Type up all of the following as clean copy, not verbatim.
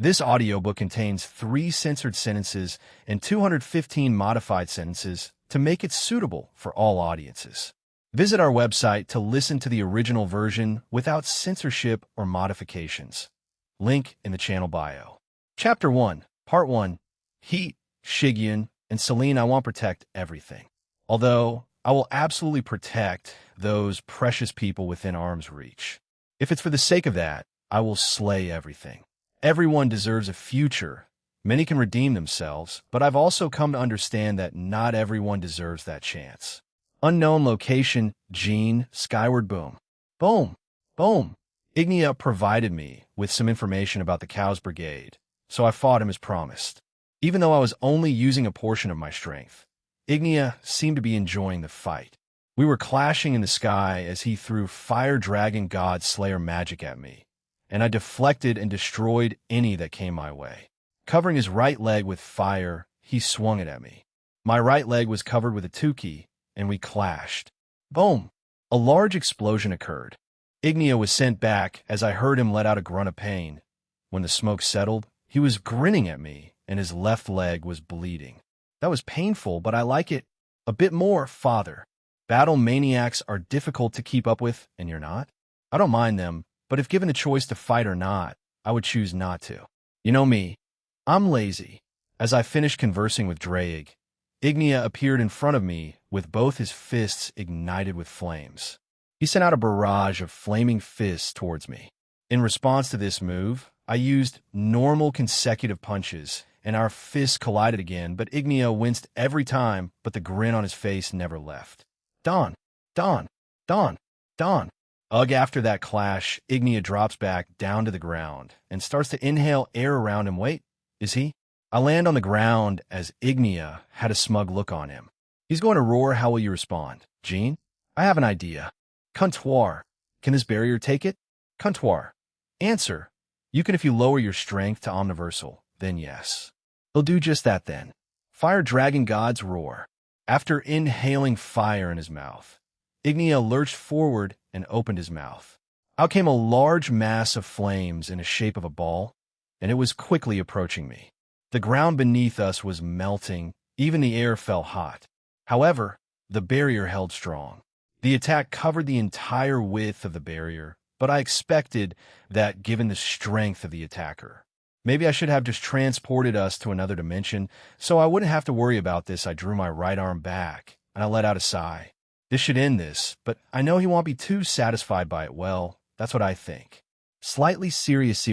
This audiobook contains 3 censored sentences and 215 modified sentences to make it suitable for all audiences. Visit our website to listen to the original version without censorship or modifications. Link in the channel bio. Chapter 1, Part 1, Heat, Shigyun, and Celine. I won't protect everything. Although, I will absolutely protect those precious people within arm's reach. If it's for the sake of that, I will slay everything. Everyone deserves a future. Many can redeem themselves, but I've also come to understand that not everyone deserves that chance. Unknown location, Gene, skyward boom. Boom, boom. Ignia provided me with some information about the Cows Brigade, so I fought him as promised. Even though I was only using a portion of my strength, Ignia seemed to be enjoying the fight. We were clashing in the sky as he threw Fire Dragon God Slayer magic at me, and I deflected and destroyed any that came my way. Covering his right leg with fire, he swung it at me. My right leg was covered with a 10k, and we clashed. Boom! A large explosion occurred. Ignia was sent back as I heard him let out a grunt of pain. When the smoke settled, he was grinning at me, and his left leg was bleeding. That was painful, but I like it a bit more, father. Battle maniacs are difficult to keep up with, and you're not? I don't mind them, but if given the choice to fight or not, I would choose not to. You know me. I'm lazy. As I finished conversing with Drake, Ignia appeared in front of me with both his fists ignited with flames. He sent out a barrage of flaming fists towards me. In response to this move, I used normal consecutive punches, and our fists collided again, but Ignia winced every time, but the grin on his face never left. Don, Don, Don, Don. Ugh, after that clash, Ignia drops back down to the ground and starts to inhale air around him. Wait, is he? I land on the ground as Ignia had a smug look on him. He's going to roar. How will you respond? Gene? I have an idea. Comptoir. Can this barrier take it? Comptoir. Answer. You can if you lower your strength to omniversal. Then yes. He'll do just that then. Fire Dragon God's roar. After inhaling fire in his mouth, Ignia lurched forward and opened his mouth. Out came a large mass of flames in the shape of a ball, and it was quickly approaching me. The ground beneath us was melting, even the air felt hot. However, the barrier held strong. The attack covered the entire width of the barrier, but I expected that given the strength of the attacker. Maybe I should have just transported us to another dimension, so I wouldn't have to worry about this. I drew my right arm back, and I let out a sigh. This should end this, but I know he won't be too satisfied by it. Well, that's what I think. Slightly serious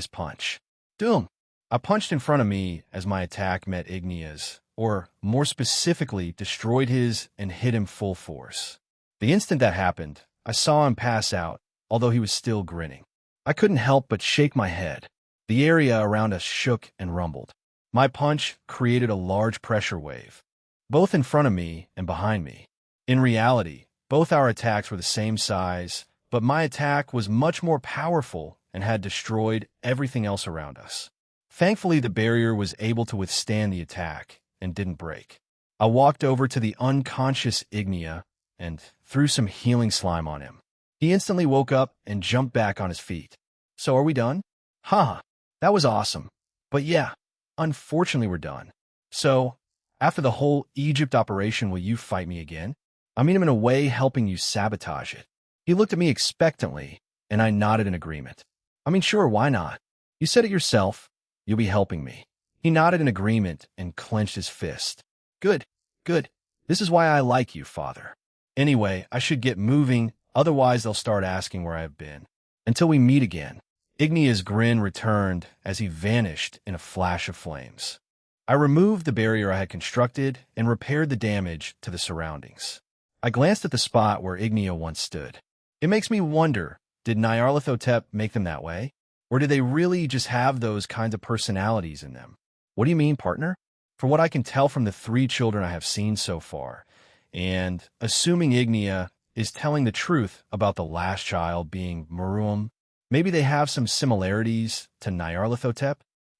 punch. Doom! I punched in front of me as my attack met Ignia's, or more specifically, destroyed his and hit him full force. The instant that happened, I saw him pass out, although he was still grinning. I couldn't help but shake my head. The area around us shook and rumbled. My punch created a large pressure wave, both in front of me and behind me. In reality, both our attacks were the same size, but my attack was much more powerful and had destroyed everything else around us. Thankfully, the barrier was able to withstand the attack and didn't break. I walked over to the unconscious Ignia and threw some healing slime on him. He instantly woke up and jumped back on his feet. So are we done? Haha, that was awesome. But yeah, unfortunately we're done. So, after the whole Egypt operation, will you fight me again? I mean, I'm in a way helping you sabotage it. He looked at me expectantly, and I nodded in agreement. I mean, sure, why not? You said it yourself. You'll be helping me. He nodded in agreement and clenched his fist. Good, good. This is why I like you, father. Anyway, I should get moving, otherwise they'll start asking where I've been. Until we meet again. Ignia's grin returned as he vanished in a flash of flames. I removed the barrier I had constructed and repaired the damage to the surroundings. I glanced at the spot where Ignia once stood. It makes me wonder, did Nyarlathotep make them that way? Or did they really just have those kinds of personalities in them? What do you mean, partner? For what I can tell from the 3 children I have seen so far, and assuming Ignia is telling the truth about the last child being Meruem, maybe they have some similarities to Nyarlathotep?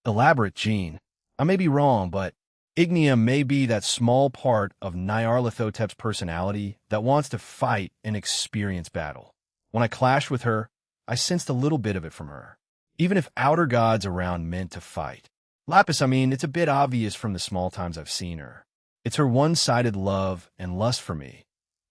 Elaborate, Gene. I may be wrong, but Ignia may be that small part of Nyarlathotep's personality that wants to fight and experience battle. When I clashed with her, I sensed a little bit of it from her. even if outer gods around meant to fight. Lapis, I mean, it's a bit obvious from the small times I've seen her. It's her one-sided love and lust for me,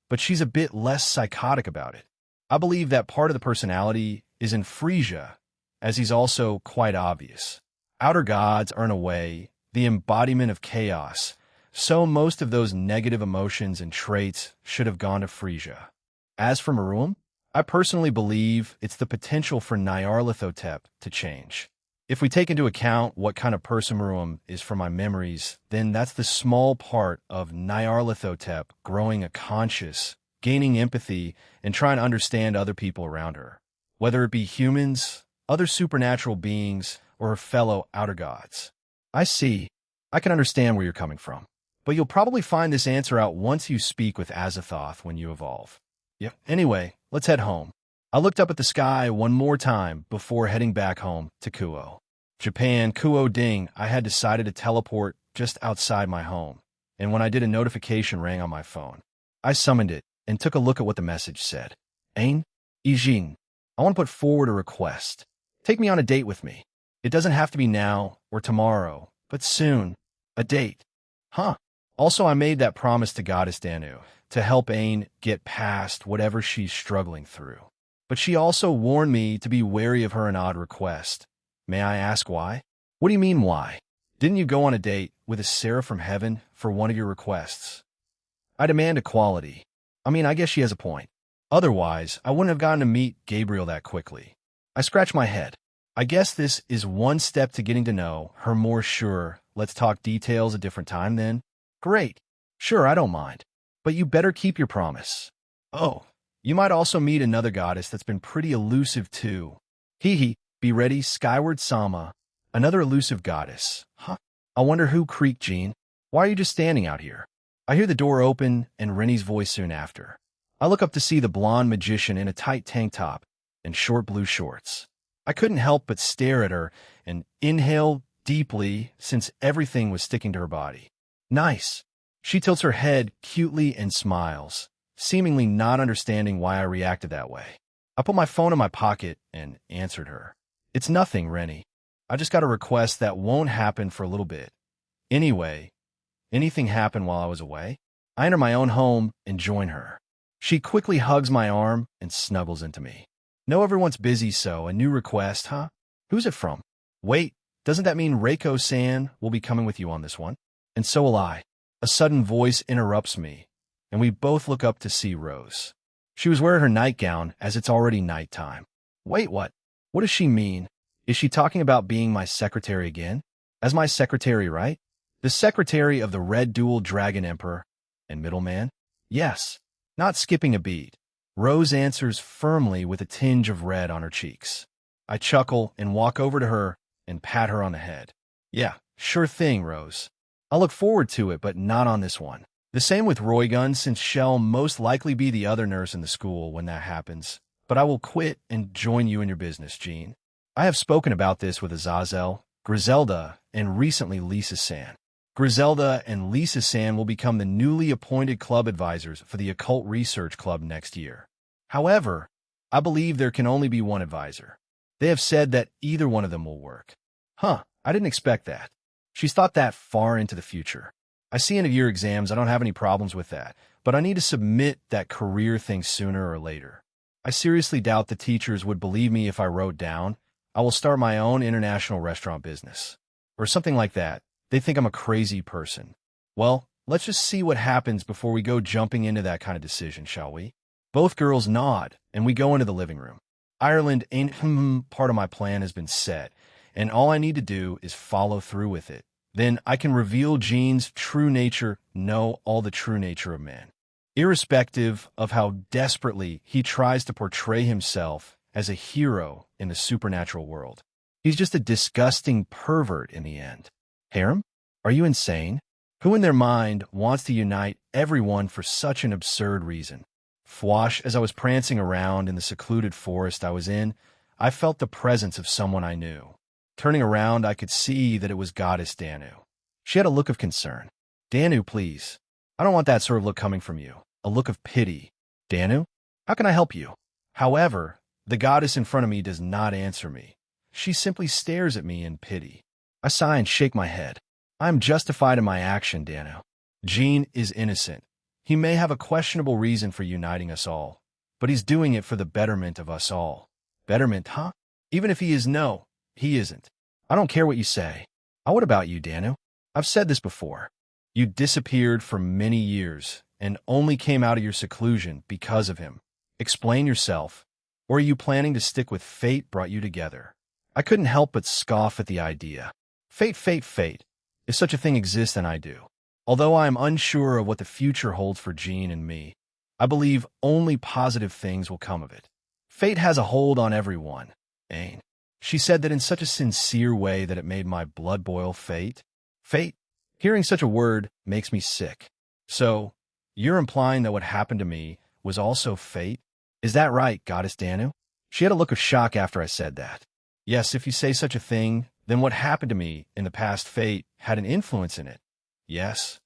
but she's a bit less psychotic about it. I believe that part of the personality is in Frisia, as he's also quite obvious. Outer gods are, in a way, the embodiment of chaos, so most of those negative emotions and traits should have gone to Frisia. As for Meruem, I personally believe it's the potential for Nyarlathotep to change. If we take into account what kind of person Meruem is from my memories, then that's the small part of Nyarlathotep growing a conscious, gaining empathy, and trying to understand other people around her, whether it be humans, other supernatural beings, or her fellow outer gods. I see. I can understand where you're coming from. But you'll probably find this answer out once you speak with Azathoth when you evolve. Yeah. Anyway, let's head home. I looked up at the sky one more time before heading back home to Kuo. Japan, Kuo Ding, I had decided to teleport just outside my home, and when I did, a notification rang on my phone. I summoned it and took a look at what the message said. Ain, Ijin, I want to put forward a request. Take me on a date with me. It doesn't have to be now or tomorrow, but soon. A date. Huh. Also, I made that promise to Goddess Danu to help Ain get past whatever she's struggling through. But she also warned me to be wary of her an odd request. May I ask why? What do you mean why? Didn't you go on a date with a seraph from heaven for one of your requests? I demand equality. I mean, I guess she has a point. Otherwise, I wouldn't have gotten to meet Gabriel that quickly. I scratch my head. I guess this is one step to getting to know her more. Sure, let's talk details a different time then. Great. Sure, I don't mind. But you better keep your promise. Oh, you might also meet another goddess that's been pretty elusive too. Hee, be ready, Skyward Sama. Another elusive goddess. Huh? I wonder who. Creek Jean. Why are you just standing out here? I hear the door open and Rennie's voice soon after. I look up to see the blonde magician in a tight tank top and short blue shorts. I couldn't help but stare at her and inhale deeply since everything was sticking to her body. Nice. She tilts her head cutely and smiles, seemingly not understanding why I reacted that way. I put my phone in my pocket and answered her. It's nothing, Rennie. I just got a request that won't happen for a little bit. Anyway, anything happened while I was away? I enter my own home and join her. She quickly hugs my arm and snuggles into me. Know everyone's busy, so a new request, huh? Who's it from? Wait, doesn't that mean Reiko-san will be coming with you on this one? And so will I. A sudden voice interrupts me, and we both look up to see Rose. She was wearing her nightgown as it's already nighttime. Wait, what? What does she mean? Is she talking about being my secretary again? As my secretary, right? The secretary of the Red Dual Dragon Emperor and middleman? Yes. Not skipping a beat. Rose answers firmly with a tinge of red on her cheeks. I chuckle and walk over to her and pat her on the head. Yeah, sure thing, Rose. I'll look forward to it, but not on this one. The same with Roygun, since she'll most likely be the other nurse in the school when that happens. But I will quit and join you in your business, Jean. I have spoken about this with Azazel, Griselda, and recently Lisa-san. Griselda and Lisa-san will become the newly appointed club advisors for the Occult Research Club next year. However, I believe there can only be one advisor. They have said that either one of them will work. Huh, I didn't expect that. She's thought that far into the future. I see end-of-year exams, I don't have any problems with that, but I need to submit that career thing sooner or later. I seriously doubt the teachers would believe me if I wrote down, I will start my own international restaurant business. Or something like that. They think I'm a crazy person. Well, let's just see what happens before we go jumping into that kind of decision, shall we? Both girls nod, and we go into the living room. Ireland ain't part of my plan has been set, and all I need to do is follow through with it. Then I can reveal Jean's true nature, know all the true nature of man. Irrespective of how desperately he tries to portray himself as a hero in the supernatural world. He's just a disgusting pervert in the end. Harem? Are you insane? Who in their mind wants to unite everyone for such an absurd reason? Fwash, as I was prancing around in the secluded forest I was in, I felt the presence of someone I knew. Turning around, I could see that it was Goddess Danu. She had a look of concern. Danu, please. I don't want that sort of look coming from you. A look of pity. Danu? How can I help you? However, the goddess in front of me does not answer me. She simply stares at me in pity. I sigh and shake my head. I am justified in my action, Dano. Jean is innocent. He may have a questionable reason for uniting us all, but he's doing it for the betterment of us all. Betterment, huh? Even if he is, no, he isn't. I don't care what you say. What about you, Dano? I've said this before. You disappeared for many years and only came out of your seclusion because of him. Explain yourself. Or are you planning to stick with fate brought you together? I couldn't help but scoff at the idea. Fate, fate, fate. If such a thing exists, then I do. Although I am unsure of what the future holds for Jean and me, I believe only positive things will come of it. Fate has a hold on everyone, Ain. She said that in such a sincere way that it made my blood boil. Fate? Fate? Hearing such a word makes me sick. So, you're implying that what happened to me was also fate? Is that right, Goddess Danu? She had a look of shock after I said that. Yes, if you say such a thing, then what happened to me in the past fate had an influence in it. Yes.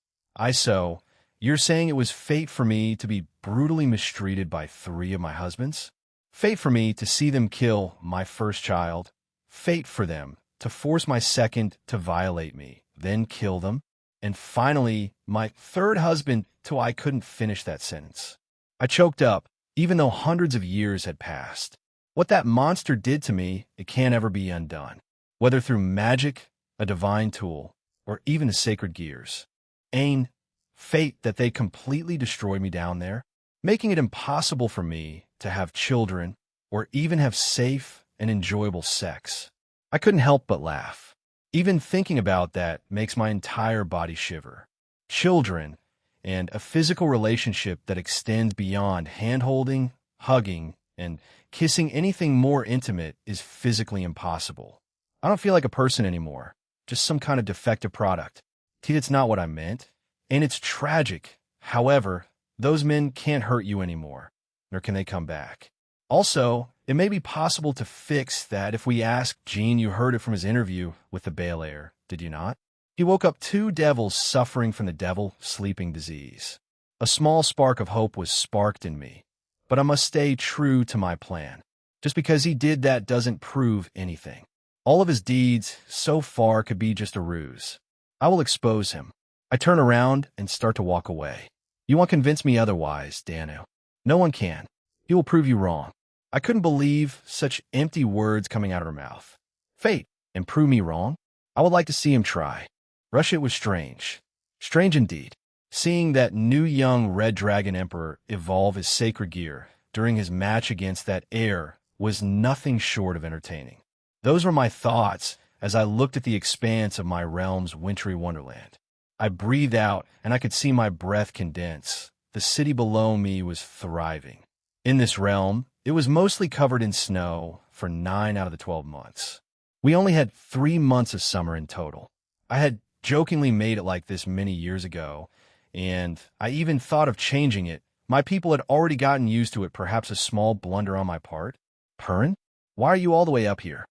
You're saying it was fate for me to be brutally mistreated by 3 of my husbands? Fate for me to see them kill my first child? Fate for them to force my second to violate me, then kill them? And finally, my 3rd husband till I couldn't finish that sentence. I choked up, even though hundreds of years had passed. What that monster did to me, it can't ever be undone. Whether through magic, a divine tool, or even the sacred gears. Ain, fate that they completely destroyed me down there, making it impossible for me to have children or even have safe and enjoyable sex. I couldn't help but laugh. Even thinking about that makes my entire body shiver. Children, and a physical relationship that extends beyond hand-holding, hugging, and kissing. Anything more intimate is physically impossible. I don't feel like a person anymore, just some kind of defective product. It's not what I meant, and it's tragic. However, those men can't hurt you anymore, nor can they come back. Also, it may be possible to fix that if we ask Jean. You heard it from his interview with the Belair, did you not? He woke up 2 devils suffering from the devil-sleeping disease. A small spark of hope was sparked in me, but I must stay true to my plan. Just because he did that doesn't prove anything. All of his deeds so far could be just a ruse. I will expose him. I turn around and start to walk away. You won't convince me otherwise, Danu. No one can. He will prove you wrong. I couldn't believe such empty words coming out of her mouth. Fate, and prove me wrong? I would like to see him try. Russia was strange. Strange indeed. Seeing that new young Red Dragon Emperor evolve his sacred gear during his match against that heir was nothing short of entertaining. Those were my thoughts as I looked at the expanse of my realm's wintry wonderland. I breathed out, and I could see my breath condense. The city below me was thriving. In this realm, it was mostly covered in snow for 9 out of the 12 months. We only had 3 months of summer in total. I had jokingly made it like this many years ago, and I even thought of changing it. My people had already gotten used to it, perhaps a small blunder on my part. Purin? Why are you all the way up here?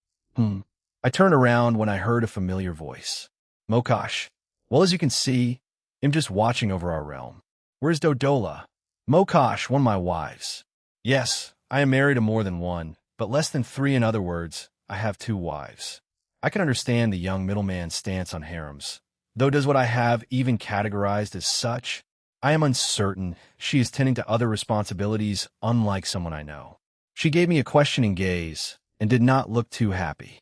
I turned around when I heard a familiar voice. Mokash. Well, as you can see, I'm just watching over our realm. Where's Dodola? Mokash, one of my wives. Yes, I am married to more than one, but less than 3. In other words, I have 2 wives. I can understand the young middleman's stance on harems, though does what I have even categorized as such? I am uncertain. She is tending to other responsibilities, unlike someone I know. She gave me a questioning gaze and did not look too happy.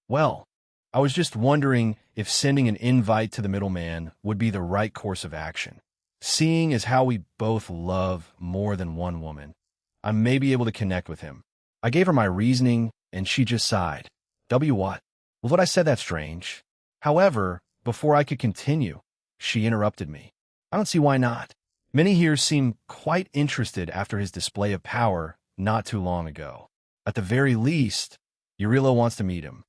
Well, I was just wondering if sending an invite to the middleman would be the right course of action. Seeing as how we both love more than one woman, I may be able to connect with him. I gave her my reasoning, and she just sighed. What? Well, what I said that's strange. However, before I could continue, she interrupted me. I don't see why not. Many here seem quite interested after his display of power not too long ago. At the very least, Urilo wants to meet him.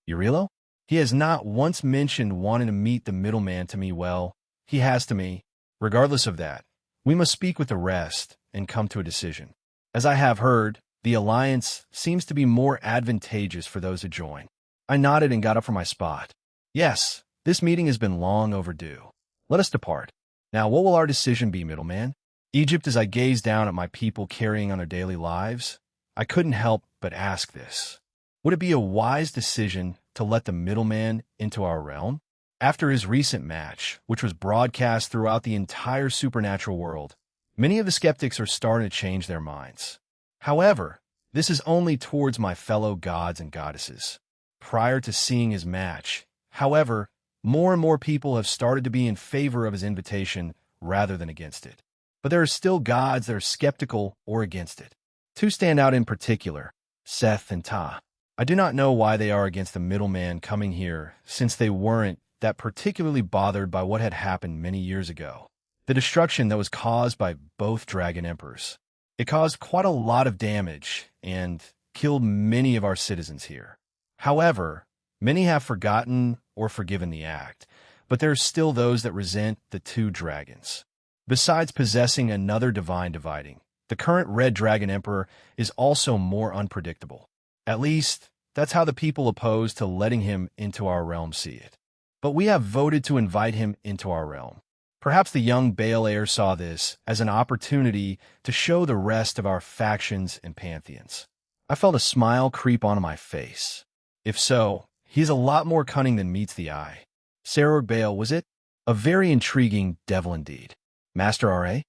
Urilo? He has not once mentioned wanting to meet the middleman to me. Well, he has to me. Regardless of that, we must speak with the rest and come to a decision. As I have heard, the alliance seems to be more advantageous for those who join. I nodded and got up from my spot. Yes, this meeting has been long overdue. Let us depart. Now, what will our decision be, middleman? Egypt, as I gazed down at my people carrying on their daily lives, I couldn't help but ask this. Would it be a wise decision to let the middleman into our realm? After his recent match, which was broadcast throughout the entire supernatural world, many of the skeptics are starting to change their minds. However, this is only towards my fellow gods and goddesses. Prior to seeing his match, however, more and more people have started to be in favor of his invitation rather than against it. But there are still gods that are skeptical or against it. Two stand out in particular, Seth and Ta. I do not know why they are against the middleman coming here, since they weren't that particularly bothered by what had happened many years ago. The destruction that was caused by both dragon emperors. It caused quite a lot of damage and killed many of our citizens here. However, many have forgotten or forgiven the act, but there are still those that resent the two dragons. Besides possessing another divine dividing, the current Red Dragon Emperor is also more unpredictable. At least, that's how the people opposed to letting him into our realm see it. But we have voted to invite him into our realm. Perhaps the young Baal heir saw this as an opportunity to show the rest of our factions and pantheons. I felt a smile creep onto my face. If so, he's a lot more cunning than meets the eye. Seror Baal, was it? A very intriguing devil indeed. Master R.A.?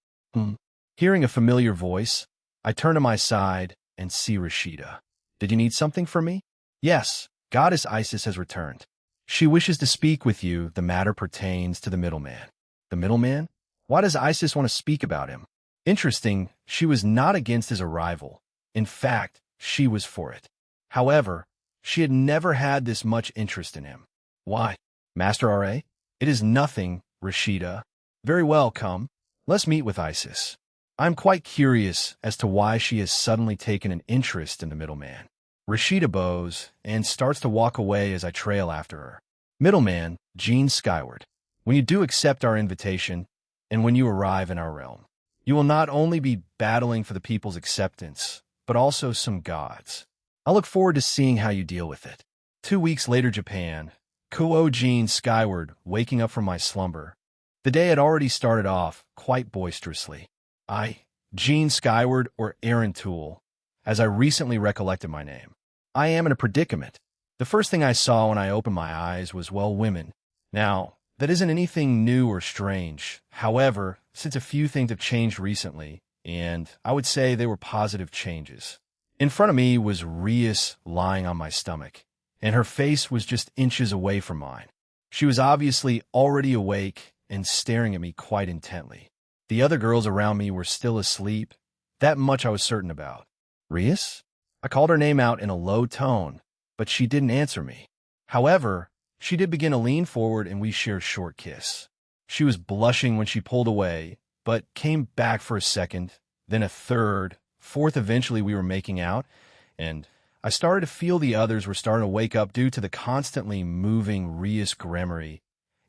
Hearing a familiar voice, I turn to my side and see Rashida. Did you need something from me? Yes, Goddess Isis has returned. She wishes to speak with you. The matter pertains to the middleman. The middleman? Why does Isis want to speak about him? Interesting, she was not against his arrival. In fact, she was for it. However, she had never had this much interest in him. Why? Master R.A.? It is nothing, Rashida. Very well, come. Let's meet with Isis. I'm quite curious as to why she has suddenly taken an interest in the middleman. Rashida bows and starts to walk away as I trail after her. Middleman, Gene Skyward. When you do accept our invitation, and when you arrive in our realm, you will not only be battling for the people's acceptance, but also some gods. I look forward to seeing how you deal with it. 2 weeks later, Japan. Kuo Gene Skyward, waking up from my slumber. The day had already started off quite boisterously. Gene Skyward, or Aaron Toole, as I recently recollected my name. I am in a predicament. The first thing I saw when I opened my eyes was, well, women. Now, that isn't anything new or strange. However, since a few things have changed recently, and I would say they were positive changes. In front of me was Rias lying on my stomach, and her face was just inches away from mine. She was obviously already awake and staring at me quite intently. The other girls around me were still asleep. That much I was certain about. Rias? I called her name out in a low tone, but she didn't answer me. However, she did begin to lean forward and we shared a short kiss. She was blushing when she pulled away, but came back for a second, then a third, fourth. Eventually we were making out, and I started to feel the others were starting to wake up due to the constantly moving Rias Gremory.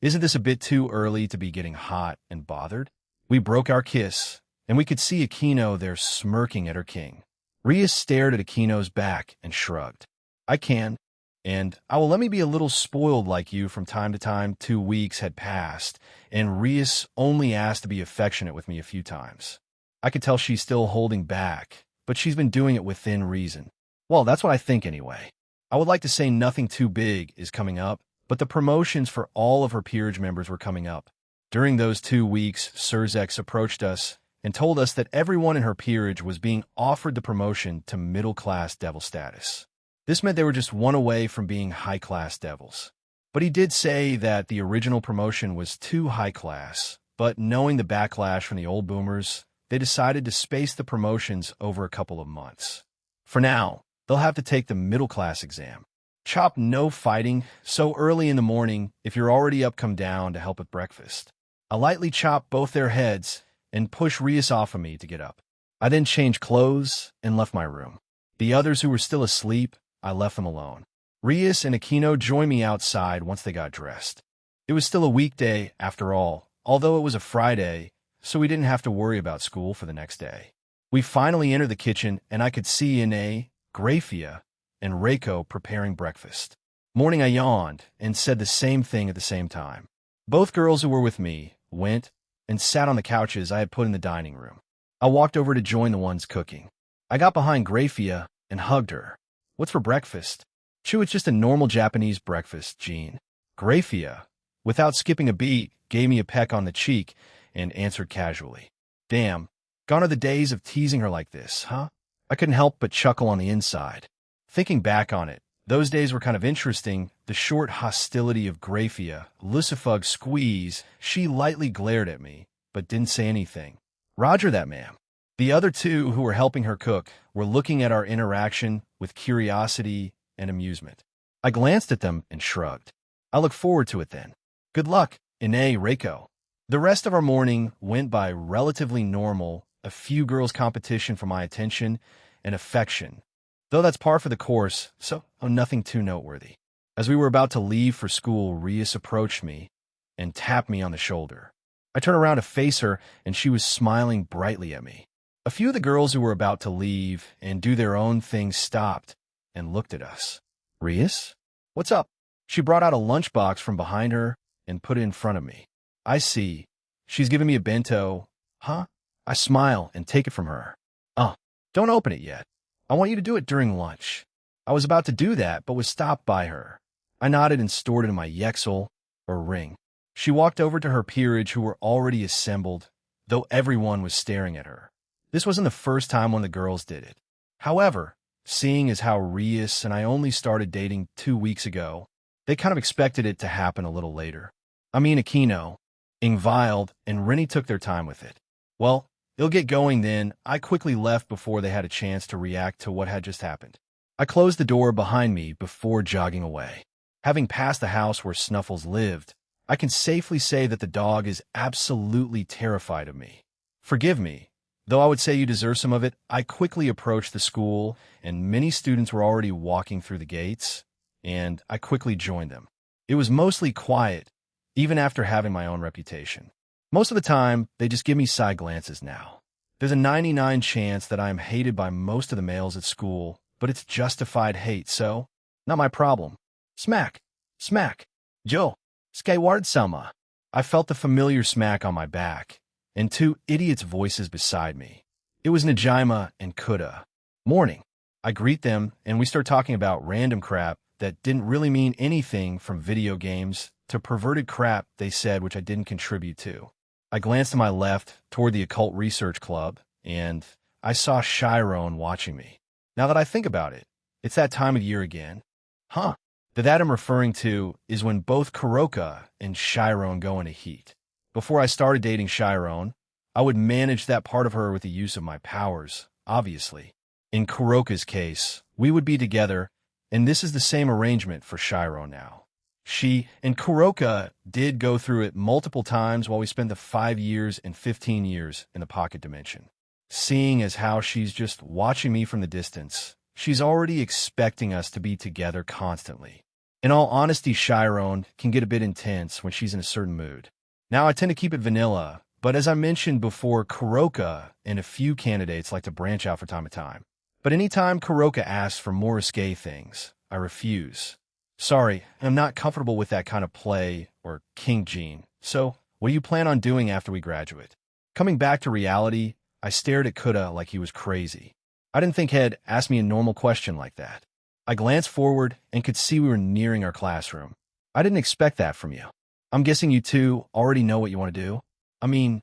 Isn't this a bit too early to be getting hot and bothered? We broke our kiss, and we could see Aquino there smirking at her king. Rias stared at Aquino's back and shrugged. I can, and I will let me be a little spoiled like you from time to time. 2 weeks had passed, and Rias only asked to be affectionate with me a few times. I could tell she's still holding back, but she's been doing it within reason. Well, that's what I think anyway. I would like to say nothing too big is coming up, but the promotions for all of her peerage members were coming up. During those 2 weeks, Surzex approached us and told us that everyone in her peerage was being offered the promotion to middle-class devil status. This meant they were just one away from being high-class devils. But he did say that the original promotion was too high-class, but knowing the backlash from the old boomers, they decided to space the promotions over a couple of months. For now, they'll have to take the middle-class exam. Chop no fighting so early in the morning if you're already up, come down to help with breakfast. I lightly chopped both their heads and pushed Rias off of me to get up. I then changed clothes and left my room. The others who were still asleep, I left them alone. Rias and Aquino joined me outside once they got dressed. It was still a weekday after all, although it was a Friday, so we didn't have to worry about school for the next day. We finally entered the kitchen, and I could see Ine, Grafia, and Reiko preparing breakfast. Morning, I yawned and said the same thing at the same time. Both girls who were with me went and sat on the couches I had put in the dining room. I walked over to join the ones cooking. I got behind Grafia and hugged her. What's for breakfast? Chew, it's just a normal Japanese breakfast, Jean. Grafia, without skipping a beat, gave me a peck on the cheek and answered casually. Damn, gone are the days of teasing her like this, huh? I couldn't help but chuckle on the inside. Thinking back on it, those days were kind of interesting. The short hostility of Grafia, Lucifug squeeze, she lightly glared at me, but didn't say anything. Roger that, ma'am. The other two who were helping her cook were looking at our interaction with curiosity and amusement. I glanced at them and shrugged. I look forward to it then. Good luck, Ine Reiko. The rest of our morning went by relatively normal, a few girls' competition for my attention and affection, though that's par for the course, so nothing too noteworthy. As we were about to leave for school, Rias approached me and tapped me on the shoulder. I turned around to face her, and she was smiling brightly at me. A few of the girls who were about to leave and do their own thing stopped and looked at us. Rias? What's up? She brought out a lunchbox from behind her and put it in front of me. I see. She's giving me a bento. Huh? I smile and take it from her. Don't open it yet. I want you to do it during lunch. I was about to do that, but was stopped by her. I nodded and stored it in my yexel, or ring. She walked over to her peerage, who were already assembled, though everyone was staring at her. This wasn't the first time one of the girls did it. However, seeing as how Rias and I only started dating 2 weeks ago, they kind of expected it to happen a little later. I mean, Aquino, Ingvild, and Rennie took their time with it. Well, they'll get going then. I quickly left before they had a chance to react to what had just happened. I closed the door behind me before jogging away. Having passed the house where Snuffles lived, I can safely say that the dog is absolutely terrified of me. Forgive me, though I would say you deserve some of it. I quickly approached the school, and many students were already walking through the gates, and I quickly joined them. It was mostly quiet, even after having my own reputation. Most of the time, they just give me side glances now. There's a 99% chance that I am hated by most of the males at school, but it's justified hate, so not my problem. Smack, smack, Joe, Skyward Selma. I felt the familiar smack on my back, and two idiots' voices beside me. It was Najima and Kuda. Morning. I greet them, and we start talking about random crap that didn't really mean anything, from video games to perverted crap they said which I didn't contribute to. I glanced to my left toward the Occult Research Club, and I saw Chiron watching me. Now that I think about it, it's that time of year again. Huh. That I'm referring to is when both Kuroka and Chiron go into heat. Before I started dating Chiron, I would manage that part of her with the use of my powers, obviously. In Kuroka's case, we would be together, and this is the same arrangement for Chiron now. She and Kuroka did go through it multiple times while we spent the 5 years and 15 years in the pocket dimension. Seeing as how she's just watching me from the distance, she's already expecting us to be together constantly. In all honesty, Chiron can get a bit intense when she's in a certain mood. Now, I tend to keep it vanilla, but as I mentioned before, Kuroka and a few candidates like to branch out from time to time. But anytime Kuroka asks for more risque things, I refuse. Sorry, I'm not comfortable with that kind of play or King Gene. So, what do you plan on doing after we graduate? Coming back to reality, I stared at Kuda like he was crazy. I didn't think he'd ask me a normal question like that. I glanced forward and could see we were nearing our classroom. I didn't expect that from you. I'm guessing you two already know what you want to do? I mean,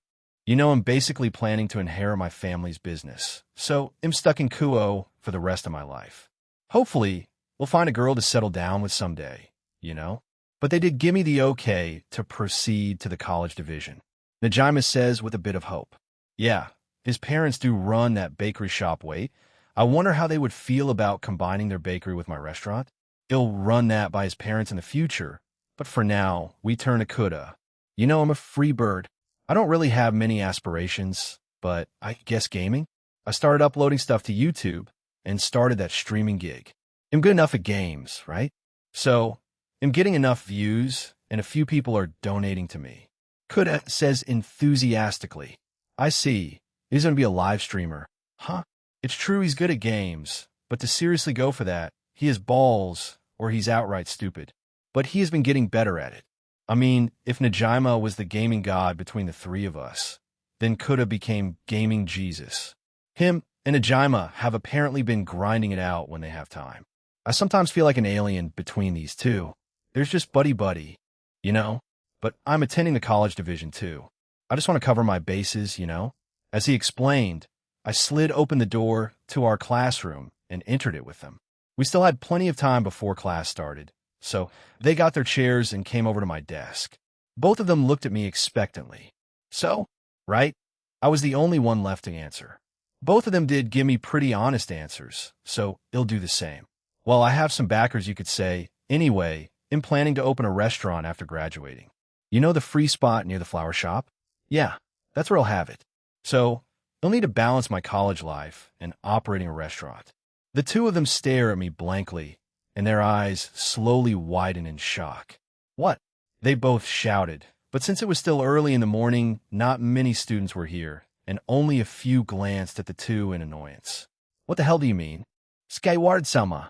I'm basically planning to inherit my family's business, so I'm stuck in Kuo for the rest of my life. Hopefully, we'll find a girl to settle down with someday, But they did give me the okay to proceed to the college division. Najima says with a bit of hope. Yeah, his parents do run that bakery shop. Wait, I wonder how they would feel about combining their bakery with my restaurant. He'll run that by his parents in the future, but for now, we turn to Kuda. I'm a free bird. I don't really have many aspirations, but I guess gaming? I started uploading stuff to YouTube and started that streaming gig. I'm good enough at games, right? So, I'm getting enough views, and a few people are donating to me. Kuda says enthusiastically. I see. He's going to be a live streamer. Huh? It's true he's good at games, but to seriously go for that, he has balls, or he's outright stupid. But he has been getting better at it. I mean, if Najima was the gaming god between the three of us, then Kuda became gaming Jesus. Him and Najima have apparently been grinding it out when they have time. I sometimes feel like an alien between these two. There's just buddy-buddy, you know? But I'm attending the college division too. I just want to cover my bases, you know? As he explained, I slid open the door to our classroom and entered it with them. We still had plenty of time before class started, so they got their chairs and came over to my desk. Both of them looked at me expectantly. So, right? I was the only one left to answer. Both of them did give me pretty honest answers, so they'll do the same. Well, I have some backers, you could say. Anyway, I'm planning to open a restaurant after graduating. You know the free spot near the flower shop? Yeah, that's where I'll have it. So, I'll need to balance my college life and operating a restaurant. The two of them stare at me blankly, and their eyes slowly widen in shock. What? They both shouted, but since it was still early in the morning, not many students were here, and only a few glanced at the two in annoyance. What the hell do you mean? Skyward-sama.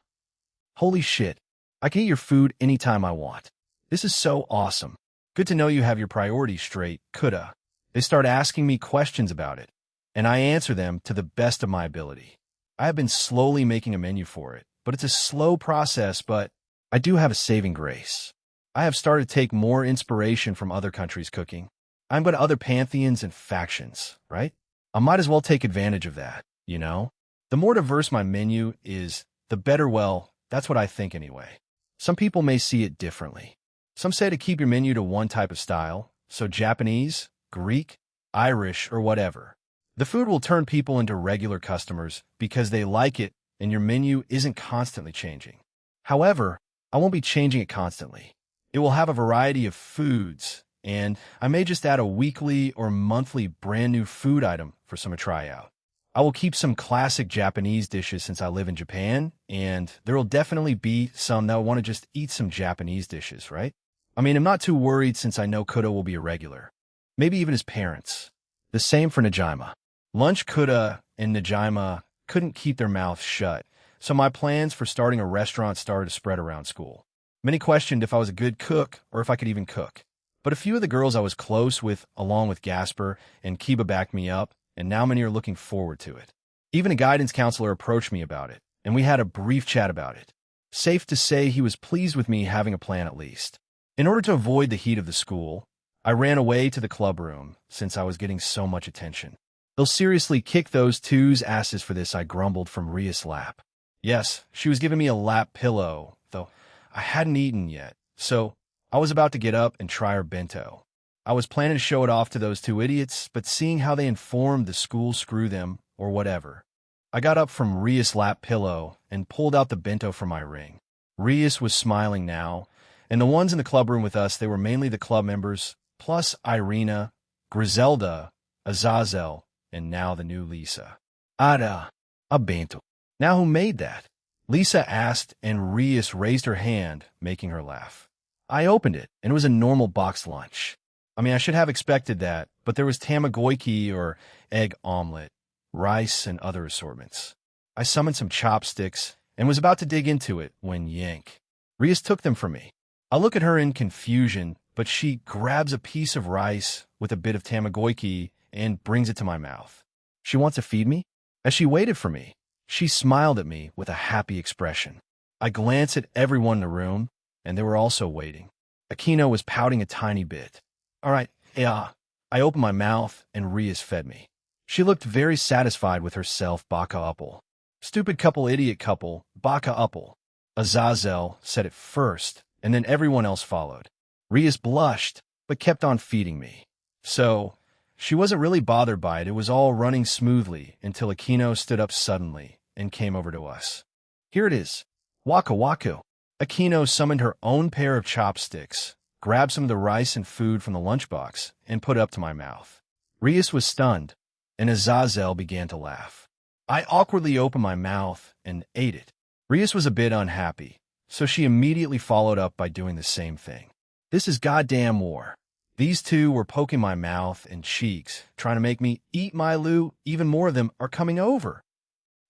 Holy shit, I can eat your food anytime I want. This is so awesome. Good to know you have your priorities straight, coulda. They start asking me questions about it, and I answer them to the best of my ability. I have been slowly making a menu for it, but it's a slow process, but I do have a saving grace. I have started to take more inspiration from other countries' cooking. I'm going to other pantheons and factions, right? I might as well take advantage of that, you know? The more diverse my menu is, the better. Well, that's what I think anyway. Some people may see it differently. Some say to keep your menu to one type of style, so Japanese, Greek, Irish, or whatever. The food will turn people into regular customers because they like it and your menu isn't constantly changing. However, I won't be changing it constantly. It will have a variety of foods, and I may just add a weekly or monthly brand new food item for some to try out. I will keep some classic Japanese dishes since I live in Japan, and there will definitely be some that will want to just eat some Japanese dishes, right? I mean, I'm not too worried since I know Kuda will be a regular. Maybe even his parents. The same for Najima. Lunch Kuda and Najima couldn't keep their mouths shut, so my plans for starting a restaurant started to spread around school. Many questioned if I was a good cook or if I could even cook. But a few of the girls I was close with, along with Gasper and Kiba, backed me up, and now many are looking forward to it. Even a guidance counselor approached me about it, and we had a brief chat about it. Safe to say he was pleased with me having a plan at least. In order to avoid the heat of the school, I ran away to the club room since I was getting so much attention. They'll seriously kick those two's asses for this, I grumbled from Ria's lap. Yes, she was giving me a lap pillow, though I hadn't eaten yet, so I was about to get up and try her bento. I was planning to show it off to those two idiots, but seeing how they informed the school screw them, or whatever. I got up from Ria's lap pillow and pulled out the bento from my ring. Rias was smiling now, and the ones in the club room with us, they were mainly the club members, plus Irina, Griselda, Azazel, and now the new Lisa. Ada, a bento. Now who made that? Lisa asked, and Rias raised her hand, making her laugh. I opened it, and it was a normal boxed lunch. I mean, I should have expected that, but there was tamagoyaki or egg omelet, rice, and other assortments. I summoned some chopsticks and was about to dig into it when yank. Rias took them from me. I look at her in confusion, but she grabs a piece of rice with a bit of tamagoyaki and brings it to my mouth. She wants to feed me? As she waited for me, she smiled at me with a happy expression. I glanced at everyone in the room, and they were also waiting. Aquino was pouting a tiny bit. All right, yeah. I opened my mouth, and Rias fed me. She looked very satisfied with herself, baka upple. Stupid couple, idiot couple, baka upple. Azazel said it first, and then everyone else followed. Rias blushed, but kept on feeding me. So, she wasn't really bothered by it. It was all running smoothly until Aquino stood up suddenly and came over to us. Here it is. Waka waku. Aquino summoned her own pair of chopsticks, grabbed some of the rice and food from the lunchbox, and put it up to my mouth. Rias was stunned, and Azazel began to laugh. I awkwardly opened my mouth and ate it. Rias was a bit unhappy, so she immediately followed up by doing the same thing. This is goddamn war. These two were poking my mouth and cheeks, trying to make me eat my loot. Even more of them are coming over.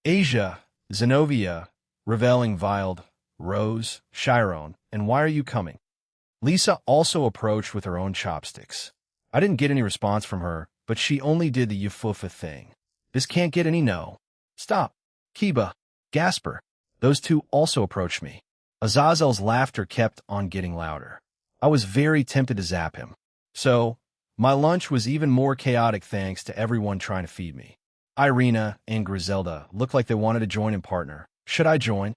Asia, Zenobia, Reveling Vild, Rose, Chiron, and why are you coming? Lisa also approached with her own chopsticks. I didn't get any response from her, but she only did the yufufa thing. This can't get any no. Stop. Kiba, Gasper. Those two also approached me. Azazel's laughter kept on getting louder. I was very tempted to zap him. So, my lunch was even more chaotic thanks to everyone trying to feed me. Irina and Griselda looked like they wanted to join and partner. Should I join?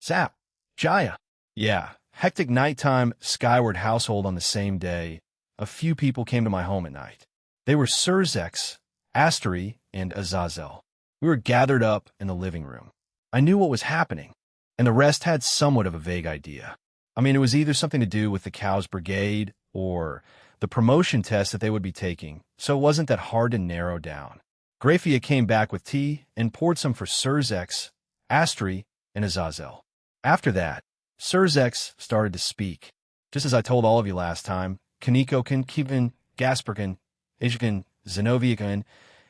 Zap. Jaya. Yeah, hectic nighttime skyward household on the same day. A few people came to my home at night. They were Surzex, Astery, and Azazel. We were gathered up in the living room. I knew what was happening, and the rest had somewhat of a vague idea. I mean, it was either something to do with the Cows Brigade or the promotion test that they would be taking, so it wasn't that hard to narrow down. Grafia came back with tea and poured some for Surzex, Astery, and Azazel. After that, Surzex started to speak. Just as I told all of you last time, Kanikokan, Kivin, Gasperkin, Ijikan, Zenoviakan,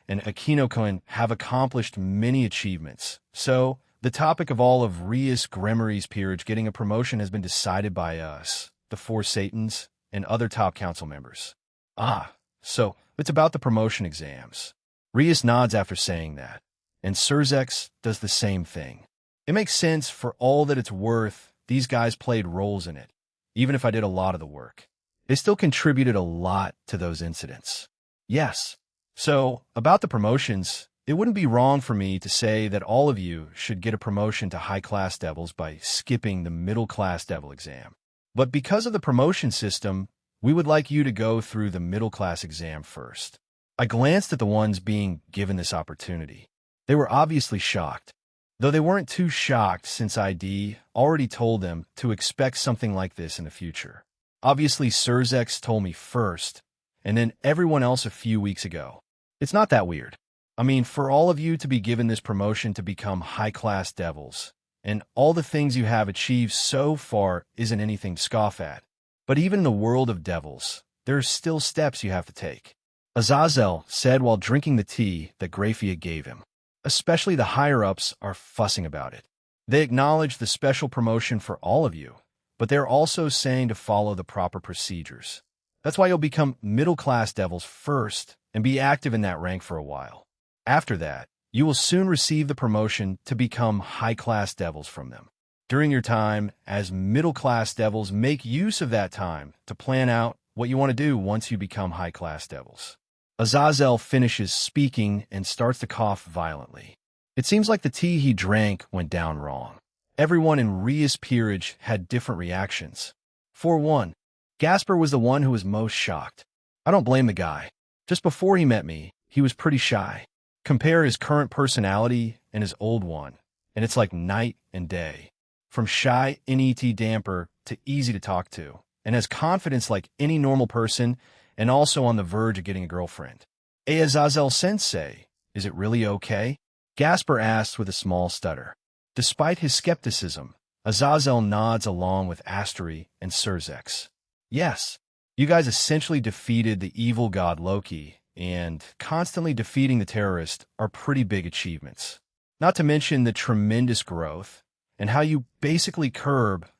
and Akinokan have accomplished many achievements. So, the topic of all of Rias Gremory's peerage getting a promotion has been decided by us, the Four Satans, and other top council members. So it's about the promotion exams. Rias nods after saying that, and Surzex does the same thing. It makes sense for all that it's worth. These guys played roles in it, even if I did a lot of the work. They still contributed a lot to those incidents. Yes. So, about the promotions, it wouldn't be wrong for me to say that all of you should get a promotion to high-class devils by skipping the middle-class devil exam. But because of the promotion system, we would like you to go through the middle-class exam first. I glanced at the ones being given this opportunity. They were obviously shocked, though they weren't too shocked since ID already told them to expect something like this in the future. Obviously, Surzex told me first, and then everyone else a few weeks ago. It's not that weird. I mean, for all of you to be given this promotion to become high-class devils, and all the things you have achieved so far isn't anything to scoff at. But even in the world of devils, there are still steps you have to take. Azazel said while drinking the tea that Grafia gave him. Especially the higher-ups are fussing about it. They acknowledge the special promotion for all of you, but they're also saying to follow the proper procedures. That's why you'll become middle-class devils first and be active in that rank for a while. After that, you will soon receive the promotion to become high-class devils from them. During your time as middle-class devils, make use of that time to plan out what you want to do once you become high-class devils. Azazel finishes speaking and starts to cough violently. It seems like the tea he drank went down wrong. Everyone in Rias peerage had different reactions. For one, Gasper was the one who was most shocked. I don't blame the guy. Just before he met me, he was pretty shy. Compare his current personality and his old one, and it's like night and day. From shy NET damper to easy to talk to, and has confidence like any normal person, and also on the verge of getting a girlfriend. Azazel-sensei, is it really okay? Gasper asked with a small stutter. Despite his skepticism, Azazel nods along with Astery and Surzex. Yes, you guys essentially defeated the evil god Loki, and constantly defeating the terrorist are pretty big achievements. Not to mention the tremendous growth, and how you basically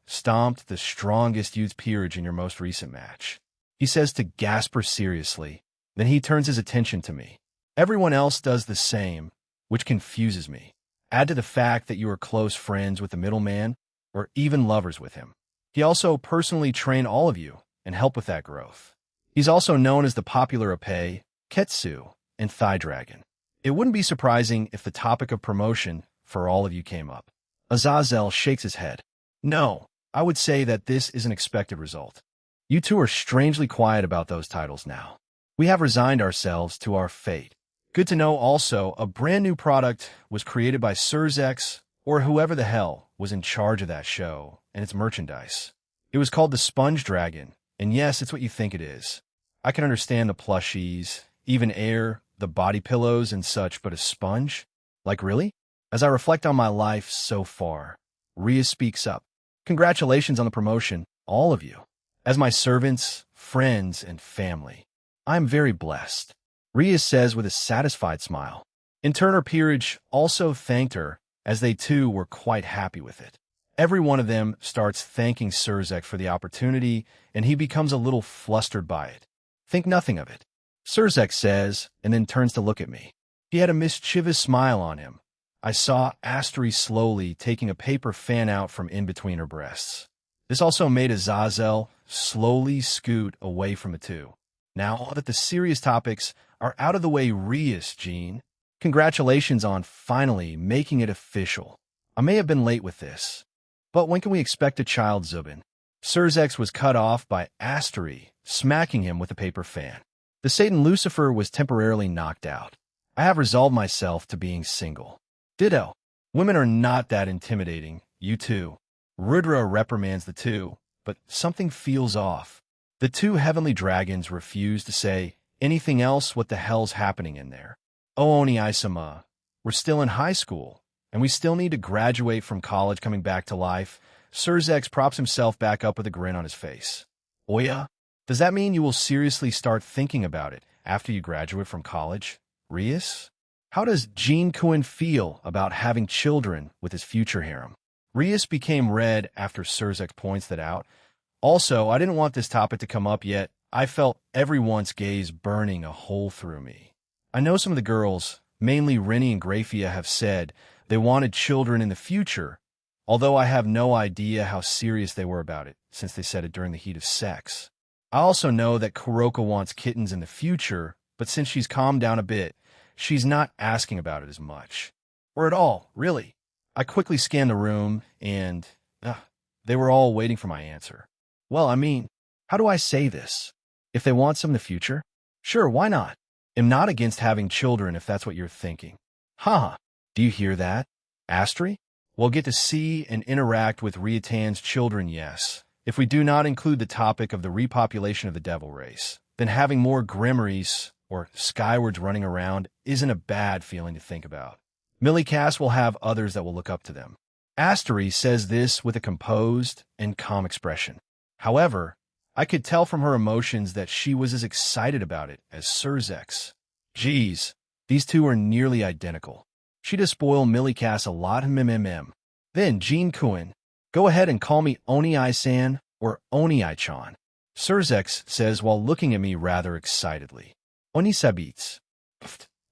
stomped the strongest youth peerage in your most recent match. He says to Gasper seriously, then he turns his attention to me. Everyone else does the same, which confuses me. Add to the fact that you are close friends with the middleman, or even lovers with him. He also personally trained all of you and helped with that growth. He's also known as the popular Ape, Ketsu, and Thigh Dragon. It wouldn't be surprising if the topic of promotion for all of you came up. Azazel shakes his head. No, I would say that this is an expected result. You two are strangely quiet about those titles now. We have resigned ourselves to our fate. Good to know also a brand new product was created by Surzex, or whoever the hell was in charge of that show, and its merchandise. It was called the Sponge Dragon, and yes, it's what you think it is. I can understand the plushies, even air, the body pillows and such, but a sponge? Like really? As I reflect on my life so far, Ria speaks up. Congratulations on the promotion, all of you. As my servants, friends, and family, I am very blessed. Ria says with a satisfied smile. In turn, her peerage also thanked her, as they too were quite happy with it. Every one of them starts thanking Surzex for the opportunity, and he becomes a little flustered by it. Think nothing of it. Surzex says, and then turns to look at me. He had a mischievous smile on him. I saw Astery slowly taking a paper fan out from in between her breasts. This also made Azazel slowly scoot away from the two. Now that the serious topics are out of the way, Rias, Jean, congratulations on finally making it official. I may have been late with this, but when can we expect a child, Zubin? Surzex was cut off by Astery, smacking him with a paper fan. The Satan Lucifer was temporarily knocked out. I have resolved myself to being single. Ditto. Women are not that intimidating, you too. Rudra reprimands the two, but something feels off. The two heavenly dragons refuse to say anything else. What the hell's happening in there? Oh, Oni Isama, we're still in high school, and we still need to graduate from college. Coming back to life, Surzex props himself back up with a grin on his face. Oya, does that mean you will seriously start thinking about it after you graduate from college? Rias? How does Jean Kuan feel about having children with his future harem? Rias became red after Surzex points that out. Also, I didn't want this topic to come up yet. I felt everyone's gaze burning a hole through me. I know some of the girls, mainly Rennie and Grafia, have said they wanted children in the future, although I have no idea how serious they were about it, since they said it during the heat of sex. I also know that Kuroka wants kittens in the future, but since she's calmed down a bit, she's not asking about it as much. Or at all, really. I quickly scanned the room, and they were all waiting for my answer. Well, I mean, how do I say this? If they want some in the future? Sure, why not? I'm not against having children if that's what you're thinking. Haha, do you hear that? Astery? We'll get to see and interact with Riatan's children, yes. If we do not include the topic of the repopulation of the devil race, then having more Grimoires or Skywards running around isn't a bad feeling to think about. Millicass will have others that will look up to them. Astery says this with a composed and calm expression. However, I could tell from her emotions that she was as excited about it as Surzex. Geez, these two are nearly identical. She does spoil Millicass a lot. Then, Jean Kuan, go ahead and call me Oni-I-san or Oni-I-chan. Surzex says while looking at me rather excitedly. Oni-sabits.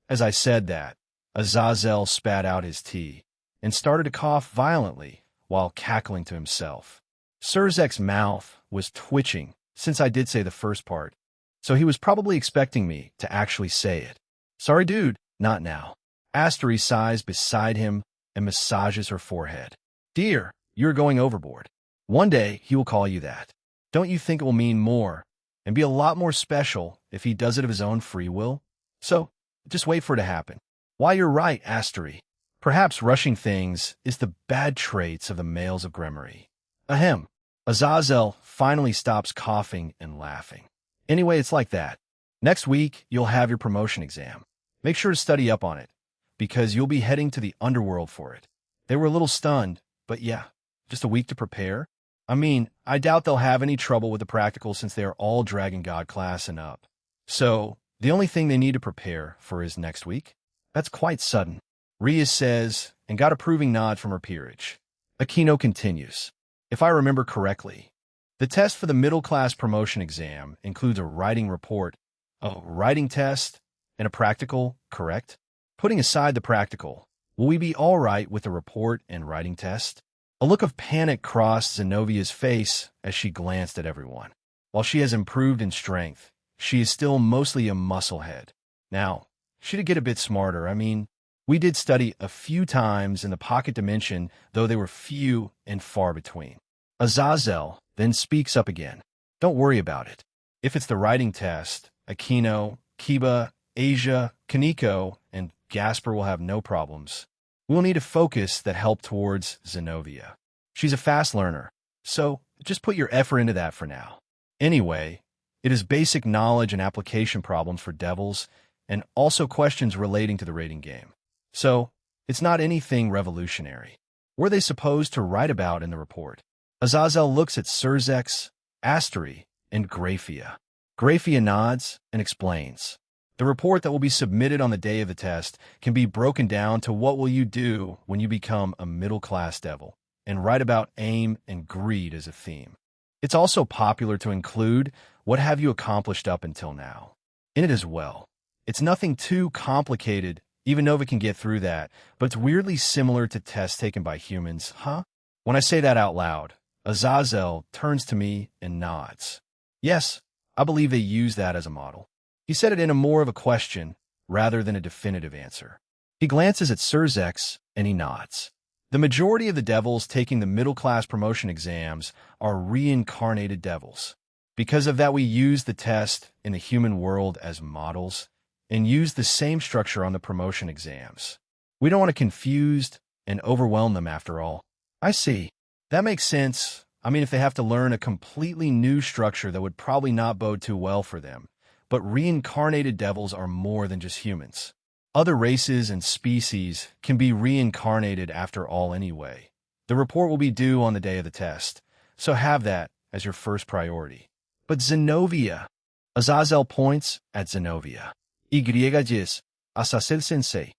As I said that, Azazel spat out his tea and started to cough violently while cackling to himself. Surzek's mouth was twitching since I did say the first part, so he was probably expecting me to actually say it. Sorry, dude, not now. Astery sighs beside him and massages her forehead. Dear, you're going overboard. One day he will call you that. Don't you think it will mean more and be a lot more special if he does it of his own free will? So, just wait for it to happen. Why, you're right, Astery. Perhaps rushing things is the bad traits of the males of Grimoire. Ahem. Azazel finally stops coughing and laughing. Anyway, it's like that. Next week, you'll have your promotion exam. Make sure to study up on it, because you'll be heading to the underworld for it. They were a little stunned, but yeah, just a week to prepare? I mean, I doubt they'll have any trouble with the practical since they are all Dragon God class and up. So, the only thing they need to prepare for is next week? That's quite sudden. Ria says, and got approving nod from her peerage. Aquino continues. If I remember correctly, the test for the middle-class promotion exam includes a writing report, a writing test, and a practical, correct? Putting aside the practical, will we be all right with the report and writing test? A look of panic crossed Zenovia's face as she glanced at everyone. While she has improved in strength, she is still mostly a musclehead. Now, she did get a bit smarter. I mean, we did study a few times in the pocket dimension, though they were few and far between. Azazel then speaks up again. Don't worry about it. If it's the writing test, Aquino, Kiba, Asia, Kaneko, and Gasper will have no problems. We'll need a focus that help towards Zenovia. She's a fast learner, so just put your effort into that for now. Anyway, it is basic knowledge and application problems for devils, and also questions relating to the rating game. So, it's not anything revolutionary. Were they supposed to write about in the report? Azazel looks at Surzex, Astery, and Grafia. Grafia nods and explains. The report that will be submitted on the day of the test can be broken down to what will you do when you become a middle-class devil, and write about aim and greed as a theme. It's also popular to include what have you accomplished up until now in it as well. It's nothing too complicated Even Nova can get through that, but it's weirdly similar to tests taken by humans, huh? When I say that out loud, Azazel turns to me and nods. Yes, I believe they use that as a model. He said it in a more of a question rather than a definitive answer. He glances at Surzex and he nods. The majority of the devils taking the middle-class promotion exams are reincarnated devils. Because of that, we use the test in the human world as models and use the same structure on the promotion exams. We don't want to confuse and overwhelm them after all. I see. That makes sense. I mean, if they have to learn a completely new structure that would probably not bode too well for them. But reincarnated devils are more than just humans. Other races and species can be reincarnated after all anyway. The report will be due on the day of the test, so have that as your first priority. But Zenobia, Azazel points at Zenobia. Ygis, Azazel sensei.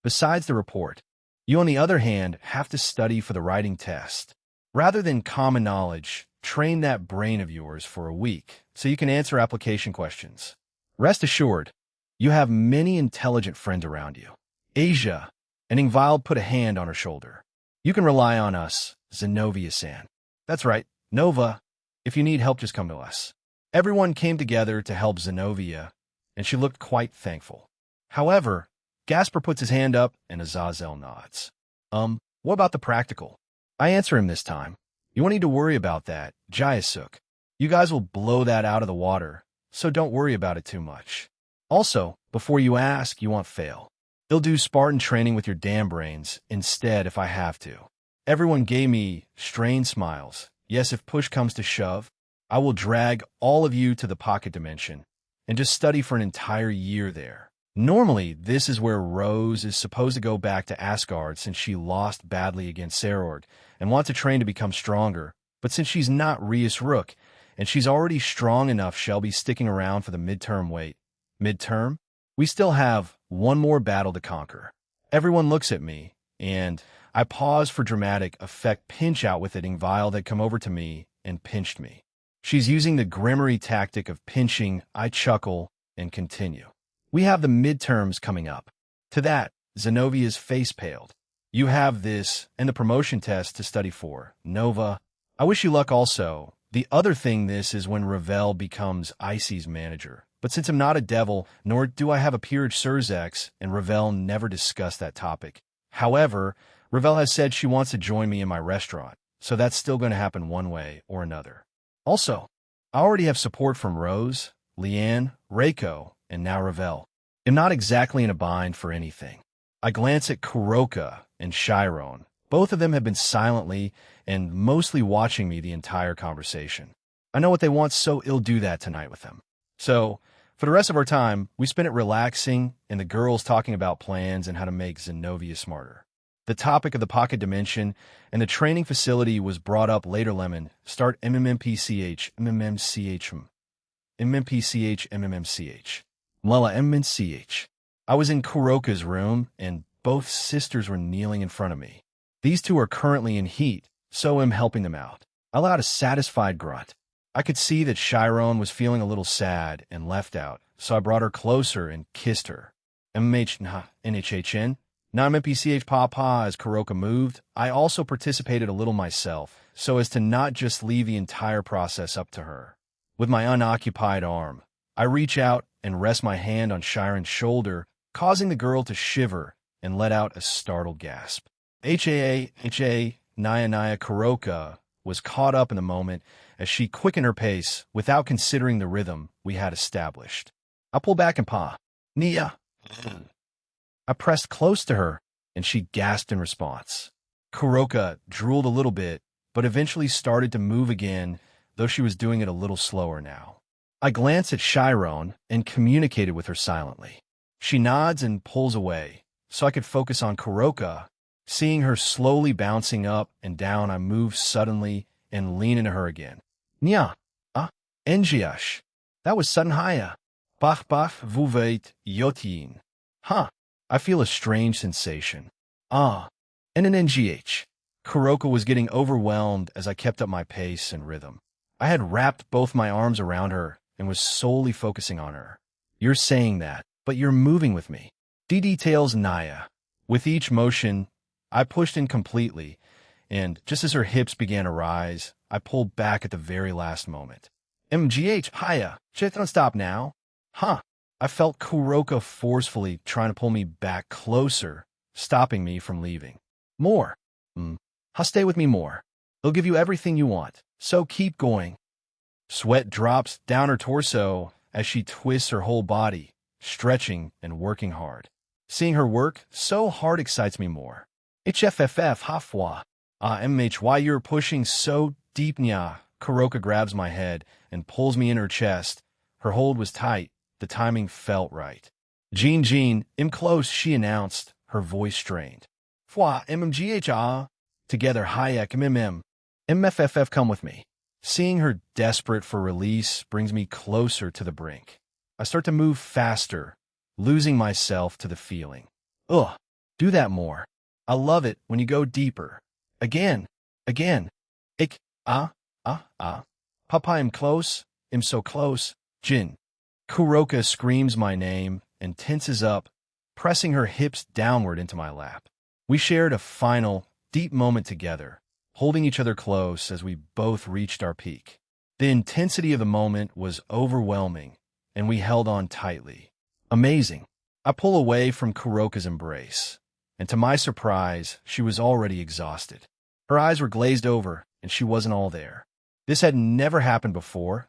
Besides the report, you on the other hand have to study for the writing test. Rather than common knowledge, train that brain of yours for a week so you can answer application questions. Rest assured, you have many intelligent friends around you. Asia, and Ingvild put a hand on her shoulder. You can rely on us, Zenobia-san. That's right, Nova. If you need help, just come to us. Everyone came together to help Zenobia, and she looked quite thankful. However, Gasper puts his hand up and Azazel nods. What about the practical? I answer him this time. You won't need to worry about that, Jayasuk. You guys will blow that out of the water, so don't worry about it too much. Also, before you ask, you won't fail. They'll do Spartan training with your damn brains instead if I have to. Everyone gave me strained smiles. Yes, if push comes to shove, I will drag all of you to the pocket dimension and just study for an entire year there. Normally, this is where Rose is supposed to go back to Asgard since she lost badly against Serorg and wants to train to become stronger, but since she's not Rias Rook and she's already strong enough, she'll be sticking around for the midterm wait. Midterm? We still have one more battle to conquer. Everyone looks at me, and I pause for dramatic effect. Pinch out with it. Ingvild had come over to me and pinched me. She's using the Grimmery tactic of pinching. I chuckle and continue. We have the midterms coming up. To that, Zenovia's face paled. You have this and the promotion test to study for. Nova, I wish you luck also. The other thing this is when Ravel becomes Icy's manager. But since I'm not a devil, nor do I have a peerage Surzex, and Ravel never discussed that topic. However, Ravel has said she wants to join me in my restaurant, so that's still going to happen one way or another. Also, I already have support from Rose, Leanne, Reiko, and now Ravel. I'm not exactly in a bind for anything. I glance at Kuroka and Chiron. Both of them have been silently and mostly watching me the entire conversation. I know what they want, so I'll do that tonight with them. So, for the rest of our time, we spend it relaxing and the girls talking about plans and how to make Zenovia smarter. The topic of the pocket dimension and the training facility was brought up later. Lemon, start MMMPCH, MMMCH, MMPCH, MMMCH. Mlela MMCH. I was in Kuroka's room and both sisters were kneeling in front of me. These two are currently in heat, so I'm helping them out. I allowed a satisfied grunt. I could see that Chiron was feeling a little sad and left out, so I brought her closer and kissed her. NHHN, non-MPCH Papa. As Kuroka moved, I also participated a little myself, so as to not just leave the entire process up to her. With my unoccupied arm, I reach out and rest my hand on Chiron's shoulder, causing the girl to shiver and let out a startled gasp. Naya Kuroka was caught up in the moment as she quickened her pace without considering the rhythm we had established. I pulled back and paw. Nia. I pressed close to her, and she gasped in response. Kuroka drooled a little bit, but eventually started to move again, though she was doing it a little slower now. I glanced at Chiron and communicated with her silently. She nods and pulls away, so I could focus on Kuroka. Seeing her slowly bouncing up and down, I moved suddenly and leaned into her again. Nya, Enjiash. That was sudden haya. Bach vuvait yotin. Huh. I feel a strange sensation. And an NGH. Kuroka was getting overwhelmed as I kept up my pace and rhythm. I had wrapped both my arms around her and was solely focusing on her. You're saying that, but you're moving with me. She details Naya. With each motion, I pushed in completely, and just as her hips began to rise, I pulled back at the very last moment. MGH, Haya, don't stop now. Huh. I felt Kuroka forcefully trying to pull me back closer, stopping me from leaving. More. Stay with me more. It'll give you everything you want, so keep going. Sweat drops down her torso as she twists her whole body, stretching and working hard. Seeing her work so hard excites me more. HFFF hafwa. MHY, you're pushing so deep nya. Kuroka grabs my head and pulls me in her chest. Her hold was tight. The timing felt right. Jean, I'm close, she announced, her voice strained. Fwa, MMGH, Together, Hayek, MFFF, come with me. Seeing her desperate for release brings me closer to the brink. I start to move faster, losing myself to the feeling. Ugh, do that more. I love it when you go deeper. Again. Ik, Papa, I'm close. I'm so close. Jin. Kuroka screams my name and tenses up, pressing her hips downward into my lap. We shared a final, deep moment together, holding each other close as we both reached our peak. The intensity of the moment was overwhelming, and we held on tightly. Amazing. I pull away from Kuroka's embrace, and to my surprise, she was already exhausted. Her eyes were glazed over, and she wasn't all there. This had never happened before,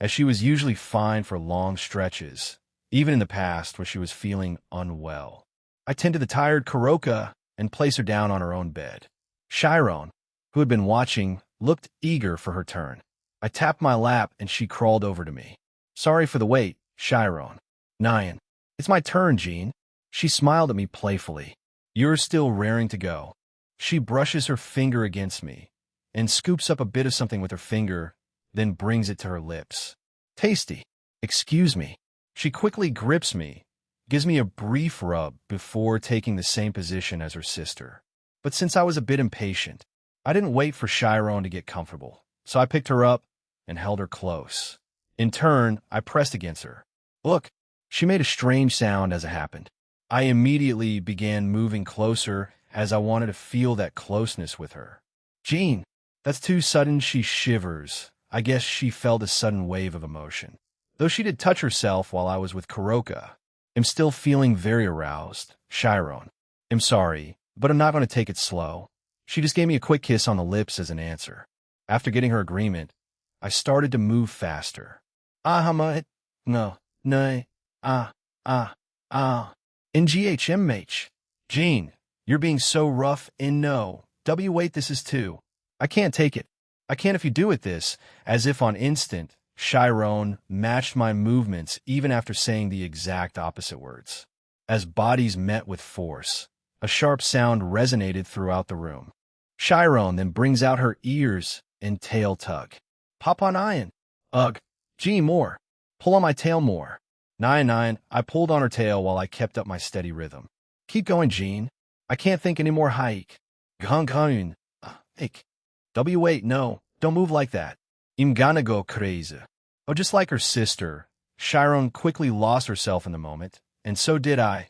as she was usually fine for long stretches, even in the past when she was feeling unwell. I tend to the tired Kuroka and place her down on her own bed. Chiron, who had been watching, looked eager for her turn. I tapped my lap and she crawled over to me. Sorry for the wait, Chiron. Nyan. It's my turn, Jean. She smiled at me playfully. You're still raring to go. She brushes her finger against me and scoops up a bit of something with her finger, then brings it to her lips. Tasty. Excuse me. She quickly grips me, gives me a brief rub before taking the same position as her sister. But since I was a bit impatient, I didn't wait for Chiron to get comfortable, so I picked her up and held her close. In turn, I pressed against her. Look, she made a strange sound as it happened. I immediately began moving closer as I wanted to feel that closeness with her. Jean, that's too sudden, she shivers. I guess she felt a sudden wave of emotion. Though she did touch herself while I was with Kuroka, I'm still feeling very aroused. Chiron, I'm sorry, but I'm not going to take it slow. She just gave me a quick kiss on the lips as an answer. After getting her agreement, I started to move faster. NGHMH. Jean, you're being so rough and no. Wait, this is too. I can't take it. I can't if you do it this, as if on instant, Chiron matched my movements even after saying the exact opposite words. As bodies met with force, a sharp sound resonated throughout the room. Chiron then brings out her ears and tail tug. Pop on Nyan. Ugh. Gee, more. Pull on my tail more. Nyan. I pulled on her tail while I kept up my steady rhythm. Keep going, Jean. I can't think any more hike. Gong. Ik. Wait, no. Don't move like that. I'm gonna go crazy. Oh, just like her sister, Chiron quickly lost herself in the moment, and so did I.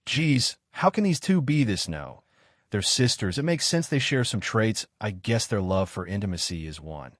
Geez, how can these two be this no? They're sisters. It makes sense they share some traits. I guess their love for intimacy is one.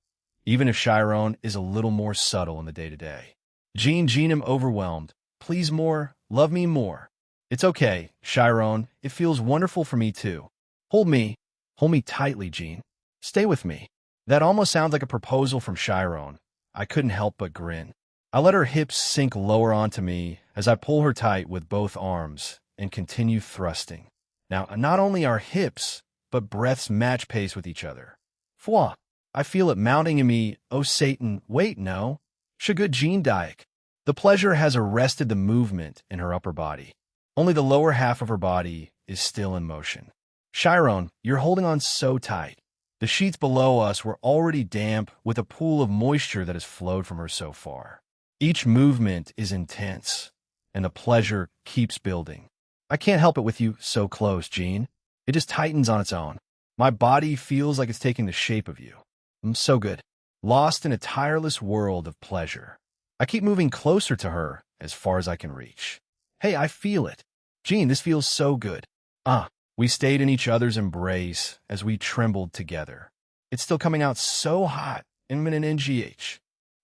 Even if Chiron is a little more subtle in the day-to-day. Jean, I'm overwhelmed. Please more. Love me more. It's okay, Chiron. It feels wonderful for me too. Hold me. Hold me tightly, Jean. Stay with me. That almost sounds like a proposal from Chiron. I couldn't help but grin. I let her hips sink lower onto me as I pull her tight with both arms and continue thrusting. Now, not only our hips, but breaths match pace with each other. Fwa! I feel it mounting in me. Oh, Satan, wait, no. Shagood Jean Dayak. The pleasure has arrested the movement in her upper body. Only the lower half of her body is still in motion. Chiron, you're holding on so tight. The sheets below us were already damp with a pool of moisture that has flowed from her so far. Each movement is intense, and the pleasure keeps building. I can't help it with you so close, Jean. It just tightens on its own. My body feels like it's taking the shape of you. I'm so good. Lost in a tireless world of pleasure. I keep moving closer to her as far as I can reach. Hey, I feel it. Jean, this feels so good. We stayed in each other's embrace as we trembled together. It's still coming out so hot. Imminent NGH.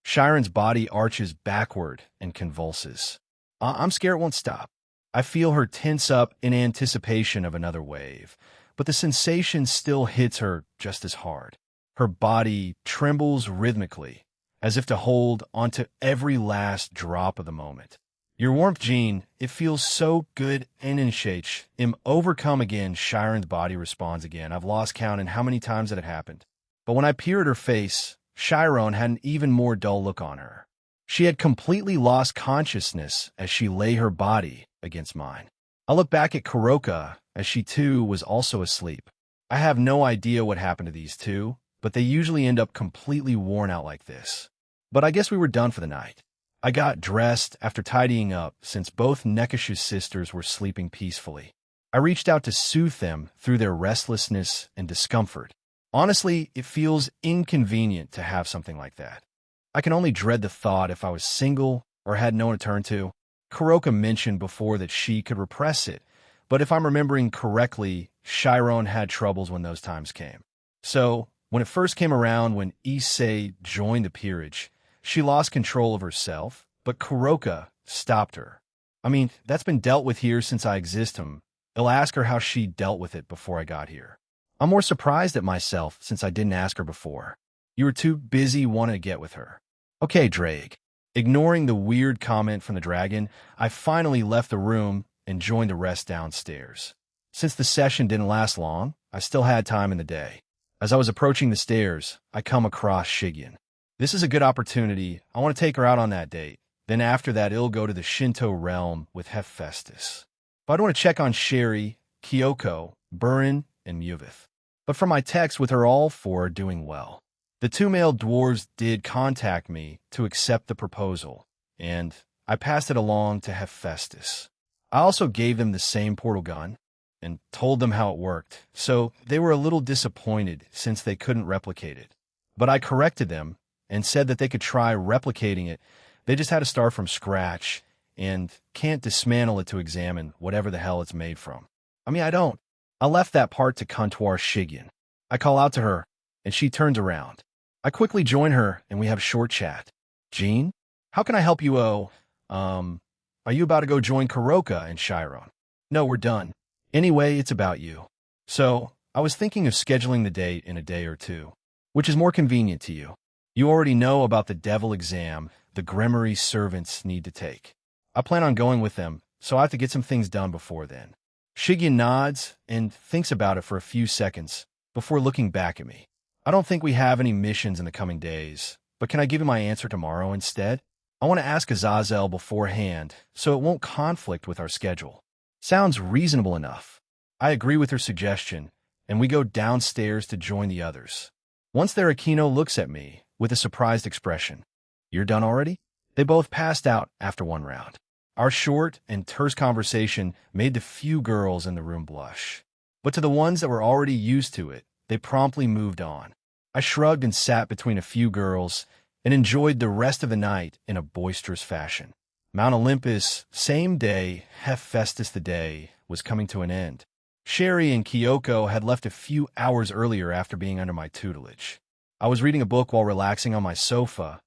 Chiron's body arches backward and convulses. I'm scared it won't stop. I feel her tense up in anticipation of another wave, but the sensation still hits her just as hard. Her body trembles rhythmically, as if to hold onto every last drop of the moment. Your warmth, Jean, it feels so good and NGH. Am overcome again. Chiron's body responds again. I've lost count in how many times that it happened. But when I peer at her face, Chiron had an even more dull look on her. She had completely lost consciousness as she lay her body against mine. I look back at Kuroka as she too was also asleep. I have no idea what happened to these two, but they usually end up completely worn out like this. But I guess we were done for the night. I got dressed after tidying up since both Nekash's sisters were sleeping peacefully. I reached out to soothe them through their restlessness and discomfort. Honestly, it feels inconvenient to have something like that. I can only dread the thought if I was single or had no one to turn to. Kuroka mentioned before that she could repress it, but if I'm remembering correctly, Chiron had troubles when those times came. So, when it first came around when Issei joined the peerage, she lost control of herself, but Kuroka stopped her. I mean, that's been dealt with here since I exist. I'll ask her how she dealt with it before I got here. I'm more surprised at myself since I didn't ask her before. You were too busy wanting to get with her. Okay, Drake. Ignoring the weird comment from the dragon, I finally left the room and joined the rest downstairs. Since the session didn't last long, I still had time in the day. As I was approaching the stairs, I come across Shigyon. This is a good opportunity. I want to take her out on that date. Then after that, it'll go to the Shinto realm with Hephaestus. But I'd want to check on Sherry, Kyoko, Burin, and Muvith. But from my text with her, all four are doing well. The two male dwarves did contact me to accept the proposal, and I passed it along to Hephaestus. I also gave them the same portal gun and told them how it worked, so they were a little disappointed since they couldn't replicate it. But I corrected them and said that they could try replicating it. They just had to start from scratch and can't dismantle it to examine whatever the hell it's made from. I left that part to Comptoir Shigyon. I call out to her, and she turns around. I quickly join her, and we have a short chat. Jean, how can I help you? Are you about to go join Kuroka and Chiron? No, we're done. Anyway, it's about you. So, I was thinking of scheduling the date in a day or two. Which is more convenient to you? You already know about the devil exam the Gremory servants need to take. I plan on going with them, so I have to get some things done before then. Shigyon nods and thinks about it for a few seconds before looking back at me. I don't think we have any missions in the coming days, but can I give you my answer tomorrow instead? I want to ask Azazel beforehand, so it won't conflict with our schedule. Sounds reasonable enough. I agree with her suggestion, and we go downstairs to join the others. Once there, Akino looks at me with a surprised expression. You're done already? They both passed out after one round. Our short and terse conversation made the few girls in the room blush. But to the ones that were already used to it, they promptly moved on. I shrugged and sat between a few girls and enjoyed the rest of the night in a boisterous fashion. Mount Olympus, same day, Hephaestus the day, was coming to an end. Sherry and Kyoko had left a few hours earlier after being under my tutelage. I was reading a book while relaxing on my sofa.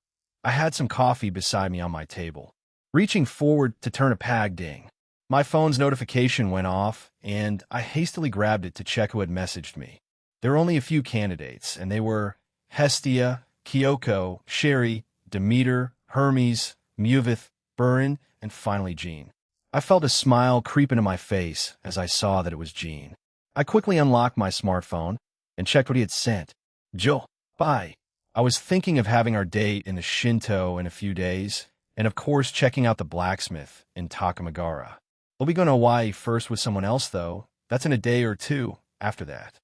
I had some coffee beside me on my table. Reaching forward to turn a pag ding. My phone's notification went off, and I hastily grabbed it to check who had messaged me. There were only a few candidates, and they were Hestia, Kyoko, Sherry, Demeter, Hermes, Muvith, Burin, and finally Jean. I felt a smile creep into my face as I saw that it was Jean. I quickly unlocked my smartphone and checked what he had sent. Joe, bye. I was thinking of having our date in the Shinto in a few days, and of course checking out the blacksmith in Takamagara. We'll be going to Hawaii first with someone else, though. That's in a day or two after that.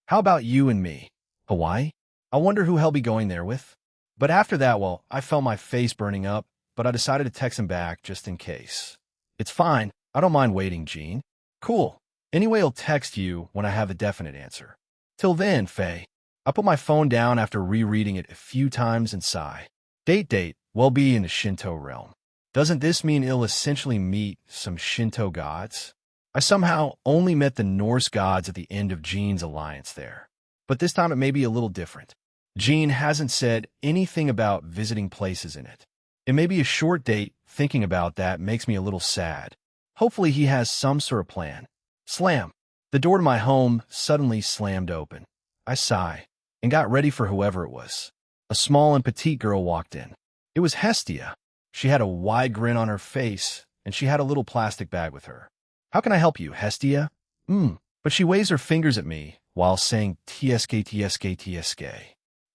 How about you and me? Hawaii? I wonder who he'll be going there with. But after that, well, I felt my face burning up, but I decided to text him back just in case. It's fine. I don't mind waiting, Jean. Cool. Anyway, I'll text you when I have a definite answer. Till then, Faye. I put my phone down after rereading it a few times and sigh. Date, will be in the Shinto realm. Doesn't this mean it'll essentially meet some Shinto gods? I somehow only met the Norse gods at the end of Jean's alliance there. But this time it may be a little different. Jean hasn't said anything about visiting places in it. It may be a short date. Thinking about that makes me a little sad. Hopefully he has some sort of plan. Slam. The door to my home suddenly slammed open. I sighed and got ready for whoever it was. A small and petite girl walked in. It was Hestia. She had a wide grin on her face, and she had a little plastic bag with her. How can I help you, Hestia? But she waves her fingers at me while saying TSK.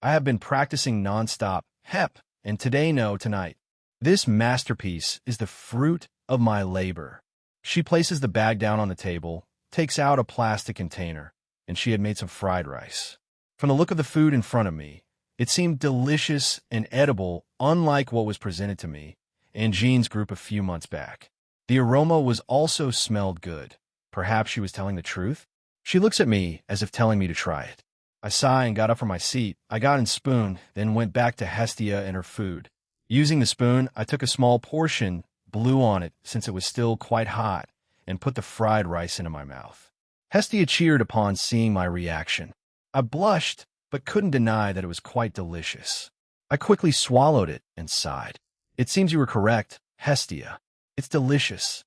I have been practicing nonstop, hep, and today no, tonight. This masterpiece is the fruit of my labor. She places the bag down on the table, takes out a plastic container, and she had made some fried rice. From the look of the food in front of me, it seemed delicious and edible, unlike what was presented to me in Jean's group a few months back. The aroma was also smelled good. Perhaps she was telling the truth? She looks at me as if telling me to try it. I sigh and got up from my seat. I got in spoon, then went back to Hestia and her food. Using the spoon, I took a small portion, blew on it since it was still quite hot, and put the fried rice into my mouth. Hestia cheered upon seeing my reaction. I blushed, but couldn't deny that it was quite delicious. I quickly swallowed it and sighed. It seems you were correct, Hestia. It's delicious.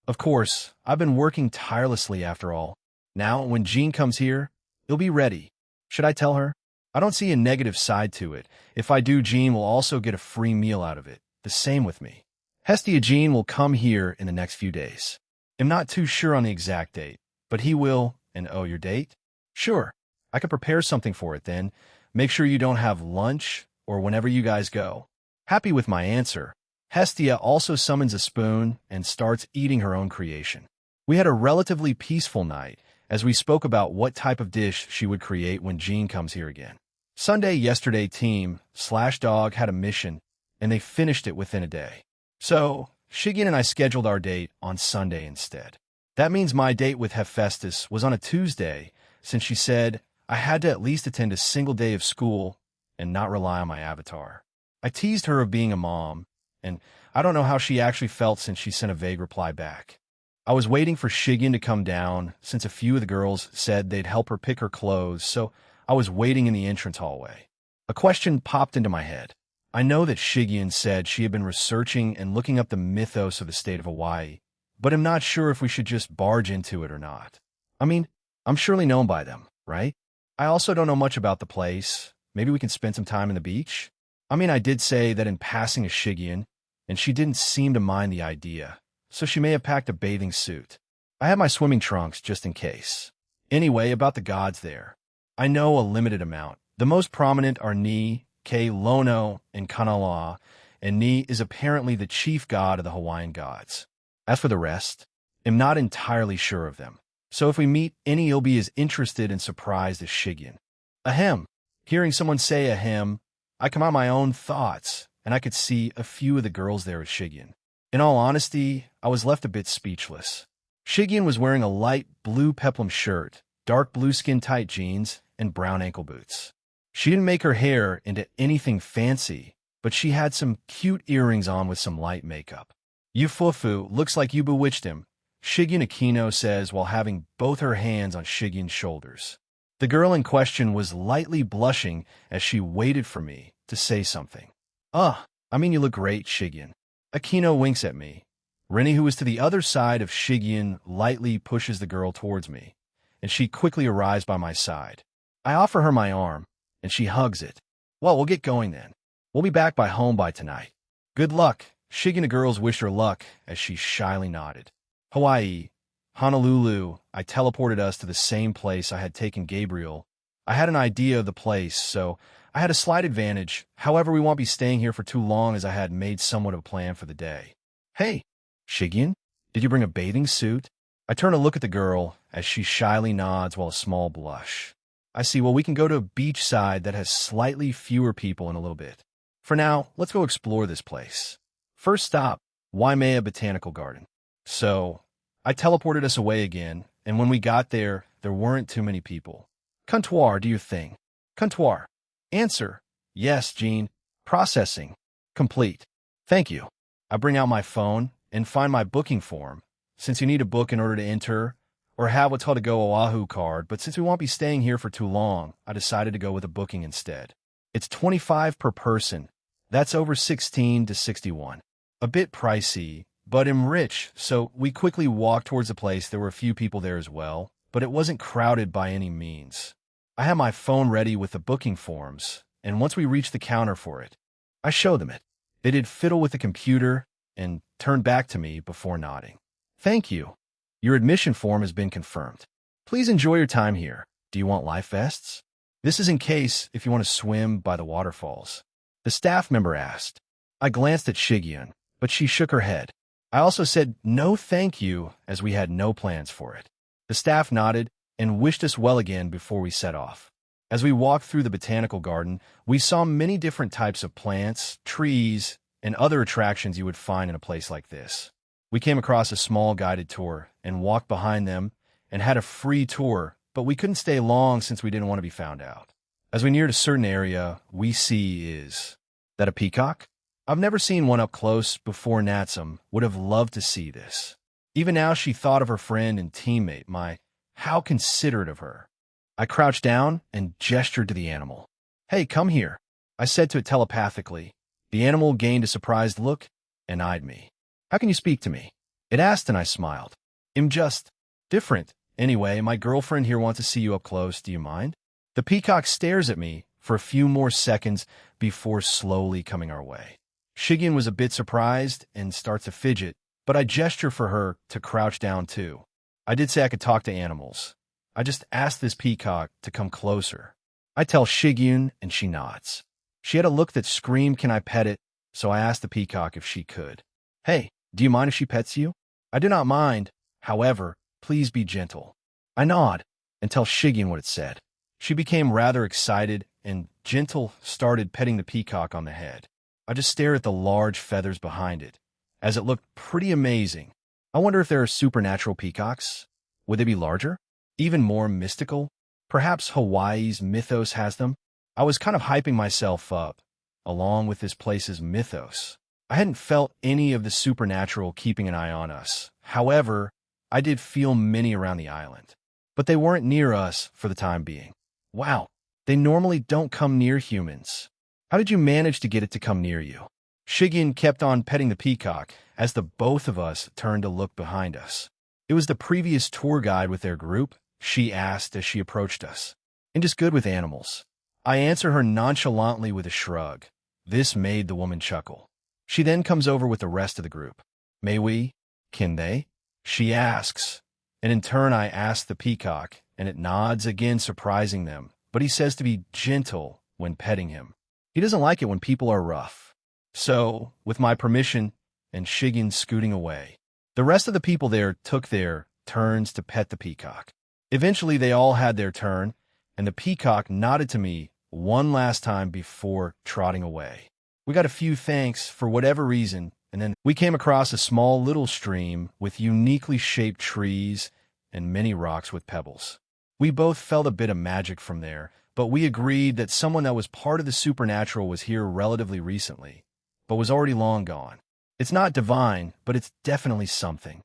Of course, I've been working tirelessly after all. Now, when Jean comes here, it'll be ready. Should I tell her? I don't see a negative side to it. If I do, Jean will also get a free meal out of it. The same with me. Hestia Jean will come here in the next few days. I'm not too sure on the exact date, but he will. And oh, your date? Sure. I could prepare something for it then. Make sure you don't have lunch or whenever you guys go. Happy with my answer, Hestia also summons a spoon and starts eating her own creation. We had a relatively peaceful night as we spoke about what type of dish she would create when Jean comes here again. Sunday yesterday team/dog had a mission, and they finished it within a day. So, Shigen and I scheduled our date on Sunday instead. That means my date with Hephaestus was on a Tuesday, since she said I had to at least attend a single day of school and not rely on my avatar. I teased her of being a mom, and I don't know how she actually felt since she sent a vague reply back. I was waiting for Shigen to come down, since a few of the girls said they'd help her pick her clothes, so I was waiting in the entrance hallway. A question popped into my head. I know that Shigen said she had been researching and looking up the mythos of the state of Hawaii, but I'm not sure if we should just barge into it or not. I mean, I'm surely known by them, right? I also don't know much about the place. Maybe we can spend some time on the beach? I mean, I did say that in passing a Shigen, and she didn't seem to mind the idea, so she may have packed a bathing suit. I have my swimming trunks just in case. Anyway, about the gods there. I know a limited amount. The most prominent are Ni, Ke, Lono, and Kanaloa, and Ni is apparently the chief god of the Hawaiian gods. As for the rest, I'm not entirely sure of them. So if we meet any, you'll be as interested and surprised as Shigen. Ahem. Hearing someone say ahem, I come out my own thoughts, and I could see a few of the girls there as Shigen. In all honesty, I was left a bit speechless. Shigen was wearing a light blue peplum shirt, dark blue skin-tight jeans, and brown ankle boots. She didn't make her hair into anything fancy, but she had some cute earrings on with some light makeup. Yufufu looks like you bewitched him, Shigen Aquino says while having both her hands on Shigen's shoulders. The girl in question was lightly blushing as she waited for me to say something. I mean you look great, Shigen. Aquino winks at me. Rennie, who is to the other side of Shigen, lightly pushes the girl towards me, and she quickly arrives by my side. I offer her my arm, and she hugs it. Well, we'll get going then. We'll be back by home by tonight. Good luck. Shigen the girls wished her luck as she shyly nodded. Hawaii, Honolulu, I teleported us to the same place I had taken Gabriel. I had an idea of the place, so I had a slight advantage. However, we won't be staying here for too long as I had made somewhat of a plan for the day. Hey, Shigen, did you bring a bathing suit? I turn to look at the girl as she shyly nods while a small blush. I see, well, we can go to a beachside that has slightly fewer people in a little bit. For now, let's go explore this place. First stop, Waimea Botanical Garden. So, I teleported us away again, and when we got there, there weren't too many people. Comptoir, do your thing. Comptoir. Answer. Yes, Jean. Processing. Complete. Thank you. I bring out my phone and find my booking form, since you need a book in order to enter, or have what's called a Go Oahu card, but since we won't be staying here for too long, I decided to go with a booking instead. It's $25 per person. That's over $16 to $61. A bit pricey, but I'm rich, so we quickly walked towards the place. There were a few people there as well, but it wasn't crowded by any means. I had my phone ready with the booking forms, and once we reached the counter for it, I showed them it. They did fiddle with the computer and turned back to me before nodding. Thank you. Your admission form has been confirmed. Please enjoy your time here. Do you want life vests? This is in case if you want to swim by the waterfalls. The staff member asked. I glanced at Shigyun, but she shook her head. I also said no thank you as we had no plans for it. The staff nodded and wished us well again before we set off. As we walked through the botanical garden, we saw many different types of plants, trees, and other attractions you would find in a place like this. We came across a small guided tour and walked behind them and had a free tour, but we couldn't stay long since we didn't want to be found out. As we neared a certain area, we see is that a peacock? I've never seen one up close before. Natsum would have loved to see this. Even now she thought of her friend and teammate. How considerate of her. I crouched down and gestured to the animal. Hey, come here, I said to it telepathically. The animal gained a surprised look and eyed me. How can you speak to me? It asked, and I smiled. I'm just different. Anyway, my girlfriend here wants to see you up close. Do you mind? The peacock stares at me for a few more seconds before slowly coming our way. Shigyun was a bit surprised and starts to fidget, but I gesture for her to crouch down too. I did say I could talk to animals. I just asked this peacock to come closer. I tell Shigyun, and she nods. She had a look that screamed, can I pet it? So I asked the peacock if she could. Hey, do you mind if she pets you? I do not mind. However, please be gentle. I nod and tell Shigyun what it said. She became rather excited and gentle started petting the peacock on the head. I just stared at the large feathers behind it, as it looked pretty amazing. I wonder if there are supernatural peacocks. Would they be larger? Even more mystical? Perhaps Hawaii's mythos has them? I was kind of hyping myself up, along with this place's mythos. I hadn't felt any of the supernatural keeping an eye on us. However, I did feel many around the island. But they weren't near us for the time being. Wow, they normally don't come near humans. How did you manage to get it to come near you? Shigyun kept on petting the peacock as the both of us turned to look behind us. It was the previous tour guide with their group, she asked as she approached us. And just good with animals. I answered her nonchalantly with a shrug. This made the woman chuckle. She then comes over with the rest of the group. May we? Can they? She asks. And in turn I ask the peacock, and it nods again, surprising them. But he says to be gentle when petting him. He doesn't like it when people are rough. So, with my permission, and Shigyun scooting away, the rest of the people there took their turns to pet the peacock. Eventually they all had their turn, and the peacock nodded to me one last time before trotting away. We got a few thanks for whatever reason, and then we came across a small little stream with uniquely shaped trees and many rocks with pebbles. We both felt a bit of magic from there, but we agreed that someone that was part of the supernatural was here relatively recently, but was already long gone. It's not divine, but it's definitely something.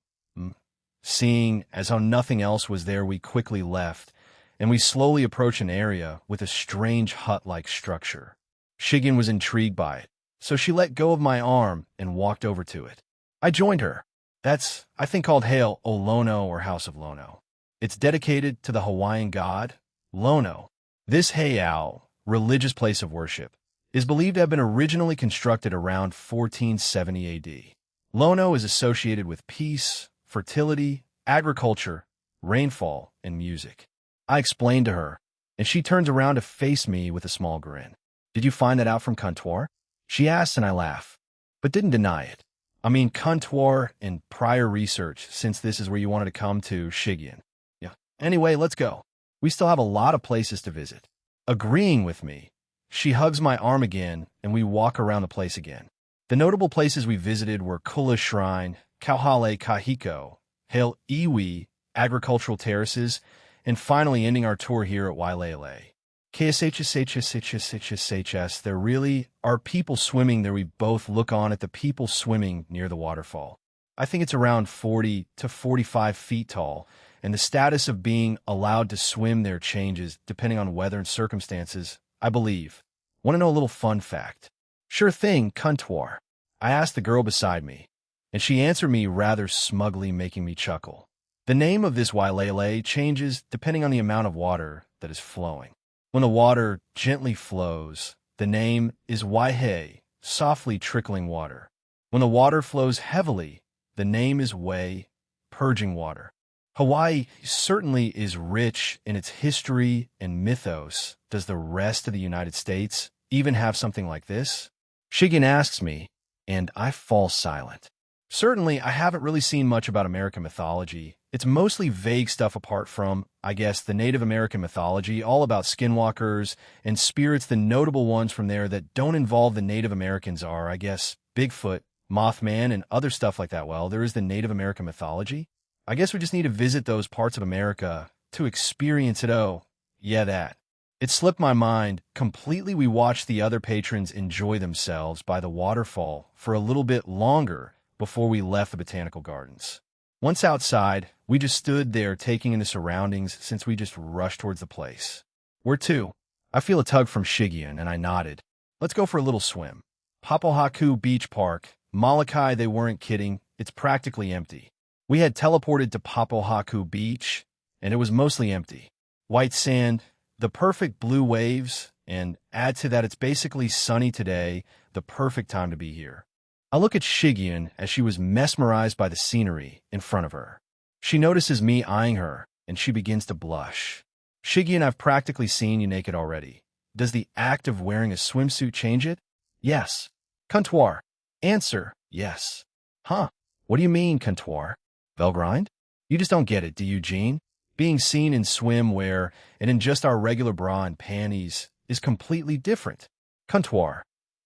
Seeing as how nothing else was there, we quickly left, and we slowly approached an area with a strange hut-like structure. Shigyun was intrigued by it, so she let go of my arm and walked over to it. I joined her. That's, I think, called Hail O Lono or House of Lono. It's dedicated to the Hawaiian god, Lono. This heiau, religious place of worship, is believed to have been originally constructed around 1470 AD. Lono is associated with peace, fertility, agriculture, rainfall, and music. I explained to her, and she turns around to face me with a small grin. Did you find that out from Comptoir? She asked, and I laughed, but didn't deny it. I mean, Comptoir and prior research, since this is where you wanted to come to, Shigyun. Yeah. Anyway, let's go. We still have a lot of places to visit. Agreeing with me, she hugs my arm again, and we walk around the place again. The notable places we visited were Kula Shrine, Kauhale Kahiko, Hail Iwi, agricultural terraces, and finally ending our tour here at Wailele. KSHSHSHSHSHS, there really are people swimming there. We both look on at the people swimming near the waterfall. I think it's around 40 to 45 feet tall, and the status of being allowed to swim there changes depending on weather and circumstances, I believe. Want to know a little fun fact? Sure thing, comptoir. I asked the girl beside me, and she answered me rather smugly, making me chuckle. The name of this wailele changes depending on the amount of water that is flowing. When the water gently flows, the name is waihe, softly trickling water. When the water flows heavily, the name is wei, purging water. Hawaii certainly is rich in its history and mythos. Does the rest of the United States even have something like this? Shigen asks me, and I fall silent. Certainly, I haven't really seen much about American mythology. It's mostly vague stuff apart from, I guess, the Native American mythology, all about skinwalkers and spirits. The notable ones from there that don't involve the Native Americans are, I guess, Bigfoot, Mothman, and other stuff like that. Well, there is the Native American mythology. I guess we just need to visit those parts of America to experience it. Oh, yeah, that. It slipped my mind completely. We watched the other patrons enjoy themselves by the waterfall for a little bit longer before we left the botanical gardens. Once outside, we just stood there taking in the surroundings since we just rushed towards the place. Where to? I feel a tug from Shigian, and I nodded. Let's go for a little swim. Papohaku Beach Park. Molokai, they weren't kidding. It's practically empty. We had teleported to Papohaku Beach, and it was mostly empty. White sand, the perfect blue waves, and add to that it's basically sunny today, the perfect time to be here. I look at Shigian as she was mesmerized by the scenery in front of her. She notices me eyeing her, and she begins to blush. Shigian, I've practically seen you naked already. Does the act of wearing a swimsuit change it? Yes. Comptoir. Answer, yes. Huh. What do you mean, comptoir? Belgrind? You just don't get it, do you, Jean? Being seen in swimwear and in just our regular bra and panties is completely different. Comptoir.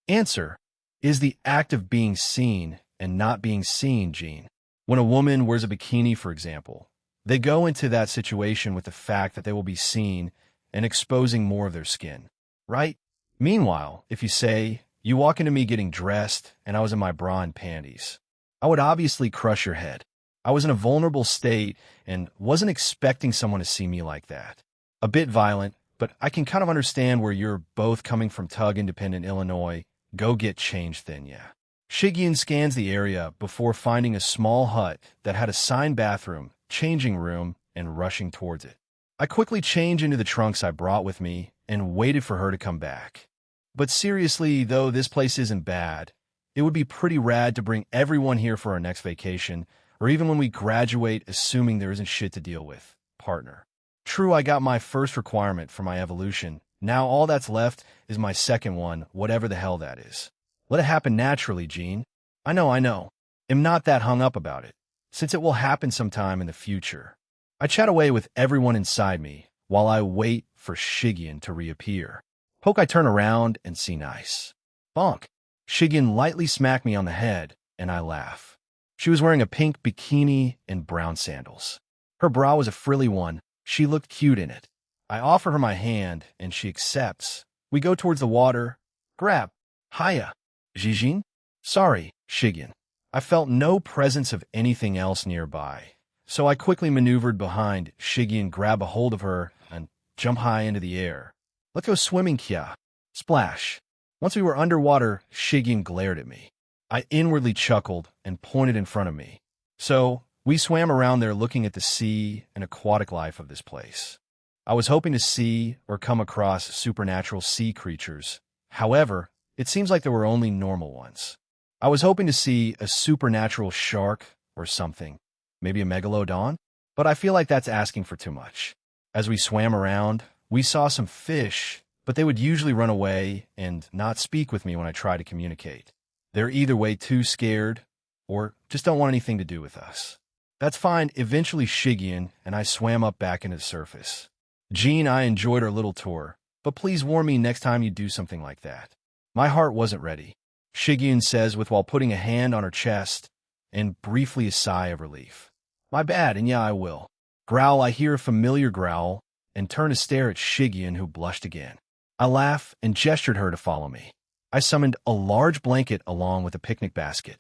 Answer, is the act of being seen and not being seen, Jean. When a woman wears a bikini, for example, they go into that situation with the fact that they will be seen and exposing more of their skin, right? Meanwhile, if you say, you walk into me getting dressed and I was in my bra and panties, I would obviously crush your head. I was in a vulnerable state and wasn't expecting someone to see me like that. A bit violent, but I can kind of understand where you're both coming from. Tug, Independent, Illinois. Go get changed then, yeah. Shigian scans the area before finding a small hut that had a signed bathroom, changing room, and rushing towards it. I quickly change into the trunks I brought with me and waited for her to come back. But seriously, though this place isn't bad, it would be pretty rad to bring everyone here for our next vacation, or even when we graduate, assuming there isn't shit to deal with. Partner. True, I got my first requirement for my evolution. Now all that's left is my second one, whatever the hell that is. Let it happen naturally, Jean. I know. Am not that hung up about it, since it will happen sometime in the future. I chat away with everyone inside me while I wait for Shigian to reappear. Poke, I turn around and see nice. Bonk. Shigian lightly smacked me on the head, and I laugh. She was wearing a pink bikini and brown sandals. Her bra was a frilly one. She looked cute in it. I offer her my hand, and she accepts. We go towards the water. Grab. Hiya. Jijin? Sorry, Shigian. I felt no presence of anything else nearby, so I quickly maneuvered behind Shigian, grab a hold of her, and jump high into the air. Let's go swimming, Kya. Splash. Once we were underwater, Shigian glared at me. I inwardly chuckled and pointed in front of me. So, we swam around there looking at the sea and aquatic life of this place. I was hoping to see or come across supernatural sea creatures. However, it seems like there were only normal ones. I was hoping to see a supernatural shark or something, maybe a megalodon, but I feel like that's asking for too much. As we swam around, we saw some fish, but they would usually run away and not speak with me when I try to communicate. They're either way too scared or just don't want anything to do with us. That's fine. Eventually Shigian and I swam up back into the surface. Jean, I enjoyed our little tour, but please warn me next time you do something like that. My heart wasn't ready, Shigian says while putting a hand on her chest and briefly a sigh of relief. My bad, and yeah, I will. Growl, I hear a familiar growl and turn to stare at Shigian, who blushed again. I laugh and gestured her to follow me. I summoned a large blanket along with a picnic basket.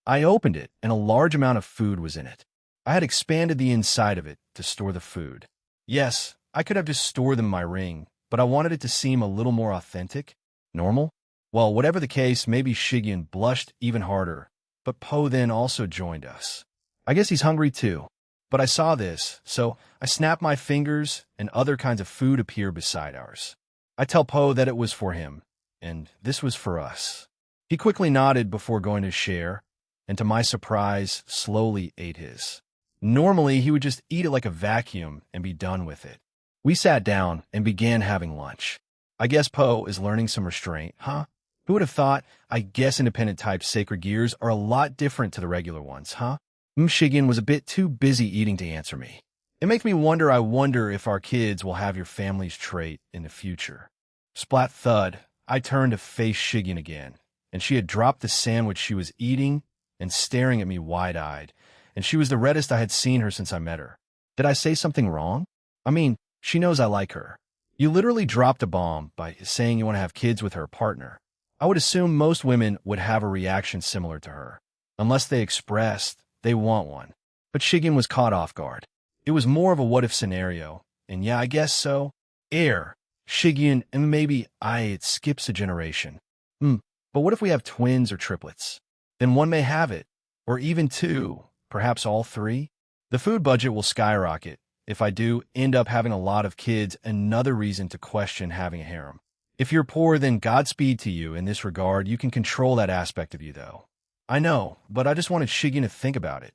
I opened it, and a large amount of food was in it. I had expanded the inside of it to store the food. Yes, I could have just stored them in my ring, but I wanted it to seem a little more authentic, normal. Well, whatever the case, maybe Shigyun blushed even harder, but Po then also joined us. I guess he's hungry too. But I saw this, so I snapped my fingers, and other kinds of food appear beside ours. I tell Po that it was for him, and this was for us. He quickly nodded before going to share, and to my surprise, slowly ate his. Normally, he would just eat it like a vacuum and be done with it. We sat down and began having lunch. I guess Po is learning some restraint, huh? Who would have thought? I guess independent-type sacred gears are a lot different to the regular ones, huh? Shigyun was a bit too busy eating to answer me. It makes me wonder, I wonder if our kids will have your family's trait in the future. Splat thud, I turned to face Shigyun again, and she had dropped the sandwich she was eating and staring at me wide-eyed, and she was the reddest I had seen her since I met her. Did I say something wrong? I mean, she knows I like her. You literally dropped a bomb by saying you want to have kids with her partner. I would assume most women would have a reaction similar to her, unless they expressed they want one. But Shigyun was caught off guard. It was more of a what-if scenario, and yeah, I guess so. Shigyun, and maybe it skips a generation. But what if we have twins or triplets? Then one may have it, or even two, perhaps all three. The food budget will skyrocket. If I do end up having a lot of kids, another reason to question having a harem. If you're poor, then Godspeed to you in this regard. You can control that aspect of you, though. I know, but I just wanted Shigyun to think about it.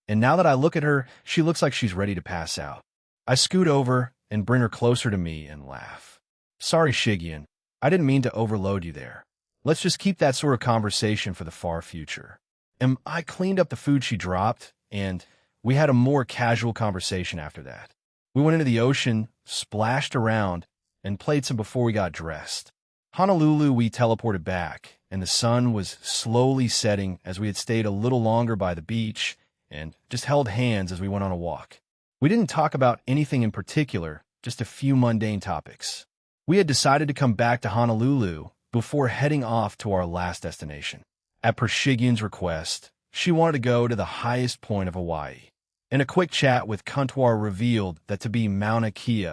And now that I look at her, she looks like she's ready to pass out. I scoot over and bring her closer to me and laugh. Sorry, Shigyun. I didn't mean to overload you there. Let's just keep that sort of conversation for the far future. And I cleaned up the food she dropped, and we had a more casual conversation after that. We went into the ocean, splashed around, and played some before we got dressed. Honolulu, we teleported back, and the sun was slowly setting as we had stayed a little longer by the beach and just held hands as we went on a walk. We didn't talk about anything in particular, just a few mundane topics. We had decided to come back to Honolulu before heading off to our last destination. At per Shigyun's request, she wanted to go to the highest point of Hawaii. In a quick chat with Kuntwar revealed that to be Mauna Kea,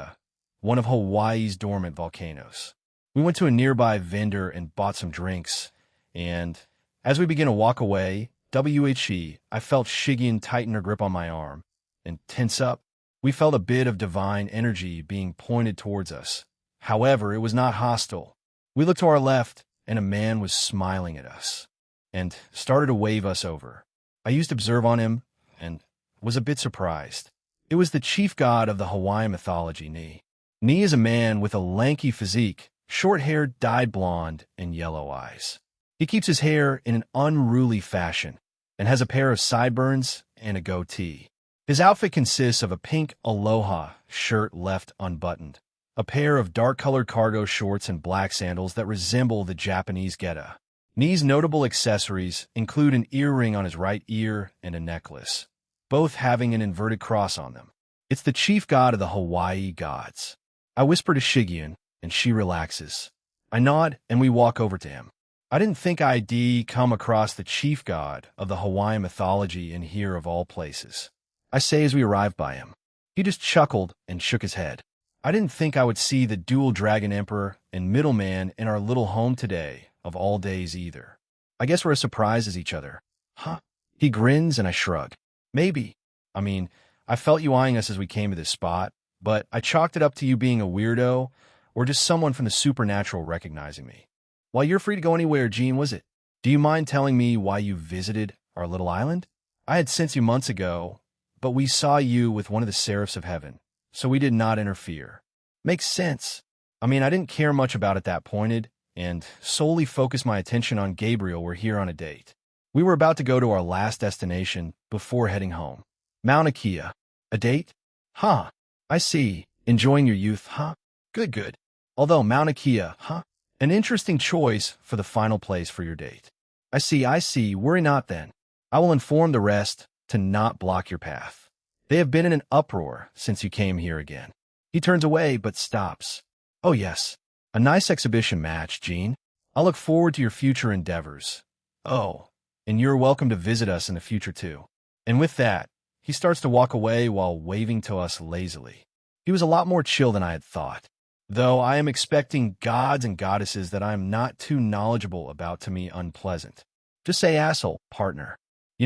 one of Hawaii's dormant volcanoes. We went to a nearby vendor and bought some drinks, and as we began to walk away, I felt Shigyun tighten her grip on my arm and tense up. We felt a bit of divine energy being pointed towards us. However, it was not hostile. We looked to our left, and a man was smiling at us and started to wave us over. I used observe on him and was a bit surprised. It was the chief god of the Hawaiian mythology, Ni. Ni is a man with a lanky physique, short hair dyed blonde, and yellow eyes. He keeps his hair in an unruly fashion and has a pair of sideburns and a goatee. His outfit consists of a pink aloha shirt left unbuttoned, a pair of dark-colored cargo shorts and black sandals that resemble the Japanese geta. Ni's notable accessories include an earring on his right ear and a necklace, both having an inverted cross on them. It's the chief god of the Hawaii gods. I whisper to Shigyun, and she relaxes. I nod, and we walk over to him. I didn't think I'd come across the chief god of the Hawaiian mythology in here of all places. I say as we arrive by him. He just chuckled and shook his head. I didn't think I would see the dual dragon emperor and middleman in our little home today, of all days either. I guess we're as surprised as each other. Huh? He grins and I shrug. Maybe. I felt you eyeing us as we came to this spot, but I chalked it up to you being a weirdo or just someone from the supernatural recognizing me. Well, you're free to go anywhere, Gene, was it? Do you mind telling me why you visited our little island? I had sent you months ago, but we saw you with one of the seraphs of heaven, so we did not interfere. Makes sense. I didn't care much about it that pointed, and solely focused my attention on Gabriel. We're here on a date. We were about to go to our last destination before heading home. Mauna Kea. A date? Huh. I see. Enjoying your youth, huh? Good. Although Mauna Kea, huh? An interesting choice for the final place for your date. I see. Worry not then. I will inform the rest to not block your path. They have been in an uproar since you came here again. He turns away but stops. Oh yes. A nice exhibition match, Gene. I look forward to your future endeavors. Oh, and you're welcome to visit us in the future too. And with that, he starts to walk away while waving to us lazily. He was a lot more chill than I had thought, though I am expecting gods and goddesses that I am not too knowledgeable about to me unpleasant. Just say asshole, partner.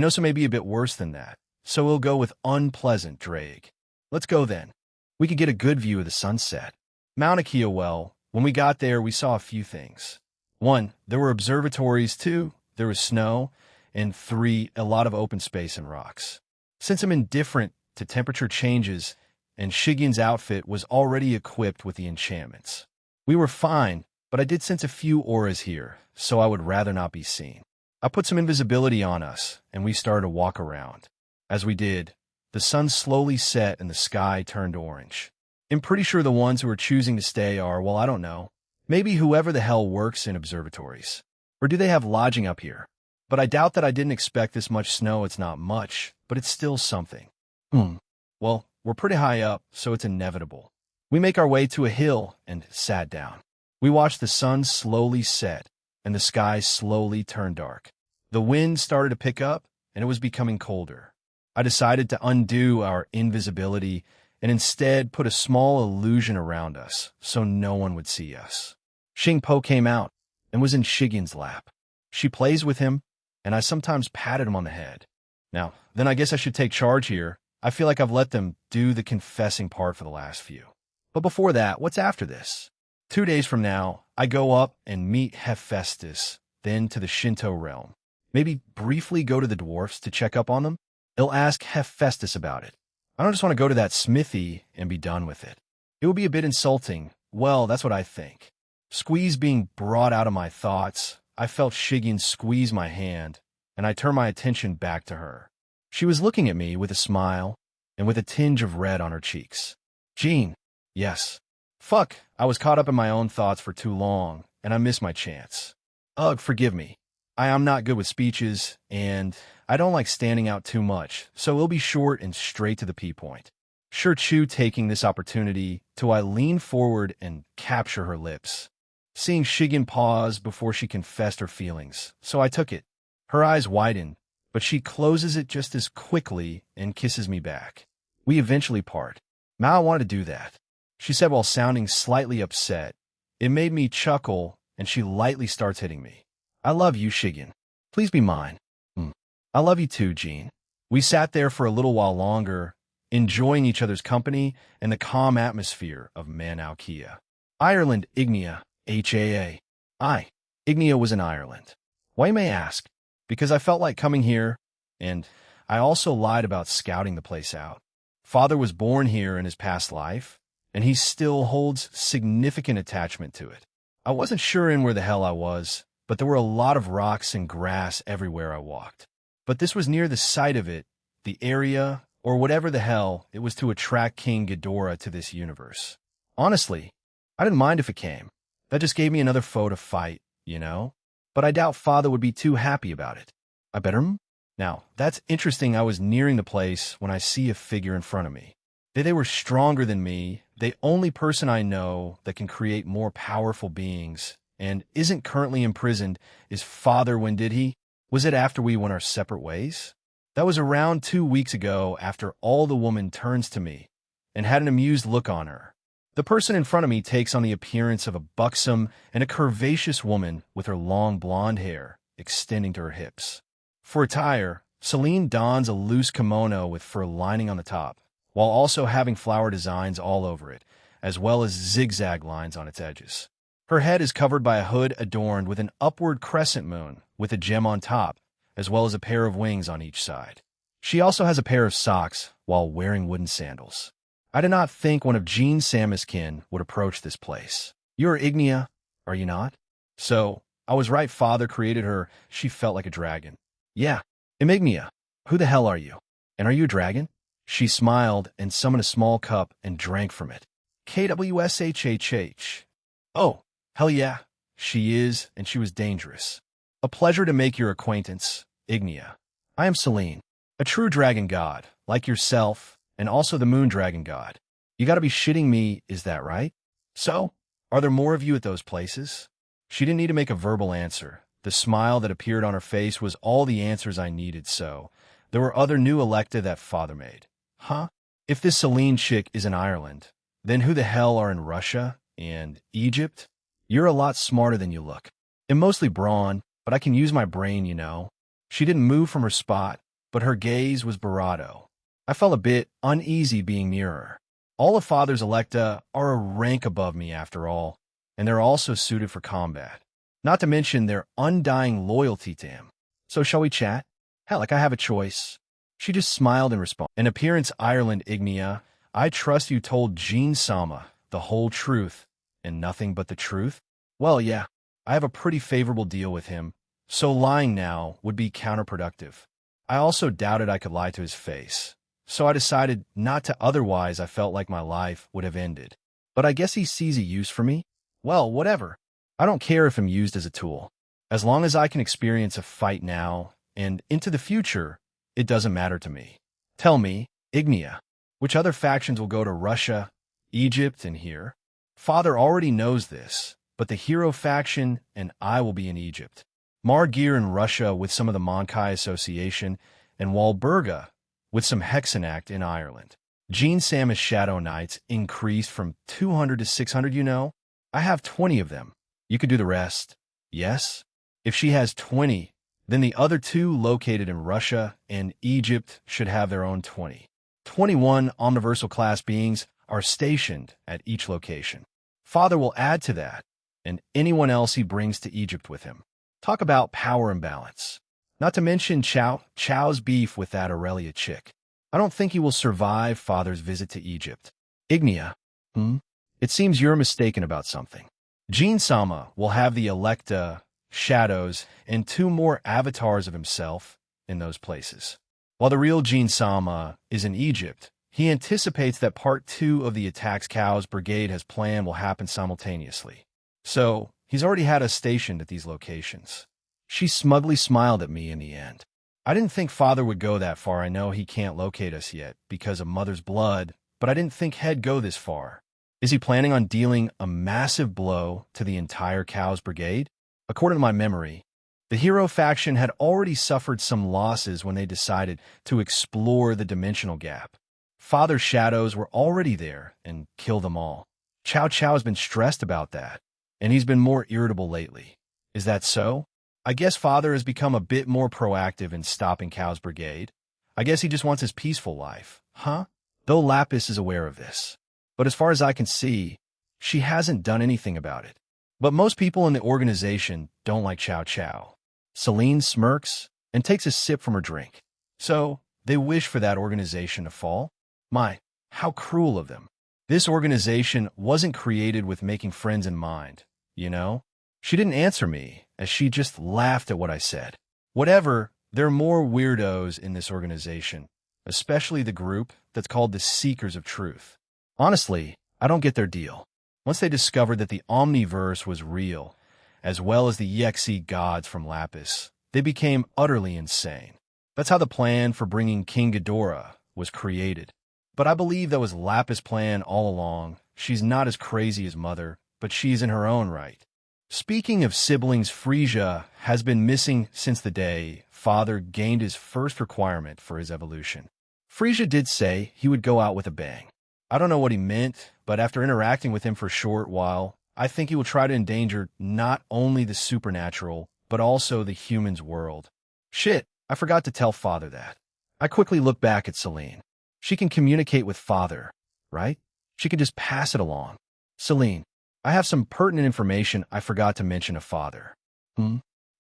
So maybe a bit worse than that, so we'll go with unpleasant, Drake. Let's go then. We could get a good view of the sunset. Mauna Kea, well, when we got there, we saw a few things. 1, there were observatories. 2, there was snow. And 3, a lot of open space and rocks. Since I'm indifferent to temperature changes, and Shigen's outfit was already equipped with the enchantments, we were fine, but I did sense a few auras here, so I would rather not be seen. I put some invisibility on us, and we started to walk around. As we did, the sun slowly set and the sky turned orange. I'm pretty sure the ones who are choosing to stay are, well, I don't know, maybe whoever the hell works in observatories. Or do they have lodging up here? But I doubt that. I didn't expect this much snow. It's not much, but it's still something. Well, we're pretty high up, so it's inevitable. We make our way to a hill and sat down. We watched the sun slowly set, and the sky slowly turned dark. The wind started to pick up, and it was becoming colder. I decided to undo our invisibility and instead put a small illusion around us so no one would see us. Xingpo came out and was in Shigen's lap. She plays with him, and I sometimes patted him on the head. Now, then I guess I should take charge here. I feel like I've let them do the confessing part for the last few. But before that, what's after this? 2 days from now, I go up and meet Hephaestus, then to the Shinto realm. Maybe briefly go to the dwarfs to check up on them? I'll ask Hephaestus about it. I don't just want to go to that smithy and be done with it. It would be a bit insulting. Well, that's what I think. Squeeze being brought out of my thoughts, I felt Shigen squeeze my hand, and I turned my attention back to her. She was looking at me with a smile and with a tinge of red on her cheeks. Jean, yes. Fuck, I was caught up in my own thoughts for too long, and I missed my chance. Ugh, forgive me. I am not good with speeches, and I don't like standing out too much, so it'll be short and straight to the P-point. Sure Chu taking this opportunity till I lean forward and capture her lips. Seeing Shigen pause before she confessed her feelings, so I took it. Her eyes widen, but she closes it just as quickly and kisses me back. We eventually part. Mao wanted to do that, she said while sounding slightly upset. It made me chuckle, and she lightly starts hitting me. I love you, Shigen. Please be mine. I love you too, Jean. We sat there for a little while longer, enjoying each other's company and the calm atmosphere of Mauna Kea. Ireland, Ignia, HAA. Ignia was in Ireland. Why, you may ask? Because I felt like coming here, and I also lied about scouting the place out. Father was born here in his past life, and he still holds significant attachment to it. I wasn't sure in where the hell I was, but there were a lot of rocks and grass everywhere I walked. But this was near the site of it, the area, or whatever the hell it was to attract King Ghidorah to this universe. Honestly, I didn't mind if it came. That just gave me another foe to fight, But I doubt Father would be too happy about it. I better. Now, that's interesting. I was nearing the place when I see a figure in front of me. They were stronger than me, the only person I know that can create more powerful beings, and isn't currently imprisoned, is Father. When did he? Was it after we went our separate ways? That was around 2 weeks ago, after all. The woman turns to me and had an amused look on her. The person in front of me takes on the appearance of a buxom and a curvaceous woman with her long blonde hair extending to her hips. For attire, Celine dons a loose kimono with fur lining on the top, while also having flower designs all over it, as well as zigzag lines on its edges. Her head is covered by a hood adorned with an upward crescent moon with a gem on top, as well as a pair of wings on each side. She also has a pair of socks while wearing wooden sandals. I did not think one of Jean Samus' kin would approach this place. You're Ignia, are you not? So, I was right. Father created her. She felt like a dragon. Yeah, Ignia. Who the hell are you? And are you a dragon? She smiled and summoned a small cup and drank from it. KWSHHH. Oh, hell yeah, she is, and she was dangerous. A pleasure to make your acquaintance, Ignia. I am Celine, a true dragon god, like yourself, and also the moon dragon god. You gotta be shitting me, is that right? So, are there more of you at those places? She didn't need to make a verbal answer. The smile that appeared on her face was all the answers I needed, so there were other new electa that father made. Huh? If this Celine chick is in Ireland, then who the hell are in Russia and Egypt? You're a lot smarter than you look. I'm mostly brawn, but I can use my brain, you know. She didn't move from her spot, but her gaze was bravado. I felt a bit uneasy being near her. All of Father's electa are a rank above me after all, and they're also suited for combat. Not to mention their undying loyalty to him. So shall we chat? Hell, like I have a choice. She just smiled in response. In appearance, Ireland, Igmia, I trust you told Jean Sama the whole truth and nothing but the truth? Well, yeah, I have a pretty favorable deal with him, so lying now would be counterproductive. I also doubted I could lie to his face, so I decided not to, otherwise I felt like my life would have ended. But I guess he sees a use for me? Well, whatever. I don't care if I'm used as a tool. As long as I can experience a fight now and into the future, it doesn't matter to me. Tell me, Igmia, which other factions will go to Russia, Egypt, and here? Father already knows this, but the hero faction and I will be in Egypt. Margir in Russia with some of the Monkai Association, and Walburga with some Hexenact in Ireland. Jean Sam's Shadow Knights increased from 200 to 600, you know? I have 20 of them. You could do the rest. Yes? If she has 20, then the other two located in Russia and Egypt should have their own 20. 21 Omniversal class beings are stationed at each location. Father will add to that, and anyone else he brings to Egypt with him. Talk about power imbalance. Not to mention Chow's beef with that Aurelia chick. I don't think he will survive Father's visit to Egypt. Igmia, It seems you're mistaken about something. Jean Sama will have the Electa, Shadows, and 2 more avatars of himself in those places. While the real Jean Sama is in Egypt, he anticipates that Part 2 of the attacks Cow's brigade has planned will happen simultaneously. So, he's already had us stationed at these locations. She smugly smiled at me in the end. I didn't think Father would go that far. I know he can't locate us yet because of Mother's blood, but I didn't think he'd go this far. Is he planning on dealing a massive blow to the entire Cow's brigade? According to my memory, the hero faction had already suffered some losses when they decided to explore the dimensional gap. Father's shadows were already there and killed them all. Chow has been stressed about that, and he's been more irritable lately. Is that so? I guess Father has become a bit more proactive in stopping Cow's brigade. I guess he just wants his peaceful life, huh? Though Lapis is aware of this. But as far as I can see, she hasn't done anything about it. But most people in the organization don't like Chow. Celine smirks and takes a sip from her drink. So, they wish for that organization to fall? My, how cruel of them. This organization wasn't created with making friends in mind, you know? She didn't answer me, as she just laughed at what I said. Whatever, there are more weirdos in this organization, especially the group that's called the Seekers of Truth. Honestly, I don't get their deal. Once they discovered that the Omniverse was real, as well as the EXE gods from Lapis, they became utterly insane. That's how the plan for bringing King Ghidorah was created. But I believe that was Lapis' plan all along. She's not as crazy as Mother, but she's in her own right. Speaking of siblings, Frisia has been missing since the day Father gained his first requirement for his evolution. Frisia did say he would go out with a bang. I don't know what he meant, but after interacting with him for a short while, I think he will try to endanger not only the supernatural, but also the human's world. Shit, I forgot to tell Father that. I quickly look back at Celine. She can communicate with Father, right? She can just pass it along. Celine, I have some pertinent information I forgot to mention to Father.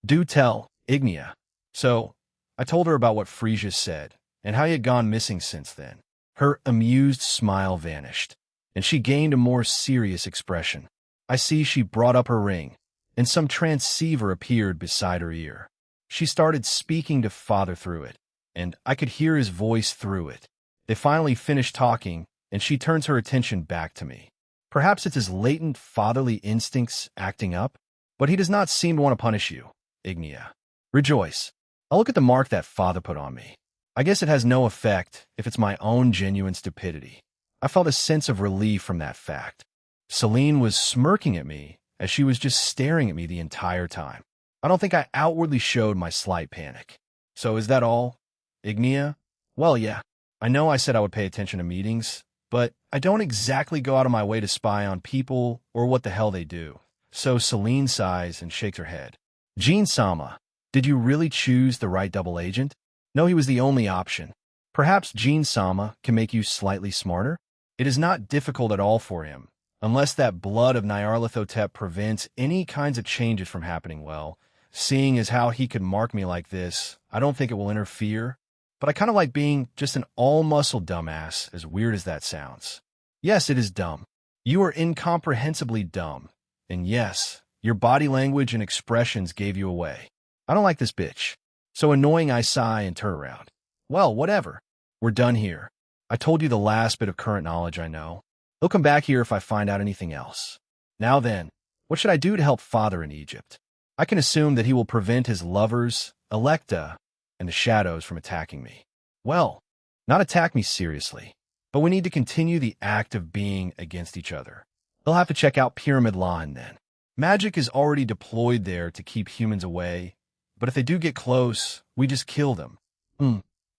Do tell, Igmia. So, I told her about what Frisia said, and how he had gone missing since then. Her amused smile vanished, and she gained a more serious expression. I see she brought up her ring, and some transceiver appeared beside her ear. She started speaking to Father through it, and I could hear his voice through it. They finally finished talking, and she turns her attention back to me. Perhaps it's his latent fatherly instincts acting up, but he does not seem to want to punish you, Igmia. Rejoice. I'll look at the mark that Father put on me. I guess it has no effect if it's my own genuine stupidity. I felt a sense of relief from that fact. Celine was smirking at me as she was just staring at me the entire time. I don't think I outwardly showed my slight panic. So is that all? Ignia? Well, yeah. I know I said I would pay attention to meetings, but I don't exactly go out of my way to spy on people or what the hell they do. So Celine sighs and shakes her head. Jean-sama, did you really choose the right double agent? No, he was the only option. Perhaps Jean-sama can make you slightly smarter? It is not difficult at all for him, unless that blood of Nyarlathotep prevents any kinds of changes from happening well. Seeing as how he could mark me like this, I don't think it will interfere. But I kind of like being just an all-muscle dumbass, as weird as that sounds. Yes, it is dumb. You are incomprehensibly dumb. And yes, your body language and expressions gave you away. I don't like this bitch. So annoying, I sigh and turn around. Well, whatever. We're done here. I told you the last bit of current knowledge I know. He'll come back here if I find out anything else. Now then, what should I do to help Father in Egypt? I can assume that he will prevent his lovers, Electa, and the shadows from attacking me. Well, not attack me seriously, but we need to continue the act of being against each other. They'll have to check out Pyramid Lawn then. Magic is already deployed there to keep humans away, but if they do get close, we just kill them.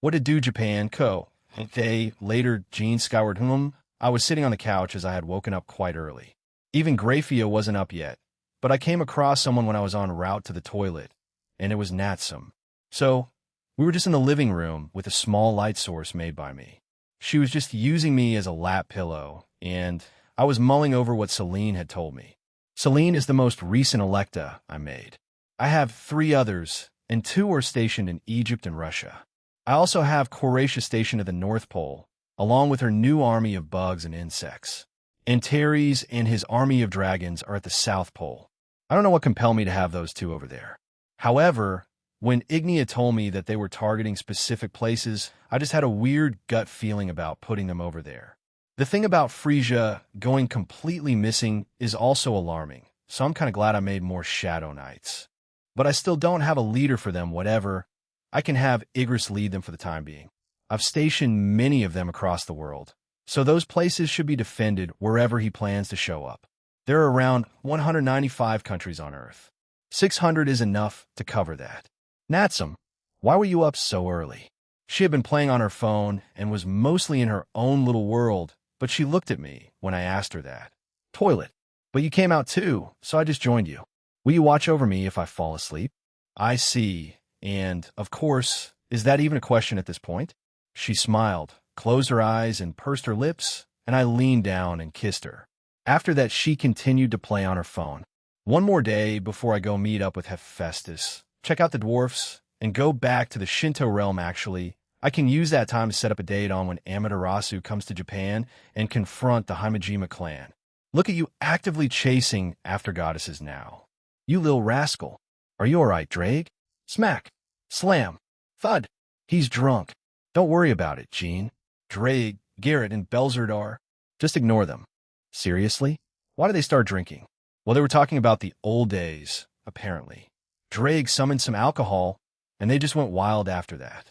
What did do Japan, Ko? They, later Jean scoured whom? I was sitting on the couch as I had woken up quite early. Even Grafia wasn't up yet, but I came across someone when I was en route to the toilet, and it was Natsum. So, we were just in the living room with a small light source made by me. She was just using me as a lap pillow, and I was mulling over what Celine had told me. Celine is the most recent Electa I made. I have 3 others, and 2 are stationed in Egypt and Russia. I also have Coratia stationed at the North Pole, along with her new army of bugs and insects. Antares and his army of dragons are at the South Pole. I don't know what compelled me to have those 2 over there. However, when Ignia told me that they were targeting specific places, I just had a weird gut feeling about putting them over there. The thing about Frisia going completely missing is also alarming, so I'm kind of glad I made more Shadow Knights. But I still don't have a leader for them, whatever. I can have Igris lead them for the time being. I've stationed many of them across the world, so those places should be defended wherever he plans to show up. There are around 195 countries on Earth. 600 is enough to cover that. Natsum, why were you up so early? She had been playing on her phone and was mostly in her own little world, but she looked at me when I asked her that. Toilet. But you came out too, so I just joined you. Will you watch over me if I fall asleep? I see. And, of course, is that even a question at this point? She smiled, closed her eyes, and pursed her lips, and I leaned down and kissed her. After that, she continued to play on her phone. One more day before I go meet up with Hephaestus, check out the dwarfs, and go back to the Shinto realm actually. I can use that time to set up a date on when Amaterasu comes to Japan and confront the Himejima clan. Look at you actively chasing after goddesses now. You little rascal. Are you alright, Drake? Smack. Slam. Thud. He's drunk. Don't worry about it, Jean. Drake, Garrett, and Belzerdar. Just ignore them. Seriously? Why did they start drinking? Well, they were talking about the old days, apparently. Drake summoned some alcohol, and they just went wild after that.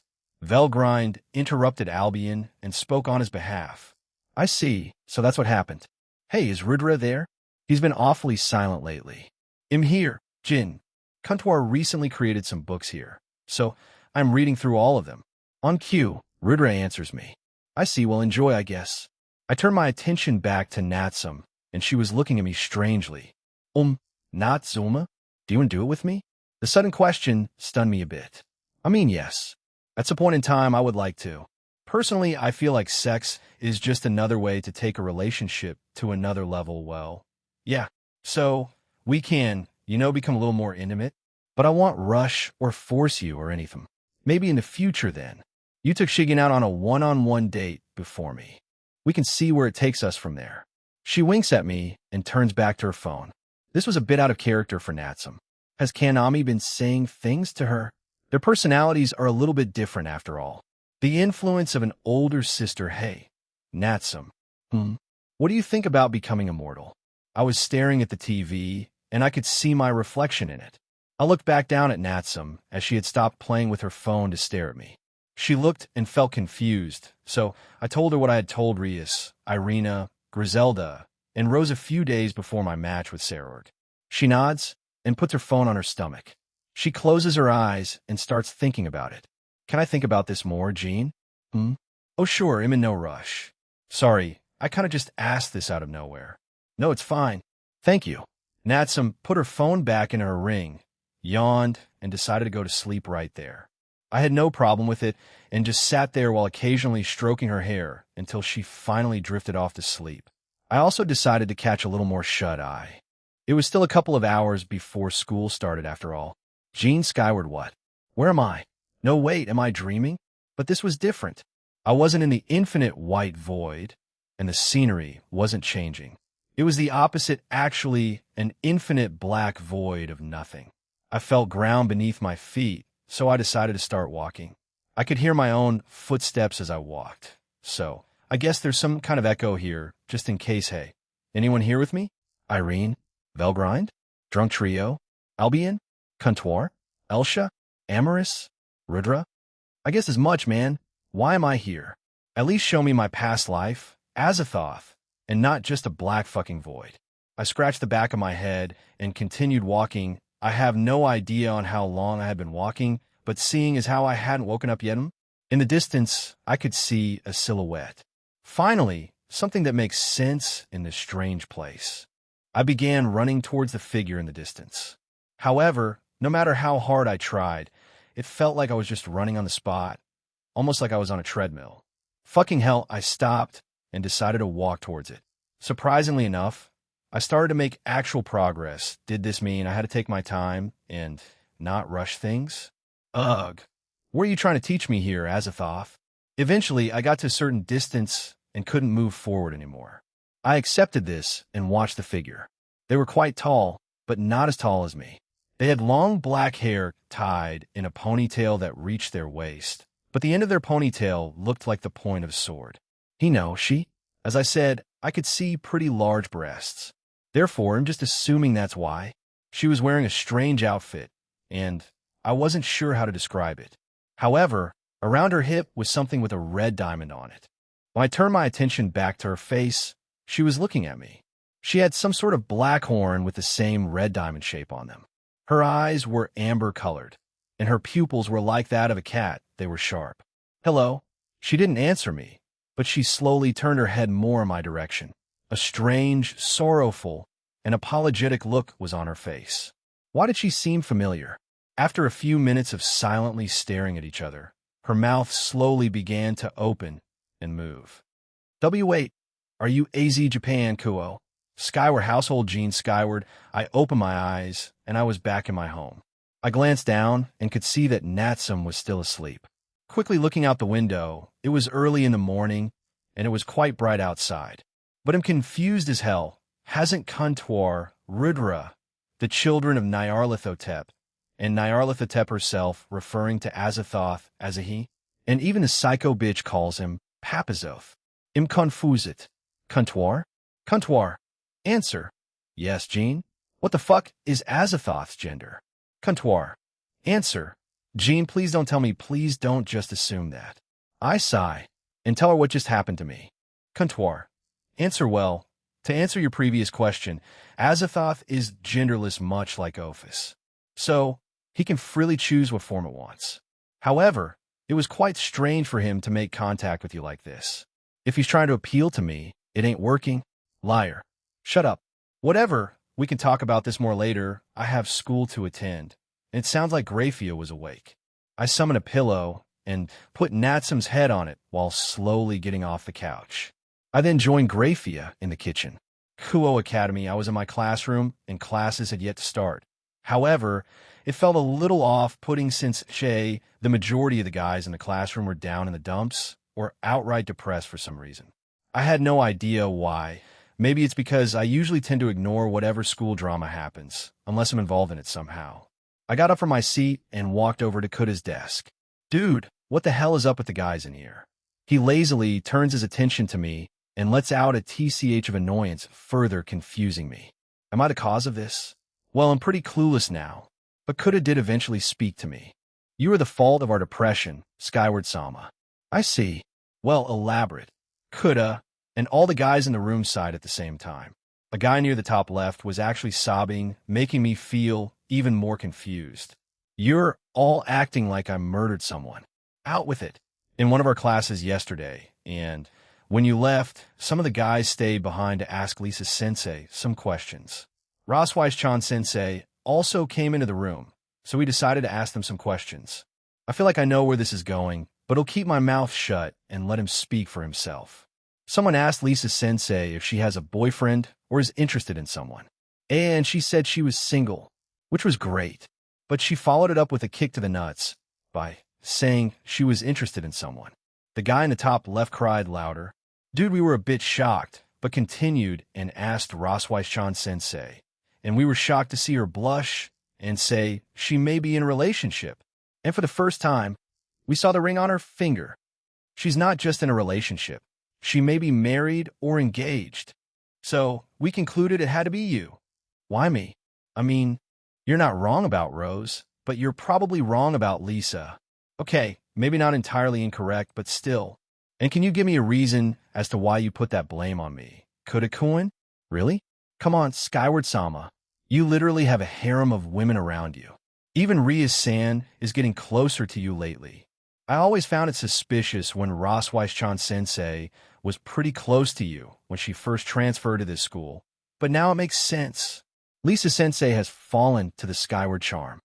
Velgrind interrupted Albion and spoke on his behalf. I see, so that's what happened. Hey, is Rudra there? He's been awfully silent lately. I'm here, Jin. Kuntwar recently created some books here, so I'm reading through all of them. On cue, Rudra answers me. I see, well enjoy, I guess. I turn my attention back to Natsum, and she was looking at me strangely. Natsuma? Do you want to do it with me? The sudden question stunned me a bit. I mean, yes. At some point in time, I would like to. Personally, I feel like sex is just another way to take a relationship to another level, well. Yeah, so we can, become a little more intimate. But I won't rush or force you or anything. Maybe in the future then. You took Shigen out on a one-on-one date before me. We can see where it takes us from there. She winks at me and turns back to her phone. This was a bit out of character for Natsum. Has Kanami been saying things to her? Their personalities are a little bit different after all. The influence of an older sister, hey. Natsum. What do you think about becoming immortal? I was staring at the TV, and I could see my reflection in it. I looked back down at Natsum as she had stopped playing with her phone to stare at me. She looked and felt confused, so I told her what I had told Rias, Irina, Griselda, and Rose a few days before my match with Sarorg. She nods and puts her phone on her stomach. She closes her eyes and starts thinking about it. Can I think about this more, Jean? Hmm? Oh, sure, I'm in no rush. Sorry, I kind of just asked this out of nowhere. No, it's fine. Thank you. Natsum put her phone back in her ring, yawned, and decided to go to sleep right there. I had no problem with it and just sat there while occasionally stroking her hair until she finally drifted off to sleep. I also decided to catch a little more shut-eye. It was still a couple of hours before school started after all. Jean skyward what? Where am I? No, wait, am I dreaming? But this was different. I wasn't in the infinite white void, and the scenery wasn't changing. It was the opposite, actually, an infinite black void of nothing. I felt ground beneath my feet, so I decided to start walking. I could hear my own footsteps as I walked. So, I guess there's some kind of echo here, just in case. Hey, anyone here with me? Irene? Velgrind? Drunk Trio? Albion? Comptoir? Elsha? Amaris? Rudra? I guess as much, man. Why am I here? At least show me my past life, Azathoth, and not just a black fucking void. I scratched the back of my head and continued walking. I have no idea on how long I had been walking, but seeing as how I hadn't woken up yet, in the distance, I could see a silhouette. Finally, something that makes sense in this strange place. I began running towards the figure in the distance. However, no matter how hard I tried, it felt like I was just running on the spot, almost like I was on a treadmill. Fucking hell, I stopped and decided to walk towards it. Surprisingly enough, I started to make actual progress. Did this mean I had to take my time and not rush things? Ugh. What are you trying to teach me here, Azathoth? Eventually, I got to a certain distance and couldn't move forward anymore. I accepted this and watched the figure. They were quite tall, but not as tall as me. They had long black hair tied in a ponytail that reached their waist, but the end of their ponytail looked like the point of a sword. She? As I said, I could see pretty large breasts. Therefore, I'm just assuming that's why. She was wearing a strange outfit, and I wasn't sure how to describe it. However, around her hip was something with a red diamond on it. When I turned my attention back to her face, she was looking at me. She had some sort of black horn with the same red diamond shape on them. Her eyes were amber-colored, and her pupils were like that of a cat. They were sharp. Hello? She didn't answer me, but she slowly turned her head more in my direction. A strange, sorrowful, and apologetic look was on her face. Why did she seem familiar? After a few minutes of silently staring at each other, her mouth slowly began to open and move. Wait, are you AZ Japan, Kuo? Skyward household Jean skyward. I opened my eyes, and I was back in my home. I glanced down and could see that Natsum was still asleep. Quickly looking out the window, it was early in the morning, and it was quite bright outside. But I'm confused as hell. Hasn't Comptoir, Rudra, the children of Nyarlathotep, and Nyarlathotep herself referring to Azathoth as a he? And even the psycho bitch calls him Papazoth. I'm confused. Comptoir? Comptoir. Answer. Yes, Jean? What the fuck is Azathoth's gender? Comptoir. Answer. Jean, please don't tell me. Please don't just assume that. I sigh and tell her what just happened to me. Comptoir. Answer. Well, to answer your previous question, Azathoth is genderless much like Ophis. So, he can freely choose what form it wants. However, it was quite strange for him to make contact with you like this. If he's trying to appeal to me, it ain't working. Liar. Shut up. Whatever, we can talk about this more later. I have school to attend. And it sounds like Graphia was awake. I summoned a pillow and put Natsum's head on it while slowly getting off the couch. I then joined Graphia in the kitchen. Kuo Academy, I was in my classroom and classes had yet to start. However, it felt a little off-putting since the majority of the guys in the classroom were down in the dumps or outright depressed for some reason. I had no idea why. Maybe it's because I usually tend to ignore whatever school drama happens, unless I'm involved in it somehow. I got up from my seat and walked over to Kuda's desk. Dude, what the hell is up with the guys in here? He lazily turns his attention to me and lets out a tch of annoyance, further confusing me. Am I the cause of this? Well, I'm pretty clueless now, but Kuda did eventually speak to me. You are the fault of our depression, Skyward Sama. I see. Well, elaborate. Kuda, and all the guys in the room sighed at the same time. A guy near the top left was actually sobbing, making me feel even more confused. You're all acting like I murdered someone. Out with it. In one of our classes yesterday, and when you left, some of the guys stayed behind to ask Lisa Sensei some questions. Raswise-chan Sensei also came into the room, so we decided to ask them some questions. I feel like I know where this is going, but I'll keep my mouth shut and let him speak for himself. Someone asked Lisa Sensei if she has a boyfriend or is interested in someone, and she said she was single, which was great. But she followed it up with a kick to the nuts by saying she was interested in someone. The guy in the top left cried louder. Dude, we were a bit shocked, but continued and asked Raswise-chan Sensei, and we were shocked to see her blush and say she may be in a relationship. And for the first time, we saw the ring on her finger. She's not just in a relationship. She may be married or engaged. So we concluded it had to be you. Why me? I mean, you're not wrong about Rose, but you're probably wrong about Lisa. Okay, maybe not entirely incorrect, but still. And can you give me a reason as to why you put that blame on me? Kuda-kun? Really? Come on, Skyward-sama. You literally have a harem of women around you. Even Ria-san is getting closer to you lately. I always found it suspicious when Raswise-chan Sensei was pretty close to you when she first transferred to this school, but now it makes sense. Lisa Sensei has fallen to the Skyward charm.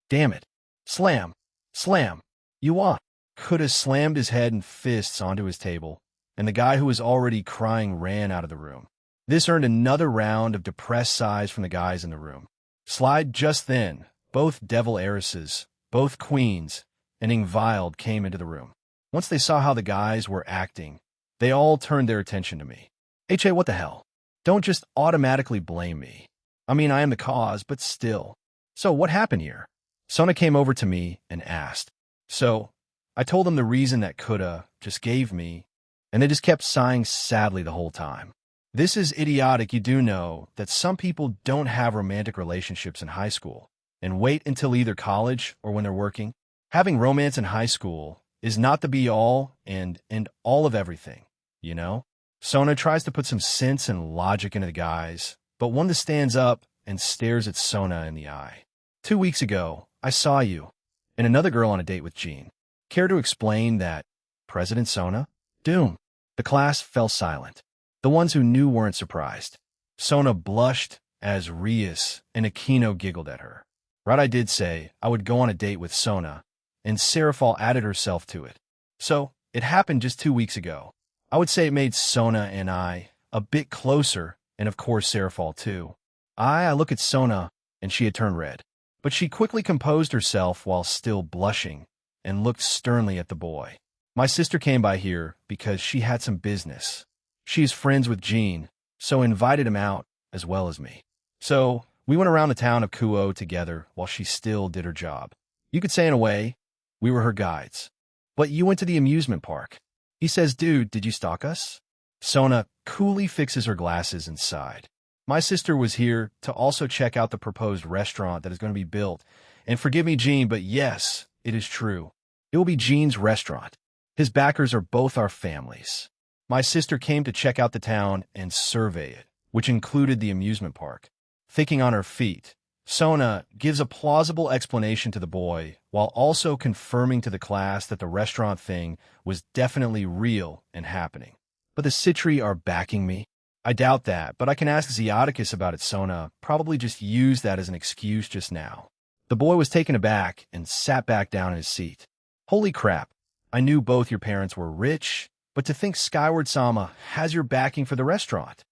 Damn it. Slam. Slam. You won. Kuda slammed his head and fists onto his table, and the guy who was already crying ran out of the room. This earned another round of depressed sighs from the guys in the room. Slide just then, both devil heiresses, both queens, and Ingvild came into the room. Once they saw how the guys were acting, they all turned their attention to me. Hey, what the hell? Don't just automatically blame me. I mean, I am the cause, but still. So what happened here? Sona came over to me and asked. So I told them the reason that Kuda just gave me, and they just kept sighing sadly the whole time. This is idiotic. You do know that some people don't have romantic relationships in high school and wait until either college or when they're working. Having romance in high school is not the be-all and all of everything, you know? Sona tries to put some sense and logic into the guys, but one that stands up and stares at Sona in the eye. 2 weeks ago, I saw you and another girl on a date with Jean. Care to explain that, President Sona? Doom. The class fell silent. The ones who knew weren't surprised. Sona blushed as Rias and Aquino giggled at her. Right, I did say I would go on a date with Sona, and Serafal added herself to it. So, it happened just 2 weeks ago. I would say it made Sona and I a bit closer, and of course Serafal too. I look at Sona, and she had turned red. But she quickly composed herself while still blushing, and looked sternly at the boy. My sister came by here because she had some business. She is friends with Jean, so invited him out, as well as me. So, we went around the town of Kuo together while she still did her job. You could say in a way, we were her guides. But you went to the amusement park. He says, dude, did you stalk us? Sona coolly fixes her glasses and sighed. My sister was here to also check out the proposed restaurant that is going to be built. And forgive me, Jean, but yes, it is true. It will be Jean's restaurant. His backers are both our families. My sister came to check out the town and survey it, which included the amusement park. Thinking on her feet, Sona gives a plausible explanation to the boy while also confirming to the class that the restaurant thing was definitely real and happening. But the Citri are backing me? I doubt that, but I can ask Zeoticus about it. Sona probably just used that as an excuse just now. The boy was taken aback and sat back down in his seat. Holy crap, I knew both your parents were rich, but to think Skyward-sama has your backing for the restaurant.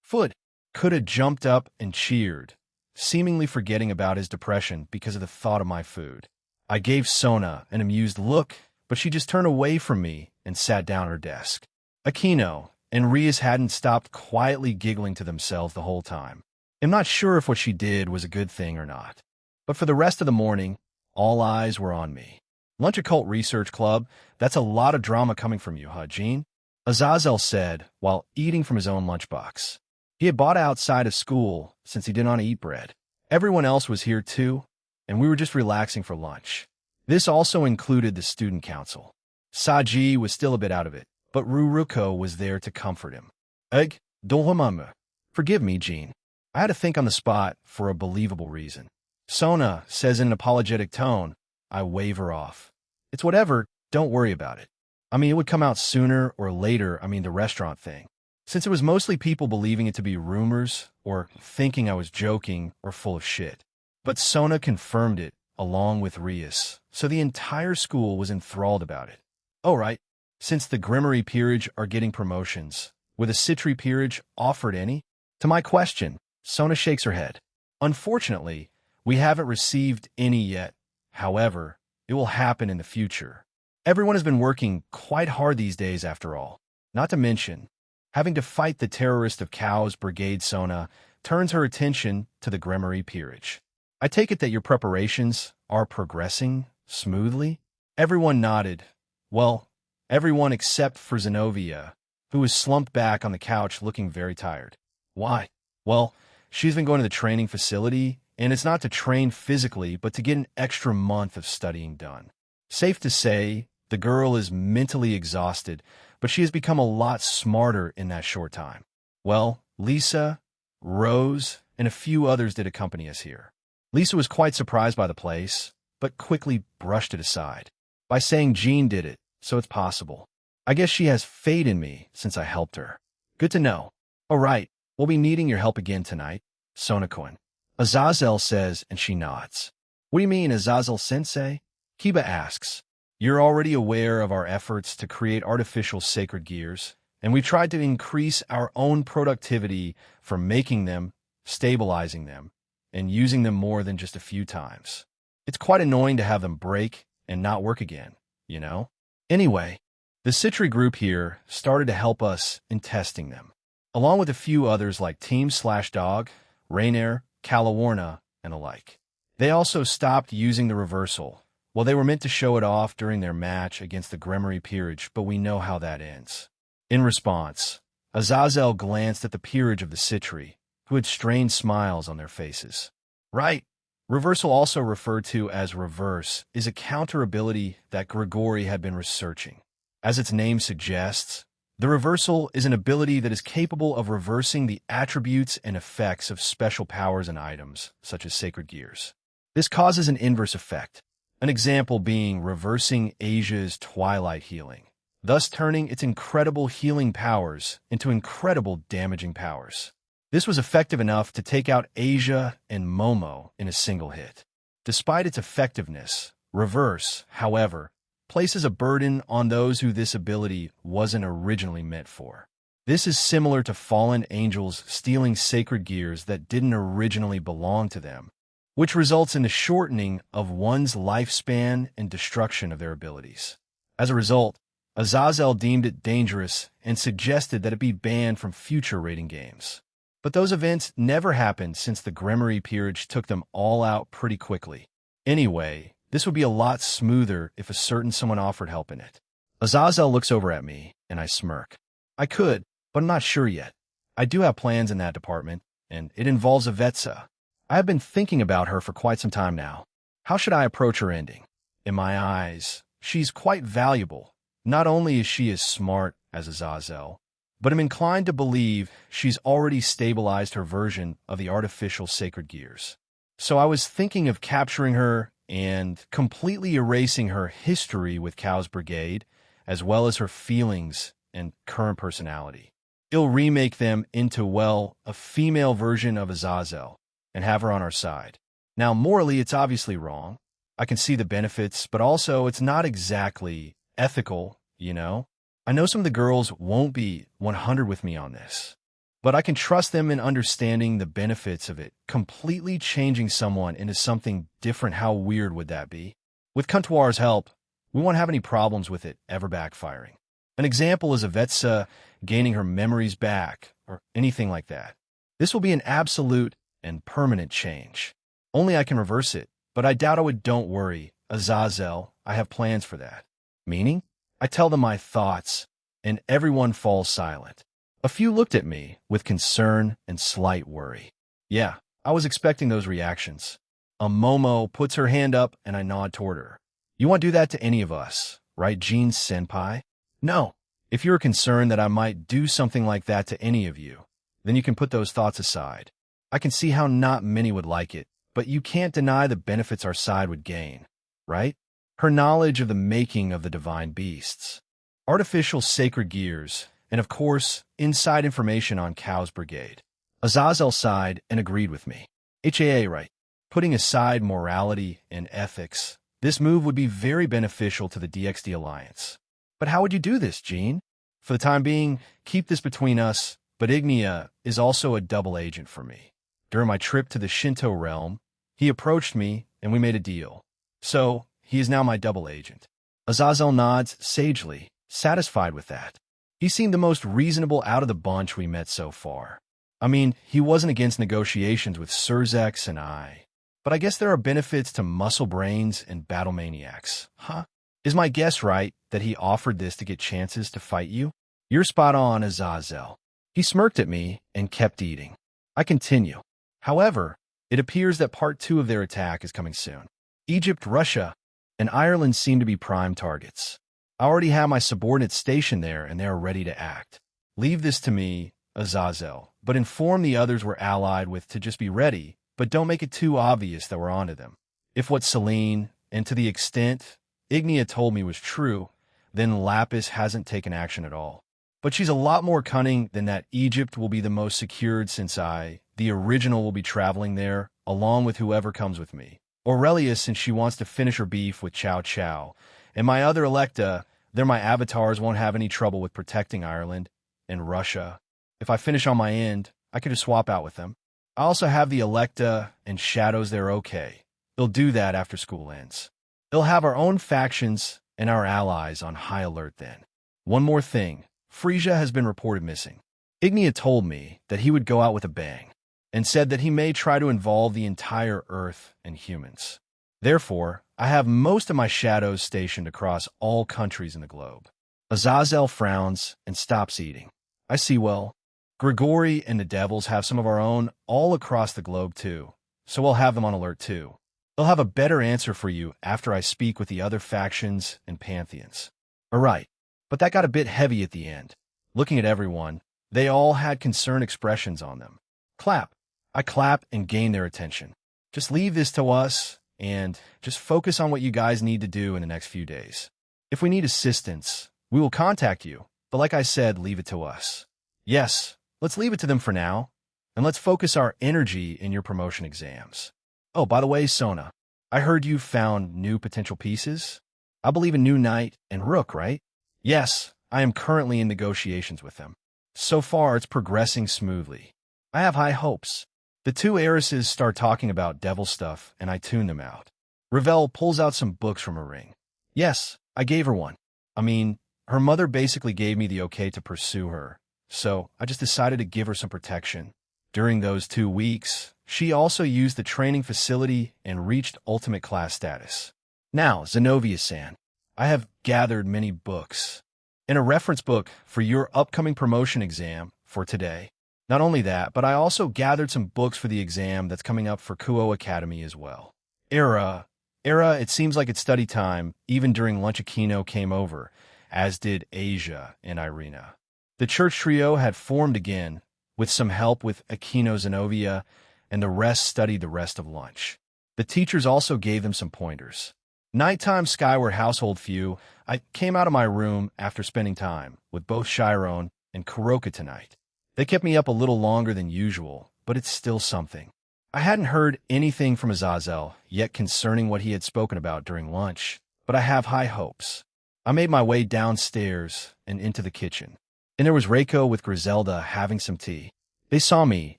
Food could have jumped up and cheered, seemingly forgetting about his depression because of the thought of my food. I gave Sona an amused look, but she just turned away from me and sat down at her desk. Aquino and Rias hadn't stopped quietly giggling to themselves the whole time. I'm not sure if what she did was a good thing or not. But for the rest of the morning, all eyes were on me. Lunch Occult Research Club, that's a lot of drama coming from you, huh, Jean? Azazel said while eating from his own lunchbox. He had bought outside of school since he didn't want to eat bread. Everyone else was here too, and we were just relaxing for lunch. This also included the student council. Saji was still a bit out of it, but Ruruko was there to comfort him. Egg, dolhamama. Forgive me, Jean. I had to think on the spot for a believable reason. Sona says in an apologetic tone. I waver off. It's whatever, don't worry about it. I mean, it would come out sooner or later, the restaurant thing. Since it was mostly people believing it to be rumors, or thinking I was joking, or full of shit. But Sona confirmed it, along with Rias, so the entire school was enthralled about it. Oh right, since the Grimmery Peerage are getting promotions, were the Citri Peerage offered any? To my question, Sona shakes her head. Unfortunately, we haven't received any yet. However, it will happen in the future. Everyone has been working quite hard these days after all. Not to mention, having to fight the terrorist of Cow's Brigade. Sona turns her attention to the Grimmery Peerage. I take it that your preparations are progressing smoothly? Everyone nodded. Well, everyone except for Zenobia, who was slumped back on the couch looking very tired. Why? Well, she's been going to the training facility, and it's not to train physically, but to get an extra month of studying done. Safe to say, the girl is mentally exhausted, but she has become a lot smarter in that short time. Well, Lisa, Rose, and a few others did accompany us here. Lisa was quite surprised by the place, but quickly brushed it aside by saying Jean did it, so it's possible. I guess she has faith in me since I helped her. Good to know. All right, we'll be needing your help again tonight, Sonakun. Azazel says, and she nods. What do you mean, Azazel-sensei? Kiba asks. You're already aware of our efforts to create artificial sacred gears, and we've tried to increase our own productivity from making them, stabilizing them, and using them more than just a few times. It's quite annoying to have them break and not work again, you know? Anyway, the Citri group here started to help us in testing them, along with a few others like Team/Dog, Rainier, Calawarna, and alike. They also stopped using the reversal. Well, they were meant to show it off during their match against the Grimmery Peerage, but we know how that ends. In response, Azazel glanced at the Peerage of the Citri, who had strained smiles on their faces. Right. Reversal, also referred to as reverse, is a counter ability that Grigori had been researching. As its name suggests, the reversal is an ability that is capable of reversing the attributes and effects of special powers and items, such as sacred gears. This causes an inverse effect, an example being reversing Asia's Twilight healing, thus turning its incredible healing powers into incredible damaging powers. This was effective enough to take out Asia and Momo in a single hit. Despite its effectiveness, reverse, however, places a burden on those who this ability wasn't originally meant for. This is similar to fallen angels stealing sacred gears that didn't originally belong to them, which results in the shortening of one's lifespan and destruction of their abilities. As a result, Azazel deemed it dangerous and suggested that it be banned from future raiding games. But those events never happened since the Grimmery Peerage took them all out pretty quickly. Anyway, this would be a lot smoother if a certain someone offered help in it. Azazel looks over at me, and I smirk. I could, but I'm not sure yet. I do have plans in that department, and it involves Avetsa. I have been thinking about her for quite some time now. How should I approach her ending? In my eyes, she's quite valuable. Not only is she as smart as Azazel, but I'm inclined to believe she's already stabilized her version of the artificial sacred gears. So I was thinking of capturing her and completely erasing her history with Cow's Brigade, as well as her feelings and current personality. It'll remake them into, well, a female version of Azazel, and have her on our side. Now, morally, it's obviously wrong. I can see the benefits, but also it's not exactly ethical, you know? I know some of the girls won't be 100 with me on this, but I can trust them in understanding the benefits of it, completely changing someone into something different. How weird would that be? With Kuntuar's help, we won't have any problems with it ever backfiring. An example is Avetsa gaining her memories back, or anything like that. This will be an absolute and permanent change. Only I can reverse it, but I doubt I would. Don't worry, Azazel, I have plans for that. Meaning? I tell them my thoughts, and everyone falls silent. A few looked at me with concern and slight worry. Yeah, I was expecting those reactions. Momo puts her hand up, and I nod toward her. You won't do that to any of us, right, Jean-senpai? No. If you're concerned that I might do something like that to any of you, then you can put those thoughts aside. I can see how not many would like it, but you can't deny the benefits our side would gain, right? Her knowledge of the making of the divine beasts, artificial sacred gears, and of course, inside information on Cow's Brigade. Azazel sighed and agreed with me. HAA, right. Putting aside morality and ethics, this move would be very beneficial to the DXD Alliance. But how would you do this, Gene? For the time being, keep this between us, but Ignia is also a double agent for me. During my trip to the Shinto realm, he approached me and we made a deal. So, he is now my double agent. Azazel nods sagely, satisfied with that. He seemed the most reasonable out of the bunch we met so far. I mean, he wasn't against negotiations with Surzex and I. But I guess there are benefits to muscle brains and battle maniacs, huh? Is my guess right that he offered this to get chances to fight you? You're spot on, Azazel. He smirked at me and kept eating. I continue. However, it appears that part 2 of their attack is coming soon. Egypt, Russia, and Ireland seem to be prime targets. I already have my subordinates stationed there and they are ready to act. Leave this to me, Azazel, but inform the others we're allied with to just be ready, but don't make it too obvious that we're onto them. If what Celine, and to the extent Ignia told me was true, then Lapis hasn't taken action at all. But she's a lot more cunning than that. Egypt will be the most secured since the original, will be traveling there, along with whoever comes with me. Aurelia, since she wants to finish her beef with Chow Chow. And my other Electa, they're my avatars, won't have any trouble with protecting Ireland and Russia. If I finish on my end, I could just swap out with them. I also have the Electa and Shadows, they're okay. They'll do that after school ends. They'll have our own factions and our allies on high alert then. One more thing. Frisia has been reported missing. Ignia told me that he would go out with a bang, and said that he may try to involve the entire Earth and humans. Therefore, I have most of my shadows stationed across all countries in the globe. Azazel frowns and stops eating. I see well. Grigori and the Devils have some of our own all across the globe too, so we'll have them on alert too. They'll have a better answer for you after I speak with the other factions and pantheons. All right, but that got a bit heavy at the end. Looking at everyone, they all had concerned expressions on them. Clap. I clap and gain their attention. Just leave this to us and just focus on what you guys need to do in the next few days. If we need assistance, we will contact you, but like I said, leave it to us. Yes, let's leave it to them for now, and let's focus our energy in your promotion exams. Oh, by the way, Sona, I heard you found new potential pieces? I believe in New Knight and Rook, right? Yes, I am currently in negotiations with them. So far, it's progressing smoothly. I have high hopes. The two heiresses start talking about devil stuff, and I tune them out. Ravel pulls out some books from her ring. Yes, I gave her one. I mean, her mother basically gave me the okay to pursue her, so I just decided to give her some protection. During those 2 weeks, she also used the training facility and reached ultimate class status. Now, Zenobia-san, I have gathered many books and a reference book for your upcoming promotion exam for today. Not only that, but I also gathered some books for the exam that's coming up for Kuo Academy as well. Era, it seems like it's study time. Even during lunch, Aquino came over, as did Asia and Irina. The church trio had formed again, with some help with Aquino, Zenobia, and the rest studied the rest of lunch. The teachers also gave them some pointers. Nighttime skyward household few, I came out of my room after spending time with both Chiron and Kuroka tonight. They kept me up a little longer than usual, but it's still something. I hadn't heard anything from Azazel yet concerning what he had spoken about during lunch, but I have high hopes. I made my way downstairs and into the kitchen, and there was Reiko with Griselda having some tea. They saw me,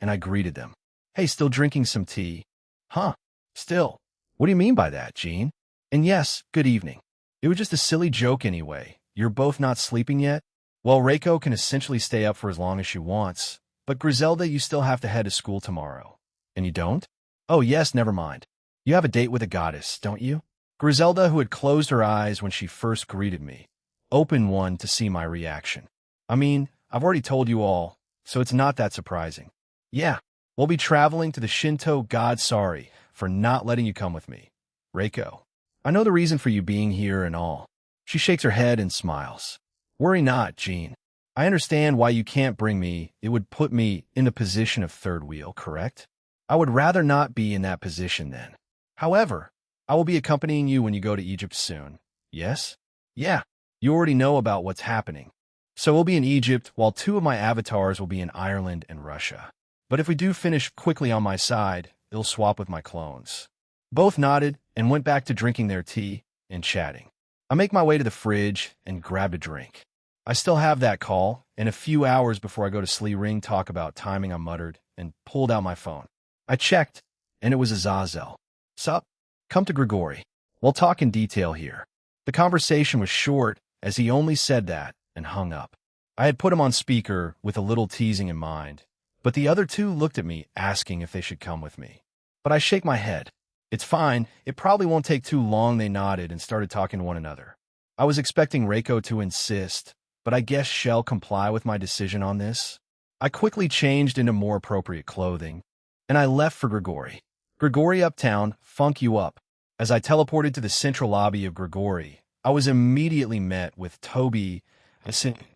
and I greeted them. Hey, still drinking some tea? Huh, still. What do you mean by that, Jean? And yes, good evening. It was just a silly joke anyway. You're both not sleeping yet? Well, Reiko can essentially stay up for as long as she wants, but Griselda, you still have to head to school tomorrow. And you don't? Oh yes, never mind. You have a date with a goddess, don't you? Griselda, who had closed her eyes when she first greeted me, opened one to see my reaction. I mean, I've already told you all, so it's not that surprising. Yeah, we'll be traveling to the Shinto god. Sorry for not letting you come with me. Reiko, I know the reason for you being here and all. She shakes her head and smiles. Worry not, Jean. I understand why you can't bring me. It would put me in the position of third wheel, correct? I would rather not be in that position then. However, I will be accompanying you when you go to Egypt soon. Yes? Yeah, you already know about what's happening. So we'll be in Egypt while two of my avatars will be in Ireland and Russia. But if we do finish quickly on my side, it'll swap with my clones. Both nodded and went back to drinking their tea and chatting. I make my way to the fridge and grabbed a drink. I still have that call, and a few hours before I go to sleep ring talk about timing, I muttered and pulled out my phone. I checked, and it was Azazel. Sup? Come to Grigori. We'll talk in detail here. The conversation was short, as he only said that and hung up. I had put him on speaker with a little teasing in mind, but the other two looked at me asking if they should come with me. But I shake my head. It's fine, it probably won't take too long. They nodded and started talking to one another. I was expecting Reiko to insist, but I guess she'll comply with my decision on this. I quickly changed into more appropriate clothing, and I left for Grigori. Grigori Uptown, funk you up. As I teleported to the central lobby of Grigori, I was immediately met with Toby,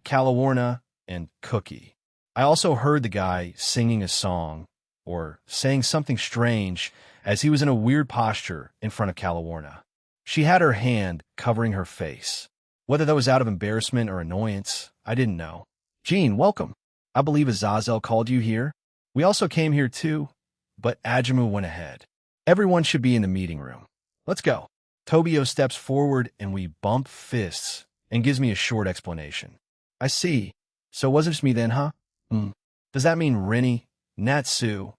Calawarna, and Cookie. I also heard the guy singing a song, or saying something strange, as he was in a weird posture in front of Calawarna. She had her hand covering her face. Whether that was out of embarrassment or annoyance, I didn't know. Jean, welcome. I believe Azazel called you here. We also came here too, but Ajamu went ahead. Everyone should be in the meeting room. Let's go. Tobio steps forward and we bump fists and gives me a short explanation. I see. So it wasn't just me then, huh? Does that mean Rennie, Natsu,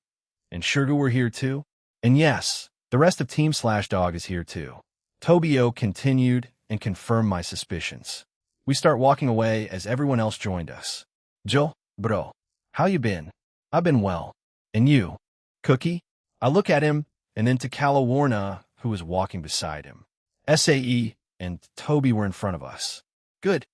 and Shurgu were here too? And yes, the rest of Team Slashdog is here too. Tobio continued and confirmed my suspicions. We start walking away as everyone else joined us. Joe, bro, how you been? I've been well. And you? Cookie? I look at him and then to Calawarna, who was walking beside him. SAE and Toby were in front of us. Good.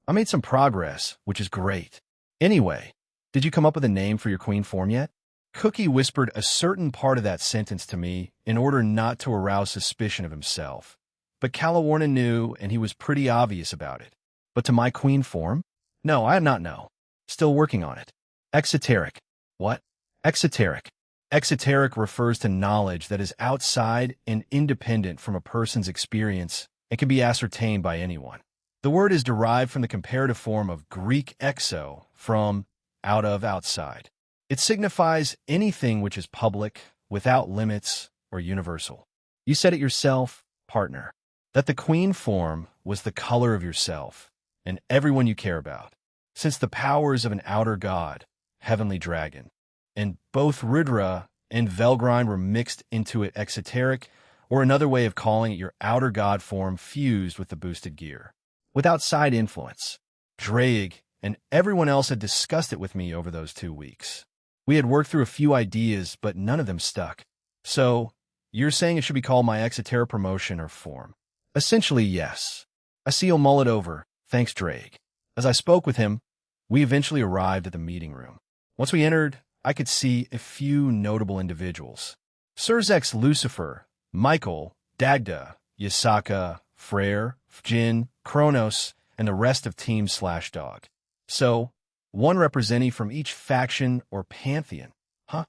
I made some progress, which is great. Anyway, did you come up with a name for your queen form yet? Cookie whispered a certain part of that sentence to me in order not to arouse suspicion of himself. But Calawarna knew, and he was pretty obvious about it. But to my queen form? No, I not know. Still working on it. Exoteric. What? Exoteric. Exoteric refers to knowledge that is outside and independent from a person's experience and can be ascertained by anyone. The word is derived from the comparative form of Greek exo, from out of, outside. It signifies anything which is public, without limits, or universal. You said it yourself, partner, that the queen form was the color of yourself and everyone you care about, since the powers of an outer god, heavenly dragon, and both Ridra and Velgrind were mixed into it. Exoteric, or another way of calling it your outer god form fused with the boosted gear. With outside influence, Drake and everyone else had discussed it with me over those 2 weeks. We had worked through a few ideas, but none of them stuck. So, you're saying it should be called my Exoteric promotion or form? Essentially, yes. I see you'll mull it over, thanks Drake. As I spoke with him, we eventually arrived at the meeting room. Once we entered, I could see a few notable individuals. Surzex Lucifer, Michael, Dagda, Yasaka, Frere, Jin, Kronos, and the rest of Team Slashdog. So, one representing from each faction or pantheon. Huh?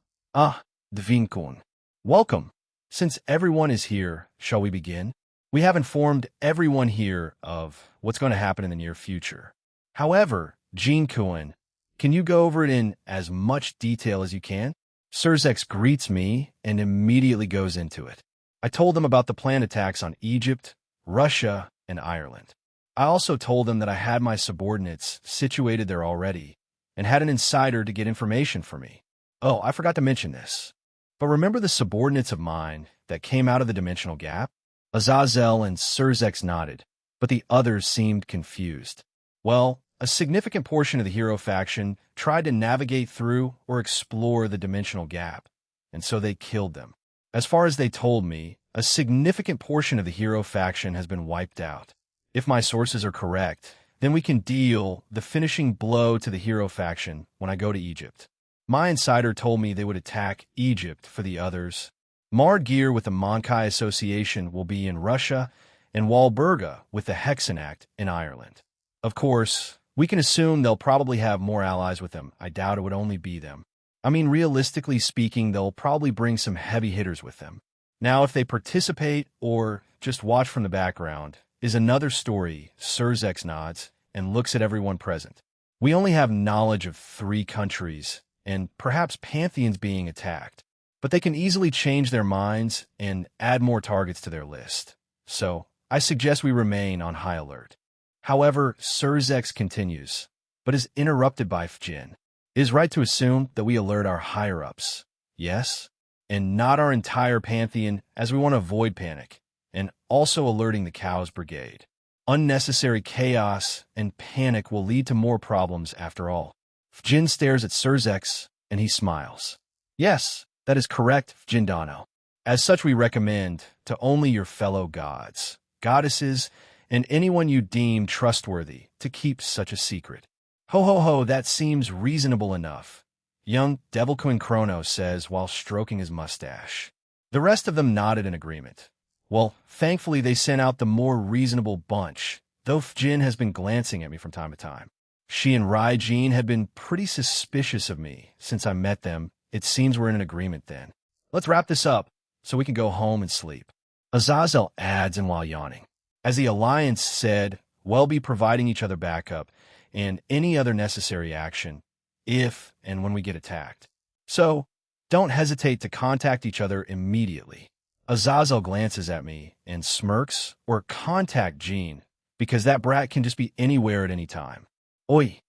Dvinkun. Welcome. Since everyone is here, shall we begin? We have informed everyone here of what's going to happen in the near future. However, Jean Kuan, can you go over it in as much detail as you can? Surzex greets me and immediately goes into it. I told them about the planned attacks on Egypt, Russia, and Ireland. I also told them that I had my subordinates situated there already and had an insider to get information for me. Oh, I forgot to mention this. But remember the subordinates of mine that came out of the dimensional gap? Azazel and Surzex nodded, but the others seemed confused. Well, a significant portion of the hero faction tried to navigate through or explore the dimensional gap, and so they killed them. As far as they told me, a significant portion of the hero faction has been wiped out. If my sources are correct, then we can deal the finishing blow to the hero faction when I go to Egypt. My insider told me they would attack Egypt for the others. Mardgeir with the Monkai Association will be in Russia, and Walburga with the Hexen Act in Ireland. Of course, we can assume they'll probably have more allies with them. I doubt it would only be them. I mean, realistically speaking, they'll probably bring some heavy hitters with them. Now, if they participate or just watch from the background is another story. Surzex nods and looks at everyone present. We only have knowledge of 3 countries and perhaps pantheons being attacked, but they can easily change their minds and add more targets to their list. So, I suggest we remain on high alert. However, Surzex continues, but is interrupted by Fjin. It is right to assume that we alert our higher-ups, yes? And not our entire pantheon, as we want to avoid panic, and also alerting the Cows Brigade. Unnecessary chaos and panic will lead to more problems after all. Fjin stares at Surzex, and he smiles. Yes, that is correct, Fjindano. As such, we recommend to only your fellow gods, goddesses, and anyone you deem trustworthy to keep such a secret. Ho ho ho, that seems reasonable enough, young Devil Queen Kronos says while stroking his mustache. The rest of them nodded in agreement. Well, thankfully they sent out the more reasonable bunch, though Fjin has been glancing at me from time to time. She and Raijin had been pretty suspicious of me since I met them. It seems we're in an agreement then. Let's wrap this up so we can go home and sleep. Azazel adds and while yawning. As the Alliance said, we'll be providing each other backup and any other necessary action if and when we get attacked. So, don't hesitate to contact each other immediately. Azazel glances at me and smirks, or contact Jean, because that brat can just be anywhere at any time. Oi!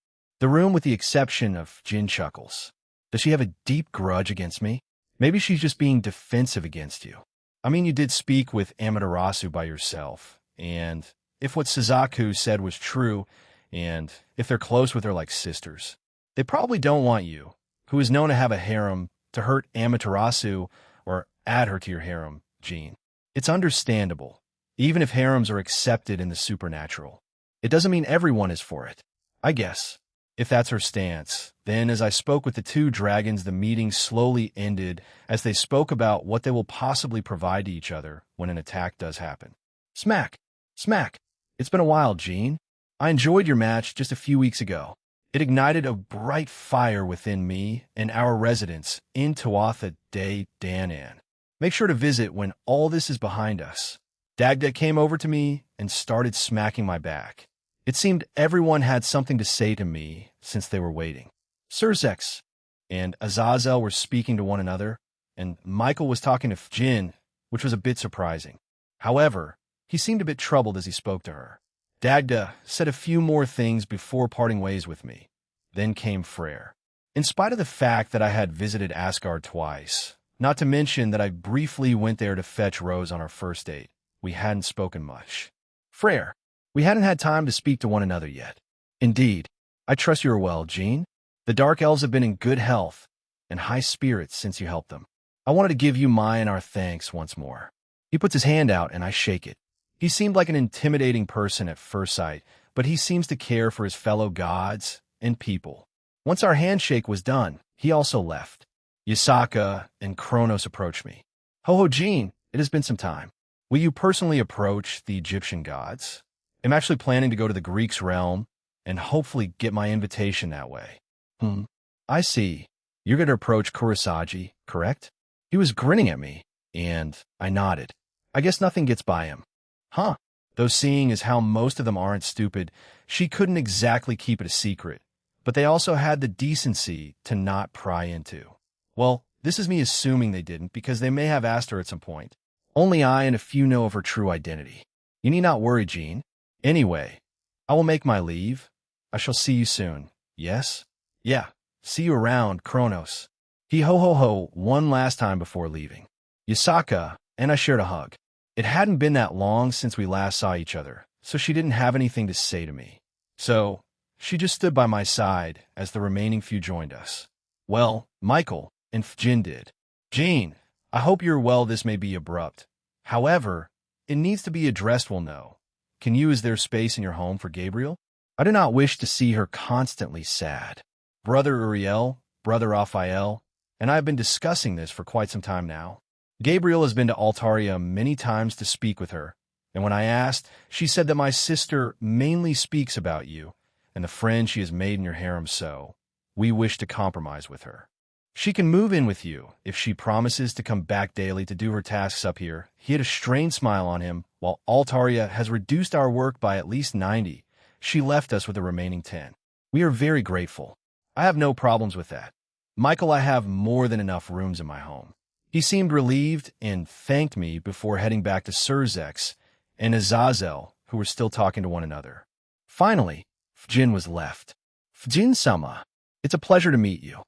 The room with the exception of Jin chuckles. Does she have a deep grudge against me? Maybe she's just being defensive against you. I mean, you did speak with Amaterasu by yourself, and if what Suzaku said was true, and if they're close with her like sisters, they probably don't want you, who is known to have a harem, to hurt Amaterasu or add her to your harem, Jean. It's understandable, even if harems are accepted in the supernatural. It doesn't mean everyone is for it, I guess. If that's her stance, then as I spoke with the 2 dragons, the meeting slowly ended as they spoke about what they will possibly provide to each other when an attack does happen. Smack! Smack! It's been a while, Jean. I enjoyed your match just a few weeks ago. It ignited a bright fire within me and our residents in Tuatha De Danann. Make sure to visit when all this is behind us. Dagda came over to me and started smacking my back. It seemed everyone had something to say to me since they were waiting. Surzex and Azazel were speaking to one another, and Michael was talking to Fjin, which was a bit surprising. However, he seemed a bit troubled as he spoke to her. Dagda said a few more things before parting ways with me. Then came Freyr. In spite of the fact that I had visited Asgard twice, not to mention that I briefly went there to fetch Rose on our first date, we hadn't spoken much. Freyr, we hadn't had time to speak to one another yet. Indeed, I trust you are well, Jean. The Dark Elves have been in good health and high spirits since you helped them. I wanted to give you my and our thanks once more. He puts his hand out and I shake it. He seemed like an intimidating person at first sight, but he seems to care for his fellow gods and people. Once our handshake was done, he also left. Yasaka and Kronos approached me. Ho-ho, Jean, it has been some time. Will you personally approach the Egyptian gods? I'm actually planning to go to the Greeks' realm and hopefully get my invitation that way. I see. You're going to approach Kurosagi, correct? He was grinning at me, and I nodded. I guess nothing gets by him. Huh. Though seeing as how most of them aren't stupid, she couldn't exactly keep it a secret. But they also had the decency to not pry into. Well, this is me assuming they didn't because they may have asked her at some point. Only I and a few know of her true identity. You need not worry, Jean. Anyway, I will make my leave. I shall see you soon. Yes? Yeah. See you around, Kronos. He ho-ho-ho one last time before leaving. Yasaka and I shared a hug. It hadn't been that long since we last saw each other, so she didn't have anything to say to me. So, she just stood by my side as the remaining few joined us. Well, Michael and Fjin did. Jean, I hope you're well. This may be abrupt. However, it needs to be addressed. We'll know. Can you is there space in your home for Gabriel? I do not wish to see her constantly sad. Brother Uriel, Brother Raphael, and I have been discussing this for quite some time now. Gabriel has been to Altaria many times to speak with her, and when I asked, she said that my sister mainly speaks about you and the friend she has made in your harem, so we wish to compromise with her. She can move in with you if she promises to come back daily to do her tasks up here. He had a strained smile on him. While Altaria has reduced our work by at least 90, she left us with the remaining 10. We are very grateful. I have no problems with that. Michael, I have more than enough rooms in my home. He seemed relieved and thanked me before heading back to Surzex and Azazel, who were still talking to one another. Finally, Fjin was left. Fjin-sama, it's a pleasure to meet you.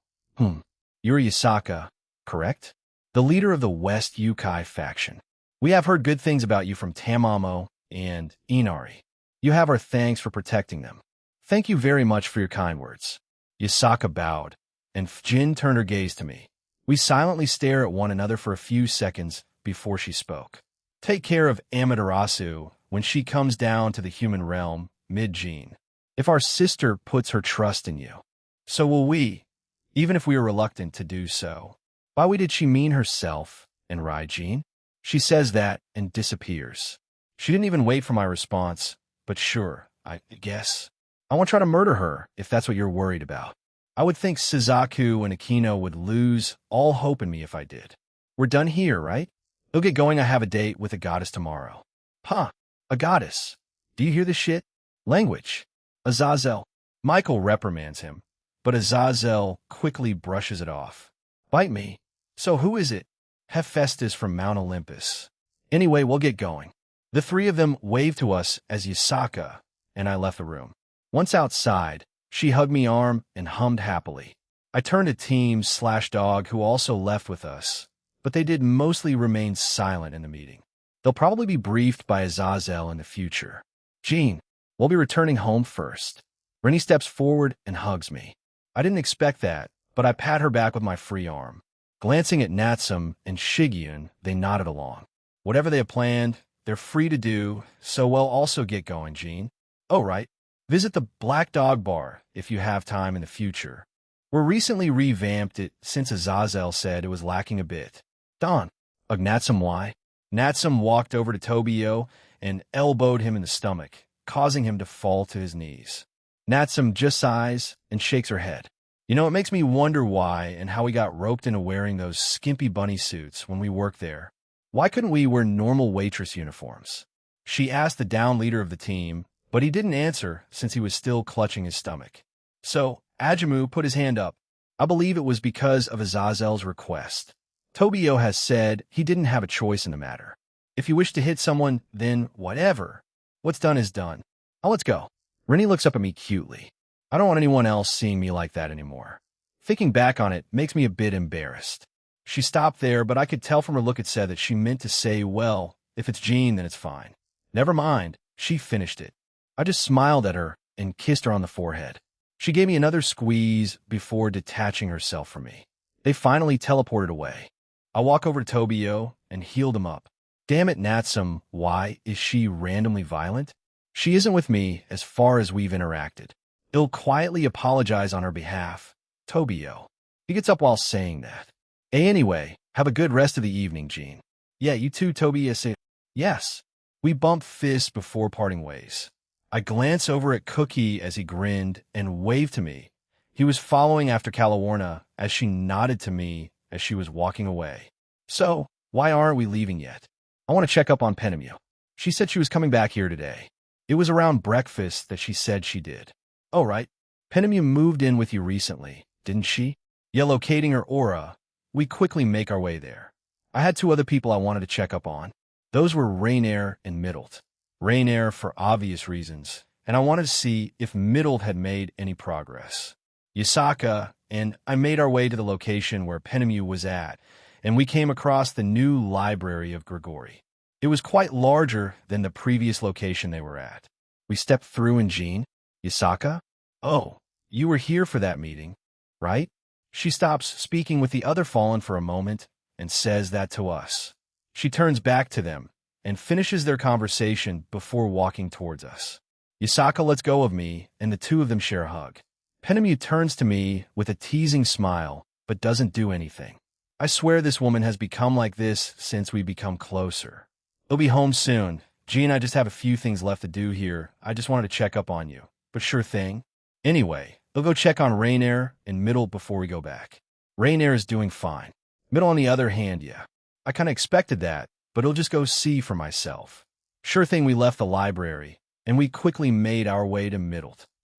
You're Yasaka, correct? The leader of the West Yukai faction. We have heard good things about you from Tamamo and Inari. You have our thanks for protecting them. Thank you very much for your kind words. Yasaka bowed, and Fjin turned her gaze to me. We silently stare at one another for a few seconds before she spoke. Take care of Amaterasu when she comes down to the human realm, mid-Gene. If our sister puts her trust in you, so will we, even if we are reluctant to do so. Why did she mean herself and Raijin? She says that and disappears. She didn't even wait for my response, but sure, I guess. I won't try to murder her if that's what you're worried about. I would think Suzaku and Akino would lose all hope in me if I did. We're done here, right? We'll get going. I have a date with a goddess tomorrow. Huh, a goddess. Do you hear this shit? Language. Azazel. Michael reprimands him, but Azazel quickly brushes it off. Bite me. So who is it? Hephaestus from Mount Olympus. Anyway, we'll get going. The three of them waved to us as Yasaka and I left the room. Once outside, she hugged me arm and hummed happily. I turned to Team/Dog, who also left with us, but they did mostly remain silent in the meeting. They'll probably be briefed by Azazel in the future. Gene, we'll be returning home first. Rennie steps forward and hugs me. I didn't expect that, but I pat her back with my free arm. Glancing at Natsum and Shigyun, they nodded along. Whatever they have planned, they're free to do, so we'll also get going, Gene. Oh, right. Visit the Black Dog Bar if you have time in the future. We're recently revamped it since Azazel said it was lacking a bit. Don, Natsum, why? Natsum walked over to Tobio and elbowed him in the stomach, causing him to fall to his knees. Natsum just sighs and shakes her head. You know, it makes me wonder why and how we got roped into wearing those skimpy bunny suits when we worked there. Why couldn't we wear normal waitress uniforms? She asked the down leader of the team, but he didn't answer since he was still clutching his stomach. So, Ajamu put his hand up. I believe it was because of Azazel's request. Tobio has said he didn't have a choice in the matter. If you wish to hit someone, then whatever. What's done is done. Now let's go. Rennie looks up at me cutely. I don't want anyone else seeing me like that anymore. Thinking back on it makes me a bit embarrassed. She stopped there, but I could tell from her look it said that she meant to say, well, if it's Jean, then it's fine. Never mind, she finished it. I just smiled at her and kissed her on the forehead. She gave me another squeeze before detaching herself from me. They finally teleported away. I walk over to Tobio and healed him up. Damn it, Natsum, why is she randomly violent? She isn't with me as far as we've interacted. He'll quietly apologize on her behalf. Tobio. He gets up while saying that. Hey, anyway, have a good rest of the evening, Jean. Yeah, you too, Tobio. Yes. We bump fists before parting ways. I glance over at Cookie as he grinned and waved to me. He was following after Calawarna as she nodded to me as she was walking away. So, why aren't we leaving yet? I want to check up on Penemu. She said she was coming back here today. It was around breakfast that she said she did. Oh, right. Penemu moved in with you recently, didn't she? Yeah, locating her aura, we quickly make our way there. I had two other people I wanted to check up on. Those were Rainier and Middlet. Rainier for obvious reasons, and I wanted to see if Middlet had made any progress. Yasaka and I made our way to the location where Penemu was at, and we came across the new library of Grigori. It was quite larger than the previous location they were at. We stepped through and Jean, Yasaka? Oh, you were here for that meeting, right? She stops speaking with the other Fallen for a moment and says that to us. She turns back to them and finishes their conversation before walking towards us. Yasaka lets go of me, and the two of them share a hug. Penemu turns to me with a teasing smile, but doesn't do anything. I swear this woman has become like this since we become closer. They'll be home soon. G and I just have a few things left to do here. I just wanted to check up on you. But sure thing. Anyway, they'll go check on Rainier and Middle before we go back. Rainier is doing fine. Middle on the other hand, yeah. I kinda expected that, but I'll just go see for myself. Sure thing we left the library, and we quickly made our way to Middle.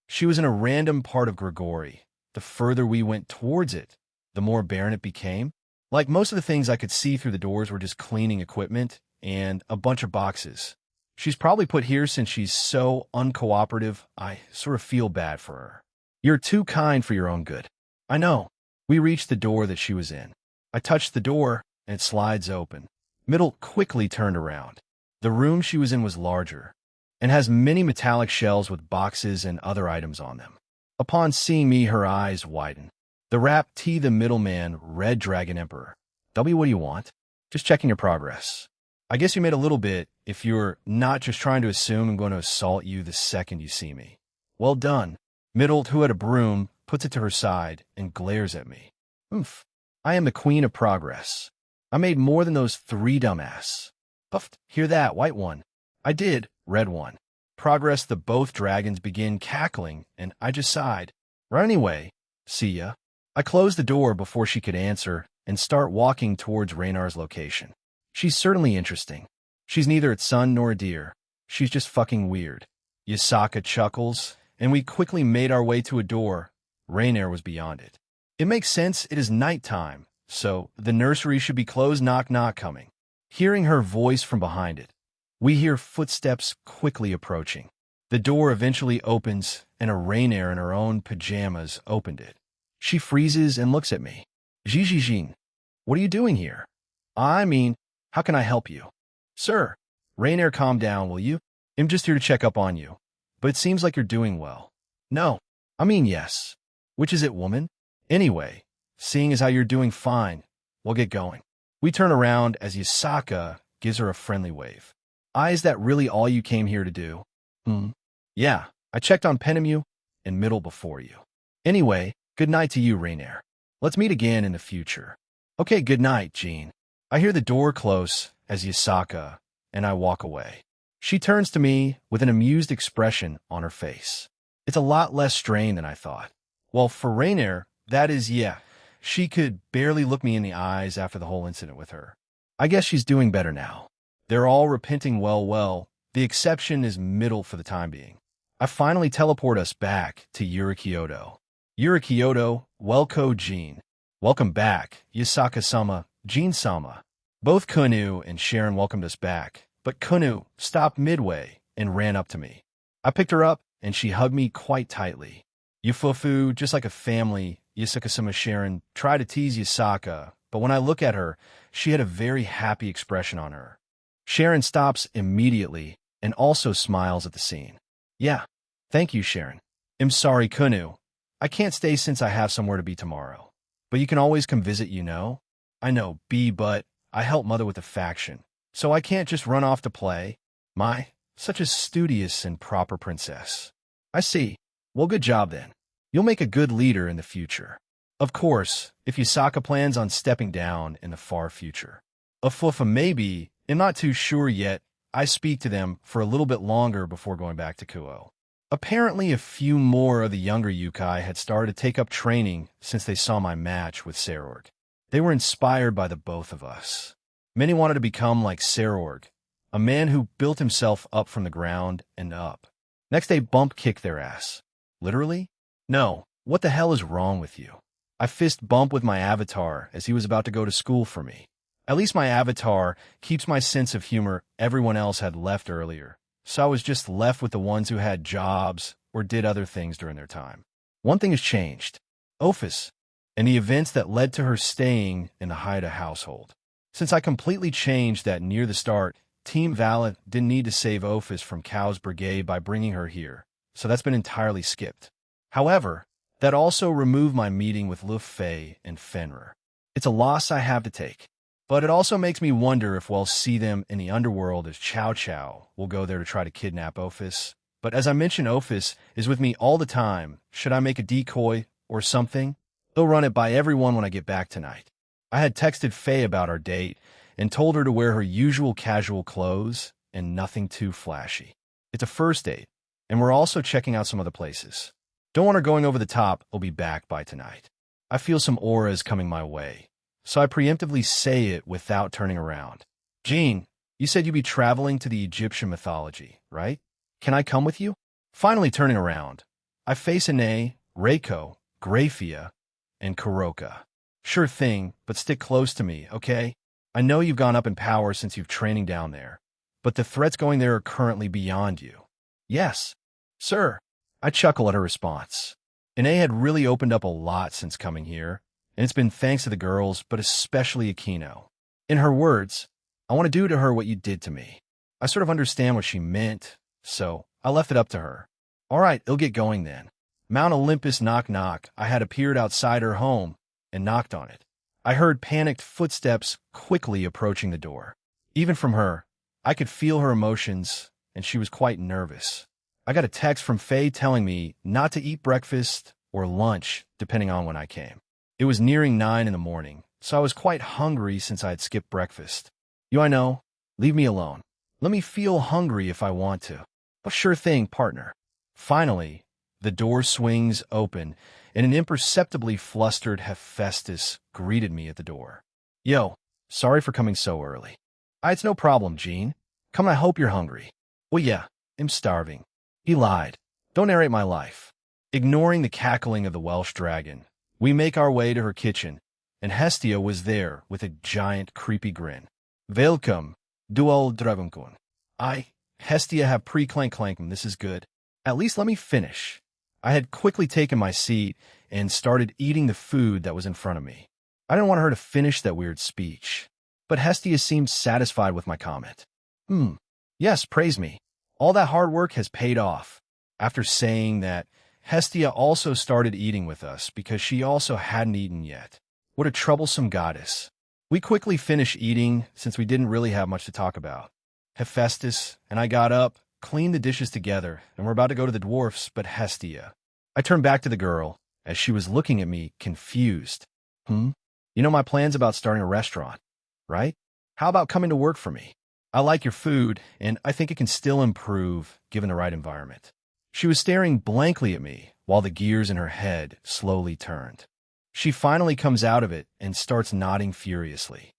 She was in a random part of Grigori. The further we went towards it, the more barren it became. Like most of the things I could see through the doors were just cleaning equipment and a bunch of boxes. She's probably put here since she's so uncooperative. I sort of feel bad for her. You're too kind for your own good. I know. We reached the door that she was in. I touched the door, and it slides open. Middle quickly turned around. The room she was in was larger, and has many metallic shelves with boxes and other items on them. Upon seeing me, her eyes widen. The rap T the middleman, Red Dragon Emperor. W, what do you want? Just checking your progress. I guess you made a little bit if you're not just trying to assume I'm going to assault you the second you see me. Well done. Middle, who had a broom, puts it to her side and glares at me. Oomph. I am the queen of progress. I made more than those 3 dumbass. Puffed. Hear that, white one. I did, red one. Progress the both dragons begin cackling, and I just sighed. Right anyway, see ya. I closed the door before she could answer and start walking towards Raynar's location. She's certainly interesting. She's neither a son nor a deer. She's just fucking weird. Yasaka chuckles, and we quickly made our way to a door. Raynar was beyond it. It makes sense, it is nighttime, so the nursery should be closed. Knock knock coming. Hearing her voice from behind it, we hear footsteps quickly approaching. The door eventually opens, and a Raynar in her own pajamas opened it. She freezes and looks at me. Jijijin, what are you doing here? I mean, how can I help you? Sir, Raynar, calm down, will you? I'm just here to check up on you. But it seems like you're doing well. No, I mean yes. Which is it, woman? Anyway, seeing as how you're doing fine, we'll get going. We turn around as Yasaka gives her a friendly wave. Is that really all you came here to do? Yeah, I checked on Penemu and Middle before you. Anyway, good night to you, Raynar. Let's meet again in the future. Okay, good night, Jean. I hear the door close as Yasaka, and I walk away. She turns to me with an amused expression on her face. It's a lot less strained than I thought. Well, for Raynar, that is, yeah. She could barely look me in the eyes after the whole incident with her. I guess she's doing better now. They're all repenting well. The exception is Middle for the time being. I finally teleport us back to Yurikyoto. Yurikyoto, welcome Jean. Welcome back, Yasaka-sama, Jean-sama. Both Kunu and Sharon welcomed us back, but Kunu stopped midway and ran up to me. I picked her up, and she hugged me quite tightly. Yufufu, just like a family, Yasaka-sama Sharon tried to tease Yasaka, but when I look at her, she had a very happy expression on her. Sharon stops immediately and also smiles at the scene. Yeah, thank you, Sharon. I'm sorry, Kunu. I can't stay since I have somewhere to be tomorrow. But you can always come visit, you know? I know, but I help Mother with a faction, so I can't just run off to play. Such a studious and proper princess. I see. Well, good job then. You'll make a good leader in the future. Of course, if Yasaka plans on stepping down in the far future. Afufa maybe, I'm not too sure yet. I speak to them for a little bit longer before going back to Kuo. Apparently, a few more of the younger Yukai had started to take up training since they saw my match with Serorg. They were inspired by the both of us. Many wanted to become like Serorg, a man who built himself up from the ground and up. Next, they bump kicked their ass. Literally? No, what the hell is wrong with you? I fist bump with my avatar as he was about to go to school for me. At least my avatar keeps my sense of humor everyone else had left earlier, so I was just left with the ones who had jobs or did other things during their time. One thing has changed. Ophis, and the events that led to her staying in the Haida household. Since I completely changed that near the start, Team Valent didn't need to save Ophis from Cow's brigade by bringing her here, so that's been entirely skipped. However, that also removed my meeting with Lufei and Fenrir. It's a loss I have to take. But it also makes me wonder if we'll see them in the underworld as Chow Chow will go there to try to kidnap Ophis. But as I mentioned, Ophis is with me all the time. Should I make a decoy or something? They'll run it by everyone when I get back tonight. I had texted Faye about our date and told her to wear her usual casual clothes and nothing too flashy. It's a first date, and we're also checking out some other places. Don't want her going over the top. I'll be back by tonight. I feel some auras coming my way, so I preemptively say it without turning around. Jean, you said you'd be traveling to the Egyptian mythology, right? Can I come with you? Finally turning around, I face Ine, Reiko, Grafia, and Kuroka. Sure thing, but stick close to me, okay? I know you've gone up in power since you've training down there, but the threats going there are currently beyond you. Yes, sir. I chuckle at her response. Ine had really opened up a lot since coming here, and it's been thanks to the girls, but especially Aquino. In her words, I want to do to her what you did to me. I sort of understand what she meant, so I left it up to her. All right, it'll get going then. Mount Olympus knock knock, I had appeared outside her home and knocked on it. I heard panicked footsteps quickly approaching the door. Even from her, I could feel her emotions, and she was quite nervous. I got a text from Faye telling me not to eat breakfast or lunch, depending on when I came. It was nearing 9 in the morning, so I was quite hungry since I had skipped breakfast. I know, leave me alone. Let me feel hungry if I want to. But sure thing, partner. Finally, the door swings open, and an imperceptibly flustered Hephaestus greeted me at the door. Yo, sorry for coming so early. It's no problem, Jean. Come, I hope you're hungry. Well, yeah, I'm starving. He lied. Don't narrate my life. Ignoring the cackling of the Welsh dragon, we make our way to her kitchen, and Hestia was there with a giant, creepy grin. Welcome, dual dragonkun. Hestia have pre-clank-clank, this is good. At least let me finish. I had quickly taken my seat and started eating the food that was in front of me. I didn't want her to finish that weird speech, but Hestia seemed satisfied with my comment. Yes, praise me. All that hard work has paid off. After saying that, Hestia also started eating with us because she also hadn't eaten yet. What a troublesome goddess. We quickly finished eating since we didn't really have much to talk about. Hephaestus and I got up, cleaned the dishes together, and were about to go to the dwarfs, but Hestia. I turned back to the girl as she was looking at me, confused. You know my plans about starting a restaurant, right? How about coming to work for me? I like your food, and I think it can still improve given the right environment. She was staring blankly at me while the gears in her head slowly turned. She finally comes out of it and starts nodding furiously.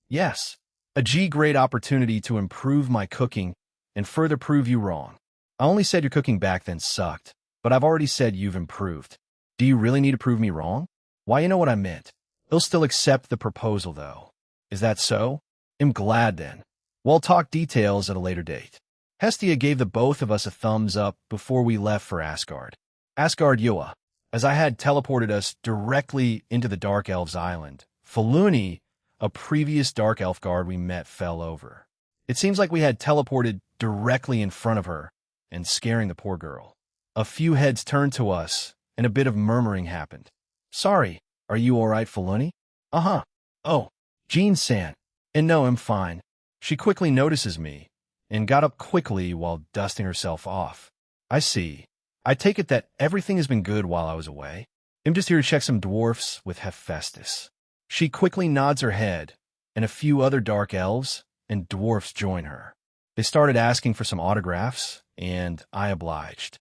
Yes, a great opportunity to improve my cooking and further prove you wrong. I only said your cooking back then sucked, but I've already said you've improved. Do you really need to prove me wrong? Why, you know what I meant. He'll still accept the proposal, though. Is that so? I'm glad then. We'll talk details at a later date. Hestia gave the both of us a thumbs up before we left for Asgard. Asgard Yoa, as I had teleported us directly into the Dark Elves' island. Faluni, a previous Dark Elf guard we met, fell over. It seems like we had teleported directly in front of her and scaring the poor girl. A few heads turned to us, and a bit of murmuring happened. Sorry, are you all right, Faluni? Oh, Jean-san. And no, I'm fine. She quickly notices me and got up quickly while dusting herself off. I see. I take it that everything has been good while I was away. I'm just here to check some dwarfs with Hephaestus. She quickly nods her head, and a few other dark elves and dwarfs join her. They started asking for some autographs, and I obliged.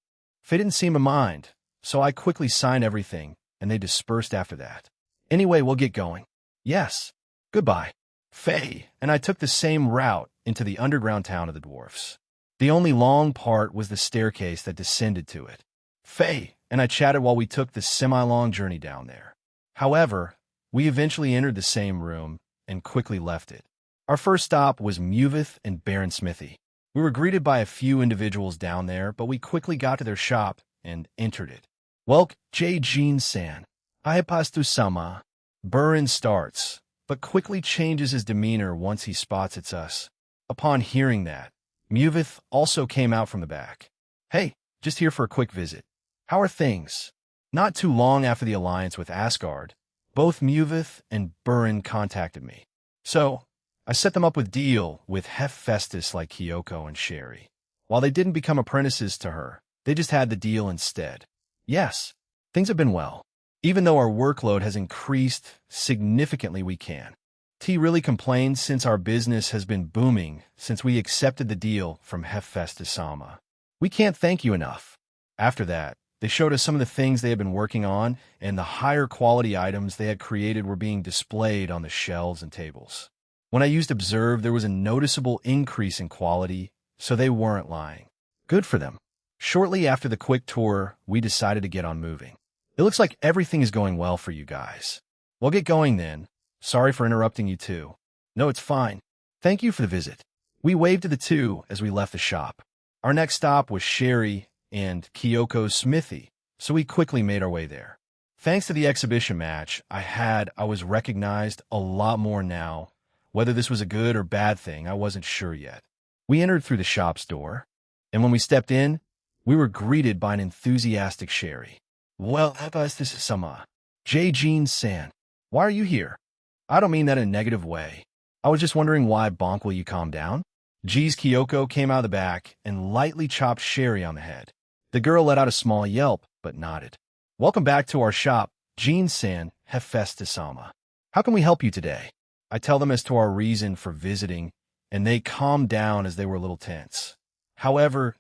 They didn't seem to mind, so I quickly signed everything, and they dispersed after that. Anyway, we'll get going. Yes. Goodbye. Faye and I took the same route into the underground town of the dwarfs. The only long part was the staircase that descended to it. Faye and I chatted while we took the semi-long journey down there. However, we eventually entered the same room and quickly left it. Our first stop was Muvith and Baron Smithy. We were greeted by a few individuals down there, but we quickly got to their shop and entered it. Welk, J. Jean-san. I pastu sama. Burin starts, but quickly changes his demeanor once he spots it's us. Upon hearing that, Muvith also came out from the back. Hey, just here for a quick visit. How are things? Not too long after the alliance with Asgard, both Muvith and Burin contacted me. So, I set them up with deal with Hephaestus like Kyoko and Sherry. While they didn't become apprentices to her, they just had the deal instead. Yes, things have been well. Even though our workload has increased significantly, we can. T really complains since our business has been booming since we accepted the deal from Hephaestus Sama. We can't thank you enough. After that, They showed us some of the things they had been working on, and the higher quality items they had created were being displayed on the shelves and tables. When I used Observe, there was a noticeable increase in quality, so they weren't lying. Good for them. Shortly after the quick tour, we decided to get on moving. It looks like everything is going well for you guys. We'll get going then. Sorry for interrupting you too. No, it's fine. Thank you for the visit. We waved to the two as we left the shop. Our next stop was Sherry and Kyoko's smithy, so we quickly made our way there. Thanks to the exhibition match I was recognized a lot more now. Whether this was a good or bad thing, I wasn't sure yet. We entered through the shop's door, and when we stepped in, we were greeted by an enthusiastic Sherry. Well, this is Sama. Jean-san. Why are you here? I don't mean that in a negative way. I was just wondering why bonk will you calm down? G's Kyoko came out of the back and lightly chopped Sherry on the head. The girl let out a small yelp, but nodded. Welcome back to our shop, Jean-san Hefestisama. How can we help you today? I tell them as to our reason for visiting, and they calmed down as they were a little tense. However,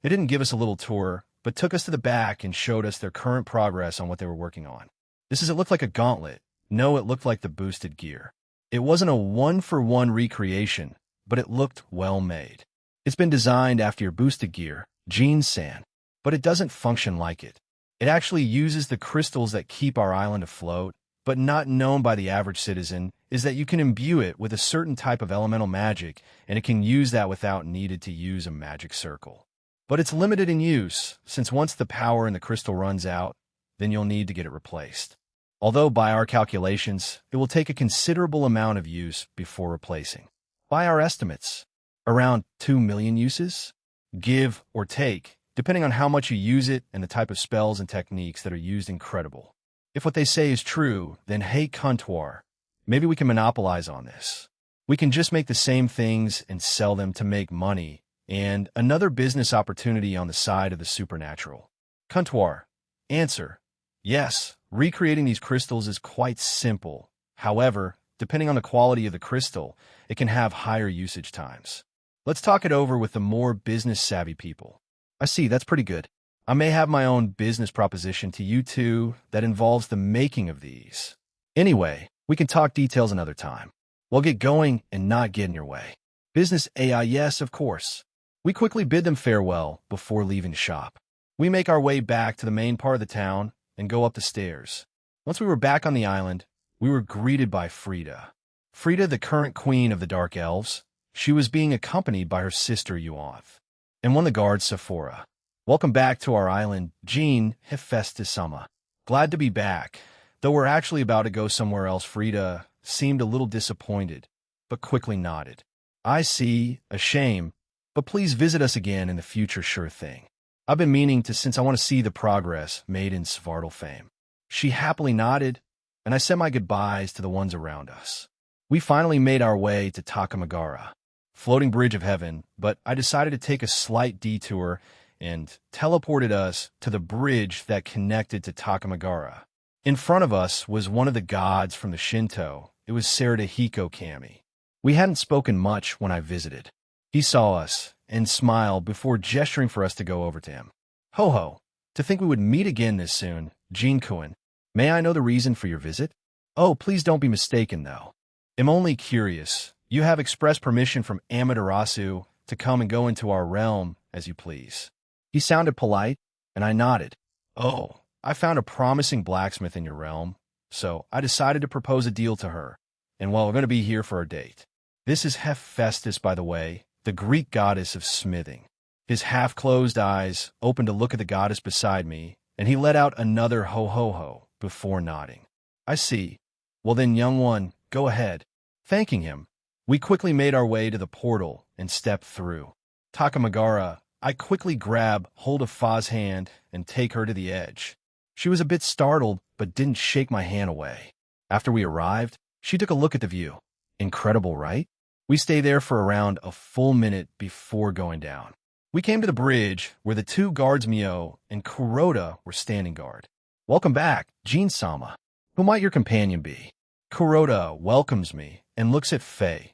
they didn't give us a little tour, but took us to the back and showed us their current progress on what they were working on. It looked like a gauntlet. No, it looked like the boosted gear. It wasn't a one-for-one recreation, but it looked well made. It's been designed after your boosted gear, Jean-san, but it doesn't function like it. It actually uses the crystals that keep our island afloat, but not known by the average citizen is that you can imbue it with a certain type of elemental magic, and it can use that without needed to use a magic circle. But it's limited in use, since once the power in the crystal runs out, then you'll need to get it replaced. Although by our calculations, it will take a considerable amount of use before replacing. By our estimates, around 2 million uses? Give or take, depending on how much you use it and the type of spells and techniques that are used incredible. If what they say is true, then hey comptoir, maybe we can monopolize on this. We can just make the same things and sell them to make money, and another business opportunity on the side of the supernatural. Comptoir. Answer. Yes, recreating these crystals is quite simple. However, depending on the quality of the crystal, it can have higher usage times. Let's talk it over with the more business-savvy people. I see, that's pretty good. I may have my own business proposition to you two that involves the making of these. Anyway, we can talk details another time. We'll get going and not get in your way. Business AI, yes, of course. We quickly bid them farewell before leaving the shop. We make our way back to the main part of the town and go up the stairs. Once we were back on the island, we were greeted by Frida. Frida, the current queen of the Dark Elves. She was being accompanied by her sister Yuanth, and one of the guards, Sephora. Welcome back to our island, Jean Hefestisama. Glad to be back. Though we're actually about to go somewhere else, Frida seemed a little disappointed, but quickly nodded. I see, a shame, but please visit us again in the future, sure thing. I've been meaning to since I want to see the progress made in Svartalfheim. She happily nodded, and I said my goodbyes to the ones around us. We finally made our way to Takamagara, floating bridge of heaven, but I decided to take a slight detour and teleported us to the bridge that connected to Takamagara. In front of us was one of the gods from the Shinto. It was Saradahiko Kami. We hadn't spoken much when I visited. He saw us and smiled before gesturing for us to go over to him. Ho ho, to think we would meet again this soon, Jin-kun. May I know the reason for your visit? Oh, please don't be mistaken, though. I'm only curious. You have express permission from Amaterasu to come and go into our realm as you please. He sounded polite, and I nodded. Oh, I found a promising blacksmith in your realm, so I decided to propose a deal to her, and while we're going to be here for our date. This is Hephaestus, by the way, the Greek goddess of smithing. His half-closed eyes opened to look at the goddess beside me, and he let out another ho-ho-ho before nodding. I see. Well then, young one, go ahead. Thanking him, we quickly made our way to the portal and stepped through. Takamagara, I quickly grab hold of Fa's hand and take her to the edge. She was a bit startled, but didn't shake my hand away. After we arrived, she took a look at the view. Incredible, right? We stayed there for around a full minute before going down. We came to the bridge where the two guards Mio and Kuroda were standing guard. Welcome back, Jin-sama. Who might your companion be? Kuroda welcomes me and looks at Faye.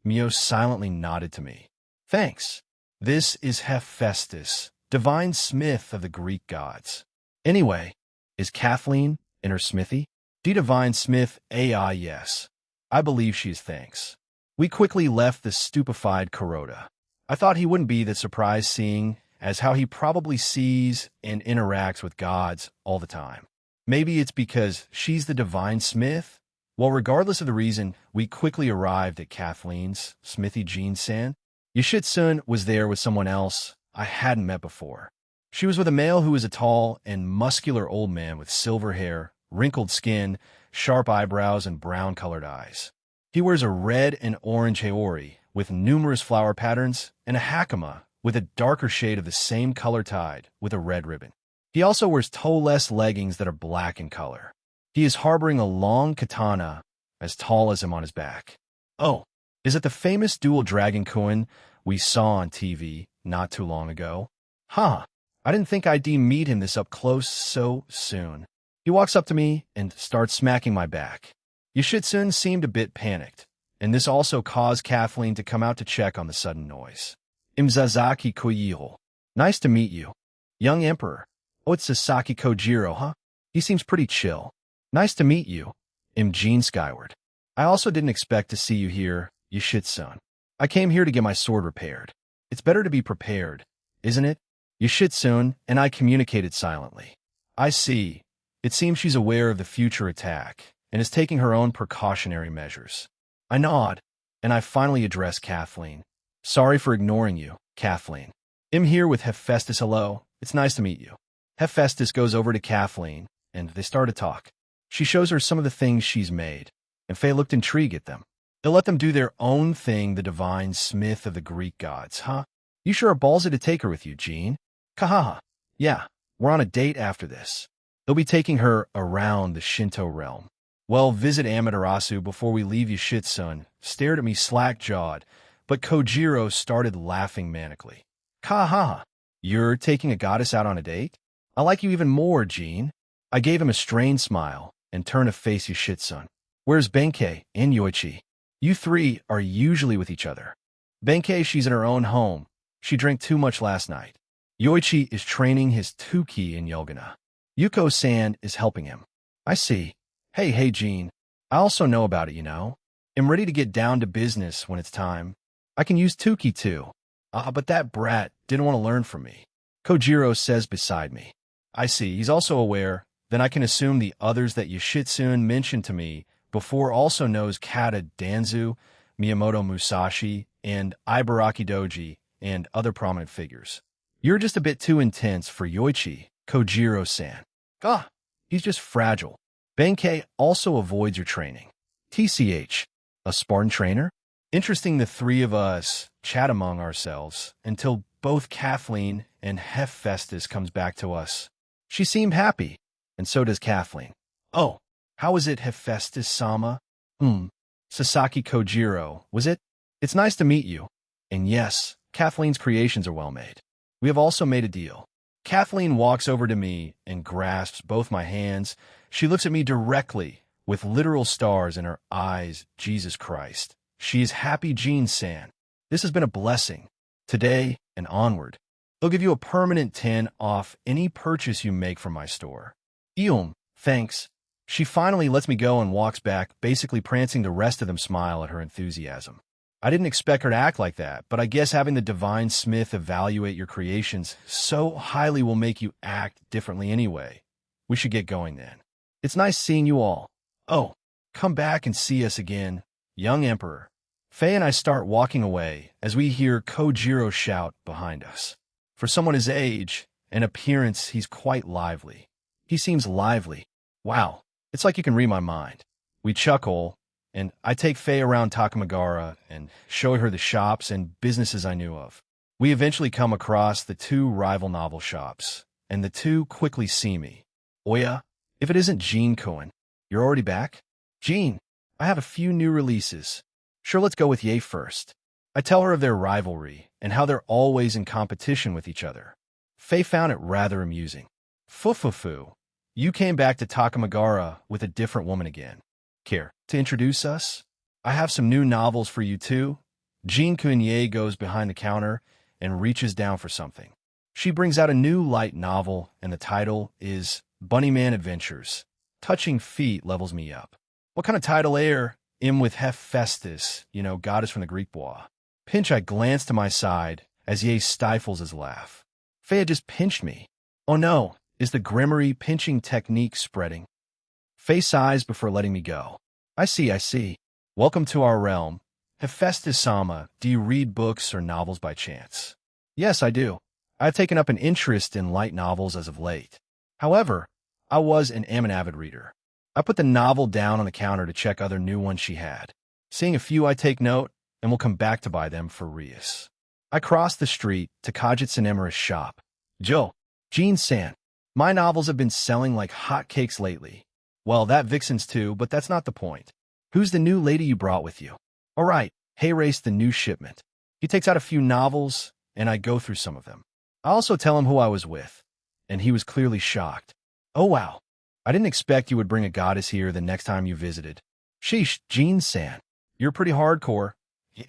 Mio silently nodded to me. Thanks. This is Hephaestus, divine smith of the Greek gods. Anyway, is Kathleen in her smithy? She divine smith AI, yes. I believe she's thanks. We quickly left the stupefied Kuroda. I thought he wouldn't be that surprised seeing as how he probably sees and interacts with gods all the time. Maybe it's because she's the divine smith? Well, regardless of the reason, we quickly arrived at Kathleen's smithy. Jean-san. Yoshitsun was there with someone else I hadn't met before. She was with a male who was a tall and muscular old man with silver hair, wrinkled skin, sharp eyebrows, and brown-colored eyes. He wears a red and orange haori with numerous flower patterns and a hakama with a darker shade of the same color tied with a red ribbon. He also wears toe-less leggings that are black in color. He is harboring a long katana as tall as him on his back. Oh, is it the famous dual dragon Kuin we saw on TV not too long ago? Huh, I didn't think I'd meet him this up close so soon. He walks up to me and starts smacking my back. Yoshitsun seemed a bit panicked, and this also caused Kathleen to come out to check on the sudden noise. Imzazaki Koyiho. Nice to meet you. Young Emperor. Oh, it's Sasaki Kojiro, huh? He seems pretty chill. Nice to meet you. Jean Skyward. I also didn't expect to see you here, Yoshitsun. I came here to get my sword repaired. It's better to be prepared, isn't it? Yoshitsun and I communicated silently. I see. It seems she's aware of the future attack and is taking her own precautionary measures. I nod, and I finally address Kathleen. Sorry for ignoring you, Kathleen. I'm here with Hephaestus. Hello, it's nice to meet you. Hephaestus goes over to Kathleen, and they start to talk. She shows her some of the things she's made, and Faye looked intrigued at them. They'll let them do their own thing, the divine smith of the Greek gods, huh? You sure are ballsy to take her with you, Jean. Kahaha. Yeah, we're on a date after this. They'll be taking her around the Shinto realm. Well, visit Amaterasu before we leave. Yoshitsun stared at me slack-jawed, but Kojiro started laughing manically. Kahaha. You're taking a goddess out on a date? I like you even more, Jean. I gave him a strained smile and turned to face Yoshitsun. Where's Benkei and Yoichi? You three are usually with each other. Benkei, she's in her own home. She drank too much last night. Yoichi is training his Tuki in Yogana. Yuko-san is helping him. I see. Hey, Jean. I also know about it, you know. I'm ready to get down to business when it's time. I can use Tuki too. But that brat didn't want to learn from me. Kojiro says beside me. I see. He's also aware. Then I can assume the others that Yoshitsun mentioned to me before also knows Kata Danzu, Miyamoto Musashi, and Ibaraki Doji, and other prominent figures. You're just a bit too intense for Yoichi, Kojiro-san. He's just fragile. Benkei also avoids your training. TCH, a Spartan trainer? Interesting, the three of us chat among ourselves until both Kathleen and Hephaestus comes back to us. She seemed happy, and so does Kathleen. Oh, how is it, Hephaestus-sama? Sasaki Kojiro, was it? It's nice to meet you. And yes, Kathleen's creations are well made. We have also made a deal. Kathleen walks over to me and grasps both my hands. She looks at me directly with literal stars in her eyes. Jesus Christ. She is happy, Jean-san. This has been a blessing. Today and onward. They'll give you a permanent 10 off any purchase you make from my store. Thanks. She finally lets me go and walks back, basically prancing. The rest of them smile at her enthusiasm. I didn't expect her to act like that, but I guess having the divine smith evaluate your creations so highly will make you act differently anyway. We should get going then. It's nice seeing you all. Oh, come back and see us again, young Emperor. Faye and I start walking away as we hear Kojiro shout behind us. For someone his age and appearance, he's quite lively. He seems lively. Wow, it's like you can read my mind. We chuckle, and I take Faye around Takamagara and show her the shops and businesses I knew of. We eventually come across the two rival novel shops, and the two quickly see me. Oya, if it isn't Jean Cohen, you're already back? Jean, I have a few new releases. Sure, let's go with Ye first. I tell her of their rivalry and how they're always in competition with each other. Faye found it rather amusing. Fufufu, you came back to Takamagara with a different woman again. Care to introduce us? I have some new novels for you too. Jean Cunye goes behind the counter and reaches down for something. She brings out a new light novel, and the title is Bunnyman Adventures. Touching feet levels me up. What kind of title air? Im with Hephaestus, goddess from the Greek bois. Pinch, I glance to my side as Ye stifles his laugh. Fea just pinched me. Oh no, is the Grimoire pinching technique spreading? Faye sighs before letting me go. I see. Welcome to our realm. Hephaestus-sama, do you read books or novels by chance? Yes, I do. I've taken up an interest in light novels as of late. However, I was and am an avid reader. I put the novel down on the counter to check other new ones she had. Seeing a few, I take note, and will come back to buy them for Rias. I cross the street to Kajitsu-Nemura's shop. Joe, Jean-san, my novels have been selling like hotcakes lately. Well, that Vixen's too, but that's not the point. Who's the new lady you brought with you? All right, hey, race the new shipment. He takes out a few novels, and I go through some of them. I also tell him who I was with, and he was clearly shocked. Oh wow, I didn't expect you would bring a goddess here the next time you visited. Sheesh, Jean-san, you're pretty hardcore.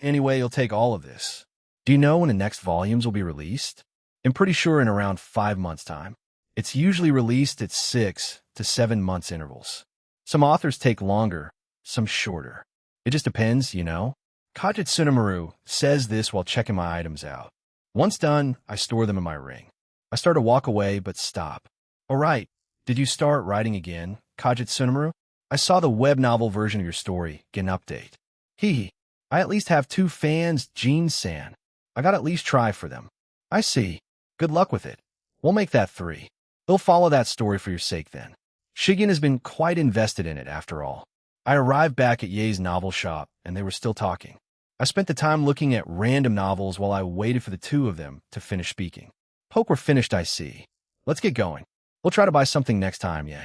Anyway, you'll take all of this. Do you know when the next volumes will be released? I'm pretty sure in around 5 months' time. It's usually released at 6 to 7 months intervals. Some authors take longer, some shorter. It just depends, Kajitsu-Nemura says this while checking my items out. Once done, I store them in my ring. I start to walk away, but stop. All right, did you start writing again, Kajitsu-Nemura? I saw the web novel version of your story. Get an update. Hee. I at least have 2 fans, Jean-san. I gotta at least try for them. I see. Good luck with it. We'll make that 3. They'll follow that story for your sake then. Shigen has been quite invested in it after all. I arrived back at Ye's novel shop, and they were still talking. I spent the time looking at random novels while I waited for the 2 of them to finish speaking. Poke, we're finished, I see. Let's get going. We'll try to buy something next time, Ye.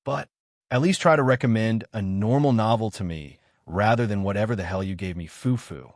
But at least try to recommend a normal novel to me rather than whatever the hell you gave me, foo-foo.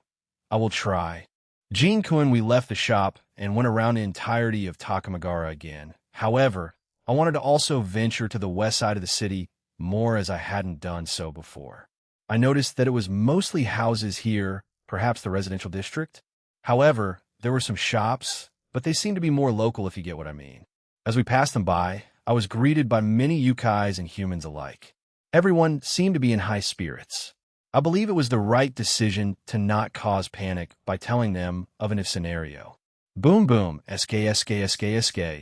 I will try. Jean-kun, we left the shop and went around the entirety of Takamagara again. However, I wanted to also venture to the west side of the city more as I hadn't done so before. I noticed that it was mostly houses here, perhaps the residential district. However, there were some shops, but they seemed to be more local if you get what I mean. As we passed them by, I was greeted by many yukais and humans alike. Everyone seemed to be in high spirits. I believe it was the right decision to not cause panic by telling them of an if scenario. Boom boom, SK. The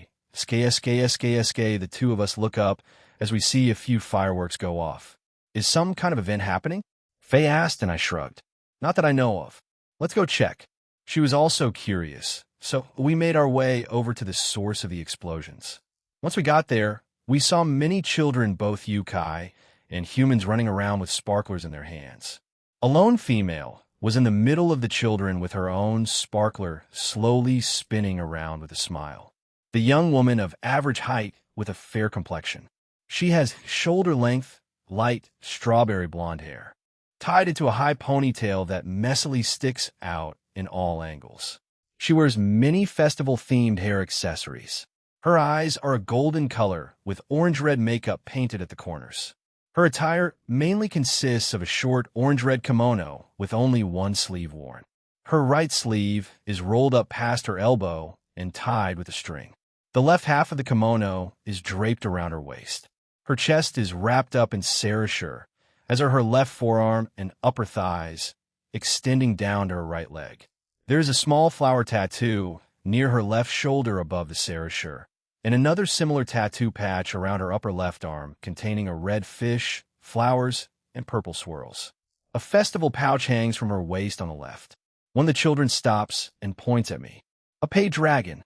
2 of us look up as we see a few fireworks go off. Is some kind of event happening? Faye asked, and I shrugged. Not that I know of. Let's go check. She was also curious, so we made our way over to the source of the explosions. Once we got there, we saw many children, both yukai and humans, running around with sparklers in their hands. A lone female was in the middle of the children with her own sparkler slowly spinning around with a smile. The young woman of average height with a fair complexion. She has shoulder-length, light, strawberry blonde hair, tied into a high ponytail that messily sticks out in all angles. She wears many festival-themed hair accessories. Her eyes are a golden color with orange-red makeup painted at the corners. Her attire mainly consists of a short orange-red kimono with only one sleeve worn. Her right sleeve is rolled up past her elbow and tied with a string. The left half of the kimono is draped around her waist. Her chest is wrapped up in serosure, as are her left forearm and upper thighs, extending down to her right leg. There is a small flower tattoo near her left shoulder above the serosure, and another similar tattoo patch around her upper left arm containing a red fish, flowers, and purple swirls. A festival pouch hangs from her waist on the left. One of the children stops and points at me. A paid dragon.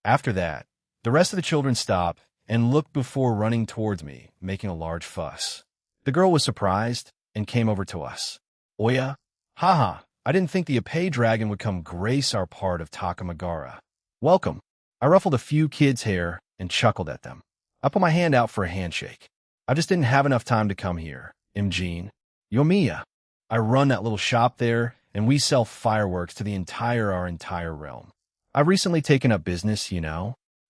After that, the rest of the children stop and look before running towards me, making a large fuss. The girl was surprised and came over to us. Oya? Haha, I didn't think the Apei dragon would come grace our part of Takamagara. Welcome. I ruffled a few kids' hair and chuckled at them. I put my hand out for a handshake. I just didn't have enough time to come here. Jean. Yomiya. I run that little shop there, and we sell fireworks to our entire realm. I've recently taken up business,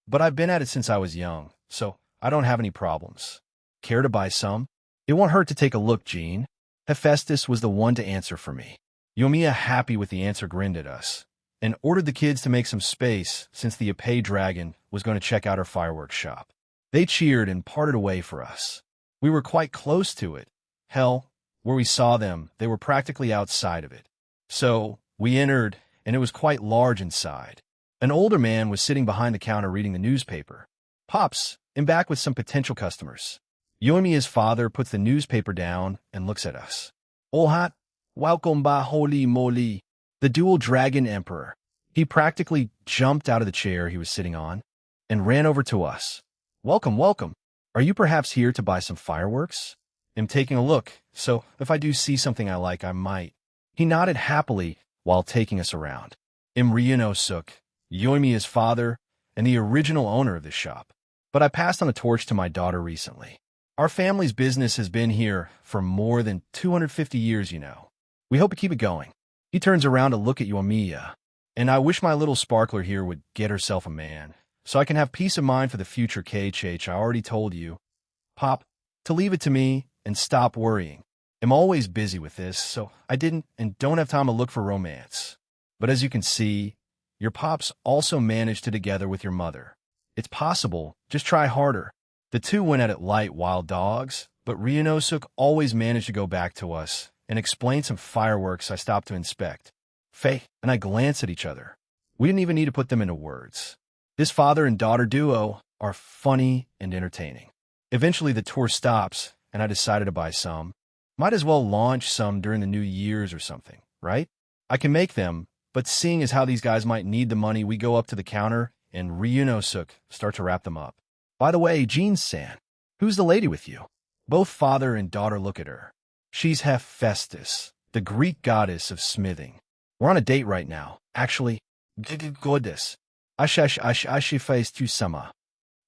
but I've been at it since I was young, so I don't have any problems. Care to buy some? It won't hurt to take a look, Jean. Hephaestus was the one to answer for me. Yomiya, happy with the answer, grinned at us. and ordered the kids to make some space since the Epee dragon was going to check out our fireworks shop. They cheered and parted away for us. We were quite close to it. Hell, where we saw them, they were practically outside of it. So we entered, and it was quite large inside. An older man was sitting behind the counter reading the newspaper. Pops, I'm back with some potential customers. Yoimiya's father puts the newspaper down and looks at us. Olhat, welcome by holy moly. The dual dragon emperor. He practically jumped out of the chair he was sitting on and ran over to us. Welcome, welcome. Are you perhaps here to buy some fireworks? I'm taking a look, so if I do see something I like, I might. He nodded happily while taking us around. I'm Ryunosuke, Yoimiya's father, and the original owner of this shop. But I passed on the torch to my daughter recently. Our family's business has been here for more than 250 years, you know. We hope to keep it going. He turns around to look at Yoimiya, and I wish my little sparkler here would get herself a man, so I can have peace of mind for the future. KHH, I already told you, Pop, to leave it to me and stop worrying. I'm always busy with this, so I didn't and don't have time to look for romance. But as you can see, your pops also managed to together with your mother. It's possible, just try harder. The two went at it light wild dogs, but Ryunosuke always managed to go back to us and explain some fireworks I stopped to inspect. Faye and I glanced at each other. We didn't even need to put them into words. This father and daughter duo are funny and entertaining. Eventually the tour stops, and I decided to buy some. Might as well launch some during the New Year's or something, right? I can make them, but seeing as how these guys might need the money, we go up to the counter and Ryunosuke start to wrap them up. By the way, Jean-san, who's the lady with you? Both father and daughter look at her. She's Hephaestus, the Greek goddess of smithing. We're on a date right now. Actually, goddess. Hephaestus-sama.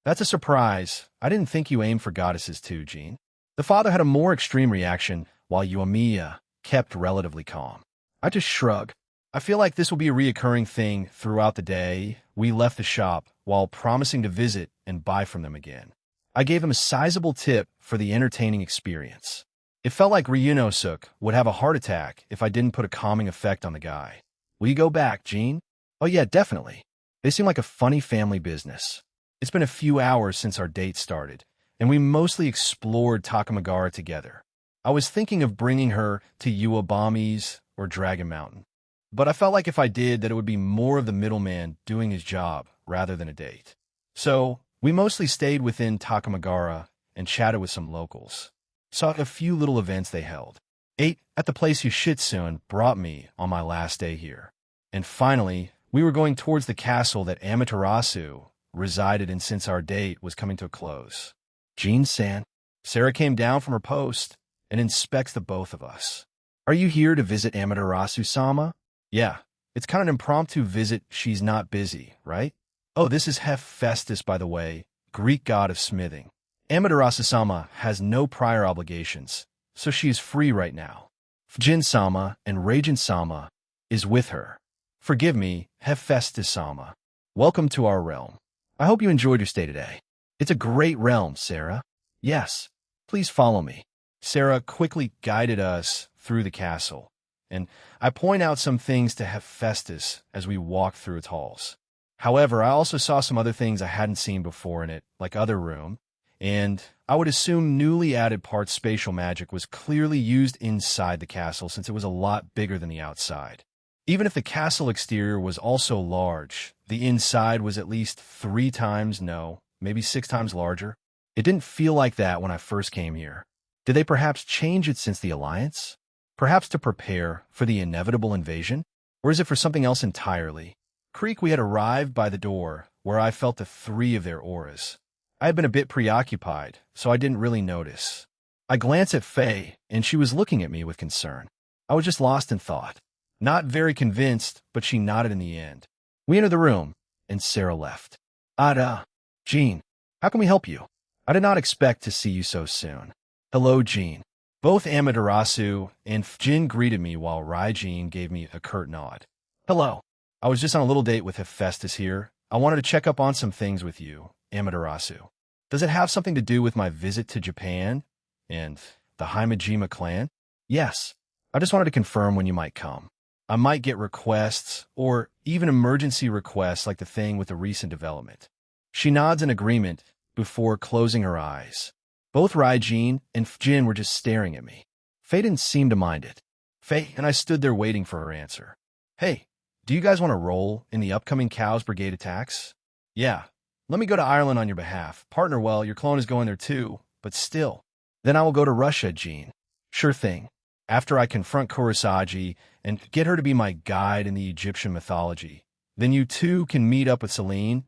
That's a surprise. I didn't think you aimed for goddesses too, Jean. The father had a more extreme reaction, while Yoimiya kept relatively calm. I just shrugged. I feel like this will be a reoccurring thing throughout the day. We left the shop while promising to visit and buy from them again. I gave him a sizable tip for the entertaining experience. It felt like Ryunosuke would have a heart attack if I didn't put a calming effect on the guy. Will you go back, Jean? Oh yeah, definitely. They seem like a funny family business. It's been a few hours since our date started, and we mostly explored Takamagara together. I was thinking of bringing her to Uebami's or Dragon Mountain, but I felt like if I did, that it would be more of the middleman doing his job rather than a date. So we mostly stayed within Takamagara and chatted with some locals. Saw a few little events they held. Ate at the place Yoshitsune brought me on my last day here. And finally, we were going towards the castle that Amaterasu resided in since our date was coming to a close. Jean-san. Sarah came down from her post and inspects the both of us. Are you here to visit Amaterasu-sama? Yeah, it's kind of an impromptu visit. She's not busy, right? Oh, this is Hephaestus, by the way, Greek god of smithing. Amaterasu-sama has no prior obligations, so she is free right now. Fujin-sama and Reijin-sama is with her. Forgive me, Hephaestus-sama. Welcome to our realm. I hope you enjoyed your stay today. It's a great realm, Sarah. Yes, please follow me. Sarah quickly guided us through the castle, and I point out some things to Hephaestus as we walk through its halls. However, I also saw some other things I hadn't seen before in it, like other room, and I would assume newly added part spatial magic was clearly used inside the castle since it was a lot bigger than the outside. Even if the castle exterior was also large, the inside was at least 3 times, no, maybe 6 times larger. It didn't feel like that when I first came here. Did they perhaps change it since the Alliance? Perhaps to prepare for the inevitable invasion? Or is it for something else entirely? Creek, we had arrived by the door, where I felt the 3 of their auras. I had been a bit preoccupied, so I didn't really notice. I glanced at Faye, and she was looking at me with concern. I was just lost in thought. Not very convinced, but she nodded in the end. We entered the room, and Sarah left. Ada, Jean, how can we help you? I did not expect to see you so soon. Hello, Jean. Both Amaterasu and Fujin greeted me while Raijin gave me a curt nod. Hello. I was just on a little date with Hephaestus here. I wanted to check up on some things with you, Amaterasu. Does it have something to do with my visit to Japan and the Himejima clan? Yes. I just wanted to confirm when you might come. I might get requests, or even emergency requests like the thing with the recent development. She nods in agreement before closing her eyes. Both Rai-Jin and Jin were just staring at me. Faye didn't seem to mind it. Faye and I stood there waiting for her answer. Hey, do you guys want to roll in the upcoming Cows Brigade attacks? Yeah. Let me go to Ireland on your behalf. Partner, well, your clone is going there too, but still. Then I will go to Russia, Jean. Sure thing. After I confront Kurosagi and get her to be my guide in the Egyptian mythology, then you two can meet up with Celine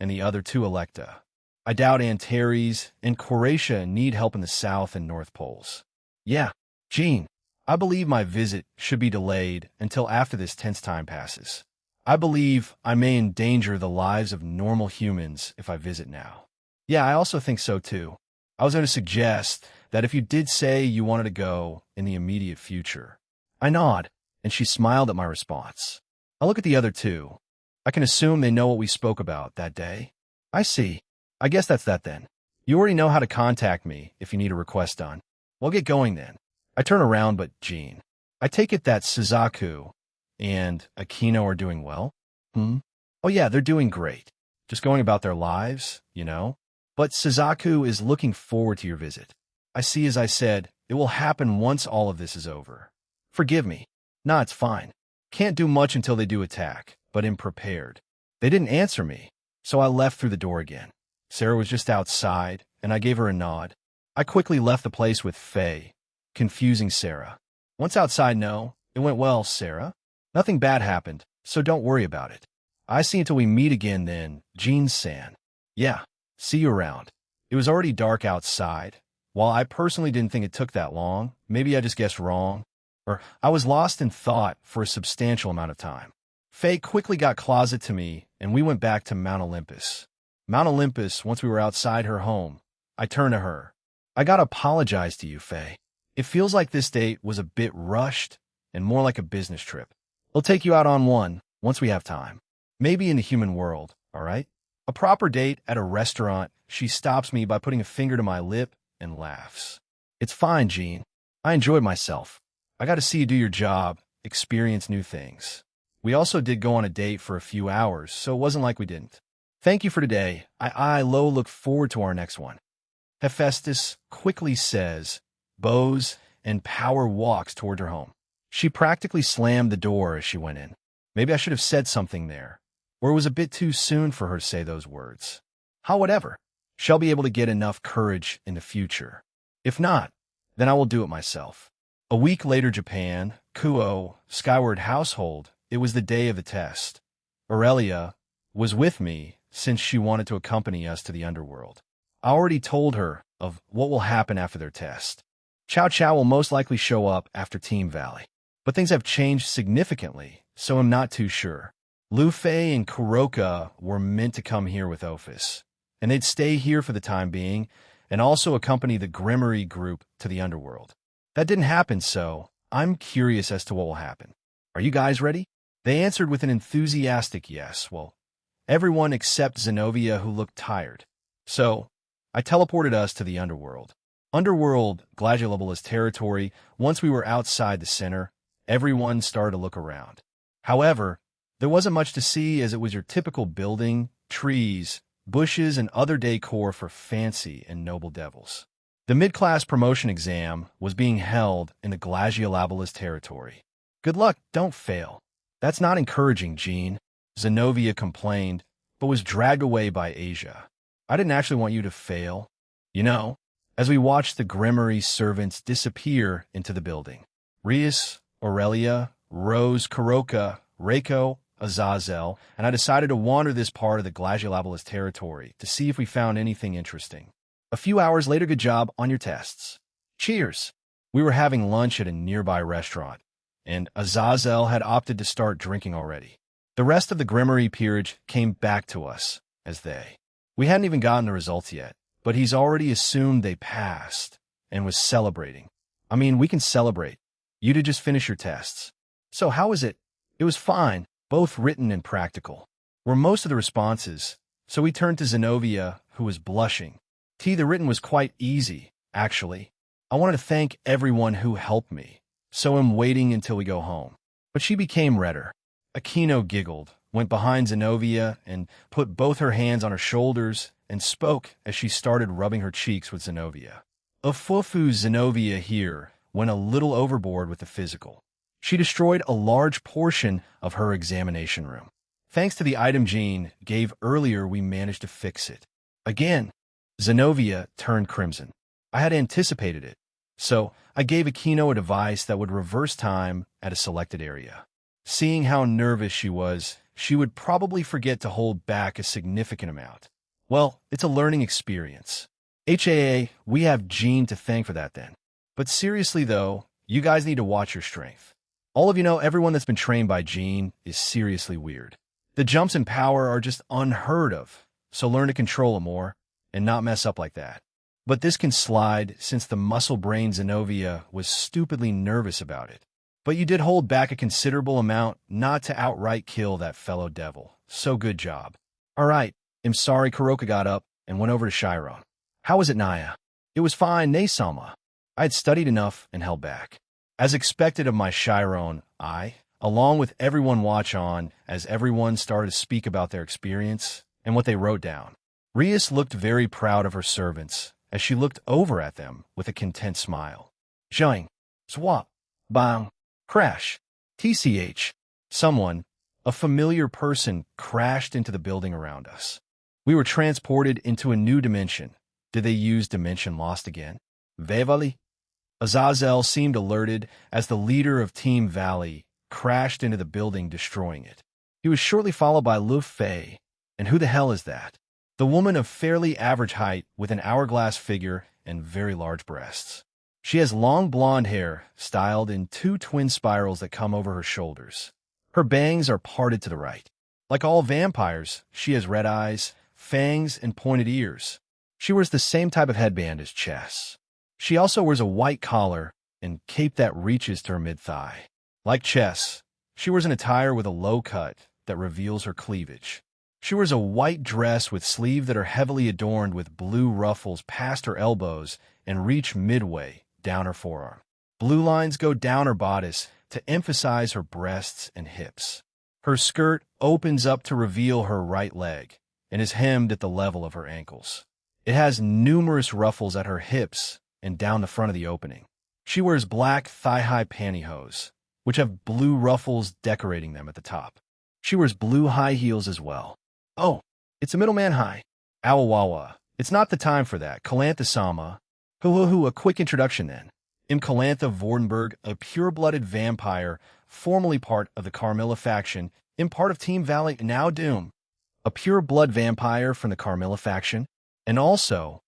and the other two Electa. I doubt Antares and Croatia need help in the South and North Poles. Yeah, Jean, I believe my visit should be delayed until after this tense time passes. I believe I may endanger the lives of normal humans if I visit now. Yeah, I also think so too. I was going to suggest that if you did say you wanted to go in the immediate future. I nod, and she smiled at my response. I look at the other two. I can assume they know what we spoke about that day. I see. I guess that's that then. You already know how to contact me if you need a request done. We'll get going then. I turn around, but Jean. I take it that Suzaku and Akino are doing well? Oh yeah, they're doing great. Just going about their lives, you know? But Suzaku is looking forward to your visit. I see, as I said, it will happen once all of this is over. Forgive me. Nah, it's fine. Can't do much until they do attack, but am prepared. They didn't answer me, so I left through the door again. Sarah was just outside, and I gave her a nod. I quickly left the place with Faye, confusing Sarah. Once outside, no, it went well, Sarah. Nothing bad happened, so don't worry about it. I see until we meet again then, Jean-san. Yeah, see you around. It was already dark outside. While I personally didn't think it took that long, maybe I just guessed wrong, or I was lost in thought for a substantial amount of time. Faye quickly got closet to me, and we went back to Mount Olympus. Mount Olympus, once we were outside her home, I turned to her. I gotta apologize to you, Faye. It feels like this date was a bit rushed and more like a business trip. We'll take you out on one once we have time. Maybe in the human world, all right? A proper date at a restaurant. She stops me by putting a finger to my lip and laughs. It's fine, Jean. I enjoyed myself. I got to see you do your job, experience new things. We also did go on a date for a few hours, so it wasn't like we didn't. Thank you for today. I look forward to our next one. Hephaestus quickly says, bows, and power walks toward her home. She practically slammed the door as she went in. Maybe I should have said something there, or it was a bit too soon for her to say those words. However, she'll be able to get enough courage in the future. If not, then I will do it myself. A week later, Japan, Kuo, Skyward Household, it was the day of the test. Aurelia was with me since she wanted to accompany us to the underworld. I already told her of what will happen after their test. Chow Chow will most likely show up after Team Valley. But things have changed significantly, so I'm not too sure. Lu Fei and Kuroka were meant to come here with Ophis, and they'd stay here for the time being and also accompany the Grimmery group to the underworld. That didn't happen, so I'm curious as to what will happen. Are you guys ready? They answered with an enthusiastic yes. Well, everyone except Zenobia, who looked tired. So I teleported us to the underworld. Underworld, Gladiolabala's territory. Once we were outside the center, everyone started to look around. However, there wasn't much to see, as it was your typical building, trees, bushes, and other decor for fancy and noble devils. The mid-class promotion exam was being held in the Gladiolabala's territory. Good luck, don't fail. That's not encouraging, Jean, Zenobia complained, but was dragged away by Asia. I didn't actually want you to fail. You know, as we watched the Grimmery servants disappear into the building. Rias, Aurelia, Rose, Kuroka, Reiko, Azazel, and I decided to wander this part of the Gladiolabala's territory to see if we found anything interesting. A few hours later, good job on your tests. Cheers! We were having lunch at a nearby restaurant, and Azazel had opted to start drinking already. The rest of the Grimmery peerage came back to us as they. We hadn't even gotten the results yet, but he's already assumed they passed and was celebrating. I mean, we can celebrate. You did just finish your tests. So how was it? It was fine, both written and practical. Were most of the responses, so we turned to Zenobia, who was blushing. The written was quite easy, actually. I wanted to thank everyone who helped me, so I'm waiting until we go home. but she became redder. Aquino giggled, went behind Zenobia, and put both her hands on her shoulders and spoke as she started rubbing her cheeks with Zenobia. Ufufu Zenobia here went a little overboard with the physical. She destroyed a large portion of her examination room. Thanks to the item Jean gave earlier, we managed to fix it. Again, Zenobia turned crimson. I had anticipated it, so I gave Aquino a device that would reverse time at a selected area. Seeing how nervous she was, she would probably forget to hold back a significant amount. Well, it's a learning experience. We have Jean to thank for that then. But seriously though, you guys need to watch your strength. All of you know everyone that's been trained by Jean is seriously weird. The jumps in power are just unheard of, so learn to control it more and not mess up like that. But this can slide since the muscle brain Zenobia was stupidly nervous about it. But you did hold back a considerable amount not to outright kill that fellow devil. So good job. All right, I'm sorry. Kuroka got up and went over to Chiron. How was it, Naya? It was fine, Nae-sama. I had studied enough and held back. As expected of my Chiron, I, along with everyone watch on as everyone started to speak about their experience and what they wrote down. Rias looked very proud of her servants as she looked over at them with a content smile. Zhang, swap, bang, crash, tch. Someone, a familiar person, crashed into the building around us. We were transported into a new dimension. Did they use Dimension Lost again? Vevali? Azazel seemed alerted as the leader of Team Valley crashed into the building, destroying it. He was shortly followed by Lu Fei. And who the hell is that? The woman of fairly average height with an hourglass figure and very large breasts. She has long blonde hair, styled in two twin spirals that come over her shoulders. Her bangs are parted to the right. Like all vampires, she has red eyes, fangs, and pointed ears. She wears the same type of headband as Chess. She also wears a white collar and cape that reaches to her mid-thigh. Like Chess, she wears an attire with a low cut that reveals her cleavage. She wears a white dress with sleeves that are heavily adorned with blue ruffles past her elbows and reach midway down her forearm. Blue lines go down her bodice to emphasize her breasts and hips. Her skirt opens up to reveal her right leg and is hemmed at the level of her ankles. It has numerous ruffles at her hips and down the front of the opening. She wears black thigh-high pantyhose, which have blue ruffles decorating them at the top. She wears blue high heels as well. Oh, it's a middleman high. Awawawa. It's not the time for that. Kalantha-sama. A quick introduction then. I'm Kalantha Vordenberg, a pure-blooded vampire, formerly part of the Carmilla faction, in part of Team Valley, now Doom. A pure-blood vampire from the Carmilla faction, and also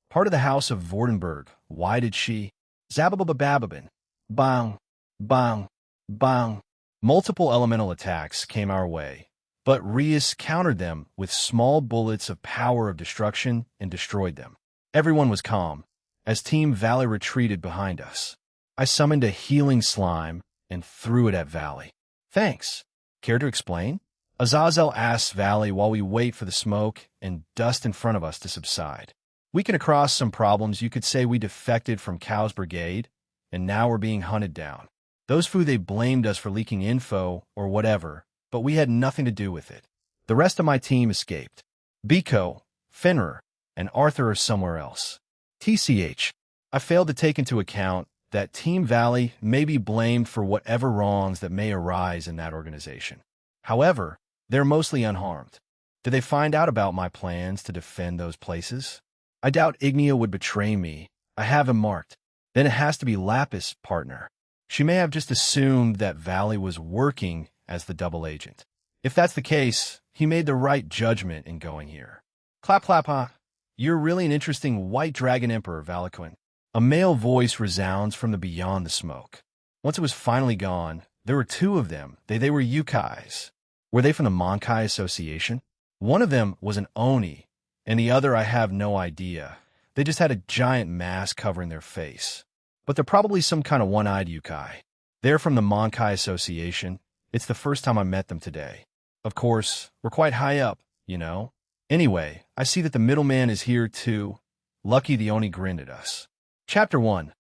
part of the House of Vordenberg. Why did she? Zababababababin. Bang, bang, bang. Multiple elemental attacks came our way, but Rias countered them with small bullets of power of destruction and destroyed them. Everyone was calm as Team Valley retreated behind us. I summoned a healing slime and threw it at Valley. Thanks. Care to explain? Azazel asks Valley while we wait for the smoke and dust in front of us to subside. We can across some problems. You could say we defected from Cow's brigade, and now we're being hunted down. Those foo, they blamed us for leaking info or whatever, but we had nothing to do with it. The rest of my team escaped. Biko, Fenrir, and Arthur are somewhere else. I failed to take into account that Team Valley may be blamed for whatever wrongs that may arise in that organization. However, they're mostly unharmed. Did they find out about my plans to defend those places? I doubt Ignia would betray me. I have him marked. Then it has to be Lapis' partner. She may have just assumed that Valley was working as the double agent. If that's the case, he made the right judgment in going here. Clap, clap, huh? You're really an interesting white dragon emperor, Valaquin. A male voice resounds from the beyond the smoke. Once it was finally gone, there were two of them. They were yukais. Were they from the Monkai Association? One of them was an Oni, and the other I have no idea. They just had a giant mask covering their face. But they're probably some kind of one-eyed yukai. They're from the Monkai Association. It's the first time I met them today. Of course, we're quite high up, you know. Anyway, I see that the middleman is here too. Lucky the Oni grinned at us. Chapter 1,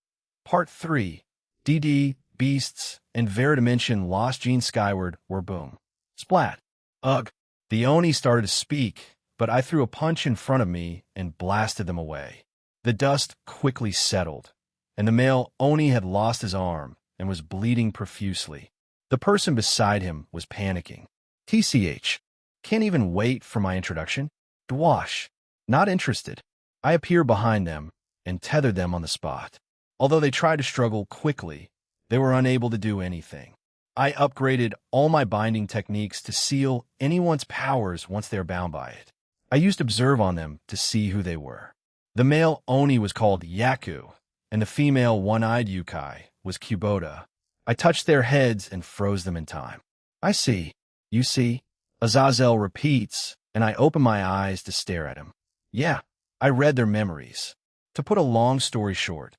Part 3, DD, beasts, and Veridimension lost Gene skyward were boom. Splat. Ugh. The Oni started to speak, but I threw a punch in front of me and blasted them away. The dust quickly settled, and the male Oni had lost his arm and was bleeding profusely. The person beside him was panicking. TCH. Can't even wait for my introduction? Dwash. Not interested. I appear behind them and tethered them on the spot. Although they tried to struggle quickly, they were unable to do anything. I upgraded all my binding techniques to seal anyone's powers once they are bound by it. I used Observe on them to see who they were. The male Oni was called Yaku, and the female one-eyed Yukai was Kubota. I touched their heads and froze them in time. I see. You see? Azazel repeats, and I open my eyes to stare at him. Yeah, I read their memories. To put a long story short,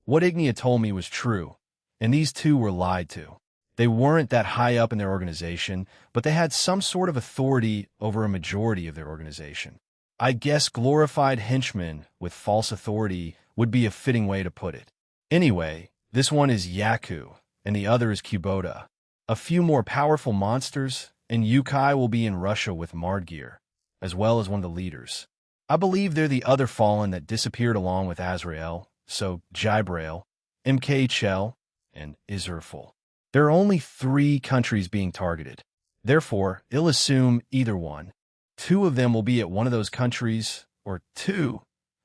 what Ignia told me was true, and these two were lied to. They weren't that high up in their organization, but they had some sort of authority over a majority of their organization. I guess glorified henchmen with false authority would be a fitting way to put it. Anyway, this one is Yaku, and the other is Kubota. A few more powerful monsters, and Yukai will be in Russia with Mardgear, as well as one of the leaders. I believe they're the other Fallen that disappeared along with Azrael, so Jibrail, MK and Israful. There are only 3 countries being targeted. Therefore, I'll assume either one. 2 of them will be at one of those countries, or 2,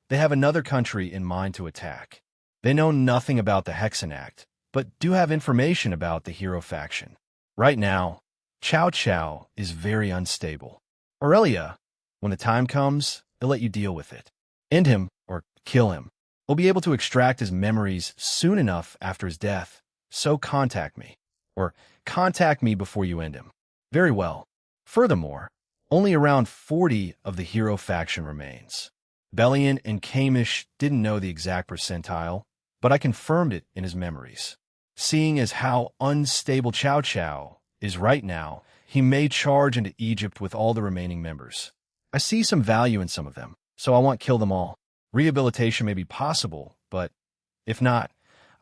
they have another country in mind to attack. They know nothing about the Hexen Act, but do have information about the hero faction. Right now, Cao Cao is very unstable. Aurelia, when the time comes, they'll let you deal with it. End him, or kill him. We'll be able to extract his memories soon enough after his death, so contact me. Or contact me before you end him. Very well. Furthermore, only around 40 of the hero faction remains. Bellion and Kamish didn't know the exact percentile, but I confirmed it in his memories. Seeing as how unstable Cao Cao is right now, he may charge into Egypt with all the remaining members. I see some value in some of them, so I won't kill them all. Rehabilitation may be possible, but if not,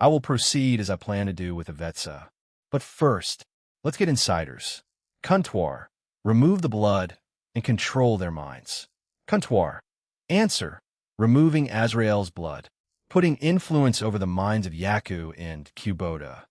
I will proceed as I plan to do with Avetsa. But first, let's get insiders. Comptoir, remove the blood and control their minds. Comptoir, answer, removing Azrael's blood, putting influence over the minds of Yaku and Kubota.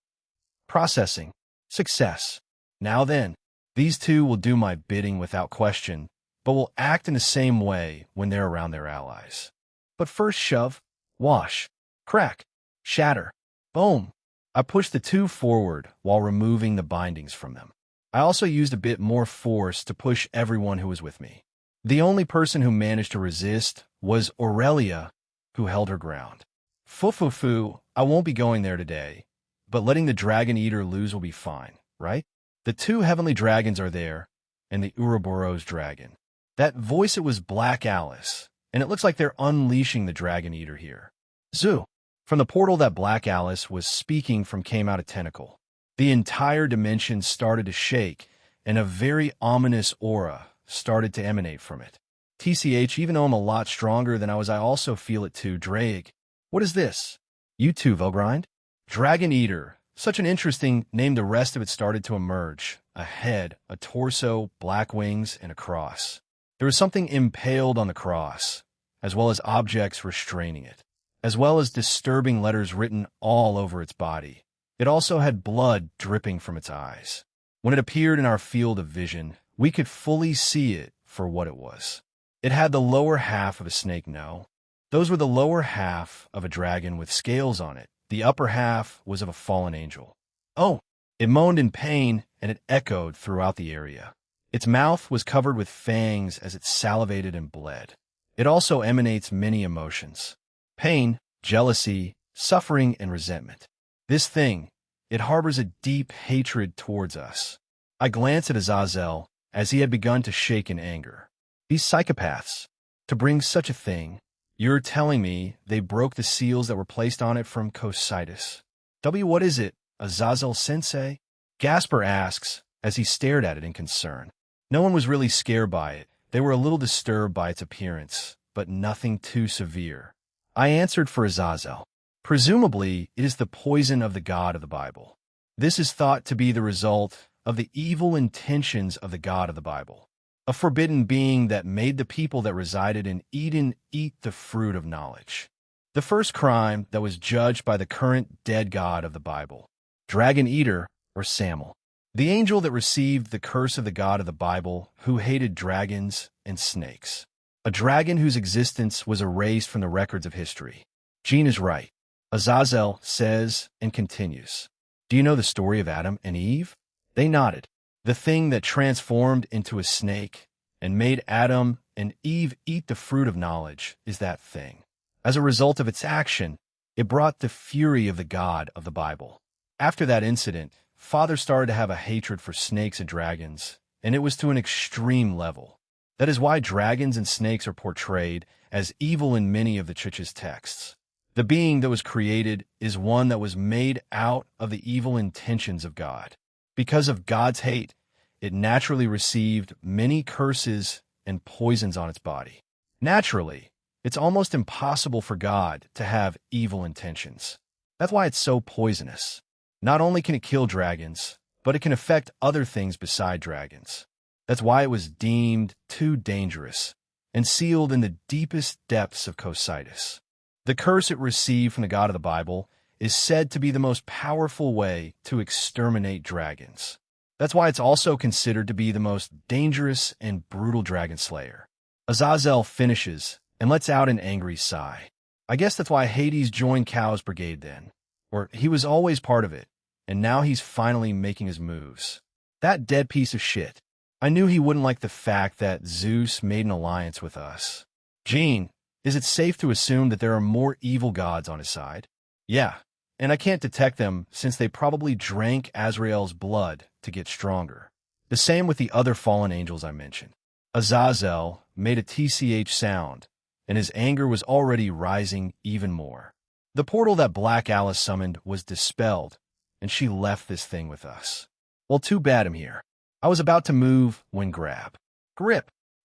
Processing, success. Now then, these 2 will do my bidding without question, but will act in the same way when they're around their allies. But first shove, wash, crack, shatter, boom. I pushed the 2 forward while removing the bindings from them. I also used a bit more force to push everyone who was with me. The only person who managed to resist was Aurelia, who held her ground. Fufufu, I won't be going there today, but letting the Dragon Eater lose will be fine, right? The 2 heavenly dragons are there, and the Ouroboros dragon. That voice, it was Black Alice, and it looks like they're unleashing the Dragon Eater here. Zoo. From the portal that Black Alice was speaking from came out a tentacle. The entire dimension started to shake, and a very ominous aura started to emanate from it. TCH, even though I'm a lot stronger than I was, I also feel it too. Drake. What is this? You too, Vogrind? Dragon Eater. Such an interesting name. The rest of it started to emerge. A head, a torso, black wings, and a cross. There was something impaled on the cross, as well as objects restraining it, as well as disturbing letters written all over its body. It also had blood dripping from its eyes. When it appeared in our field of vision, we could fully see it for what it was. It had the lower half of a snake, no. Those were the lower half of a dragon with scales on it. The upper half was of a fallen angel. Oh! It moaned in pain, and it echoed throughout the area. Its mouth was covered with fangs as it salivated and bled. It also emanates many emotions. Pain, jealousy, suffering, and resentment. This thing, it harbors a deep hatred towards us. I glanced at Azazel as he had begun to shake in anger. These psychopaths, to bring such a thing, you're telling me they broke the seals that were placed on it from Cositis. What is it, Azazel-sensei? Gasper asks as he stared at it in concern. No one was really scared by it. They were a little disturbed by its appearance, but nothing too severe. I answered for Azazel. Presumably, it is the poison of the god of the Bible. This is thought to be the result of the evil intentions of the God of the Bible, a forbidden being that made the people that resided in Eden eat the fruit of knowledge. The first crime that was judged by the current dead God of the Bible, Dragon Eater or Samuel, the angel that received the curse of the God of the Bible who hated dragons and snakes. A dragon whose existence was erased from the records of history. Gene is right. Azazel says and continues, "Do you know the story of Adam and Eve?" They nodded. The thing that transformed into a snake and made Adam and Eve eat the fruit of knowledge is that thing. As a result of its action, it brought the fury of the God of the Bible. After that incident, Father started to have a hatred for snakes and dragons, and it was to an extreme level. That is why dragons and snakes are portrayed as evil in many of the church's texts. The being that was created is one that was made out of the evil intentions of God. Because of God's hate, it naturally received many curses and poisons on its body. Naturally, it's almost impossible for God to have evil intentions. That's why it's so poisonous. Not only can it kill dragons, but it can affect other things beside dragons. That's why it was deemed too dangerous and sealed in the deepest depths of Cocytus. The curse it received from the God of the Bible is said to be the most powerful way to exterminate dragons. That's why it's also considered to be the most dangerous and brutal dragon slayer. Azazel finishes and lets out an angry sigh. I guess that's why Hades joined Cow's brigade then. Or he was always part of it, and now he's finally making his moves. That dead piece of shit. I knew he wouldn't like the fact that Zeus made an alliance with us. Gene, is it safe to assume that there are more evil gods on his side? Yeah, and I can't detect them since they probably drank Azrael's blood to get stronger. The same with the other fallen angels I mentioned. Azazel made a TCH sound, and his anger was already rising even more. The portal that Black Alice summoned was dispelled, and she left this thing with us. Well, too bad I'm here. I was about to move when grip.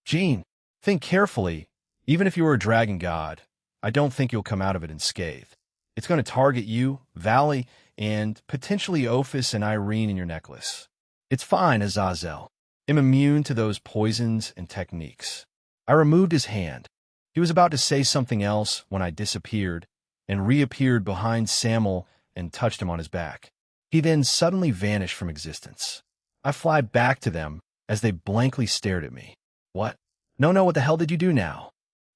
Gene, think carefully. Even if you were a dragon god, I don't think you'll come out of it unscathed. It's going to target you, Valley, and potentially Ophis and Irene in your necklace. It's fine, Azazel. I'm immune to those poisons and techniques. I removed his hand. He was about to say something else when I disappeared and reappeared behind Samuel and touched him on his back. He then suddenly vanished from existence. I fly back to them as they blankly stared at me. What? No, what the hell did you do now?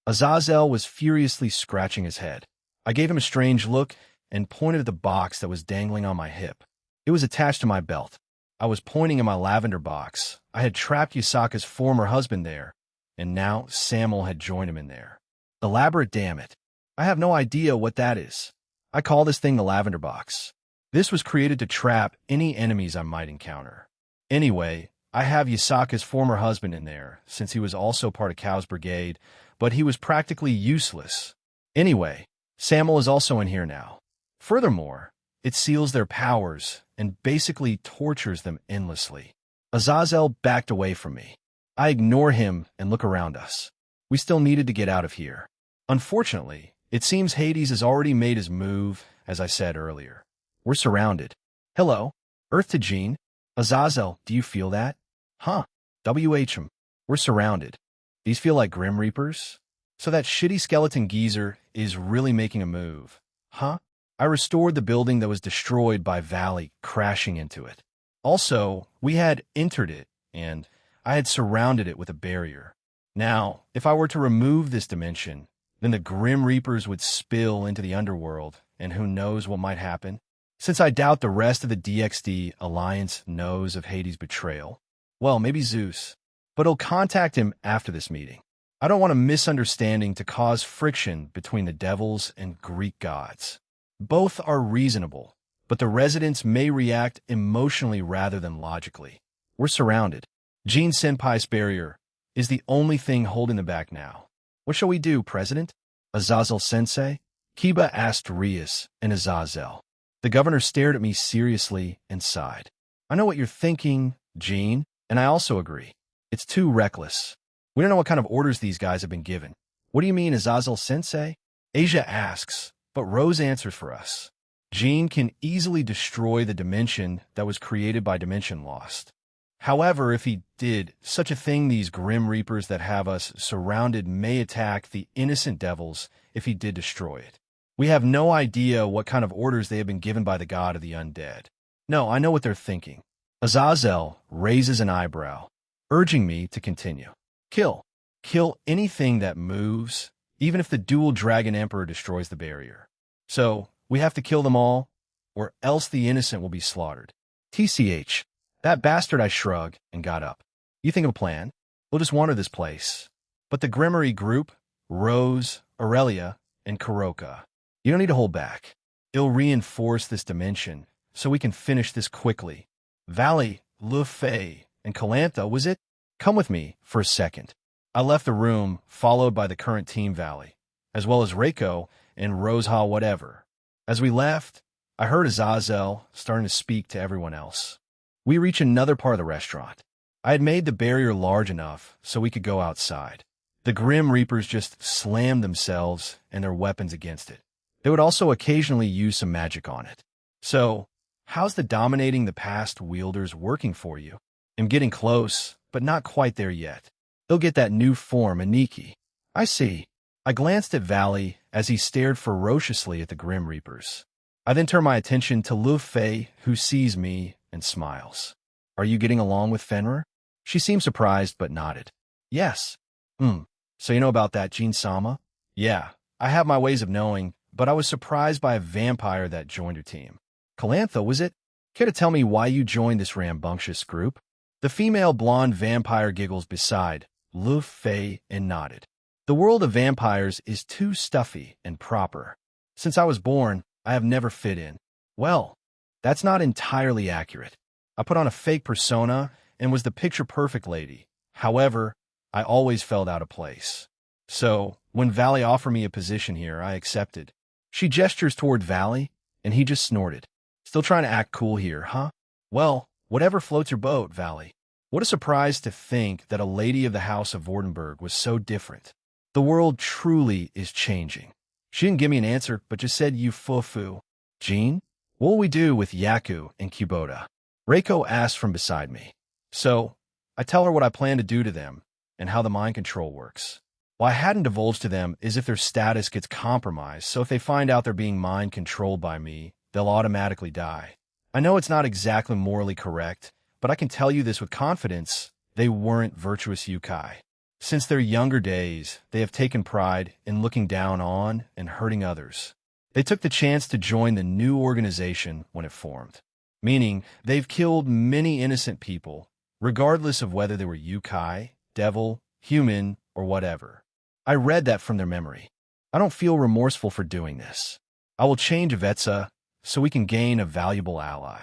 Azazel was furiously scratching his head. I gave him a strange look and pointed at the box that was dangling on my hip. It was attached to my belt. I was pointing at my lavender box. I had trapped Yasaka's former husband there, and now Samuel had joined him in there. Elaborate, damn it. I have no idea what that is. I call this thing the lavender box. This was created to trap any enemies I might encounter. Anyway, I have Yasaka's former husband in there, since he was also part of Cow's brigade, but he was practically useless. Anyway, Samuel is also in here now. Furthermore, it seals their powers and basically tortures them endlessly. Azazel backed away from me. I ignore him and look around us. We still needed to get out of here. Unfortunately, it seems Hades has already made his move, as I said earlier. We're surrounded. Hello, Earth to Gene. Azazel, do you feel that? Huh. WHM. We're surrounded. These feel like Grim Reapers? So that shitty skeleton geezer is really making a move. Huh? I restored the building that was destroyed by Valley crashing into it. Also, we had entered it, and I had surrounded it with a barrier. Now, if I were to remove this dimension, then the Grim Reapers would spill into the underworld, and who knows what might happen? Since I doubt the rest of the DXD Alliance knows of Hades' betrayal. Well, maybe Zeus. But he'll contact him after this meeting. I don't want a misunderstanding to cause friction between the devils and Greek gods. Both are reasonable, but the residents may react emotionally rather than logically. We're surrounded. Gene Senpai's barrier is the only thing holding them back now. What shall we do, President? Azazel Sensei? Kiba asked Rias and Azazel. The governor stared at me seriously and sighed. I know what you're thinking, Gene, and I also agree. It's too reckless. We don't know what kind of orders these guys have been given. What do you mean, Azazel Sensei? Asia asks, but Rose answers for us. Jean can easily destroy the dimension that was created by Dimension Lost. However, if he did such a thing, these Grim Reapers that have us surrounded may attack the innocent devils if he did destroy it. We have no idea what kind of orders they have been given by the god of the undead. No, I know what they're thinking. Azazel raises an eyebrow, urging me to continue. Kill. Kill anything that moves, even if the dual Dragon Emperor destroys the barrier. So, we have to kill them all, or else the innocent will be slaughtered. TCH. That bastard. I shrug and got up. You think of a plan? We'll just wander this place. But the Grimmery group, Rose, Aurelia, and Kuroka, you don't need to hold back. It'll reinforce this dimension, so we can finish this quickly. Valley, Lufei, and Calantha, was it? Come with me for a second. I left the room, followed by the current team Valley, as well as Reiko and Roseha whatever. As we left, I heard Azazel starting to speak to everyone else. We reach another part of the restaurant. I had made the barrier large enough so we could go outside. The Grim Reapers just slammed themselves and their weapons against it. They would also occasionally use some magic on it. So, how's the dominating the past wielders working for you? I'm getting close, but not quite there yet. They'll get that new form, Aniki. I see. I glanced at Valley as he stared ferociously at the Grim Reapers. I then turned my attention to Lufei, who sees me and smiles. Are you getting along with Fenrir? She seemed surprised but nodded. Yes. So you know about that Jean-sama? Yeah, I have my ways of knowing, but I was surprised by a vampire that joined her team. Calantha, was it? Care to tell me why you joined this rambunctious group? The female blonde vampire giggles beside Lufei and nodded. The world of vampires is too stuffy and proper. Since I was born, I have never fit in. Well, that's not entirely accurate. I put on a fake persona and was the picture-perfect lady. However, I always felt out of place. So, when Valley offered me a position here, I accepted. She gestures toward Valley, and he just snorted. Still trying to act cool here, huh? Well, whatever floats your boat, Valley. What a surprise to think that a lady of the House of Vordenberg was so different. The world truly is changing. She didn't give me an answer, but just said you fufu. Jean? What will we do with Yaku and Kubota? Reiko asked from beside me. So, I tell her what I plan to do to them and how the mind control works. What I hadn't divulged to them is if their status gets compromised, so if they find out they're being mind controlled by me, they'll automatically die. I know it's not exactly morally correct, but I can tell you this with confidence, they weren't virtuous yokai. Since their younger days, they have taken pride in looking down on and hurting others. They took the chance to join the new organization when it formed, meaning they've killed many innocent people, regardless of whether they were yokai, devil, human, or whatever. I read that from their memory. I don't feel remorseful for doing this. I will change Vetsa so we can gain a valuable ally.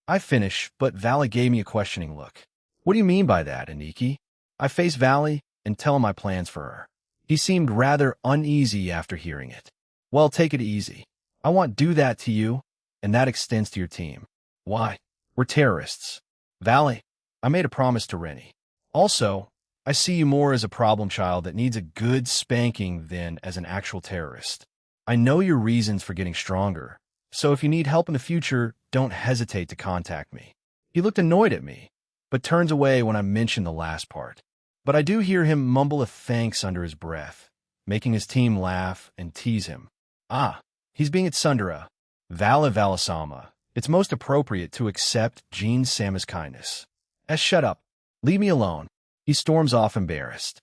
I finish, but Valley gave me a questioning look. What do you mean by that, Aniki? I face Valley and tell him my plans for her. He seemed rather uneasy after hearing it. Well, take it easy. I won't do that to you, and that extends to your team. Why? We're terrorists. Valley, I made a promise to Rennie. Also, I see you more as a problem child that needs a good spanking than as an actual terrorist. I know your reasons for getting stronger, so if you need help in the future, don't hesitate to contact me. He looked annoyed at me, but turns away when I mention the last part. But I do hear him mumble a thanks under his breath, making his team laugh and tease him. Ah, he's being at Sundara. Valasama. It's most appropriate to accept Jean-sama's kindness. Shut up. Leave me alone. He storms off embarrassed.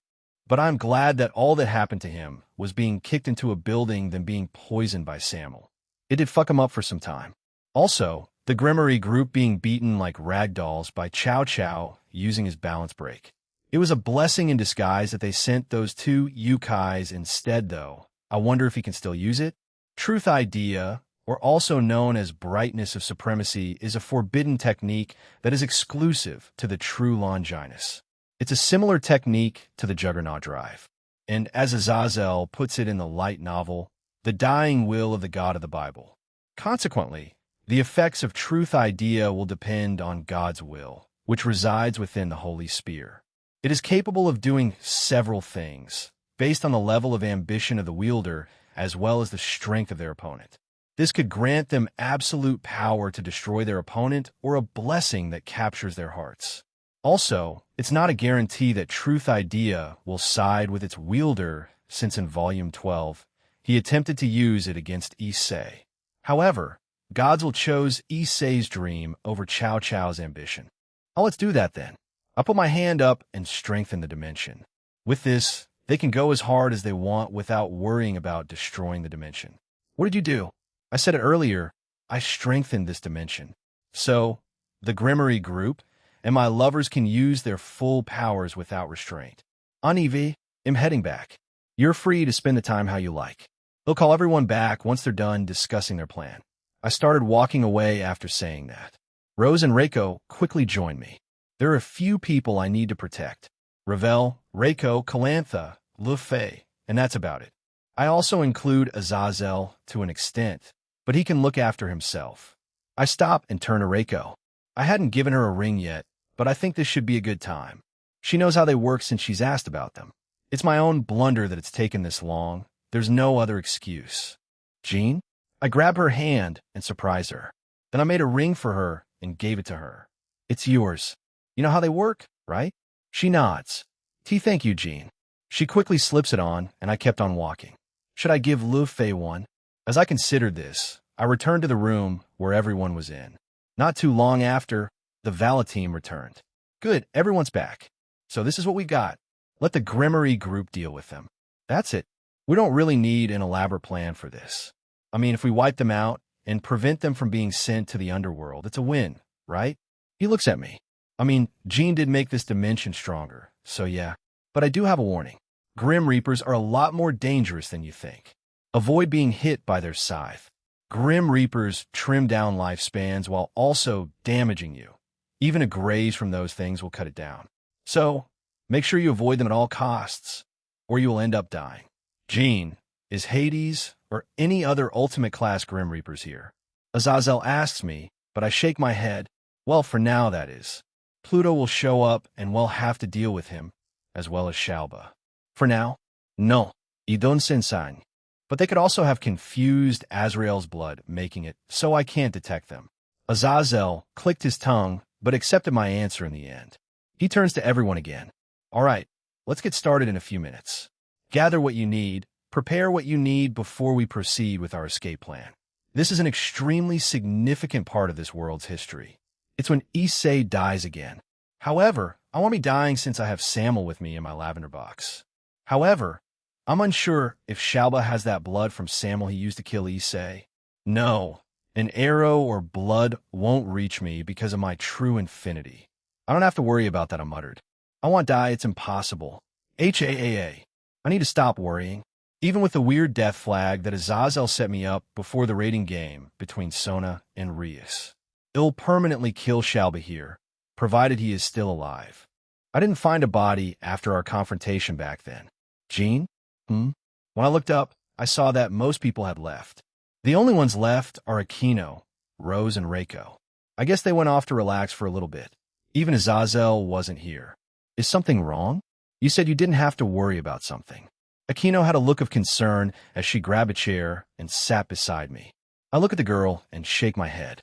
But I'm glad that all that happened to him was being kicked into a building than being poisoned by Samuel. It did fuck him up for some time. Also, the Grimmery group being beaten like rag dolls by Chow Chow using his balance break. It was a blessing in disguise that they sent those two yukais instead, though. I wonder if he can still use it? Truth Idea, or also known as Brightness of Supremacy, is a forbidden technique that is exclusive to the true Longinus. It's a similar technique to the Juggernaut Drive. And as Azazel puts it in the light novel, the dying will of the God of the Bible. Consequently, the effects of Truth Idea will depend on God's will, which resides within the Holy Spear. It is capable of doing several things, based on the level of ambition of the wielder as well as the strength of their opponent. This could grant them absolute power to destroy their opponent or a blessing that captures their hearts. Also, it's not a guarantee that Truth Idea will side with its wielder, since in Volume 12, he attempted to use it against Issei. However, gods will chose Issei's dream over Cao Cao's ambition. Oh, let's do that then. I put my hand up and strengthen the dimension. With this, they can go as hard as they want without worrying about destroying the dimension. What did you do? I said it earlier, I strengthened this dimension. So, the Grimoire group and my lovers can use their full powers without restraint. Anivi, I'm heading back. You're free to spend the time how you like. They'll call everyone back once they're done discussing their plan. I started walking away after saying that. Rose and Reiko quickly joined me. There are a few people I need to protect. Ravel, Reiko, Calantha, Lufei, and that's about it. I also include Azazel to an extent, but he can look after himself. I stop and turn to Reiko. I hadn't given her a ring yet, but I think this should be a good time. She knows how they work since she's asked about them. It's my own blunder that it's taken this long. There's no other excuse. Jean? I grab her hand and surprise her. Then I made a ring for her and gave it to her. It's yours. You know how they work, right? She nods. Thank you, Jean. She quickly slips it on, and I kept on walking. Should I give Lu Fei one? As I considered this, I returned to the room where everyone was in. Not too long after, the Vala team returned. Good, everyone's back. So this is what we got. Let the Grimoire group deal with them. That's it. We don't really need an elaborate plan for this. I mean, if we wipe them out and prevent them from being sent to the underworld, it's a win, right? He looks at me. I mean, Jean did make this dimension stronger, so yeah. But I do have a warning. Grim Reapers are a lot more dangerous than you think. Avoid being hit by their scythe. Grim Reapers trim down lifespans while also damaging you. Even a graze from those things will cut it down. So, make sure you avoid them at all costs, or you will end up dying. Jean, is Hades or any other ultimate class Grim Reapers here? Azazel asks me, but I shake my head. Well, for now, that is. Pluto will show up and we'll have to deal with him, as well as Shalba. For now, no, Idon Sensan. But they could also have confused Azrael's blood, making it so I can't detect them. Azazel clicked his tongue, but accepted my answer in the end. He turns to everyone again. All right, let's get started in a few minutes. Gather what you need, prepare what you need before we proceed with our escape plan. This is an extremely significant part of this world's history. It's when Issei dies again. However, I won't be dying since I have Samuel with me in my lavender box. However, I'm unsure if Shalba has that blood from Samuel he used to kill Issei. No, an arrow or blood won't reach me because of my true infinity. I don't have to worry about that, I muttered. I won't die, it's impossible. HAAA. I need to stop worrying. Even with the weird death flag that Azazel set me up before the raiding game between Sona and Rias. It'll permanently kill Shalba here, provided he is still alive. I didn't find a body after our confrontation back then. Jean? When I looked up, I saw that most people had left. The only ones left are Aquino, Rose, and Reiko. I guess they went off to relax for a little bit. Even Azazel wasn't here. Is something wrong? You said you didn't have to worry about something. Aquino had a look of concern as she grabbed a chair and sat beside me. I look at the girl and shake my head.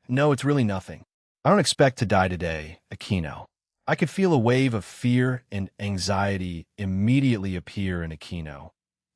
No, it's really nothing. I don't expect to die today, Aquino. I could feel a wave of fear and anxiety immediately appear in Aquino.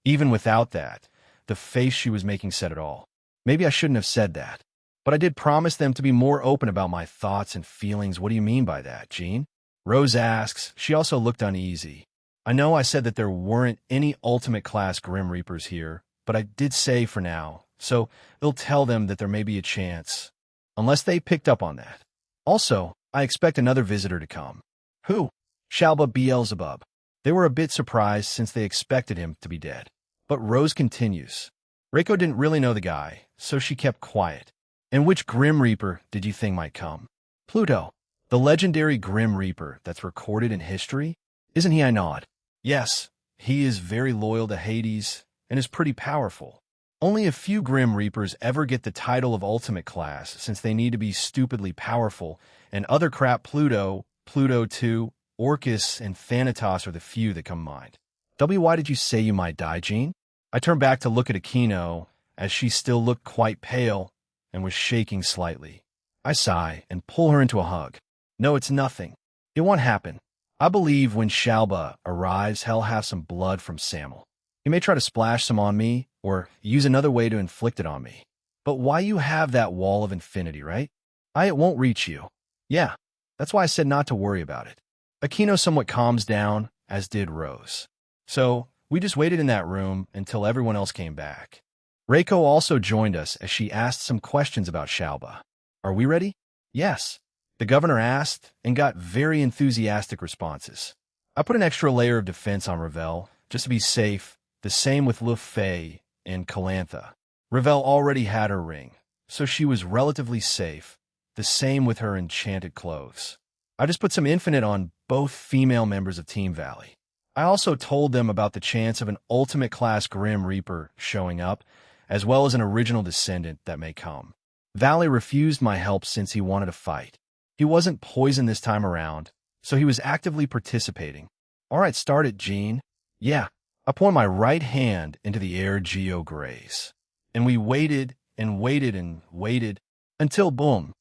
Even without that, the face she was making said it all. Maybe I shouldn't have said that. But I did promise them to be more open about my thoughts and feelings. What do you mean by that, Jean? Rose asks. She also looked uneasy. I know I said that there weren't any ultimate class Grim Reapers here, but I did say for now, so it'll tell them that there may be a chance. Unless they picked up on that. Also, I expect another visitor to come. Who? Shalba Beelzebub. They were a bit surprised since they expected him to be dead. But Rose continues. Reiko didn't really know the guy, so she kept quiet. And which Grim Reaper did you think might come? Pluto. The legendary Grim Reaper that's recorded in history? Isn't he? I nod. Yes, he is very loyal to Hades and is pretty powerful. Only a few Grim Reapers ever get the title of Ultimate Class since they need to be stupidly powerful, and other crap Pluto, Pluto 2, Orcus, and Thanatos are the few that come to mind. Why did you say you might die, Jean? I turn back to look at Aquino, as she still looked quite pale and was shaking slightly. I sigh and pull her into a hug. No, it's nothing. It won't happen. I believe when Shalba arrives, he'll have some blood from Samuel. He may try to splash some on me or use another way to inflict it on me. But why you have that wall of infinity, right? It won't reach you. Yeah, that's why I said not to worry about it. Aquino somewhat calms down, as did Rose. So we just waited in that room until everyone else came back. Reiko also joined us as she asked some questions about Shalba. Are we ready? Yes. The governor asked and got very enthusiastic responses. I put an extra layer of defense on Ravel, just to be safe, the same with Lu Fei and Calantha. Ravel already had her ring, so she was relatively safe, the same with her enchanted clothes. I just put some infinite on both female members of Team Valley. I also told them about the chance of an ultimate class Grim Reaper showing up, as well as an original descendant that may come. Valley refused my help since he wanted to fight. He wasn't poisoned this time around, so he was actively participating. All right, start it, Jean. Yeah. I point my right hand into the air Geo Graze. And we waited and waited and waited until boom.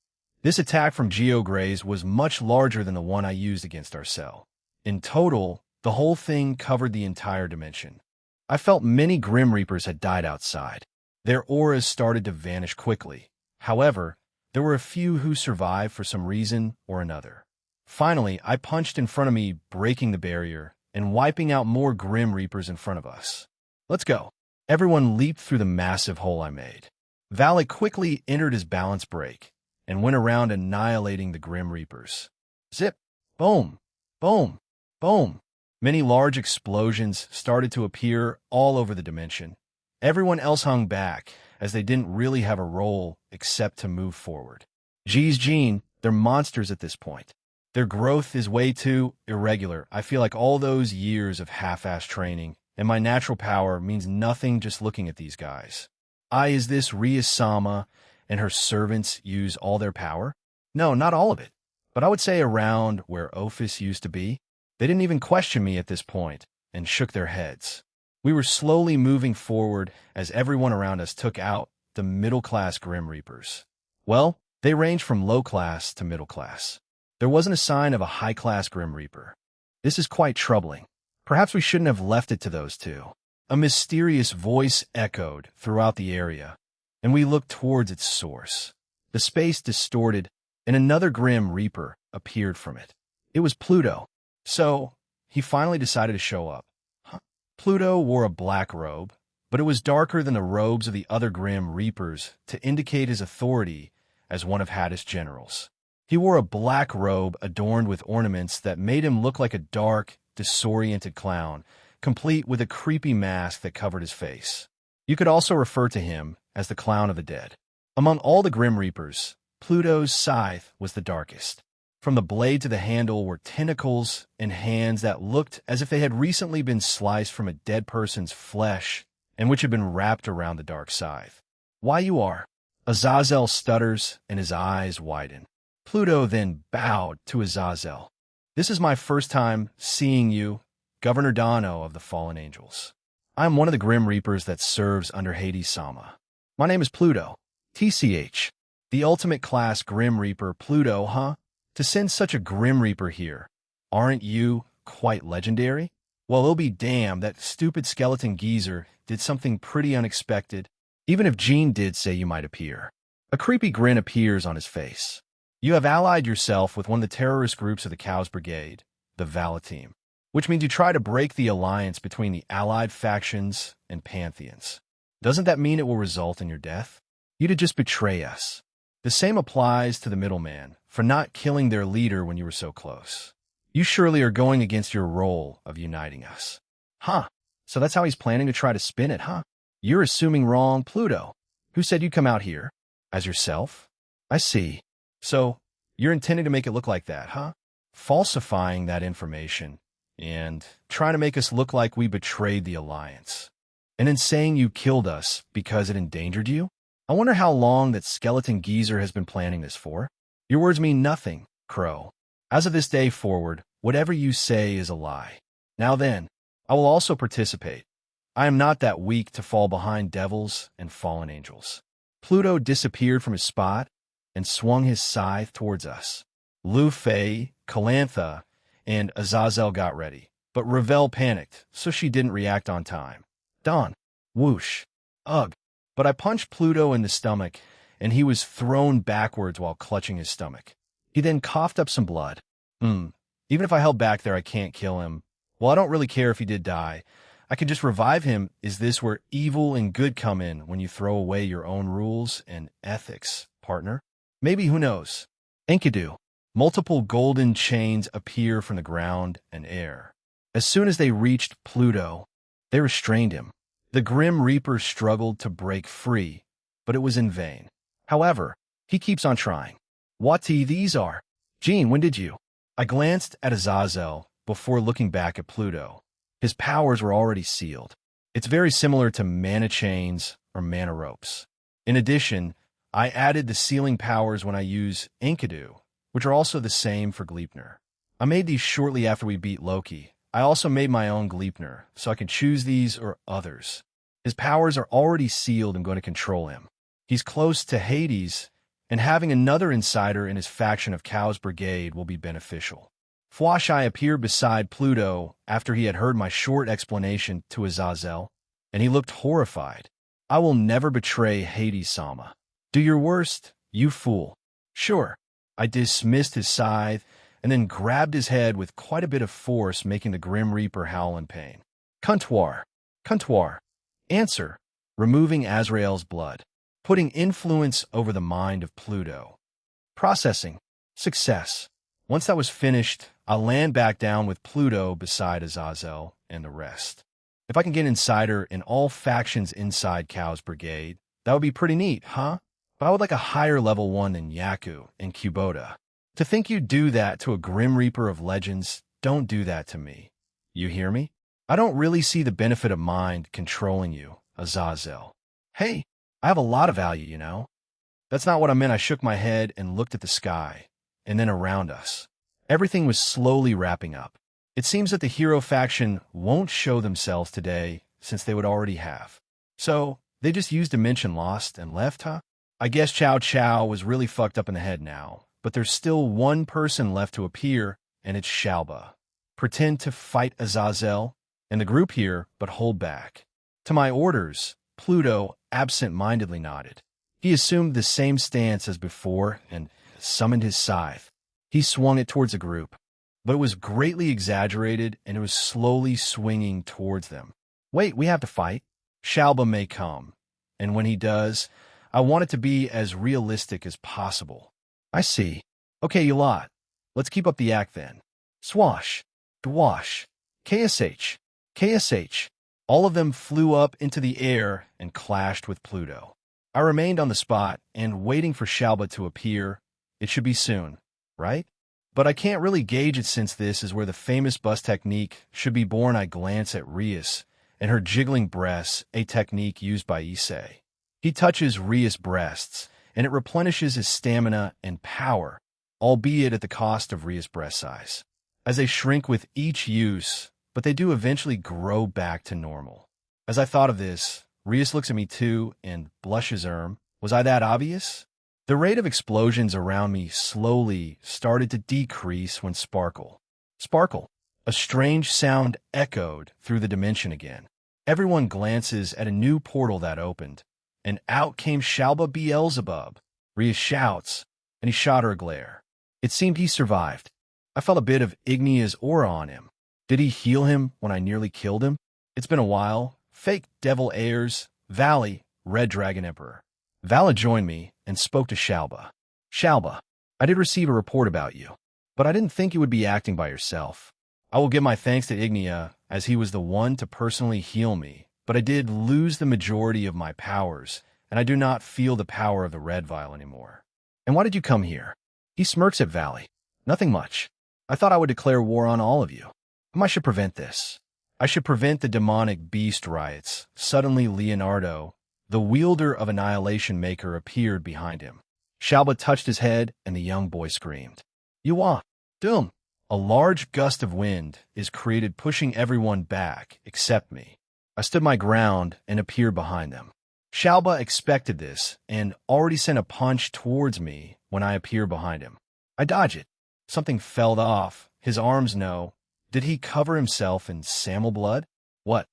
This attack from Geo Graze was much larger than the one I used against our cell. In total, the whole thing covered the entire dimension. I felt many Grim Reapers had died outside. Their auras started to vanish quickly. However, there were a few who survived for some reason or another. Finally, I punched in front of me, breaking the barrier and wiping out more Grim Reapers in front of us. Let's go. Everyone leaped through the massive hole I made. Valley quickly entered his balance break and went around annihilating the Grim Reapers. Zip! Boom! Boom! Boom! Many large explosions started to appear all over the dimension. Everyone else hung back, as they didn't really have a role except to move forward. Geez, Jean, they're monsters at this point. Their growth is way too irregular. I feel like all those years of half-assed training and my natural power means nothing just looking at these guys. Is this Ria-sama and her servants use all their power? No, not all of it. But I would say around where Ophis used to be. They didn't even question me at this point and shook their heads. We were slowly moving forward as everyone around us took out the middle-class Grim Reapers. Well, they ranged from low-class to middle-class. There wasn't a sign of a high-class Grim Reaper. This is quite troubling. Perhaps we shouldn't have left it to those two. A mysterious voice echoed throughout the area, and we looked towards its source. The space distorted, and another Grim Reaper appeared from it. It was Pluto. So, he finally decided to show up. Pluto wore a black robe, but it was darker than the robes of the other Grim Reapers to indicate his authority as one of Hades' generals. He wore a black robe adorned with ornaments that made him look like a dark, disoriented clown, complete with a creepy mask that covered his face. You could also refer to him as the Clown of the Dead. Among all the Grim Reapers, Pluto's scythe was the darkest. From the blade to the handle were tentacles and hands that looked as if they had recently been sliced from a dead person's flesh and which had been wrapped around the dark scythe. Why you are? Azazel stutters and his eyes widen. Pluto then bowed to Azazel. This is my first time seeing you, Governor Dano of the Fallen Angels. I am one of the Grim Reapers that serves under Hades-sama. My name is Pluto. TCH. The ultimate class Grim Reaper, Pluto, huh? To send such a Grim Reaper here, aren't you quite legendary? Well, it'll be damned that stupid skeleton geezer did something pretty unexpected, even if Jean did say you might appear. A creepy grin appears on his face. You have allied yourself with one of the terrorist groups of the Cows Brigade, the Vala Team, which means you try to break the alliance between the allied factions and pantheons. Doesn't that mean it will result in your death? You'd just betray us. The same applies to the middleman for not killing their leader when you were so close. You surely are going against your role of uniting us. Huh, so that's how he's planning to try to spin it, huh? You're assuming wrong, Pluto. Who said you'd come out here? As yourself? I see. So, you're intending to make it look like that, huh? Falsifying that information and trying to make us look like we betrayed the alliance. And then saying you killed us because it endangered you? I wonder how long that skeleton geezer has been planning this for. Your words mean nothing, Crow. As of this day forward, whatever you say is a lie. Now then, I will also participate. I am not that weak to fall behind devils and fallen angels. Pluto disappeared from his spot and swung his scythe towards us. Lu Fei, Calantha, and Azazel got ready, but Ravel panicked, so she didn't react on time. Dawn. Whoosh. Ugh. But I punched Pluto in the stomach, and he was thrown backwards while clutching his stomach. He then coughed up some blood. Even if I held back there, I can't kill him. Well, I don't really care if he did die. I could just revive him. Is this where evil and good come in when you throw away your own rules and ethics, partner? Maybe, who knows? Enkidu. Multiple golden chains appear from the ground and air. As soon as they reached Pluto, they restrained him. The Grim Reaper struggled to break free, but it was in vain. However, he keeps on trying. What these are? Jean, when did you? I glanced at Azazel before looking back at Pluto. His powers were already sealed. It's very similar to mana chains or mana ropes. In addition, I added the sealing powers when I use Enkidu, which are also the same for Gleipnir. I made these shortly after we beat Loki. I also made my own Gleipnir, so I can choose these or others. His powers are already sealed and going to control him. He's close to Hades, and having another insider in his faction of Chaos Brigade will be beneficial. Fwashai appeared beside Pluto after he had heard my short explanation to Azazel, and he looked horrified. I will never betray Hades-sama. Do your worst, you fool. Sure. I dismissed his scythe, and then grabbed his head with quite a bit of force, making the Grim Reaper howl in pain. Kuntwar. Kuntwar. Answer. Removing Azrael's blood. Putting influence over the mind of Pluto. Processing. Success. Once that was finished, I'll land back down with Pluto beside Azazel and the rest. If I can get insider in all factions inside Chaos Brigade, that would be pretty neat, huh? But I would like a higher level one than Yaku and Kubota. To think you'd do that to a Grim Reaper of Legends, don't do that to me. You hear me? I don't really see the benefit of mind controlling you, Azazel. Hey, I have a lot of value, you know? That's not what I meant. I shook my head and looked at the sky, and then around us. Everything was slowly wrapping up. It seems that the hero faction won't show themselves today, since they would already have. So, they just used Dimension Lost and left, huh? I guess Chow Chow was really fucked up in the head now, but there's still one person left to appear, and it's Shalba. Pretend to fight Azazel and the group here, but hold back. To my orders, Pluto absent-mindedly nodded. He assumed the same stance as before and summoned his scythe. He swung it towards the group, but it was greatly exaggerated and it was slowly swinging towards them. Wait, we have to fight. Shalba may come, and when he does, I want it to be as realistic as possible. I see. Okay, you lot. Let's keep up the act then. Swash. Dwash. KSH. KSH. All of them flew up into the air and clashed with Pluto. I remained on the spot and waiting for Shalba to appear. It should be soon, right? But I can't really gauge it since this is where the famous bus technique should be born. I glance at Rias and her jiggling breasts, a technique used by Issei. He touches Rias' breasts, and it replenishes his stamina and power, albeit at the cost of Rias' breast size. As they shrink with each use, but they do eventually grow back to normal. As I thought of this, Rias looks at me too and blushes. Was I that obvious? The rate of explosions around me slowly started to decrease when Sparkle. A strange sound echoed through the dimension again. Everyone glances at a new portal that opened, and out came Shalba Beelzebub. Rias shouts, and he shot her a glare. It seemed he survived. I felt a bit of Ignia's aura on him. Did he heal him when I nearly killed him? It's been a while. Fake Devil Ayers, Valley, Red Dragon Emperor. Vala joined me and spoke to Shalba. Shalba, I did receive a report about you, but I didn't think you would be acting by yourself. I will give my thanks to Ignia, as he was the one to personally heal me, but I did lose the majority of my powers, and I do not feel the power of the Red Vial anymore. And why did you come here? He smirks at Valley. Nothing much. I thought I would declare war on all of you. I should prevent this. I should prevent the demonic beast riots. Suddenly Leonardo, the wielder of Annihilation Maker, appeared behind him. Shalba touched his head, and the young boy screamed. Yuwa, Doom! A large gust of wind is created, pushing everyone back, except me. I stood my ground and appeared behind them. Shalba expected this and already sent a punch towards me when I appeared behind him. I dodge it. Something fell off. His arms, no. Did he cover himself in Samel blood? What?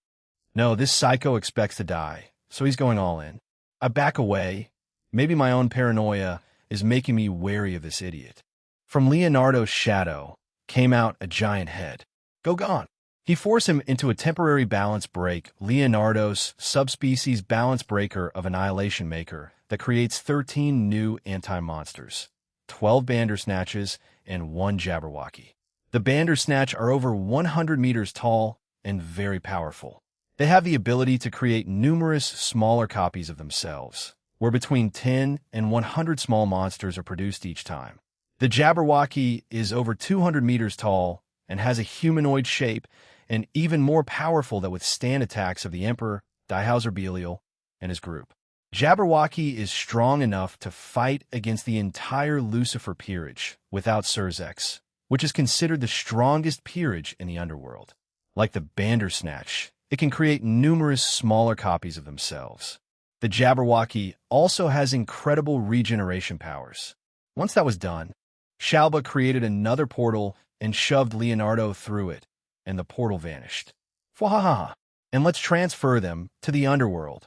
No, this psycho expects to die, so he's going all in. I back away. Maybe my own paranoia is making me wary of this idiot. From Leonardo's shadow came out a giant head. Go gone. He forced him into a temporary balance break, Leonardo's subspecies balance breaker of Annihilation Maker that creates 13 new anti-monsters, 12 Bandersnatches, and 1 Jabberwocky. The Bandersnatch are over 100 meters tall and very powerful. They have the ability to create numerous smaller copies of themselves, where between 10 and 100 small monsters are produced each time. The Jabberwocky is over 200 meters tall and has a humanoid shape and even more powerful that withstand attacks of the Emperor, Dihauser Belial, and his group. Jabberwocky is strong enough to fight against the entire Lucifer peerage without Surzex, which is considered the strongest peerage in the underworld. Like the Bandersnatch, it can create numerous smaller copies of themselves. The Jabberwocky also has incredible regeneration powers. Once that was done, Shalba created another portal and shoved Leonardo through it, and the portal vanished. Fwahaha! And let's transfer them to the underworld.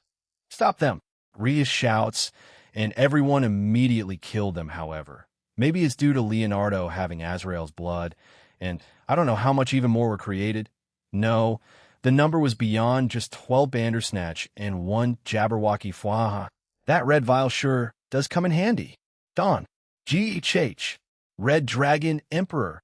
Stop them! Rhea shouts, and everyone immediately killed them, however. Maybe it's due to Leonardo having Azrael's blood, and I don't know how much even more were created. No, the number was beyond just 12 Bandersnatch and 1 Jabberwocky Fwaha. That red vial sure does come in handy. Dawn. GHH. Red Dragon Emperor.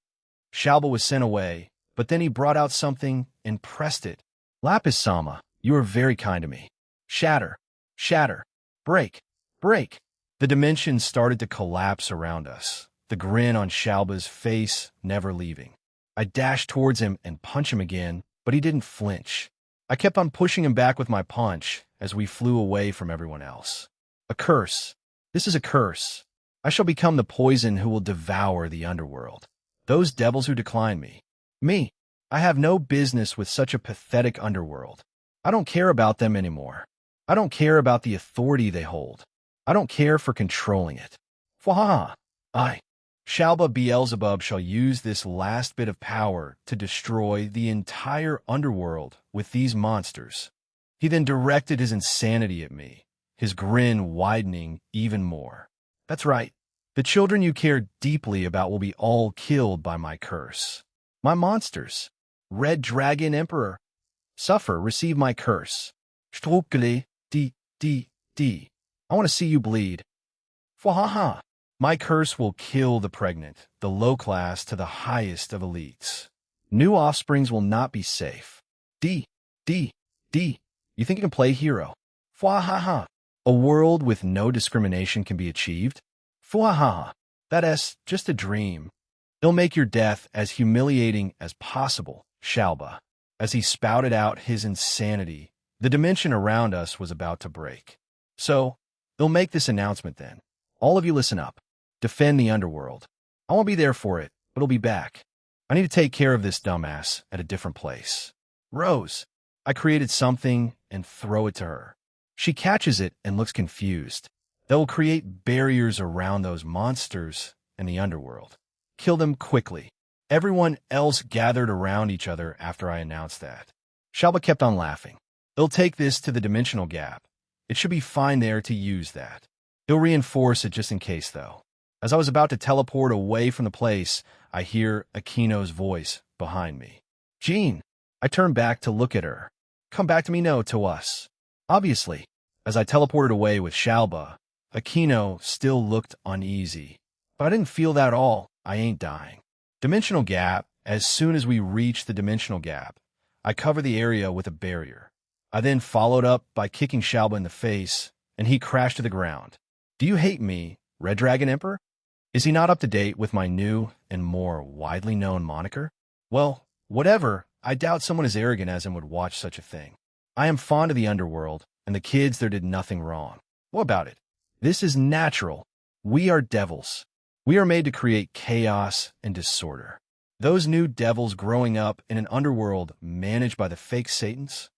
Shalba was sent away, but then he brought out something and pressed it. Lapis-sama, you are very kind to me. Shatter. Shatter. Break. Break. The dimensions started to collapse around us, the grin on Shalba's face never leaving. I dashed towards him and punched him again, but he didn't flinch. I kept on pushing him back with my punch as we flew away from everyone else. A curse. This is a curse. I shall become the poison who will devour the underworld. Those devils who decline me. Me. I have no business with such a pathetic underworld. I don't care about them anymore. I don't care about the authority they hold. I don't care for controlling it. Fwaha! Shalba Beelzebub shall use this last bit of power to destroy the entire underworld with these monsters. He then directed his insanity at me, his grin widening even more. That's right. The children you care deeply about will be all killed by my curse. My monsters. Red Dragon Emperor. Suffer, receive my curse. Stukele, D. I want to see you bleed. Fwahaha. My curse will kill the pregnant, the low class to the highest of elites. New offsprings will not be safe. D. You think you can play hero? Fwahaha. A world with no discrimination can be achieved? Fwahaha. That's just a dream. It'll make your death as humiliating as possible, Shalba. As he spouted out his insanity, the dimension around us was about to break. So, they'll make this announcement then. All of you listen up. Defend the underworld. I won't be there for it, but I'll be back. I need to take care of this dumbass at a different place. Rose. I created something and throw it to her. She catches it and looks confused. They will create barriers around those monsters in the underworld. Kill them quickly. Everyone else gathered around each other after I announced that. Shalba kept on laughing. It'll take this to the dimensional gap. It should be fine there to use that. He'll reinforce it just in case, though. As I was about to teleport away from the place, I hear Aquino's voice behind me. Jean! I turn back to look at her. Come back to me, no, to us. Obviously, as I teleported away with Shalba, Aquino still looked uneasy. But I didn't feel that at all. I ain't dying. Dimensional gap. As soon as we reach the dimensional gap, I cover the area with a barrier. I then followed up by kicking Shalba in the face, and he crashed to the ground. Do you hate me, Red Dragon Emperor? Is he not up to date with my new and more widely known moniker? Well, whatever. I doubt someone as arrogant as him would watch such a thing. I am fond of the underworld, and the kids there did nothing wrong. What about it? This is natural. We are devils. We are made to create chaos and disorder. Those new devils growing up in an underworld managed by the fake Satans?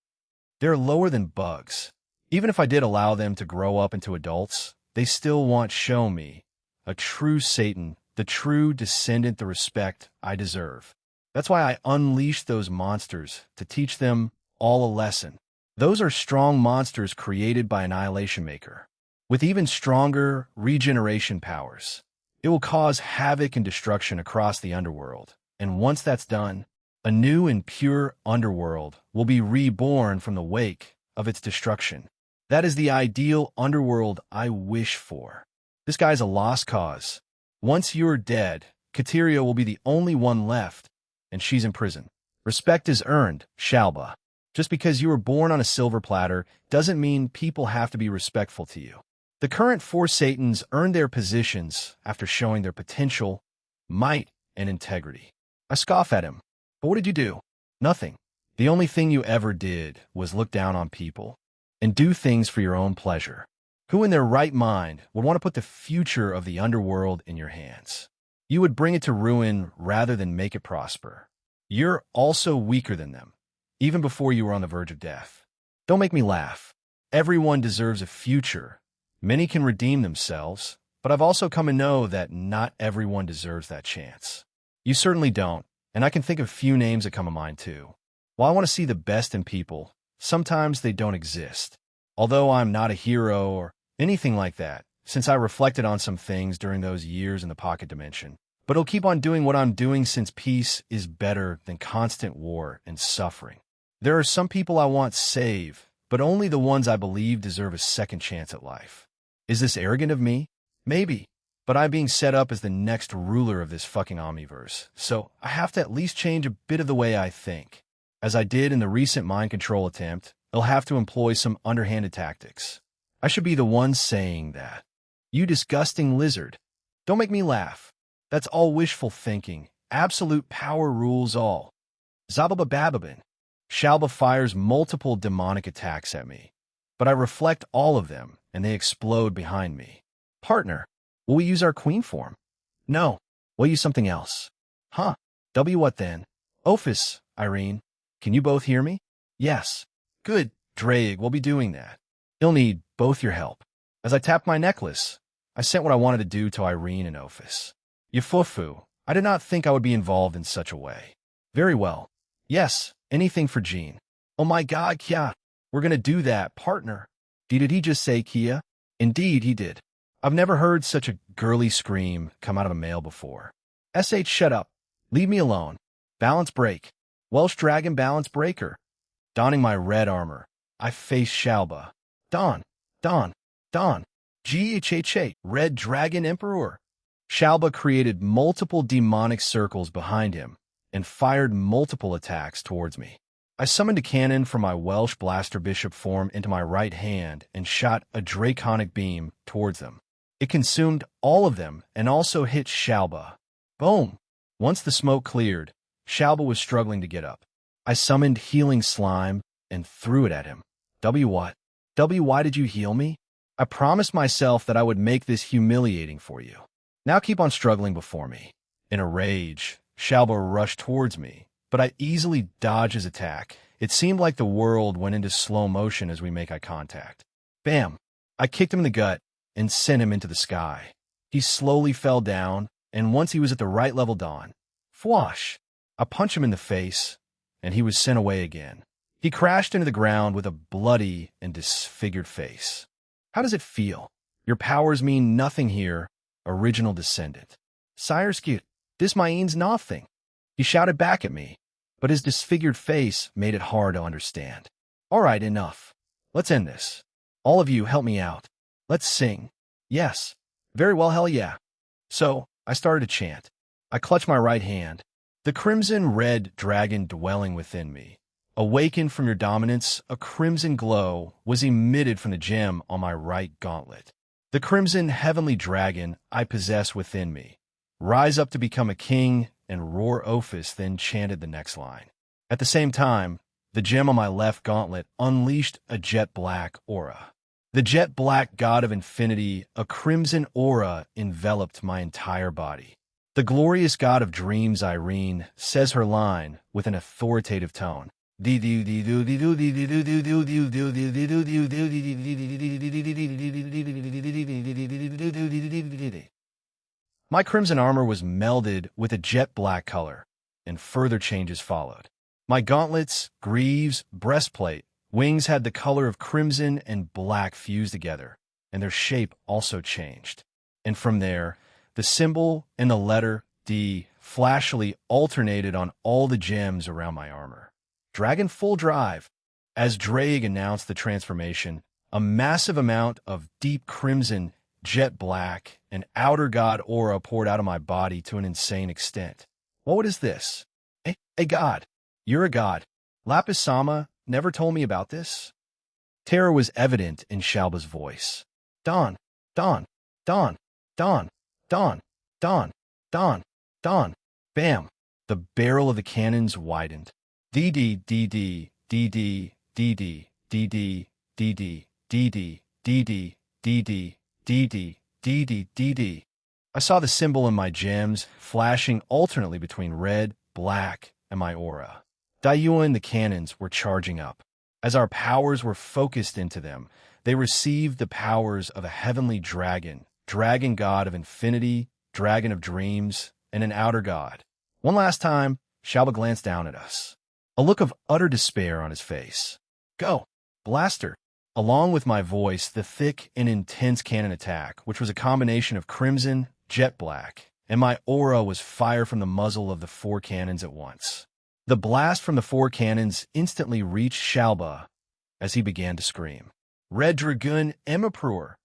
They're lower than bugs. Even if I did allow them to grow up into adults, they still want show me, a true Satan, the true descendant, the respect I deserve. That's why I unleashed those monsters, to teach them all a lesson. Those are strong monsters created by Annihilation Maker, with even stronger regeneration powers. It will cause havoc and destruction across the underworld, and once that's done, a new and pure underworld will be reborn from the wake of its destruction. That is the ideal underworld I wish for. This guy's a lost cause. Once you're dead, Kateria will be the only one left, and she's in prison. Respect is earned, Shalba. Just because you were born on a silver platter doesn't mean people have to be respectful to you. The current four Satans earned their positions after showing their potential, might, and integrity. I scoff at him. But what did you do? Nothing. The only thing you ever did was look down on people and do things for your own pleasure. Who in their right mind would want to put the future of the underworld in your hands? You would bring it to ruin rather than make it prosper. You're also weaker than them, even before you were on the verge of death. Don't make me laugh. Everyone deserves a future. Many can redeem themselves, but I've also come to know that not everyone deserves that chance. You certainly don't, and I can think of a few names that come to mind too. While I want to see the best in people, sometimes they don't exist. Although I'm not a hero or anything like that, since I reflected on some things during those years in the pocket dimension. But I'll keep on doing what I'm doing since peace is better than constant war and suffering. There are some people I want saved, but only the ones I believe deserve a second chance at life. Is this arrogant of me? Maybe. But I'm being set up as the next ruler of this fucking Omniverse, so I have to at least change a bit of the way I think. As I did in the recent mind control attempt, I'll have to employ some underhanded tactics. I should be the one saying that. You disgusting lizard. Don't make me laugh. That's all wishful thinking. Absolute power rules all. Zabababababin. Shalba fires multiple demonic attacks at me, but I reflect all of them, and they explode behind me. Partner, will we use our queen form? No, we'll use something else. Huh, what then? Ophis, Irene, can you both hear me? Yes. Good, Drake, we'll be doing that. He'll need both your help. As I tapped my necklace, I sent what I wanted to do to Irene and Ophis. Yafufu, I did not think I would be involved in such a way. Very well. Yes, anything for Jean. Oh my God, Kia. We're gonna do that, partner. Did he just say Kia? Indeed, he did. I've never heard such a girly scream come out of a male before. Shut up. Leave me alone. Balance break. Welsh Dragon Balance Breaker. Donning my red armor, I face Shalba. Don. GHHA, Red Dragon Emperor. Shalba created multiple demonic circles behind him and fired multiple attacks towards me. I summoned a cannon from my Welsh Blaster Bishop form into my right hand and shot a draconic beam towards them. It consumed all of them and also hit Shalba. Boom! Once the smoke cleared, Shalba was struggling to get up. I summoned Healing Slime and threw it at him. What? Why did you heal me? I promised myself that I would make this humiliating for you. Now keep on struggling before me. In a rage, Shalba rushed towards me, but I easily dodged his attack. It seemed like the world went into slow motion as we make eye contact. Bam! I kicked him in the gut and sent him into the sky. He slowly fell down, and once he was at the right level Dawn, fwash! I punched him in the face, and he was sent away again. He crashed into the ground with a bloody and disfigured face. How does it feel? Your powers mean nothing here, original descendant. Sire Skewt, this means nothing. He shouted back at me, but his disfigured face made it hard to understand. All right, enough. Let's end this. All of you help me out. Let's sing. Yes. Very well, hell yeah. So, I started to chant. I clutched my right hand. The crimson red dragon dwelling within me. Awaken from your dominance, a crimson glow was emitted from the gem on my right gauntlet. The crimson heavenly dragon I possess within me. Rise up to become a king, and roar Ophis then chanted the next line. At the same time, the gem on my left gauntlet unleashed a jet black aura. The jet black god of infinity, a crimson aura enveloped my entire body. The glorious god of dreams, Irene, says her line with an authoritative tone. My crimson armor was melded with a jet black color, and further changes followed. My gauntlets, greaves, breastplate, wings had the color of crimson and black fused together, and their shape also changed. And from there, the symbol and the letter D flashily alternated on all the gems around my armor. Dragon full drive. As Drake announced the transformation, a massive amount of deep crimson, jet black, and outer god aura poured out of my body to an insane extent. What is this? A god. You're a god. Lapis-sama never told me about this. Terror was evident in Shalba's voice. Dawn, dawn, dawn, dawn, dawn, dawn, dawn, dawn. Bam! The barrel of the cannons widened. DD, DD, DD, DD, DD, DD, DD, DD, DD, DD, DD, DD. I saw the symbol in my gems flashing alternately between red, black, and my aura. Dayua and the cannons were charging up. As our powers were focused into them, they received the powers of a heavenly dragon, dragon god of infinity, dragon of dreams, and an outer god. One last time, Shalba glanced down at us. A look of utter despair on his face. Go, blaster! Along with my voice, the thick and intense cannon attack, which was a combination of crimson, jet black, and my aura was fire from the muzzle of the 4 cannons at once. The blast from the 4 cannons instantly reached Shalba as he began to scream. Red Dragoon Emperor!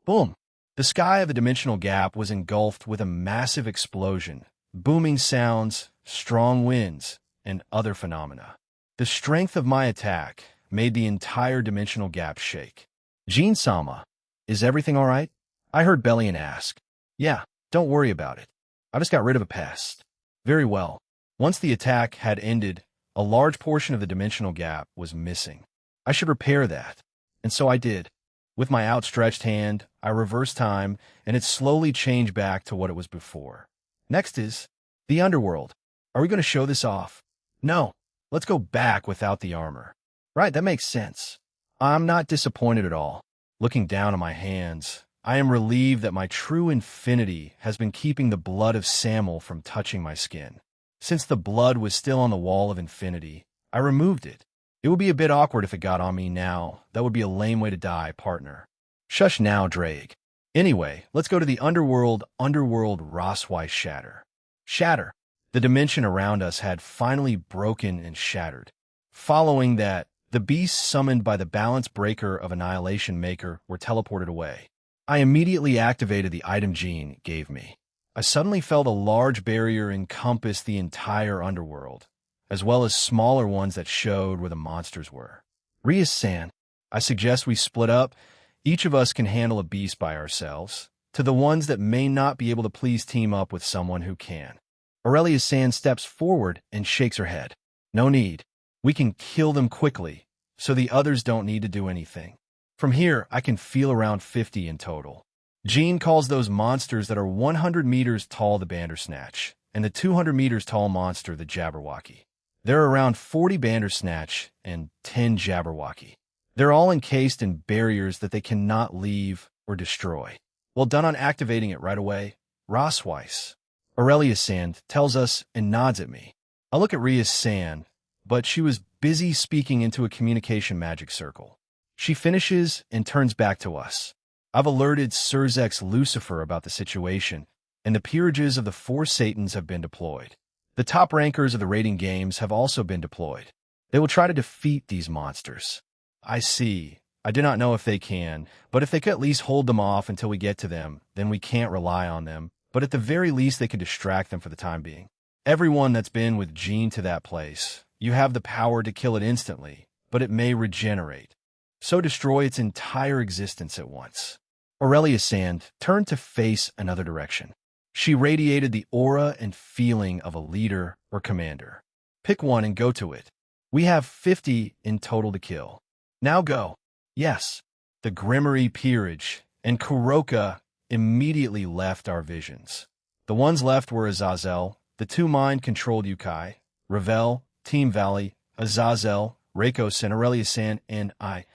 Boom! The sky of the dimensional gap was engulfed with a massive explosion, booming sounds, strong winds, and other phenomena. The strength of my attack made the entire dimensional gap shake. Jin-sama, is everything all right? I heard Bellion ask. Yeah, don't worry about it. I just got rid of a pest. Very well. Once the attack had ended, a large portion of the dimensional gap was missing. I should repair that. And so I did. With my outstretched hand, I reversed time, and it slowly changed back to what it was before. Next is the underworld. Are we going to show this off? No. Let's go back without the armor. Right, that makes sense. I'm not disappointed at all. Looking down at my hands, I am relieved that my true infinity has been keeping the blood of Samuel from touching my skin. Since the blood was still on the wall of infinity, I removed it. It would be a bit awkward if it got on me now. That would be a lame way to die, partner. Shush now, Drake. Anyway, let's go to the underworld Roswise Shatter. Shatter. The dimension around us had finally broken and shattered. Following that, the beasts summoned by the balance breaker of Annihilation Maker were teleported away. I immediately activated the item Gene gave me. I suddenly felt a large barrier encompass the entire underworld, as well as smaller ones that showed where the monsters were. Rias-san, I suggest we split up. Each of us can handle a beast by ourselves. To the ones that may not be able to, please team up with someone who can. Aurelia-san steps forward and shakes her head. No need. We can kill them quickly, so the others don't need to do anything. From here, I can feel around 50 in total. Jean calls those monsters that are 100 meters tall the Bandersnatch, and the 200 meters tall monster the Jabberwocky. There are around 40 Bandersnatch and 10 Jabberwocky. They're all encased in barriers that they cannot leave or destroy. Well done on activating it right away. Roswise. Aurelia-san tells us and nods at me. I look at Rias-san, but she was busy speaking into a communication magic circle. She finishes and turns back to us. I've alerted Surzex Lucifer about the situation, and the peerages of the 4 Satans have been deployed. The top rankers of the raiding games have also been deployed. They will try to defeat these monsters. I see. I do not know if they can, but if they could at least hold them off until we get to them, then we can't rely on them. But at the very least, they can distract them for the time being. Everyone that's been with Jean to that place, you have the power to kill it instantly, but it may regenerate. So destroy its entire existence at once. Aurelia-san turned to face another direction. She radiated the aura and feeling of a leader or commander. Pick one and go to it. We have 50 in total to kill. Now go. Yes. The Grimmery Peerage and Kuroka immediately left our visions. The ones left were Azazel, the 2 mind-controlled Yukai, Ravel, Team Valley, Azazel, Reiko-san, Aurelia-san, and I.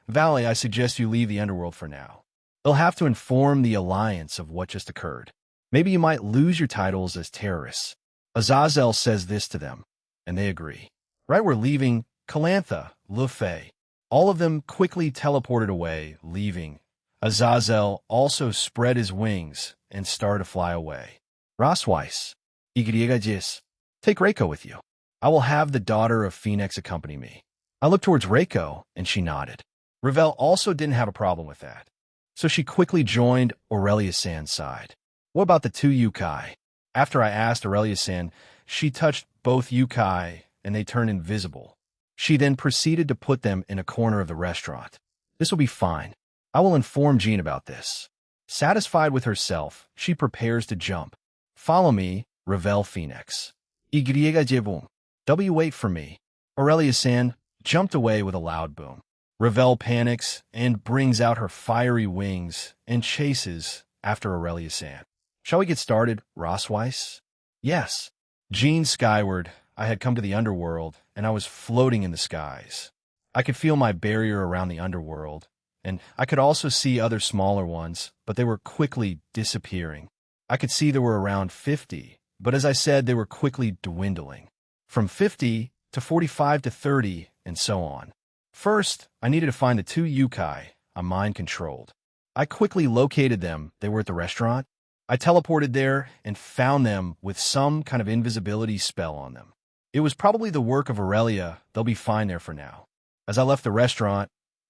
Valley, I suggest you leave the underworld for now. They'll have to inform the Alliance of what just occurred. Maybe you might lose your titles as terrorists. Azazel says this to them, and they agree. Right, we're leaving. Calantha, Lufay. All of them quickly teleported away, leaving. Azazel also spread his wings and started to fly away. Rosweiss, 10k-15kThis. Take Reiko with you. I will have the daughter of Phoenix accompany me. I looked towards Reiko, and she nodded. Ravel also didn't have a problem with that, so she quickly joined Aurelia-san's side. What about the two Yukai? After I asked Aurelia-san, she touched both Yukai, and they turned invisible. She then proceeded to put them in a corner of the restaurant. This will be fine. I will inform Jean about this. Satisfied with herself, she prepares to jump. Follow me, Ravel Phoenix. 10k-15. W, wait for me. Aurelia-san jumped away with a loud boom. Ravel panics and brings out her fiery wings and chases after Aurelia-san. Shall we get started, Rosweiss? Yes. Jean skyward, I had come to the underworld, and I was floating in the skies. I could feel my barrier around the underworld, and I could also see other smaller ones, but they were quickly disappearing. I could see there were around 50, but as I said, they were quickly dwindling. From 50 to 45 to 30, and so on. First, I needed to find the two Yukai I mind-controlled. I quickly located them. They were at the restaurant. I teleported there and found them with some kind of invisibility spell on them. It was probably the work of Aurelia. They'll be fine there for now. As I left the restaurant,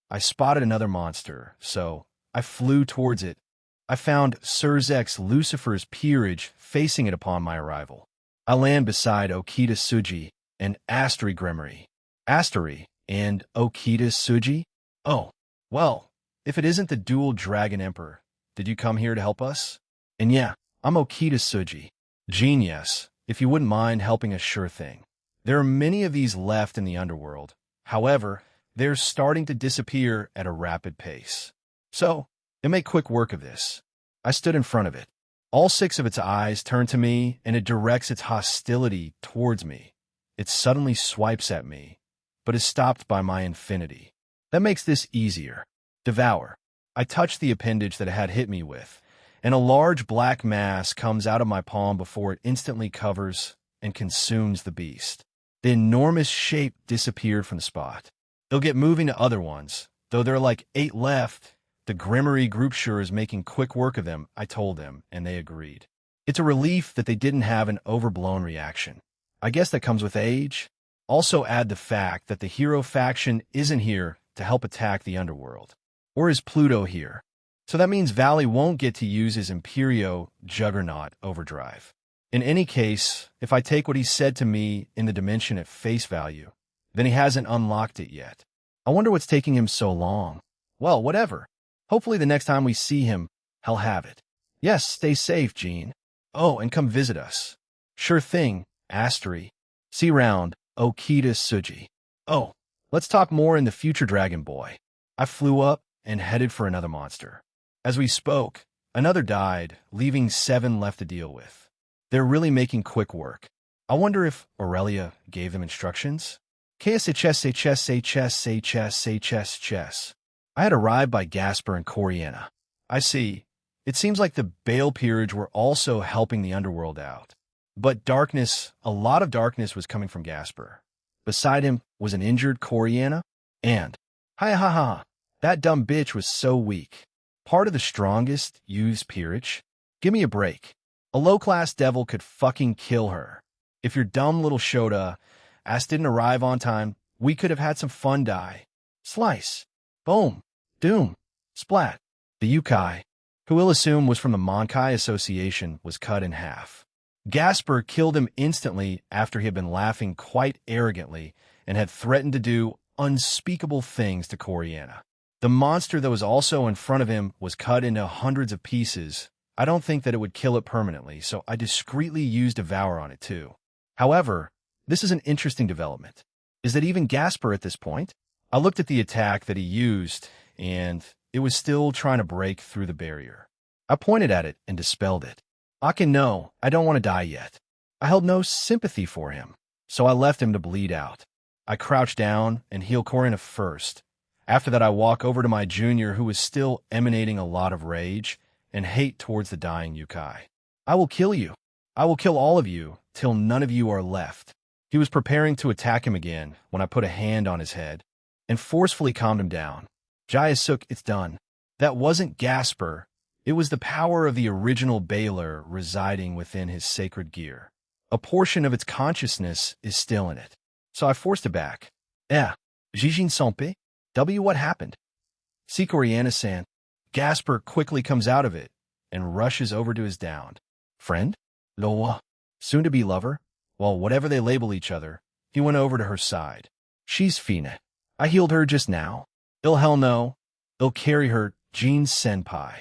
I spotted another monster, so I flew towards it. I found Surzek's Lucifer's peerage facing it upon my arrival. I land beside Okita Suji and Asteri Gremory. Asteri and Okita Suji? Oh, well, if it isn't the dual Dragon Emperor, did you come here to help us? And yeah, I'm Okita Suji. Genius, if you wouldn't mind helping us, sure thing. There are many of these left in the underworld. However, they're starting to disappear at a rapid pace. So, to make quick work of this, I stood in front of it. All 6 of its eyes turn to me, and it directs its hostility towards me. It suddenly swipes at me, but is stopped by my infinity. That makes this easier. Devour. I touch the appendage that it had hit me with, and a large black mass comes out of my palm before it instantly covers and consumes the beast. The enormous shape disappeared from the spot. They'll get moving to other ones, though there are like 8 left. The Gremory group sure is making quick work of them, I told them, and they agreed. It's a relief that they didn't have an overblown reaction. I guess that comes with age. Also add the fact that the hero faction isn't here to help attack the underworld. Or is Pluto here? So that means Valley won't get to use his Imperio Juggernaut overdrive. In any case, if I take what he said to me in the dimension at face value, then he hasn't unlocked it yet. I wonder what's taking him so long. Well, whatever. Hopefully the next time we see him, he'll have it. Yes, stay safe, Jean. Oh, and come visit us. Sure thing, Asteri. See you round, Okita Suji. Oh, let's talk more in the future, Dragon Boy. I flew up and headed for another monster. As we spoke, another died, leaving 7 left to deal with. They're really making quick work. I wonder if Aurelia gave them instructions? Chess. I had arrived by Gasper and Coriana. I see. It seems like the Bale Peerage were also helping the underworld out. But darkness, a lot of darkness was coming from Gasper. Beside him was an injured Coriana, and, ha, that dumb bitch was so weak. Part of the strongest used peerage? Give me a break. A low-class devil could fucking kill her. If your dumb little Shota ass didn't arrive on time, we could have had some fun die. Slice. Boom. Doom. Splat. The Yukai, who we'll assume was from the Monkai Association, was cut in half. Gasper killed him instantly after he had been laughing quite arrogantly and had threatened to do unspeakable things to Coriana. The monster that was also in front of him was cut into hundreds of pieces. I don't think that it would kill it permanently, so I discreetly used Devour on it too. However, this is an interesting development. Is that even Gasper at this point? I looked at the attack that he used, and it was still trying to break through the barrier. I pointed at it and dispelled it. Akin, no, I don't want to die yet. I held no sympathy for him, so I left him to bleed out. I crouch down and heal Korina first. After that, I walk over to my junior, who is still emanating a lot of rage and hate towards the dying Yukai. I will kill you. I will kill all of you till none of you are left. He was preparing to attack him again when I put a hand on his head and forcefully calmed him down. Jayasuk, it's done. That wasn't Gasper. It was the power of the original Baylor residing within his sacred gear. A portion of its consciousness is still in it. So I forced it back. Jijin Sompe? What happened? See Coriana-san. Gasper quickly comes out of it and rushes over to his downed friend? Loa. Soon-to-be lover? Well, whatever they label each other, he went over to her side. She's Fina. I healed her just now. Hell no. I'll carry her, Jean-senpai.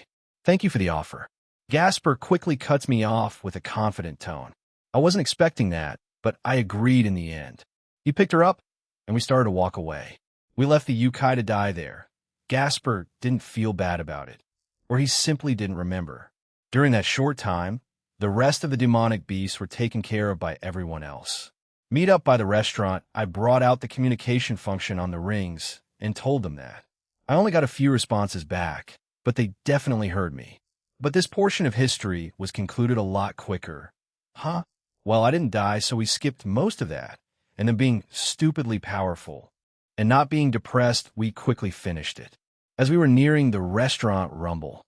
Thank you for the offer. Gasper quickly cuts me off with a confident tone. I wasn't expecting that, but I agreed in the end. He picked her up, and we started to walk away. We left the Yukai to die there. Gasper didn't feel bad about it, or he simply didn't remember. During that short time, the rest of the demonic beasts were taken care of by everyone else. Meet up by the restaurant, I brought out the communication function on the rings and told them that. I only got a few responses back, but they definitely heard me. But this portion of history was concluded a lot quicker. Huh? Well, I didn't die, so we skipped most of that, and then being stupidly powerful and not being depressed, we quickly finished it. As we were nearing the restaurant, rumble.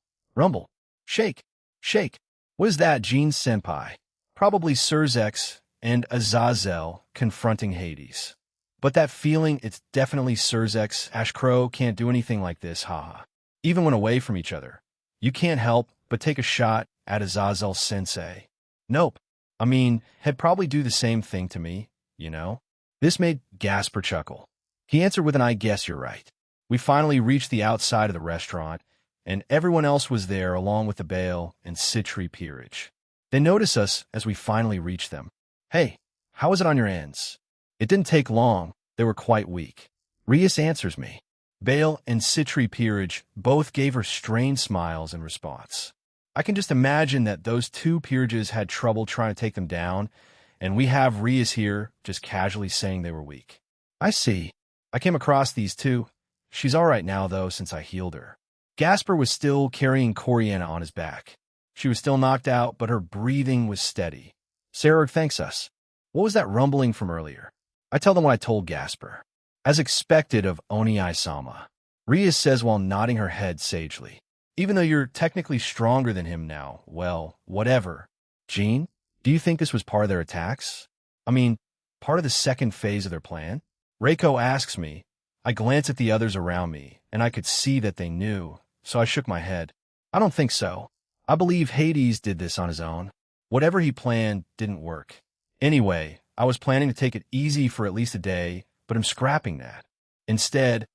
Shake. What is that, Jean-senpai? Probably Surzex and Azazel confronting Hades. But that feeling, it's definitely Surzex. Ashcrow can't do anything like this, haha. Even when away from each other. You can't help but take a shot at Azazel sensei. Nope. I mean, he'd probably do the same thing to me, you know? This made Gasper chuckle. He answered with an I guess you're right. We finally reached the outside of the restaurant, and everyone else was there along with the Bale and Citri peerage. They noticed us as we finally reached them. Hey, how is it on your ends? It didn't take long. They were quite weak. Rias answers me. Bale and Citri peerage both gave her strained smiles in response. I can just imagine that those two peerages had trouble trying to take them down, and we have Rias here just casually saying they were weak. I see. I came across these two. She's all right now, though, since I healed her. Gasper was still carrying Coriana on his back. She was still knocked out, but her breathing was steady. Sarah thanks us. What was that rumbling from earlier? I tell them what I told Gasper. As expected of Oniai-sama. Rias says while nodding her head sagely. Even though you're technically stronger than him now, well, whatever. Jean, do you think this was part of their attacks? I mean, part of the second phase of their plan? Reiko asks me. I glance at the others around me, and I could see that they knew, so I shook my head. I don't think so. I believe Hades did this on his own. Whatever he planned didn't work. Anyway, I was planning to take it easy for at least a day, but I'm scrapping that. Instead,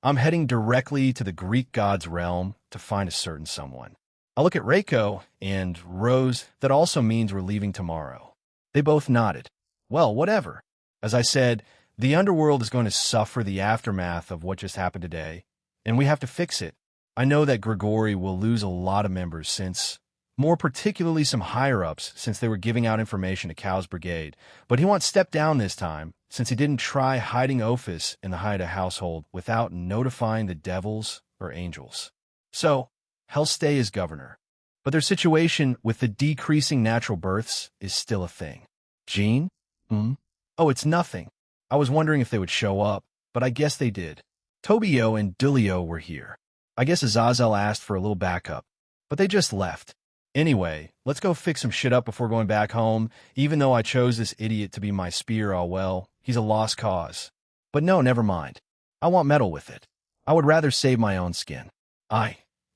I'm heading directly to the Greek god's realm to find a certain someone. I look at Reiko and Rose. That also means we're leaving tomorrow. They both nodded. Well, whatever. As I said, the underworld is going to suffer the aftermath of what just happened today, and we have to fix it. I know that Grigori will lose a lot of members since, more particularly some higher-ups, since they were giving out information to Cal's brigade, but he won't step down this time, since he didn't try hiding Ophis in the Haida household without notifying the devils or angels. So, he'll stay as governor. But their situation with the decreasing natural births is still a thing. Jean? Oh, it's nothing. I was wondering if they would show up, but I guess they did. Tobio and Dulio were here. I guess Azazel asked for a little backup, but they just left. Anyway, let's go fix some shit up before going back home. Even though I chose this idiot to be my spear, well, he's a lost cause. But no, never mind. I want metal with it. I would rather save my own skin.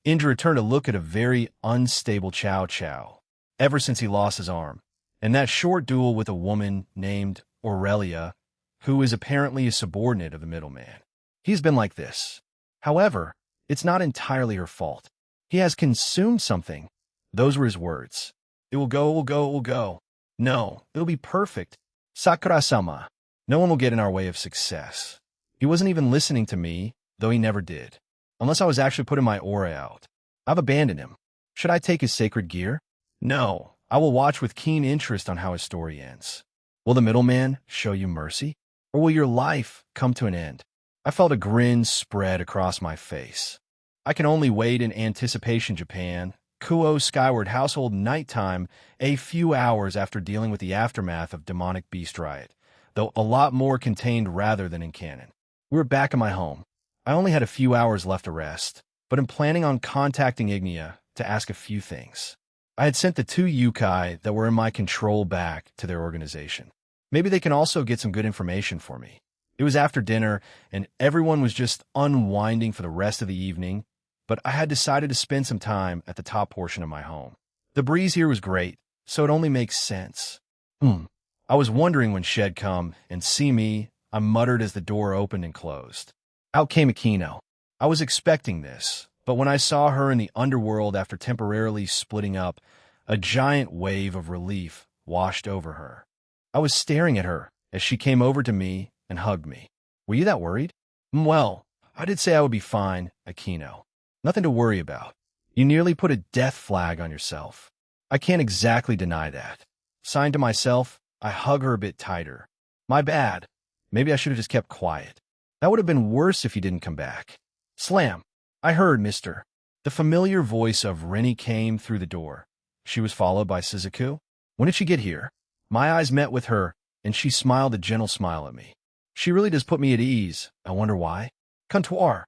Indra turned to look at a very unstable Chow Chow, ever since he lost his arm, and that short duel with a woman named Aurelia, who is apparently a subordinate of the middleman. He's been like this. However, it's not entirely her fault. He has consumed something. Those were his words. It will go. No, it'll be perfect. Sakura-sama. No one will get in our way of success. He wasn't even listening to me, though he never did. Unless I was actually putting my aura out. I've abandoned him. Should I take his sacred gear? No, I will watch with keen interest on how his story ends. Will the middleman show you mercy? Or will your life come to an end? I felt a grin spread across my face. I can only wait in anticipation, Japan. Kuo Skyward Household Nighttime, a few hours after dealing with the aftermath of Demonic Beast Riot, though a lot more contained rather than in canon. We were back in my home. I only had a few hours left to rest, but am planning on contacting Ignia to ask a few things. I had sent the 2 Yukai that were in my control back to their organization. Maybe they can also get some good information for me. It was after dinner, and everyone was just unwinding for the rest of the evening, but I had decided to spend some time at the top portion of my home. The breeze here was great, so it only makes sense. I was wondering when she'd come and see me. I muttered as the door opened and closed. Out came Aquino. I was expecting this, but when I saw her in the underworld after temporarily splitting up, a giant wave of relief washed over her. I was staring at her as she came over to me and hugged me. Were you that worried? Well, I did say I would be fine, Aquino. Nothing to worry about. You nearly put a death flag on yourself. I can't exactly deny that. Signed to myself, I hug her a bit tighter. My bad. Maybe I should have just kept quiet. That would have been worse if you didn't come back. Slam. I heard, mister. The familiar voice of Rennie came through the door. She was followed by Suzaku. When did she get here? My eyes met with her, and she smiled a gentle smile at me. She really does put me at ease. I wonder why. Comptoir.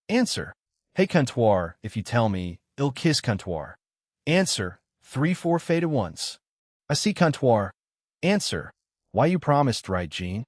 Answer. Hey, Comptoir, if you tell me, I'll kiss Comptoir. Answer. 3-4 faded once. I see, Comptoir. Answer. Why you promised, right, Jean?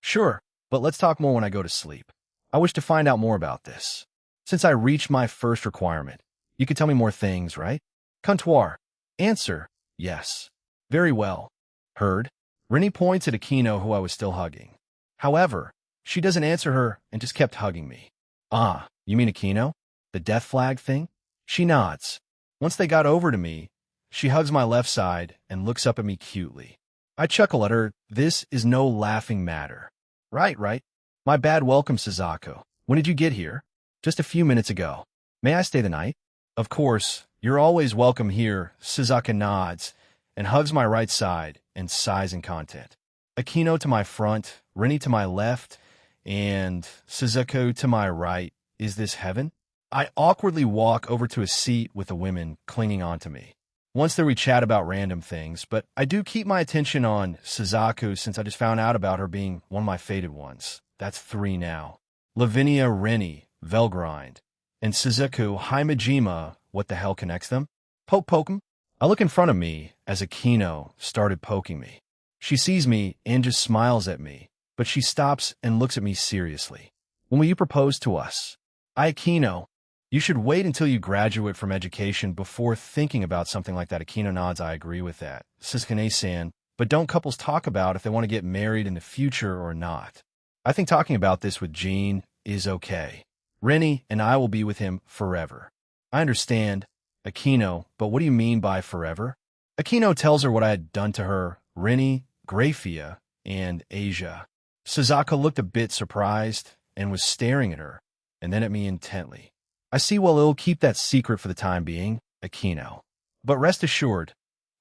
Sure, but let's talk more when I go to sleep. I wish to find out more about this. Since I reached my first requirement, you could tell me more things, right? Comptoir. Answer. Yes. Very well. Heard. Rennie points at Aquino, who I was still hugging. However, she doesn't answer her and just kept hugging me. Ah, you mean Aquino? The death flag thing? She nods. Once they got over to me, she hugs my left side and looks up at me cutely. I chuckle at her. This is no laughing matter. Right. My bad. Welcome, Suzaku. When did you get here? Just a few minutes ago. May I stay the night? Of course. You're always welcome here. Suzaku nods and hugs my right side and sighs in content. Aquino to my front, Rennie to my left, and Suzaku to my right. Is this heaven? I awkwardly walk over to a seat with the women clinging onto me. Once there we chat about random things, but I do keep my attention on Suzaku since I just found out about her being one of my fated ones. That's 3 now. Lavinia, Rennie, Velgrind, and Suzaku Haimajima. What the hell connects them? Poke 'em. I look in front of me as Aquino started poking me. She sees me and just smiles at me, but she stops and looks at me seriously. When will you propose to us? Aquino. You should wait until you graduate from education before thinking about something like that. Aquino nods. I agree with that. Suskane-san, but don't couples talk about if they want to get married in the future or not? I think talking about this with Jean is okay. Rennie and I will be with him forever. I understand, Aquino, but what do you mean by forever? Aquino tells her what I had done to her, Rennie, Grafia, and Asia. Suzaku looked a bit surprised and was staring at her, and then at me intently. I see well it'll keep that secret for the time being, Aquino. But rest assured,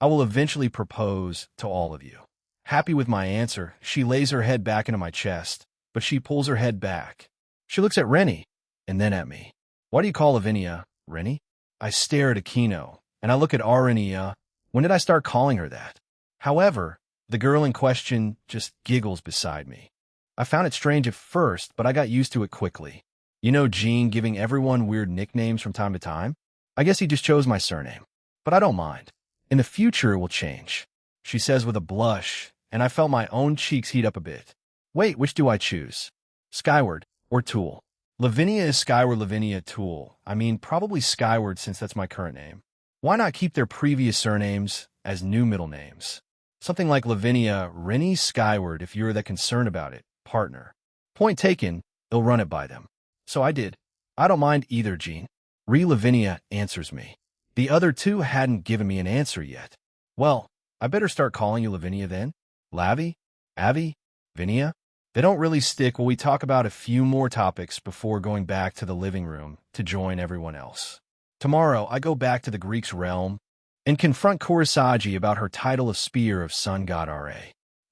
I will eventually propose to all of you. Happy with my answer, she lays her head back into my chest, but she pulls her head back. She looks at Rennie, and then at me. Why do you call Lavinia Rennie? I stare at Aquino, and I look at Arenia. When did I start calling her that? However, the girl in question just giggles beside me. I found it strange at first, but I got used to it quickly. You know Jean giving everyone weird nicknames from time to time? I guess he just chose my surname. But I don't mind. In the future, it will change, she says with a blush, and I felt my own cheeks heat up a bit. Wait, which do I choose? Skyward or Tool? Lavinia is Skyward, Lavinia Tool. I mean, probably Skyward since that's my current name. Why not keep their previous surnames as new middle names? Something like Lavinia Rennie Skyward if you're that concerned about it, partner. Point taken, they'll run it by them. So I did. I don't mind either, Jean. Lavinia answers me. The other two hadn't given me an answer yet. Well, I better start calling you Lavinia then? Lavi? Avi? Vinia? They don't really stick while we talk about a few more topics before going back to the living room to join everyone else. Tomorrow, I go back to the Greeks' realm and confront Kurosagi about her title of Spear of Sun God Ra.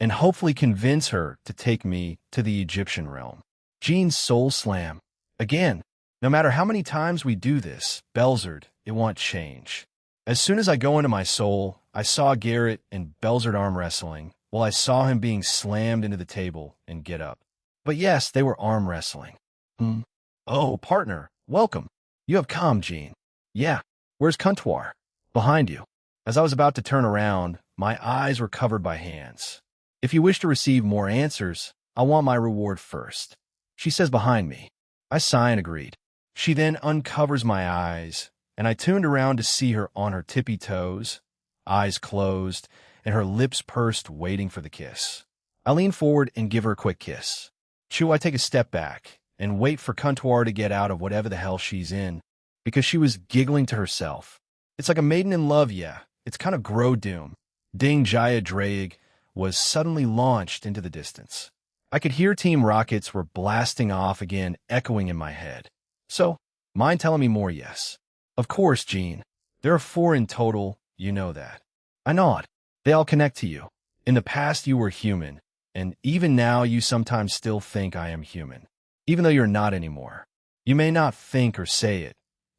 and hopefully convince her to take me to the Egyptian realm. Jean's soul slam. Again. No matter how many times we do this, Belzard, it won't change. As soon as I go into my soul, I saw Garrett and Belzard arm wrestling, while I saw him being slammed into the table and get up. But yes, they were arm wrestling. Oh, partner, welcome. You have come, Jean. Yeah. Where's Comptoir? Behind you. As I was about to turn around, my eyes were covered by hands. If you wish to receive more answers, I want my reward first. She says behind me. I sigh and agreed. She then uncovers my eyes, and I tuned around to see her on her tippy toes, eyes closed, and her lips pursed waiting for the kiss. I lean forward and give her a quick kiss. I take a step back and wait for Comptoir to get out of whatever the hell she's in, because she was giggling to herself. It's like a maiden in love, yeah. It's kind of Grodoom. Ding Jaya Draig was suddenly launched into the distance. I could hear Team Rockets were blasting off again, echoing in my head. So, mind telling me more? Yes. Of course, Jean. There are 4 in total, you know that. I nod. They all connect to you. In the past you were human, and even now you sometimes still think I am human. Even though you're not anymore. You may not think or say it,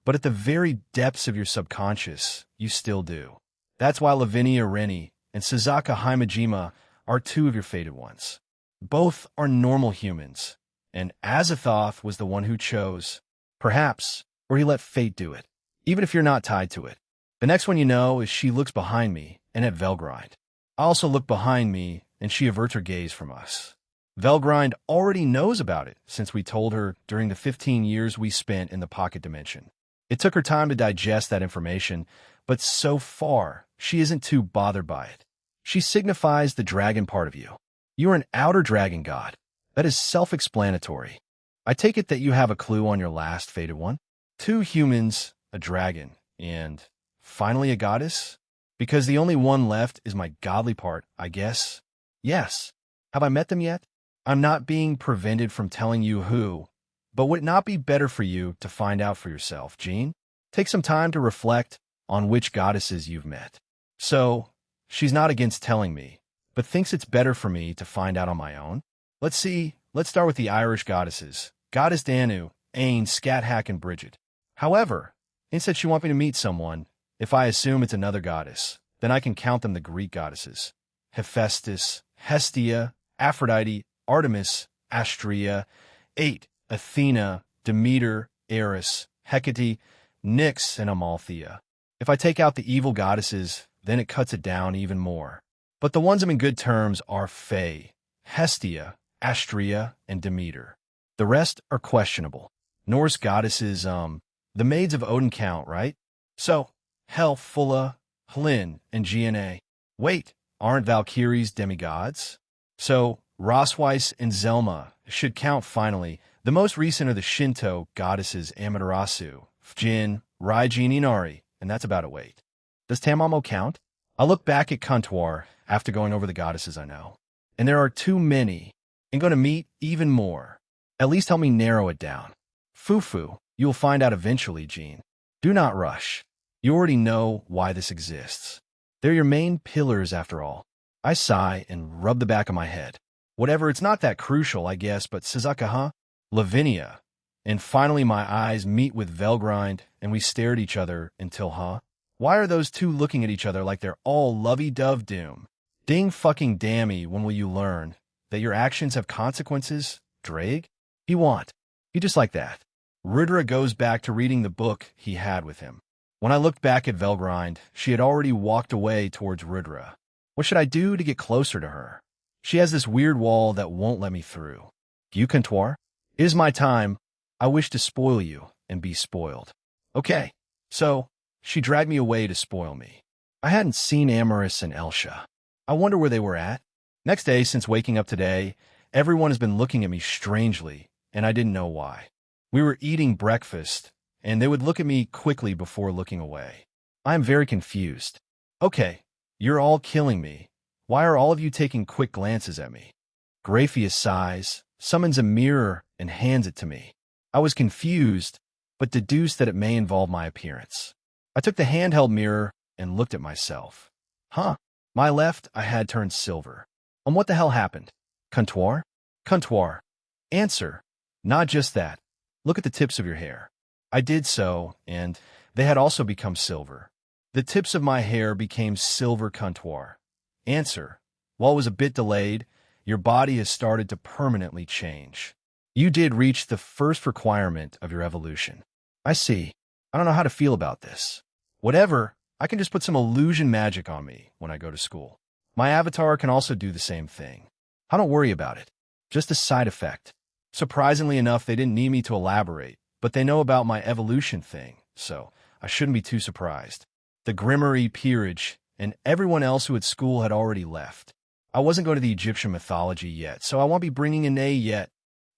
but at the very depths of your subconscious, you still do. That's why Lavinia Rennie and Suzaka Himejima are 2 of your fated ones. Both are normal humans, and Azathoth was the one who chose. Perhaps, or he let fate do it, even if you're not tied to it. The next one you know is she looks behind me and at Velgrind. I also look behind me and she averts her gaze from us. Velgrind already knows about it since we told her during the 15 years we spent in the pocket dimension. It took her time to digest that information, but so far, she isn't too bothered by it. She signifies the dragon part of you. You are an outer dragon god. That is self-explanatory. I take it that you have a clue on your last fated one? 2 humans, a dragon, and finally a goddess? Because the only one left is my godly part, I guess. Yes. Have I met them yet? I'm not being prevented from telling you who, but would it not be better for you to find out for yourself, Jean? Take some time to reflect on which goddesses you've met. So, she's not against telling me, but thinks it's better for me to find out on my own? Let's see. Let's start with the Irish goddesses. Goddess Danu, Ain, Scathack, and Bridget. However, instead she wants me to meet someone. If I assume it's another goddess, then I can count them the Greek goddesses. Hephaestus, Hestia, Aphrodite, Artemis, Astrea, 8, Athena, Demeter, Eris, Hecate, Nyx, and Amalthea. If I take out the evil goddesses, then it cuts it down even more. But the ones I'm in good terms are Fae, Hestia, Astrea, and Demeter. The rest are questionable. Norse goddesses, the maids of Odin count, right? So, Hel, Fulla, Hlin, and Gna. Wait, aren't Valkyries demigods? So, Rosweiss and Zelma should count finally. The most recent are the Shinto goddesses Amaterasu, Fjin, Raijin, Inari, and that's about it. Wait. Does Tamamo count? I look back at Comptoir after going over the goddesses I know. And there are too many. I'm going to meet even more. At least help me narrow it down. Fufu, you'll find out eventually, Jean. Do not rush. You already know why this exists. They're your main pillars after all. I sigh and rub the back of my head. Whatever, it's not that crucial, I guess, but Suzaka, huh? Lavinia. And finally my eyes meet with Velgrind, and we stare at each other until, huh? Why are those 2 looking at each other like they're all lovey-dove doom? Ding fucking dammy, when will you learn that your actions have consequences, Drake? He won't. He just like that. Rudra goes back to reading the book he had with him. When I looked back at Velgrind, she had already walked away towards Rudra. What should I do to get closer to her? She has this weird wall that won't let me through. You, Comptoir? It is my time. I wish to spoil you and be spoiled. Okay, so she dragged me away to spoil me. I hadn't seen Amaris and Elsha. I wonder where they were at. Next day, since waking up today, everyone has been looking at me strangely, and I didn't know why. We were eating breakfast, and they would look at me quickly before looking away. I am very confused. Okay, you're all killing me. Why are all of you taking quick glances at me? Graphius sighs, summons a mirror, and hands it to me. I was confused, but deduced that it may involve my appearance. I took the handheld mirror and looked at myself. Huh. My left eye had turned silver. What the hell happened? Comptoir? Comptoir. Answer. Not just that. Look at the tips of your hair. I did so, and they had also become silver. The tips of my hair became silver comptoir. Answer. While it was a bit delayed, your body has started to permanently change. You did reach the first requirement of your evolution. I see. I don't know how to feel about this. Whatever, I can just put some illusion magic on me when I go to school. My avatar can also do the same thing. I don't worry about it. Just a side effect. Surprisingly enough, they didn't need me to elaborate, but they know about my evolution thing, so I shouldn't be too surprised. The Grimmery peerage and everyone else who at school had already left. I wasn't going to the Egyptian mythology yet, so I won't be bringing an A yet,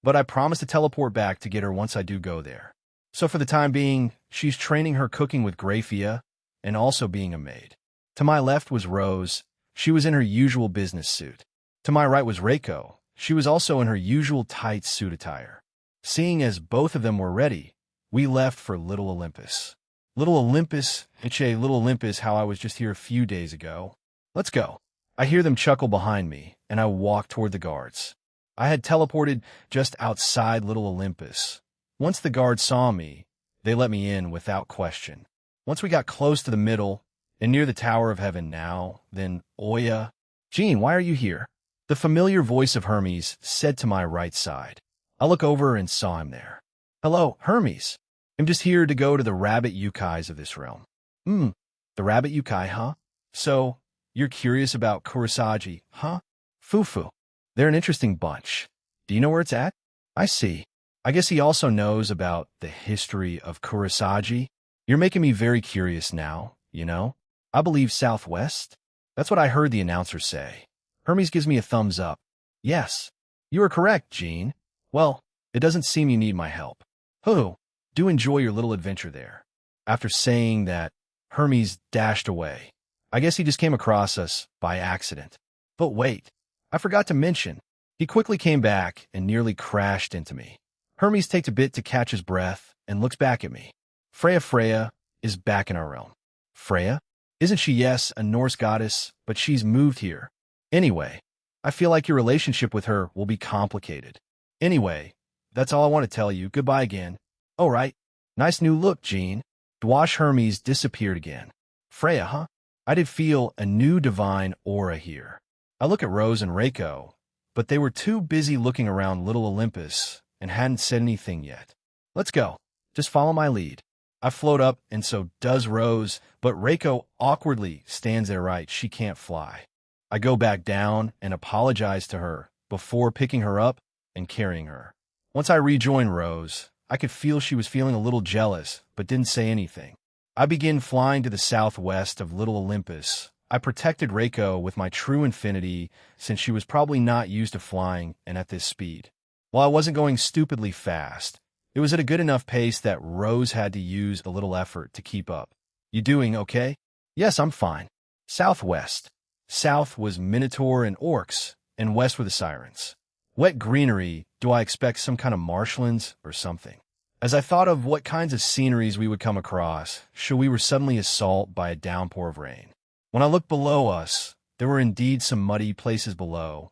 but I promise to teleport back to get her once I do go there. So for the time being, she's training her cooking with Graphia and also being a maid. To my left was Rose. She was in her usual business suit. To my right was Reiko. She was also in her usual tight suit attire. Seeing as both of them were ready, we left for Little Olympus. Little Olympus, Little Olympus, how I was just here a few days ago. Let's go. I hear them chuckle behind me, and I walk toward the guards. I had teleported just outside Little Olympus. Once the guards saw me, they let me in without question. Once we got close to the middle, and near the Tower of Heaven now, then Oya. Jean, why are you here? The familiar voice of Hermes said to my right side. I look over and saw him there. Hello, Hermes. I'm just here to go to the rabbit yukais of this realm. The rabbit yukai, huh? So, you're curious about Kurosagi, huh? Fufu. They're an interesting bunch. Do you know where it's at? I see. I guess he also knows about the history of Kurosagi. You're making me very curious now, you know? I believe southwest? That's what I heard the announcer say. Hermes gives me a thumbs up. Yes. You are correct, Jean. Well, it doesn't seem you need my help. Who? Do enjoy your little adventure there. After saying that, Hermes dashed away. I guess he just came across us by accident. But wait, I forgot to mention. He quickly came back and nearly crashed into me. Hermes takes a bit to catch his breath and looks back at me. Freya is back in our realm. Freya? Isn't she, yes, a Norse goddess, but she's moved here. Anyway, I feel like your relationship with her will be complicated. Anyway, that's all I want to tell you. Goodbye again. All right. Nice new look, Jean. Dwash Hermes disappeared again. Freya, huh? I did feel a new divine aura here. I look at Rose and Reiko, but they were too busy looking around Little Olympus and hadn't said anything yet. Let's go. Just follow my lead. I float up, and so does Rose, but Reiko awkwardly stands there right. She can't fly. I go back down and apologize to her before picking her up and carrying her. Once I rejoin Rose, I could feel she was feeling a little jealous, but didn't say anything. I begin flying to the southwest of Little Olympus. I protected Reiko with my true infinity since she was probably not used to flying and at this speed. While I wasn't going stupidly fast, it was at a good enough pace that Rose had to use a little effort to keep up. You doing okay? Yes, I'm fine. Southwest. South was Minotaur and Orcs, and west were the Sirens. Wet greenery, do I expect some kind of marshlands or something? As I thought of what kinds of sceneries we would come across, should we were suddenly assaulted by a downpour of rain. When I looked below us, there were indeed some muddy places below,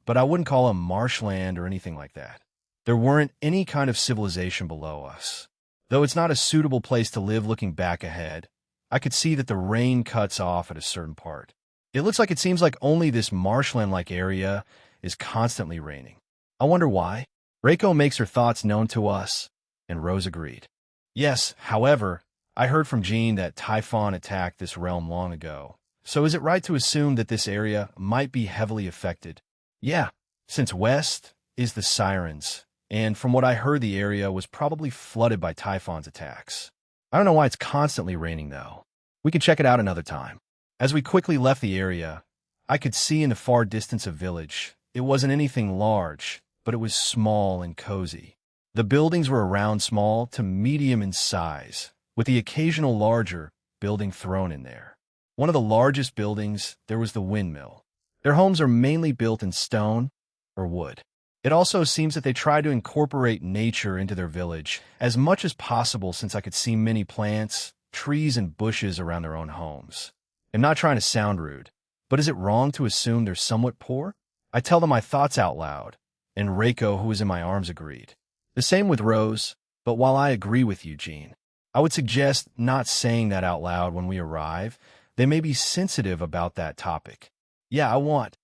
but I wouldn't call them marshland or anything like that. There weren't any kind of civilization below us. Though it's not a suitable place to live looking back ahead, I could see that the rain cuts off at a certain part. It looks like it seems like only this marshland-like area is constantly raining. I wonder why. Reiko makes her thoughts known to us, and Rose agreed. Yes, however, I heard from Jean that Typhon attacked this realm long ago. So is it right to assume that this area might be heavily affected? Yeah, since west is the Sirens, and from what I heard the area was probably flooded by Typhon's attacks. I don't know why it's constantly raining though. We can check it out another time. As we quickly left the area, I could see in the far distance a village. It wasn't anything large, but it was small and cozy. The buildings were around small to medium in size, with the occasional larger building thrown in there. One of the largest buildings, there was the windmill. Their homes are mainly built in stone or wood. It also seems that they try to incorporate nature into their village as much as possible since I could see many plants, trees, and bushes around their own homes. I'm not trying to sound rude, but is it wrong to assume they're somewhat poor? I tell them my thoughts out loud, and Reiko, who was in my arms, agreed. The same with Rose, but while I agree with you, Jean, I would suggest not saying that out loud when we arrive. They may be sensitive about that topic. Yeah, I want.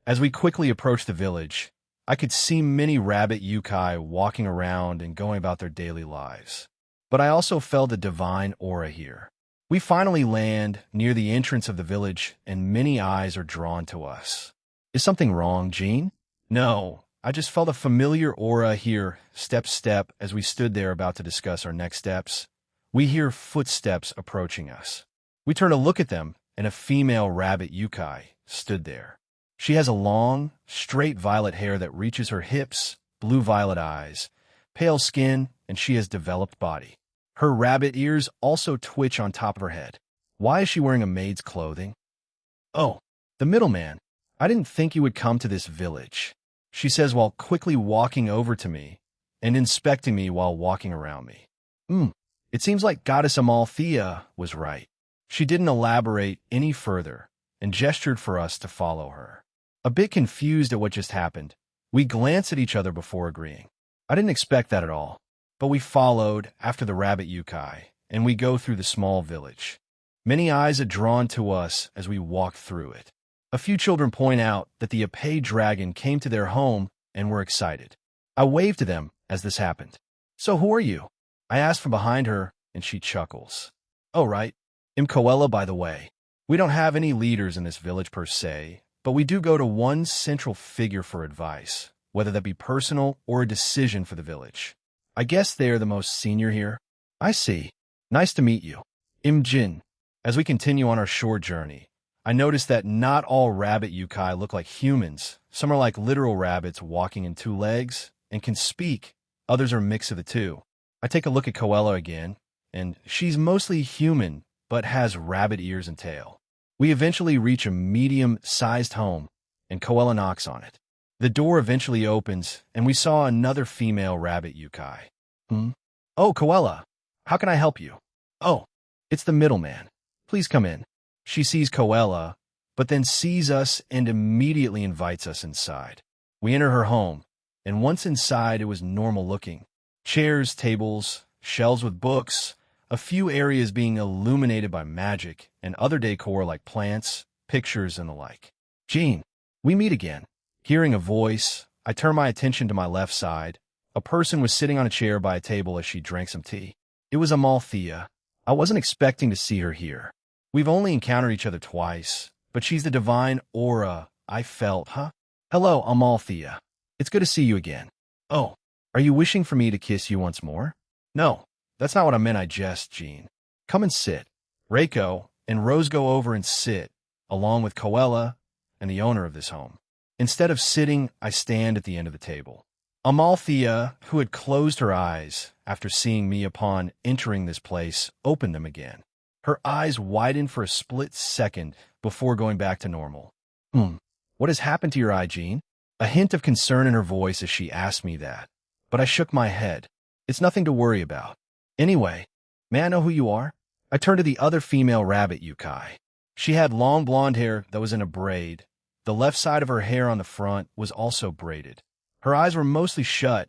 As we quickly approached the village, I could see many rabbit yokai walking around and going about their daily lives. But I also felt a divine aura here. We finally land near the entrance of the village, and many eyes are drawn to us. Is something wrong, Jean? No, I just felt a familiar aura here, step, as we stood there about to discuss our next steps. We hear footsteps approaching us. We turn to look at them, and a female rabbit yokai stood there. She has a long, straight violet hair that reaches her hips, blue-violet eyes, pale skin, and she has developed body. Her rabbit ears also twitch on top of her head. Why is she wearing a maid's clothing? Oh, the middleman. I didn't think you would come to this village, she says while quickly walking over to me and inspecting me while walking around me. It seems like Goddess Amalthea was right. She didn't elaborate any further and gestured for us to follow her. A bit confused at what just happened, we glanced at each other before agreeing. I didn't expect that at all, but we followed after the rabbit yokai, and we go through the small village. Many eyes are drawn to us as we walk through it. A few children point out that the Apay dragon came to their home and were excited. I wave to them as this happened. So who are you? I ask from behind her, and she chuckles. Oh, right. I'm Coella, by the way. We don't have any leaders in this village per se, but we do go to one central figure for advice, whether that be personal or a decision for the village. I guess they are the most senior here. I see. Nice to meet you. I'm Jin. As we continue on our short journey, I notice that not all rabbit yokai look like humans. Some are like literal rabbits walking in two legs and can speak. Others are a mix of the two. I take a look at Coella again, and she's mostly human, but has rabbit ears and tail. We eventually reach a medium-sized home, and Coella knocks on it. The door eventually opens, and we saw another female rabbit yokai. Oh, Coella, how can I help you? Oh, it's the middleman. Please come in. She sees Coella, but then sees us and immediately invites us inside. We enter her home, and once inside it was normal looking. Chairs, tables, shelves with books, a few areas being illuminated by magic, and other decor like plants, pictures, and the like. Jean, we meet again. Hearing a voice, I turn my attention to my left side. A person was sitting on a chair by a table as she drank some tea. It was Amalthea. I wasn't expecting to see her here. We've only encountered each other twice, but she's the divine aura I felt, Hello, Amalthea. It's good to see you again. Oh, are you wishing for me to kiss you once more? No, that's not what I meant, I jest, Jean. Come and sit. Reiko and Rose go over and sit, along with Coella and the owner of this home. Instead of sitting, I stand at the end of the table. Amalthea, who had closed her eyes after seeing me upon entering this place, opened them again. Her eyes widened for a split second before going back to normal. What has happened to your eye, Jean? A hint of concern in her voice as she asked me that, but I shook my head. It's nothing to worry about. Anyway, may I know who you are? I turned to the other female rabbit yokai. She had long blonde hair that was in a braid. The left side of her hair on the front was also braided. Her eyes were mostly shut.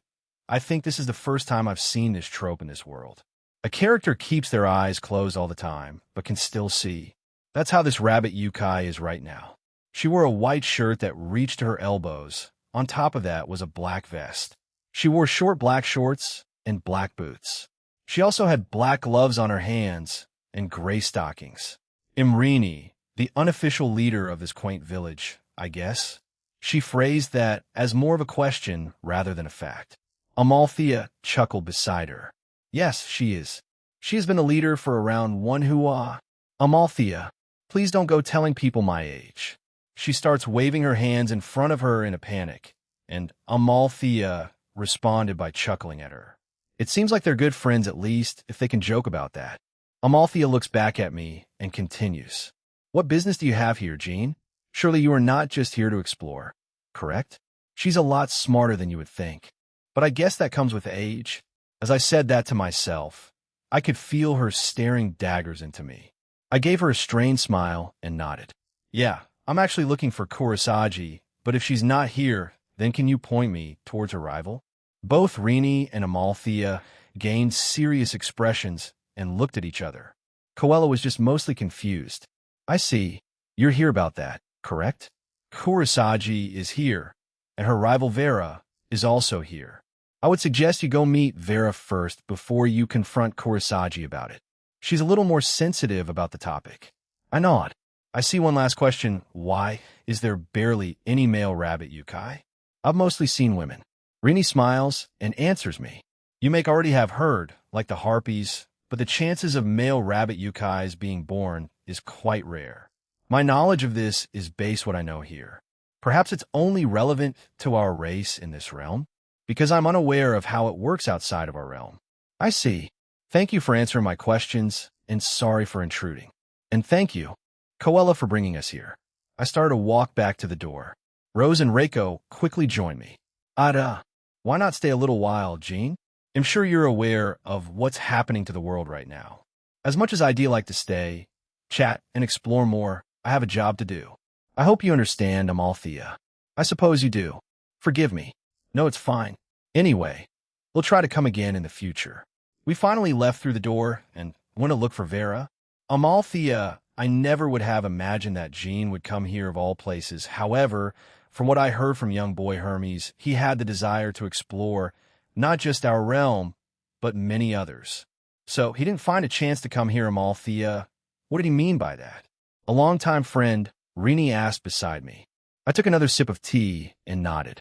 I think this is the first time I've seen this trope in this world. A character keeps their eyes closed all the time, but can still see. That's how this rabbit yokai is right now. She wore a white shirt that reached to her elbows. On top of that was a black vest. She wore short black shorts and black boots. She also had black gloves on her hands and gray stockings. Imrini, the unofficial leader of this quaint village, I guess. She phrased that as more of a question rather than a fact. Amalthea chuckled beside her. Yes, she is. She has been a leader for around one hua. Amalthea, please don't go telling people my age. She starts waving her hands in front of her in a panic, and Amalthea responded by chuckling at her. It seems like they're good friends, at least, if they can joke about that. Amalthea looks back at me and continues. What business do you have here, Jean? Surely you are not just here to explore, correct? She's a lot smarter than you would think. But I guess that comes with age. As I said that to myself, I could feel her staring daggers into me. I gave her a strained smile and nodded. Yeah, I'm actually looking for Kurosagi, But if she's not here, then can you point me towards her rival? Both Rini and Amalthea gained serious expressions and looked at each other. Coella was just mostly confused. I see. You're here about that, correct? Kurosagi is here, and her rival Vera is also here. I would suggest you go meet Vera first before you confront Kurosagi about it. She's a little more sensitive about the topic. I nod. I see one last question. Why is there barely any male rabbit yukai? I've mostly seen women. Rini smiles and answers me. You may already have heard, like the harpies, but the chances of male rabbit yukais being born is quite rare. My knowledge of this is based what I know here. Perhaps it's only relevant to our race in this realm, because I'm unaware of how it works outside of our realm. I see. Thank you for answering my questions, and sorry for intruding. And thank you, Coella, for bringing us here. I started to walk back to the door. Rose and Reiko quickly joined me. Ada, why not stay a little while, Jean? I'm sure you're aware of what's happening to the world right now. As much as I'd like to stay, chat, and explore more, I have a job to do. I hope you understand, Amalthea. I suppose you do. Forgive me. No, it's fine. Anyway, we'll try to come again in the future. We finally left through the door and went to look for Vera. Amalthea, I never would have imagined that Jean would come here of all places. However, from what I heard from young boy Hermes, he had the desire to explore not just our realm, but many others. So he didn't find a chance to come here, Amalthea. What did he mean by that? A longtime friend, Rini, asked beside me. I took another sip of tea and nodded.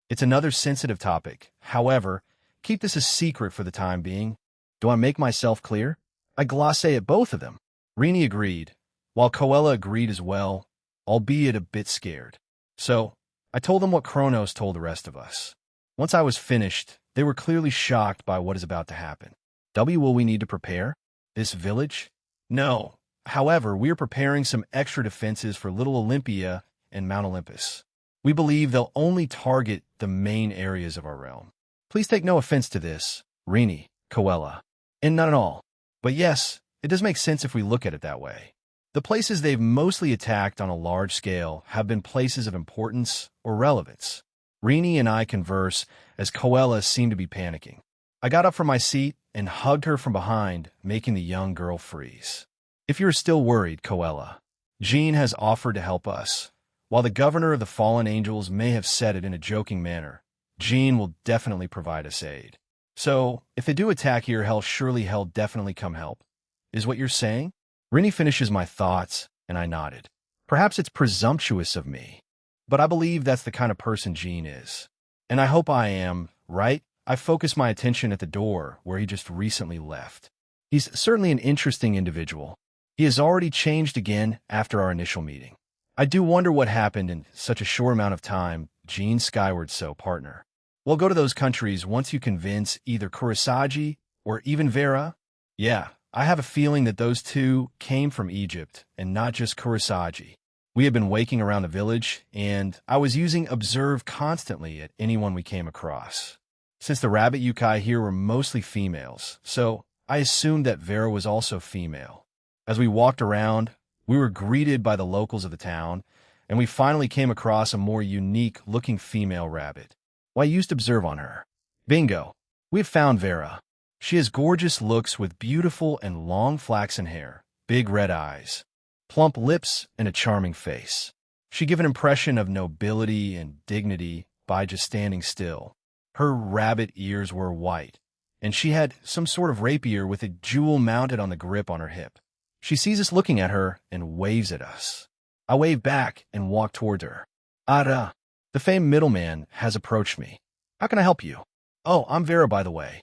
It's another sensitive topic. However, keep this a secret for the time being. Do I make myself clear? I glacé at both of them. Rini agreed, while Coella agreed as well, albeit a bit scared. So, I told them what Kronos told the rest of us. Once I was finished, they were clearly shocked by what is about to happen. Will we need to prepare? This village? No. However, we are preparing some extra defenses for Little Olympia and Mount Olympus. We believe they'll only target the main areas of our realm. Please take no offense to this, Rini, Coella, and none at all. But yes, it does make sense if we look at it that way. The places they've mostly attacked on a large scale have been places of importance or relevance. Rini and I converse as Coella seemed to be panicking. I got up from my seat and hugged her from behind, making the young girl freeze. If you're still worried, Coella, Jean has offered to help us. While the governor of the fallen angels may have said it in a joking manner, Jean will definitely provide us aid. So, if they do attack here, hell definitely come help. Is what you're saying? Rini finishes my thoughts, and I nodded. Perhaps it's presumptuous of me, but I believe that's the kind of person Jean is. And I hope I am, right? I focus my attention at the door where he just recently left. He's certainly an interesting individual. He has already changed again after our initial meeting. I do wonder what happened in such a short amount of time, Jean Skyward so partner. We'll go to those countries once you convince either Kurosagi or even Vera. Yeah, I have a feeling that those two came from Egypt and not just Kurosagi. We had been waking around the village, and I was using observe constantly at anyone we came across. Since the rabbit yukai here were mostly females, so I assumed that Vera was also female. As we walked around, we were greeted by the locals of the town, and we finally came across a more unique-looking female rabbit. Well, I used observe on her. Bingo! We have found Vera. She has gorgeous looks with beautiful and long flaxen hair, big red eyes, plump lips, and a charming face. She gave an impression of nobility and dignity by just standing still. Her rabbit ears were white, and she had some sort of rapier with a jewel mounted on the grip on her hip. She sees us looking at her and waves at us. I wave back and walk towards her. Ada, the famed middleman, has approached me. How can I help you? Oh, I'm Vera, by the way.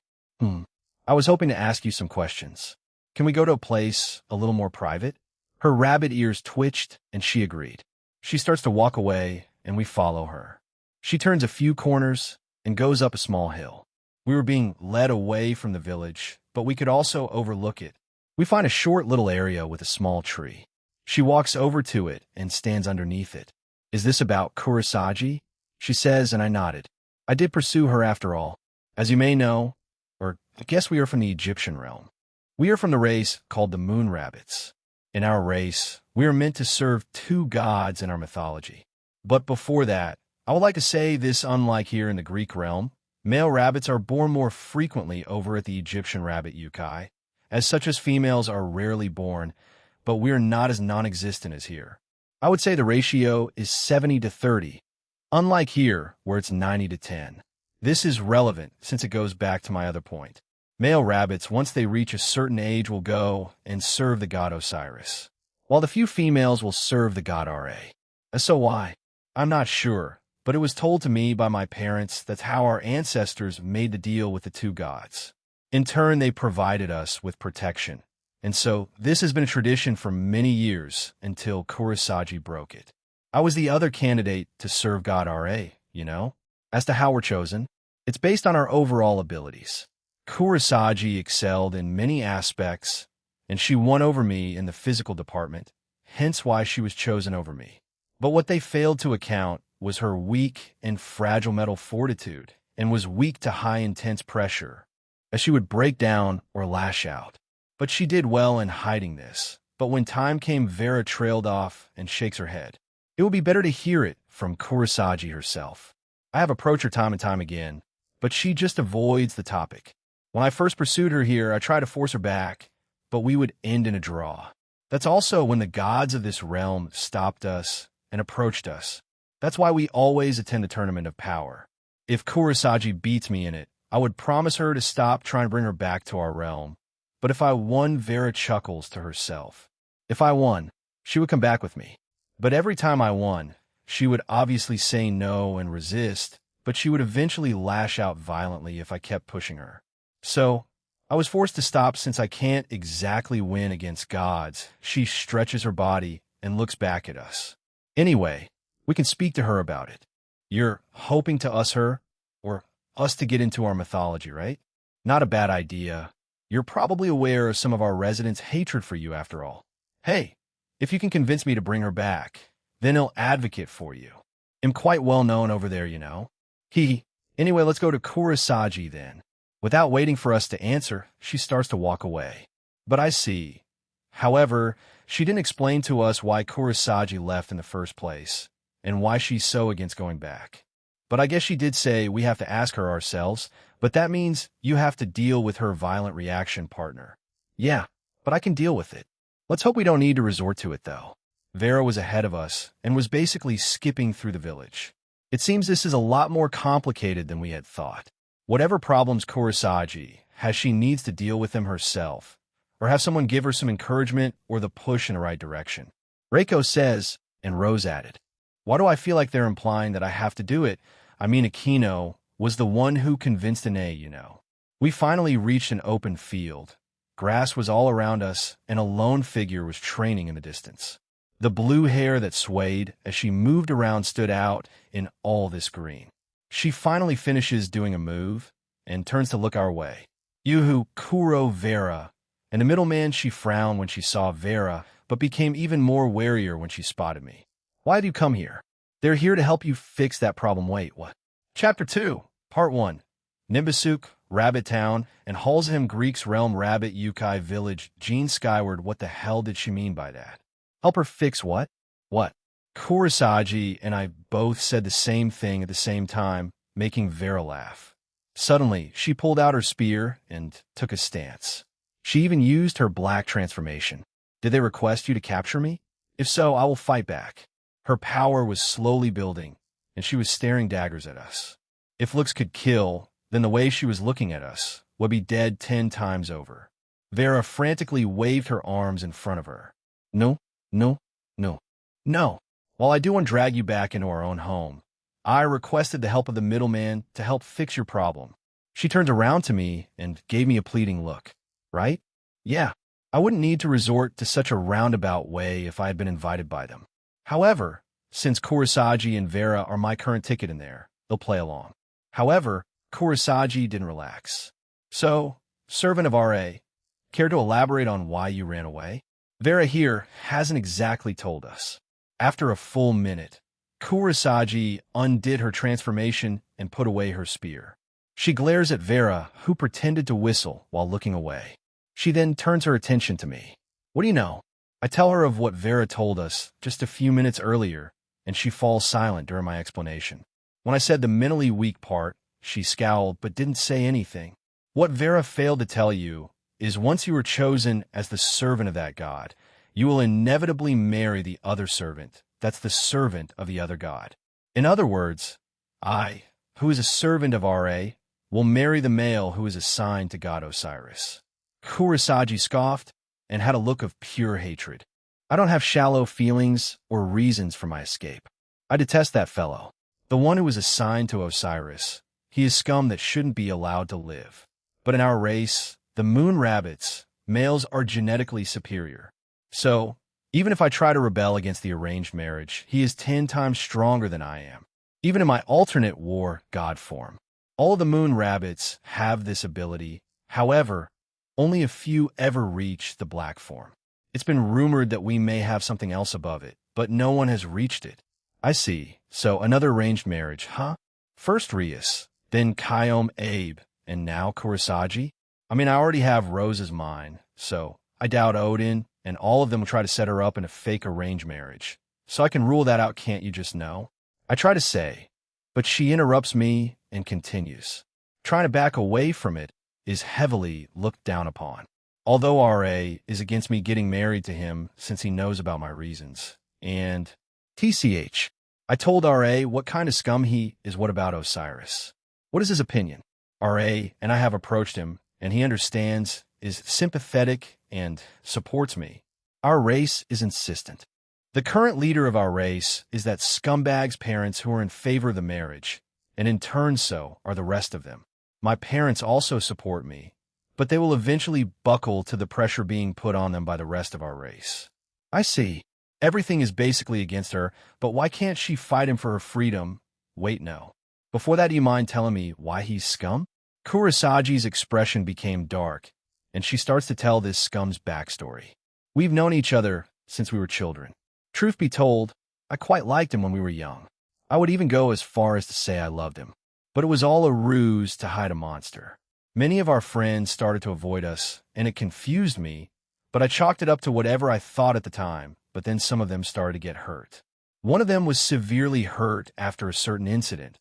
I was hoping to ask you some questions. Can we go to a place a little more private? Her rabbit ears twitched, and she agreed. She starts to walk away, and we follow her. She turns a few corners and goes up a small hill. We were being led away from the village, but we could also overlook it. We find a short little area with a small tree. She walks over to it and stands underneath it. Is this about Kurosagi? She says, and I nodded. I did pursue her after all. As you may know, or I guess we are from the Egyptian realm. We are from the race called the Moon Rabbits. In our race, we are meant to serve two gods in our mythology. But before that, I would like to say this: unlike here in the Greek realm, male rabbits are born more frequently over at the Egyptian rabbit yukai. As such as females are rarely born, but we're not as non-existent as here. I would say the ratio is 70 to 30, unlike here where it's 90 to 10. This is relevant since it goes back to my other point. Male rabbits, once they reach a certain age, will go and serve the god Osiris, while the few females will serve the god Ra. So why? I'm not sure, but it was told to me by my parents that's how our ancestors made the deal with the two gods. In turn, they provided us with protection. And so this has been a tradition for many years until Kurosagi broke it. I was the other candidate to serve God Ra, you know? As to how we're chosen, it's based on our overall abilities. Kurosagi excelled in many aspects, and she won over me in the physical department, hence why she was chosen over me. But what they failed to account was her weak and fragile mental fortitude, and was weak to high intense pressure, as she would break down or lash out. But she did well in hiding this. But when time came, Vera trailed off and shakes her head. It would be better to hear it from Kurosagi herself. I have approached her time and time again, but she just avoids the topic. When I first pursued her here, I tried to force her back, but we would end in a draw. That's also when the gods of this realm stopped us and approached us. That's why we always attend the Tournament of Power. If Kurosagi beats me in it, I would promise her to stop trying to bring her back to our realm. But if I won, Vera chuckles to herself. If I won, she would come back with me. But every time I won, she would obviously say no and resist, but she would eventually lash out violently if I kept pushing her. So, I was forced to stop since I can't exactly win against gods. She stretches her body and looks back at us. Anyway, we can speak to her about it. You're hoping to us her, or us to get into our mythology, right? Not a bad idea. You're probably aware of some of our residents' hatred for you after all. Hey, if you can convince me to bring her back, then I'll advocate for you. I'm quite well known over there, you know. Anyway, let's go to Kurosagi then. Without waiting for us to answer, she starts to walk away. But I see. However, she didn't explain to us why Kurosagi left in the first place, and why she's so against going back. But I guess she did say we have to ask her ourselves, but that means you have to deal with her violent reaction, partner. Yeah, but I can deal with it. Let's hope we don't need to resort to it, though. Vera was ahead of us and was basically skipping through the village. It seems this is a lot more complicated than we had thought. Whatever problems Kurosagi has, she needs to deal with them herself, or have someone give her some encouragement or the push in the right direction. Reiko says, and Rose added, "Why do I feel like they're implying that I have to do it? I mean, Aquino was the one who convinced Ine, you know." We finally reached an open field. Grass was all around us, and a lone figure was training in the distance. The blue hair that swayed as she moved around stood out in all this green. She finally finishes doing a move and turns to look our way. Yuhu Kuro Vera. And the middleman, she frowned when she saw Vera, but became even more warier when she spotted me. "Why have you come here?" "They're here to help you fix that problem." "Wait, what?" Chapter 2, Part 1. Nimbusuk, Rabbit Town, and Halzaham Greek's Realm Rabbit Yukai Village. Jean Skyward. What the hell did she mean by that? Help her fix what? What? Kurosagi and I both said the same thing at the same time, making Vera laugh. Suddenly, she pulled out her spear and took a stance. She even used her black transformation. "Did they request you to capture me? If so, I will fight back." Her power was slowly building, and she was staring daggers at us. If looks could kill, then the way she was looking at us would be dead 10 times over. Vera frantically waved her arms in front of her. "No, no, no, no. While I do want to drag you back into our own home, I requested the help of the middleman to help fix your problem." She turned around to me and gave me a pleading look. "Right? Yeah, I wouldn't need to resort to such a roundabout way if I had been invited by them. However, since Kurosagi and Vera are my current ticket in there, they'll play along." However, Kurosagi didn't relax. "So, servant of RA, care to elaborate on why you ran away?" Vera here hasn't exactly told us. After a full minute, Kurosagi undid her transformation and put away her spear. She glares at Vera, who pretended to whistle while looking away. She then turns her attention to me. "What do you know?" I tell her of what Vera told us just a few minutes earlier, and she falls silent during my explanation. When I said the mentally weak part, she scowled but didn't say anything. What Vera failed to tell you is once you are chosen as the servant of that god, you will inevitably marry the other servant that's the servant of the other god. In other words, I, who is a servant of Ra, will marry the male who is assigned to god Osiris. Kurosagi scoffed and had a look of pure hatred. I don't have shallow feelings or reasons for my escape. I detest that fellow, the one who was assigned to Osiris. He is scum that shouldn't be allowed to live. But in our race, the moon rabbits, males are genetically superior. So, even if I try to rebel against the arranged marriage, he is 10 times stronger than I am. Even in my alternate war god form. All of the moon rabbits have this ability. However, only a few ever reach the black form. It's been rumored that we may have something else above it, but no one has reached it. I see. So another arranged marriage, huh? First Rias, then Kyom Abe, and now Kurosagi? I mean, I already have Rose as mine, so I doubt Odin, and all of them will try to set her up in a fake arranged marriage. So I can rule that out, can't you just know? I try to say, but she interrupts me and continues. Trying to back away from it is heavily looked down upon. Although R.A. is against me getting married to him since he knows about my reasons. And TCH, I told R.A. what kind of scum he is. What about Osiris? What is his opinion? R.A. and I have approached him, and he understands, is sympathetic, and supports me. Our race is insistent. The current leader of our race is that scumbag's parents who are in favor of the marriage, and in turn so are the rest of them. My parents also support me, but they will eventually buckle to the pressure being put on them by the rest of our race. I see. Everything is basically against her, but why can't she fight him for her freedom? Wait, no. Before that, do you mind telling me why he's scum? Kurosagi's expression became dark, and she starts to tell this scum's backstory. We've known each other since we were children. Truth be told, I quite liked him when we were young. I would even go as far as to say I loved him. But it was all a ruse to hide a monster. Many of our friends started to avoid us, and it confused me, but I chalked it up to whatever I thought at the time, but then some of them started to get hurt. One of them was severely hurt after a certain incident,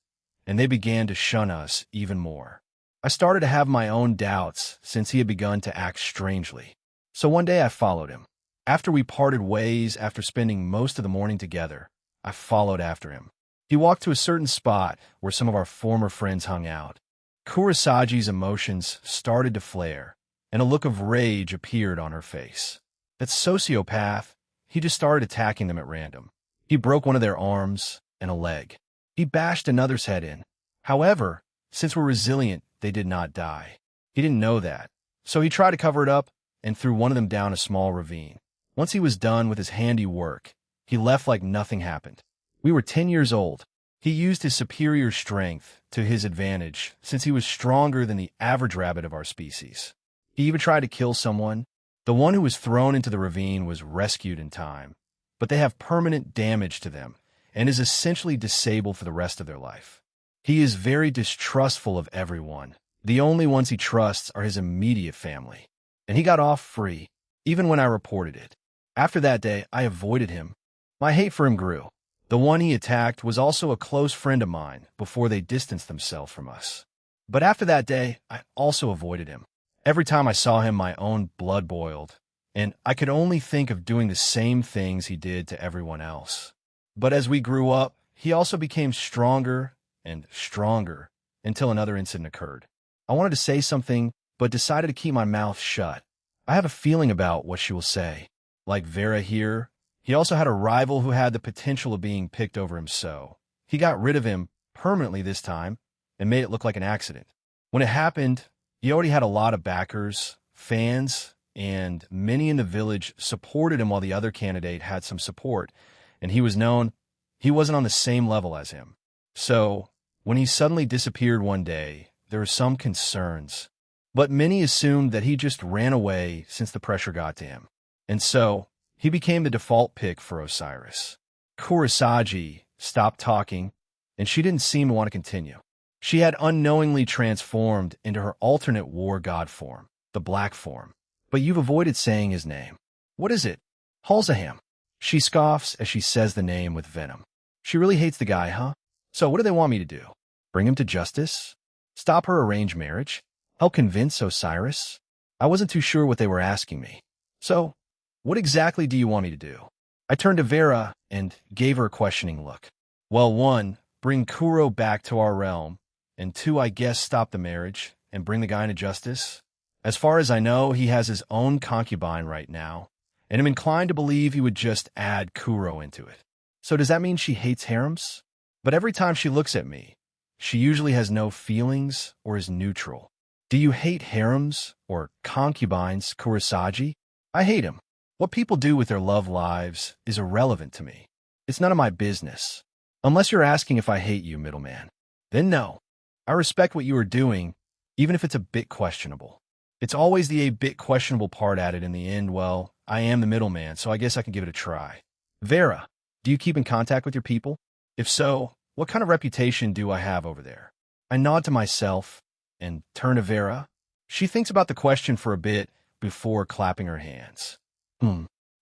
and they began to shun us even more. I started to have my own doubts since he had begun to act strangely. So one day I followed him. After we parted ways after spending most of the morning together, I followed after him. He walked to a certain spot where some of our former friends hung out. Kurosagi's emotions started to flare, and a look of rage appeared on her face. That sociopath, he just started attacking them at random. He broke one of their arms and a leg. He bashed another's head in. However, since we're resilient, they did not die. He didn't know that, so he tried to cover it up and threw one of them down a small ravine. Once he was done with his handiwork, he left like nothing happened. We were 10 years old. He used his superior strength to his advantage since he was stronger than the average rabbit of our species. He even tried to kill someone. The one who was thrown into the ravine was rescued in time, but they have permanent damage to them and is essentially disabled for the rest of their life. He is very distrustful of everyone. The only ones he trusts are his immediate family. And he got off free, even when I reported it. After that day, I avoided him. My hate for him grew. The one he attacked was also a close friend of mine before they distanced themselves from us. But after that day, I also avoided him. Every time I saw him, my own blood boiled, and I could only think of doing the same things he did to everyone else. But as we grew up, he also became stronger and stronger until another incident occurred. I wanted to say something, but decided to keep my mouth shut. I have a feeling about what she will say. Like Vera here, he also had a rival who had the potential of being picked over him, so he got rid of him permanently this time and made it look like an accident. When it happened, he already had a lot of backers, fans, and many in the village supported him while the other candidate had some support, and he was known he wasn't on the same level as him. So, when he suddenly disappeared one day, there were some concerns, but many assumed that he just ran away since the pressure got to him. And so, he became the default pick for Osiris. Kurosagi stopped talking, and she didn't seem to want to continue. She had unknowingly transformed into her alternate war god form, the black form. But you've avoided saying his name. What is it? Halzaham. She scoffs as she says the name with venom. She really hates the guy, huh? So what do they want me to do? Bring him to justice? Stop her arranged marriage? Help convince Osiris? I wasn't too sure what they were asking me. So, what exactly do you want me to do? I turned to Vera and gave her a questioning look. Well, 1, bring Kuro back to our realm, and 2, I guess stop the marriage and bring the guy to justice. As far as I know, he has his own concubine right now, and I'm inclined to believe he would just add Kuro into it. So does that mean she hates harems? But every time she looks at me, she usually has no feelings or is neutral. Do you hate harems or concubines, Kurosagi? I hate him. What people do with their love lives is irrelevant to me. It's none of my business. Unless you're asking if I hate you, middleman. Then no. I respect what you are doing, even if it's a bit questionable. It's always the a bit questionable part at it in the end. Well, I am the middleman, so I guess I can give it a try. Vera, do you keep in contact with your people? If so, what kind of reputation do I have over there? I nod to myself and turn to Vera. She thinks about the question for a bit before clapping her hands.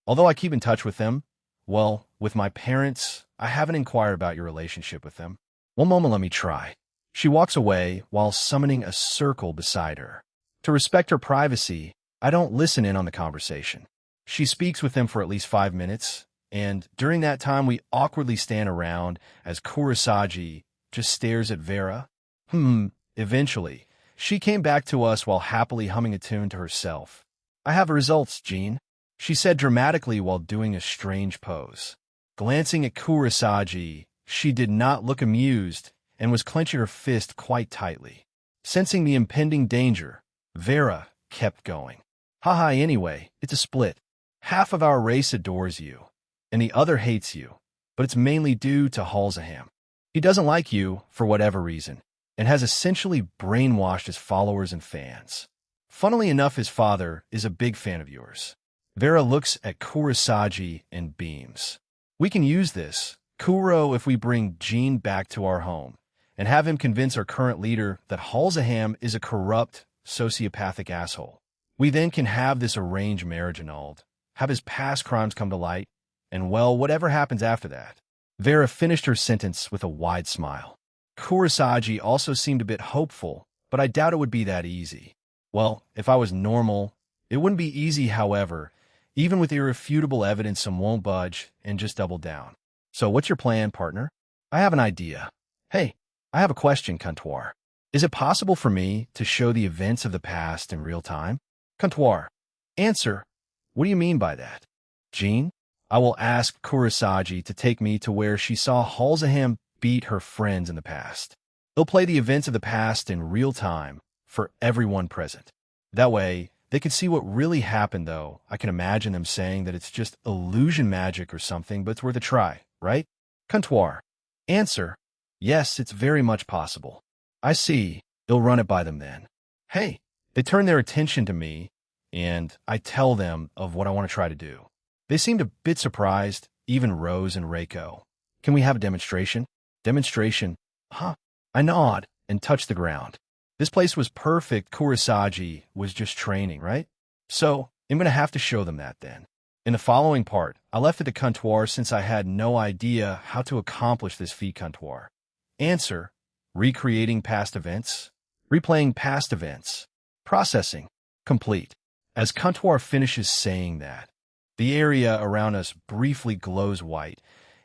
Although I keep in touch with them, well, with my parents, I haven't inquired about your relationship with them. One moment, let me try. She walks away while summoning a circle beside her. To respect her privacy, I don't listen in on the conversation. She speaks with them for at least 5 minutes, and during that time we awkwardly stand around as Kurosagi just stares at Vera. Eventually, she came back to us while happily humming a tune to herself. I have results, Jean, she said dramatically while doing a strange pose. Glancing at Kurosagi, she did not look amused and was clenching her fist quite tightly. Sensing the impending danger, Vera kept going. Haha, anyway, it's a split. Half of our race adores you, and the other hates you, but it's mainly due to Halzaham. He doesn't like you for whatever reason, and has essentially brainwashed his followers and fans. Funnily enough, his father is a big fan of yours. Vera looks at Kurosagi and beams. We can use this, Kuro, if we bring Jean back to our home, and have him convince our current leader that Halzaham is a corrupt, sociopathic asshole. We then can have this arranged marriage annulled, have his past crimes come to light, and well, whatever happens after that. Vera finished her sentence with a wide smile. Kurosagi also seemed a bit hopeful, but I doubt it would be that easy. Well, if I was normal, it wouldn't be easy, however. Even with irrefutable evidence, some won't budge and just double down. So what's your plan, partner? I have an idea. Hey, I have a question, Comptoir. Is it possible for me to show the events of the past in real time? Comptoir. Answer. What do you mean by that? Jean, I will ask Kurosagi to take me to where she saw Halzaham beat her friends in the past. He'll play the events of the past in real time for everyone present. That way, they can see what really happened, though. I can imagine them saying that it's just illusion magic or something, but it's worth a try, right? Comptoir. Answer. Yes, it's very much possible. I see. You'll run it by them then. Hey, they turn their attention to me, and I tell them of what I want to try to do. They seemed a bit surprised, even Rose and Reiko. Can we have a demonstration? Demonstration? Huh? I nod and touch the ground. This place was perfect. Kurosagi was just training, right? So, I'm going to have to show them that then. In the following part, I left it to Comptoir since I had no idea how to accomplish this feat. Comptoir. Answer. Recreating past events. Replaying past events. Processing. Complete. As Comptoir finishes saying that, the area around us briefly glows white,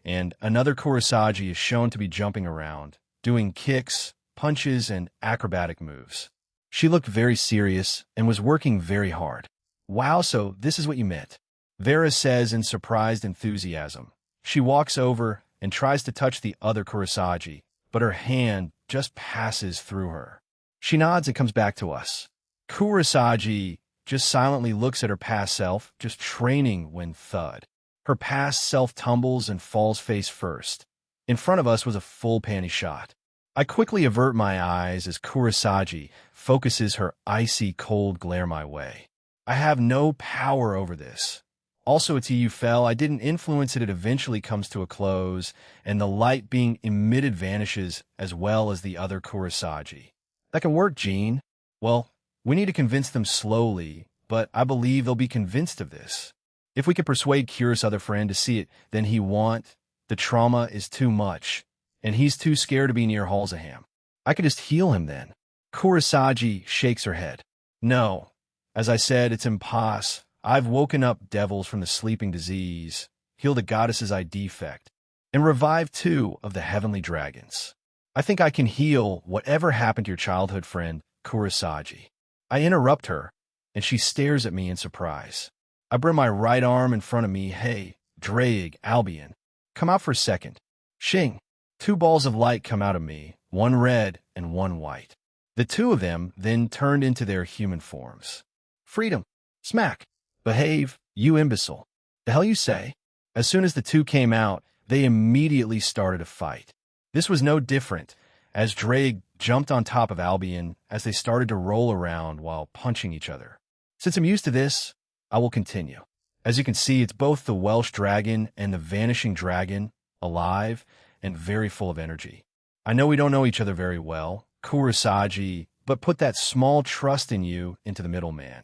and another Kurosagi is shown to be jumping around, doing kicks, punches, and acrobatic moves. She looked very serious and was working very hard. Wow, so this is what you meant. Vera says in surprised enthusiasm. She walks over and tries to touch the other Kurosagi, but her hand just passes through her. She nods and comes back to us. Kurosagi just silently looks at her past self, just training when thud. Her past self tumbles and falls face first. In front of us was a full panty shot. I quickly avert my eyes as Kurosagi focuses her icy cold glare my way. I have no power over this. Also, it's you fell. I didn't influence it. It eventually comes to a close, and the light being emitted vanishes as well as the other Kurosagi. That can work, Jean. Well, we need to convince them slowly, but I believe they'll be convinced of this. If we could persuade Kira's other friend to see it, then he want, The trauma is too much, and he's too scared to be near Halsaham. I could just heal him then. Kurosagi shakes her head. No. As I said, it's impossible. I've woken up devils from the sleeping disease, healed a goddess's eye defect, and revived 2 of the heavenly dragons. I think I can heal whatever happened to your childhood friend, Kurosagi. I interrupt her, and she stares at me in surprise. I bring my right arm in front of me. Hey, Drake, Albion, come out for a second. Shing. 2 balls of light come out of me, 1 red and 1 white. The 2 of them then turned into their human forms. Freedom. Smack. Behave, you imbecile. The hell you say? As soon as the 2 came out, they immediately started a fight. This was no different, as Drake jumped on top of Albion as they started to roll around while punching each other. Since I'm used to this, I will continue. As you can see, it's both the Welsh dragon and the vanishing dragon, alive and very full of energy. I know we don't know each other very well, Kurosagi, but put that small trust in you into the middleman,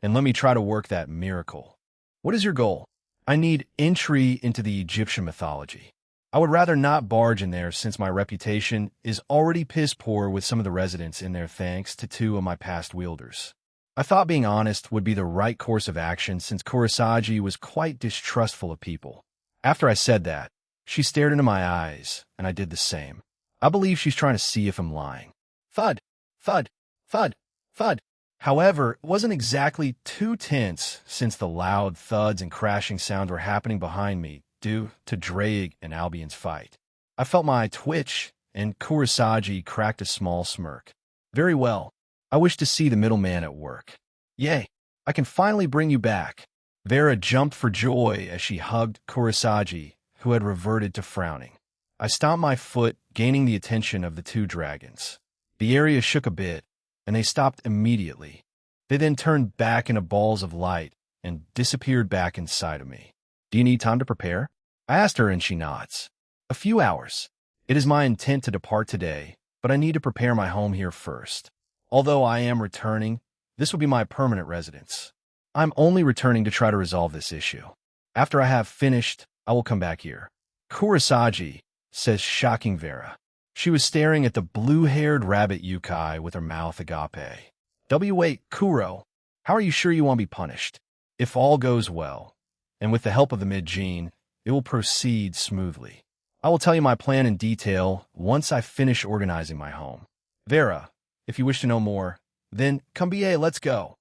and let me try to work that miracle. What is your goal? I need entry into the Egyptian mythology. I would rather not barge in there since my reputation is already piss poor with some of the residents in there thanks to 2 of my past wielders. I thought being honest would be the right course of action since Kurosagi was quite distrustful of people. After I said that, she stared into my eyes, and I did the same. I believe she's trying to see if I'm lying. Thud, thud, thud, thud. However, it wasn't exactly too tense since the loud thuds and crashing sounds were happening behind me due to Drake and Albion's fight. I felt my eye twitch, and Kurosagi cracked a small smirk. Very well. I wish to see the middleman at work. Yay, I can finally bring you back. Vera jumped for joy as she hugged Kurosagi, who had reverted to frowning. I stomped my foot, gaining the attention of the 2 dragons. The area shook a bit, and they stopped immediately. They then turned back into balls of light and disappeared back inside of me. Do you need time to prepare? I asked her, and she nods. A few hours. It is my intent to depart today, but I need to prepare my home here first. Although I am returning, this will be my permanent residence. I'm only returning to try to resolve this issue. After I have finished, I will come back here. Kurosagi, says shocking Vera. She was staring at the blue-haired rabbit Yukai with her mouth agape. Wait, Kuro, how are you sure you won't be punished? If all goes well, and with the help of the mid-gene, it will proceed smoothly. I will tell you my plan in detail once I finish organizing my home. Vera, if you wish to know more, then come let's go.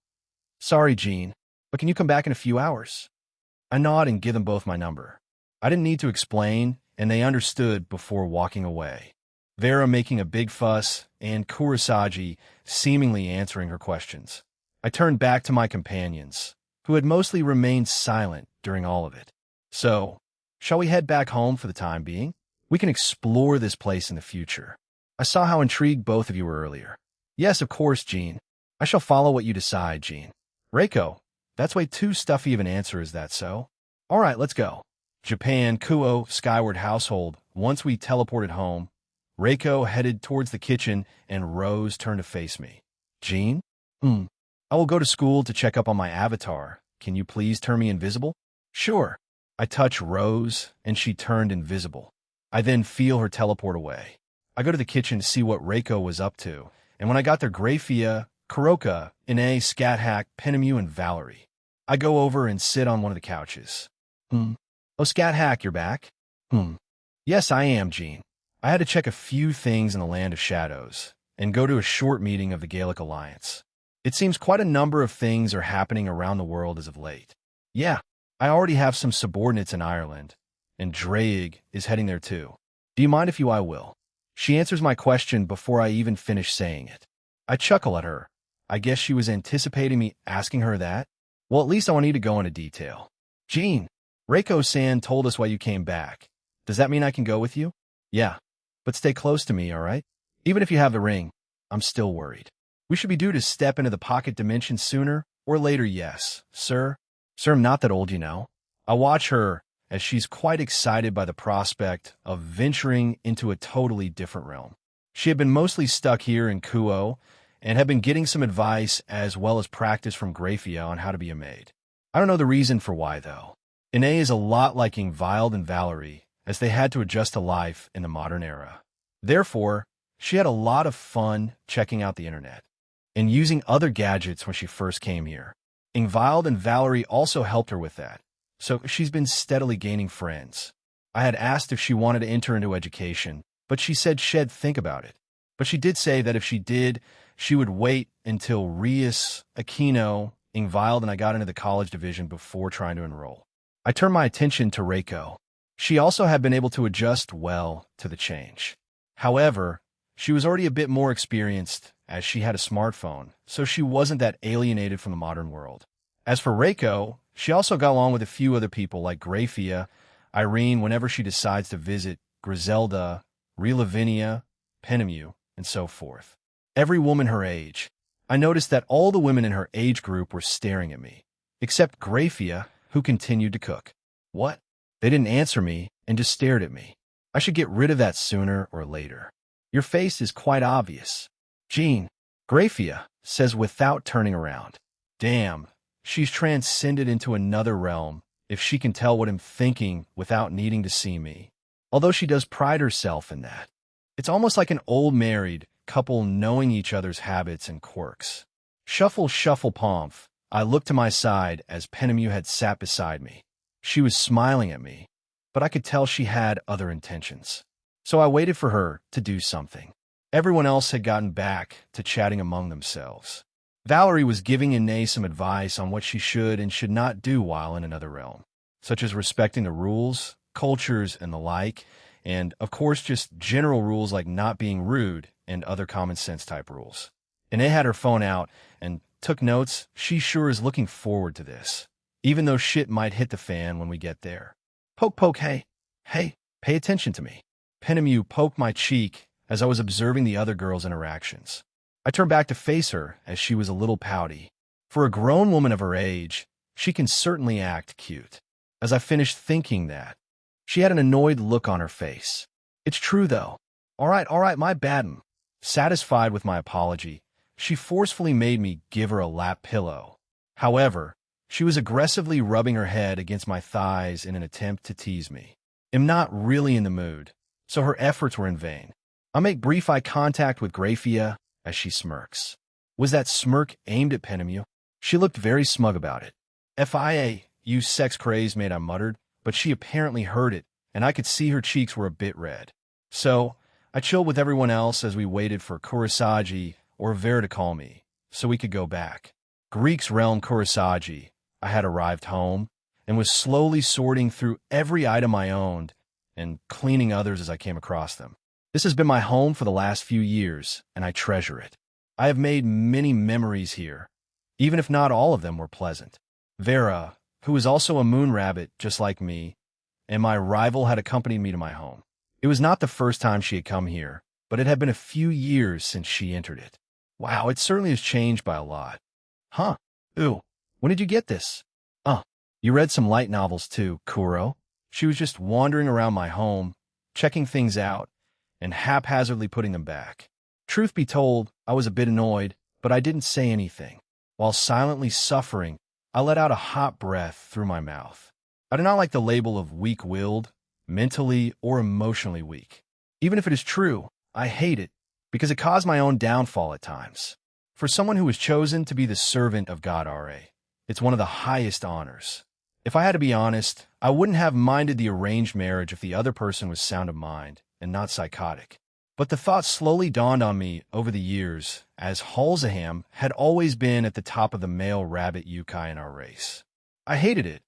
Sorry, Jean, but can you come back in a few hours? I nod and give them both my number. I didn't need to explain, and they understood before walking away. Vera making a big fuss, and Kurosagi seemingly answering her questions. I turned back to my companions, who had mostly remained silent during all of it. So, shall we head back home for the time being? We can explore this place in the future. I saw how intrigued both of you were earlier. Yes, of course, Jean. I shall follow what you decide, Jean. Reiko, that's way too stuffy of an answer, is that so? All right, let's go. Japan, Kuo, Skyward Household. Once we teleported home, Reiko headed towards the kitchen and Rose turned to face me. Jean? I will go to school to check up on my avatar. Can you please turn me invisible? Sure. I touch Rose, and she turned invisible. I then feel her teleport away. I go to the kitchen to see what Reiko was up to, and when I got there, Grafia, Kuroka, Ine, Scathack, Penemu, and Valerie. I go over and sit on one of the couches. Oh, Scathack, you're back? Yes, I am, Jean. I had to check a few things in the Land of Shadows, and go to a short meeting of the Gaelic Alliance. It seems quite a number of things are happening around the world as of late. Yeah, I already have some subordinates in Ireland, and Drake is heading there too. Do you mind if I will? She answers my question before I even finish saying it. I chuckle at her. I guess she was anticipating me asking her that. Well, at least I want you to go into detail. Jean, Reiko-san told us why you came back. Does that mean I can go with you? Yeah, but stay close to me, all right? Even if you have the ring, I'm still worried. We should be due to step into the pocket dimension sooner or later, yes, sir. Sir, I'm not that old, you know. I watch her as she's quite excited by the prospect of venturing into a totally different realm. She had been mostly stuck here in Kuo and had been getting some advice as well as practice from Grafia on how to be a maid. I don't know the reason for why, though. Ine is a lot like Ingvild and Valerie, as they had to adjust to life in the modern era. Therefore, she had a lot of fun checking out the internet and using other gadgets when she first came here. Ingvild and Valerie also helped her with that, so she's been steadily gaining friends. I had asked if she wanted to enter into education, but she said she'd think about it. But she did say that if she did, she would wait until Rias, Aquino, Ingvild, and I got into the college division before trying to enroll. I turned my attention to Reiko. She also had been able to adjust well to the change. However, she was already a bit more experienced as she had a smartphone, so she wasn't that alienated from the modern world. As for Reiko, she also got along with a few other people like Grafia, Irene whenever she decides to visit, Griselda, Lavinia, Penemu, and so forth. Every woman her age. I noticed that all the women in her age group were staring at me, except Grafia, who continued to cook. What? They didn't answer me and just stared at me. I should get rid of that sooner or later. Your face is quite obvious. Jean, Grafia says without turning around. Damn, she's transcended into another realm if she can tell what I'm thinking without needing to see me. Although she does pride herself in that. It's almost like an old married couple knowing each other's habits and quirks. Shuffle, shuffle, pomf. I looked to my side as Penemu had sat beside me. She was smiling at me, but I could tell she had other intentions. So I waited for her to do something. Everyone else had gotten back to chatting among themselves. Valerie was giving Ine some advice on what she should and should not do while in another realm, such as respecting the rules, cultures, and the like, and, of course, just general rules like not being rude and other common sense type rules. Ine had her phone out and took notes. She sure is looking forward to this, even though shit might hit the fan when we get there. Poke, poke, hey, pay attention to me. Penemu poked my cheek as I was observing the other girls' interactions. I turned back to face her as she was a little pouty. For a grown woman of her age, she can certainly act cute. As I finished thinking that, she had an annoyed look on her face. It's true, though. All right, my bad. Satisfied with my apology, she forcefully made me give her a lap pillow. However, she was aggressively rubbing her head against my thighs in an attempt to tease me. I'm not really in the mood, so her efforts were in vain. I make brief eye contact with Grafia as she smirks. Was that smirk aimed at Penemu? She looked very smug about it. FIA, you sex-crazed maid, I muttered, but she apparently heard it, and I could see her cheeks were a bit red. So, I chilled with everyone else as we waited for Kurosagi or Vera to call me, so we could go back. Greek's realm Kurosagi, I had arrived home, and was slowly sorting through every item I owned and cleaning others as I came across them. This has been my home for the last few years, and I treasure it. I have made many memories here, even if not all of them were pleasant. Vera, who is also a moon rabbit just like me, and my rival had accompanied me to my home. It was not the first time she had come here, but it had been a few years since she entered it. Wow, it certainly has changed by a lot. Huh. Ooh, when did you get this? You read some light novels too, Kuro. She was just wandering around my home, checking things out, and haphazardly putting them back. Truth be told, I was a bit annoyed, but I didn't say anything. While silently suffering, I let out a hot breath through my mouth. I do not like the label of weak-willed, mentally or emotionally weak. Even if it is true, I hate it, because it caused my own downfall at times. For someone who was chosen to be the servant of God Ra, it's one of the highest honors. If I had to be honest, I wouldn't have minded the arranged marriage if the other person was sound of mind and not psychotic. But the thought slowly dawned on me over the years, as Halzaham had always been at the top of the male rabbit yukai in our race. I hated it,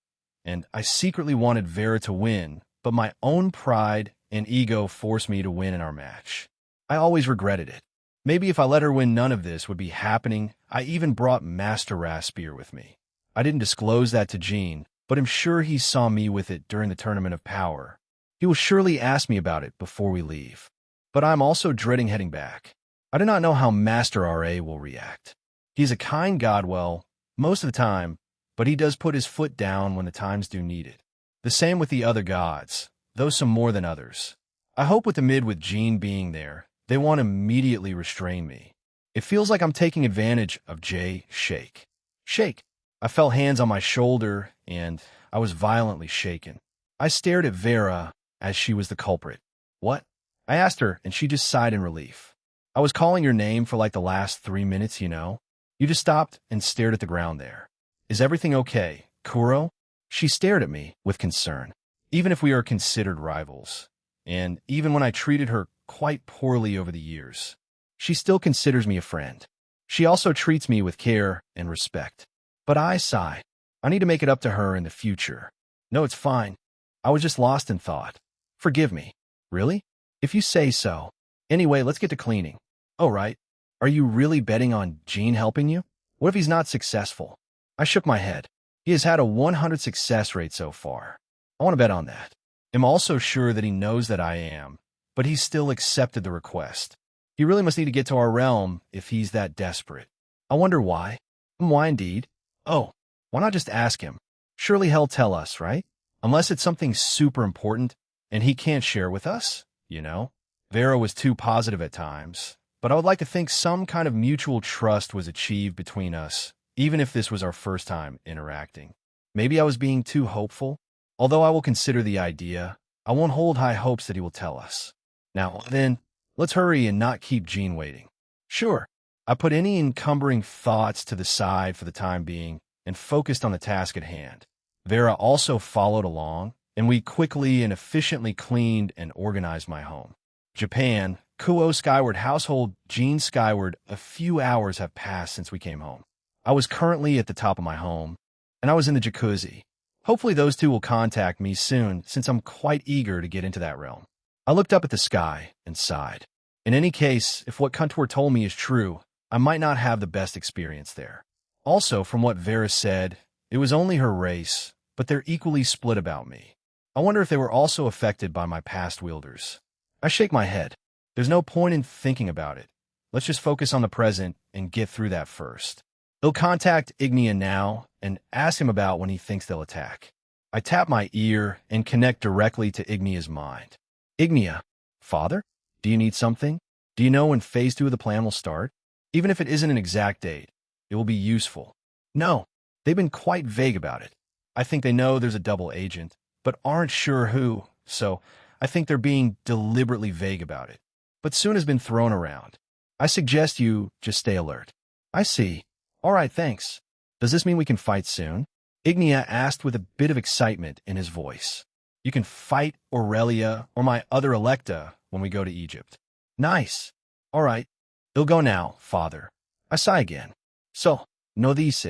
and I secretly wanted Vera to win, but my own pride and ego forced me to win in our match. I always regretted it. Maybe if I let her win, none of this would be happening. I even brought Master Raspier with me. I didn't disclose that to Jean, but I'm sure he saw me with it during the Tournament of Power. He will surely ask me about it before we leave. But I'm also dreading heading back. I do not know how Master Ra will react. He's a kind Godwell most of the time, but he does put his foot down when the times do need it. The same with the other gods, though some more than others. I hope with Jean being there, they won't immediately restrain me. It feels like I'm taking advantage of Shake. Shake. I felt hands on my shoulder, and I was violently shaken. I stared at Vera as she was the culprit. What? I asked her, and she just sighed in relief. I was calling your name for like the last 3 minutes, you know? You just stopped and stared at the ground there. Is everything okay, Kuro? She stared at me with concern. Even if we are considered rivals, and even when I treated her quite poorly over the years, she still considers me a friend. She also treats me with care and respect. But I sigh. I need to make it up to her in the future. No, it's fine. I was just lost in thought. Forgive me. Really? If you say so. Anyway, let's get to cleaning. Oh, right. Are you really betting on Gene helping you? What if he's not successful? I shook my head. He has had a 100 success rate so far. I want to bet on that. I'm also sure that he knows that I am, but he still accepted the request. He really must need to get to our realm if he's that desperate. I wonder why. Why indeed? Oh, why not just ask him? Surely he'll tell us, right? Unless it's something super important and he can't share with us, you know? Vera was too positive at times, but I would like to think some kind of mutual trust was achieved between us, even if this was our first time interacting. Maybe I was being too hopeful. Although I will consider the idea, I won't hold high hopes that he will tell us. Now, then, let's hurry and not keep Gene waiting. Sure. I put any encumbering thoughts to the side for the time being and focused on the task at hand. Vera also followed along, and we quickly and efficiently cleaned and organized my home. Japan, Kuo Skyward Household, Gene Skyward. A few hours have passed since we came home. I was currently at the top of my home, and I was in the jacuzzi. Hopefully those two will contact me soon, since I'm quite eager to get into that realm. I looked up at the sky and sighed. In any case, if what Kuntor told me is true, I might not have the best experience there. Also, from what Vera said, it was only her race, but they're equally split about me. I wonder if they were also affected by my past wielders. I shake my head. There's no point in thinking about it. Let's just focus on the present and get through that first. He'll contact Ignia now and ask him about when he thinks they'll attack. I tap my ear and connect directly to Ignia's mind. Ignia, Father? Do you need something? Do you know when Phase 2 of the plan will start? Even if it isn't an exact date, it will be useful. No, they've been quite vague about it. I think they know there's a double agent, but aren't sure who, so I think they're being deliberately vague about it. But soon has been thrown around. I suggest you just stay alert. I see. All right, thanks. Does this mean we can fight soon? Ignia asked with a bit of excitement in his voice. You can fight Aurelia or my other Electa when we go to Egypt. Nice. All right. They'll go now, Father. I sigh again. So, no dice.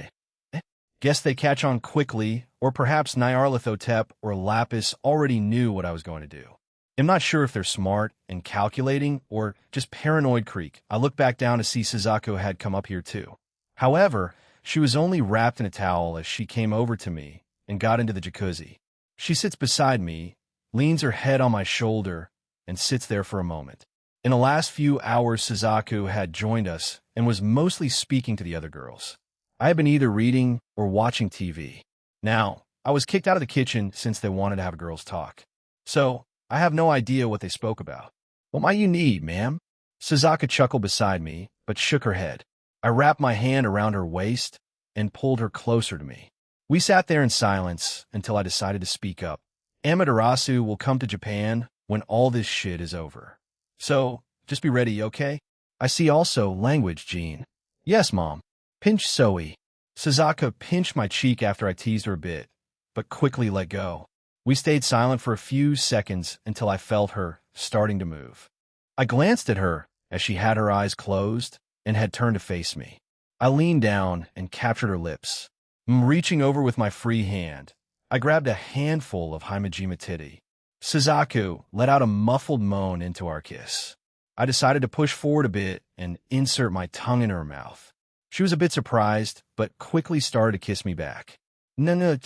Guess they catch on quickly, or perhaps Nyarlathotep or Lapis already knew what I was going to do. I'm not sure if they're smart and calculating or just paranoid creek. I looked back down to see Suzaku had come up here too. However, she was only wrapped in a towel as she came over to me and got into the jacuzzi. She sits beside me, leans her head on my shoulder, and sits there for a moment. In the last few hours, Suzaku had joined us and was mostly speaking to the other girls. I had been either reading or watching TV. Now, I was kicked out of the kitchen since they wanted to have girls talk. So, I have no idea what they spoke about. What might you need, ma'am? Suzaku chuckled beside me, but shook her head. I wrapped my hand around her waist and pulled her closer to me. We sat there in silence until I decided to speak up. Amaterasu will come to Japan when all this shit is over. So, just be ready, okay? I see also language, Jean. Yes, Mom. Pinch Zoe. Suzaku pinched my cheek after I teased her a bit, but quickly let go. We stayed silent for a few seconds until I felt her starting to move. I glanced at her as she had her eyes closed and had turned to face me. I leaned down and captured her lips. Reaching over with my free hand, I grabbed a handful of Himejima titty. Suzaku let out a muffled moan into our kiss. I decided to push forward a bit and insert my tongue in her mouth. She was a bit surprised, but quickly started to kiss me back. Na.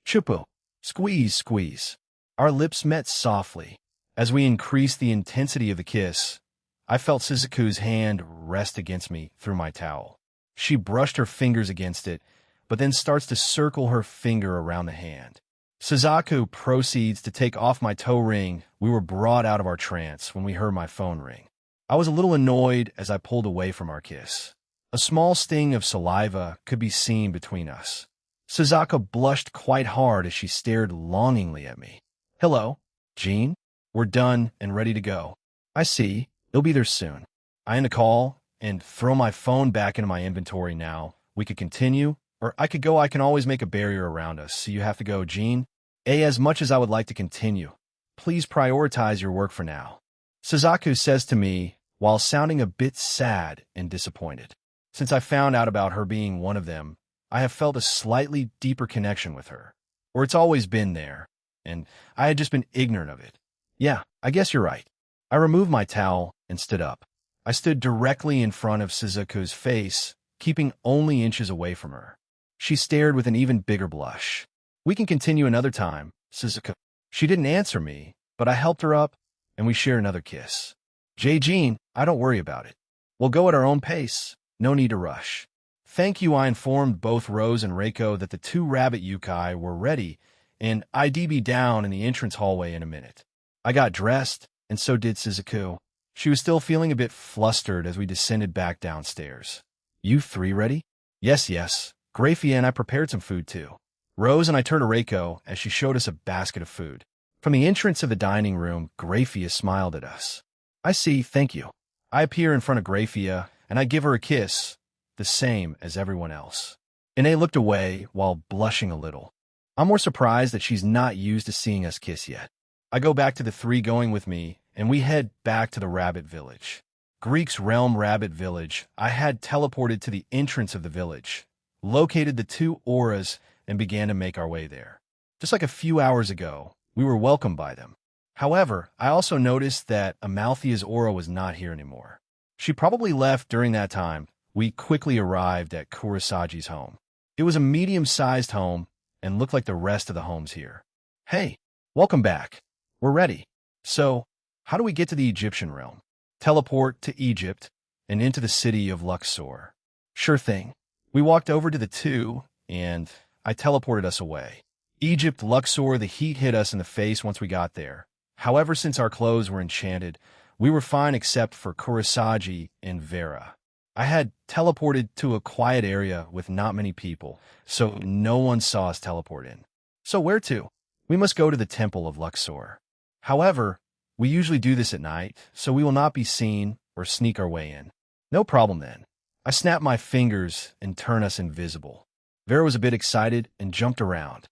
Chupu. Squeeze, squeeze. Our lips met softly. As we increased the intensity of the kiss, I felt Suzaku's hand rest against me through my towel. She brushed her fingers against it, but then starts to circle her finger around the hand. Suzaku proceeds to take off my toe ring. We were brought out of our trance when we heard my phone ring. I was a little annoyed as I pulled away from our kiss. A small sting of saliva could be seen between us. Suzaku blushed quite hard as she stared longingly at me. Hello, Jean. We're done and ready to go. I see. It'll be there soon. I end the call and throw my phone back into my inventory now. We could continue, or I could go. I can always make a barrier around us, so you have to go, Jean. As much as I would like to continue, please prioritize your work for now. Suzaku says to me, while sounding a bit sad and disappointed. Since I found out about her being one of them, I have felt a slightly deeper connection with her. Or it's always been there, and I had just been ignorant of it. Yeah, I guess you're right. I removed my towel and stood up. I stood directly in front of Suzaku's face, keeping only inches away from her. She stared with an even bigger blush. We can continue another time, Suzaku. She didn't answer me, but I helped her up, and we shared another kiss. Jean, I don't worry about it. We'll go at our own pace. No need to rush. Thank you. I informed both Rose and Reiko that the 2 rabbit yukai were ready, and I'd be down in the entrance hallway in a minute. I got dressed, and so did Suzaku. She was still feeling a bit flustered as we descended back downstairs. You 3 ready? Yes. Grafia and I prepared some food too. Rose and I turned to Reiko as she showed us a basket of food. From the entrance of the dining room, Grafia smiled at us. I see, thank you. I appear in front of Grafia, and I give her a kiss, the same as everyone else. Ine looked away while blushing a little. I'm more surprised that she's not used to seeing us kiss yet. I go back to the 3 going with me, and we head back to the rabbit village. Greek's Realm Rabbit Village. I had teleported to the entrance of the village, located the 2 auras, and began to make our way there. Just like a few hours ago, we were welcomed by them. However, I also noticed that Amalthea's aura was not here anymore. She probably left during that time. We quickly arrived at Kurisagi's home. It was a medium-sized home and looked like the rest of the homes here. Hey, welcome back. We're ready. So, how do we get to the Egyptian realm? Teleport to Egypt and into the city of Luxor. Sure thing. We walked over to the 2, and I teleported us away. Egypt, Luxor, the heat hit us in the face once we got there. However, since our clothes were enchanted, we were fine except for Kurisagi and Vera. I had teleported to a quiet area with not many people, so no one saw us teleport in. So where to? We must go to the Temple of Luxor. However, we usually do this at night, so we will not be seen or sneak our way in. No problem then. I snapped my fingers and turned us invisible. Vera was a bit excited and jumped around.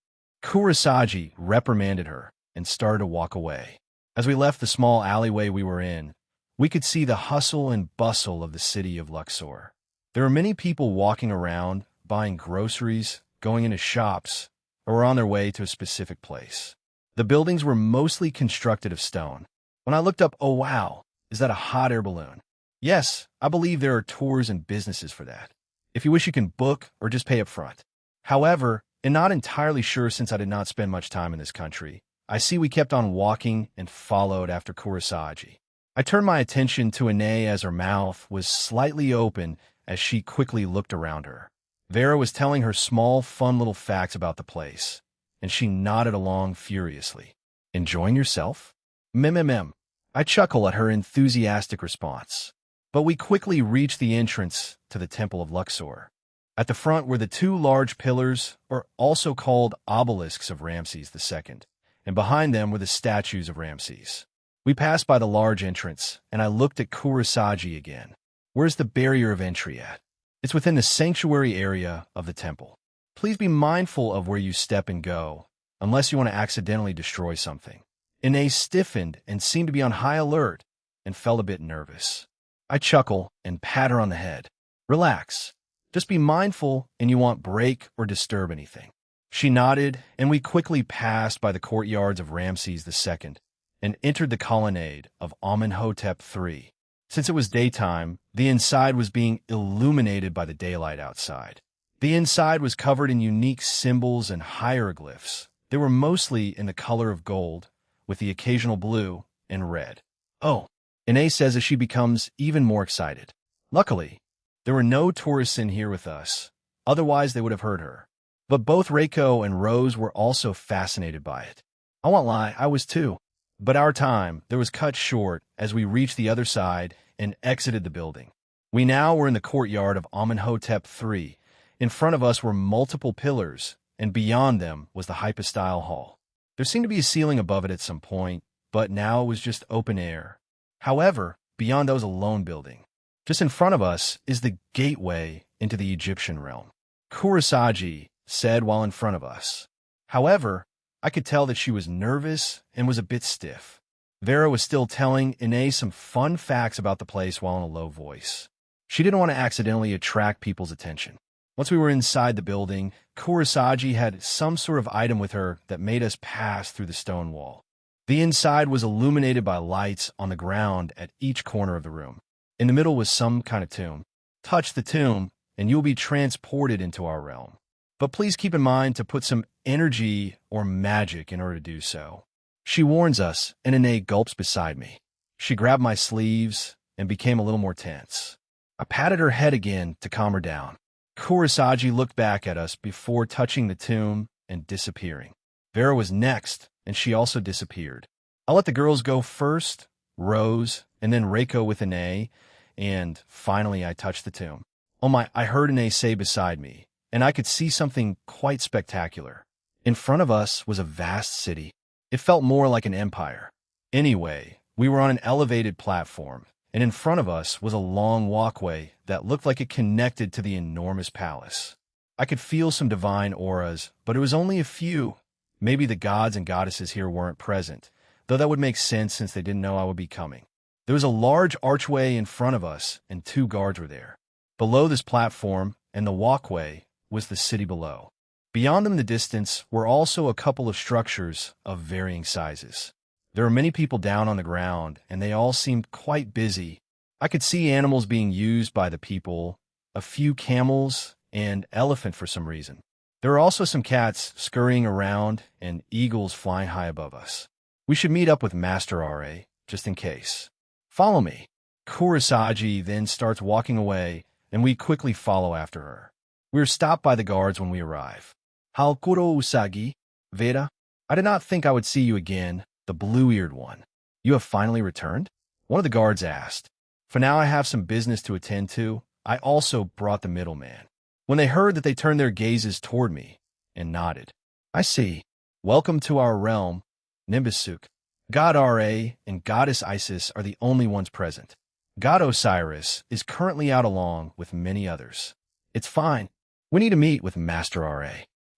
Kurisagi reprimanded her and started to walk away. As we left the small alleyway we were in, we could see the hustle and bustle of the city of Luxor. There were many people walking around, buying groceries, going into shops, or on their way to a specific place. The buildings were mostly constructed of stone. When I looked up, oh wow, is that a hot air balloon? Yes, I believe there are tours and businesses for that. If you wish, you can book or just pay up front. However, and not entirely sure since I did not spend much time in this country, I see we kept on walking and followed after Kurisagi. I turned my attention to Ine as her mouth was slightly open as she quickly looked around her. Vera was telling her small, fun little facts about the place, and she nodded along furiously. Enjoying yourself? I chuckle at her enthusiastic response. But we quickly reached the entrance to the Temple of Luxor. At the front were the 2 large pillars, or also called obelisks of Ramses II, and behind them were the statues of Ramses. We passed by the large entrance, and I looked at Kurisagi again. Where's the barrier of entry at? It's within the sanctuary area of the temple. Please be mindful of where you step and go, unless you want to accidentally destroy something. Ine stiffened and seemed to be on high alert, and felt a bit nervous. I chuckle and pat her on the head. Relax. Just be mindful and you won't break or disturb anything. She nodded, and we quickly passed by the courtyards of Ramses II and entered the colonnade of Amenhotep III. Since it was daytime, the inside was being illuminated by the daylight outside. The inside was covered in unique symbols and hieroglyphs. They were mostly in the color of gold, with the occasional blue and red. Oh, Ine says as she becomes even more excited. Luckily, there were no tourists in here with us. Otherwise, they would have heard her. But both Reiko and Rose were also fascinated by it. I won't lie, I was too. But our time there was cut short as we reached the other side and exited the building. We now were in the courtyard of Amenhotep III. In front of us were multiple pillars, and beyond them was the hypostyle hall. There seemed to be a ceiling above it at some point, but now it was just open air. However, beyond that was a lone building. Just in front of us is the gateway into the Egyptian realm. Kurosagi said while in front of us. However, I could tell that she was nervous and was a bit stiff. Vera was still telling Ine some fun facts about the place while in a low voice. She didn't want to accidentally attract people's attention. Once we were inside the building, Kurosagi had some sort of item with her that made us pass through the stone wall. The inside was illuminated by lights on the ground at each corner of the room. In the middle was some kind of tomb. Touch the tomb, and you'll be transported into our realm. But please keep in mind to put some energy or magic in order to do so. She warns us, and Ine gulps beside me. She grabbed my sleeves and became a little more tense. I patted her head again to calm her down. Kurosagi looked back at us before touching the tomb and disappearing. Vera was next, and she also disappeared. I let the girls go first, Rose, and then Reiko with Ine, and finally I touched the tomb. Oh my, I heard Ine say beside me, and I could see something quite spectacular. In front of us was a vast city. It felt more like an empire. Anyway, we were on an elevated platform, and in front of us was a long walkway that looked like it connected to the enormous palace. I could feel some divine auras, but it was only a few. Maybe the gods and goddesses here weren't present, though that would make sense since they didn't know I would be coming. There was a large archway in front of us, and 2 guards were there. Below this platform and the walkway was the city below. Beyond them in the distance were also a couple of structures of varying sizes. There were many people down on the ground, and they all seemed quite busy. I could see animals being used by the people, a few camels, and elephant for some reason. There were also some cats scurrying around and eagles flying high above us. We should meet up with Master RA, just in case. Follow me. Kurosagi then starts walking away, and we quickly follow after her. We are stopped by the guards when we arrive. Halkuro Usagi, Vera, I did not think I would see you again, the blue-eared one. You have finally returned? One of the guards asked. For now I have some business to attend to. I also brought the middleman. When they heard that, they turned their gazes toward me and nodded. I see. Welcome to our realm, Nimbusuk. God Ra and Goddess Isis are the only ones present. God Osiris is currently out along with many others. It's fine. We need to meet with Master Ra.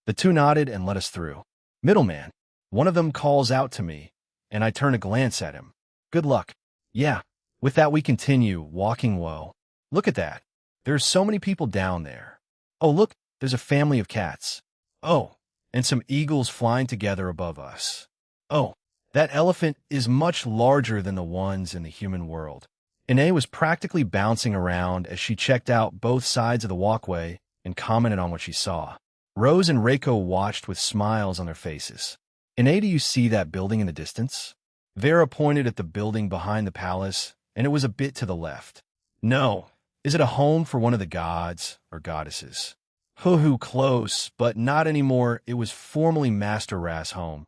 The 2 nodded and let us through. Middleman. One of them calls out to me, and I turn to glance at him. Good luck. Yeah. With that, we continue, walking low. Look at that. There's so many people down there. Oh, look, there's a family of cats. Oh, and some eagles flying together above us. Oh, that elephant is much larger than the ones in the human world. Ine was practically bouncing around as she checked out both sides of the walkway and commented on what she saw. Rose and Reiko watched with smiles on their faces. Ine, do you see that building in the distance? Vera pointed at the building behind the palace, and it was a bit to the left. No. Is it a home for one of the gods or goddesses? Hoo-hoo, close, but not anymore. It was formerly Master Ra's home,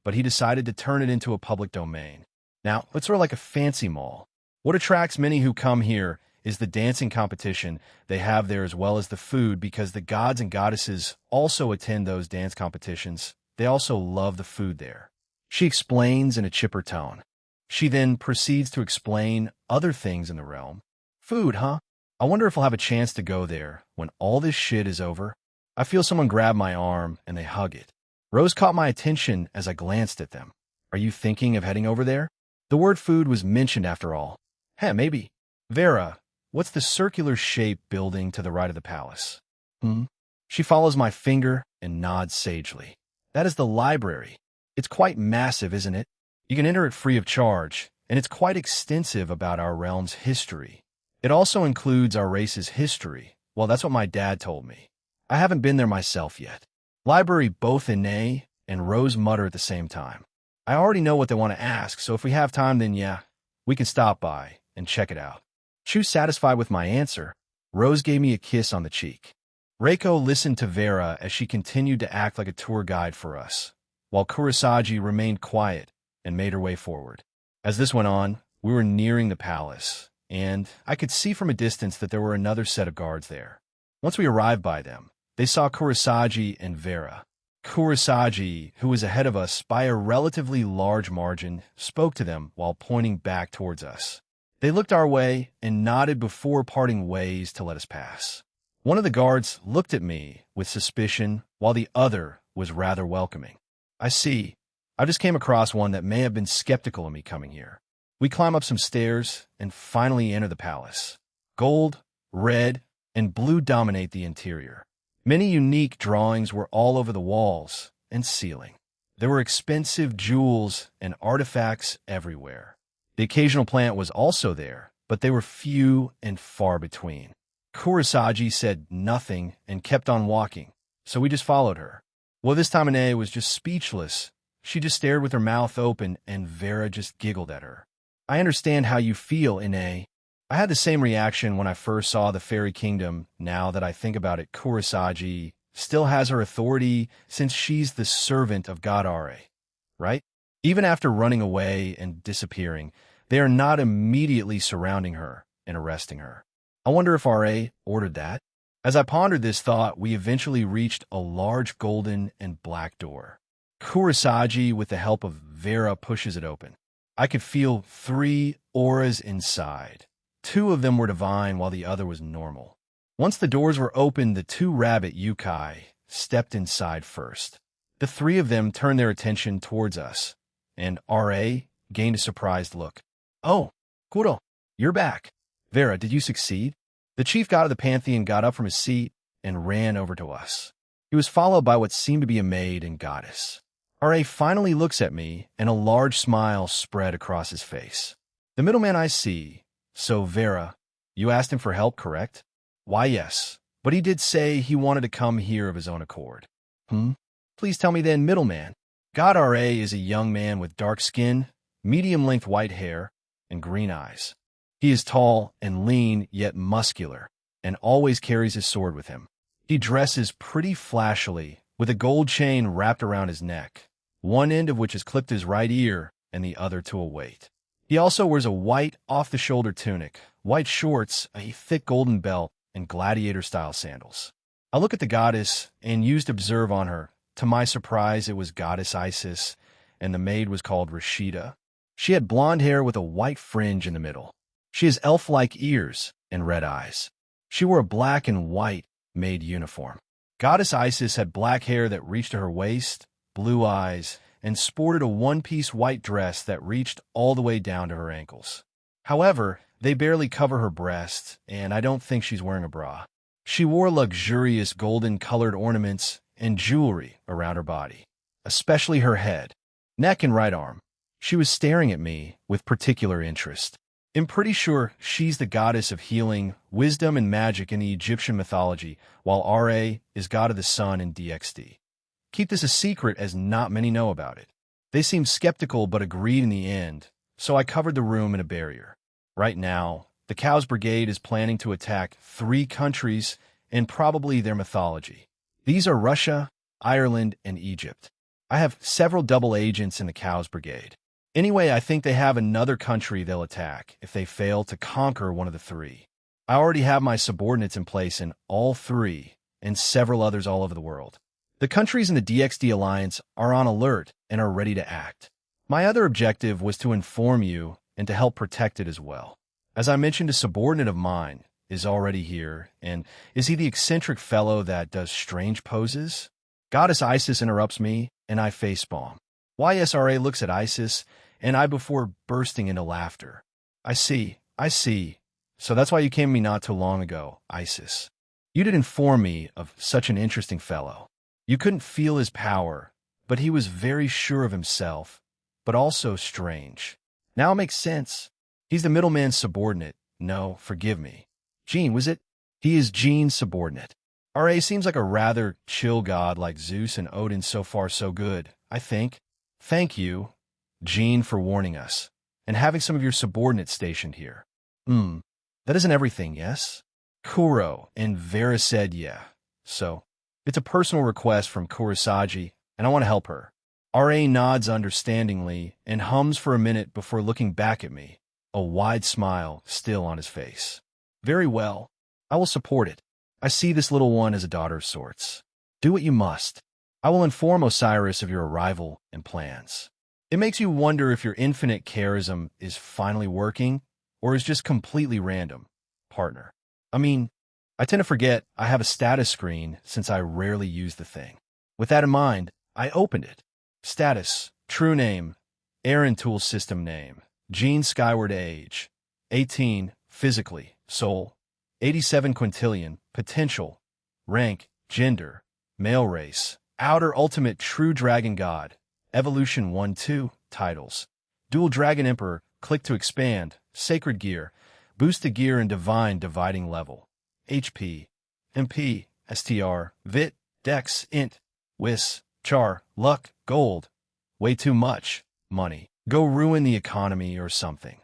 but he decided to turn it into a public domain. Now, it's sort of like a fancy mall. What attracts many who come here is the dancing competition they have there, as well as the food, because the gods and goddesses also attend those dance competitions. They also love the food there. She explains in a chipper tone. She then proceeds to explain other things in the realm. Food, huh? I wonder if I'll have a chance to go there when all this shit is over. I feel someone grab my arm and they hug it. Rose caught my attention as I glanced at them. Are you thinking of heading over there? The word food was mentioned after all. Maybe. Vera, what's the circular-shaped building to the right of the palace? She follows my finger and nods sagely. That is the library. It's quite massive, isn't it? You can enter it free of charge, and it's quite extensive about our realm's history. It also includes our race's history. Well, that's what my dad told me. I haven't been there myself yet. Library, both Ine and Rose mutter at the same time. I already know what they want to ask, so if we have time, then yeah, we can stop by and check it out. Chu satisfied with my answer, Rose gave me a kiss on the cheek. Reiko listened to Vera as she continued to act like a tour guide for us, while Kurosagi remained quiet and made her way forward. As this went on, we were nearing the palace, and I could see from a distance that there were another set of guards there. Once we arrived by them, they saw Kurosagi and Vera. Kurosagi, who was ahead of us by a relatively large margin, spoke to them while pointing back towards us. They looked our way and nodded before parting ways to let us pass. One of the guards looked at me with suspicion, while the other was rather welcoming. I see. I just came across one that may have been skeptical of me coming here. We climb up some stairs and finally enter the palace. Gold, red, and blue dominate the interior. Many unique drawings were all over the walls and ceiling. There were expensive jewels and artifacts everywhere. The occasional plant was also there, but they were few and far between. Kurosagi said nothing and kept on walking, so we just followed her. Well, this time Ine was just speechless. She just stared with her mouth open, and Vera just giggled at her. I understand how you feel, Ine. I had the same reaction when I first saw the Fairy Kingdom. Now that I think about it, Kurosagi still has her authority since she's the servant of God Are, right? Even after running away and disappearing, they are not immediately surrounding her and arresting her. I wonder if Are ordered that? As I pondered this thought, we eventually reached a large golden and black door. Kurosagi, with the help of Vera, pushes it open. I could feel 3 auras inside. 2 of them were divine, while the other was normal. Once the doors were opened, the 2 rabbit yukai stepped inside first. The 3 of them turned their attention towards us, and R.A. gained a surprised look. Oh, Kuro, you're back. Vera, did you succeed? The chief god of the pantheon got up from his seat and ran over to us. He was followed by what seemed to be a maid and goddess. R.A. finally looks at me, and a large smile spread across his face. The middleman I see. So, Vera, you asked him for help, correct? Why, yes, but he did say he wanted to come here of his own accord. Please tell me then, middleman. God R.A. is a young man with dark skin, medium-length white hair, and green eyes. He is tall and lean, yet muscular, and always carries his sword with him. He dresses pretty flashily, with a gold chain wrapped around his neck, one end of which is clipped to his right ear and the other to a weight. He also wears a white, off-the-shoulder tunic, white shorts, a thick golden belt, and gladiator-style sandals. I look at the goddess and used observe on her. To my surprise, it was goddess Isis, and the maid was called Rashida. She had blonde hair with a white fringe in the middle. She has elf-like ears and red eyes. She wore a black and white maid uniform. Goddess Isis had black hair that reached to her waist, blue eyes, and sported a one-piece white dress that reached all the way down to her ankles. However, they barely cover her breasts, and I don't think she's wearing a bra. She wore luxurious golden-colored ornaments and jewelry around her body, especially her head, neck, and right arm. She was staring at me with particular interest. I'm pretty sure she's the goddess of healing, wisdom, and magic in the Egyptian mythology, while Ra is god of the sun in DxD. Keep this a secret, as not many know about it. They seemed skeptical but agreed in the end, so I covered the room in a barrier. Right now, the Cows Brigade is planning to attack 3 countries and probably their mythology. These are Russia, Ireland, and Egypt. I have several double agents in the Cows Brigade. Anyway, I think they have another country they'll attack if they fail to conquer one of the 3. I already have my subordinates in place in all 3 and several others all over the world. The countries in the DxD Alliance are on alert and are ready to act. My other objective was to inform you and to help protect it as well. As I mentioned, a subordinate of mine is already here, and is he the eccentric fellow that does strange poses? Goddess Isis interrupts me, and I facepalm. YSRA looks at Isis, and I before bursting into laughter. I see. So that's why you came to me not too long ago, Isis. You did inform me of such an interesting fellow. You couldn't feel his power, but he was very sure of himself, but also strange. Now it makes sense. He's the middleman's subordinate. No, forgive me. Jean, was it? He is Jean's subordinate. Ra seems like a rather chill god like Zeus and Odin. So far so good, I think. Thank you, Jean, for warning us, and having some of your subordinates stationed here. That isn't everything, yes? Kuro and Vera said yeah. So, it's a personal request from Kurosagi, and I want to help her. R.A. nods understandingly and hums for a minute before looking back at me, a wide smile still on his face. Very well. I will support it. I see this little one as a daughter of sorts. Do what you must. I will inform Osiris of your arrival and plans. It makes you wonder if your infinite charism is finally working or is just completely random, partner. I mean, I tend to forget I have a status screen since I rarely use the thing. With that in mind, I opened it. Status, true name, Aaron Tool system name, Gene Skyward age, 18, physically, soul, 87 quintillion, potential, rank, gender, male race, outer ultimate true dragon god, evolution 1-2, titles, dual dragon emperor, click to expand, sacred gear, boost to gear and divine dividing level, HP, MP, STR, Vit, Dex, Int, Wis, Char, Luck, Gold, way too much, money, go ruin the economy or something.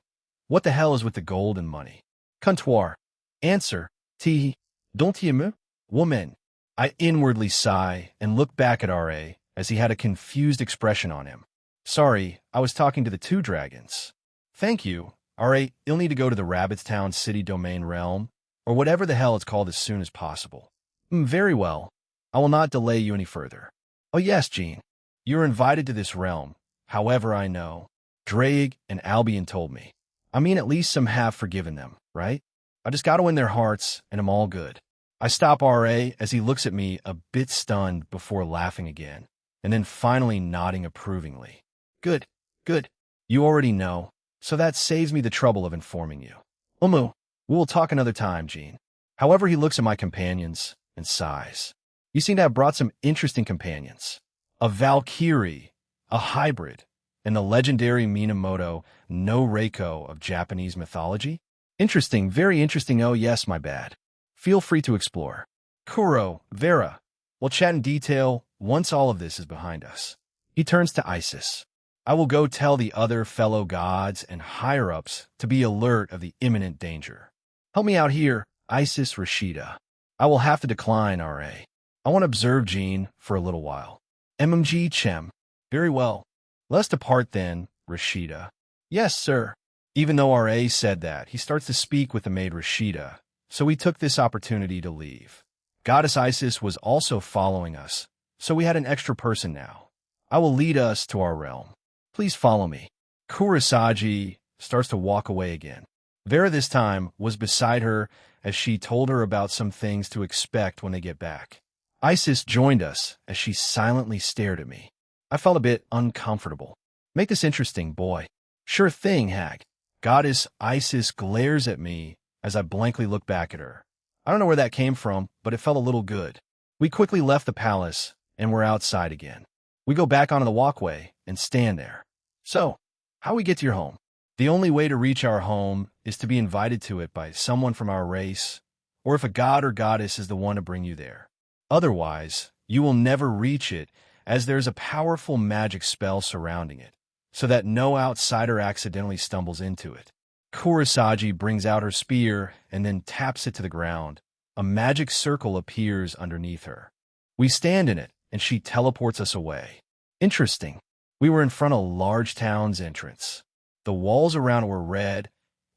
What the hell is with the gold and money? Comptoir. Answer, T. Don't you me? Woman. I inwardly sigh and look back at R.A. as he had a confused expression on him. Sorry, I was talking to the two dragons. Thank you. R.A., you'll need to go to the Rabbitstown City Domain Realm, or whatever the hell it's called as soon as possible. Very well. I will not delay you any further. Oh yes, Gene. You're invited to this realm. However, I know. Drake and Albion told me. I mean, at least some have forgiven them, right? I just got to win their hearts, and I'm all good. I stop R.A. as he looks at me a bit stunned before laughing again, and then finally nodding approvingly. Good, good. You already know, so that saves me the trouble of informing you. We will talk another time, Gene. However, he looks at my companions and sighs. You seem to have brought some interesting companions. A Valkyrie, a hybrid, and the legendary Minamoto no Reiko of Japanese mythology? Interesting, very interesting. Oh yes, my bad. Feel free to explore. Kuro, Vera. We'll chat in detail once all of this is behind us. He turns to Isis. I will go tell the other fellow gods and higher-ups to be alert of the imminent danger. Help me out here, Isis Rashida. I will have to decline, R.A. I want to observe Gene for a little while. MMG Chem. Very well. Let's depart then, Rashida. Yes, sir. Even though R.A. said that, he starts to speak with the maid Rashida, so we took this opportunity to leave. Goddess Isis was also following us, so we had an extra person now. I will lead us to our realm. Please follow me. Kurosagi starts to walk away again. Vera this time was beside her as she told her about some things to expect when they get back. Isis joined us as she silently stared at me. I felt a bit uncomfortable. Make this interesting, boy. Sure thing, hag. Goddess Isis glares at me as I blankly look back at her. I don't know where that came from, but it felt a little good. We quickly left the palace and were outside again. We go back onto the walkway and stand there. So, how we get to your home? The only way to reach our home is to be invited to it by someone from our race, or if a god or goddess is the one to bring you there. Otherwise, you will never reach it, as there's a powerful magic spell surrounding it, so that no outsider accidentally stumbles into it. Kurosagi brings out her spear and then taps it to the ground. A magic circle appears underneath her. We stand in it, and she teleports us away. Interesting. We were in front of a large town's entrance. The walls around it were red,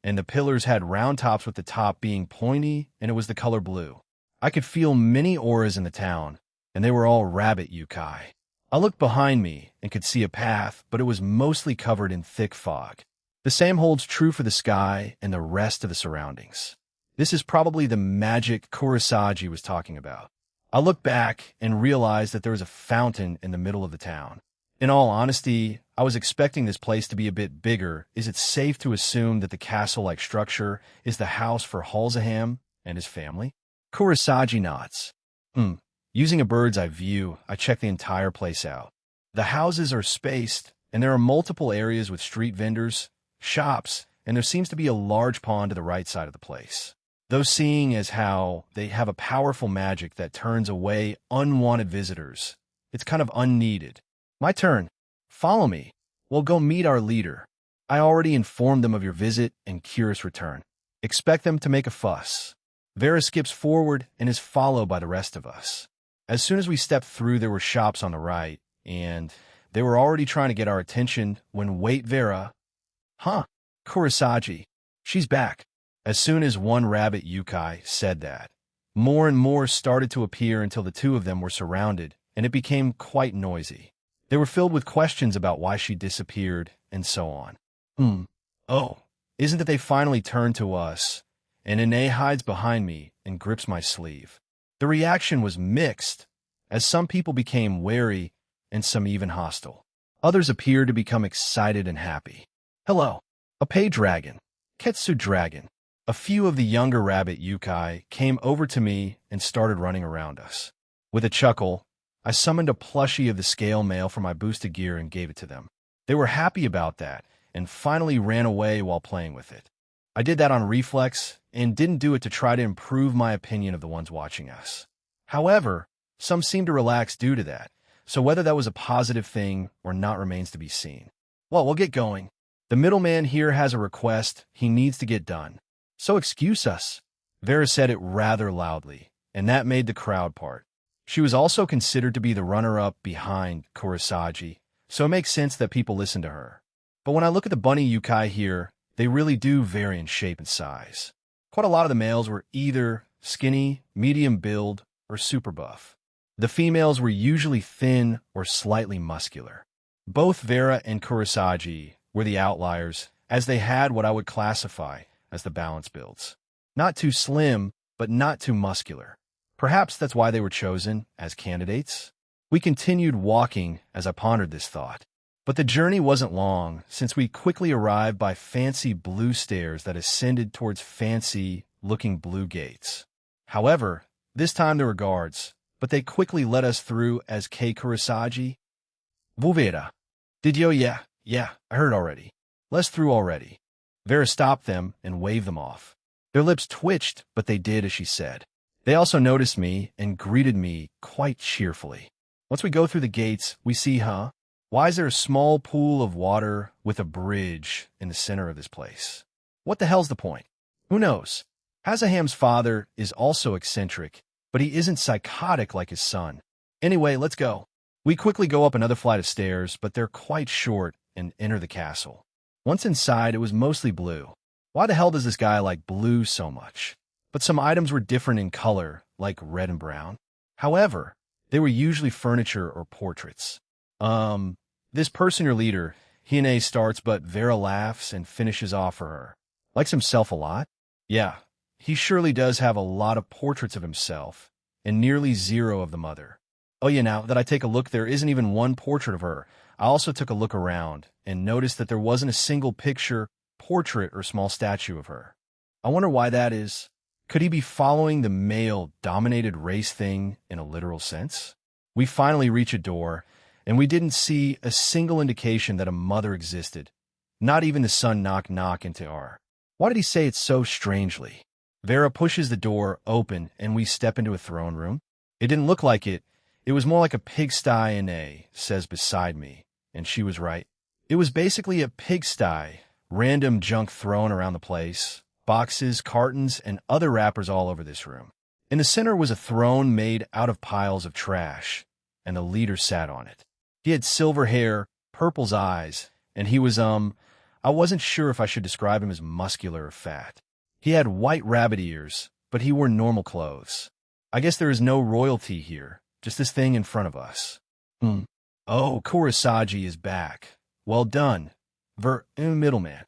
and the pillars had round tops with the top being pointy, and it was the color blue. I could feel many auras in the town, and they were all rabbit yukai. I looked behind me and could see a path, but it was mostly covered in thick fog. The same holds true for the sky and the rest of the surroundings. This is probably the magic Kurosagi was talking about. I looked back and realized that there was a fountain in the middle of the town. In all honesty, I was expecting this place to be a bit bigger. Is it safe to assume that the castle-like structure is the house for Halzaham and his family? Kurosagi nods. Using a bird's eye view, I check the entire place out. The houses are spaced, and there are multiple areas with street vendors, shops, and there seems to be a large pond to the right side of the place. Though seeing as how they have a powerful magic that turns away unwanted visitors, it's kind of unneeded. My turn. Follow me. We'll go meet our leader. I already informed them of your visit and curious return. Expect them to make a fuss. Vera skips forward and is followed by the rest of us. As soon as we stepped through, there were shops on the right, and they were already trying to get our attention when wait, Vera. Huh, Kurosagi. She's back. As soon as one rabbit yukai said that, more and more started to appear until the two of them were surrounded and it became quite noisy. They were filled with questions about why she disappeared, and so on. Oh, isn't it they finally turned to us, and Ine hides behind me and grips my sleeve. The reaction was mixed, as some people became wary and some even hostile. Others appeared to become excited and happy. Hello, a pay dragon, Ketsu dragon. A few of the younger rabbit yukai came over to me and started running around us. With a chuckle, I summoned a plushie of the scale male from my boosted gear and gave it to them. They were happy about that and finally ran away while playing with it. I did that on reflex and didn't do it to try to improve my opinion of the ones watching us. However, some seemed to relax due to that, so whether that was a positive thing or not remains to be seen. Well, we'll get going. The middleman here has a request he needs to get done. So excuse us. Vera said it rather loudly, and that made the crowd part. She was also considered to be the runner-up behind Kurosagi, so it makes sense that people listen to her. But when I look at the bunny yukai here, they really do vary in shape and size. Quite a lot of the males were either skinny, medium build, or super buff. The females were usually thin or slightly muscular. Both Vera and Kurosagi were the outliers, as they had what I would classify as the balance builds. Not too slim, but not too muscular. Perhaps that's why they were chosen as candidates. We continued walking as I pondered this thought. But the journey wasn't long, since we quickly arrived by fancy blue stairs that ascended towards fancy-looking blue gates. However, this time there were guards, but they quickly let us through as Kei Kurosagi. Vuvera. Did you? Yeah, I heard already. Let's through already. Vera stopped them and waved them off. Their lips twitched, but they did as she said. They also noticed me and greeted me quite cheerfully. Once we go through the gates, we see, why is there a small pool of water with a bridge in the center of this place? What the hell's the point? Who knows? Hazaham's father is also eccentric, but he isn't psychotic like his son. Anyway, let's go. We quickly go up another flight of stairs, but they're quite short, and enter the castle. Once inside, it was mostly blue. Why the hell does this guy like blue so much? But some items were different in color, like red and brown. However, they were usually furniture or portraits. This person, your leader, Hine starts, but Vera laughs and finishes off for her. Likes himself a lot? Yeah, he surely does have a lot of portraits of himself, and nearly zero of the mother. Oh yeah, now that I take a look, there isn't even one portrait of her. I also took a look around and noticed that there wasn't a single picture, portrait, or small statue of her. I wonder why that is. Could he be following the male-dominated race thing in a literal sense? We finally reach a door, and we didn't see a single indication that a mother existed. Not even the son knock into our. Why did he say it so strangely? Vera pushes the door open, and we step into a throne room. It didn't look like it. It was more like a pigsty, Ine says beside me, and she was right. It was basically a pigsty, random junk thrown around the place, boxes, cartons, and other wrappers all over this room. In the center was a throne made out of piles of trash, and the leader sat on it. He had silver hair, purple's eyes, and he was, I wasn't sure if I should describe him as muscular or fat. He had white rabbit ears, but he wore normal clothes. I guess there is no royalty here, just this thing in front of us. Oh, Kurosagi is back. Well done. Middleman.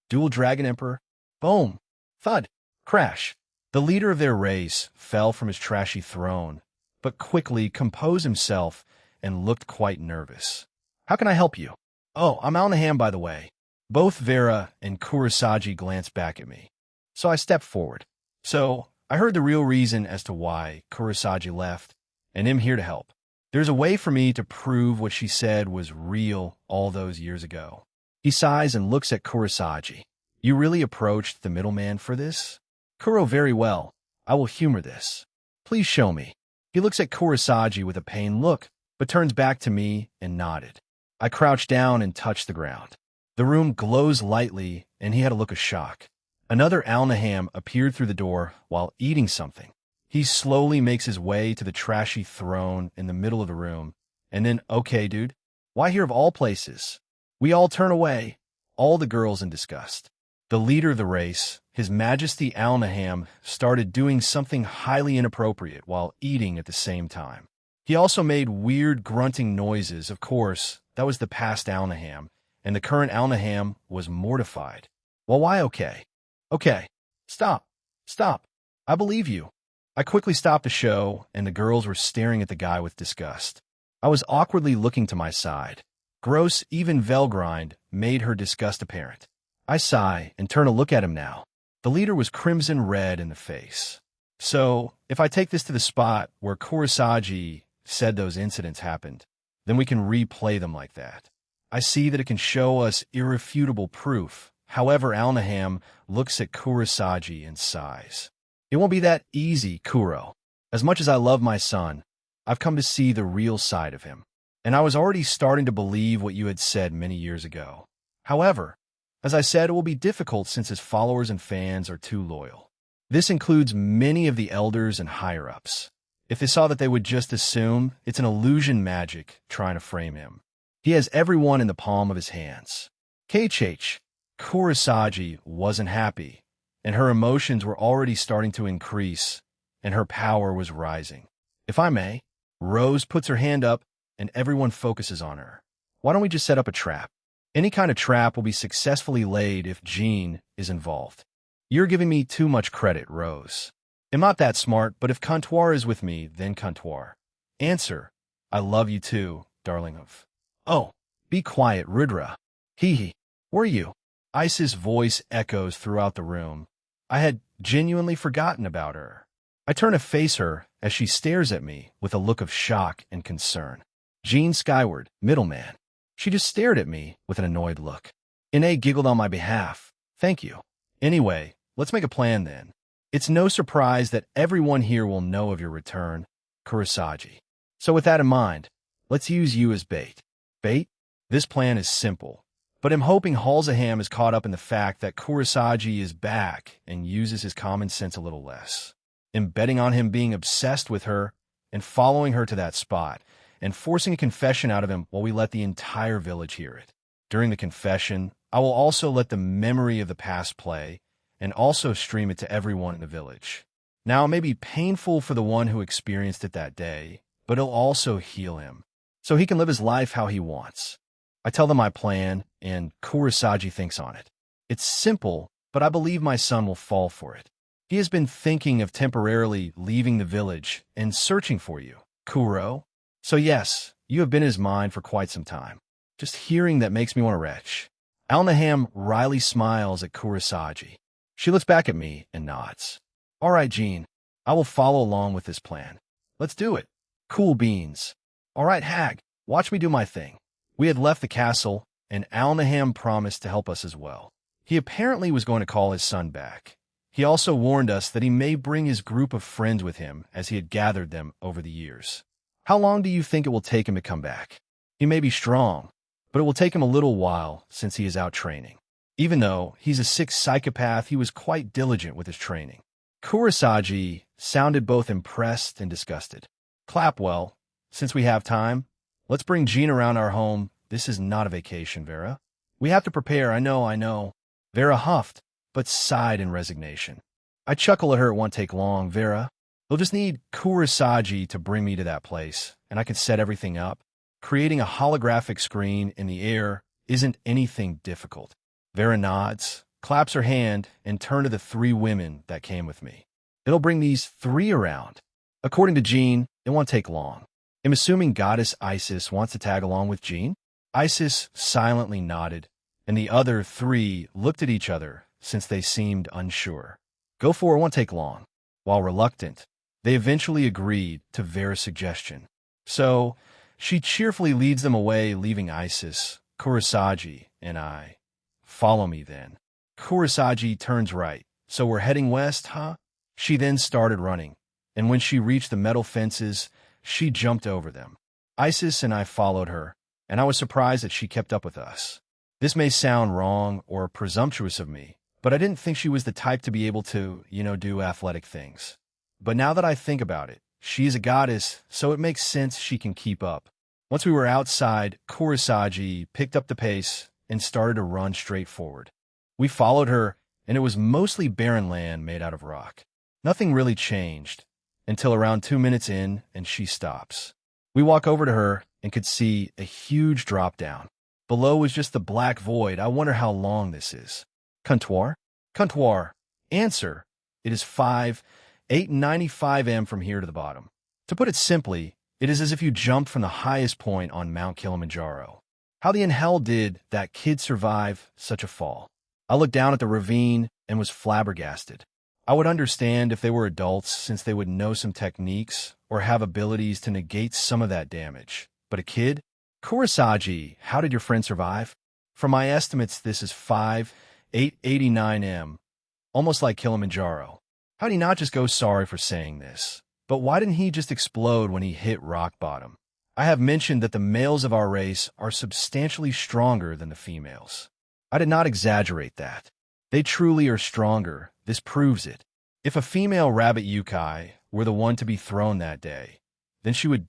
Dual Dragon Emperor. Boom. Thud. Crash. The leader of their race fell from his trashy throne, but quickly composed himself and looked quite nervous. How can I help you? Oh, I'm Alnaham, by the way. Both Vera and Kurosagi glanced back at me. So I stepped forward. So, I heard the real reason as to why Kurosagi left, and am here to help. There's a way for me to prove what she said was real all those years ago. He sighs and looks at Kurosagi. You really approached the middleman for this? Kuro, very well. I will humor this. Please show me. He looks at Kurosagi with a pained look, but turns back to me and nodded. I crouched down and touched the ground. The room glows lightly, and he had a look of shock. Another Alnaham appeared through the door while eating something. He slowly makes his way to the trashy throne in the middle of the room, and then, okay, dude, why here of all places? We all turn away, all the girls in disgust. The leader of the race, His Majesty Alnaham, started doing something highly inappropriate while eating at the same time. He also made weird grunting noises. Of course, that was the past Alnaham, and the current Alnaham was mortified. Well, why okay? Okay. Stop. Stop. I believe you. I quickly stopped the show, and the girls were staring at the guy with disgust. I was awkwardly looking to my side. Gross, even Velgrind, made her disgust apparent. I sigh and turn to look at him now. The leader was crimson red in the face. So, if I take this to the spot where Kurosagi said those incidents happened, then we can replay them like that. I see that it can show us irrefutable proof. However, Alnaham looks at Kurosagi and sighs. It won't be that easy, Kuro. As much as I love my son, I've come to see the real side of him. And I was already starting to believe what you had said many years ago. However, as I said, it will be difficult since his followers and fans are too loyal. This includes many of the elders and higher-ups. If they saw that, they would just assume it's an illusion magic trying to frame him. He has everyone in the palm of his hands. Kurosagi wasn't happy, and her emotions were already starting to increase, and her power was rising. If I may, Rose puts her hand up, and everyone focuses on her. Why don't we just set up a trap? Any kind of trap will be successfully laid if Jean is involved. You're giving me too much credit, Rose. I'm not that smart, but if Comptoir is with me, then Comptoir. Answer. I love you too, darling of. Oh, be quiet, Rudra. Hee. Where are you? Isis' voice echoes throughout the room. I had genuinely forgotten about her. I turn to face her as she stares at me with a look of shock and concern. Jean Skyward, middleman. She just stared at me with an annoyed look. Ine giggled on my behalf. Thank you. Anyway, let's make a plan then. It's no surprise that everyone here will know of your return, Kurosagi. So with that in mind, let's use you as bait. Bait? This plan is simple, but I'm hoping Halzaham is caught up in the fact that Kurosagi is back and uses his common sense a little less. I'm betting on him being obsessed with her and following her to that spot and forcing a confession out of him while we let the entire village hear it. During the confession, I will also let the memory of the past play and also stream it to everyone in the village. Now, it may be painful for the one who experienced it that day, but it'll also heal him, so he can live his life how he wants. I tell them my plan, and Kurosagi thinks on it. It's simple, but I believe my son will fall for it. He has been thinking of temporarily leaving the village and searching for you, Kuro. So yes, you have been in his mind for quite some time. Just hearing that makes me want to retch. Alnaham wryly smiles at Kurosagi. She looks back at me and nods. All right, Jean, I will follow along with this plan. Let's do it. Cool beans. All right, Hag, watch me do my thing. We had left the castle, and Alnaham promised to help us as well. He apparently was going to call his son back. He also warned us that he may bring his group of friends with him as he had gathered them over the years. How long do you think it will take him to come back? He may be strong, but it will take him a little while since he is out training. Even though he's a sick psychopath, he was quite diligent with his training. Kurosagi sounded both impressed and disgusted. Clapwell, since we have time, let's bring Jean around our home. This is not a vacation, Vera. We have to prepare, I know. Vera huffed, but sighed in resignation. I chuckle at her, it won't take long, Vera. They'll just need Kurosagi to bring me to that place, and I can set everything up. Creating a holographic screen in the air isn't anything difficult. Vera nods, claps her hand, and turns to the 3 women that came with me. It'll bring these 3 around. According to Jean, it won't take long. I'm assuming Goddess Isis wants to tag along with Jean? Isis silently nodded, and the other 3 looked at each other since they seemed unsure. Go for it, won't take long. While reluctant, they eventually agreed to Vera's suggestion. So, she cheerfully leads them away, leaving Isis, Kurosagi, and I. Follow me, then. Kurosagi turns right. So we're heading west, huh? She then started running, and when she reached the metal fences, she jumped over them. Isis and I followed her, and I was surprised that she kept up with us. This may sound wrong or presumptuous of me, but I didn't think she was the type to be able to, do athletic things. But now that I think about it, she is a goddess, so it makes sense she can keep up. Once we were outside, Kurosagi picked up the pace and started to run straight forward. We followed her, and it was mostly barren land made out of rock. Nothing really changed, until around 2 minutes in, and she stops. We walk over to her and could see a huge drop down. Below was just the black void. I wonder how long this is. Comptoir? Comptoir. Answer. It is 5,895 m from here to the bottom. To put it simply, it is as if you jumped from the highest point on Mount Kilimanjaro. How the in hell did that kid survive such a fall? I looked down at the ravine and was flabbergasted. I would understand if they were adults since they would know some techniques or have abilities to negate some of that damage. But a kid? Kurosagi, how did your friend survive? From my estimates, this is 5,889 m, almost like Kilimanjaro. How did he not just go sorry for saying this? But why didn't he just explode when he hit rock bottom? I have mentioned that the males of our race are substantially stronger than the females. I did not exaggerate that. They truly are stronger. This proves it. If a female rabbit yukai were the one to be thrown that day, then she would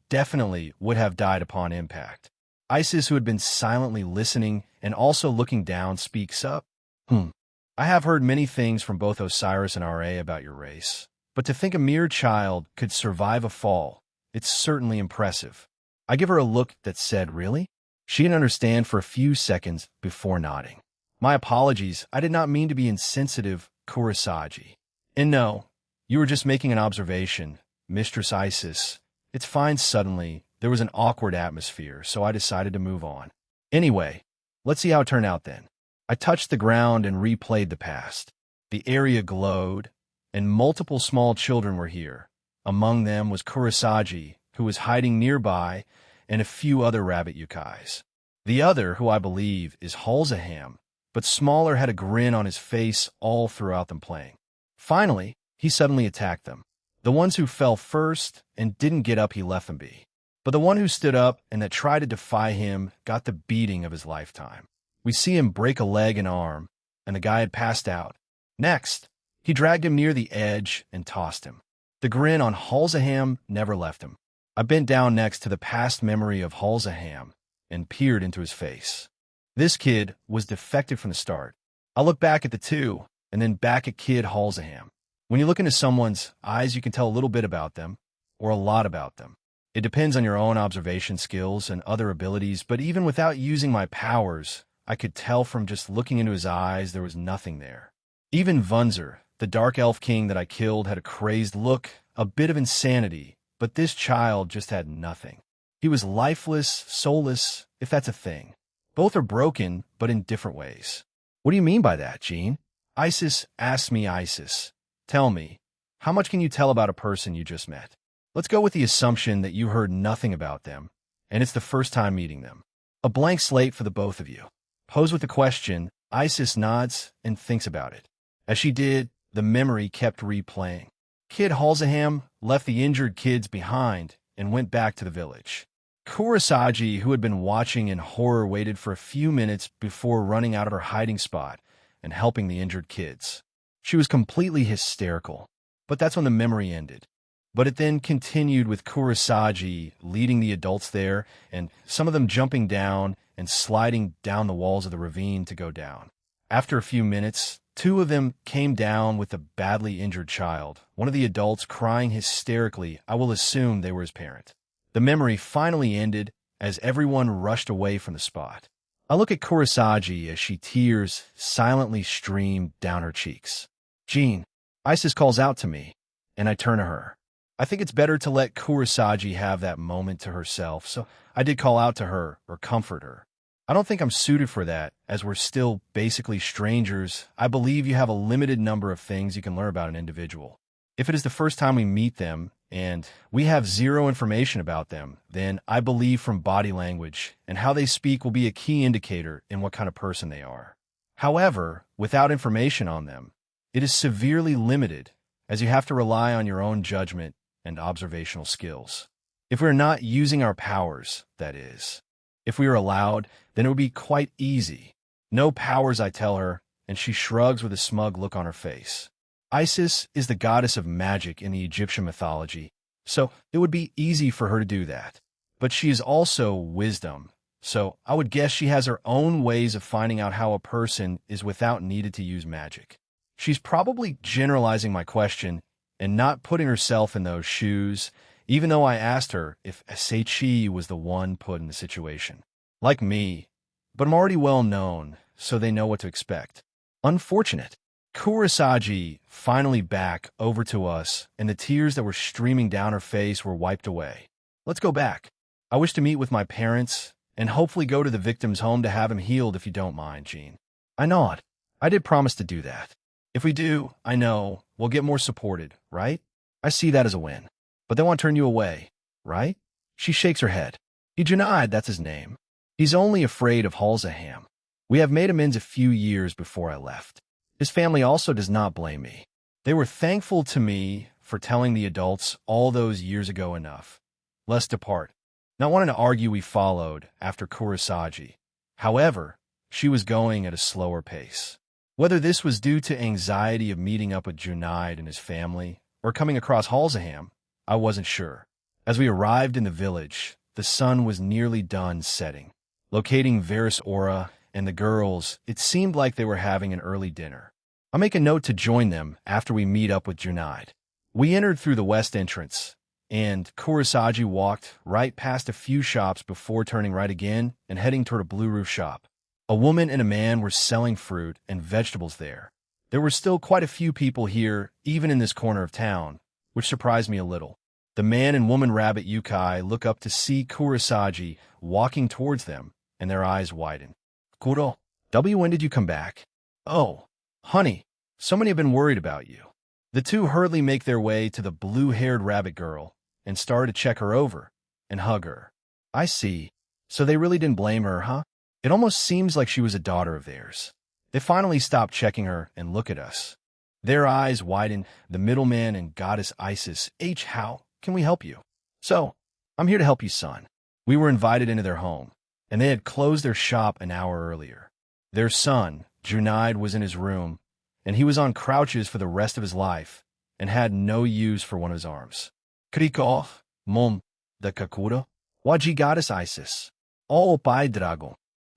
have died upon impact. Isis, who had been silently listening and also looking down, speaks up. I have heard many things from both Osiris and RA about your race, but to think a mere child could survive a fall, it's certainly impressive. I give her a look that said, really? She didn't understand for a few seconds before nodding. My apologies, I did not mean to be insensitive, Kurosagi. And no, you were just making an observation, Mistress Isis. It's fine. Suddenly, there was an awkward atmosphere, so I decided to move on. Anyway, let's see how it turned out then. I touched the ground and replayed the past. The area glowed, and multiple small children were here. Among them was Kurosagi, who was hiding nearby, and a few other rabbit yukais. The other, who I believe is Halzaham, but smaller, had a grin on his face all throughout them playing. Finally, he suddenly attacked them. The ones who fell first and didn't get up, he left them be. But the one who stood up and that tried to defy him got the beating of his lifetime. We see him break a leg and arm, and the guy had passed out. Next, he dragged him near the edge and tossed him. The grin on Halzaham never left him. I bent down next to the past memory of Halzaham and peered into his face. This kid was defective from the start. I looked back at the two, and then back at kid Halzaham. When you look into someone's eyes, you can tell a little bit about them, or a lot about them. It depends on your own observation skills and other abilities, but even without using my powers, I could tell from just looking into his eyes there was nothing there. Even Vunzer, the dark elf king that I killed, had a crazed look, a bit of insanity, but this child just had nothing. He was lifeless, soulless, if that's a thing. Both are broken, but in different ways. What do you mean by that, Jean? Isis asked me. Isis, tell me, how much can you tell about a person you just met? Let's go with the assumption that you heard nothing about them, and it's the first time meeting them. A blank slate for the both of you. Pose with the question. Isis nods and thinks about it. As she did, the memory kept replaying. Kid Halzaham left the injured kids behind and went back to the village. Kurosagi, who had been watching in horror, waited for a few minutes before running out of her hiding spot and helping the injured kids. She was completely hysterical, but that's when the memory ended. But it then continued with Kurosagi leading the adults there, and some of them jumping down and sliding down the walls of the ravine to go down. After a few minutes, two of them came down with a badly injured child, one of the adults crying hysterically. I will assume they were his parent. The memory finally ended as everyone rushed away from the spot. I look at Kurosagi as tears silently stream down her cheeks. Jean, Isis calls out to me, and I turn to her. I think it's better to let Kurosagi have that moment to herself, so I did call out to her or comfort her. I don't think I'm suited for that, as we're still basically strangers. I believe you have a limited number of things you can learn about an individual. If it is the first time we meet them, and we have zero information about them, then I believe from body language and how they speak will be a key indicator in what kind of person they are. However, without information on them, it is severely limited, as you have to rely on your own judgment and observational skills. If we're not using our powers, that is. If we are allowed, then it would be quite easy. No powers, I tell her, and she shrugs with a smug look on her face. Isis is the goddess of magic in the Egyptian mythology, so it would be easy for her to do that. But she is also wisdom, so I would guess she has her own ways of finding out how a person is without needed to use magic. She's probably generalizing my question and not putting herself in those shoes, even though I asked her if SHE was the one put in the situation. Like me, but I'm already well known, so they know what to expect. Unfortunate. Kurosagi finally back over to us, and the tears that were streaming down her face were wiped away. Let's go back. I wish to meet with my parents, and hopefully go to the victim's home to have him healed if you don't mind, Jean. I nod. I did promise to do that. If we do, I know, we'll get more supported, right? I see that as a win. But they won't turn you away, right? She shakes her head. He denied that's his name. He's only afraid of Halsaham. We have made amends a few years before I left. His family also does not blame me. They were thankful to me for telling the adults all those years ago enough. Let's depart. Not wanting to argue, we followed after Kurosagi. However, she was going at a slower pace. Whether this was due to anxiety of meeting up with Junaid and his family, or coming across Halsaham, I wasn't sure. As we arrived in the village, the sun was nearly done setting. Locating Varus Aura and the girls, it seemed like they were having an early dinner. I'll make a note to join them after we meet up with Junaid. We entered through the west entrance, and Kurosagi walked right past a few shops before turning right again and heading toward a blue roof shop. A woman and a man were selling fruit and vegetables there. There were still quite a few people here, even in this corner of town, which surprised me a little. The man and woman rabbit Yukai look up to see Kurosagi walking towards them, and their eyes widen. Kuro, when did you come back? Oh, honey, so many have been worried about you. The two hurriedly make their way to the blue-haired rabbit girl and start to check her over and hug her. I see. So they really didn't blame her, huh? It almost seems like she was a daughter of theirs. They finally stop checking her and look at us. Their eyes widen. The middleman and goddess Isis, how can we help you? So, I'm here to help you, son. We were invited into their home, and they had closed their shop an hour earlier. Their son, Junaid, was in his room, and he was on crouches for the rest of his life and had no use for one of his arms. Kriko, mom, the kakuro, waji goddess Isis. All by dragon.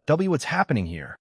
What's happening here?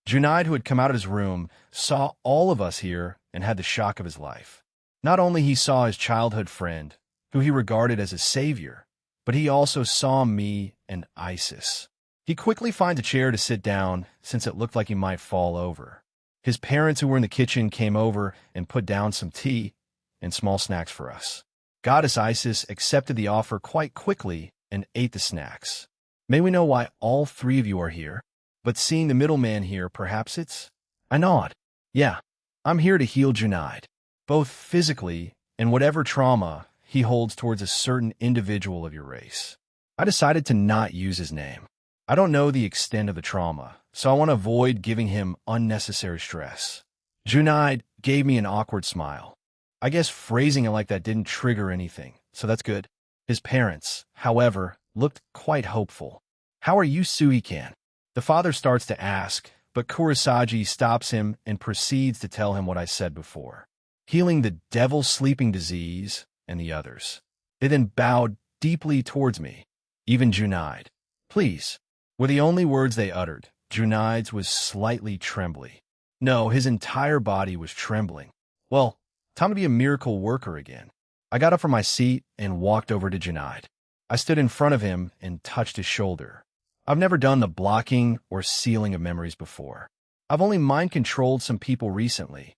Junaid, who had come out of his room, saw all of us here and had the shock of his life. Not only he saw his childhood friend, who he regarded as a savior, but he also saw me and Isis. He quickly finds a chair to sit down, since it looked like he might fall over. His parents, who were in the kitchen, came over and put down some tea and small snacks for us. Goddess Isis accepted the offer quite quickly and ate the snacks. May we know why all three of you are here? But seeing the middleman here, perhaps it's... I nod. Yeah, I'm here to heal Junaid, both physically and whatever trauma he holds towards a certain individual of your race. I decided to not use his name. I don't know the extent of the trauma, so I want to avoid giving him unnecessary stress. Junaid gave me an awkward smile. I guess phrasing it like that didn't trigger anything, so that's good. His parents, however, looked quite hopeful. How are you, Suikan? The father starts to ask, but Kurosagi stops him and proceeds to tell him what I said before. Healing the devil's sleeping disease and the others. They then bowed deeply towards me. Even Junaid. Please, were the only words they uttered. Junaid's was slightly trembly. No, his entire body was trembling. Well, time to be a miracle worker again. I got up from my seat and walked over to Junaid. I stood in front of him and touched his shoulder. I've never done the blocking or sealing of memories before. I've only mind-controlled some people recently.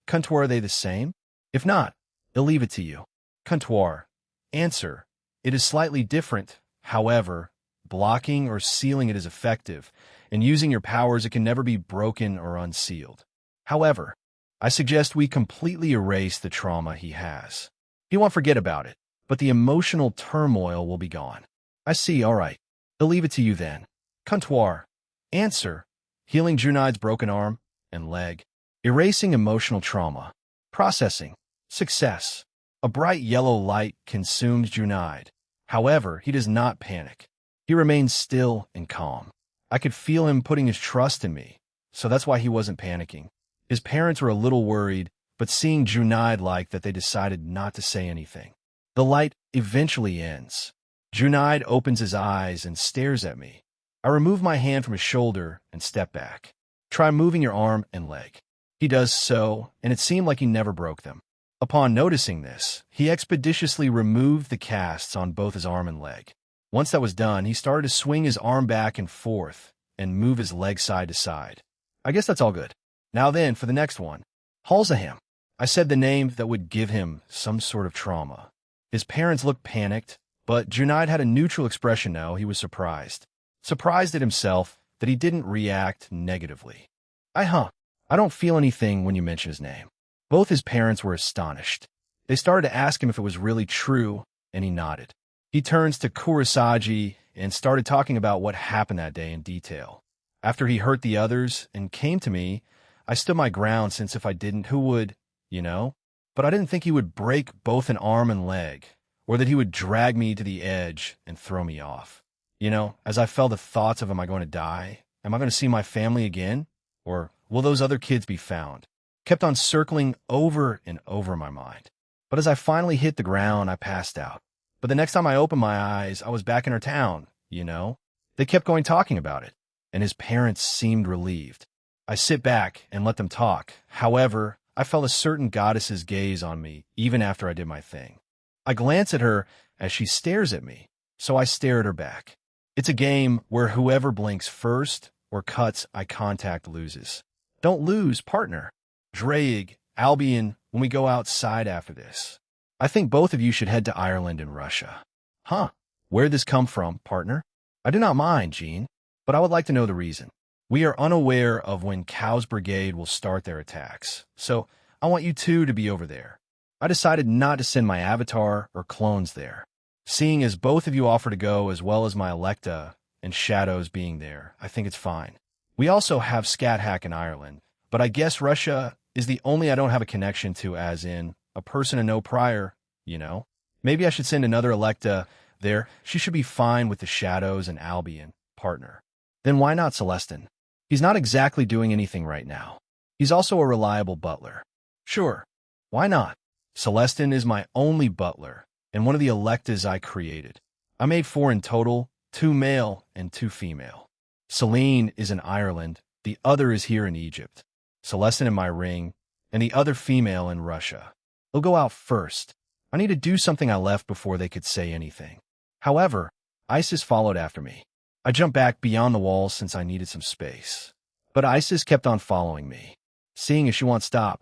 Kuntuar, are they the same? If not, they'll leave it to you. Kuntuar. Answer. It is slightly different. However, blocking or sealing it is effective, and using your powers it can never be broken or unsealed. However, I suggest we completely erase the trauma he has. He won't forget about it, but the emotional turmoil will be gone. I see, all right. They'll leave it to you then. Kuntuar. Answer. Healing Junaid's broken arm and leg. Erasing emotional trauma. Processing. Success. A bright yellow light consumes Junaid. However, he does not panic. He remains still and calm. I could feel him putting his trust in me, so that's why he wasn't panicking. His parents were a little worried, but seeing Junaid like that, they decided not to say anything. The light eventually ends. Junaid opens his eyes and stares at me. I remove my hand from his shoulder and step back. Try moving your arm and leg. He does so, and it seemed like he never broke them. Upon noticing this, he expeditiously removed the casts on both his arm and leg. Once that was done, he started to swing his arm back and forth and move his leg side to side. I guess that's all good. Now then, for the next one. Halsaham. I said the name that would give him some sort of trauma. His parents looked panicked, but Junaid had a neutral expression now. He was surprised. Surprised at himself that he didn't react negatively. I don't feel anything when you mention his name. Both his parents were astonished. They started to ask him if it was really true, and he nodded. He turns to Kurosagi and started talking about what happened that day in detail. After he hurt the others and came to me, I stood my ground, since if I didn't, who would, you know? But I didn't think he would break both an arm and leg, or that he would drag me to the edge and throw me off. You know, as I felt the thoughts of, am I going to die? Am I going to see my family again? Or will those other kids be found? Kept on circling over and over in my mind. But as I finally hit the ground, I passed out. But the next time I opened my eyes, I was back in our town, you know? They kept going talking about it, and his parents seemed relieved. I sit back and let them talk. However, I felt a certain goddess's gaze on me, even after I did my thing. I glance at her as she stares at me, so I stare at her back. It's a game where whoever blinks first or cuts eye contact loses. Don't lose, partner. Drake, Albion, when we go outside after this. I think both of you should head to Ireland and Russia. Where'd this come from, partner? I do not mind, Jean, but I would like to know the reason. We are unaware of when Cow's Brigade will start their attacks, so I want you two to be over there. I decided not to send my avatar or clones there. Seeing as both of you offer to go, as well as my Electa and Shadows being there, I think it's fine. We also have Scat Hack in Ireland, but I guess Russia is the only I don't have a connection to, as in a person to know prior, you know? Maybe I should send another Electa there. She should be fine with the Shadows and Albion, partner. Then why not Celestin? He's not exactly doing anything right now. He's also a reliable butler. Sure, why not? Celestin is my only butler, and one of the Electas I created. I made 4 in total, 2 male and 2 female. Celine is in Ireland, the other is here in Egypt. Celestin in my ring, and the other female in Russia. They'll go out first. I need to do something I left before they could say anything. However, Isis followed after me. I jumped back beyond the walls since I needed some space. But Isis kept on following me. Seeing as she won't stop,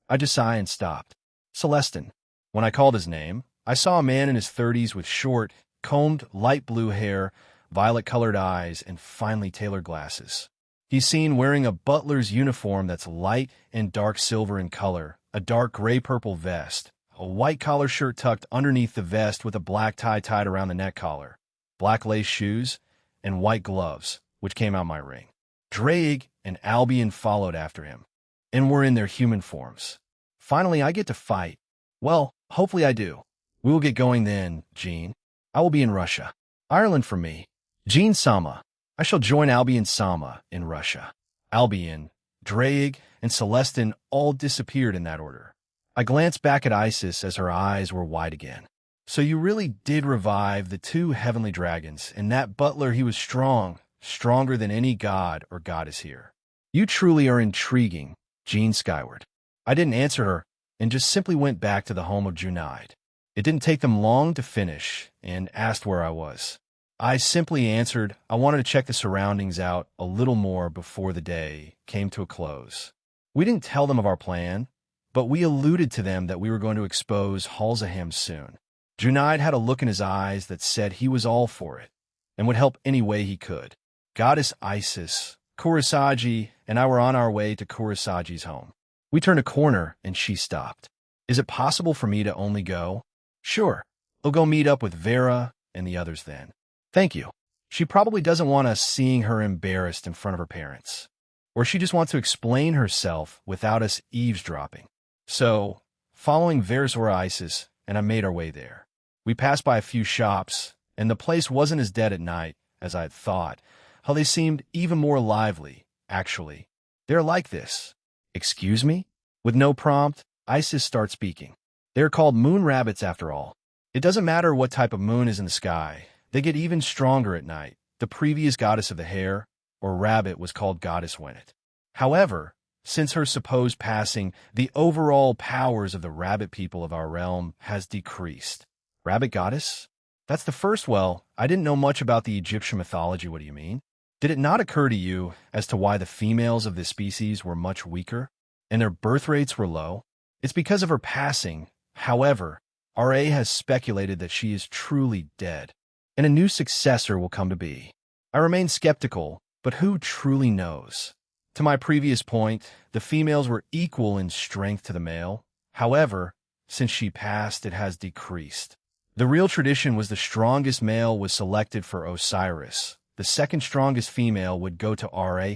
I just sighed and stopped. Celestin. When I called his name, I saw a man in his 30s with short, combed, light blue hair, violet-colored eyes, and finely tailored glasses. He's seen wearing a butler's uniform that's light and dark silver in color, a dark gray-purple vest, a white collar shirt tucked underneath the vest with a black tie tied around the neck collar, black lace shoes, and white gloves, which came out my ring. Drake and Albion followed after him, and were in their human forms. Finally, I get to fight. Well, hopefully I do. We will get going then, Jean. I will be in Russia. Ireland for me. Jean Sama. I shall join Albion Sama in Russia. Albion, Drake, and Celestin all disappeared in that order. I glanced back at Isis as her eyes were wide again. So you really did revive the 2 heavenly dragons, and that butler, he was strong, stronger than any god or goddess here. You truly are intriguing, Jean Skyward. I didn't answer her, and just simply went back to the home of Junaid. It didn't take them long to finish, and asked where I was. I simply answered I wanted to check the surroundings out a little more before the day came to a close. We didn't tell them of our plan, but we alluded to them that we were going to expose Halsaham soon. Junaid had a look in his eyes that said he was all for it, and would help any way he could. Goddess Isis, Kurosagi, and I were on our way to Kurosagi's home. We turned a corner, and she stopped. Is it possible for me to only go? Sure. I'll go meet up with Vera and the others then. Thank you. She probably doesn't want us seeing her embarrassed in front of her parents. Or she just wants to explain herself without us eavesdropping. So, following Vera's or Isis, and I made our way there. We passed by a few shops, and the place wasn't as dead at night as I had thought. How they seemed even more lively, actually. They're like this. Excuse me? With no prompt, Isis starts speaking. They're called moon rabbits after all. It doesn't matter what type of moon is in the sky. They get even stronger at night. The previous goddess of the hare, or rabbit, was called Goddess Wennet. However, Since her supposed passing, the overall powers of the rabbit people of our realm has decreased. Rabbit goddess? That's the first. Well, I didn't know much about the Egyptian mythology. What do you mean? Did it not occur to you as to why the females of this species were much weaker and their birth rates were low? It's because of her passing. However, RA has speculated that she is truly dead, and a new successor will come to be. I remain skeptical, but who truly knows? To my previous point, the females were equal in strength to the male. However, since she passed, it has decreased. The real tradition was the strongest male was selected for Osiris. The second strongest female would go to RA,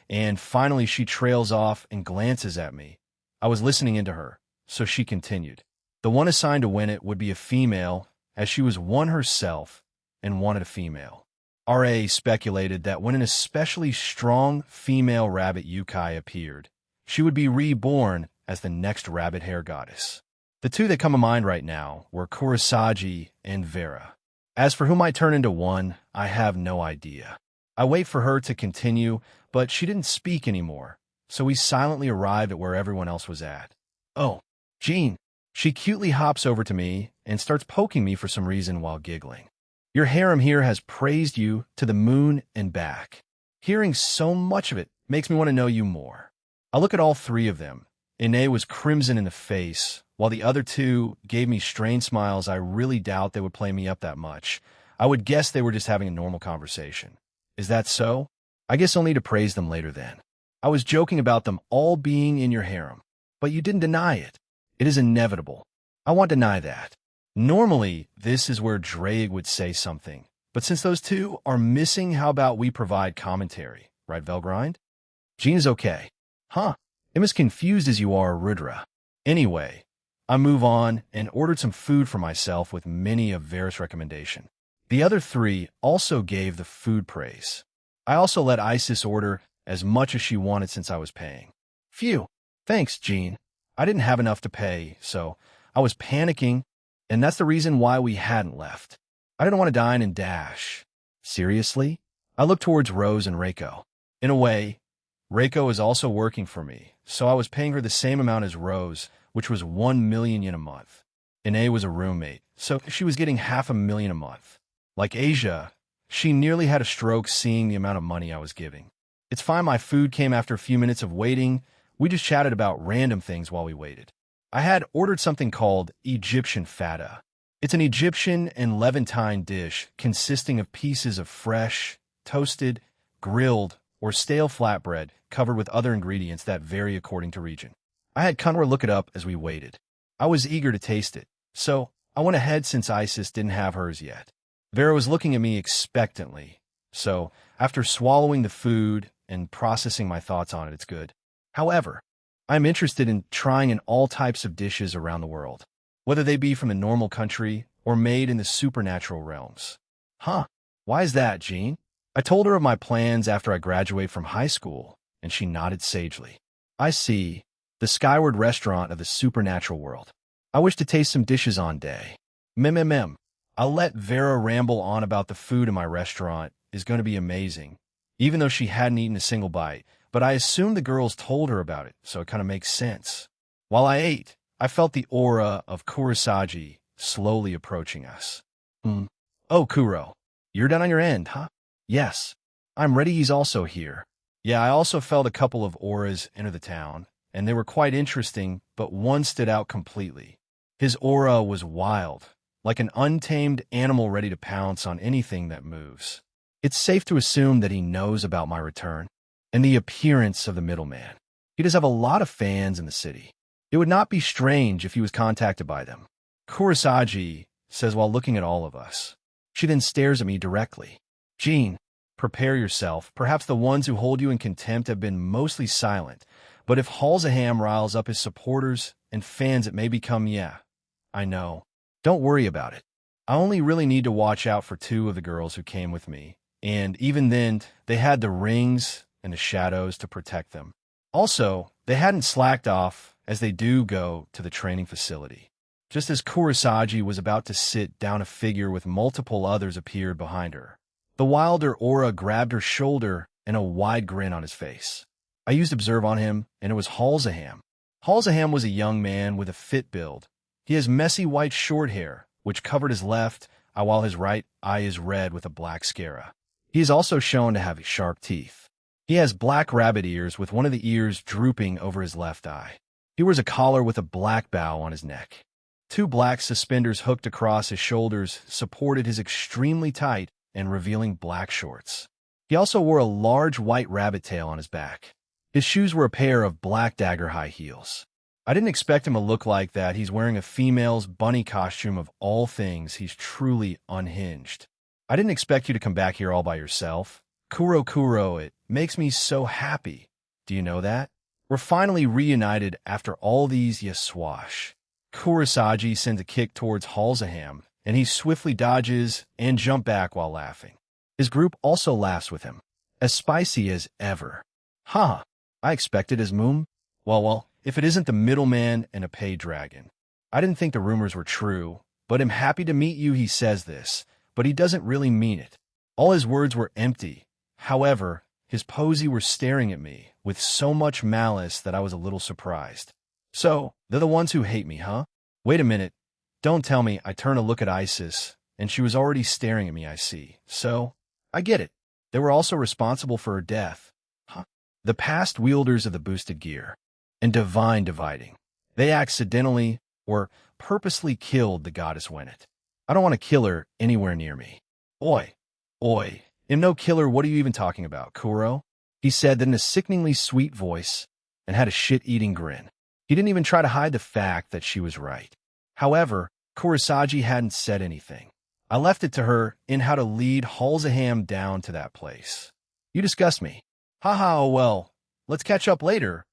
and finally she trails off and glances at me. I was listening into her, so she continued. The one assigned to win it would be a female, as she was one herself and wanted a female. RA speculated that when an especially strong female rabbit Yukai appeared, she would be reborn as the next rabbit hair goddess. The two that come to mind right now were Kurosagi and Vera. As for who might turn into one, I have no idea. I wait for her to continue, but she didn't speak anymore, so we silently arrived at where everyone else was at. Oh, Jean. She cutely hops over to me and starts poking me for some reason while giggling. Your harem here has praised you to the moon and back. Hearing so much of it makes me want to know you more. I look at all three of them. Ine was crimson in the face, while the other two gave me strange smiles. I really doubt they would play me up that much. I would guess they were just having a normal conversation. Is that so? I guess I'll need to praise them later then. I was joking about them all being in your harem, but you didn't deny it. It is inevitable. I won't deny that. Normally, this is where Drake would say something, but since those two are missing, how about we provide commentary, right, Velgrind? Jean is okay. Huh? I'm as confused as you are, Rudra. Anyway, I move on and ordered some food for myself with many of Vera's recommendation. The other three also gave the food praise. I also let Isis order as much as she wanted since I was paying. Phew. Thanks, Jean. I didn't have enough to pay, so I was panicking, and that's the reason why we hadn't left. I didn't want to dine and dash. Seriously? I looked towards Rose and Reiko. In a way, Reiko is also working for me, so I was paying her the same amount as Rose, which was 1 million yen a month. Ine was a roommate, so she was getting 500,000 a month. Like Asia, she nearly had a stroke seeing the amount of money I was giving. It's fine, my food came after a few minutes of waiting. We just chatted about random things while we waited. I had ordered something called Egyptian fata. It's an Egyptian and Levantine dish consisting of pieces of fresh, toasted, grilled, or stale flatbread covered with other ingredients that vary according to region. I had Kunra look it up as we waited. I was eager to taste it, so I went ahead since Isis didn't have hers yet. Vera was looking at me expectantly, so after swallowing the food and processing my thoughts on it, it's good. However, I'm interested in trying in all types of dishes around the world, whether they be from the normal country or made in the supernatural realms. Huh? Why is that, Jean? I told her of my plans after I graduate from high school, and she nodded sagely. I see. The Skyward restaurant of the supernatural world. I wish to taste some dishes on day. I'll let Vera ramble on about the food in my restaurant is going to be amazing, even though she hadn't eaten a single bite. But I assumed the girls told her about it, so it kind of makes sense. While I ate, I felt the aura of Kurosagi slowly approaching us. Oh, Kuro, you're done on your end, huh? Yes. I'm ready, he's also here. Yeah, I also felt a couple of auras enter the town, and they were quite interesting, but one stood out completely. His aura was wild, like an untamed animal ready to pounce on anything that moves. It's safe to assume that he knows about my return. And the appearance of the middleman. He does have a lot of fans in the city. It would not be strange if he was contacted by them. Kurosagi says while looking at all of us. She then stares at me directly. Jean, prepare yourself. Perhaps the ones who hold you in contempt have been mostly silent, but if Halzaham riles up his supporters and fans, it may become, I know. Don't worry about it. I only really need to watch out for two of the girls who came with me, and even then, they had the rings and the shadows to protect them. Also, they hadn't slacked off as they do go to the training facility. Just as Kurosagi was about to sit down, a figure with multiple others appeared behind her. The wilder aura grabbed her shoulder and a wide grin on his face. I used Observe on him, and it was Halzaham. Halzaham was a young man with a fit build. He has messy white short hair, which covered his left eye while his right eye is red with a black scara. He is also shown to have sharp teeth. He has black rabbit ears with one of the ears drooping over his left eye. He wears a collar with a black bow on his neck. Two black suspenders hooked across his shoulders supported his extremely tight and revealing black shorts. He also wore a large white rabbit tail on his back. His shoes were a pair of black dagger high heels. I didn't expect him to look like that. He's wearing a female's bunny costume of all things. He's truly unhinged. I didn't expect you to come back here all by yourself. Kuro, it makes me so happy. Do you know that? We're finally reunited after all these swash. Kurosagi sends a kick towards Halzaham, and he swiftly dodges and jumps back while laughing. His group also laughs with him. As spicy as ever. Huh, I expected as Moom. Well, if it isn't the middleman and a paid dragon. I didn't think the rumors were true, but I'm happy to meet you, he says this, but he doesn't really mean it. All his words were empty. However, his posy were staring at me with so much malice that I was a little surprised. So, they're the ones who hate me, huh? Wait a minute. Don't tell me. I turn to look at Isis, and she was already staring at me, I see. So, I get it. They were also responsible for her death. Huh? The past wielders of the boosted gear. And divine dividing. They accidentally or purposely killed the goddess Wennet. I don't want to kill her anywhere near me. Oi. I'm no killer, what are you even talking about, Kuro? He said that in a sickeningly sweet voice and had a shit-eating grin. He didn't even try to hide the fact that she was right. However, Kurosagi hadn't said anything. I left it to her in how to lead Halzaham down to that place. You disgust me. Haha, well, let's catch up later.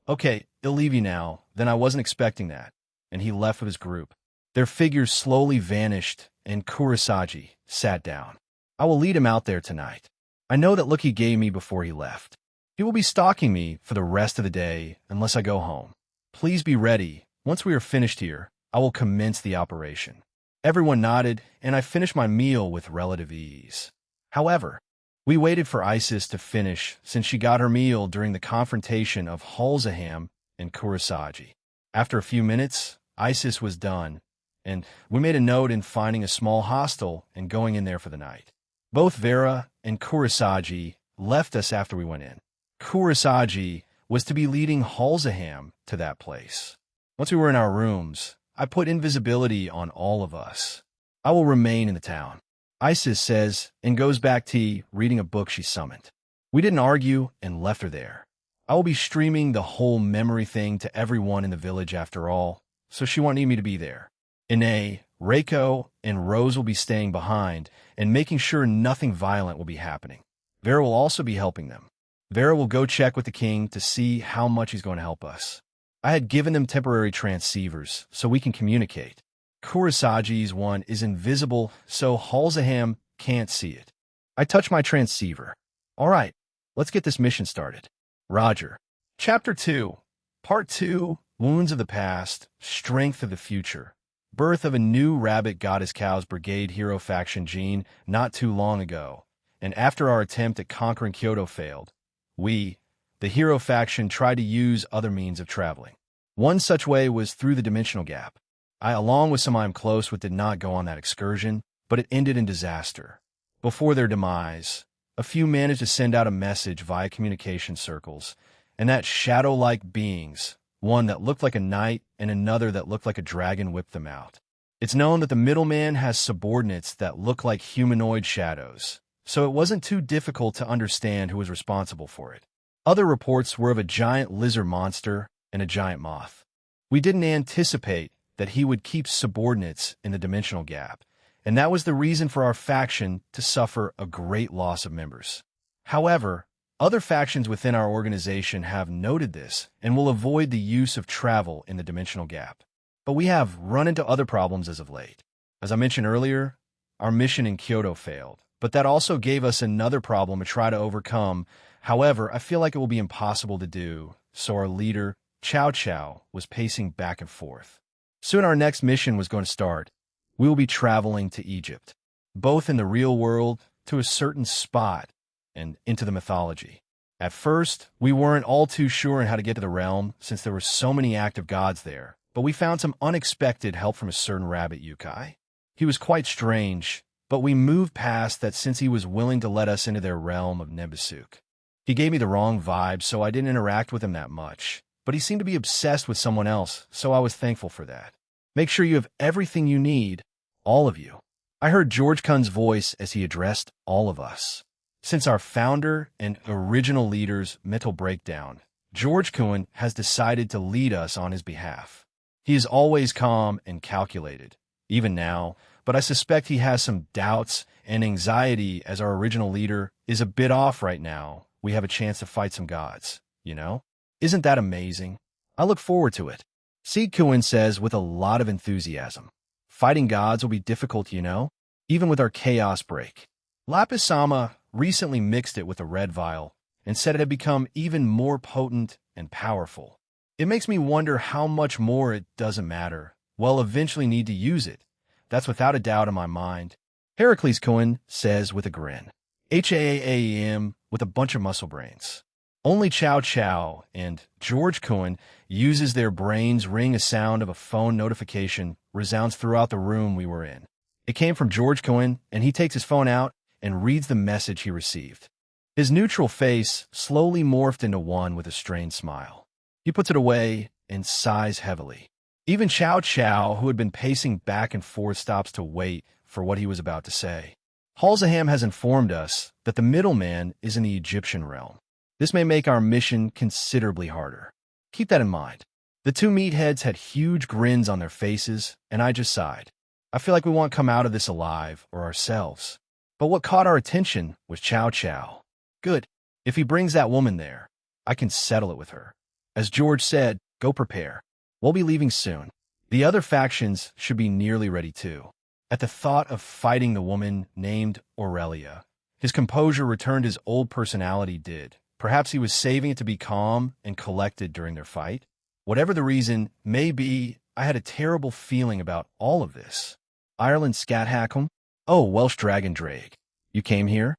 Okay, I'll leave you now. Then I wasn't expecting that. And he left with his group. Their figures slowly vanished, and Kurosagi sat down. I will lead him out there tonight. I know that look he gave me before he left. He will be stalking me for the rest of the day unless I go home. Please be ready. Once we are finished here, I will commence the operation. Everyone nodded, and I finished my meal with relative ease. However, we waited for Isis to finish since she got her meal during the confrontation of Halzaham and Kurosagi. After a few minutes, Isis was done, and we made a note in finding a small hostel and going in there for the night. Both Vera and Kurosagi left us after we went in. Kurosagi was to be leading Halzaham to that place. Once we were in our rooms, I put invisibility on all of us. I will remain in the town, Isis says, and goes back to reading a book she summoned. We didn't argue and left her there. I will be streaming the whole memory thing to everyone in the village after all, so she won't need me to be there. Ine, Reiko, and Rose will be staying behind and making sure nothing violent will be happening. Vera will also be helping them. Vera will go check with the king to see how much he's going to help us. I had given them temporary transceivers so we can communicate. Kurosagi's one is invisible, so Halzaham can't see it. I touch my transceiver. All right, let's get this mission started. Roger. Chapter 2. Part 2. Wounds of the Past, Strength of the Future. Birth of a new Rabbit Goddess Cows Brigade hero faction gene not too long ago, and after our attempt at conquering Kyoto failed, we, the hero faction, tried to use other means of traveling. One such way was through the dimensional gap. I, along with some I'm close with, did not go on that excursion, but it ended in disaster. Before their demise, a few managed to send out a message via communication circles, and that shadow-like beings, one that looked like a knight and another that looked like a dragon, whipped them out. It's known that the middleman has subordinates that look like humanoid shadows, so it wasn't too difficult to understand who was responsible for it. Other reports were of a giant lizard monster and a giant moth. We didn't anticipate that he would keep subordinates in the dimensional gap, and that was the reason for our faction to suffer a great loss of members. However, other factions within our organization have noted this and will avoid the use of travel in the dimensional gap. But we have run into other problems as of late. As I mentioned earlier, our mission in Kyoto failed, but that also gave us another problem to try to overcome. However, I feel like it will be impossible to do, so our leader, Chow Chow, was pacing back and forth. Soon our next mission was going to start. We will be traveling to Egypt, both in the real world, to a certain spot, and into the mythology. At first, we weren't all too sure on how to get to the realm since there were so many active gods there, but we found some unexpected help from a certain rabbit Yukai. He was quite strange, but we moved past that since he was willing to let us into their realm of Nebusuk. He gave me the wrong vibe, so I didn't interact with him that much, but he seemed to be obsessed with someone else, so I was thankful for that. Make sure you have everything you need, all of you. I heard George Kun's voice as he addressed all of us. Since our founder and original leader's mental breakdown, George Kun has decided to lead us on his behalf. He is always calm and calculated, even now, but I suspect he has some doubts and anxiety as our original leader is a bit off right now. We have a chance to fight some gods, you know? Isn't that amazing? I look forward to it. Seed Kun says with a lot of enthusiasm. Fighting gods will be difficult, you know, even with our chaos break. Lapis-sama recently mixed it with a red vial and said it had become even more potent and powerful. It makes me wonder how much more it doesn't matter. We'll eventually need to use it. That's without a doubt in my mind. Heracles Kun says with a grin. HAAM with a bunch of muscle brains. Only Chow Chow and George Kun uses their brains ring a sound of a phone notification resounds throughout the room we were in. It came from George Kun, and he takes his phone out and reads the message he received. His neutral face slowly morphed into one with a strained smile. He puts it away and sighs heavily. Even Chow Chow, who had been pacing back and forth, stops to wait for what he was about to say. Halzaham has informed us that the middleman is in the Egyptian realm. This may make our mission considerably harder. Keep that in mind. The two meatheads had huge grins on their faces, and I just sighed. I feel like we won't come out of this alive or ourselves. But what caught our attention was Chow Chow. Good. If he brings that woman there, I can settle it with her. As George said, go prepare. We'll be leaving soon. The other factions should be nearly ready too. At the thought of fighting the woman named Aurelia, his composure returned, his old personality did. Perhaps he was saving it to be calm and collected during their fight. Whatever the reason may be, I had a terrible feeling about all of this. Ireland Scathackum? Oh, Welsh Dragon Drake. You came here?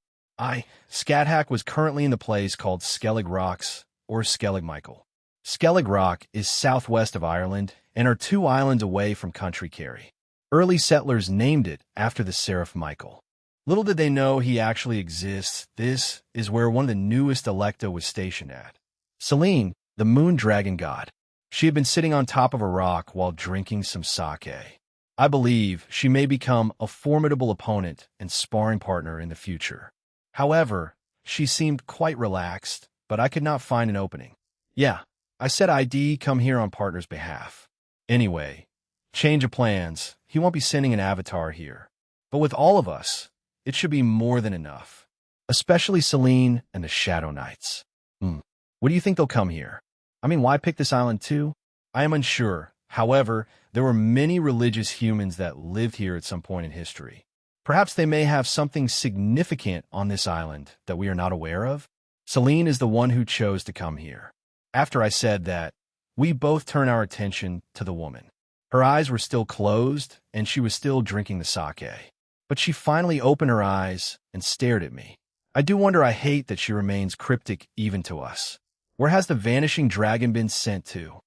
Scathach was currently in the place called Skellig Rocks, or Skellig Michael. Skellig Rock is southwest of Ireland and are 2 islands away from Country Kerry. Early settlers named it after the Seraph Michael. Little did they know he actually exists. This is where one of the newest Electa was stationed at. Selene, the moon dragon god. She had been sitting on top of a rock while drinking some sake. I believe she may become a formidable opponent and sparring partner in the future. However, she seemed quite relaxed, but I could not find an opening. Yeah, I said I'd come here on partner's behalf. Anyway, change of plans. He won't be sending an avatar here. But with all of us, it should be more than enough. Especially Selene and the Shadow Knights. What do you think they'll come here? I mean, why pick this island too? I am unsure. However, there were many religious humans that lived here at some point in history. Perhaps they may have something significant on this island that we are not aware of. Selene is the one who chose to come here. After I said that, we both turned our attention to the woman. Her eyes were still closed, and she was still drinking the sake. But she finally opened her eyes and stared at me. I do wonder. I hate that she remains cryptic even to us. Where has the vanishing dragon been sent to?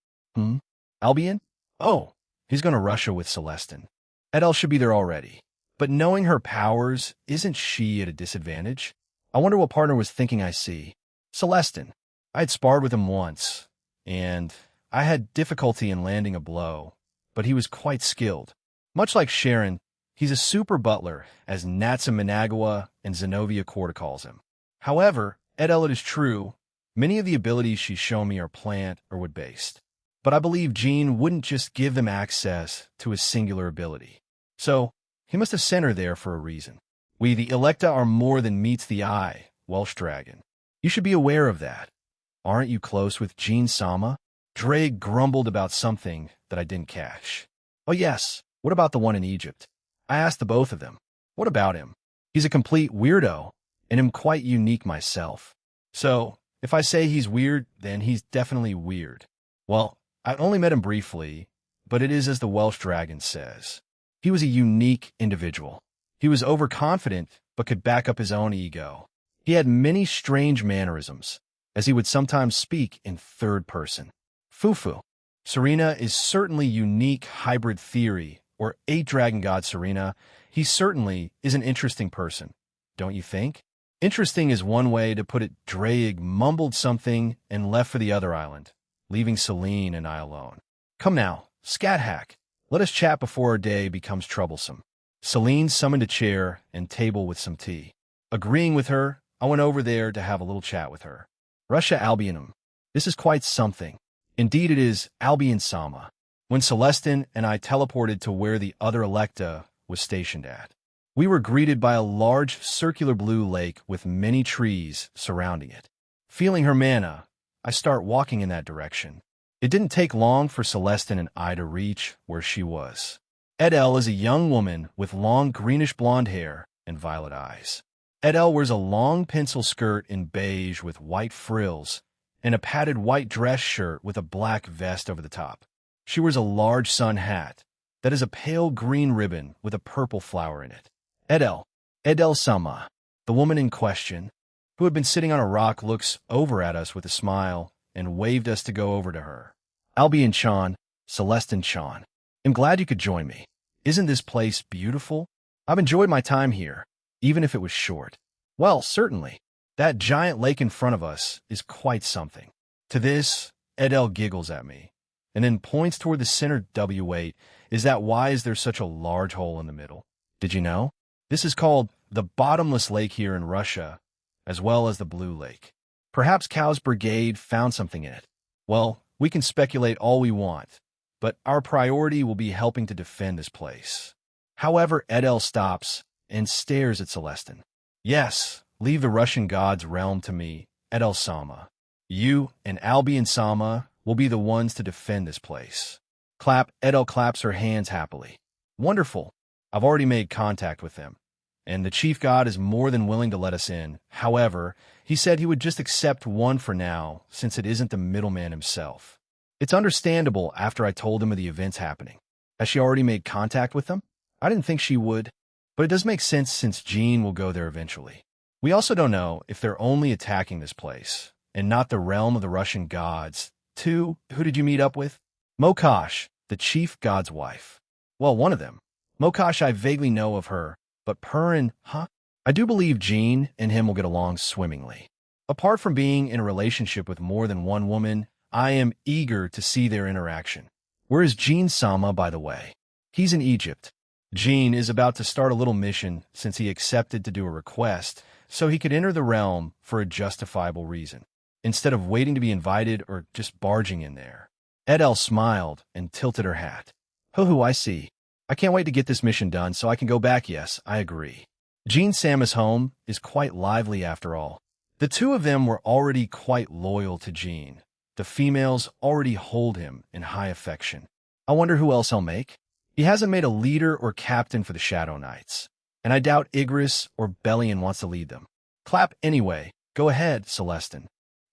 Albion? Oh, he's going to Russia with Celestin. Edel should be there already. But knowing her powers, isn't she at a disadvantage? I wonder what partner was thinking. I see. Celestin. I had sparred with him once, and I had difficulty in landing a blow, but he was quite skilled. Much like Sharon, he's a super butler, as Natsa Managua and Zenobia Corda calls him. However, Edel, it is true, many of the abilities she's shown me are plant or wood-based. But I believe Jean wouldn't just give them access to his singular ability. So, he must have sent her there for a reason. We, the Electa, are more than meets the eye, Welsh Dragon. You should be aware of that. Aren't you close with Jean Sama? Drake grumbled about something that I didn't catch. Oh yes, what about the one in Egypt? I asked the both of them. What about him? He's a complete weirdo, and am quite unique myself. So, if I say he's weird, then he's definitely weird. Well, I only met him briefly, but it is as the Welsh Dragon says. He was a unique individual. He was overconfident, but could back up his own ego. He had many strange mannerisms. as he would sometimes speak in third person. Fufu. Serena is certainly unique hybrid theory, or 8 dragon god Serena. He certainly is an interesting person, don't you think? Interesting is one way to put it. Draig mumbled something and left for the other island, leaving Celine and I alone. Come now, scat hack. Let us chat before our day becomes troublesome. Celine summoned a chair and table with some tea. Agreeing with her, I went over there to have a little chat with her. Russia Albionum. This is quite something. Indeed it is, Albion Sama. When Celestin and I teleported to where the other Electa was stationed at, we were greeted by a large circular blue lake with many trees surrounding it. Feeling her mana, I start walking in that direction. It didn't take long for Celestin and I to reach where she was. Edel is a young woman with long greenish blonde hair and violet eyes. Edel wears a long pencil skirt in beige with white frills and a padded white dress shirt with a black vest over the top. She wears a large sun hat that is a pale green ribbon with a purple flower in it. Edel Sama, the woman in question, who had been sitting on a rock, looks over at us with a smile and waved us to go over to her. Albion Chan, Celestin Chan. I'm glad you could join me. Isn't this place beautiful? I've enjoyed my time here, even if it was short. Well, certainly. That giant lake in front of us is quite something. To this, Edel giggles at me, and then points toward the center. W8. Is that why is there such a large hole in the middle? Did you know? This is called the bottomless lake here in Russia, as well as the Blue Lake. Perhaps Cow's brigade found something in it. Well, we can speculate all we want, but our priority will be helping to defend this place. However, Edel stops and stares at Celestin. Yes, leave the Russian god's realm to me, Edel Sama. You and Albion Sama will be the ones to defend this place. Clap. Edel claps her hands happily. Wonderful. I've already made contact with them, and the chief god is more than willing to let us in. However, he said he would just accept one for now, since it isn't the middleman himself. It's understandable after I told him of the events happening. Has she already made contact with them? I didn't think she would, but it does make sense since Jean will go there eventually. We also don't know if they're only attacking this place, and not the realm of the Russian gods. 2. Who did you meet up with? Mokosh, the chief god's wife. Well, one of them. Mokosh, I vaguely know of her, but Purin, I do believe Jean and him will get along swimmingly. Apart from being in a relationship with more than one woman, I am eager to see their interaction. Where is Jean Sama, by the way? He's in Egypt. Jean is about to start a little mission since he accepted to do a request so he could enter the realm for a justifiable reason, instead of waiting to be invited or just barging in there. Edel smiled and tilted her hat. Hoo-hoo, I see. I can't wait to get this mission done so I can go back. Yes, I agree. Jean Sama's home is quite lively after all. The two of them were already quite loyal to Jean. The females already hold him in high affection. I wonder who else I'll make. He hasn't made a leader or captain for the Shadow Knights, and I doubt Igris or Bellion wants to lead them. Clap anyway. Go ahead, Celestin.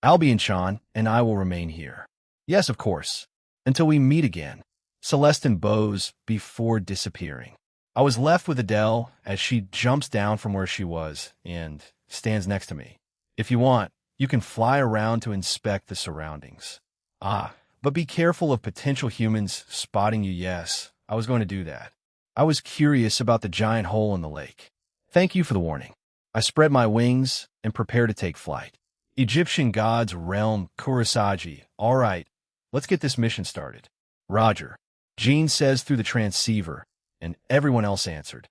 Albion Chan and I will remain here. Yes, of course. Until we meet again. Celestin bows before disappearing. I was left with Adele as she jumps down from where she was and stands next to me. If you want, you can fly around to inspect the surroundings. But be careful of potential humans spotting you. Yes, I was going to do that. I was curious about the giant hole in the lake. Thank you for the warning. I spread my wings and prepare to take flight. Egyptian God's realm, Kurosagi. All right, let's get this mission started. Roger. Jean says through the transceiver, and everyone else answered.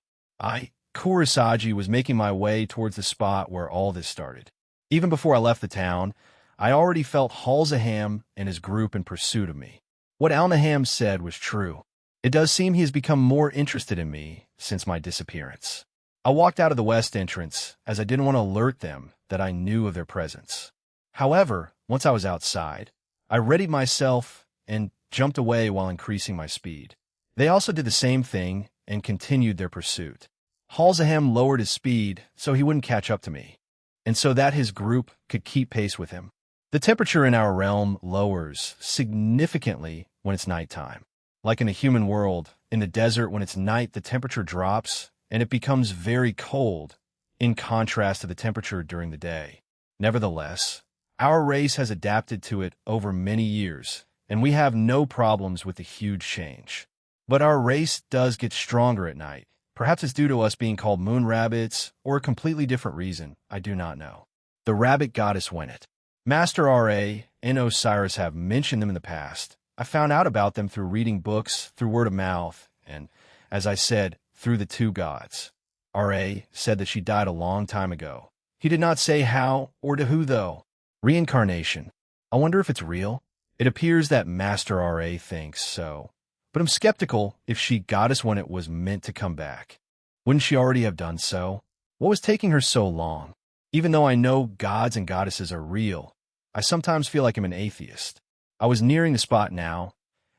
Kurosagi, was making my way towards the spot where all this started. Even before I left the town, I already felt Halzaham and his group in pursuit of me. What Alnaham said was true. It does seem he has become more interested in me since my disappearance. I walked out of the west entrance as I didn't want to alert them that I knew of their presence. However, once I was outside, I readied myself and jumped away while increasing my speed. They also did the same thing and continued their pursuit. Halzaham lowered his speed so he wouldn't catch up to me, and so that his group could keep pace with him. The temperature in our realm lowers significantly when it's nighttime. Like in a human world, in the desert when it's night the temperature drops and it becomes very cold, in contrast to the temperature during the day. Nevertheless, Our race has adapted to it over many years, and we have no problems with the huge change. But our race does get stronger at night. Perhaps it's due to us being called moon rabbits, or a completely different reason, I do not know. The rabbit goddess Wennet. Master Ra and Osiris have mentioned them in the past. I found out about them through reading books, through word of mouth, and, as I said, through the two gods. Ra said that she died a long time ago. He did not say how or to who, though. Reincarnation. I wonder if it's real. It appears that Master Ra thinks so. But I'm skeptical if she, Goddess Wennet, was meant to come back. Wouldn't she already have done so? What was taking her so long? Even though I know gods and goddesses are real, I sometimes feel like I'm an atheist. I was nearing the spot now,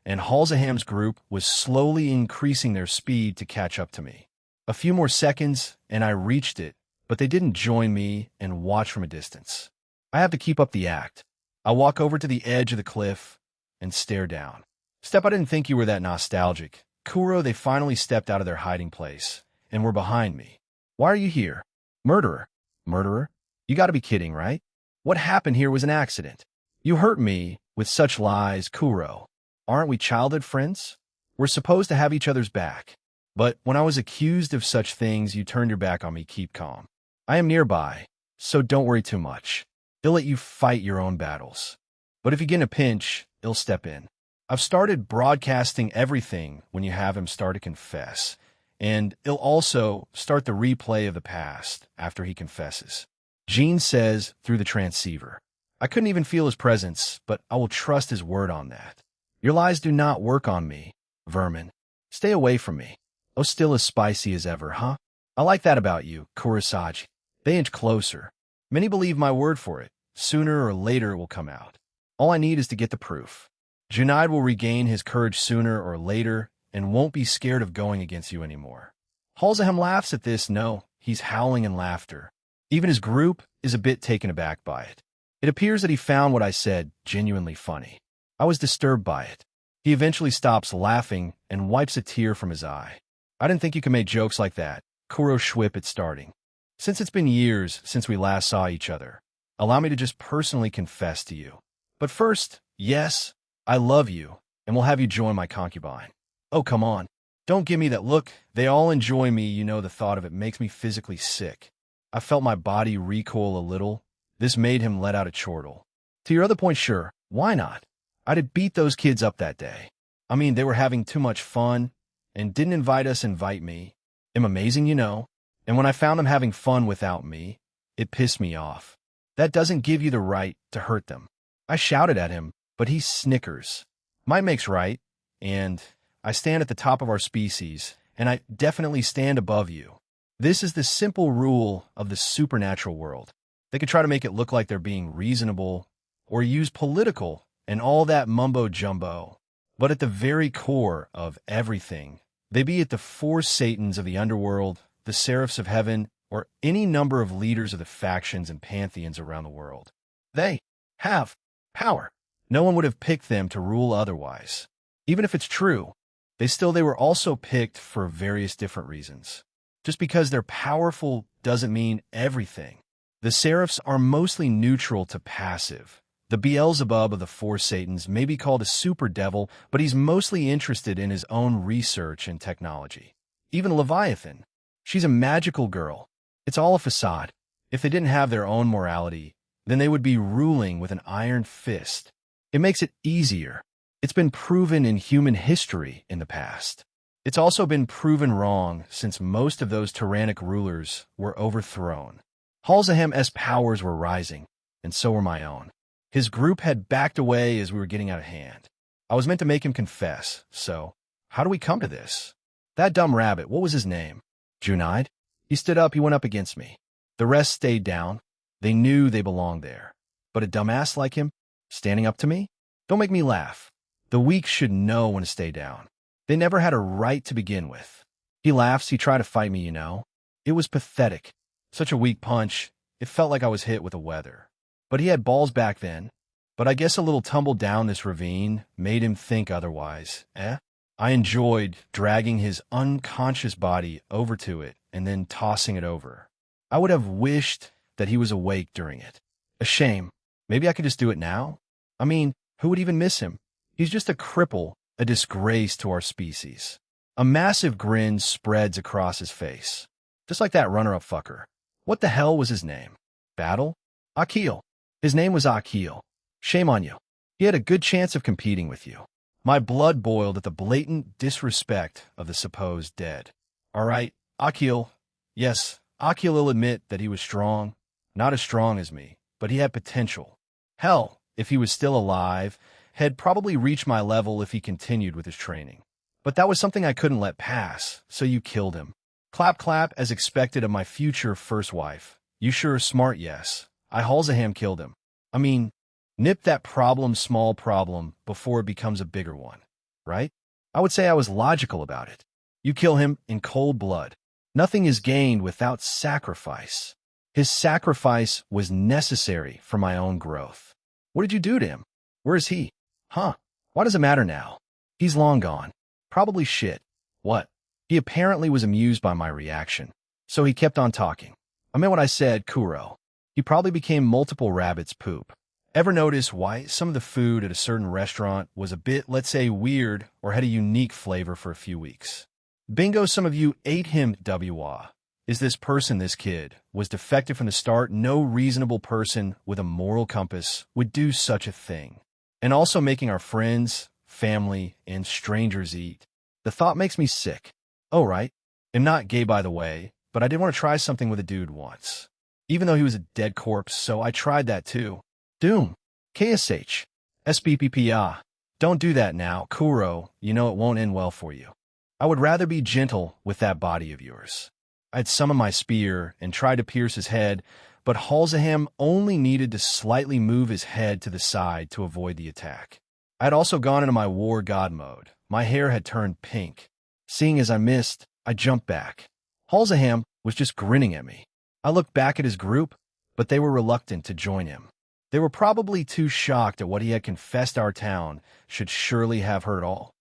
and Halzaham's group was slowly increasing their speed to catch up to me. A few more seconds, and I reached it, but they didn't join me and watch from a distance. I have to keep up the act. I walk over to the edge of the cliff and stare down. Step, I didn't think you were that nostalgic. Kuro, they finally stepped out of their hiding place, and were behind me. Why are you here? Murderer. Murderer? You gotta be kidding, right? What happened here was an accident. You hurt me with such lies, Kuro. Aren't we childhood friends? We're supposed to have each other's back. But when I was accused of such things, you turned your back on me. Keep calm. I am nearby, so don't worry too much. He'll let you fight your own battles. But if you get in a pinch, he'll step in. I've started broadcasting everything when you have him start to confess, and he'll also start the replay of the past after he confesses. Jean says through the transceiver. I couldn't even feel his presence, but I will trust his word on that. Your lies do not work on me, vermin. Stay away from me. Oh, still as spicy as ever, huh? I like that about you, Kurosagi. They inch closer. Many believe my word for it. Sooner or later it will come out. All I need is to get the proof. Junaid will regain his courage sooner or later and won't be scared of going against you anymore. Halzaham laughs at this. No, he's howling in laughter. Even his group is a bit taken aback by it. It appears that he found what I said genuinely funny. I was disturbed by it. He eventually stops laughing and wipes a tear from his eye. I didn't think you could make jokes like that. Kuro Schwip, it's starting. Since it's been years since we last saw each other, allow me to just personally confess to you. But first, yes, I love you, and will have you join my concubine. Oh, come on. Don't give me that look. They all enjoy me, you know, the thought of it makes me physically sick. I felt my body recoil a little. This made him let out a chortle. To your other point, sure, why not? I'd have beat those kids up that day. I mean, they were having too much fun, and didn't invite me. I'm amazing, you know. And when I found them having fun without me, it pissed me off. That doesn't give you the right to hurt them. I shouted at him, but he snickers. Might makes right, and I stand at the top of our species, and I definitely stand above you. This is the simple rule of the supernatural world. They could try to make it look like they're being reasonable, or use political, and all that mumbo-jumbo. But at the very core of everything, they be it the four Satans of the underworld, the Seraphs of heaven, or any number of leaders of the factions and pantheons around the world. They have power. No one would have picked them to rule otherwise. Even if it's true, they were also picked for various different reasons. Just because they're powerful doesn't mean everything. The Seraphs are mostly neutral to passive. The Beelzebub of the four Satans may be called a super devil, but he's mostly interested in his own research and technology. Even Leviathan. She's a magical girl. It's all a facade. If they didn't have their own morality, then they would be ruling with an iron fist. It makes it easier. It's been proven in human history in the past. It's also been proven wrong since most of those tyrannic rulers were overthrown. Halzaham's powers were rising, and so were my own. His group had backed away as we were getting out of hand. I was meant to make him confess, so how do we come to this? That dumb rabbit, what was his name? Junaid? He stood up, he went up against me. The rest stayed down. They knew they belonged there. But a dumbass like him, standing up to me? Don't make me laugh. The weak should know when to stay down. They never had a right to begin with. He laughs, he tried to fight me, you know. It was pathetic. Such a weak punch, it felt like I was hit with a weather. But he had balls back then. But I guess a little tumble down this ravine made him think otherwise, eh? I enjoyed dragging his unconscious body over to it and then tossing it over. I would have wished that he was awake during it. A shame. Maybe I could just do it now? I mean, who would even miss him? He's just a cripple, a disgrace to our species. A massive grin spreads across his face. Just like that runner-up fucker. What the hell was his name? Battle? Akil. His name was Akil. Shame on you. He had a good chance of competing with you. My blood boiled at the blatant disrespect of the supposed dead. All right, Akil. Yes, Akil will admit that he was strong. Not as strong as me, but he had potential. Hell, if he was still alive, had probably reached my level if he continued with his training. But that was something I couldn't let pass, so you killed him. Clap clap as expected of my future first wife. You sure smart, yes. I Halzaham killed him. I mean, nip that problem, small problem, before it becomes a bigger one, right? I would say I was logical about it. You kill him in cold blood. Nothing is gained without sacrifice. His sacrifice was necessary for my own growth. What did you do to him? Where is he? Huh? Why does it matter now? He's long gone. Probably shit. What? He apparently was amused by my reaction, so he kept on talking. I meant what I said, Kuro. He probably became multiple rabbits' poop. Ever notice why some of the food at a certain restaurant was a bit, let's say, weird or had a unique flavor for a few weeks? Bingo, some of you ate him, WA. Is this person, this kid, was defective from the start? No reasonable person with a moral compass would do such a thing. And also making our friends, family, and strangers eat. The thought makes me sick. Oh, right. I'm not gay, by the way, but I did want to try something with a dude once. Even though he was a dead corpse, so I tried that too. Doom. KSH. SBPPA. Don't do that now, Kuro. You know it won't end well for you. I would rather be gentle with that body of yours. I'd summon my spear and try to pierce his head, but Halzaham only needed to slightly move his head to the side to avoid the attack. I had also gone into my war god mode. My hair had turned pink. Seeing as I missed, I jumped back. Halzaham was just grinning at me. I looked back at his group, but they were reluctant to join him. They were probably too shocked at what he had confessed. Our town should surely have heard all.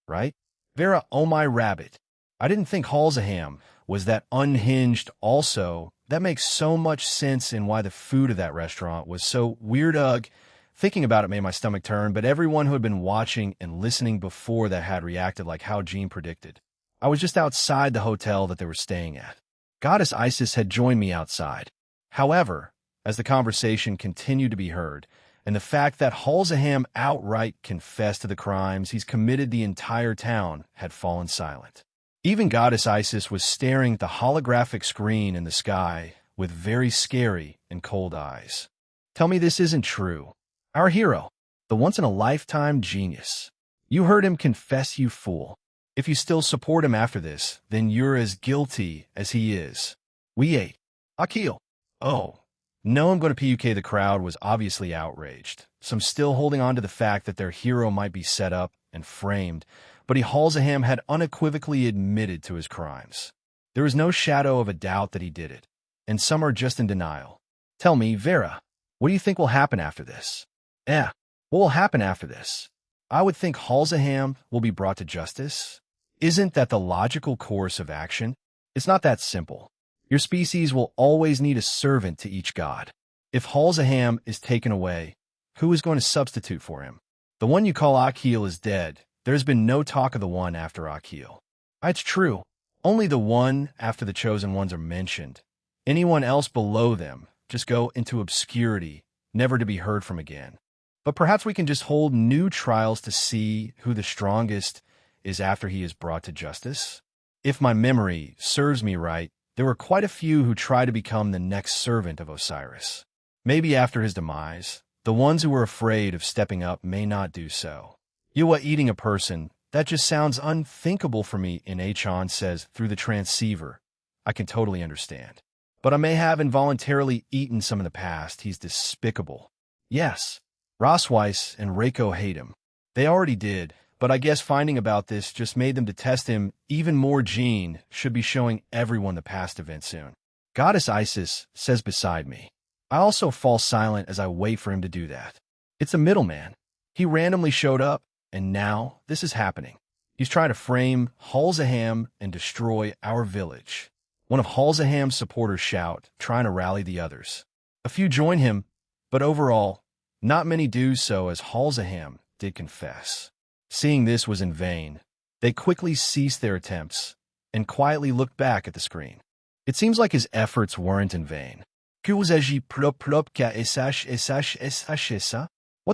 Right? Vera, oh my rabbit. I didn't think Halzaham was that unhinged. Also, that makes so much sense in why the food of that restaurant was so weird. Ugh. Thinking about it made my stomach turn, but everyone who had been watching and listening before that had reacted like how Jean predicted. I was just outside the hotel that they were staying at. Goddess Isis had joined me outside. However, as the conversation continued to be heard, and the fact that Halzaham outright confessed to the crimes he's committed, the entire town had fallen silent. Even Goddess Isis was staring at the holographic screen in the sky with very scary and cold eyes. Tell me this isn't true. Our hero, the once-in-a-lifetime genius. You heard him confess, you fool. If you still support him after this, then you're as guilty as he is. We ate. Akil. Oh. No, I'm going to PUK. The crowd was obviously outraged. Some still holding on to the fact that their hero might be set up and framed, but Halzaham had unequivocally admitted to his crimes. There was no shadow of a doubt that he did it, and some are just in denial. Tell me, Vera, what do you think will happen after this? What will happen after this? I would think Halzaham will be brought to justice. Isn't that the logical course of action? It's not that simple. Your species will always need a servant to each god. If Halzaham is taken away, who is going to substitute for him? The one you call Akil is dead. There's been no talk of the one after Akil. It's true. Only the one after the chosen ones are mentioned. Anyone else below them just go into obscurity, never to be heard from again. But perhaps we can just hold new trials to see who the strongest is after he is brought to justice. If my memory serves me right, there were quite a few who tried to become the next servant of Osiris. Maybe after his demise, the ones who were afraid of stepping up may not do so. Yuwa eating a person, that just sounds unthinkable for me, Inachan says through the transceiver. I can totally understand. But I may have involuntarily eaten some in the past. He's despicable. Yes, Rosweiss and Reiko hate him. They already did, but I guess finding about this just made them detest him even more. Jean should be showing everyone the past event soon. Goddess Isis says beside me. I also fall silent as I wait for him to do that. It's a middleman. He randomly showed up, and now this is happening. He's trying to frame Halzaham and destroy our village. One of Halzaham's supporters shout, trying to rally the others. A few join him, but overall, Not many do so, as Halzaham did confess. Seeing this was in vain, they quickly ceased their attempts and quietly looked back at the screen. It seems like his efforts weren't in vain. What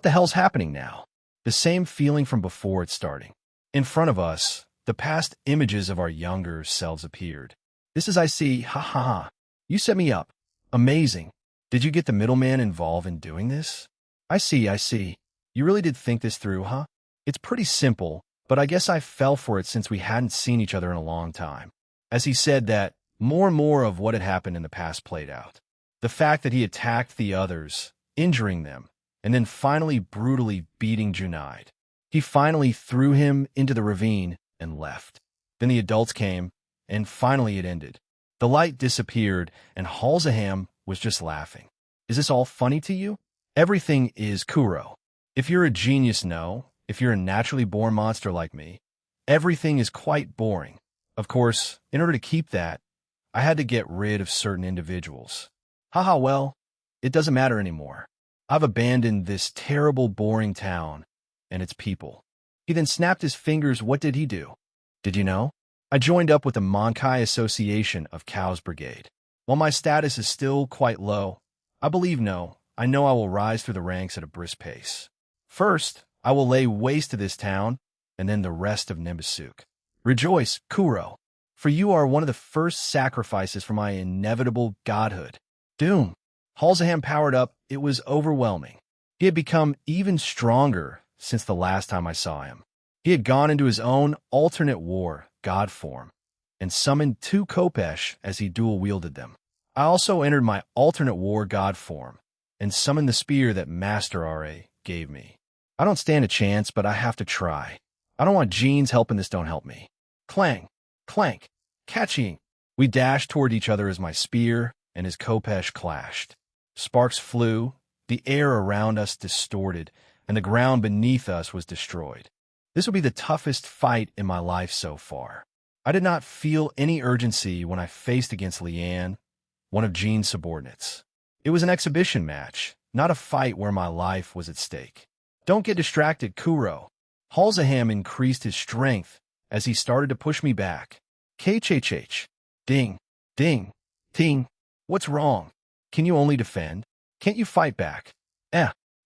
the hell's happening now? The same feeling from before it starting. In front of us, the past images of our younger selves appeared. This is I see, ha ha ha. You set me up. Amazing. Did you get the middleman involved in doing this? I see. You really did think this through, huh? It's pretty simple, but I guess I fell for it since we hadn't seen each other in a long time. As he said that, more and more of what had happened in the past played out. The fact that he attacked the others, injuring them, and then finally brutally beating Junaid. He finally threw him into the ravine and left. Then the adults came, and finally it ended. The light disappeared, and Halzaham was just laughing. Is this all funny to you? Everything is Kuro. If you're a genius, no. If you're a naturally born monster like me, everything is quite boring. Of course, in order to keep that, I had to get rid of certain individuals. Haha, well, it doesn't matter anymore. I've abandoned this terrible, boring town and its people. He then snapped his fingers. What did he do? Did you know? I joined up with the Monkai Association of Cows Brigade. While my status is still quite low, I know I will rise through the ranks at a brisk pace. First, I will lay waste to this town, and then the rest of Nimbusuk. Rejoice, Kuro, for you are one of the first sacrifices for my inevitable godhood. Doom. Halzaham powered up. It was overwhelming. He had become even stronger since the last time I saw him. He had gone into his own alternate war god form and summoned 2 Kopesh as he dual-wielded them. I also entered my alternate war god form and summoned the spear that Master Ra gave me. I don't stand a chance, but I have to try. I don't want Jeans helping this don't help me. Clang, clank, catching. We dashed toward each other as my spear and his Kopesh clashed. Sparks flew, the air around us distorted, and the ground beneath us was destroyed. This would be the toughest fight in my life so far. I did not feel any urgency when I faced against Leanne, one of Jean's subordinates. It was an exhibition match, not a fight where my life was at stake. Don't get distracted, Kuro. Halzaham increased his strength as he started to push me back. KHH. Ding. Ding. Ting. What's wrong? Can you only defend? Can't you fight back?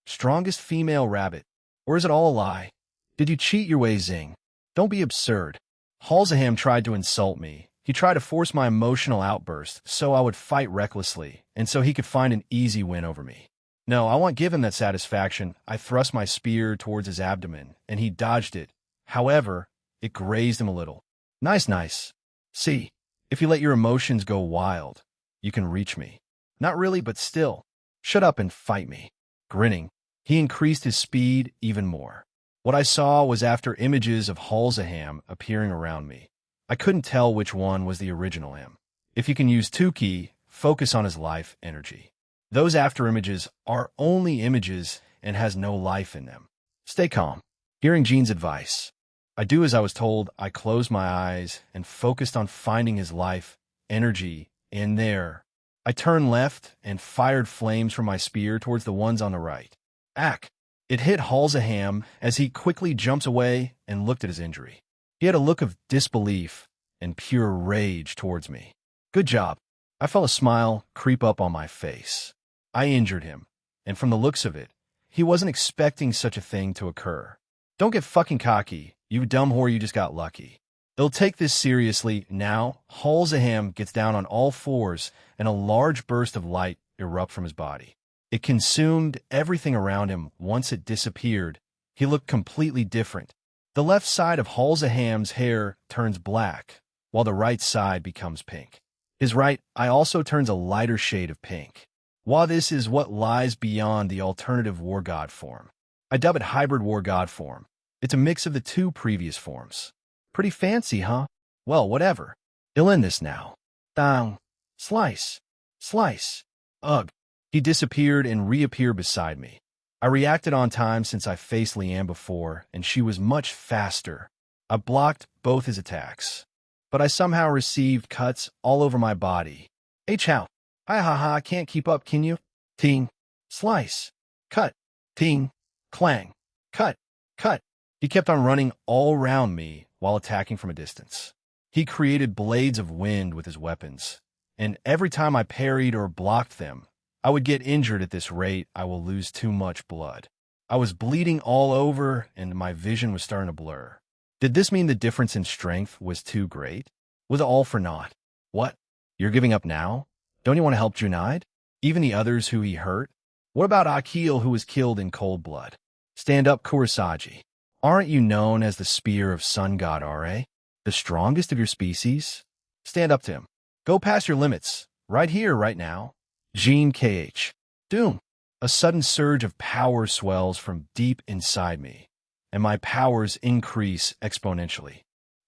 Strongest female rabbit. Or is it all a lie? Did you cheat your way, Zing? Don't be absurd. Halzaham tried to insult me. He tried to force my emotional outburst so I would fight recklessly, and so he could find an easy win over me. No, I won't give him that satisfaction. I thrust my spear towards his abdomen, and he dodged it. However, it grazed him a little. Nice. See, if you let your emotions go wild, you can reach me. Not really, but still. Shut up and fight me. Grinning, he increased his speed even more. What I saw was after images of Halzaham appearing around me. I couldn't tell which one was the original him. If you can use 2Ki, focus on his life energy. Those after images are only images and has no life in them. Stay calm. Hearing Jean's advice, I do as I was told. I closed my eyes and focused on finding his life energy in there. I turned left and fired flames from my spear towards the ones on the right. Ack! It hit Halzaham as he quickly jumps away and looked at his injury. He had a look of disbelief and pure rage towards me. Good job. I felt a smile creep up on my face. I injured him, and from the looks of it, he wasn't expecting such a thing to occur. Don't get fucking cocky, you dumb whore, you just got lucky. They'll take this seriously. Now, Halzaham gets down on all fours, and a large burst of light erupted from his body. It consumed everything around him. Once it disappeared, he looked completely different. The left side of Halzaham's hair turns black, while the right side becomes pink. His right eye also turns a lighter shade of pink. While this is what lies beyond the alternative war god form, I dub it hybrid war god form. It's a mix of the 2 previous forms. Pretty fancy, huh? Well, whatever. He'll end this now. Down. Slice. Slice. Ugh. He disappeared and reappeared beside me. I reacted on time since I faced Leanne before, and she was much faster. I blocked both his attacks, but I somehow received cuts all over my body. Hey, chow. Hi, ha, can't keep up, can you? Ting. Slice. Cut. Ting, clang, cut, cut. He kept on running all around me while attacking from a distance. He created blades of wind with his weapons, and every time I parried or blocked them, I would get injured. At this rate, I will lose too much blood. I was bleeding all over, and my vision was starting to blur. Did this mean the difference in strength was too great? Was it all for naught? What? You're giving up now? Don't you want to help Junaid? Even the others who he hurt? What about Akil, who was killed in cold blood? Stand up, Kurosagi. Aren't you known as the spear of sun god Ra? The strongest of your species? Stand up to him. Go past your limits. Right here, right now. Jean K.H. Doom. A sudden surge of power swells from deep inside me, and my powers increase exponentially.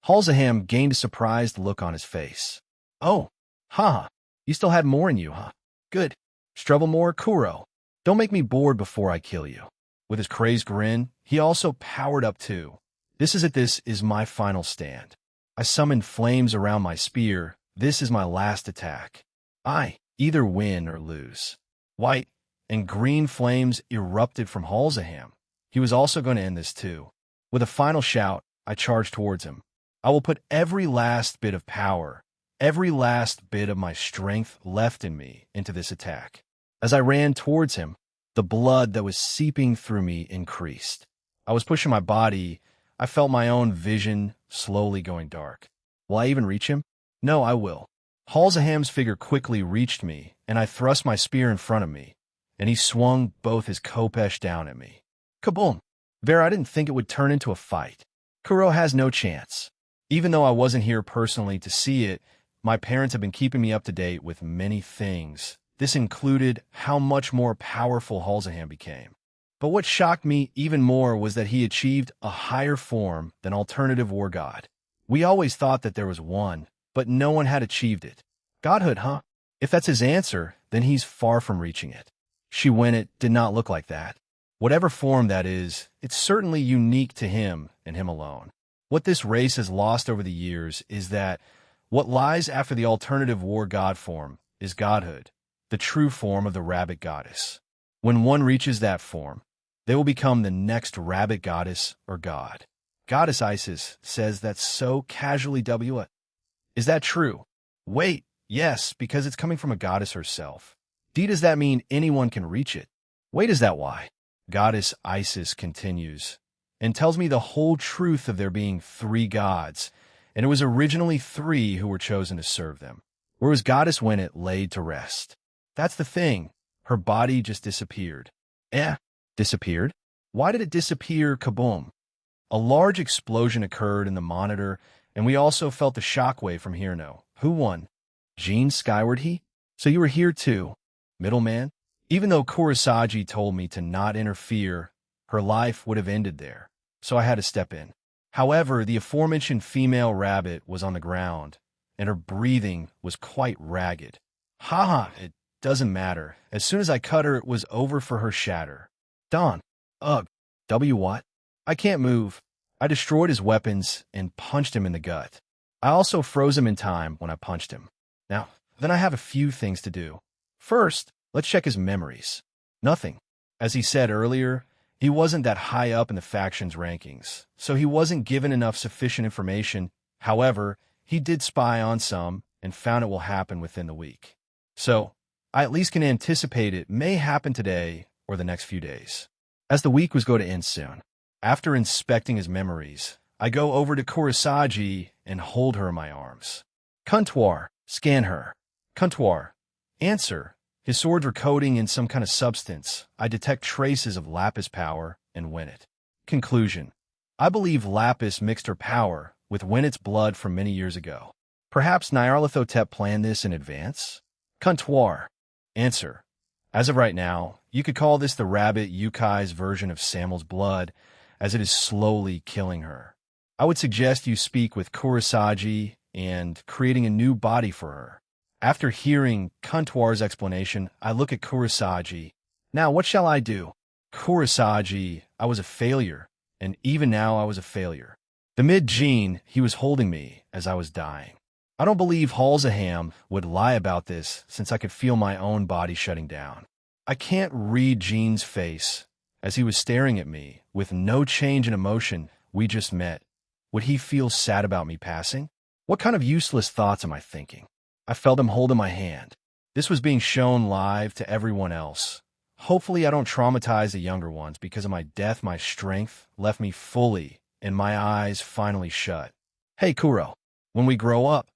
Halzaham gained a surprised look on his face. Oh, haha, you still had more in you, huh? Good. Struggle more, Kuro. Don't make me bored before I kill you. With his crazed grin, he also powered up too. This is my final stand. I summoned flames around my spear. This is my last attack. I either win or lose. White and green flames erupted from Halzaham. He was also going to end this too. With a final shout, I charged towards him. I will put every last bit of power, every last bit of my strength left in me into this attack. As I ran towards him, the blood that was seeping through me increased. I was pushing my body. I felt my own vision slowly going dark. Will I even reach him? No, I will. Halzaham's figure quickly reached me, and I thrust my spear in front of me, and he swung both his khopesh down at me. Kaboom! Vera, I didn't think it would turn into a fight. Kuro has no chance. Even though I wasn't here personally to see it, my parents have been keeping me up to date with many things. This included how much more powerful Halzaham became. But what shocked me even more was that he achieved a higher form than alternative war god. We always thought that there was one, but no one had achieved it. Godhood, huh? If that's his answer, then he's far from reaching it. It did not look like that. Whatever form that is, it's certainly unique to him and him alone. What this race has lost over the years is that what lies after the alternative war god form is godhood, the true form of the rabbit goddess. When one reaches that form, they will become the next rabbit goddess or god. Goddess Isis says that so casually. Is that true? Wait, yes, because it's coming from a goddess herself. Does that mean anyone can reach it? Wait, is that why? Goddess Isis continues and tells me the whole truth of there being 3 gods, and it was originally 3 who were chosen to serve them. Whereas Goddess Winnet laid to rest. That's the thing. Her body just disappeared. Disappeared? Why did it disappear? Kaboom! A large explosion occurred in the monitor, and we also felt the shockwave from Hirno. Who won? Jean Skyward he? So you were here too, middleman? Even though Kurosagi told me to not interfere, her life would have ended there, so I had to step in. However, the aforementioned female rabbit was on the ground, and her breathing was quite ragged. It doesn't matter. As soon as I cut her, it was over for her shatter. Don. Ugh. What? I can't move. I destroyed his weapons and punched him in the gut. I also froze him in time when I punched him. Now, then I have a few things to do. First, let's check his memories. Nothing. As he said earlier, he wasn't that high up in the faction's rankings, so he wasn't given enough sufficient information. However, he did spy on some and found it will happen within the week. So, I at least can anticipate it may happen today or the next few days. As the week was going to end soon, after inspecting his memories, I go over to Kurosagi and hold her in my arms. Comptoir, scan her. Comptoir, answer. His swords were coating in some kind of substance. I detect traces of Lapis power and Winnet. Conclusion. I believe Lapis mixed her power with Winnet's blood from many years ago. Perhaps Nyarlathotep planned this in advance? Comptoir. Answer. As of right now, you could call this the rabbit Yukai's version of Samuel's blood, as it is slowly killing her. I would suggest you speak with Kurosagi and creating a new body for her. After hearing Comptoir's explanation, I look at Kurosagi. Now, what shall I do? Kurosagi, I was a failure, and even now I was a failure. The mid-Gene, he was holding me as I was dying. I don't believe Halzaham would lie about this, since I could feel my own body shutting down. I can't read Gene's face, as he was staring at me with no change in emotion. We just met. Would he feel sad about me passing? What kind of useless thoughts am I thinking? I felt him holding my hand. This was being shown live to everyone else. Hopefully I don't traumatize the younger ones because of my death. My strength left me fully, and my eyes finally shut. Hey, Kuro, when we grow up,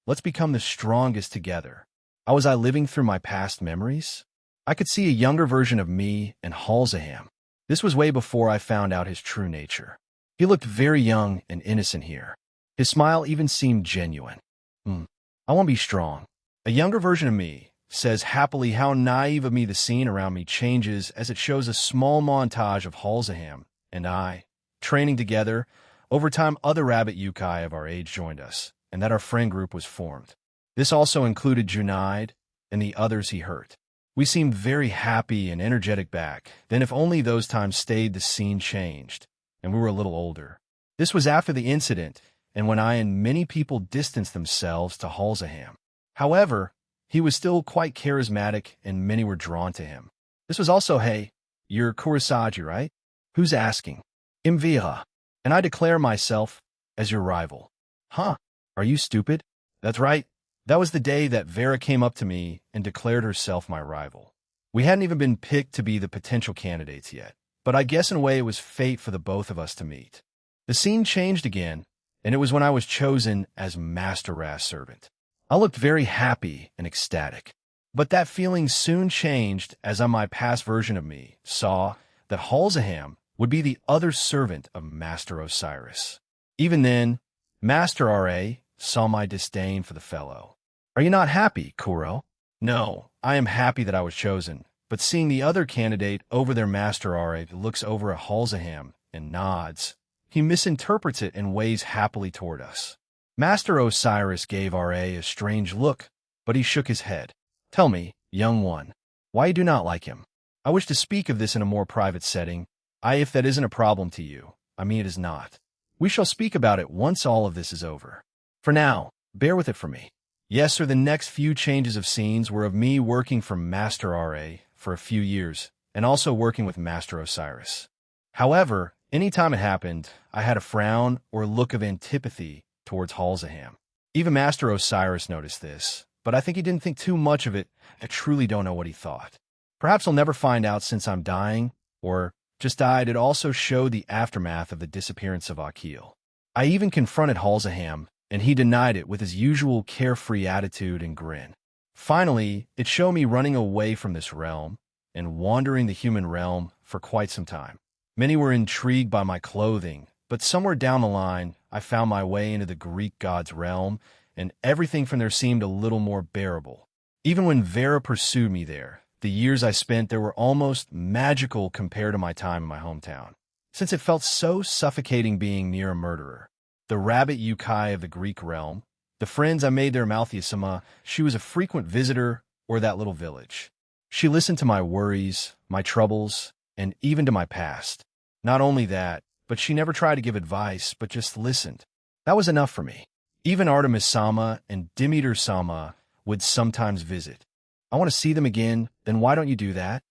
let's become the strongest together. How was I living through my past memories? I could see a younger version of me and Halsaham. This was way before I found out his true nature. He looked very young and innocent here. His smile even seemed genuine. I want to be strong. A younger version of me says happily. How naive of me. The scene around me changes as it shows a small montage of Halsaham and I training together. Over time, other rabbit yokai of our age joined us, and that our friend group was formed. This also included Junaid and the others he hurt. We seemed very happy and energetic back then. If only those times stayed. The scene changed, and we were a little older. This was after the incident, and when I and many people distanced themselves to Halsaham. However, he was still quite charismatic, and many were drawn to him. This was also, hey, you're Kurosagi, right? Who's asking? Imviha. And I declare myself as your rival. Huh? Are you stupid? That's right. That was the day that Vera came up to me and declared herself my rival. We hadn't even been picked to be the potential candidates yet, but I guess in a way it was fate for the both of us to meet. The scene changed again, and it was when I was chosen as Master Ra's servant. I looked very happy and ecstatic, but that feeling soon changed as my past version of me saw that Halsaham would be the other servant of Master Osiris. Even then, Master Ra saw my disdain for the fellow. Are you not happy, Kuro? No, I am happy that I was chosen, but seeing the other candidate over there, Master Ra looks over at Halsaham and nods. He misinterprets it and waves happily toward us. Master Osiris gave Ra a strange look, but he shook his head. Tell me, young one, why you do not like him? I wish to speak of this in a more private setting. If that isn't a problem to you, I mean it is not. We shall speak about it once all of this is over. For now, bear with it for me. Yes, sir, the next few changes of scenes were of me working for Master Ra for a few years, and also working with Master Osiris. However, anytime it happened, I had a frown or look of antipathy towards Halsaham. Even Master Osiris noticed this, but I think he didn't think too much of it. I truly don't know what he thought. Perhaps I'll never find out since I'm dying, or just died. It also showed the aftermath of the disappearance of Akil. I even confronted Halsaham, and he denied it with his usual carefree attitude and grin. Finally, it showed me running away from this realm and wandering the human realm for quite some time. Many were intrigued by my clothing, but somewhere down the line, I found my way into the Greek god's realm, and everything from there seemed a little more bearable. Even when Vera pursued me there, the years I spent there were almost magical compared to my time in my hometown, since it felt so suffocating being near a murderer. The rabbit yokai of the Greek realm, the friends I made there, Malthiasima, she was a frequent visitor, or that little village. She listened to my worries, my troubles, and even to my past. Not only that, but she never tried to give advice, but just listened. That was enough for me. Even Artemis-sama and Demeter-sama would sometimes visit. I want to see them again, then why don't you do that?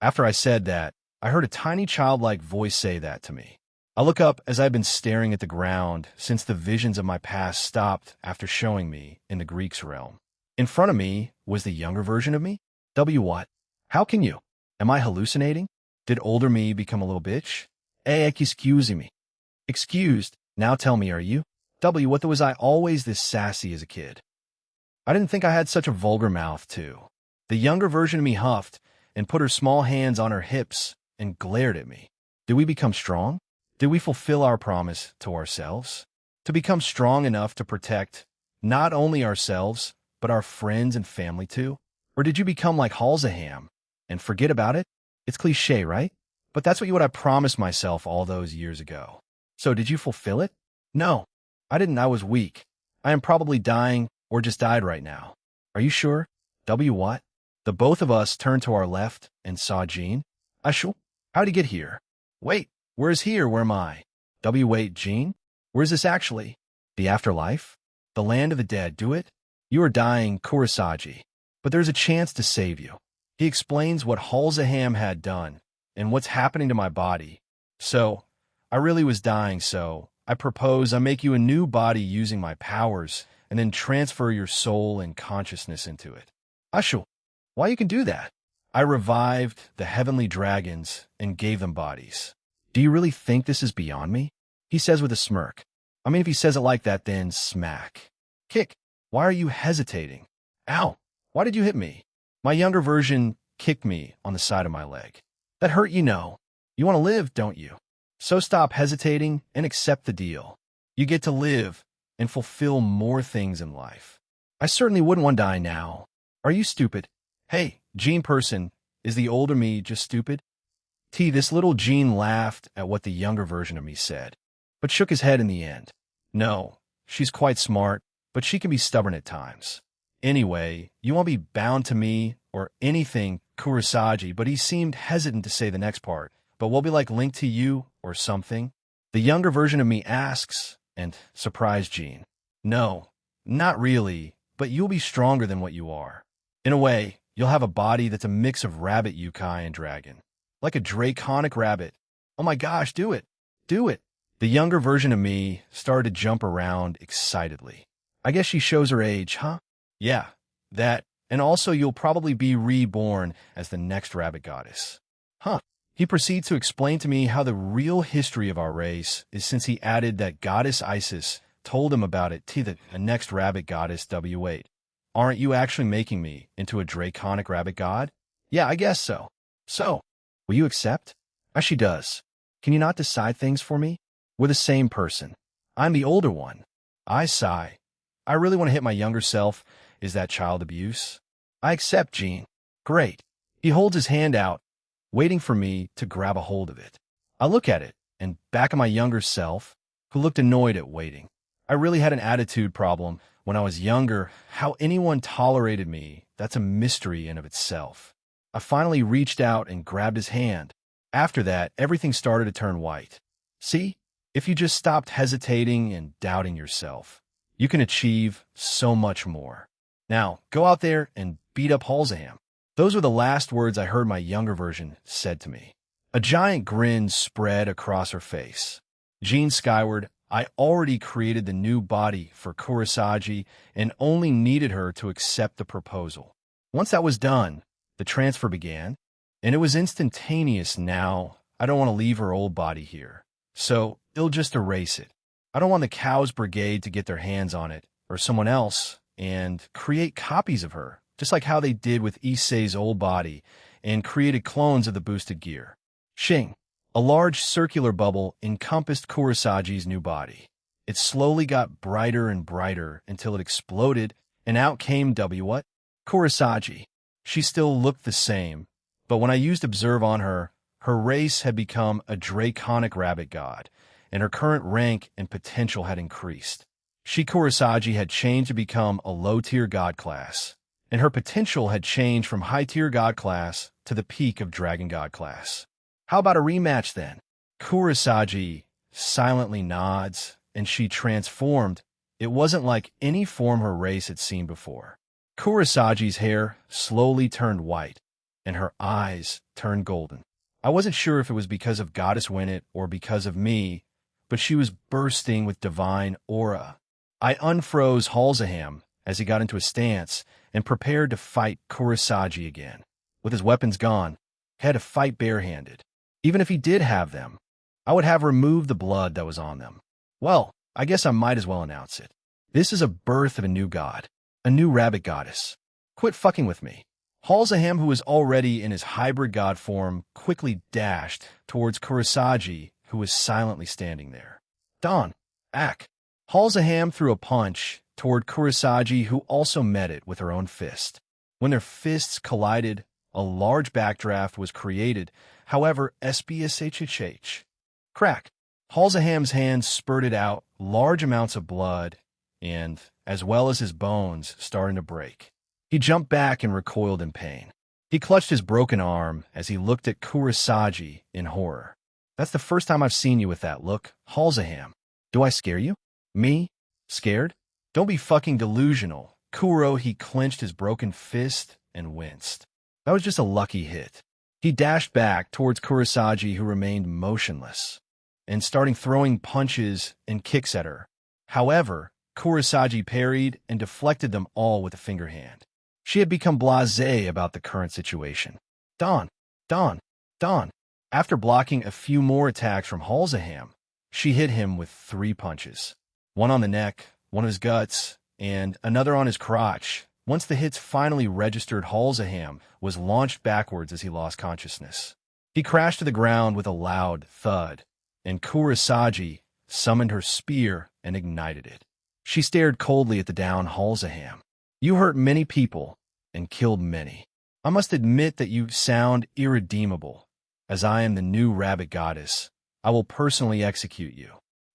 After I said that, I heard a tiny childlike voice say that to me. I look up as I've been staring at the ground since the visions of my past stopped after showing me in the Greek's realm. In front of me was the younger version of me. What? How can you? Am I hallucinating? Did older me become a little bitch? Excuse me. Excused. Now tell me, are you? What was I always this sassy as a kid? I didn't think I had such a vulgar mouth, too. The younger version of me huffed and put her small hands on her hips and glared at me. Did we become strong? Did we fulfill our promise to ourselves? To become strong enough to protect not only ourselves, but our friends and family too? Or did you become like Halsaham and forget about it? It's cliche, right? But that's what I promised myself all those years ago. So did you fulfill it? No, I didn't. I was weak. I am probably dying or just died right now. Are you sure? What? The both of us turned to our left and saw Jean. How'd he get here? Wait. Where's here? Where am I? Wait, Jean? Where's this actually? The afterlife? The land of the dead, do it? You are dying, Kurosagi, but there's a chance to save you. He explains what Halsaham had done, and what's happening to my body. So, I really was dying, so I propose I make you a new body using my powers and then transfer your soul and consciousness into it. Ashul, why you can do that? I revived the heavenly dragons and gave them bodies. Do you really think this is beyond me? He says with a smirk. I mean, if he says it like that, then smack. Kick. Why are you hesitating? Ow. Why did you hit me? My younger version kicked me on the side of my leg. That hurt, you know. You want to live, don't you? So stop hesitating and accept the deal. You get to live and fulfill more things in life. I certainly wouldn't want to die now. Are you stupid? Hey, Gene person, is the older me just stupid? This little Gene laughed at what the younger version of me said, but shook his head in the end. No, she's quite smart, but she can be stubborn at times. Anyway, you won't be bound to me or anything, Kurosagi, but he seemed hesitant to say the next part. But we'll be like linked to you or something? The younger version of me asks, and surprised Gene. No, not really, but you'll be stronger than what you are. In a way, you'll have a body that's a mix of rabbit yukai and dragon. Like a draconic rabbit. Oh my gosh, do it. Do it. The younger version of me started to jump around excitedly. I guess she shows her age, huh? Yeah, that. And also you'll probably be reborn as the next rabbit goddess. Huh. He proceeds to explain to me how the real history of our race is since he added that goddess Isis told him about it to the next rabbit goddess W8. Aren't you actually making me into a draconic rabbit god? Yeah, I guess so. So, will you accept? As she does. Can you not decide things for me? We're the same person. I'm the older one. I sigh. I really want to hit my younger self. Is that child abuse? I accept, Gene. Great. He holds his hand out, waiting for me to grab a hold of it. I look at it, and back at my younger self, who looked annoyed at waiting. I really had an attitude problem when I was younger. How anyone tolerated me, that's a mystery in of itself. I finally reached out and grabbed his hand. After that, everything started to turn white. See? If you just stopped hesitating and doubting yourself, you can achieve so much more. Now, go out there and beat up Halsaham. Those were the last words I heard my younger version said to me. A giant grin spread across her face. Gene skyward, I already created the new body for Kurosagi and only needed her to accept the proposal. Once that was done, the transfer began, and it was instantaneous. Now, I don't want to leave her old body here, so they'll just erase it. I don't want the Cows Brigade to get their hands on it, or someone else, and create copies of her, just like how they did with Issei's old body, and created clones of the boosted gear. Shing. A large circular bubble encompassed Kurosagi's new body. It slowly got brighter and brighter until it exploded, and out came what? Kurosagi. She still looked the same, but when I used Observe on her, her race had become a draconic rabbit god, and her current rank and potential had increased. She, Kurosagi, had changed to become a low-tier god class, and her potential had changed from high-tier god class to the peak of dragon god class. How about a rematch then? Kurosagi silently nods, and she transformed. It wasn't like any form her race had seen before. Kurosagi's hair slowly turned white, and her eyes turned golden. I wasn't sure if it was because of Goddess Winnet or because of me, but she was bursting with divine aura. I unfroze Halsaham as he got into a stance and prepared to fight Kurosagi again. With his weapons gone, he had to fight barehanded. Even if he did have them, I would have removed the blood that was on them. Well, I guess I might as well announce it. This is a birth of a new god, a new rabbit goddess. Quit fucking with me. Halsaham, who was already in his hybrid god form, quickly dashed towards Kurosagi, who was silently standing there. Don, ack. Halsaham threw a punch toward Kurosagi, who also met it with her own fist. When their fists collided, a large backdraft was created. However, SBSHHH. Crack. Halsaham's hands spurted out large amounts of blood, and, as well as his bones, starting to break. He jumped back and recoiled in pain. He clutched his broken arm as he looked at Kurosagi in horror. That's the first time I've seen you with that look, Halsaham. Do I scare you? Me? Scared? Don't be fucking delusional. Kuro, he clenched his broken fist and winced. That was just a lucky hit. He dashed back towards Kurosagi, who remained motionless, and started throwing punches and kicks at her. However, Kurosagi parried and deflected them all with a finger hand. She had become blasé about the current situation. Don, Don, Don. After blocking a few more attacks from Halsaham, she hit him with 3 punches. One on the neck, one on his guts, and another on his crotch. Once the hits finally registered, Halsaham was launched backwards as he lost consciousness. He crashed to the ground with a loud thud, and Kurosagi summoned her spear and ignited it. She stared coldly at the down Halsaham. You hurt many people and killed many. I must admit that you sound irredeemable. As I am the new rabbit goddess, I will personally execute you.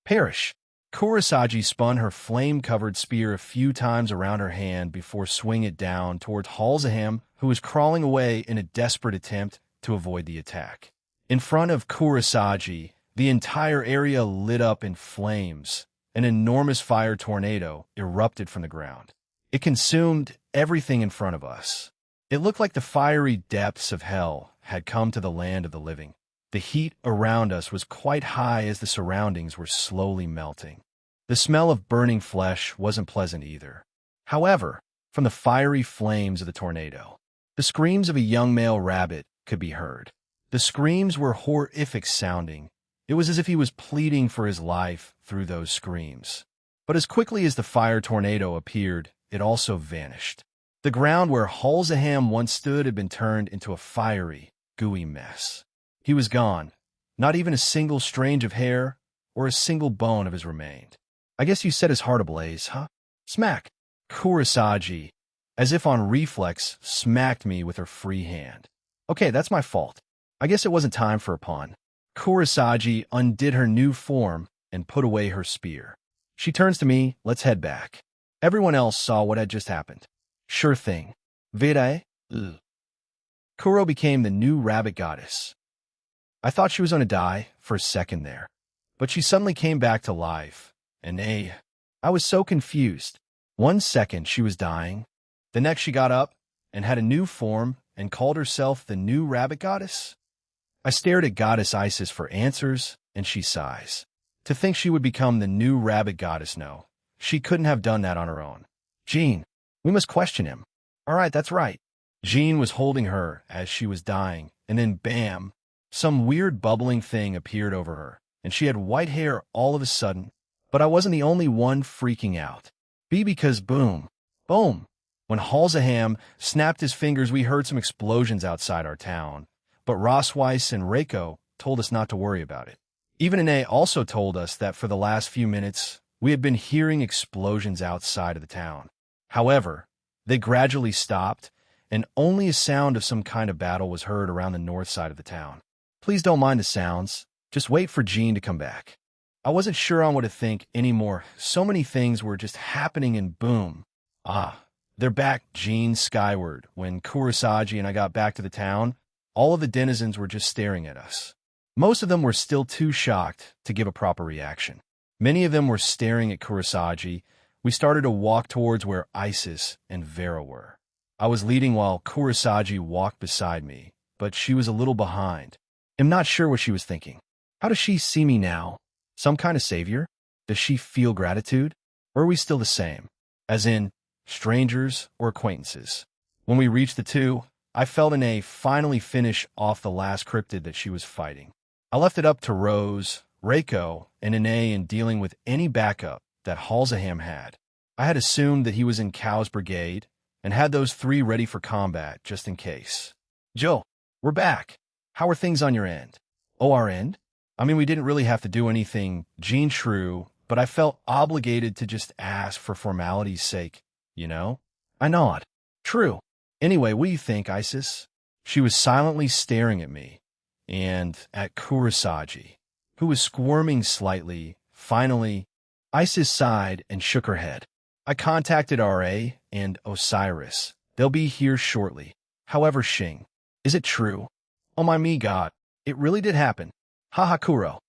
Perish. Kurosagi spun her flame-covered spear a few times around her hand before swinging it down towards Halsaham, who was crawling away in a desperate attempt to avoid the attack. In front of Kurosagi, the entire area lit up in flames. An enormous fire tornado erupted from the ground. It consumed everything in front of us. It looked like the fiery depths of hell had come to the land of the living. The heat around us was quite high as the surroundings were slowly melting. The smell of burning flesh wasn't pleasant either. However, from the fiery flames of the tornado, the screams of a young male rabbit could be heard. The screams were horrific sounding. It was as if he was pleading for his life through those screams. But as quickly as the fire tornado appeared, it also vanished. The ground where Halsaham once stood had been turned into a fiery, gooey mess. He was gone. Not even a single strange of hair or a single bone of his remained. I guess you set his heart ablaze, huh? Smack! Kurosagi, as if on reflex, smacked me with her free hand. Okay, that's my fault. I guess it wasn't time for a pun. Kurosagi undid her new form and put away her spear. She turns to me, let's head back. Everyone else saw what had just happened. Sure thing. Vide? Kuro became the new rabbit goddess. I thought she was going to die for a second there, but she suddenly came back to life, and I was so confused. 1 second she was dying, the next she got up and had a new form and called herself the new rabbit goddess. I stared at Goddess Isis for answers, and she sighs. To think she would become the new rabbit goddess, no. She couldn't have done that on her own. Jean, we must question him. All right, that's right. Jean was holding her as she was dying, and then bam, some weird bubbling thing appeared over her, and she had white hair all of a sudden. But I wasn't the only one freaking out. Because boom, boom. When Halsaham snapped his fingers, we heard some explosions outside our town. But Rossweiss and Reiko told us not to worry about it. Even Ine also told us that for the last few minutes, we had been hearing explosions outside of the town. However, they gradually stopped, and only a sound of some kind of battle was heard around the north side of the town. Please don't mind the sounds. Just wait for Jean to come back. I wasn't sure on what to think anymore. So many things were just happening, and boom. They're back, Jean skyward. When Kurosagi and I got back to the town, all of the denizens were just staring at us. Most of them were still too shocked to give a proper reaction. Many of them were staring at Kurosagi. We started to walk towards where Isis and Vera were. I was leading while Kurosagi walked beside me, but she was a little behind. I'm not sure what she was thinking. How does she see me now? Some kind of savior? Does she feel gratitude? Or are we still the same? As in, strangers or acquaintances? When we reached the two, I felt Ine finally finish off the last cryptid that she was fighting. I left it up to Rose, Reiko, and Ine in dealing with any backup that Halsaham had. I had assumed that he was in Cow's brigade and had those 3 ready for combat just in case. Joe, we're back. How are things on your end? Oh, our end? I mean, we didn't really have to do anything Jean true, but I felt obligated to just ask for formality's sake, you know? I nod. True. Anyway, what do you think, Isis? She was silently staring at me and at Kurosagi, who was squirming slightly. Finally, Isis sighed and shook her head. I contacted RA and Osiris. They'll be here shortly. However, Shing, is it true? Oh my god, it really did happen. Haha, Kuro,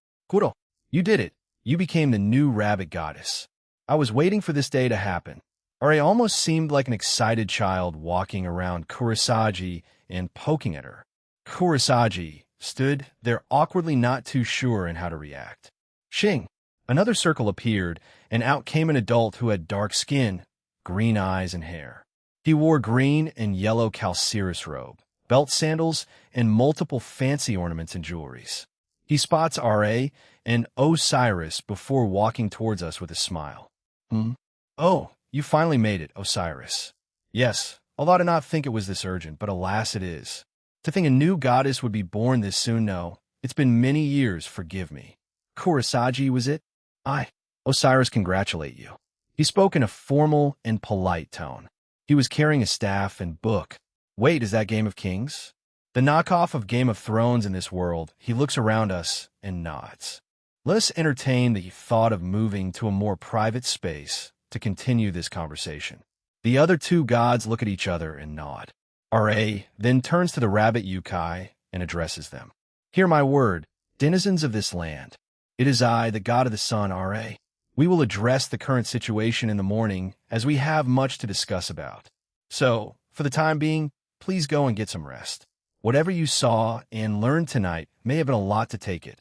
you did it. You became the new rabbit goddess. I was waiting for this day to happen. RA almost seemed like an excited child walking around Kurosagi and poking at her. Kurosagi stood there awkwardly, not too sure in how to react. Shing! Another circle appeared, and out came an adult who had dark skin, green eyes, and hair. He wore green and yellow calceris robe, belt sandals, and multiple fancy ornaments and jewelries. He spots R.A. and Osiris before walking towards us with a smile. Oh, you finally made it, Osiris. Yes, although I did not think it was this urgent, but alas it is. To think a new goddess would be born this soon, no. It's been many years, forgive me. Kurosagi, was it? Osiris, congratulate you. He spoke in a formal and polite tone. He was carrying a staff and book. Wait, is that Game of Kings? The knockoff of Game of Thrones in this world. He looks around us and nods. Let us entertain the thought of moving to a more private space to continue this conversation. The other two gods look at each other and nod. R.A. then turns to the rabbit Yukai and addresses them. Hear my word, denizens of this land. It is I, the god of the sun, R.A. We will address the current situation in the morning, as we have much to discuss about. So, for the time being, please go and get some rest. Whatever you saw and learned tonight may have been a lot to take it,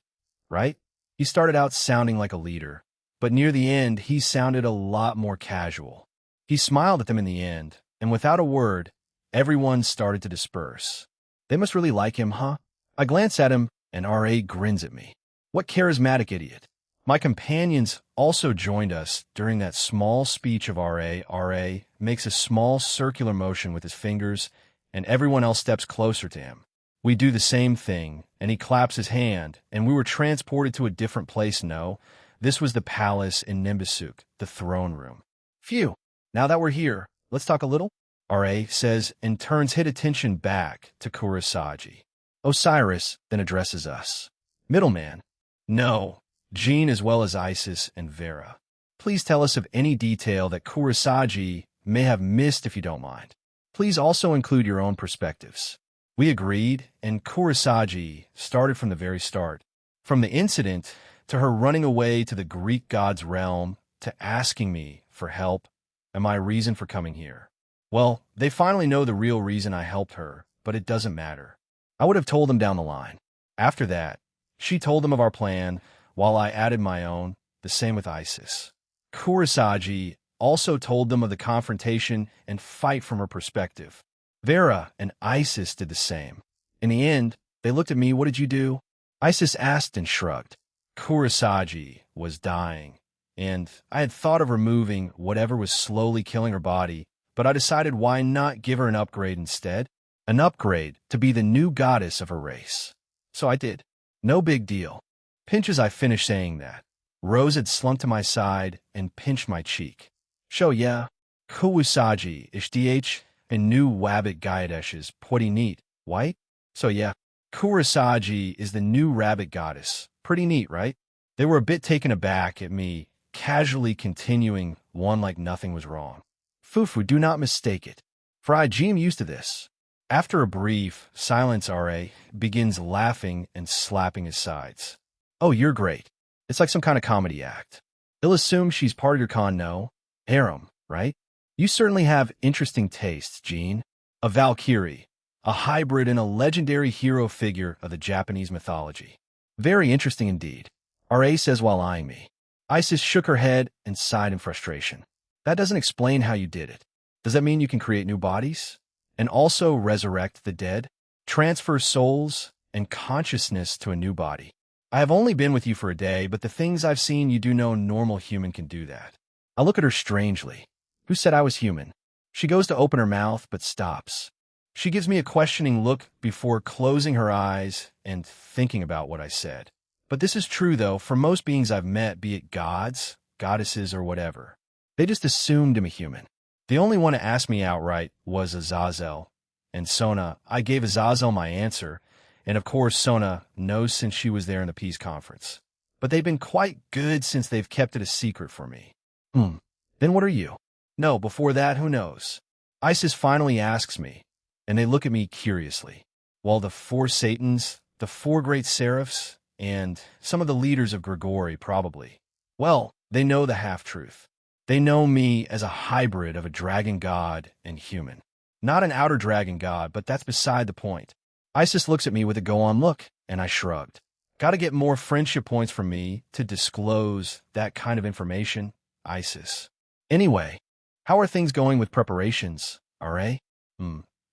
right? He started out sounding like a leader, but near the end he sounded a lot more casual. He smiled at them in the end, and without a word, everyone started to disperse. They must really like him, huh? I glance at him, and R.A. grins at me. What charismatic idiot. My companions also joined us during that small speech of R.A. R.A. makes a small circular motion with his fingers, and everyone else steps closer to him. We do the same thing, and he claps his hand, and we were transported to a different place. No, this was the palace in Nimbusuk, the throne room. Phew, now that we're here, let's talk a little, R.A. says, and turns his attention back to Kurosagi. Osiris then addresses us. Middleman. No, Jean as well as Isis and Vera. Please tell us of any detail that Kurosagi may have missed if you don't mind. Please also include your own perspectives. We agreed, and Kurosagi started from the very start. From the incident, to her running away to the Greek god's realm, to asking me for help, and my reason for coming here. Well, they finally know the real reason I helped her, but it doesn't matter. I would have told them down the line. After that, she told them of our plan, while I added my own, the same with Isis. Kurosagi also told them of the confrontation and fight from her perspective. Vera and Isis did the same. In the end, they looked at me. What did you do? Isis asked and shrugged. Kurosagi was dying, and I had thought of removing whatever was slowly killing her body, but I decided why not give her an upgrade instead? An upgrade to be the new goddess of her race. So I did. No big deal. Pinch as I finished saying that. Rose had slumped to my side and pinched my cheek. Show yeah, Kurosagi ishdh and new rabbit Gaiadesh is pretty neat, white? So yeah, Kurosagi is the new rabbit goddess. Pretty neat, right? They were a bit taken aback at me, casually continuing one like nothing was wrong. Fufu, do not mistake it, for I am used to this. After a brief silence, R.A. begins laughing and slapping his sides. Oh, you're great. It's like some kind of comedy act. He'll assume she's part of your con, no? Harem, right? You certainly have interesting tastes, Jean. A Valkyrie, a hybrid and a legendary hero figure of the Japanese mythology. Very interesting indeed, R.A. says while eyeing me. Isis shook her head and sighed in frustration. That doesn't explain how you did it. Does that mean you can create new bodies? And also resurrect the dead? Transfer souls and consciousness to a new body? I have only been with you for a day, but the things I've seen, you do know normal human can do that. I look at her strangely. Who said I was human? She goes to open her mouth, but stops. She gives me a questioning look before closing her eyes and thinking about what I said. But this is true, though, for most beings I've met, be it gods, goddesses, or whatever. They just assumed I'm a human. The only one to ask me outright was Azazel. And Sona, I gave Azazel my answer, and of course Sona knows since she was there in the peace conference. But they've been quite good since they've kept it a secret for me. Then what are you? No, before that, who knows? Isis finally asks me, and they look at me curiously, while the 4 Satans, the 4 great seraphs, and some of the leaders of Grigori probably. Well, they know the half-truth. They know me as a hybrid of a dragon god and human. Not an outer dragon god, but that's beside the point. Isis looks at me with a go-on look, and I shrugged. Gotta get more friendship points from me to disclose that kind of information, Isis. Anyway, how are things going with preparations, R.A.?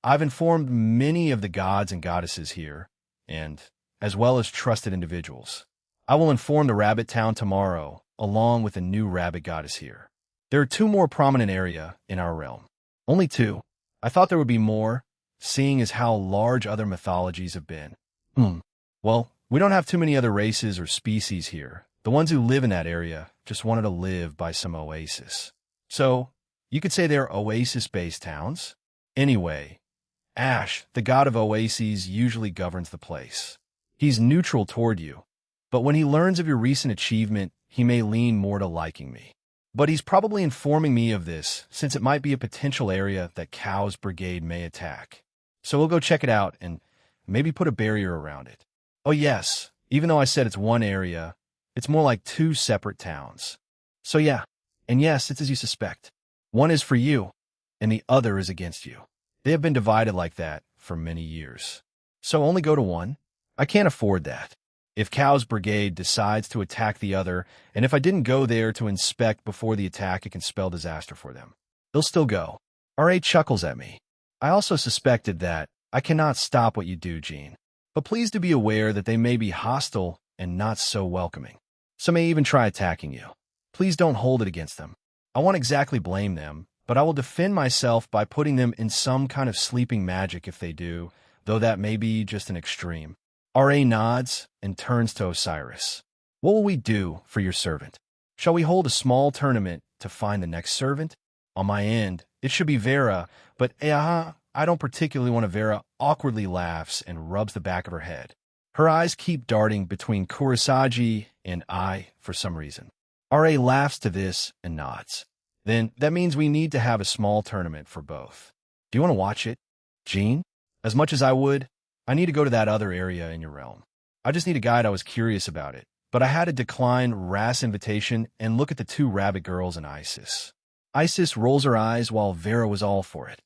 I've informed many of the gods and goddesses here, and as well as trusted individuals. I will inform the rabbit town tomorrow, along with a new rabbit goddess here. There are 2 more prominent area in our realm. Only 2. I thought there would be more, seeing as how large other mythologies have been. Well, we don't have too many other races or species here. The ones who live in that area just wanted to live by some oasis. So, you could say they're oasis-based towns. Anyway, Ash, the god of oases, usually governs the place. He's neutral toward you, but when he learns of your recent achievement, he may lean more to liking me. But he's probably informing me of this, since it might be a potential area that Cow's brigade may attack. So we'll go check it out and maybe put a barrier around it. Oh yes, even though I said it's one area, it's more like 2 separate towns. So yeah, and yes, it's as you suspect. One is for you, and the other is against you. They have been divided like that for many years. So only go to one. I can't afford that. If Cow's brigade decides to attack the other, and if I didn't go there to inspect before the attack, it can spell disaster for them. They'll still go. R.A. chuckles at me. I also suspected that. I cannot stop what you do, Jean. But please do be aware that they may be hostile and not so welcoming. Some may even try attacking you. Please don't hold it against them. I won't exactly blame them, but I will defend myself by putting them in some kind of sleeping magic if they do, though that may be just an extreme. R.A. nods and turns to Osiris. What will we do for your servant? Shall we hold a small tournament to find the next servant? On my end, it should be Vera, but I don't particularly want to. Vera awkwardly laughs and rubs the back of her head. Her eyes keep darting between Kurosagi and I for some reason. R.A. laughs to this and nods. Then that means we need to have a small tournament for both. Do you want to watch it, Jean? As much as I would, I need to go to that other area in your realm. I just need a guide. I was curious about it, but I had to decline Ra's invitation and look at the 2 rabbit girls and Isis. Isis rolls her eyes while Vera was all for it.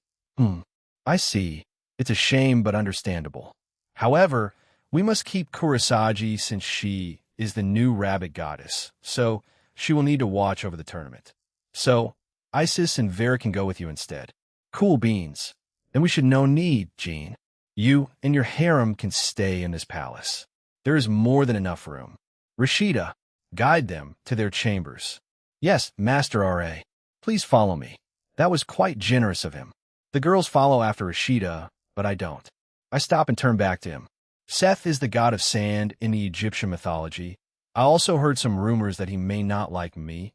I see. It's a shame, but understandable. However, we must keep Kurosagi since she is the new rabbit goddess, so she will need to watch over the tournament. So, Isis and Vera can go with you instead. Cool beans. Then we should no need, Jean. You and your harem can stay in this palace. There is more than enough room. Rashida, guide them to their chambers. Yes, Master R.A. Please follow me. That was quite generous of him. The girls follow after Rashida, but I don't. I stop and turn back to him. Seth is the god of sand in the Egyptian mythology. I also heard some rumors that he may not like me,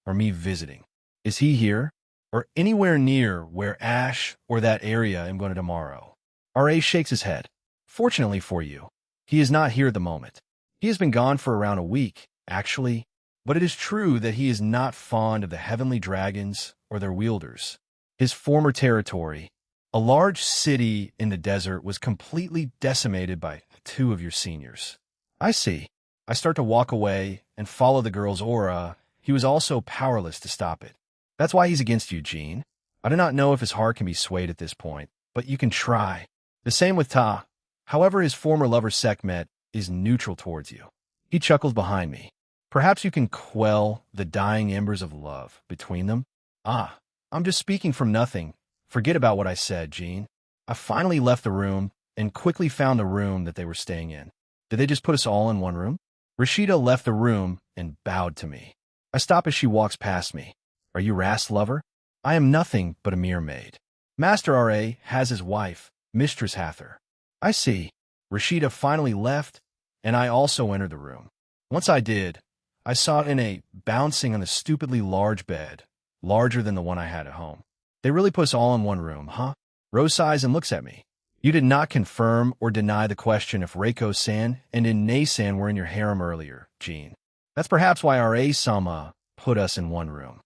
or me visiting. Is he here? Or anywhere near where Ash or that area I'm going to tomorrow? R.A. shakes his head. Fortunately for you, he is not here at the moment. He has been gone for around a week, actually, but it is true that he is not fond of the heavenly dragons or their wielders. His former territory, a large city in the desert, was completely decimated by 2 of your seniors. I see. I start to walk away and follow the girl's aura. He was also powerless to stop it. That's why he's against you, Jean. I do not know if his heart can be swayed at this point, but you can try. The same with Ta. However, his former lover Sekhmet is neutral towards you. He chuckles behind me. Perhaps you can quell the dying embers of love between them? I'm just speaking from nothing. Forget about what I said, Jean. I finally left the room and quickly found the room that they were staying in. Did they just put us all in one room? Rashida left the room and bowed to me. I stop as she walks past me. Are you Ras' lover? I am nothing but a mere maid. Master R.A. has his wife, Mistress Hather. I see. Rashida finally left, and I also entered the room. Once I did, I saw Ine bouncing on the stupidly large bed, larger than the one I had at home. They really put us all in one room, huh? Rose sighs and looks at me. You did not confirm or deny the question if Reiko-san and Ine-san were in your harem earlier, Jean. That's perhaps why R.A.-sama put us in one room.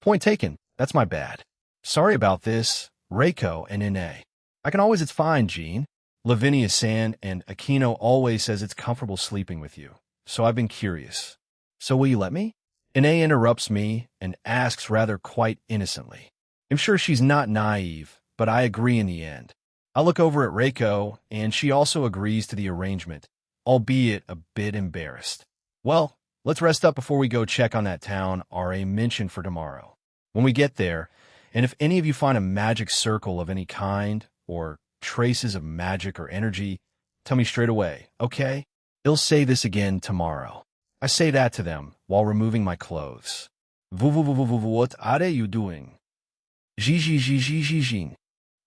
Point taken. That's my bad. Sorry about this, Reiko and Ine. I can always. It's fine, Jean. Lavinia-san and Aquino always says it's comfortable sleeping with you, so I've been curious. So will you let me? Ine interrupts me and asks rather quite innocently. I'm sure she's not naive, but I agree in the end. I look over at Reiko, and she also agrees to the arrangement, albeit a bit embarrassed. Well, let's rest up before we go check on that town RA mentioned for tomorrow. When we get there, and if any of you find a magic circle of any kind, or traces of magic or energy, tell me straight away, okay? They'll say this again tomorrow. I say that to them while removing my clothes. What are you doing? Jing.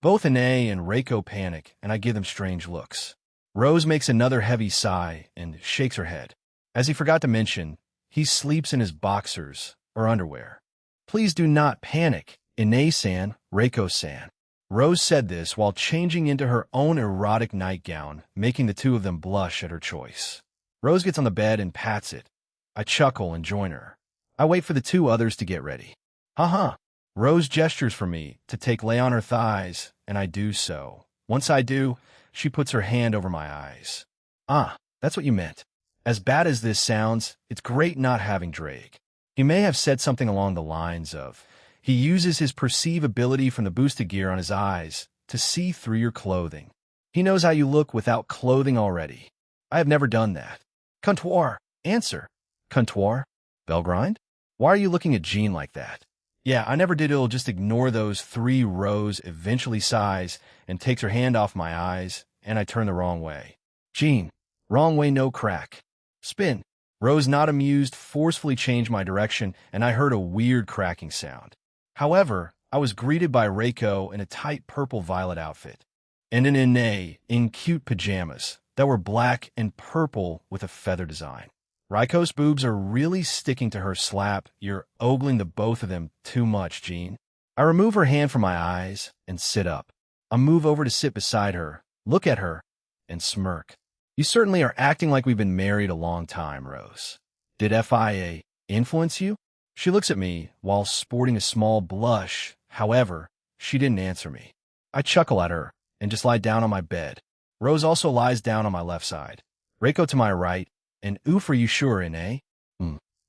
Both Ine and Reiko panic, and I give them strange looks. Rose makes another heavy sigh and shakes her head. As he forgot to mention, he sleeps in his boxers or underwear. Please do not panic, Ine-san, Reiko-san. Rose said this while changing into her own erotic nightgown, making the two of them blush at her choice. Rose gets on the bed and pats it. I chuckle and join her. I wait for the two others to get ready. Haha. Rose gestures for me to take lay on her thighs, and I do so. Once I do, she puts her hand over my eyes. Ah, that's what you meant. As bad as this sounds, it's great not having Drake. He may have said something along the lines of, he uses his perceive ability from the boosted gear on his eyes to see through your clothing. He knows how you look without clothing already. I have never done that. Comptoir, answer. Comptoir? Belgrind? Why are you looking at Jean like that? Yeah, I never did. It'll just ignore those three rows, eventually sighs, and takes her hand off my eyes, and I turn the wrong way. Jean, wrong way, no crack. Spin. Rose, not amused, forcefully changed my direction, and I heard a weird cracking sound. However, I was greeted by Reiko in a tight purple-violet outfit, and an Ine in cute pajamas that were black and purple with a feather design. Reiko's boobs are really sticking to her slap. You're ogling the both of them too much, Jean. I remove her hand from my eyes and sit up. I move over to sit beside her, look at her, and smirk. You certainly are acting like we've been married a long time, Rose. Did FIA influence you? She looks at me while sporting a small blush. However, she didn't answer me. I chuckle at her and just lie down on my bed. Rose also lies down on my left side. Reiko to my right, and oof, are you sure, Ine?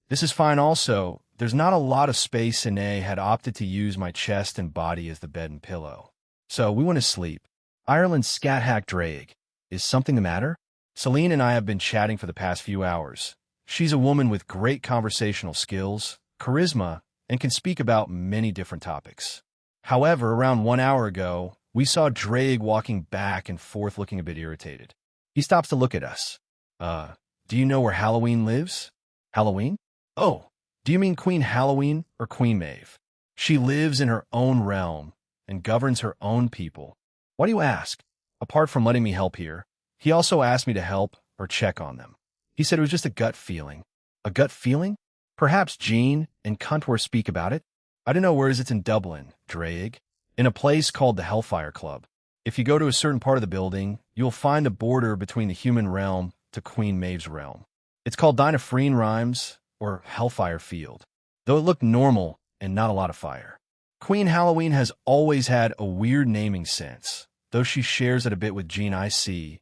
This is fine also. There's not a lot of space. Ine had opted to use my chest and body as the bed and pillow. So we went to sleep. Ireland's scat hack Drake. Is something the matter? Celine and I have been chatting for the past few hours. She's a woman with great conversational skills, charisma, and can speak about many different topics. However, around 1 hour ago, we saw Drake walking back and forth looking a bit irritated. He stops to look at us. Do you know where Halloween lives? Halloween? Oh, do you mean Queen Halloween or Queen Maeve? She lives in her own realm and governs her own people. Why do you ask? Apart from letting me help here, he also asked me to help or check on them. He said it was just a gut feeling. A gut feeling? Perhaps Jean and Contour speak about it? I don't know where it's in Dublin, Drake, in a place called the Hellfire Club. If you go to a certain part of the building, you'll find the border between the human realm to Queen Maeve's realm. It's called Dynafrene Rhymes, or Hellfire Field, though it looked normal and not a lot of fire. Queen Halloween has always had a weird naming sense, though she shares it a bit with Jean. I see.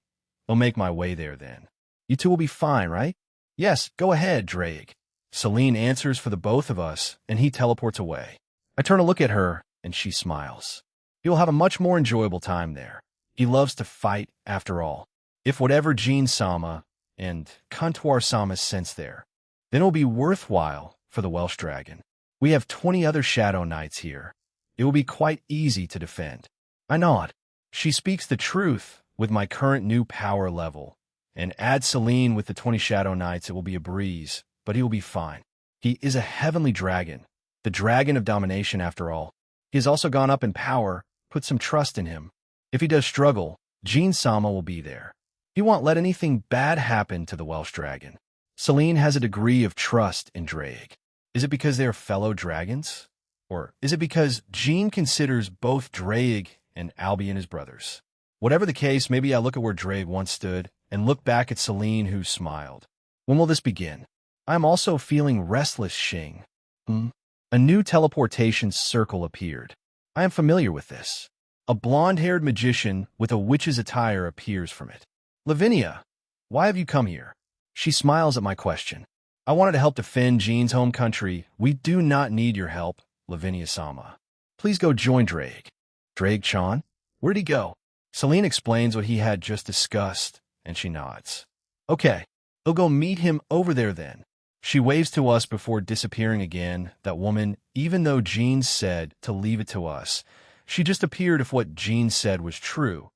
I'll make my way there then. You two will be fine, right? Yes, go ahead, Drake. Celine answers for the both of us, and he teleports away. I turn to look at her, and she smiles. You'll have a much more enjoyable time there. He loves to fight, after all. If whatever Jean-sama and Contour-sama sense there, then it'll be worthwhile for the Welsh Dragon. We have 20 other Shadow Knights here. It will be quite easy to defend. I nod. She speaks the truth with my current new power level. And add Celine with the 20 Shadow Knights, it will be a breeze, but he will be fine. He is a heavenly dragon, the dragon of domination after all. He has also gone up in power, put some trust in him. If he does struggle, Jean-sama will be there. He won't let anything bad happen to the Welsh Dragon. Celine has a degree of trust in Drake. Is it because they are fellow dragons? Or is it because Jean considers both Drake and Albion his brothers? Whatever the case, maybe I look at where Drake once stood and look back at Celine, who smiled. When will this begin? I am also feeling restless, Xing. A new teleportation circle appeared. I am familiar with this. A blonde-haired magician with a witch's attire appears from it. Lavinia, why have you come here? She smiles at my question. I wanted to help defend Jean's home country. We do not need your help, Lavinia-sama. Please go join Drake. Drake-chan? Where'd he go? Celine explains what he had just discussed, and she nods. Okay, we'll go meet him over there then. She waves to us before disappearing again. That woman, even though Jean said to leave it to us, she just appeared if what Jean said was true.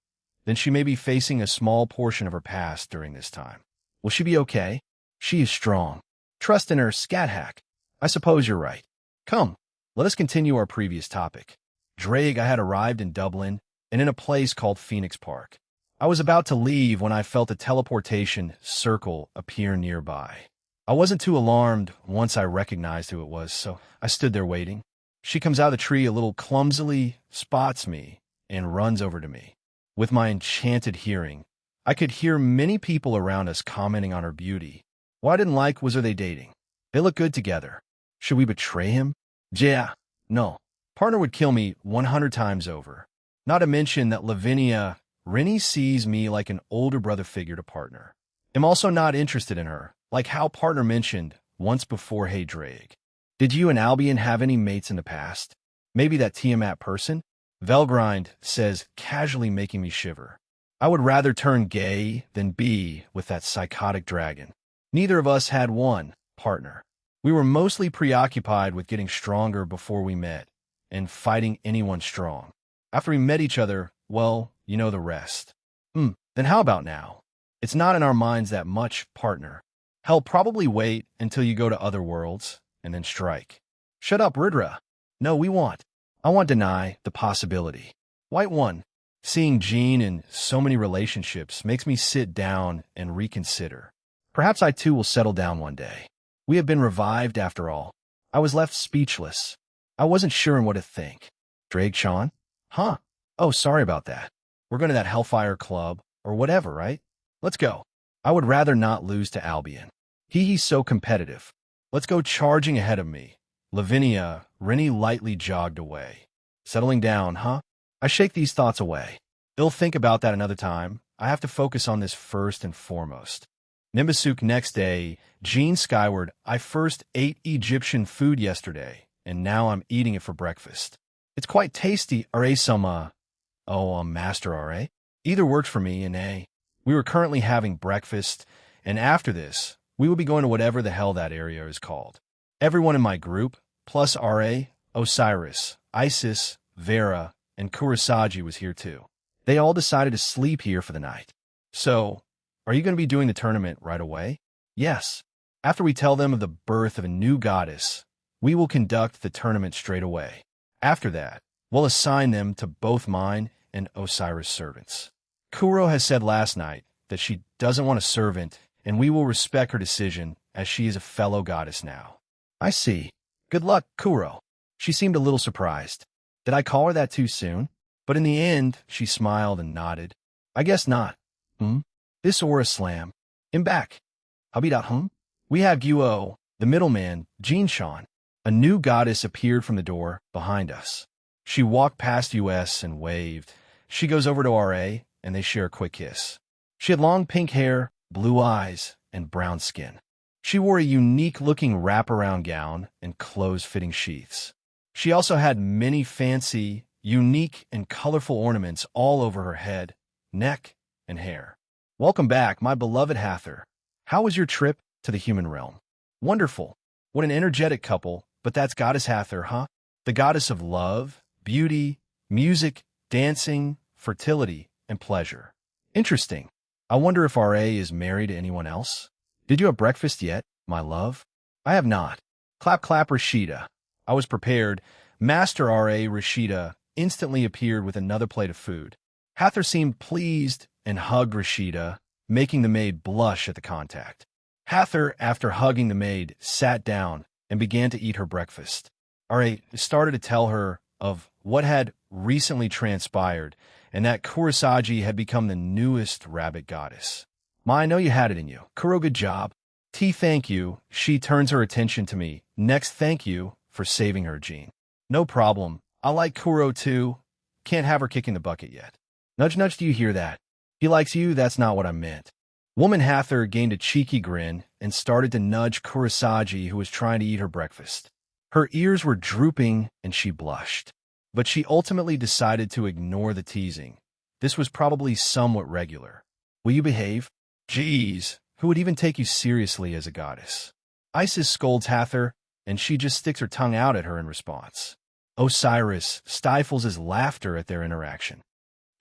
Then she may be facing a small portion of her past during this time. Will she be okay? She is strong. Trust in her, scat hack. I suppose you're right. Come, let us continue our previous topic. Drake, I had arrived in Dublin and in a place called Phoenix Park. I was about to leave when I felt a teleportation circle appear nearby. I wasn't too alarmed once I recognized who it was, so I stood there waiting. She comes out of the tree a little clumsily, spots me, and runs over to me. With my enchanted hearing, I could hear many people around us commenting on her beauty. What I didn't like was, are they dating? They look good together. Should we betray him? Yeah, no. Partner would kill me 100 times over. Not to mention that Lavinia, Rennie sees me like an older brother figure to Partner. I'm also not interested in her, like how Partner mentioned once before. Hey Drake, did you and Albion have any mates in the past? Maybe that Tiamat person? Velgrind says, casually making me shiver. I would rather turn gay than be with that psychotic dragon. Neither of us had one, Partner. We were mostly preoccupied with getting stronger before we met, and fighting anyone strong. After we met each other, well, you know the rest. Then how about now? It's not in our minds that much, Partner. Hell, probably wait until you go to other worlds, and then strike. Shut up, Ridra. No, I want deny the possibility. White one, seeing Jean in so many relationships makes me sit down and reconsider. Perhaps I too will settle down one day. We have been revived after all. I was left speechless. I wasn't sure on what to think. Drake, Sean? Huh? Oh, sorry about that. We're going to that Hellfire Club, or whatever, right? Let's go. I would rather not lose to Albion. He's so competitive. Let's go. Charging ahead of me. Lavinia, Rennie lightly jogged away. Settling down, huh? I shake these thoughts away. I'll think about that another time. I have to focus on this first and foremost. Nimbusuk next day, Jean skyward. I first ate Egyptian food yesterday, and now I'm eating it for breakfast. It's quite tasty. Master RA. Either works for me and we were currently having breakfast, and after this, we will be going to whatever the hell that area is called. Everyone in my group, plus RA, Osiris, Isis, Vera, and Kurosagi was here too. They all decided to sleep here for the night. So, are you going to be doing the tournament right away? Yes. After we tell them of the birth of a new goddess, we will conduct the tournament straight away. After that, we'll assign them to both mine and Osiris' servants. Kuro has said last night that she doesn't want a servant, and we will respect her decision as she is a fellow goddess now. I see. Good luck, Kuro. She seemed a little surprised. Did I call her that too soon? But in the end, she smiled and nodded. I guess not. This aura slam. I'm back. Habidat. We have Guo, the middleman, Jean Sean. A new goddess appeared from the door behind us. She walked past us and waved. She goes over to RA, and they share a quick kiss. She had long pink hair, blue eyes, and brown skin. She wore a unique-looking wraparound gown and clothes-fitting sheaths. She also had many fancy, unique, and colorful ornaments all over her head, neck, and hair. Welcome back, my beloved Hathor. How was your trip to the human realm? Wonderful. What an energetic couple, but that's Goddess Hathor, huh? The goddess of love, beauty, music, dancing, fertility, and pleasure. Interesting. I wonder if RA is married to anyone else? Did you have breakfast yet, my love? I have not. Clap, clap, Rashida. I was prepared. Master RA Rashida instantly appeared with another plate of food. Hathor seemed pleased and hugged Rashida, making the maid blush at the contact. Hathor, after hugging the maid, sat down and began to eat her breakfast. RA started to tell her of what had recently transpired and that Kurosagi had become the newest rabbit goddess. Ma, I know you had it in you. Kuro, good job. T, thank you. She turns her attention to me. Next, thank you for saving her, Jean. No problem. I like Kuro too. Can't have her kicking the bucket yet. Nudge, nudge, do you hear that? He likes you, that's not what I meant. Woman Hathor gained a cheeky grin and started to nudge Kurosagi, who was trying to eat her breakfast. Her ears were drooping and she blushed. But she ultimately decided to ignore the teasing. This was probably somewhat regular. Will you behave? Jeez, who would even take you seriously as a goddess? Isis scolds Hathor, and she just sticks her tongue out at her in response. Osiris stifles his laughter at their interaction.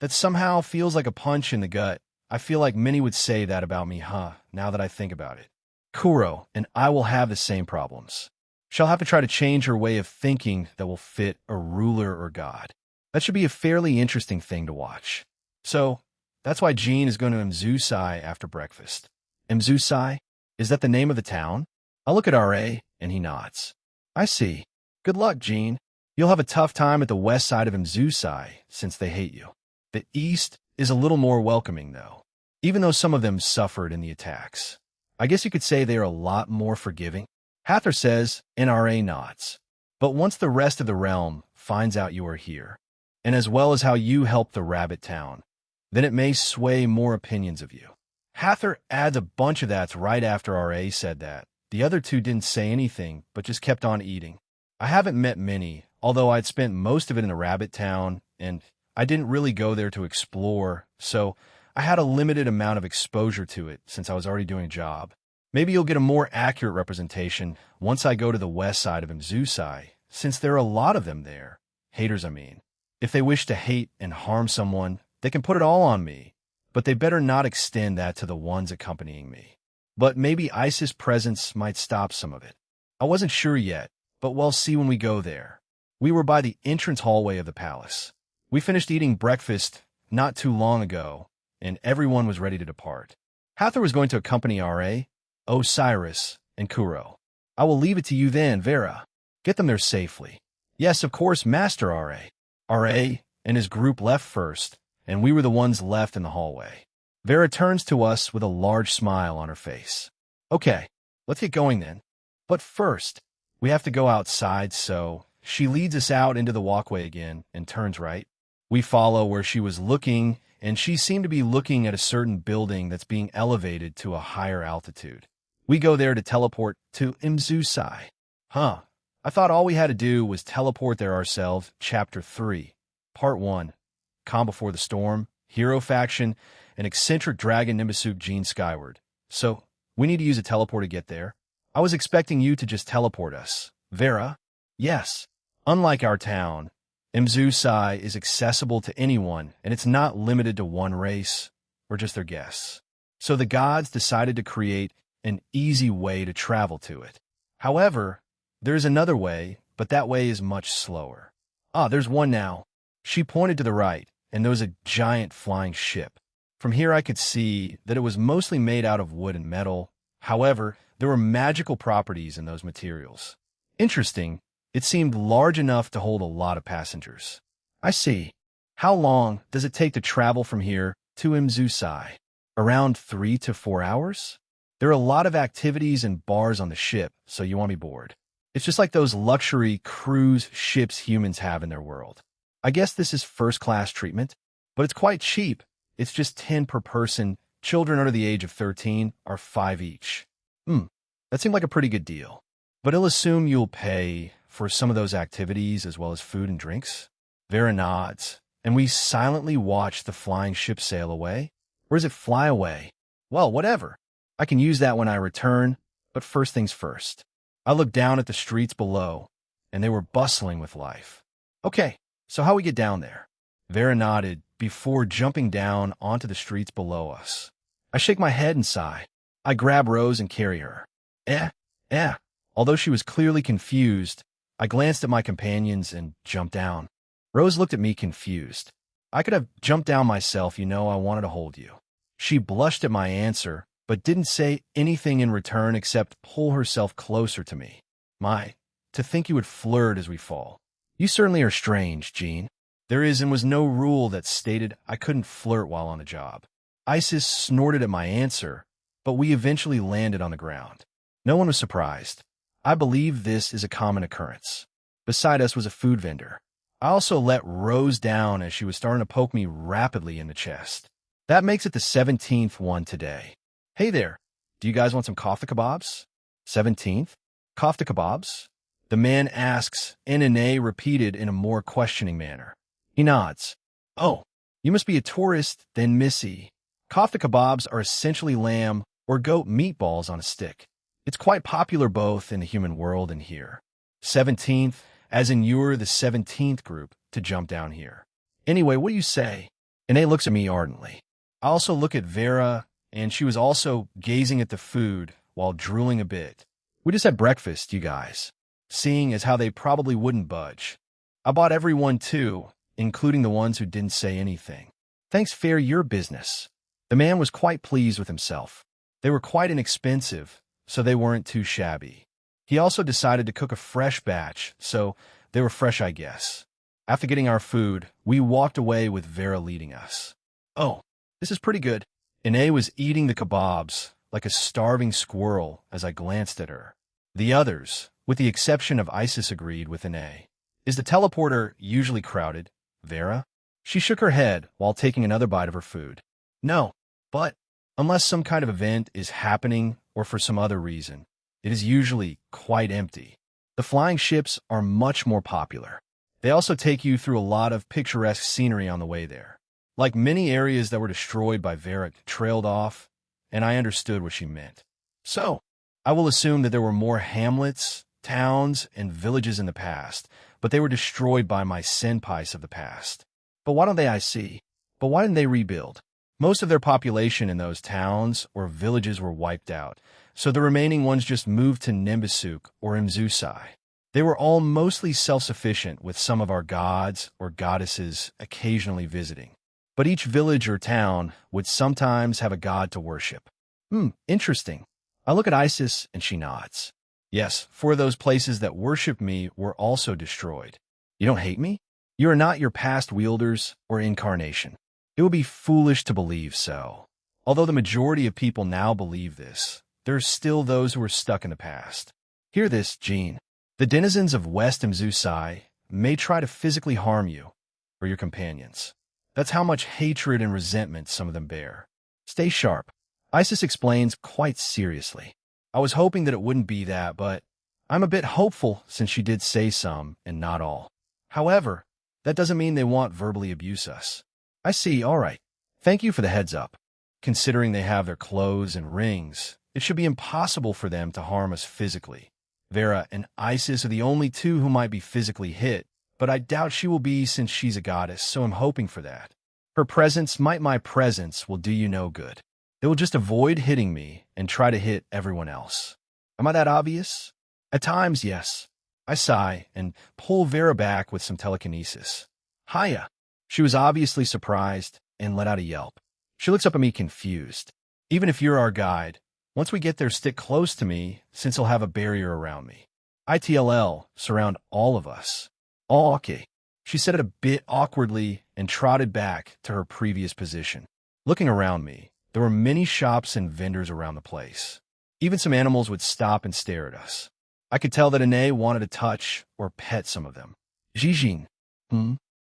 That somehow feels like a punch in the gut. I feel like many would say that about me, now that I think about it. Kuro and I will have the same problems. She'll have to try to change her way of thinking that will fit a ruler or god. That should be a fairly interesting thing to watch. So, that's why Jean is going to Mzusai after breakfast. Mzusai? Is that the name of the town? I look at R.A., and he nods. I see. Good luck, Jean. You'll have a tough time at the west side of Mzusai, since they hate you. The east is a little more welcoming, though, even though some of them suffered in the attacks. I guess you could say they are a lot more forgiving. Hathor says, and R.A. nods. But once the rest of the realm finds out you are here, and as well as how you helped the rabbit town, then it may sway more opinions of you. Hathor adds a bunch of that's right after R.A. said that. The other two didn't say anything, but just kept on eating. I haven't met many, although I'd spent most of it in the rabbit town, and I didn't really go there to explore, so I had a limited amount of exposure to it since I was already doing a job. Maybe you'll get a more accurate representation once I go to the west side of Mzusai, since there are a lot of them there. Haters, I mean. If they wish to hate and harm someone, they can put it all on me, but they better not extend that to the ones accompanying me. But maybe Isis' presence might stop some of it. I wasn't sure yet, but we'll see when we go there. We were by the entrance hallway of the palace. We finished eating breakfast not too long ago, and everyone was ready to depart. Hathor was going to accompany R.A., Osiris, and Kuro. I will leave it to you then, Vera. Get them there safely. Yes, of course, Master R.A. R.A. and his group left first, and we were the ones left in the hallway. Vera turns to us with a large smile on her face. Okay, let's get going then. But first, we have to go outside, so she leads us out into the walkway again and turns right. We follow where she was looking, and she seemed to be looking at a certain building that's being elevated to a higher altitude. We go there to teleport to Mzusai. I thought all we had to do was teleport there ourselves. Chapter 3, Part 1, Calm Before the Storm, Hero Faction, and eccentric dragon Nimbusuk Jean skyward. So, we need to use a teleport to get there. I was expecting you to just teleport us. Vera? Yes. Unlike our town, Mzusai is accessible to anyone, and it's not limited to one race or just their guests. So the gods decided to create an easy way to travel to it. However, there's another way, but that way is much slower. There's one now. She pointed to the right, and there was a giant flying ship. From here I could see that it was mostly made out of wood and metal. However, there were magical properties in those materials. Interesting, it seemed large enough to hold a lot of passengers. I see. How long does it take to travel from here to Mzusai? Around 3 to 4 hours? There are a lot of activities and bars on the ship, so you won't be bored. It's just like those luxury cruise ships humans have in their world. I guess this is first-class treatment, but it's quite cheap. It's just 10 per person. Children under the age of 13 are 5 each. That seemed like a pretty good deal. But I'll assume you'll pay for some of those activities as well as food and drinks. Vera nods, and we silently watch the flying ship sail away. Or does it fly away? Well, whatever. I can use that when I return, but first things first. I looked down at the streets below, and they were bustling with life. Okay, so how we get down there? Vera nodded before jumping down onto the streets below us. I shake my head and sigh. I grab Rose and carry her. Although she was clearly confused, I glanced at my companions and jumped down. Rose looked at me confused. I could have jumped down myself, I wanted to hold you. She blushed at my answer, but didn't say anything in return except pull herself closer to me. To think you would flirt as we fall. You certainly are strange, Jean. There is and was no rule that stated I couldn't flirt while on the job. Isis snorted at my answer, but we eventually landed on the ground. No one was surprised. I believe this is a common occurrence. Beside us was a food vendor. I also let Rose down as she was starting to poke me rapidly in the chest. That makes it the 17th one today. Hey there, do you guys want some kofta kebabs? 17th? Kofta kebabs? The man asks, and Nene repeated in a more questioning manner. He nods. Oh, You must be a tourist, then Missy. Kofta kebabs are essentially lamb or goat meatballs on a stick. It's quite popular both in the human world and here. 17th, as in you're the 17th group to jump down here. Anyway, what do you say? Ine looks at me ardently. I also look at Vera, and she was also gazing at the food while drooling a bit. We just had breakfast, you guys. Seeing as how they probably wouldn't budge. I bought everyone too, including the ones who didn't say anything. Thanks, fair your business. The man was quite pleased with himself. They were quite inexpensive, so they weren't too shabby. He also decided to cook a fresh batch, so they were fresh, I guess. After getting our food, we walked away with Vera leading us. Oh, this is pretty good. Ine was eating the kebabs like a starving squirrel as I glanced at her. The others, with the exception of Isis, agreed with Ine. Is the teleporter usually crowded, Vera? She shook her head while taking another bite of her food. No, but unless some kind of event is happening or for some other reason, it is usually quite empty. The flying ships are much more popular. They also take you through a lot of picturesque scenery on the way there. Like many areas that were destroyed by Vera trailed off, and I understood what she meant. So, I will assume that there were more hamlets, towns, and villages in the past, but they were destroyed by my senpais of the past. But why don't I see? But why didn't they rebuild? Most of their population in those towns or villages were wiped out, so the remaining ones just moved to Nimbusuk or Mzusai. They were all mostly self-sufficient, with some of our gods or goddesses occasionally visiting. But each village or town would sometimes have a god to worship. Interesting. I look at Isis and she nods. Yes, 4 of those places that worship me were also destroyed. You don't hate me? You are not your past wielders or incarnation. It would be foolish to believe so. Although the majority of people now believe this, there are still those who are stuck in the past. Hear this, Jean. The denizens of West Mzusai may try to physically harm you or your companions. That's how much hatred and resentment some of them bear. Stay sharp. Isis explains quite seriously. I was hoping that it wouldn't be that, but I'm a bit hopeful since she did say some and not all. However, that doesn't mean they want verbally abuse us. I see, all right. Thank you for the heads up. Considering they have their clothes and rings, it should be impossible for them to harm us physically. Vera and Isis are the only 2 who might be physically hit, but I doubt she will be since she's a goddess, so I'm hoping for that. Her presence, my presence, will do you no good. They will just avoid hitting me and try to hit everyone else. Am I that obvious? At times, yes. I sigh and pull Vera back with some telekinesis. Hiya. She was obviously surprised and let out a yelp. She looks up at me confused. Even if you're our guide, once we get there, stick close to me, since he'll have a barrier around me. ITLL, surround all of us. Oh, okay. She said it a bit awkwardly and trotted back to her previous position. Looking around me, there were many shops and vendors around the place. Even some animals would stop and stare at us. I could tell that Ine wanted to touch or pet some of them. Jijin.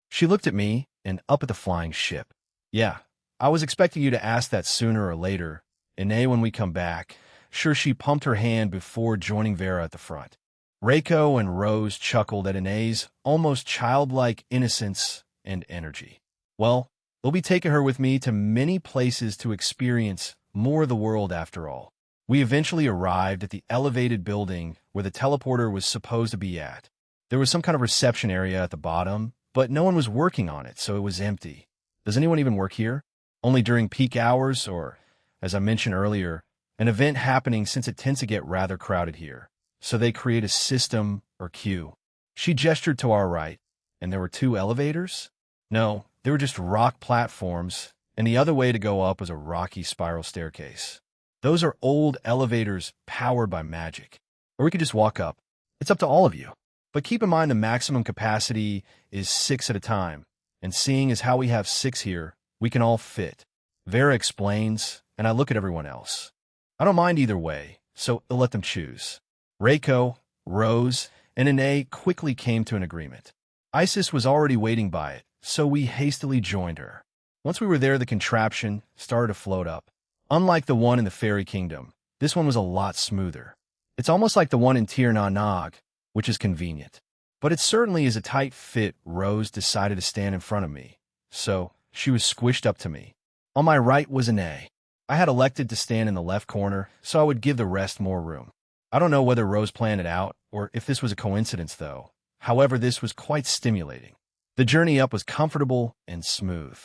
She looked at me and up at the flying ship. Yeah, I was expecting you to ask that sooner or later. Ine, when we come back. Sure, she pumped her hand before joining Vera at the front. Reiko and Rose chuckled at Ine's almost childlike innocence and energy. Well, they'll be taking her with me to many places to experience more of the world after all. We eventually arrived at the elevated building where the teleporter was supposed to be at. There was some kind of reception area at the bottom, but no one was working on it, so it was empty. Does anyone even work here? Only during peak hours or, as I mentioned earlier, an event happening, since it tends to get rather crowded here. So they create a system or queue. She gestured to our right, and there were 2 elevators? No, they were just rock platforms, and the other way to go up was a rocky spiral staircase. Those are old elevators powered by magic. Or we could just walk up. It's up to all of you. But keep in mind the maximum capacity is 6 at a time, and seeing as how we have 6 here, we can all fit. Vera explains, and I look at everyone else. I don't mind either way, so I'll let them choose. Reiko, Rose, and Ine quickly came to an agreement. Isis was already waiting by it, so we hastily joined her. Once we were there, the contraption started to float up. Unlike the one in the Fairy Kingdom, this one was a lot smoother. It's almost like the one in Tir Na Nog, which is convenient. But it certainly is a tight fit. Rose decided to stand in front of me, so she was squished up to me. On my right was an A. I had elected to stand in the left corner, so I would give the rest more room. I don't know whether Rose planned it out, or if this was a coincidence, though. However, this was quite stimulating. The journey up was comfortable and smooth.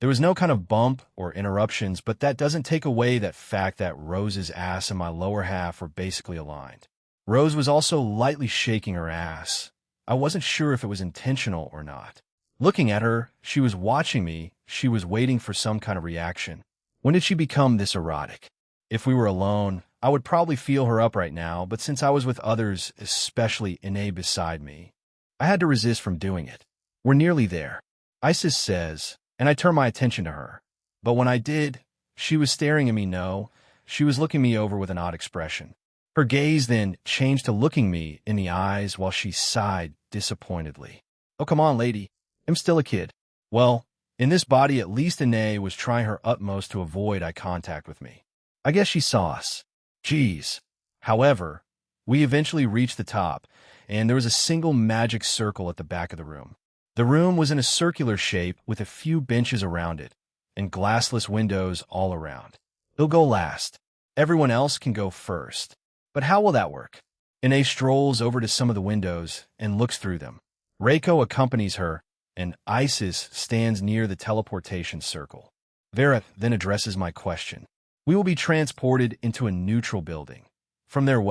There was no kind of bump or interruptions, but that doesn't take away that fact that Rose's ass and my lower half were basically aligned. Rose was also lightly shaking her ass. I wasn't sure if it was intentional or not. Looking at her, she was watching me. She was waiting for some kind of reaction. When did she become this erotic? If we were alone, I would probably feel her up right now, but since I was with others, especially Ine beside me, I had to resist from doing it. We're nearly there, Isis says, and I turn my attention to her. But when I did, she was staring at me. No, she was looking me over with an odd expression. Her gaze then changed to looking me in the eyes while she sighed disappointedly. Oh, come on, lady. I'm still a kid. Well, in this body, at least Ine was trying her utmost to avoid eye contact with me. I guess she saw us. Geez. However, we eventually reached the top, and there was a single magic circle at the back of the room. The room was in a circular shape with a few benches around it, and glassless windows all around. They'll go last. Everyone else can go first. But how will that work? Ine strolls over to some of the windows and looks through them. Reiko accompanies her, and Isis stands near the teleportation circle. Vera then addresses my question. We will be transported into a neutral building. From there,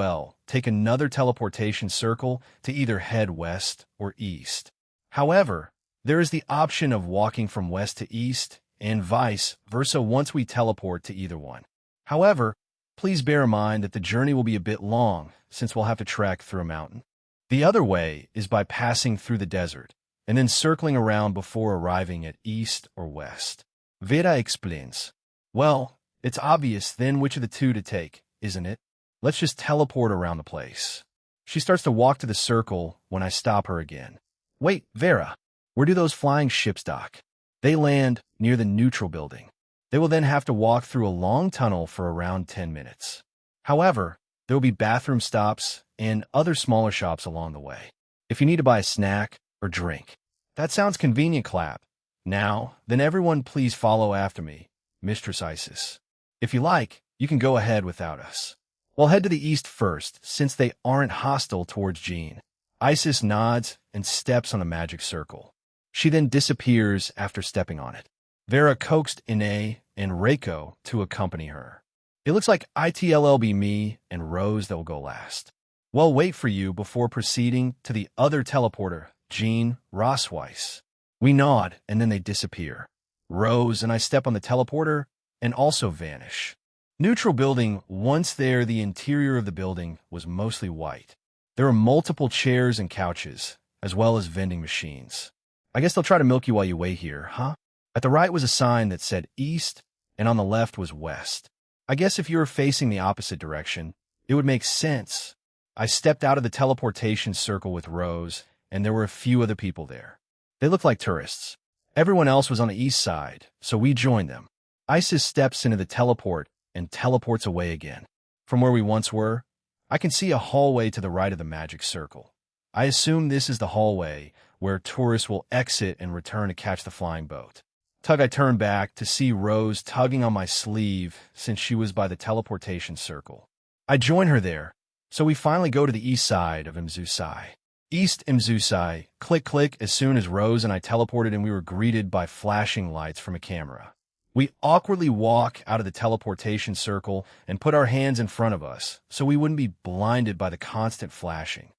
take another teleportation circle to either head west or east. However, there is the option of walking from west to east and vice versa once we teleport to either one. However, please bear in mind that the journey will be a bit long since we'll have to trek through a mountain. The other way is by passing through the desert and then circling around before arriving at east or west. Vera explains. Well, it's obvious then which of the two to take, isn't it? Let's just teleport around the place. She starts to walk to the circle when I stop her again. Wait, Vera, where do those flying ships dock? They land near the neutral building. They will then have to walk through a long tunnel for around 10 minutes. However, there will be bathroom stops and other smaller shops along the way. If you need to buy a snack or drink. That sounds convenient, Clap. Now, then everyone please follow after me, Mistress Isis. If you like, you can go ahead without us. We'll head to the east first, since they aren't hostile towards Jean. Isis nods and steps on the magic circle. She then disappears after stepping on it. Vera coaxed Ine and Reiko to accompany her. It looks like it'll be me and Rose that will go last. We'll wait for you before proceeding to the other teleporter, Jean Rossweiss. We nod, and then they disappear. Rose and I step on the teleporter and also vanish. Neutral building, once there, the interior of the building was mostly white. There are multiple chairs and couches, as well as vending machines. I guess they'll try to milk you while you wait here, huh? At the right was a sign that said east, and on the left was west. I guess if you were facing the opposite direction, it would make sense. I stepped out of the teleportation circle with Rose, and there were a few other people there. They looked like tourists. Everyone else was on the east side, so we joined them. Isis steps into the teleport and teleports away again. From where we once were, I can see a hallway to the right of the magic circle. I assume this is the hallway where tourists will exit and return to catch the flying boat. I turn back to see Rose tugging on my sleeve since she was by the teleportation circle. I join her there, so we finally go to the east side of Mzusai. East Mzusai, click click as soon as Rose and I teleported and we were greeted by flashing lights from a camera. We awkwardly walk out of the teleportation circle and put our hands in front of us so we wouldn't be blinded by the constant flashing.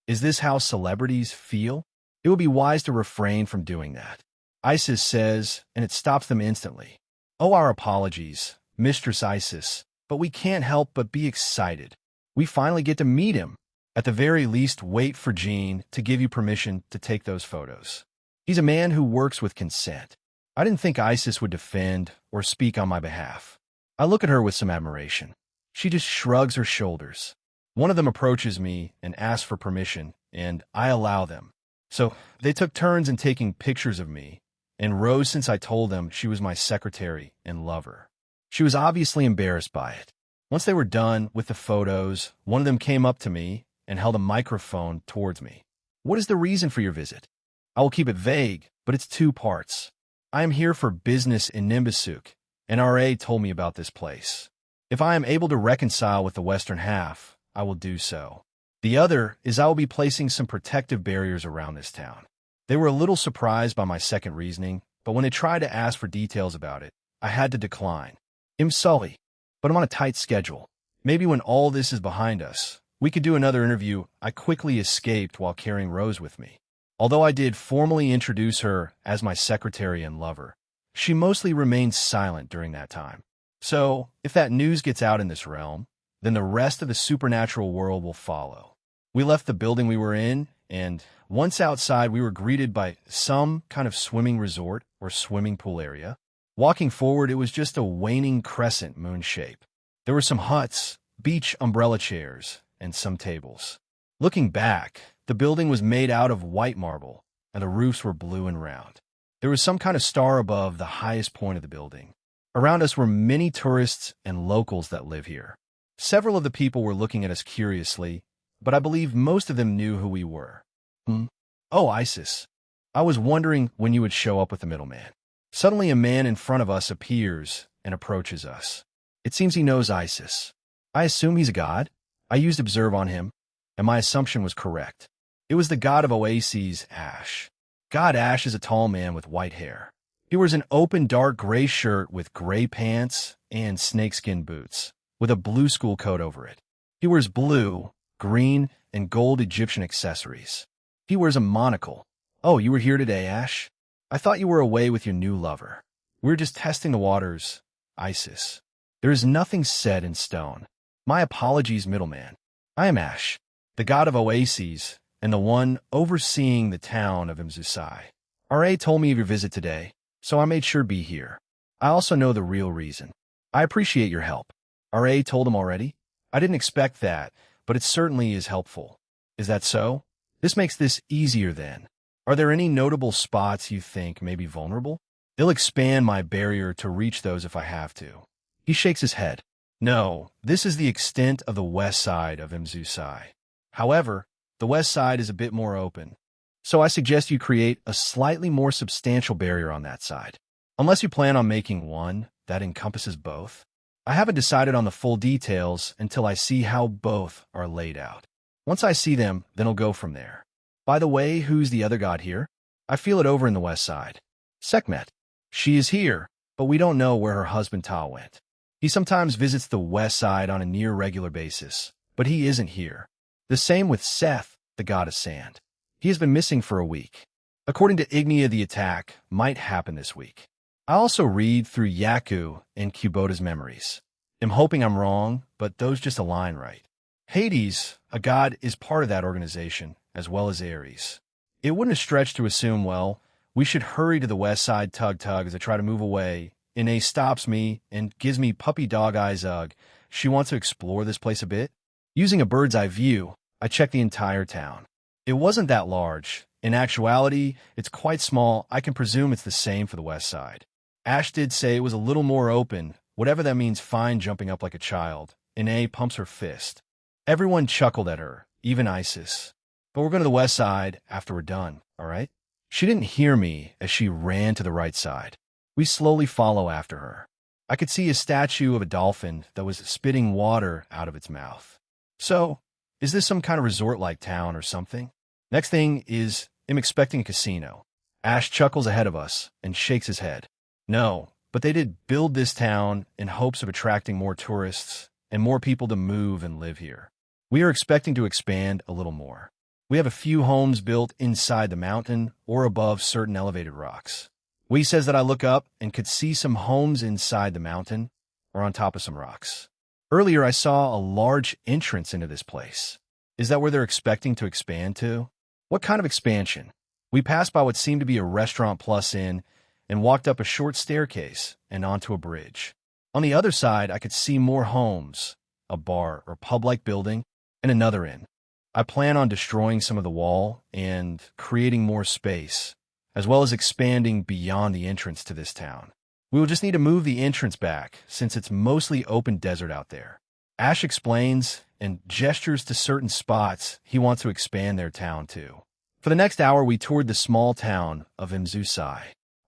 Is this how celebrities feel? It would be wise to refrain from doing that, Isis says, and it stops them instantly. Oh, our apologies, Mistress Isis, but we can't help but be excited. We finally get to meet him. At the very least, wait for Jean to give you permission to take those photos. He's a man who works with consent. I didn't think Isis would defend or speak on my behalf. I look at her with some admiration. She just shrugs her shoulders. One of them approaches me and asks for permission, and I allow them. So they took turns in taking pictures of me, and Rose since I told them she was my secretary and lover. She was obviously embarrassed by it. Once they were done with the photos, one of them came up to me and held a microphone towards me. What is the reason for your visit? I will keep it vague, but it's two parts. I am here for business in Nimbusuk, and RA told me about this place. If I am able to reconcile with the western half, I will do so. The other is I will be placing some protective barriers around this town. They were a little surprised by my second reasoning, but when they tried to ask for details about it, I had to decline. I'm sorry, but I'm on a tight schedule. Maybe when all this is behind us, we could do another interview. I quickly escaped while carrying Rose with me. Although I did formally introduce her as my secretary and lover, she mostly remained silent during that time. So, if that news gets out in this realm, then the rest of the supernatural world will follow. We left the building we were in, and once outside, we were greeted by some kind of swimming resort or swimming pool area. Walking forward, it was just a waning crescent moon shape. There were some huts, beach umbrella chairs, and some tables. Looking back, the building was made out of white marble, and the roofs were blue and round. There was some kind of star above the highest point of the building. Around us were many tourists and locals that live here. Several of the people were looking at us curiously, but I believe most of them knew who we were. Oh, Isis. I was wondering when you would show up with the middleman. Suddenly a man in front of us appears and approaches us. It seems he knows Isis. I assume he's a god. I used observe on him, and my assumption was correct. It was the god of oases, Ash. God Ash is a tall man with white hair. He wears an open dark gray shirt with gray pants and snakeskin boots, with a blue school coat over it. He wears blue, green, and gold Egyptian accessories. He wears a monocle. Oh, you were here today, Ash? I thought you were away with your new lover. We were just testing the waters, Isis. There is nothing set in stone. My apologies, middleman. I am Ash, the god of oases, and the one overseeing the town of Imzusai. RA told me of your visit today, so I made sure to be here. I also know the real reason. I appreciate your help. RA told him already? I didn't expect that, but it certainly is helpful. Is that so? This makes this easier then. Are there any notable spots you think may be vulnerable? They'll expand my barrier to reach those if I have to. He shakes his head. No, this is the extent of the west side of Imzusai. However, the west side is a bit more open, so I suggest you create a slightly more substantial barrier on that side. Unless you plan on making one that encompasses both. I haven't decided on the full details until I see how both are laid out. Once I see them, then I'll go from there. By the way, who's the other god here? I feel it over in the west side. Sekhmet. She is here, but we don't know where her husband Ta went. He sometimes visits the west side on a near-regular basis, but he isn't here. The same with Seth, the god of sand. He has been missing for a week. According to Ignia, the attack might happen this week. I also read through Yaku and Kubota's memories. I'm hoping I'm wrong, but those just align right. Hades, a god, is part of that organization, as well as Ares. It wouldn't have stretched to assume, well, we should hurry to the west side tug-tug as I try to move away. Ine stops me and gives me puppy dog eyes ugh. She wants to explore this place a bit. Using a bird's eye view, I check the entire town. It wasn't that large. In actuality, it's quite small. I can presume it's the same for the west side. Ash did say it was a little more open, whatever that means. Fine, jumping up like a child. Ine pumps her fist. Everyone chuckled at her, even Isis. But we're going to the west side after we're done, all right? She didn't hear me as she ran to the right side. We slowly follow after her. I could see a statue of a dolphin that was spitting water out of its mouth. So, is this some kind of resort-like town or something? Next thing is, I'm expecting a casino. Ash chuckles ahead of us and shakes his head. No, but they did build this town in hopes of attracting more tourists and more people to move and live here. We are expecting to expand a little more. We have a few homes built inside the mountain or above certain elevated rocks. Wee says that I look up and could see some homes inside the mountain or on top of some rocks. Earlier, I saw a large entrance into this place. Is that where they're expecting to expand to? What kind of expansion? We passed by what seemed to be a restaurant plus inn and walked up a short staircase and onto a bridge. On the other side, I could see more homes, a bar or pub-like building, and another inn. I plan on destroying some of the wall and creating more space, as well as expanding beyond the entrance to this town. We will just need to move the entrance back, since it's mostly open desert out there. Ash explains and gestures to certain spots he wants to expand their town to. For the next hour, we toured the small town of Imzusai.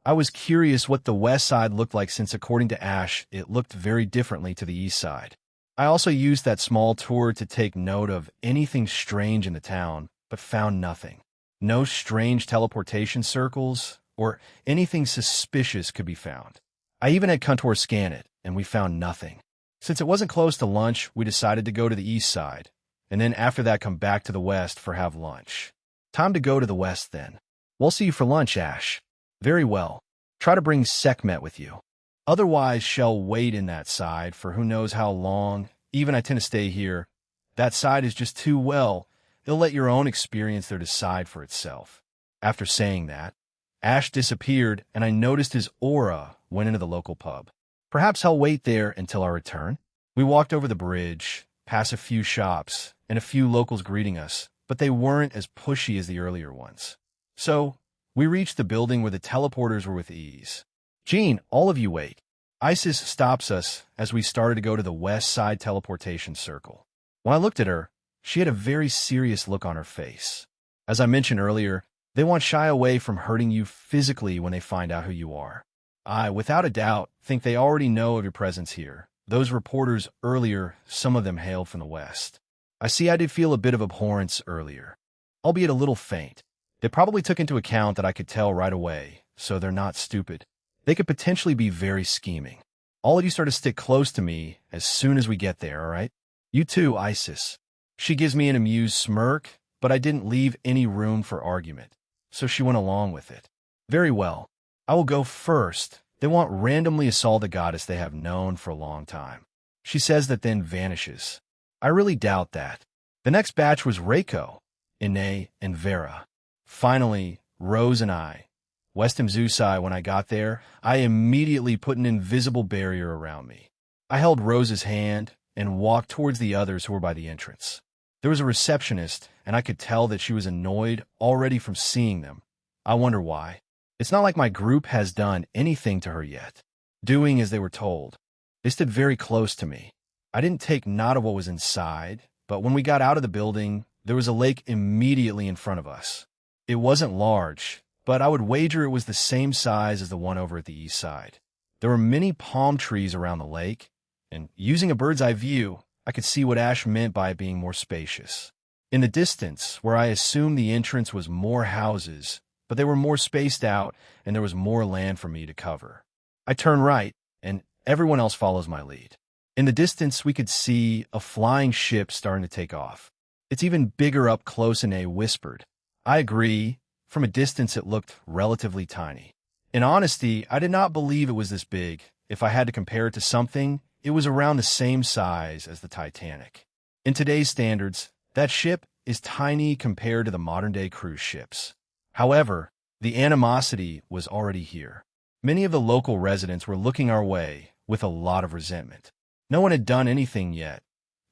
I was curious what the west side looked like since according to Ash, it looked very differently to the east side. I also used that small tour to take note of anything strange in the town, but found nothing. No strange teleportation circles or anything suspicious could be found. I even had Contour scan it, and we found nothing. Since it wasn't close to lunch, we decided to go to the east side, and then after that come back to the west for have lunch. Time to go to the west then. We'll see you for lunch, Ash. Very well. Try to bring Sekhmet with you. Otherwise, shall wait in that side for who knows how long. Even I tend to stay here. That side is just too well. It'll let your own experience there decide for itself. After saying that, Ash disappeared, and I noticed his aura went into the local pub. Perhaps I'll wait there until our return. We walked over the bridge, past a few shops, and a few locals greeting us, but they weren't as pushy as the earlier ones. So, we reached the building where the teleporters were with ease. Jean, all of you wait. Isis stops us as we started to go to the west side teleportation circle. When I looked at her, she had a very serious look on her face. As I mentioned earlier, they want shy away from hurting you physically when they find out who you are. I, without a doubt, think they already know of your presence here. Those reporters earlier, some of them hailed from the west. I see I did feel a bit of abhorrence earlier, albeit a little faint. They probably took into account that I could tell right away, so they're not stupid. They could potentially be very scheming. All of you start to stick close to me as soon as we get there, all right? You too, Isis. She gives me an amused smirk, but I didn't leave any room for argument, so she went along with it. Very well. I will go first. They want randomly assault a goddess they have known for a long time. She says that then vanishes. I really doubt that. The next batch was Reiko, Ine, and Vera. Finally, Rose and I. Westham Zusai, when I got there, I immediately put an invisible barrier around me. I held Rose's hand and walked towards the others who were by the entrance. There was a receptionist, and I could tell that she was annoyed already from seeing them. I wonder why. It's not like my group has done anything to her yet. Doing as they were told. They stood very close to me. I didn't take note of what was inside, but when we got out of the building, there was a lake immediately in front of us. It wasn't large, but I would wager it was the same size as the one over at the east side. There were many palm trees around the lake, and using a bird's eye view, I could see what Ash meant by it being more spacious. In the distance, where I assumed the entrance was more houses, but they were more spaced out, and there was more land for me to cover. I turn right, and everyone else follows my lead. In the distance, we could see a flying ship starting to take off. It's even bigger up close, and A whispered. I agree. From a distance, it looked relatively tiny. In honesty, I did not believe it was this big. If I had to compare it to something, it was around the same size as the Titanic. In today's standards, that ship is tiny compared to the modern-day cruise ships. However, the animosity was already here. Many of the local residents were looking our way with a lot of resentment. No one had done anything yet.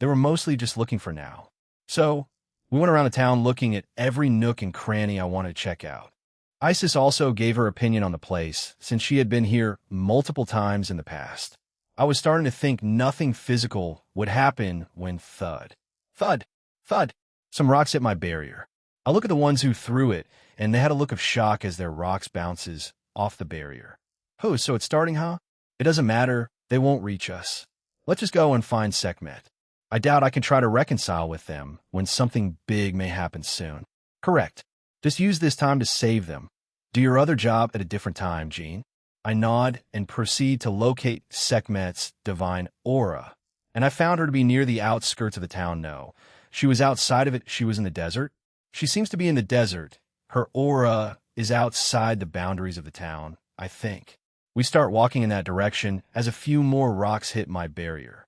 They were mostly just looking for now. So, we went around the town looking at every nook and cranny I wanted to check out. Isis also gave her opinion on the place, since she had been here multiple times in the past. I was starting to think nothing physical would happen when thud, thud, some rocks hit my barrier. I look at the ones who threw it, and they had a look of shock as their rocks bounces off the barrier. Oh, so it's starting, huh? It doesn't matter. They won't reach us. Let's just go and find Sekhmet. I doubt I can try to reconcile with them when something big may happen soon. Correct. Just use this time to save them. Do your other job at a different time, Jean. I nod and proceed to locate Sekhmet's divine aura. And I found her to be near the outskirts of the town. No, she was outside of it. She was in the desert. She seems to be in the desert. Her aura is outside the boundaries of the town, I think. We start walking in that direction as a few more rocks hit my barrier.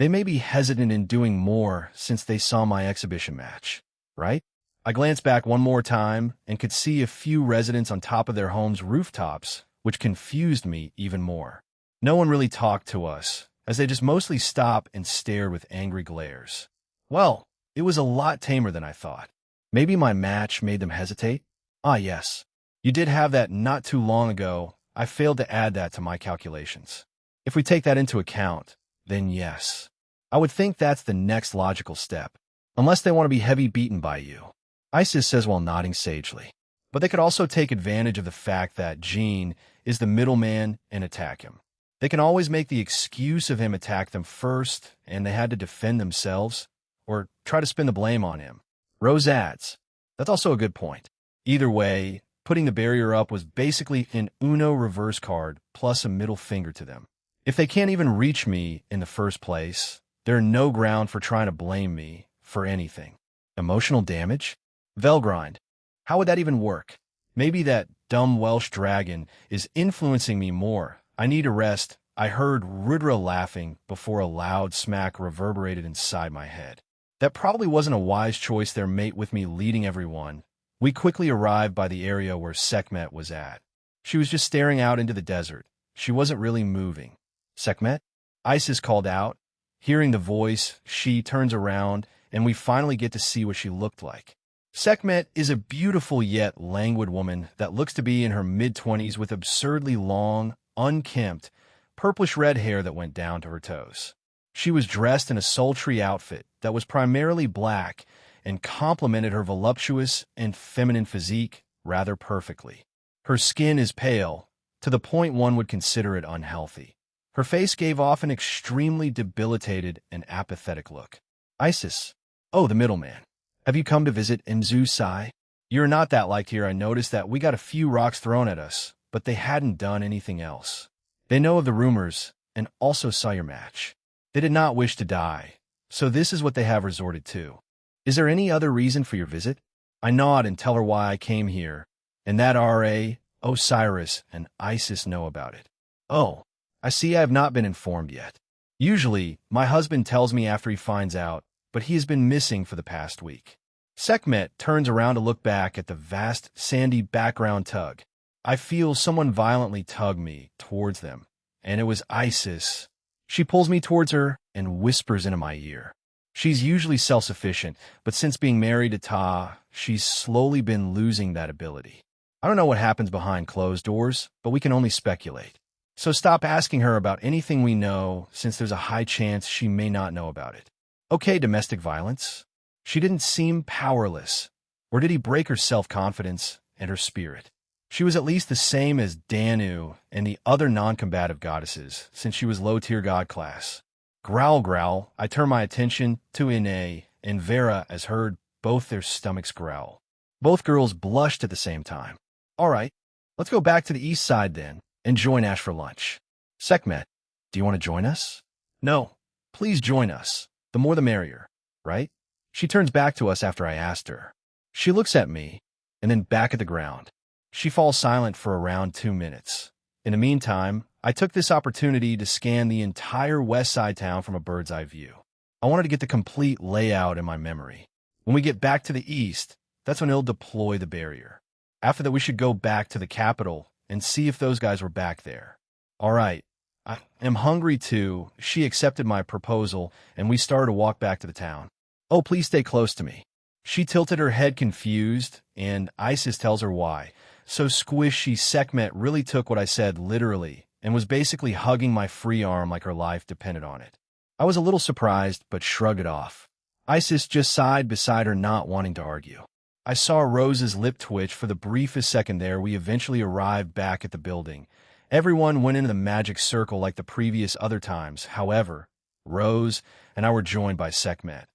They may be hesitant in doing more since they saw my exhibition match, right? I glanced back one more time and could see a few residents on top of their homes' rooftops, which confused me even more. No one really talked to us, as they just mostly stopped and stared with angry glares. Well, it was a lot tamer than I thought. Maybe my match made them hesitate? Ah, yes. You did have that not too long ago. I failed to add that to my calculations. If we take that into account, then yes. I would think that's the next logical step, unless they want to be heavy beaten by you. Isis says while nodding sagely. But they could also take advantage of the fact that Jean is the middleman and attack him. They can always make the excuse of him attack them first, and they had to defend themselves, or try to spin the blame on him. Rose adds, that's also a good point. Either way, putting the barrier up was basically an Uno reverse card plus a middle finger to them. If they can't even reach me in the first place, there's no ground for trying to blame me for anything. Emotional damage? Velgrind. How would that even work? Maybe that dumb Welsh dragon is influencing me more. I need a rest. I heard Rudra laughing before a loud smack reverberated inside my head. That probably wasn't a wise choice, their mate with me leading everyone. We quickly arrived by the area where Sekhmet was at. She was just staring out into the desert. She wasn't really moving. Sekhmet? Isis called out. Hearing the voice, she turns around, and we finally get to see what she looked like. Sekhmet is a beautiful yet languid woman that looks to be in her mid-20s with absurdly long, unkempt, purplish-red hair that went down to her toes. She was dressed in a sultry outfit that was primarily black and complemented her voluptuous and feminine physique rather perfectly. Her skin is pale, to the point one would consider it unhealthy. Her face gave off an extremely debilitated and apathetic look. Isis. Oh, the middleman. Have you come to visit Mzu Sai? You're not that liked here. I noticed that we got a few rocks thrown at us, but they hadn't done anything else. They know of the rumors and also saw your match. They did not wish to die, so this is what they have resorted to. Is there any other reason for your visit? I nod and tell her why I came here, and that R.A., Osiris, and Isis know about it. Oh, I see I have not been informed yet. Usually, my husband tells me after he finds out, but he has been missing for the past week. Sekhmet turns around to look back at the vast, sandy background tug. I feel someone violently tug me towards them, and it was Isis. She pulls me towards her and whispers into my ear. She's usually self-sufficient, but since being married to Ta, she's slowly been losing that ability. I don't know what happens behind closed doors, but we can only speculate. So stop asking her about anything we know, since there's a high chance she may not know about it. Okay, domestic violence. She didn't seem powerless. Or did he break her self-confidence and her spirit? She was at least the same as Danu and the other non-combative goddesses, since she was low-tier god class. Growl, growl. I turn my attention to Ine and Vera as heard both their stomachs growl. Both girls blushed at the same time. All right, let's go back to the east side then and join Ash for lunch. Sekhmet, do you want to join us? No, please join us. The more the merrier, right? She turns back to us after I asked her. She looks at me and then back at the ground. She falls silent for around 2 minutes. In the meantime, I took this opportunity to scan the entire west side town from a bird's eye view. I wanted to get the complete layout in my memory. When we get back to the east, that's when he'll deploy the barrier. After that, we should go back to the capital and see if those guys were back there. All right, I am hungry too. She accepted my proposal, and we started to walk back to the town. Oh, please stay close to me. She tilted her head confused, and Isis tells her why. So squishy, Sekhmet really took what I said literally and was basically hugging my free arm like her life depended on it. I was a little surprised, but shrugged it off. Isis just sighed beside her, not wanting to argue. I saw Rose's lip twitch for the briefest second there. We eventually arrived back at the building. Everyone went into the magic circle like the previous other times. However, Rose and I were joined by Sekhmet.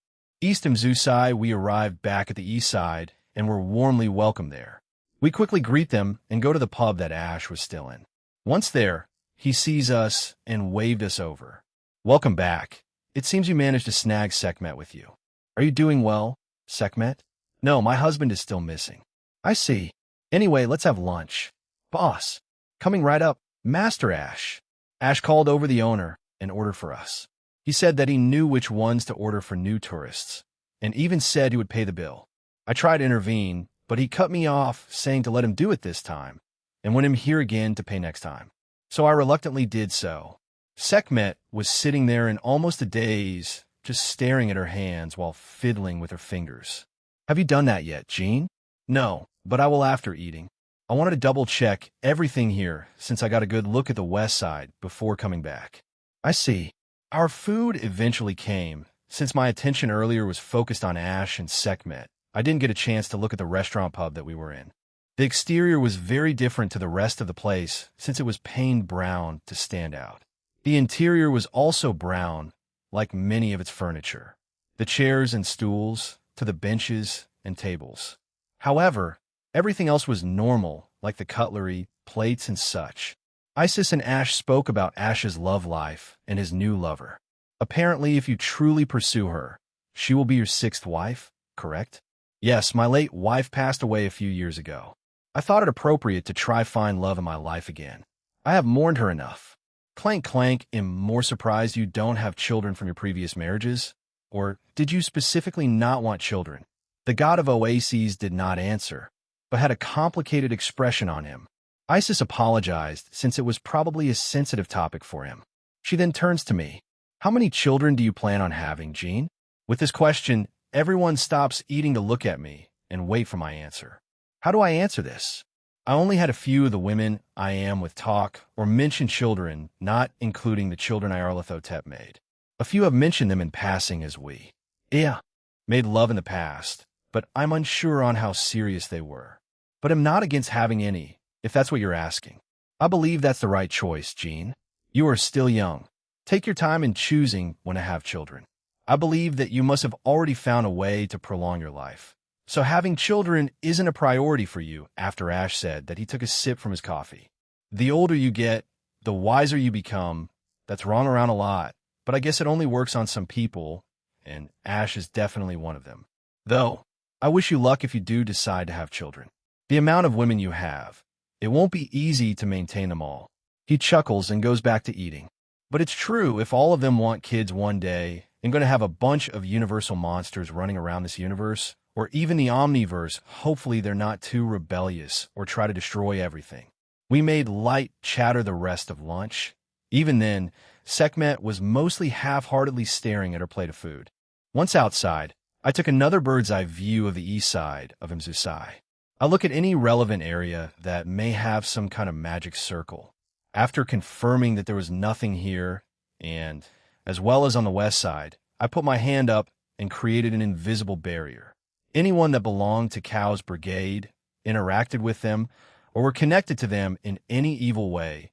East of Zusai, we arrived back at the east side and were warmly welcomed there. We quickly greet them and go to the pub that Ash was still in. Once there, he sees us and waved us over. Welcome back. It seems you managed to snag Sekhmet with you. Are you doing well, Sekhmet? No, my husband is still missing. I see. Anyway, let's have lunch. Boss. Coming right up, Master Ash. Ash called over the owner and ordered for us. He said that he knew which ones to order for new tourists, and even said he would pay the bill. I tried to intervene, but he cut me off, saying to let him do it this time, and want him here again to pay next time. So I reluctantly did so. Sekhmet was sitting there in almost a daze, just staring at her hands while fiddling with her fingers. Have you done that yet, Jean? No, but I will after eating. I wanted to double-check everything here, since I got a good look at the west side before coming back. I see. Our food eventually came. Since my attention earlier was focused on Ash and Sekhmet, I didn't get a chance to look at the restaurant pub that we were in. The exterior was very different to the rest of the place since it was painted brown to stand out. The interior was also brown, like many of its furniture, the chairs and stools, to the benches and tables. However, everything else was normal, like the cutlery, plates, and such. Isis and Ash spoke about Ash's love life and his new lover. Apparently, if you truly pursue her, she will be your sixth wife, correct? Yes, my late wife passed away a few years ago. I thought it appropriate to try find love in my life again. I have mourned her enough. Clank clank, am more surprised you don't have children from your previous marriages? Or did you specifically not want children? The god of oases did not answer, but had a complicated expression on him. Isis apologized since it was probably a sensitive topic for him. She then turns to me. How many children do you plan on having, Jean? With this question, everyone stops eating to look at me and wait for my answer. How do I answer this? I only had a few of the women I am with talk or mention children, not including the children Iarlathotep made. A few have mentioned them in passing as we. Yeah, made love in the past, but I'm unsure on how serious they were. But I'm not against having any, if that's what you're asking. I believe that's the right choice, Jean. You are still young. Take your time in choosing when to have children. I believe that you must have already found a way to prolong your life. So having children isn't a priority for you, after Ash said that he took a sip from his coffee. The older you get, the wiser you become. That's wrong around a lot, but I guess it only works on some people, and Ash is definitely one of them. Though, I wish you luck if you do decide to have children. The amount of women you have, it won't be easy to maintain them all. He chuckles and goes back to eating. But it's true, if all of them want kids one day and going to have a bunch of universal monsters running around this universe, or even the Omniverse, hopefully they're not too rebellious or try to destroy everything. We made Light chatter the rest of lunch. Even then, Sekhmet was mostly half-heartedly staring at her plate of food. Once outside, I took another bird's-eye view of the east side of Mzusai. I look at any relevant area that may have some kind of magic circle. After confirming that there was nothing here, and as well as on the west side, I put my hand up and created an invisible barrier. Anyone that belonged to Cow's brigade, interacted with them, or were connected to them in any evil way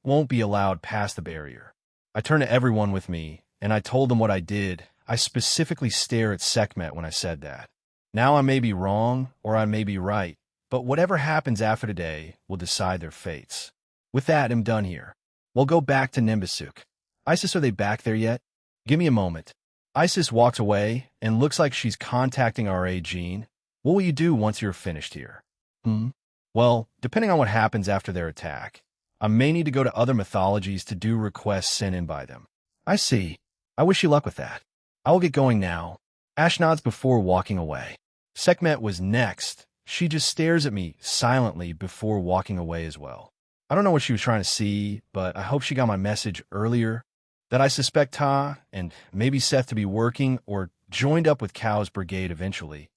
won't be allowed past the barrier. I turned to everyone with me, and I told them what I did. I specifically stare at Sekhmet when I said that. Now I may be wrong, or I may be right, but whatever happens after today will decide their fates. With that, I'm done here. We'll go back to Nimbusuk. Isis, are they back there yet? Give me a moment. Isis walks away and looks like she's contacting R.A. Jean. What will you do once you're finished here? Well, depending on what happens after their attack, I may need to go to other mythologies to do requests sent in by them. I see. I wish you luck with that. I will get going now. Ash nods before walking away. Sekhmet was next. She just stares at me silently before walking away as well. I don't know what she was trying to see, but I hope she got my message earlier that I suspect Ta and maybe Seth to be working or joined up with Cow's brigade eventually.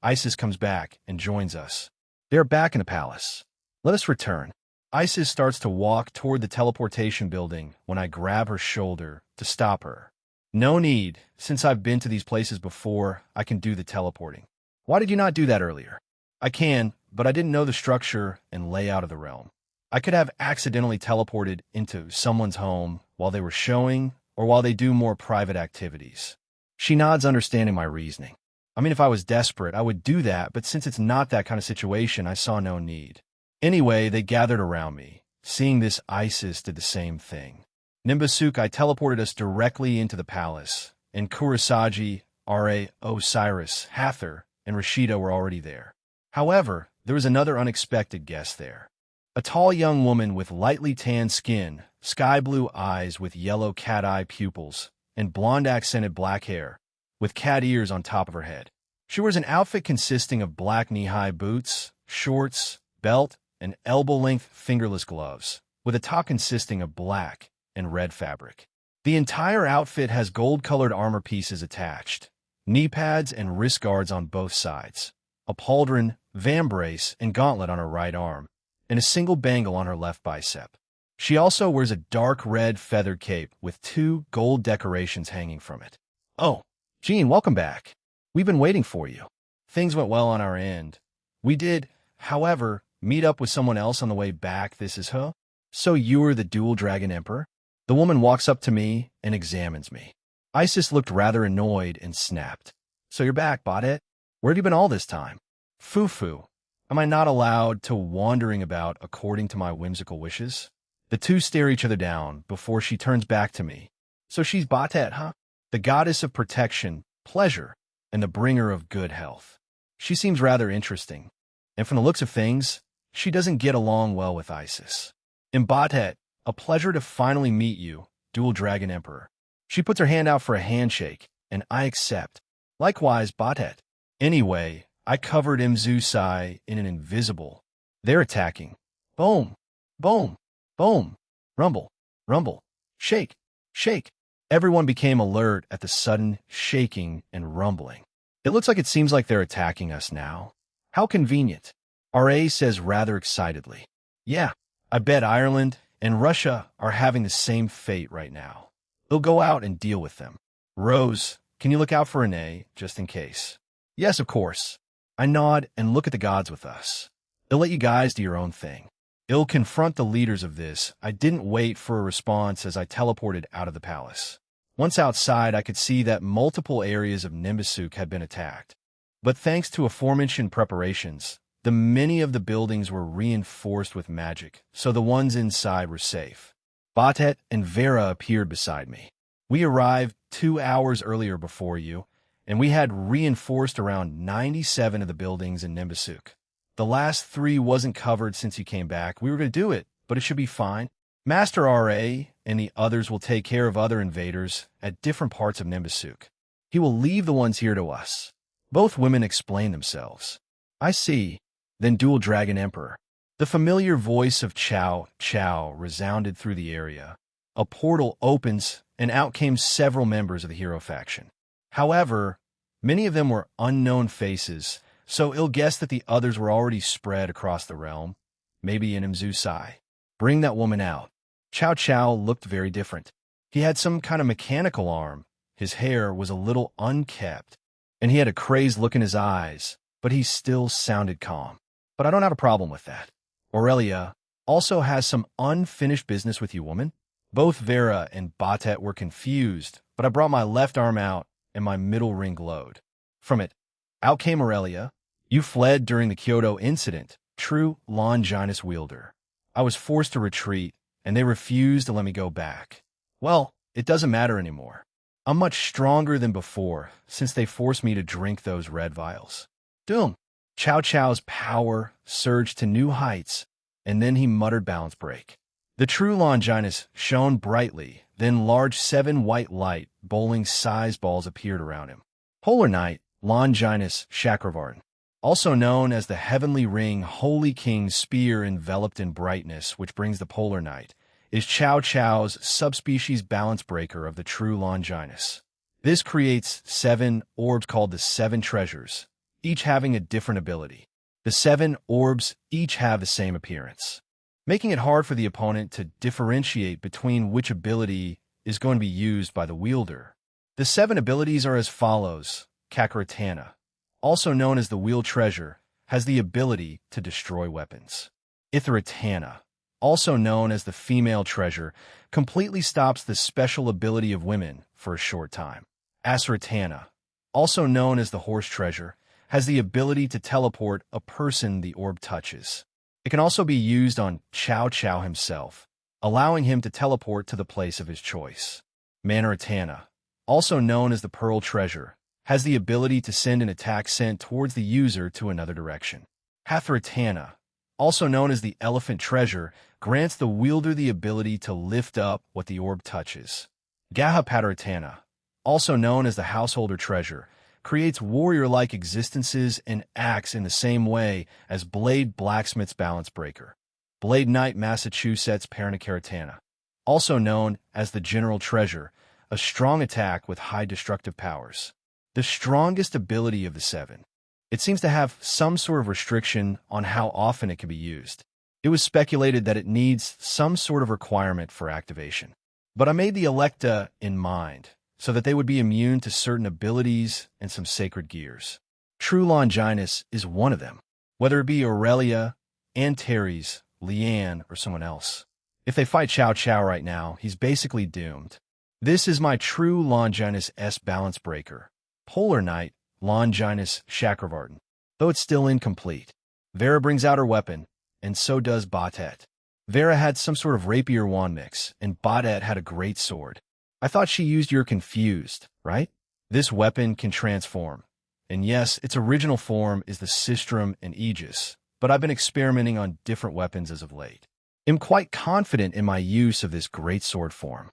Isis comes back and joins us. They are back in the palace. Let us return. Isis starts to walk toward the teleportation building when I grab her shoulder to stop her. No need. Since I've been to these places before, I can do the teleporting. Why did you not do that earlier? I can, but I didn't know the structure and layout of the realm. I could have accidentally teleported into someone's home while they were showing or while they do more private activities. She nods, understanding my reasoning. I mean, if I was desperate, I would do that, but since it's not that kind of situation, I saw no need. Anyway, they gathered around me. Seeing this, Isis did the same thing. Nimbusuk teleported us directly into the palace, and Kurosagi, R.A., Osiris, Hathor, and Rashida were already there. However, there was another unexpected guest there. A tall young woman with lightly tanned skin, sky-blue eyes with yellow cat-eye pupils, and blonde-accented black hair, with cat ears on top of her head. She wears an outfit consisting of black knee-high boots, shorts, belt, and elbow-length fingerless gloves, with a top consisting of black and red fabric. The entire outfit has gold-colored armor pieces attached, knee pads and wrist guards on both sides, a pauldron, vambrace, and gauntlet on her right arm, and a single bangle on her left bicep. She also wears a dark red feathered cape with 2 gold decorations hanging from it. Oh, Jean, welcome back. We've been waiting for you. Things went well on our end. We did, however, Meet up with someone else on the way back, this is her? So you're the dual dragon emperor? The woman walks up to me and examines me. Isis looked rather annoyed and snapped. So you're back, Baudet? Where have you been all this time? Foo-foo. Am I not allowed to wandering about according to my whimsical wishes? The two stare each other down before she turns back to me. So she's Baudet, huh? The goddess of protection, pleasure, and the bringer of good health. She seems rather interesting, and from the looks of things, she doesn't get along well with Isis. Baudet, a pleasure to finally meet you, Dual Dragon Emperor. She puts her hand out for a handshake, and I accept. Likewise, Baudet. Anyway, I covered Mzusai in an invisible. They're attacking. Boom, boom, boom, rumble, rumble, shake, shake. Everyone became alert at the sudden shaking and rumbling. It seems like they're attacking us now. How convenient. R.A. says rather excitedly. Yeah, I bet Ireland and Russia are having the same fate right now. They'll go out and deal with them. Rose, can you look out for Renee, just in case? Yes, of course. I nod and look at the gods with us. They'll let you guys do your own thing. It'll confront the leaders of this. I didn't wait for a response as I teleported out of the palace. Once outside, I could see that multiple areas of Nimbusuk had been attacked. But thanks to aforementioned preparations, many of the buildings were reinforced with magic, so the ones inside were safe. Baudet and Vera appeared beside me. We arrived 2 hours earlier before you, and we had reinforced around 97 of the buildings in Nimbusuk. The last 3 wasn't covered since you came back. We were going to do it, but it should be fine. Master R.A. and the others will take care of other invaders at different parts of Nimbusuk. He will leave the ones here to us. Both women explain themselves. I see. Then Dual Dragon Emperor. The familiar voice of Chow Chow resounded through the area. A portal opens, and out came several members of the hero faction. However, many of them were unknown faces, so I'll guess that the others were already spread across the realm, maybe in Mzusai. Bring that woman out. Chow Chow looked very different. He had some kind of mechanical arm, his hair was a little unkempt, and he had a crazed look in his eyes, but he still sounded calm. But I don't have a problem with that. Aurelia also has some unfinished business with you, woman. Both Vera and Baudet were confused, but I brought my left arm out and my middle ring glowed. From it, out came Aurelia. You fled during the Kyoto incident, true Longinus wielder. I was forced to retreat, and they refused to let me go back. Well, it doesn't matter anymore. I'm much stronger than before, since they forced me to drink those red vials. Doom! Chow Chow's power surged to new heights, and then he muttered balance break. The true Longinus shone brightly, then large 7 white light, bowling-sized balls appeared around him. Polar Knight, Longinus Chakravartin. Also known as the Heavenly Ring Holy King's spear enveloped in brightness, which brings the Polar Knight, is Chow Chow's subspecies balance breaker of the true Longinus. This creates 7 orbs called the 7 treasures, each having a different ability. The 7 orbs each have the same appearance, making it hard for the opponent to differentiate between which ability is going to be used by the wielder. The 7 abilities are as follows. Kakaratana, also known as the Wheel Treasure, has the ability to destroy weapons. Itheratana, also known as the Female Treasure, completely stops the special ability of women for a short time. Asaratana, also known as the Horse Treasure, has the ability to teleport a person the orb touches. It can also be used on Chow Chow himself, allowing him to teleport to the place of his choice. Manaratana, also known as the Pearl Treasure, has the ability to send an attack sent towards the user to another direction. Hatharatana, also known as the Elephant Treasure, grants the wielder the ability to lift up what the orb touches. Gahapataratana, also known as the Householder Treasure, creates warrior-like existences and acts in the same way as Blade Blacksmith's Balance Breaker. Blade Knight Massachusetts Paranacaratana, also known as the General Treasure, a strong attack with high destructive powers. The strongest ability of the 7. It seems to have some sort of restriction on how often it can be used. It was speculated that it needs some sort of requirement for activation. But I made the Electa in mind, so that they would be immune to certain abilities and some sacred gears. True Longinus is one of them. Whether it be Aurelia, Antares, Leanne, or someone else. If they fight Chow Chow right now, he's basically doomed. This is my true Longinus S balance breaker. Polar Knight, Longinus Chakravartin, though it's still incomplete. Vera brings out her weapon, and so does Batet. Vera had some sort of rapier wand mix, and Batet had a great sword. I thought she used your confused, right? This weapon can transform. And yes, its original form is the Sistrum and Aegis, but I've been experimenting on different weapons as of late. I'm quite confident in my use of this great sword form.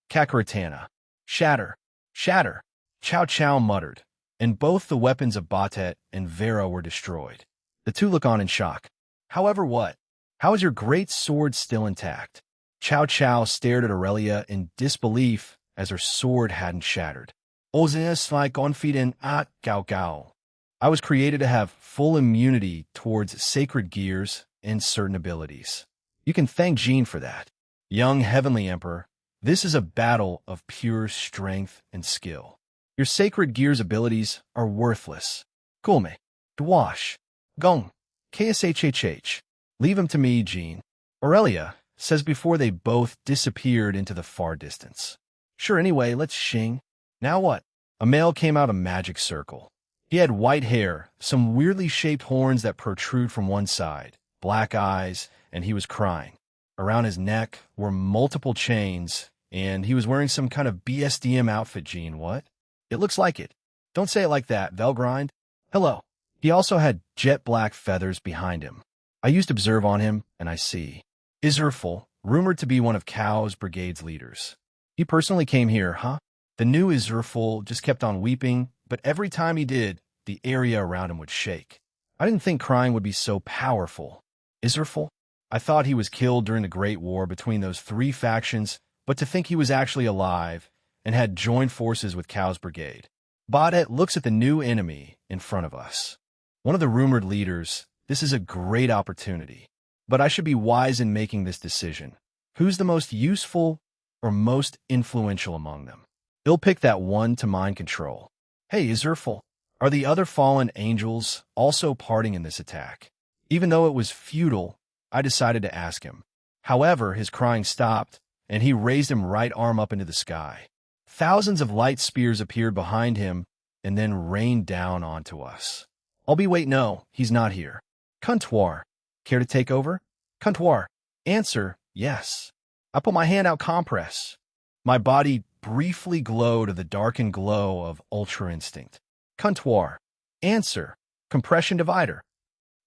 Kakaratana. Shatter. Shatter. Chow Chow muttered, and both the weapons of Batet and Vera were destroyed. The two look on in shock. However, what? How is your great sword still intact? Chow Chow stared at Aurelia in disbelief as her sword hadn't shattered. Ozias like confident at Gao Gao. I was created to have full immunity towards sacred gears and certain abilities. You can thank Jean for that. Young Heavenly Emperor, this is a battle of pure strength and skill. Your sacred gears abilities are worthless. Kulme. Dwash. Gong. KSHHH. Leave him to me, Jean. Aurelia says before they both disappeared into the far distance. Sure, anyway, let's shing. Now what? A male came out of magic circle. He had white hair, some weirdly shaped horns that protrude from one side, black eyes, and he was crying. Around his neck were multiple chains, and he was wearing some kind of BSDM outfit, Jean. What? It looks like it. Don't say it like that, Velgrind. Hello. He also had jet black feathers behind him. I used observe on him, and I see. Israful, rumored to be one of Cow's brigade's leaders. He personally came here, huh? The new Israful just kept on weeping, but every time he did, the area around him would shake. I didn't think crying would be so powerful. Israful? I thought he was killed during the Great War between those three factions, but to think he was actually alive and had joined forces with Cow's brigade. Badet looks at the new enemy in front of us. One of the rumored leaders. This is a great opportunity, but I should be wise in making this decision. Who's the most useful or most influential among them? He'll pick that one to mind control. Hey, Israful, are the other fallen angels also parting in this attack? Even though it was futile, I decided to ask him. However, his crying stopped, and he raised his right arm up into the sky. Thousands of light spears appeared behind him and then rained down onto us. Wait, no, he's not here. Comptoir. Care to take over? Comptoir. Answer, yes. I put my hand out compress. My body briefly glowed of the darkened glow of Ultra Instinct. Comptoir. Answer, compression divider.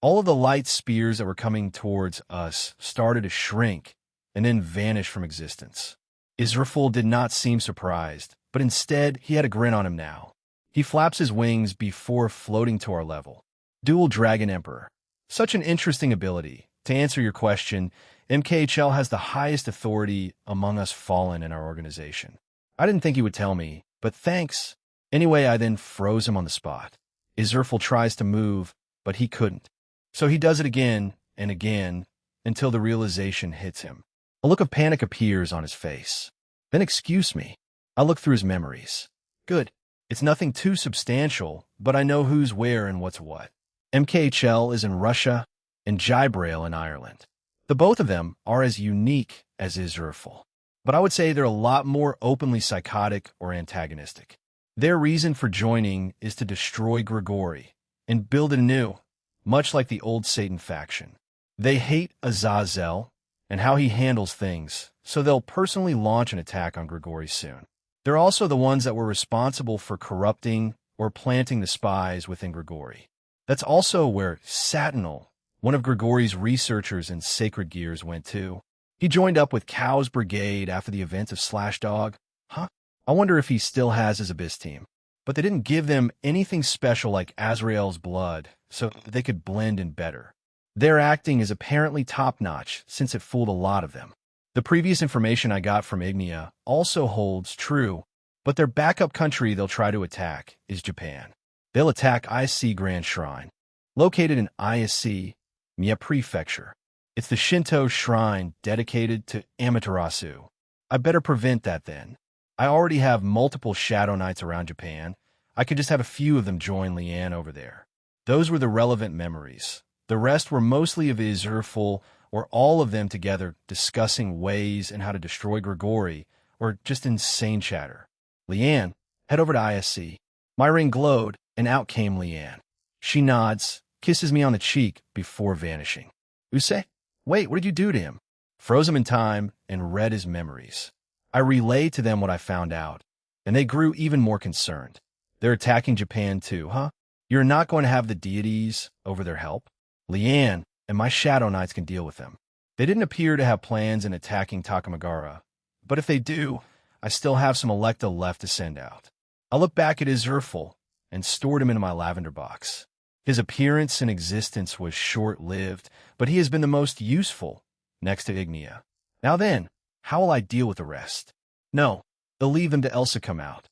All of the light spears that were coming towards us started to shrink and then vanish from existence. Israful did not seem surprised, but instead he had a grin on him now. He flaps his wings before floating to our level. Dual Dragon Emperor. Such an interesting ability. To answer your question, MKHL has the highest authority among us fallen in our organization. I didn't think he would tell me, but thanks. Anyway, I then froze him on the spot. Israful tries to move, but he couldn't. So he does it again and again until the realization hits him. A look of panic appears on his face. Then excuse me. I look through his memories. Good. It's nothing too substantial, but I know who's where and what's what. MKHL is in Russia and Gibraltar in Ireland. The both of them are as unique as Israful, but I would say they're a lot more openly psychotic or antagonistic. Their reason for joining is to destroy Grigori and build anew, much like the old Satan faction. They hate Azazel and how he handles things, so they'll personally launch an attack on Grigori soon. They're also the ones that were responsible for corrupting or planting the spies within Grigori. That's also where Satinel, one of Grigori's researchers in Sacred Gears, went to. He joined up with Cow's brigade after the event of Slashdog. Huh? I wonder if he still has his Abyss team. But they didn't give them anything special like Azrael's blood, so they could blend in better. Their acting is apparently top-notch, since it fooled a lot of them. The previous information I got from Ignia also holds true, but their backup country they'll try to attack is Japan. They'll attack ISC Grand Shrine, located in ISC, Mie Prefecture. It's the Shinto shrine dedicated to Amaterasu. I better prevent that then. I already have multiple Shadow Knights around Japan. I could just have a few of them join Leanne over there. Those were the relevant memories. The rest were mostly of Izurful, or all of them together discussing ways and how to destroy Grigori, or just insane chatter. Leanne, head over to ISC. My ring glowed, and out came Leanne. She nods, kisses me on the cheek before vanishing. Use? Wait, what did you do to him? Froze him in time and read his memories. I relayed to them what I found out, and they grew even more concerned. They're attacking Japan too, huh? You're not going to have the deities over their help? Leanne and my Shadow Knights can deal with them. They didn't appear to have plans in attacking Takamagara, but if they do, I still have some Electa left to send out. I looked back at Izurful and stored him into my lavender box. His appearance and existence was short-lived, but he has been the most useful, next to Ignia. Now then, how will I deal with the rest? No, they'll leave them to Elsa come out.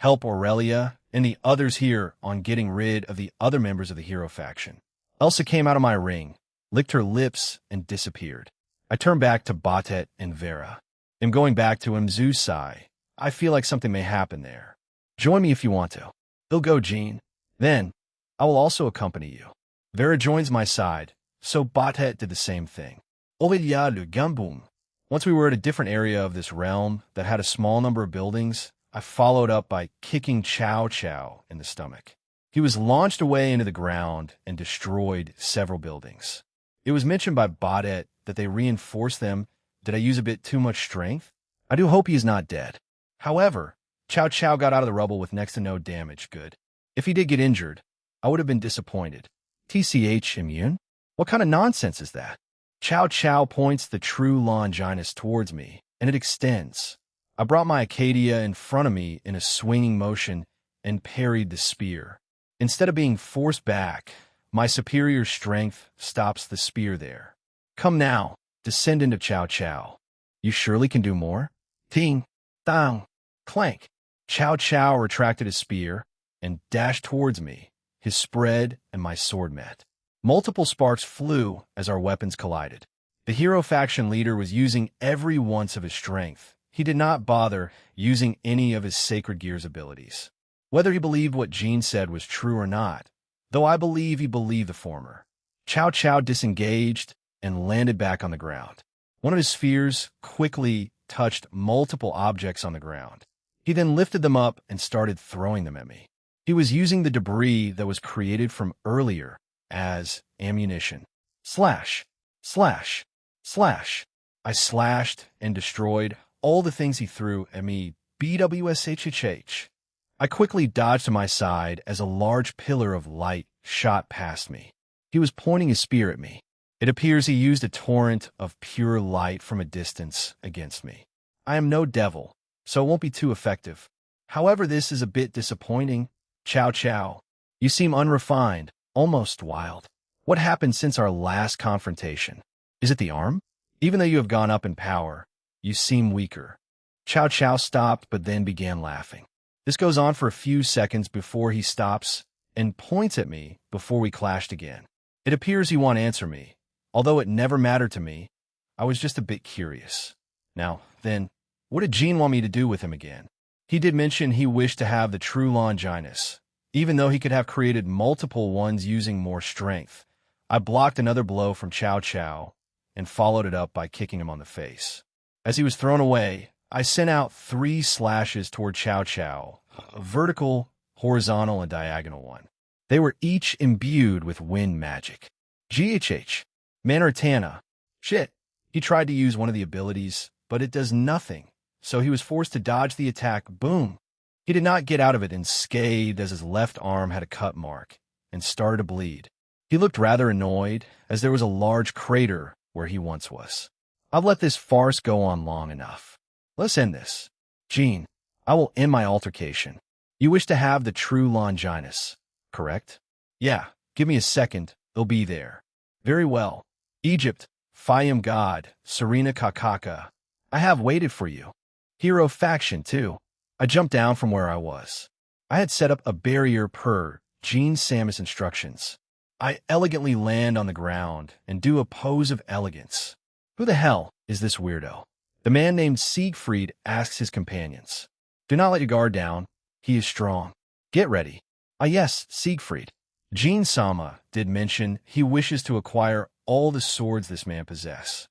Help Aurelia and the others here on getting rid of the other members of the hero faction. Elsa came out of my ring, licked her lips, and disappeared. I turned back to Batet and Vera. I'm going back to Mzusai. I feel like something may happen there. Join me if you want to. They'll go, Jean. Then, I will also accompany you. Vera joins my side, so Batet did the same thing. Ovidia le Gambum. Once we were at a different area of this realm that had a small number of buildings, I followed up by kicking Chow Chow in the stomach. He was launched away into the ground and destroyed several buildings. It was mentioned by Badet that they reinforced them. Did I use a bit too much strength? I do hope he is not dead. However, Chow Chow got out of the rubble with next to no damage. Good. If he did get injured, I would have been disappointed. TCH immune? What kind of nonsense is that? Chow Chow points the true Longinus towards me, and it extends. I brought my Acadia in front of me in a swinging motion and parried the spear. Instead of being forced back, my superior strength stops the spear there. Come now, descendant of Chow Chow. You surely can do more? Ting, dang, clank. Chow Chow retracted his spear and dashed towards me. His spread and my sword met. Multiple sparks flew as our weapons collided. The hero faction leader was using every ounce of his strength. He did not bother using any of his Sacred Gear's abilities. Whether he believed what Jean said was true or not, though I believe he believed the former. Chow Chow disengaged and landed back on the ground. One of his spheres quickly touched multiple objects on the ground. He then lifted them up and started throwing them at me. He was using the debris that was created from earlier as ammunition. Slash, slash, slash. I slashed and destroyed all the things he threw at me. BWSHHH. I quickly dodged to my side as a large pillar of light shot past me. He was pointing his spear at me. It appears he used a torrent of pure light from a distance against me. I am no devil, so it won't be too effective. However, this is a bit disappointing. Chow Chow, you seem unrefined, almost wild. What happened since our last confrontation? Is it the arm? Even though you have gone up in power, you seem weaker. Chow Chow stopped but then began laughing. This goes on for a few seconds before he stops and points at me before we clashed again. It appears he won't answer me. Although it never mattered to me, I was just a bit curious. Now, then, what did Jean want me to do with him again? He did mention he wished to have the true Longinus, even though he could have created multiple ones using more strength. I blocked another blow from Chow Chow and followed it up by kicking him on the face. As he was thrown away, I sent out 3 slashes toward Chow Chow, a vertical, horizontal, and diagonal one. They were each imbued with wind magic. GHH. Manartana. Shit. He tried to use one of the abilities, but it does nothing, so he was forced to dodge the attack. Boom. He did not get out of it and scathed as his left arm had a cut mark and started to bleed. He looked rather annoyed, as there was a large crater where he once was. I've let this farce go on long enough. Let's end this. Jean, I will end my altercation. You wish to have the true Longinus, correct? Yeah, give me a second, they'll be there. Very well. Egypt, Fayum God, Serena Kakaka. I have waited for you. Hero faction, too. I jumped down from where I was. I had set up a barrier per Jean Samus instructions. I elegantly land on the ground and do a pose of elegance. Who the hell is this weirdo? The man named Siegfried asks his companions. Do not let your guard down. He is strong. Get ready. Ah yes, Siegfried. Jin-sama did mention he wishes to acquire all the swords this man possess.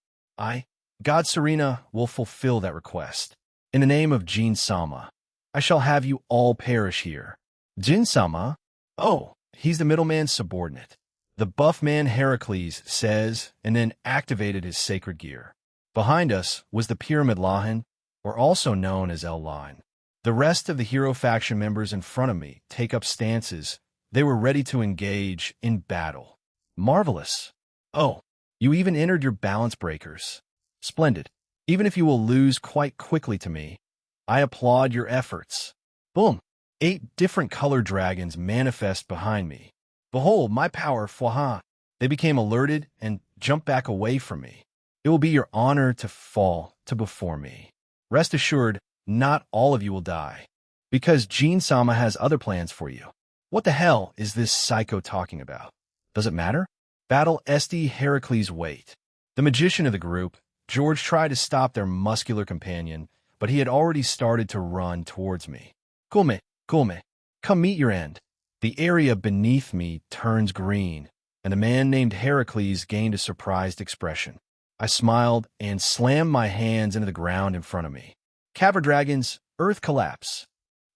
God Serena, will fulfill that request. In the name of Jin-sama, I shall have you all perish here. Jin-sama? Oh, he's the middleman's subordinate. The buff man Heracles says, and then activated his sacred gear. Behind us was the Pyramid Lahan, or also known as El Line. The rest of the hero faction members in front of me take up stances. They were ready to engage in battle. Marvelous. Oh, you even entered your balance breakers. Splendid. Even if you will lose quite quickly to me, I applaud your efforts. Boom. 8 different color dragons manifest behind me. Behold, my power, Fwaha. They became alerted and jumped back away from me. It will be your honor to fall to before me. Rest assured, not all of you will die, because Jin-sama has other plans for you. What the hell is this psycho talking about? Does it matter? Battle SD Heracles wait. The magician of the group, George, tried to stop their muscular companion, but he had already started to run towards me. Kulme, come meet your end. The area beneath me turns green, and the man named Heracles gained a surprised expression. I smiled and slammed my hands into the ground in front of me. Caver dragons, earth collapse.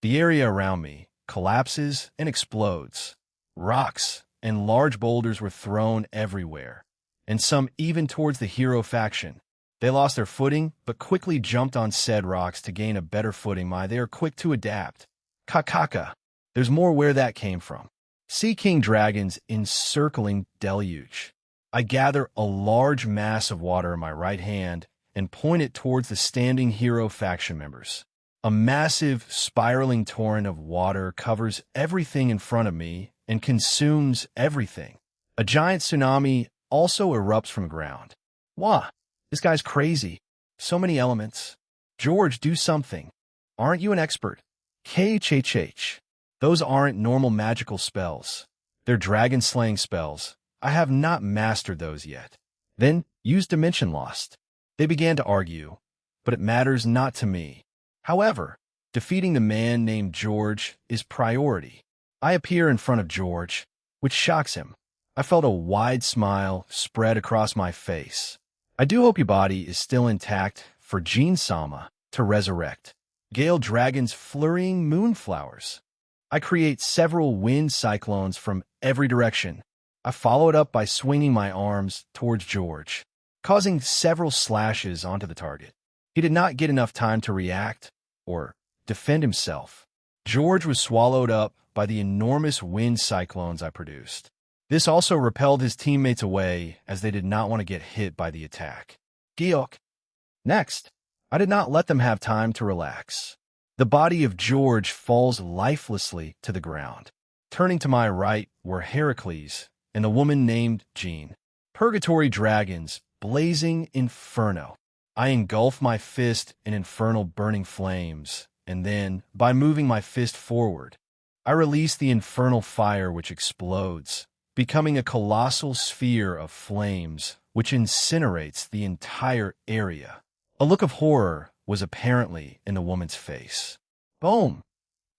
The area around me collapses and explodes. Rocks and large boulders were thrown everywhere, and some even towards the hero faction. They lost their footing, but quickly jumped on said rocks to gain a better footing. They are quick to adapt. Kakaka. There's more where that came from. Sea King dragons encircling deluge. I gather a large mass of water in my right hand and point it towards the standing hero faction members. A massive, spiraling torrent of water covers everything in front of me and consumes everything. A giant tsunami also erupts from the ground. Wah! This guy's crazy. So many elements. George, do something. Aren't you an expert? KHHH. Those aren't normal magical spells. They're dragon-slaying spells. I have not mastered those yet. Then, use Dimension Lost. They began to argue, but it matters not to me. However, defeating the man named George is priority. I appear in front of George, which shocks him. I felt a wide smile spread across my face. I do hope your body is still intact for Jin-sama to resurrect. Gale dragons flurrying moonflowers. I create several wind cyclones from every direction. I follow it up by swinging my arms towards George, causing several slashes onto the target. He did not get enough time to react or defend himself. George was swallowed up by the enormous wind cyclones I produced. This also repelled his teammates away as they did not want to get hit by the attack. Geok. Next, I did not let them have time to relax. The body of George falls lifelessly to the ground. Turning to my right were Heracles and the woman named Jean. Purgatory dragons, blazing inferno. I engulf my fist in infernal burning flames, and then, by moving my fist forward, I release the infernal fire which explodes, becoming a colossal sphere of flames which incinerates the entire area. A look of horror was apparently in the woman's face. Boom!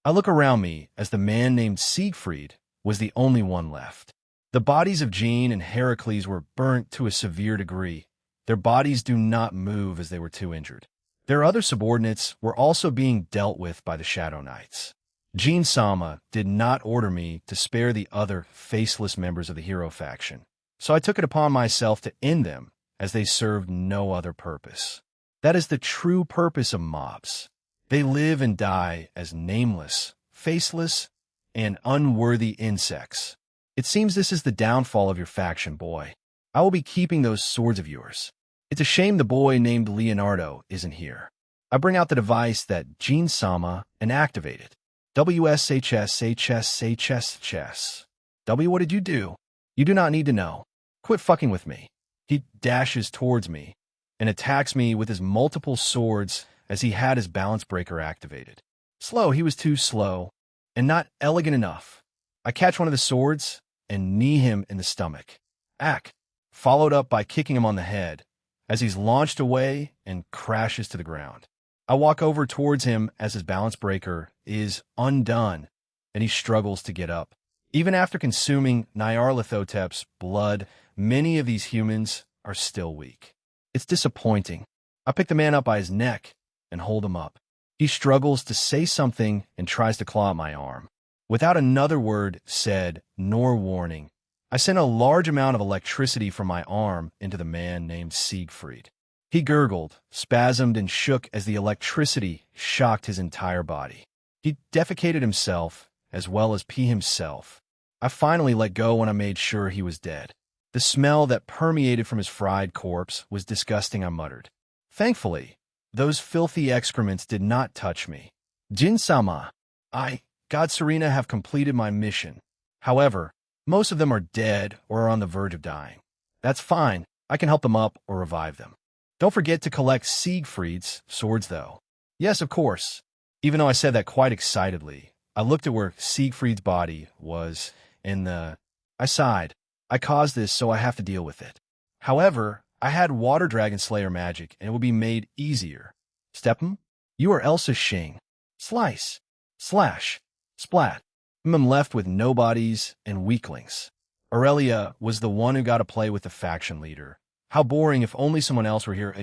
I look around me as the man named Siegfried was the only one left. The bodies of Jean and Heracles were burnt to a severe degree. Their bodies do not move as they were too injured. Their other subordinates were also being dealt with by the Shadow Knights. Jin-sama did not order me to spare the other faceless members of the hero faction, so I took it upon myself to end them as they served no other purpose. That is the true purpose of mobs. They live and die as nameless, faceless, and unworthy insects. It seems this is the downfall of your faction, boy. I will be keeping those swords of yours. It's a shame the boy named Leonardo isn't here. I bring out the device that Jin-sama inactivated. WSHSHSHSHS. W, what did you do? You do not need to know. Quit fucking with me. He dashes towards me and attacks me with his multiple swords as he had his balance breaker activated. Slow, he was too slow, and not elegant enough. I catch one of the swords and knee him in the stomach. Ack, followed up by kicking him on the head as he's launched away and crashes to the ground. I walk over towards him as his balance breaker is undone, and he struggles to get up. Even after consuming Nyarlathotep's blood, many of these humans are still weak. It's disappointing. I pick the man up by his neck and hold him up. He struggles to say something and tries to claw at my arm. Without another word said, nor warning, I sent a large amount of electricity from my arm into the man named Siegfried. He gurgled, spasmed, and shook as the electricity shocked his entire body. He defecated himself, as well as pee himself. I finally let go when I made sure he was dead. The smell that permeated from his fried corpse was disgusting, I muttered. Thankfully, those filthy excrements did not touch me. Jin-sama, God Serena, have completed my mission. However, most of them are dead or are on the verge of dying. That's fine. I can help them up or revive them. Don't forget to collect Siegfried's swords, though. Yes, of course. Even though I said that quite excitedly, I looked at where Siegfried's body was I sighed. I caused this, so I have to deal with it. However, I had Water Dragon Slayer magic, and it will be made easier. Step'em, you are Elsa Shing. Slice. Slash. Splat. I'm left with nobodies and weaklings. Aurelia was the one who got to play with the faction leader. How boring if only someone else were here.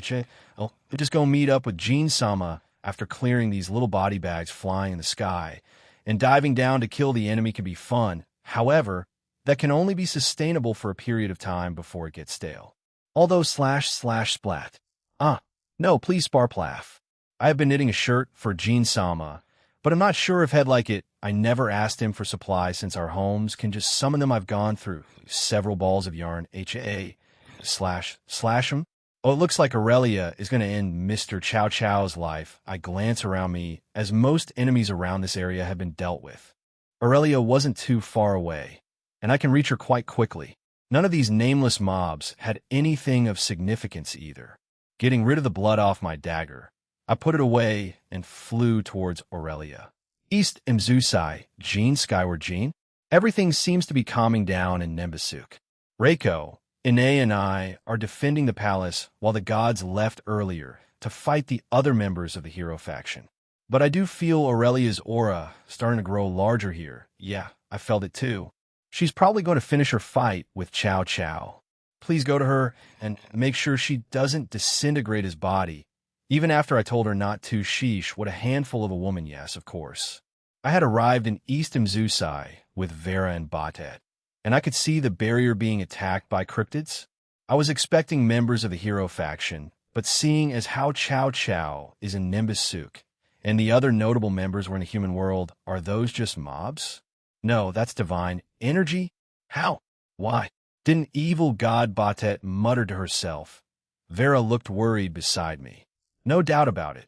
I'll just go meet up with Jean-sama after clearing these little body bags flying in the sky. And diving down to kill the enemy can be fun. However, that can only be sustainable for a period of time before it gets stale. Although slash splat. No, please sparplaugh. I have been knitting a shirt for Jean-sama, but I'm not sure if he'd like it. I never asked him for supplies since our homes can just summon them. I've gone through several balls of yarn. Slash him. Oh, it looks like Aurelia is going to end Mr. Chow Chow's life. I glance around me as most enemies around this area have been dealt with. Aurelia wasn't too far away, and I can reach her quite quickly. None of these nameless mobs had anything of significance either. Getting rid of the blood off my dagger, I put it away and flew towards Aurelia. East Mzusai, Jean, skyward Jean. Everything seems to be calming down in Nembasuk. Reiko, Ine, and I are defending the palace while the gods left earlier to fight the other members of the hero faction. But I do feel Aurelia's aura starting to grow larger here. Yeah, I felt it too. She's probably going to finish her fight with Chow Chow. Please go to her and make sure she doesn't disintegrate his body. Even after I told her not to, sheesh, what a handful of a woman, yes, of course. I had arrived in East Mzusai with Vera and Batet, and I could see the barrier being attacked by cryptids. I was expecting members of the hero faction, but seeing as how Chow Chow is in Nimbusuk, and the other notable members were in the human world, are those just mobs? No, that's divine energy? How? Why? Didn't evil god Batet mutter to herself? Vera looked worried beside me. No doubt about it.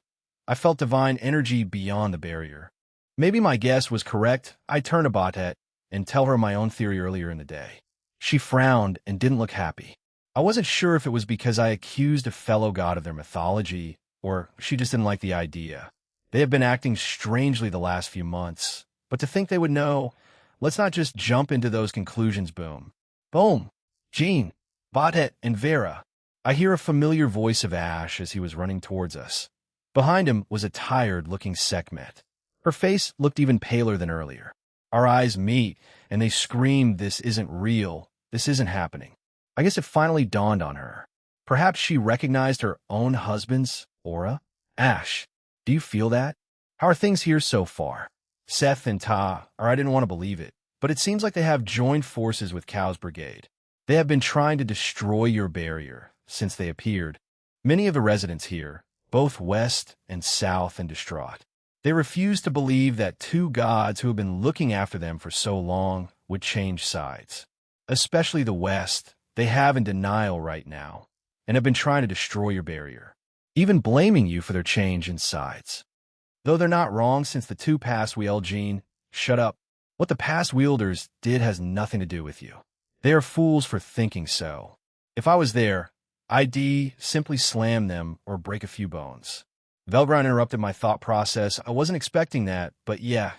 I felt divine energy beyond the barrier. Maybe my guess was correct. I turned to Batet and tell her my own theory earlier in the day. She frowned and didn't look happy. I wasn't sure if it was because I accused a fellow god of their mythology, or she just didn't like the idea. They have been acting strangely the last few months, but to think they would know, let's not just jump into those conclusions. Boom. Jean, Batet, and Vera. I hear a familiar voice of Ash as he was running towards us. Behind him was a tired-looking Sekhmet. Her face looked even paler than earlier. Our eyes meet, and they scream, "This isn't real. This isn't happening." I guess it finally dawned on her. Perhaps she recognized her own husband's aura? Ash, do you feel that? How are things here so far? Seth and Ta, or I didn't want to believe it, but it seems like they have joined forces with Cow's brigade. They have been trying to destroy your barrier since they appeared. Many of the residents here, both west and south, and distraught. They refuse to believe that two gods who have been looking after them for so long would change sides. Especially the west, they have in denial right now, and have been trying to destroy your barrier, even blaming you for their change in sides. Though they're not wrong, since the two past wield Jean, shut up. What the past wielders did has nothing to do with you. They are fools for thinking so. If I was there, I'd simply slam them or break a few bones. Velgron interrupted my thought process. I wasn't expecting that, but yeah,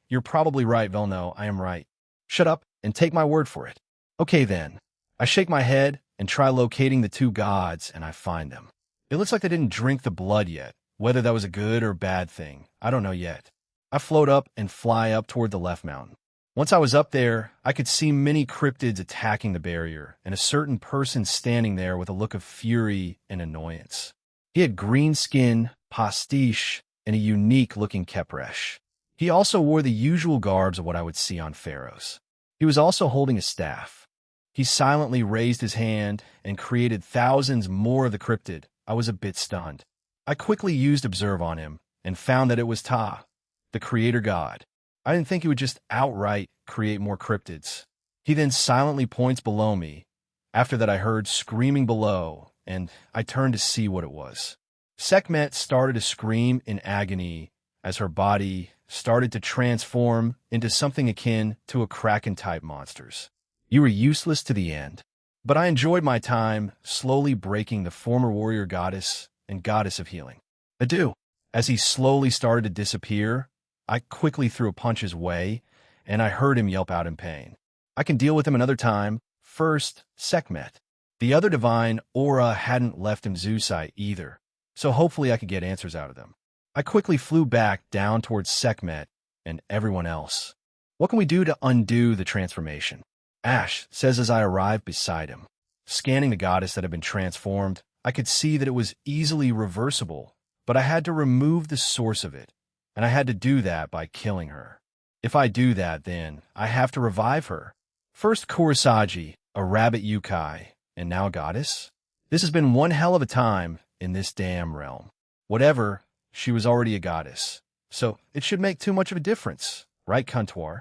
you're probably right, Velno. I am right. Shut up and take my word for it. Okay then. I shake my head and try locating the two gods, and I find them. It looks like they didn't drink the blood yet. Whether that was a good or bad thing, I don't know yet. I float up and fly up toward the left mountain. Once I was up there, I could see many cryptids attacking the barrier, and a certain person standing there with a look of fury and annoyance. He had green skin, pastiche, and a unique-looking kepresh. He also wore the usual garbs of what I would see on pharaohs. He was also holding a staff. He silently raised his hand and created thousands more of the cryptid. I was a bit stunned. I quickly used Observe on him and found that it was Ta, the creator god. I didn't think he would just outright create more cryptids. He then silently points below me. After that, I heard screaming below, and I turned to see what it was. Sekhmet started to scream in agony as her body started to transform into something akin to a Kraken-type monsters. You were useless to the end, but I enjoyed my time slowly breaking the former warrior goddess and goddess of healing. Adieu. As he slowly started to disappear, I quickly threw a punch his way, and I heard him yelp out in pain. I can deal with him another time. First, Sekhmet. The other divine aura hadn't left him Zeusite either, so hopefully I could get answers out of them. I quickly flew back down towards Sekhmet and everyone else. What can we do to undo the transformation? Ash says as I arrived beside him. Scanning the goddess that had been transformed, I could see that it was easily reversible, but I had to remove the source of it, and I had to do that by killing her. If I do that, then I have to revive her. First Kurosagi, a rabbit yokai, and now a goddess? This has been one hell of a time in this damn realm. Whatever, she was already a goddess, so it should make too much of a difference, right, Comptoir?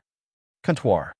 Comptoir.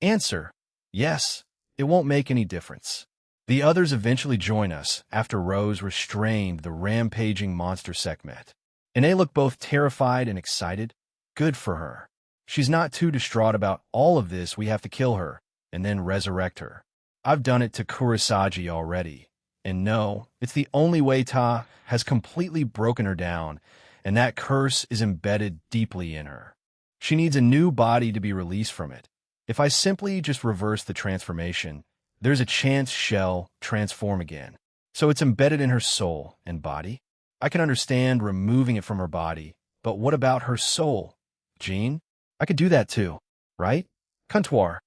Answer. Yes, it won't make any difference. The others eventually join us after Rose restrained the rampaging monster Sekhmet. And they look both terrified and excited. Good for her. She's not too distraught about all of this. We have to kill her and then resurrect her. I've done it to Kurosagi already. And no, it's the only way. Ta has completely broken her down, and that curse is embedded deeply in her. She needs a new body to be released from it. If I simply just reverse the transformation, there's a chance she'll transform again. So it's embedded in her soul and body. I can understand removing it from her body, but what about her soul? Jean? I could do that too, right? Comptoir.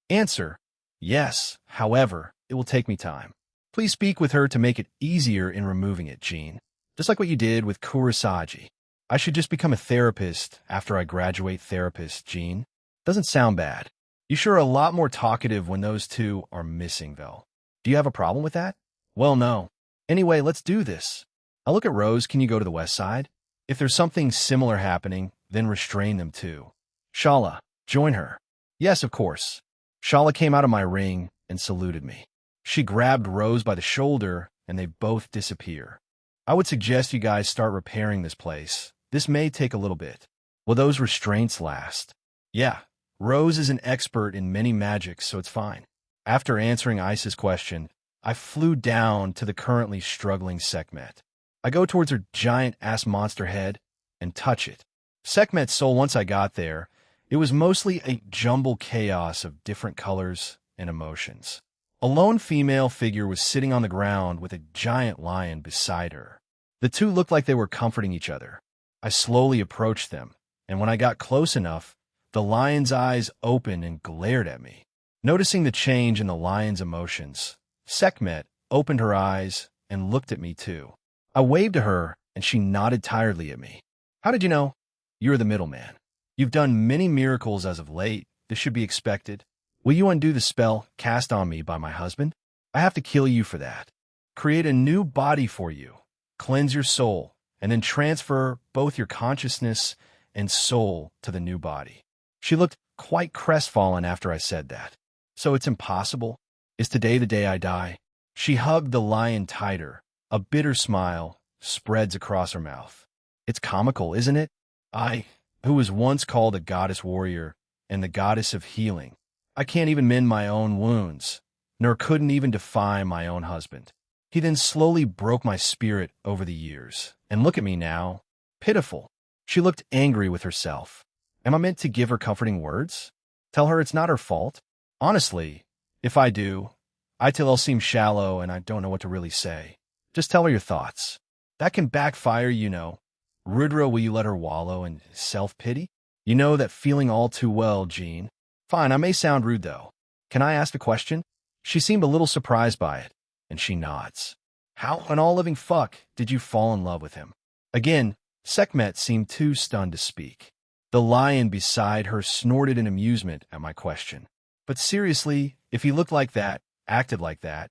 Answer. Yes, however, it will take me time. Please speak with her to make it easier in removing it, Jean. Just like what you did with Kurosagi. I should just become a therapist after I graduate therapist, Jean. Doesn't sound bad. You sure are a lot more talkative when those two are missing, though. Do you have a problem with that? Well, no. Anyway, let's do this. I'll look at Rose. Can you go to the west side? If there's something similar happening, then restrain them too. Shala, join her. Yes, of course. Shala came out of my ring and saluted me. She grabbed Rose by the shoulder, and they both disappear. I would suggest you guys start repairing this place. This may take a little bit. Will those restraints last? Yeah. Rose is an expert in many magics, so it's fine. After answering Ice's question, I flew down to the currently struggling Sekhmet. I go towards her giant-ass monster head and touch it. Sekhmet's soul, once I got there, it was mostly a jumbled chaos of different colors and emotions. A lone female figure was sitting on the ground with a giant lion beside her. The two looked like they were comforting each other. I slowly approached them, and when I got close enough, the lion's eyes opened and glared at me. Noticing the change in the lion's emotions, Sekhmet opened her eyes and looked at me too. I waved to her, and she nodded tiredly at me. How did you know? You're the middleman. You've done many miracles as of late. This should be expected. Will you undo the spell cast on me by my husband? I have to kill you for that. Create a new body for you. Cleanse your soul, and then transfer both your consciousness and soul to the new body. She looked quite crestfallen after I said that. So it's impossible? Is today the day I die? She hugged the lion tighter. A bitter smile spreads across her mouth. It's comical, isn't it? I, who was once called a goddess warrior and the goddess of healing, I can't even mend my own wounds, nor couldn't even defy my own husband. He then slowly broke my spirit over the years. And look at me now. Pitiful. She looked angry with herself. Am I meant to give her comforting words? Tell her it's not her fault? Honestly, if I do, I'll seem shallow and I don't know what to really say. Just tell her your thoughts. That can backfire, you know. Rudra, will you let her wallow in self-pity? You know that feeling all too well, Jean. Fine, I may sound rude though. Can I ask a question? She seemed a little surprised by it, and she nods. How in all living fuck did you fall in love with him? Again, Sekhmet seemed too stunned to speak. The lion beside her snorted in amusement at my question. But seriously, if he looked like that, acted like that,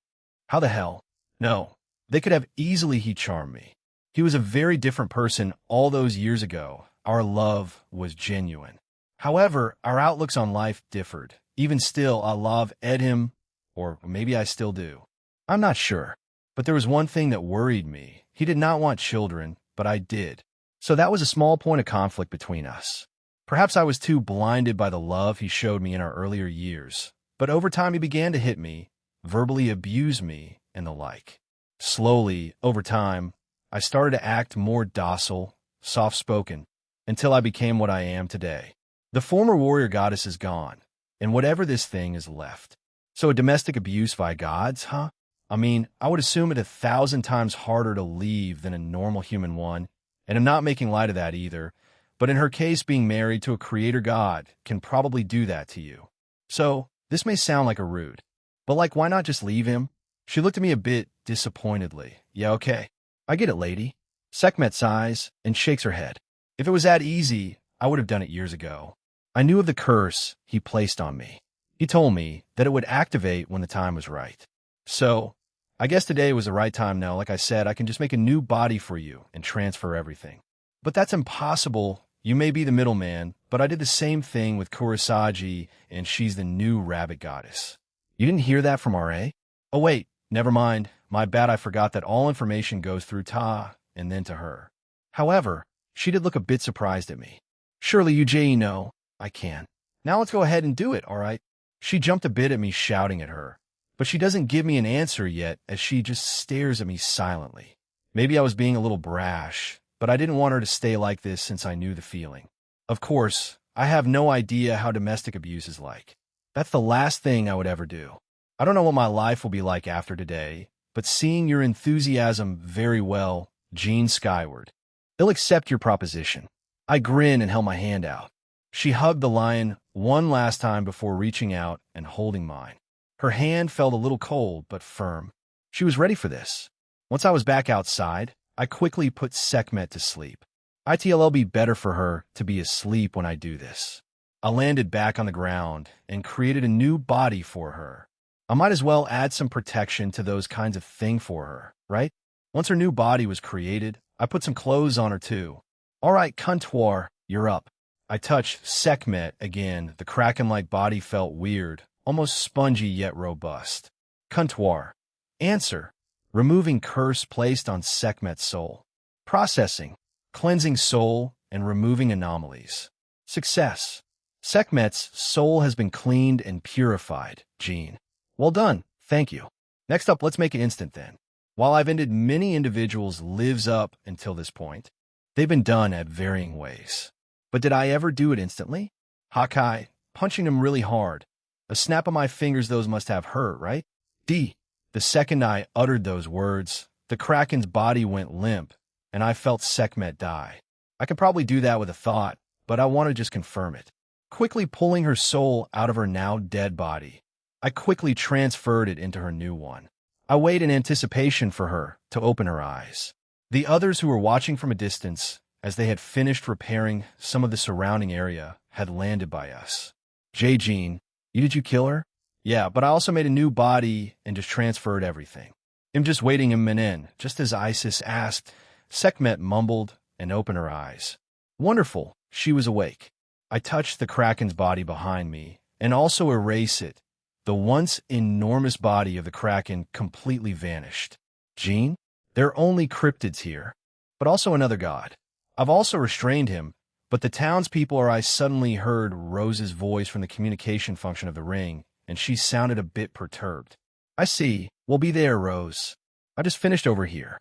how the hell? No, they could have easily he charmed me. He was a very different person all those years ago. Our love was genuine. However, our outlooks on life differed. Even still, I love him, or maybe I still do. I'm not sure. But there was one thing that worried me. He did not want children, but I did. So that was a small point of conflict between us. Perhaps I was too blinded by the love he showed me in our earlier years. But over time he began to hit me, verbally abuse me, and the like. Slowly, over time, I started to act more docile, soft-spoken, until I became what I am today. The former warrior goddess is gone, and whatever this thing is left. So a domestic abuse by gods, huh? I mean, I would assume it 1,000 times harder to leave than a normal human one, and I'm not making light of that either, but in her case, being married to a creator god can probably do that to you. So, this may sound like a rude, but like, why not just leave him? She looked at me a bit disappointedly. Yeah, okay. I get it, lady. Sekhmet sighs and shakes her head. If it was that easy, I would have done it years ago. I knew of the curse he placed on me. He told me that it would activate when the time was right. So, I guess today was the right time now. Like I said, I can just make a new body for you and transfer everything. But that's impossible. You may be the middleman, but I did the same thing with Kurosagi, and she's the new rabbit goddess. You didn't hear that from RA? Oh wait, never mind. My bad, I forgot that all information goes through Ta and then to her. However, she did look a bit surprised at me. Surely you know, I can. Now let's go ahead and do it, all right? She jumped a bit at me, shouting at her. But she doesn't give me an answer yet, as she just stares at me silently. Maybe I was being a little brash, but I didn't want her to stay like this since I knew the feeling. Of course, I have no idea how domestic abuse is like. That's the last thing I would ever do. I don't know what my life will be like after today, but seeing your enthusiasm very well, Jean skyward. They'll accept your proposition. I grinned and held my hand out. She hugged the lion one last time before reaching out and holding mine. Her hand felt a little cold, but firm. She was ready for this. Once I was back outside, I quickly put Sekhmet to sleep. It'll be better for her to be asleep when I do this. I landed back on the ground and created a new body for her. I might as well add some protection to those kinds of thing for her, right? Once her new body was created, I put some clothes on her too. All right, Cuntoir, you're up. I touched Sekhmet again. The kraken-like body felt weird, almost spongy yet robust. Cuntoir. Answer. Removing curse placed on Sekhmet's soul. Processing. Cleansing soul and removing anomalies. Success. Sekhmet's soul has been cleaned and purified, Jean. Well done. Thank you. Next up, let's make it instant then. While I've ended many individuals' lives up until this point, they've been done at varying ways. But did I ever do it instantly? Hakai, punching him really hard. A snap of my fingers, those must have hurt, right? The second I uttered those words, the kraken's body went limp, and I felt Sekhmet die. I could probably do that with a thought, but I want to just confirm it. Quickly pulling her soul out of her now dead body, I quickly transferred it into her new one. I wait in anticipation for her to open her eyes. The others who were watching from a distance, as they had finished repairing some of the surrounding area, had landed by us. Jean, did you kill her? Yeah, but I also made a new body and just transferred everything. I'm just waiting him in, just as Isis asked. Sekhmet mumbled and opened her eyes. Wonderful, she was awake. I touched the kraken's body behind me and also erased it. The once enormous body of the kraken completely vanished. Jean? There are only cryptids here, but also another god. I've also restrained him, but the townspeople or I suddenly heard Rose's voice from the communication function of the ring, and she sounded a bit perturbed. I see. We'll be there, Rose. I just finished over here.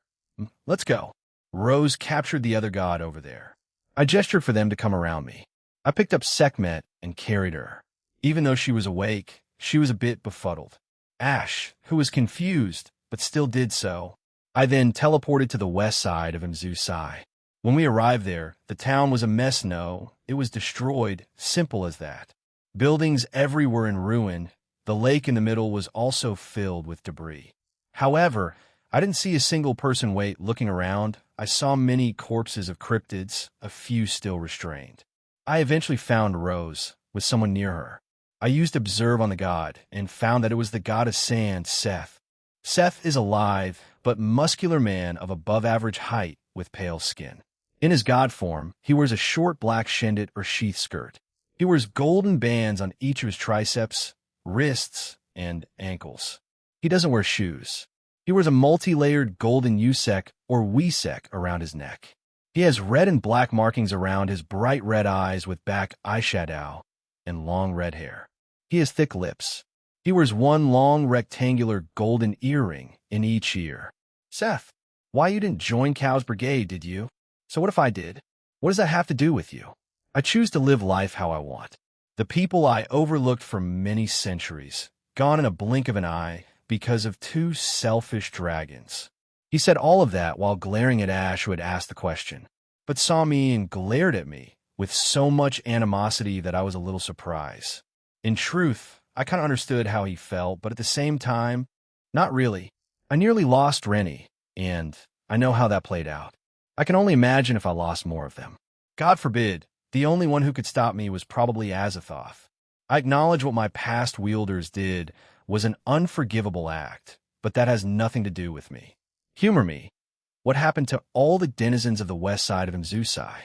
Let's go. Rose captured the other god over there. I gestured for them to come around me. I picked up Sekhmet and carried her. Even though she was awake, she was a bit befuddled. Ash, who was confused, but still did so. I then teleported to the west side of Mzusai. When we arrived there, the town was a mess. No, it was destroyed, simple as that. Buildings everywhere in ruin. The lake in the middle was also filled with debris. However, I didn't see a single person looking around. I saw many corpses of cryptids, a few still restrained. I eventually found Rose, with someone near her. I used Observe on the god, and found that it was the god of sand, Seth. Seth is a lithe, but muscular man of above-average height with pale skin. In his god form, he wears a short black shendit or sheath skirt. He wears golden bands on each of his triceps, wrists, and ankles. He doesn't wear shoes. He wears a multi-layered golden usek or wisek around his neck. He has red and black markings around his bright red eyes with back eyeshadow and long red hair. He has thick lips. He wears one long rectangular golden earring in each ear. Seth, why you didn't join Cow's brigade, did you? So what if I did? What does that have to do with you? I choose to live life how I want. The people I overlooked for many centuries, gone in a blink of an eye because of two selfish dragons. He said all of that while glaring at Ash, who had asked the question, but saw me and glared at me with so much animosity that I was a little surprised. In truth, I kind of understood how he felt, but at the same time, not really. I nearly lost Rennie, and I know how that played out. I can only imagine if I lost more of them. God forbid, the only one who could stop me was probably Azathoth. I acknowledge what my past wielders did was an unforgivable act, but that has nothing to do with me. Humor me. What happened to all the denizens of the west side of Mzusai?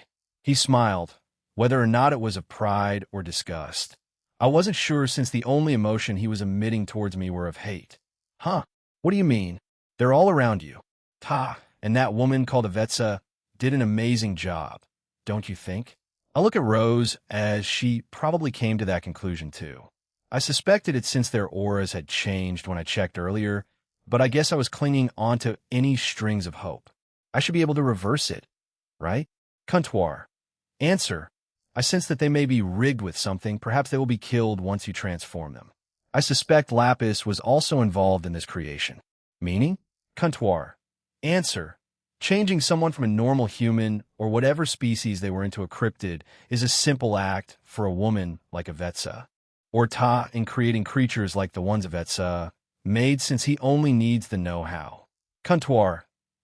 He smiled, whether or not it was of pride or disgust. I wasn't sure, since the only emotion he was emitting towards me were of hate. Huh? What do you mean? They're all around you. Ta, and that woman called Avetsa did an amazing job, don't you think? I look at Rose, as she probably came to that conclusion too. I suspected it since their auras had changed when I checked earlier, but I guess I was clinging onto any strings of hope. I should be able to reverse it, right? Comptoir. Answer. I sense that they may be rigged with something. Perhaps they will be killed once you transform them. I suspect Lapis was also involved in this creation. Meaning? Comptoir. Answer. Changing someone from a normal human or whatever species they were into a cryptid is a simple act for a woman like Avetsa. Or Ta in creating creatures like the ones Avetsa made, since he only needs the know-how. Comptoir.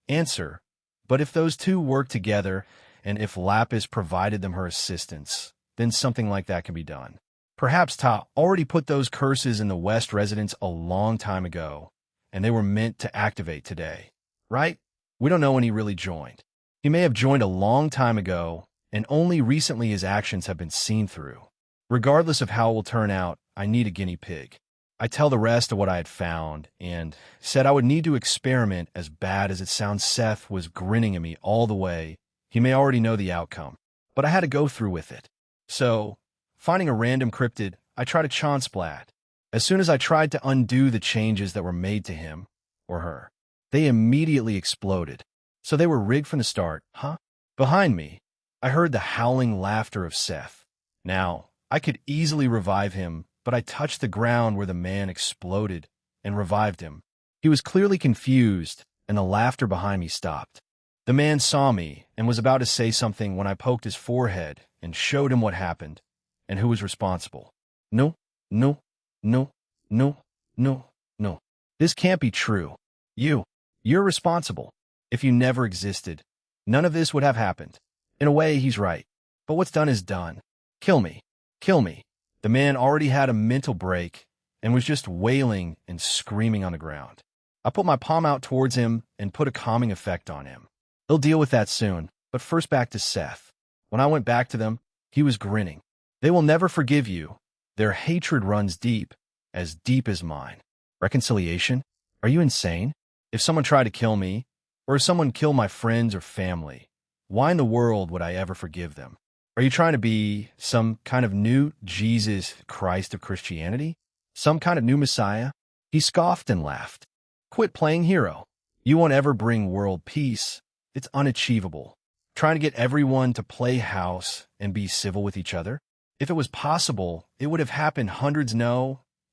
Answer. But if those two work together, and if Lapis provided them her assistance, then something like that can be done. Perhaps Ta already put those curses in the West residents a long time ago, and they were meant to activate today. Right? We don't know when he really joined. He may have joined a long time ago, and only recently his actions have been seen through. Regardless of how it will turn out, I need a guinea pig. I tell the rest of what I had found, and said I would need to experiment. As bad as it sounds, Seth was grinning at me all the way. He may already know the outcome, but I had to go through with it. So, finding a random cryptid, I tried a chance blast. As soon as I tried to undo the changes that were made to him, or her, they immediately exploded. So they were rigged from the start, huh? Behind me, I heard the howling laughter of Seth. Now, I could easily revive him, but I touched the ground where the man exploded and revived him. He was clearly confused, and the laughter behind me stopped. The man saw me and was about to say something when I poked his forehead and showed him what happened and who was responsible. No, no, no, no, no, no. This can't be true. You're responsible. If you never existed, none of this would have happened. In a way, he's right. But what's done is done. Kill me. Kill me. The man already had a mental break and was just wailing and screaming on the ground. I put my palm out towards him and put a calming effect on him. He'll deal with that soon, but first back to Seth. When I went back to them, he was grinning. They will never forgive you. Their hatred runs deep as mine. Reconciliation? Are you insane? If someone tried to kill me, or if someone killed my friends or family, why in the world would I ever forgive them? Are you trying to be some kind of new Jesus Christ of Christianity? Some kind of new Messiah? He scoffed and laughed. Quit playing hero. You won't ever bring world peace. It's unachievable. Trying to get everyone to play house and be civil with each other? If it was possible, it would have happened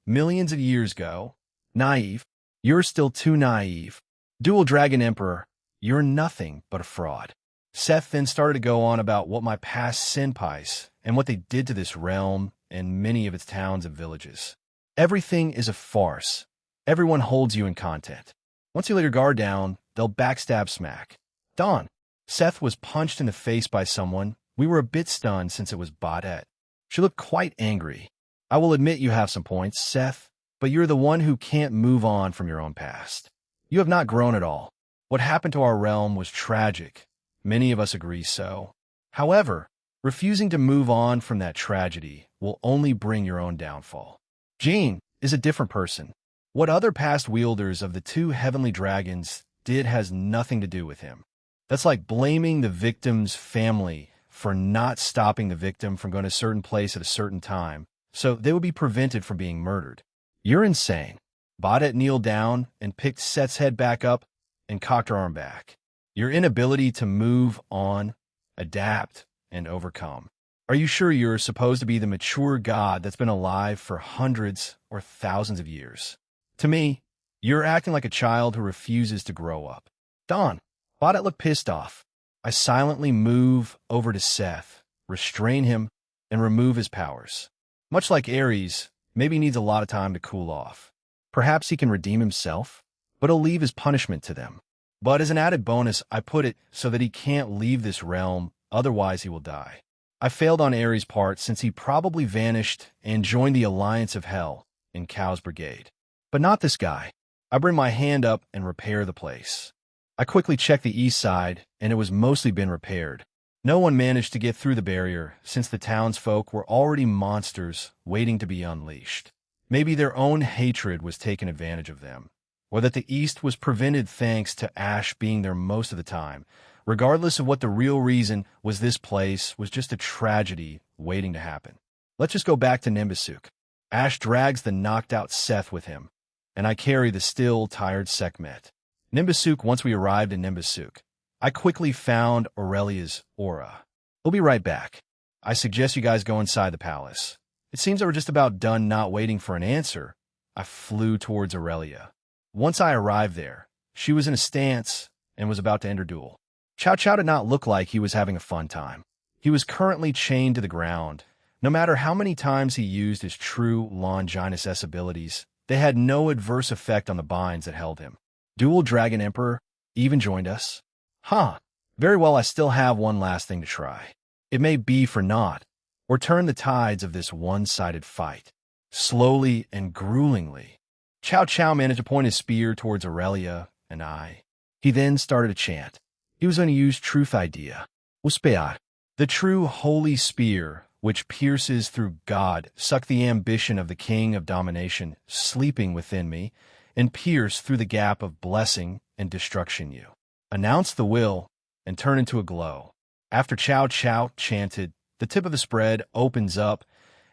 millions of years ago. Naive. You're still too naive. Dual Dragon Emperor, you're nothing but a fraud. Seth then started to go on about what my past senpais and what they did to this realm and many of its towns and villages. Everything is a farce. Everyone holds you in content. Once you let your guard down, they'll backstab smack. Dawn. Seth was punched in the face by someone. We were a bit stunned since it was Baudette. She looked quite angry. I will admit you have some points, Seth, but you're the one who can't move on from your own past. You have not grown at all. What happened to our realm was tragic. Many of us agree so. However, refusing to move on from that tragedy will only bring your own downfall. Jean is a different person. What other past wielders of the two heavenly dragons did has nothing to do with him. That's like blaming the victim's family for not stopping the victim from going to a certain place at a certain time, so they would be prevented from being murdered. You're insane. Baudette kneeled down and picked Seth's head back up and cocked her arm back. Your inability to move on, adapt, and overcome. Are you sure you're supposed to be the mature god that's been alive for hundreds or thousands of years? To me, you're acting like a child who refuses to grow up. Dawn. Baudette looked pissed off. I silently move over to Seth, restrain him, and remove his powers. Much like Ares, maybe he needs a lot of time to cool off. Perhaps he can redeem himself, but he'll leave his punishment to them. But as an added bonus, I put it so that he can't leave this realm, otherwise he will die. I failed on Ares' part since he probably vanished and joined the Alliance of Hell in Cow's brigade. But not this guy. I bring my hand up and repair the place. I quickly checked the east side, and it was mostly been repaired. No one managed to get through the barrier since the townsfolk were already monsters waiting to be unleashed. Maybe their own hatred was taking advantage of them, or that the east was prevented thanks to Ash being there most of the time. Regardless of what the real reason was, this place was just a tragedy waiting to happen. Let's just go back to Nimbusuk. Ash drags the knocked-out Seth with him, and I carry the still tired Sekhmet. Nimbusuk. Once we arrived in Nimbusuk, I quickly found Aurelia's aura. We'll be right back. I suggest you guys go inside the palace. It seems that we're just about done not waiting for an answer. I flew towards Aurelia. Once I arrived there, she was in a stance and was about to enter duel. Chow Chow did not look like he was having a fun time. He was currently chained to the ground. No matter how many times he used his true Longinus S abilities, they had no adverse effect on the binds that held him. Dual Dragon Emperor even joined us. Very well, I still have one last thing to try. It may be for naught, or turn the tides of this one-sided fight. Slowly and gruelingly, Chow Chow managed to point his spear towards Aurelia and I. He then started to chant. He was going to use Truth Idea. Uspeat. The true holy spear, which pierces through God, suck the ambition of the king of domination sleeping within me, and pierce through the gap of blessing and destruction you. Announce the will, and turn into a glow. After Chow Chow chanted, the tip of the spread opens up,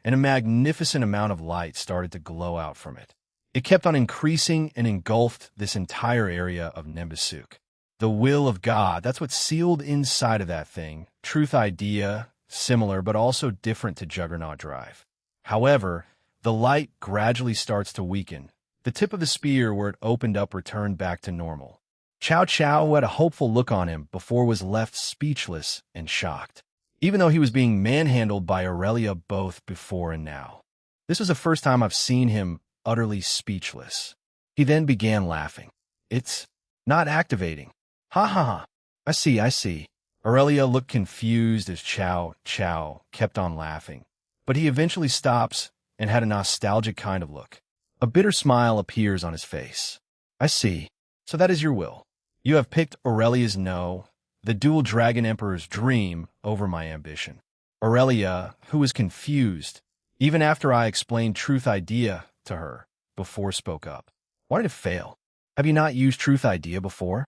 and a magnificent amount of light started to glow out from it. It kept on increasing and engulfed this entire area of Nimbusuk. The will of God, that's what's sealed inside of that thing. Truth Idea, similar but also different to Juggernaut Drive. However, the light gradually starts to weaken. The tip of the spear where it opened up returned back to normal. Chow Chow, who had a hopeful look on him before, was left speechless and shocked, even though he was being manhandled by Aurelia both before and now. This was the first time I've seen him utterly speechless. He then began laughing. It's not activating. Ha ha ha. I see. Aurelia looked confused as Chow Chow kept on laughing, but he eventually stops and had a nostalgic kind of look. A bitter smile appears on his face. I see. So that is your will. You have picked Aurelia's no, the dual Dragon Emperor's dream, over my ambition. Aurelia, who was confused, even after I explained Truth Idea to her, before spoke up. Why did it fail? Have you not used Truth Idea before?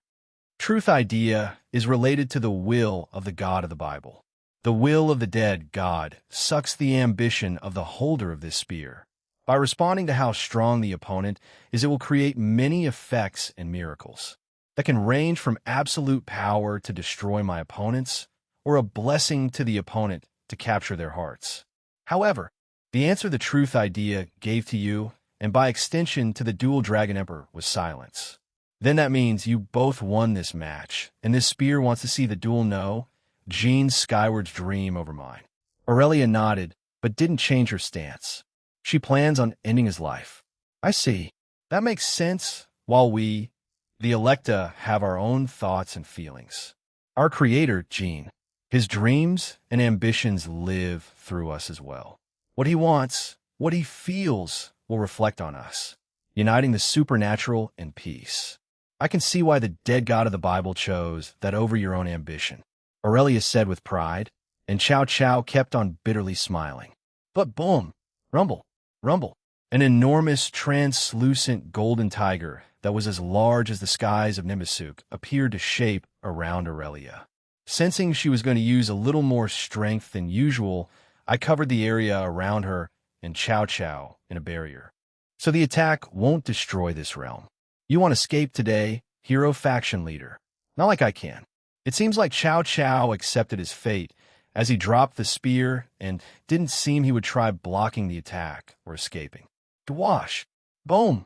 Truth Idea is related to the will of the God of the Bible. The will of the dead God sucks the ambition of the holder of this spear. By responding to how strong the opponent is, it will create many effects and miracles that can range from absolute power to destroy my opponents, or a blessing to the opponent to capture their hearts. However, the answer the Truth Idea gave to you, and by extension to the dual Dragon Emperor, was silence. Then that means you both won this match, and this spear wants to see the dual no, Jean's skyward's dream over mine. Aurelia nodded, but didn't change her stance. She plans on ending his life. I see. That makes sense, while we, the Electa, have our own thoughts and feelings. Our creator, Gene, his dreams and ambitions live through us as well. What he wants, what he feels, will reflect on us, uniting the supernatural and peace. I can see why the dead god of the Bible chose that over your own ambition, Aurelia said with pride, and Chow Chow kept on bitterly smiling. But boom, rumble, rumble. An enormous, translucent golden tiger that was as large as the skies of Nimbusuk appeared to shape around Aurelia. Sensing she was going to use a little more strength than usual, I covered the area around her and Chow Chow in a barrier. So the attack won't destroy this realm. You want to escape today, hero faction leader? Not like I can. It seems like Chow Chow accepted his fate as he dropped the spear and didn't seem he would try blocking the attack or escaping. Dwash! Boom!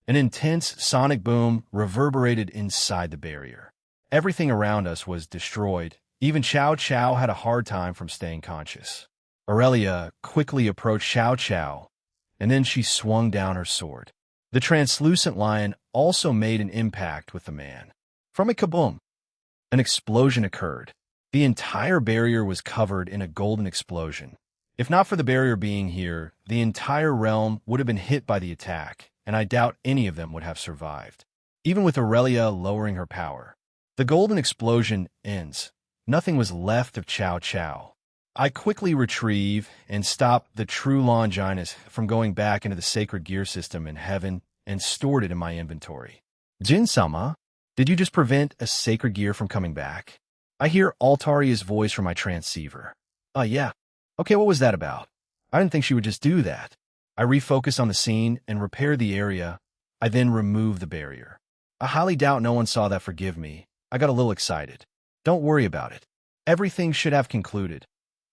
An intense sonic boom reverberated inside the barrier. Everything around us was destroyed. Even Chow Chow had a hard time from staying conscious. Aurelia quickly approached Chow Chow, and then she swung down her sword. The translucent lion also made an impact with the man. From a kaboom! An explosion occurred. The entire barrier was covered in a golden explosion. If not for the barrier being here, the entire realm would have been hit by the attack, and I doubt any of them would have survived. Even with Aurelia lowering her power. The golden explosion ends. Nothing was left of Chow Chow. I quickly retrieve and stop the true Longinus from going back into the sacred gear system in heaven and stored it in my inventory. Jin-sama, did you just prevent a sacred gear from coming back? I hear Altaria's voice from my transceiver. Yeah. Okay, what was that about? I didn't think she would just do that. I refocus on the scene and repair the area. I then remove the barrier. I highly doubt no one saw that. Forgive me. I got a little excited. Don't worry about it. Everything should have concluded.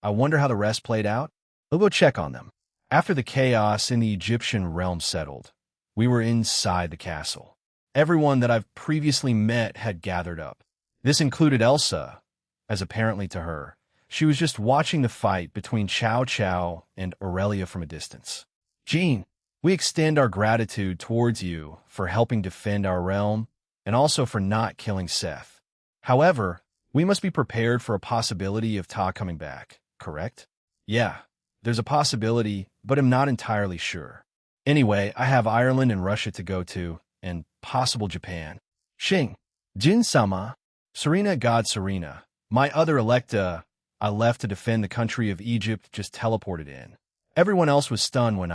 I wonder how the rest played out? We'll go check on them. After the chaos in the Egyptian realm settled, we were inside the castle. Everyone that I've previously met had gathered up. This included Elsa, as apparently to her, she was just watching the fight between Chow Chow and Aurelia from a distance. Jean, we extend our gratitude towards you for helping defend our realm and also for not killing Seth. However, we must be prepared for a possibility of Ta coming back, correct? Yeah, there's a possibility, but I'm not entirely sure. Anyway, I have Ireland and Russia to go to, and possible Japan. Xing, Jin-sama, Serena, God Serena, my other Electa I left to defend the country of Egypt just teleported in. Everyone else was stunned when,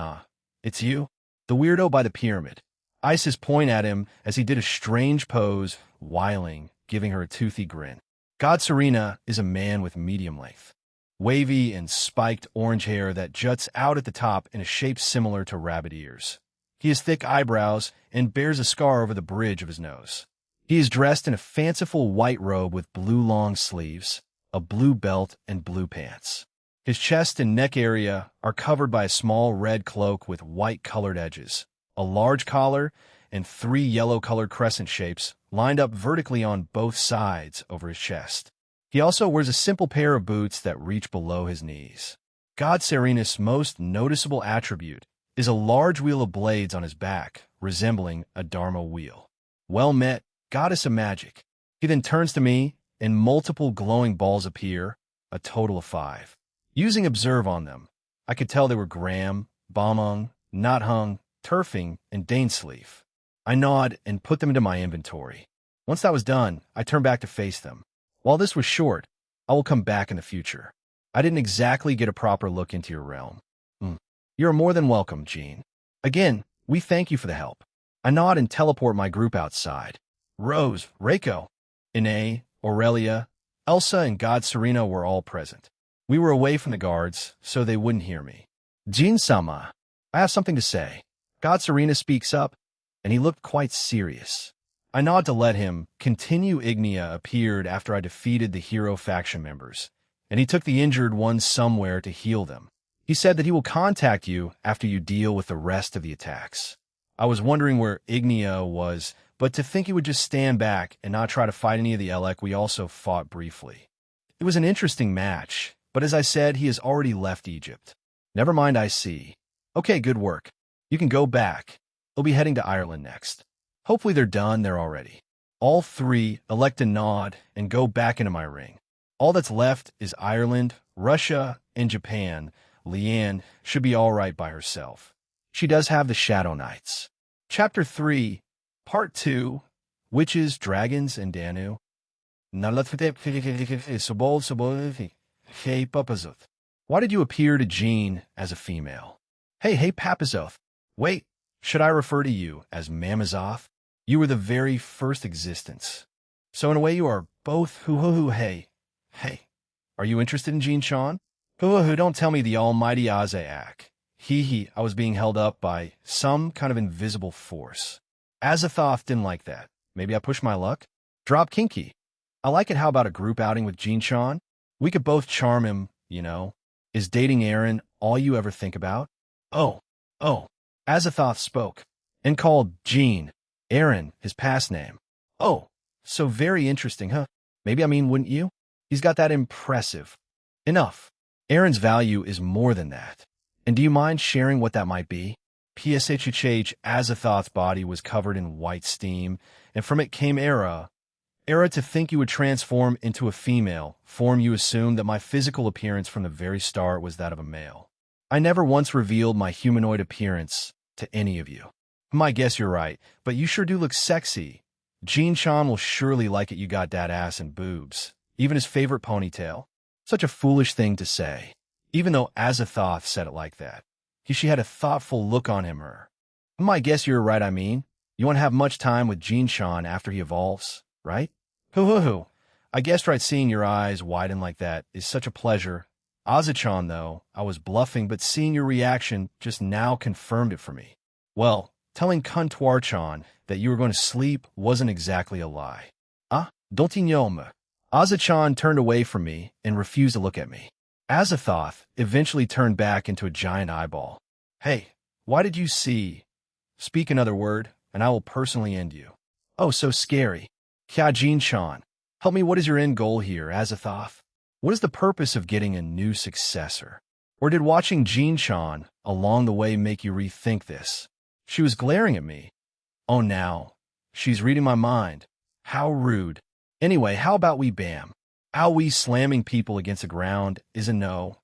it's you? The weirdo by the pyramid. Isis pointed at him as he did a strange pose, whiling, giving her a toothy grin. God Serena is a man with medium length, wavy and spiked orange hair that juts out at the top in a shape similar to rabbit ears. He has thick eyebrows and bears a scar over the bridge of his nose. He is dressed in a fanciful white robe with blue long sleeves, a blue belt, and blue pants. His chest and neck area are covered by a small red cloak with white-colored edges, a large collar, and 3 yellow-colored crescent shapes lined up vertically on both sides over his chest. He also wears a simple pair of boots that reach below his knees. God Serena's most noticeable attribute is a large wheel of blades on his back, resembling a Dharma wheel. Well met, goddess of magic. He then turns to me, and multiple glowing balls appear, a total of 5. Using Observe on them, I could tell they were Graham, Bombung, Nothung, Turfing, and Dainsleaf. I nod and put them into my inventory. Once that was done, I turned back to face them. While this was short, I will come back in the future. I didn't exactly get a proper look into your realm. You're more than welcome, Jean. Again, we thank you for the help. I nod and teleport my group outside. Rose, Reiko, Ine, Aurelia, Elsa, and God Serena were all present. We were away from the guards, so they wouldn't hear me. Jin-sama, I have something to say. God Serena speaks up, and he looked quite serious. I nod to let him continue. Ignia appeared after I defeated the hero faction members, and he took the injured ones somewhere to heal them. He said that he will contact you after you deal with the rest of the attacks. I was wondering where Ignia was, but to think he would just stand back and not try to fight any of the Elec we also fought briefly. It was an interesting match, but as I said, he has already left Egypt. Never mind, I see. Okay, good work. You can go back. They'll be heading to Ireland next. Hopefully they're done there already. All three elect to nod and go back into my ring. All that's left is Ireland, Russia, and Japan. Leanne should be all right by herself. She does have the Shadow Knights. Chapter 3, Part 2, Witches, Dragons, and Danu. Why did you appear to Jean as a female? Hey, Papazoth. Wait, should I refer to you as Mamazoth? You were the very first existence. So in a way you are both hoo-hoo-hoo. Hey. Are you interested in Jean Sean? Hoo-hoo, don't tell me the almighty Azaiak. Hee, I was being held up by some kind of invisible force. Azathoth didn't like that. Maybe I pushed my luck? Drop kinky. I like it. How about a group outing with Jean Sean? We could both charm him, you know. Is dating Aaron all you ever think about? Oh. Azathoth spoke and called Jean Aaron his past name. Oh, so very interesting, huh? Maybe wouldn't you? He's got that impressive. Enough. Aaron's value is more than that. And do you mind sharing what that might be? PSHH Azathoth's body was covered in white steam, and from it came Era. Era, to think you would transform into a female, form you assumed that my physical appearance from the very start was that of a male. I never once revealed my humanoid appearance to any of you. I guess you're right, but you sure do look sexy. Jean Sean will surely like it you got that ass and boobs, even his favorite ponytail. Such a foolish thing to say, even though Azathoth said it like that. She had a thoughtful look on him. I guess you're right. You won't have much time with Jean Sean after he evolves, right? Hoo. I guessed right. Seeing your eyes widen like that is such a pleasure. Azachan, though, I was bluffing, but seeing your reaction just now confirmed it for me. Well, telling Kuntwarchan that you were going to sleep wasn't exactly a lie. Don't you know me? Azachan turned away from me and refused to look at me. Azathoth eventually turned back into a giant eyeball. Hey, why did you see? Speak another word, and I will personally end you. Oh, so scary. Kya Jean Sean, help me. What is your end goal here, Azathoth? What is the purpose of getting a new successor? Or did watching Jean Sean along the way make you rethink this? She was glaring at me. Oh, now. She's reading my mind. How rude. Anyway, how about we bam? How we slamming people against the ground is a no.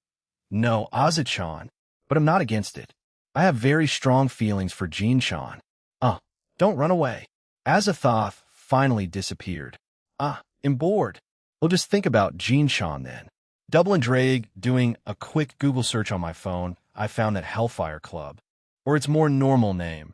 No, Azachan, but I'm not against it. I have very strong feelings for Jean Sean. Don't run away. Azathoth finally disappeared. I'm bored. We'll just think about Jean Sean then. Dublin Drake, doing a quick Google search on my phone, I found that Hellfire Club, or its more normal name,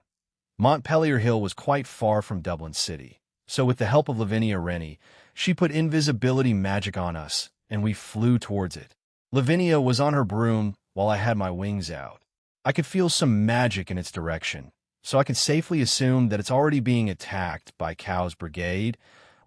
Montpelier Hill, was quite far from Dublin City. So with the help of Lavinia Rennie, she put invisibility magic on us, and we flew towards it. Lavinia was on her broom while I had my wings out. I could feel some magic in its direction, so I can safely assume that it's already being attacked by Cow's brigade,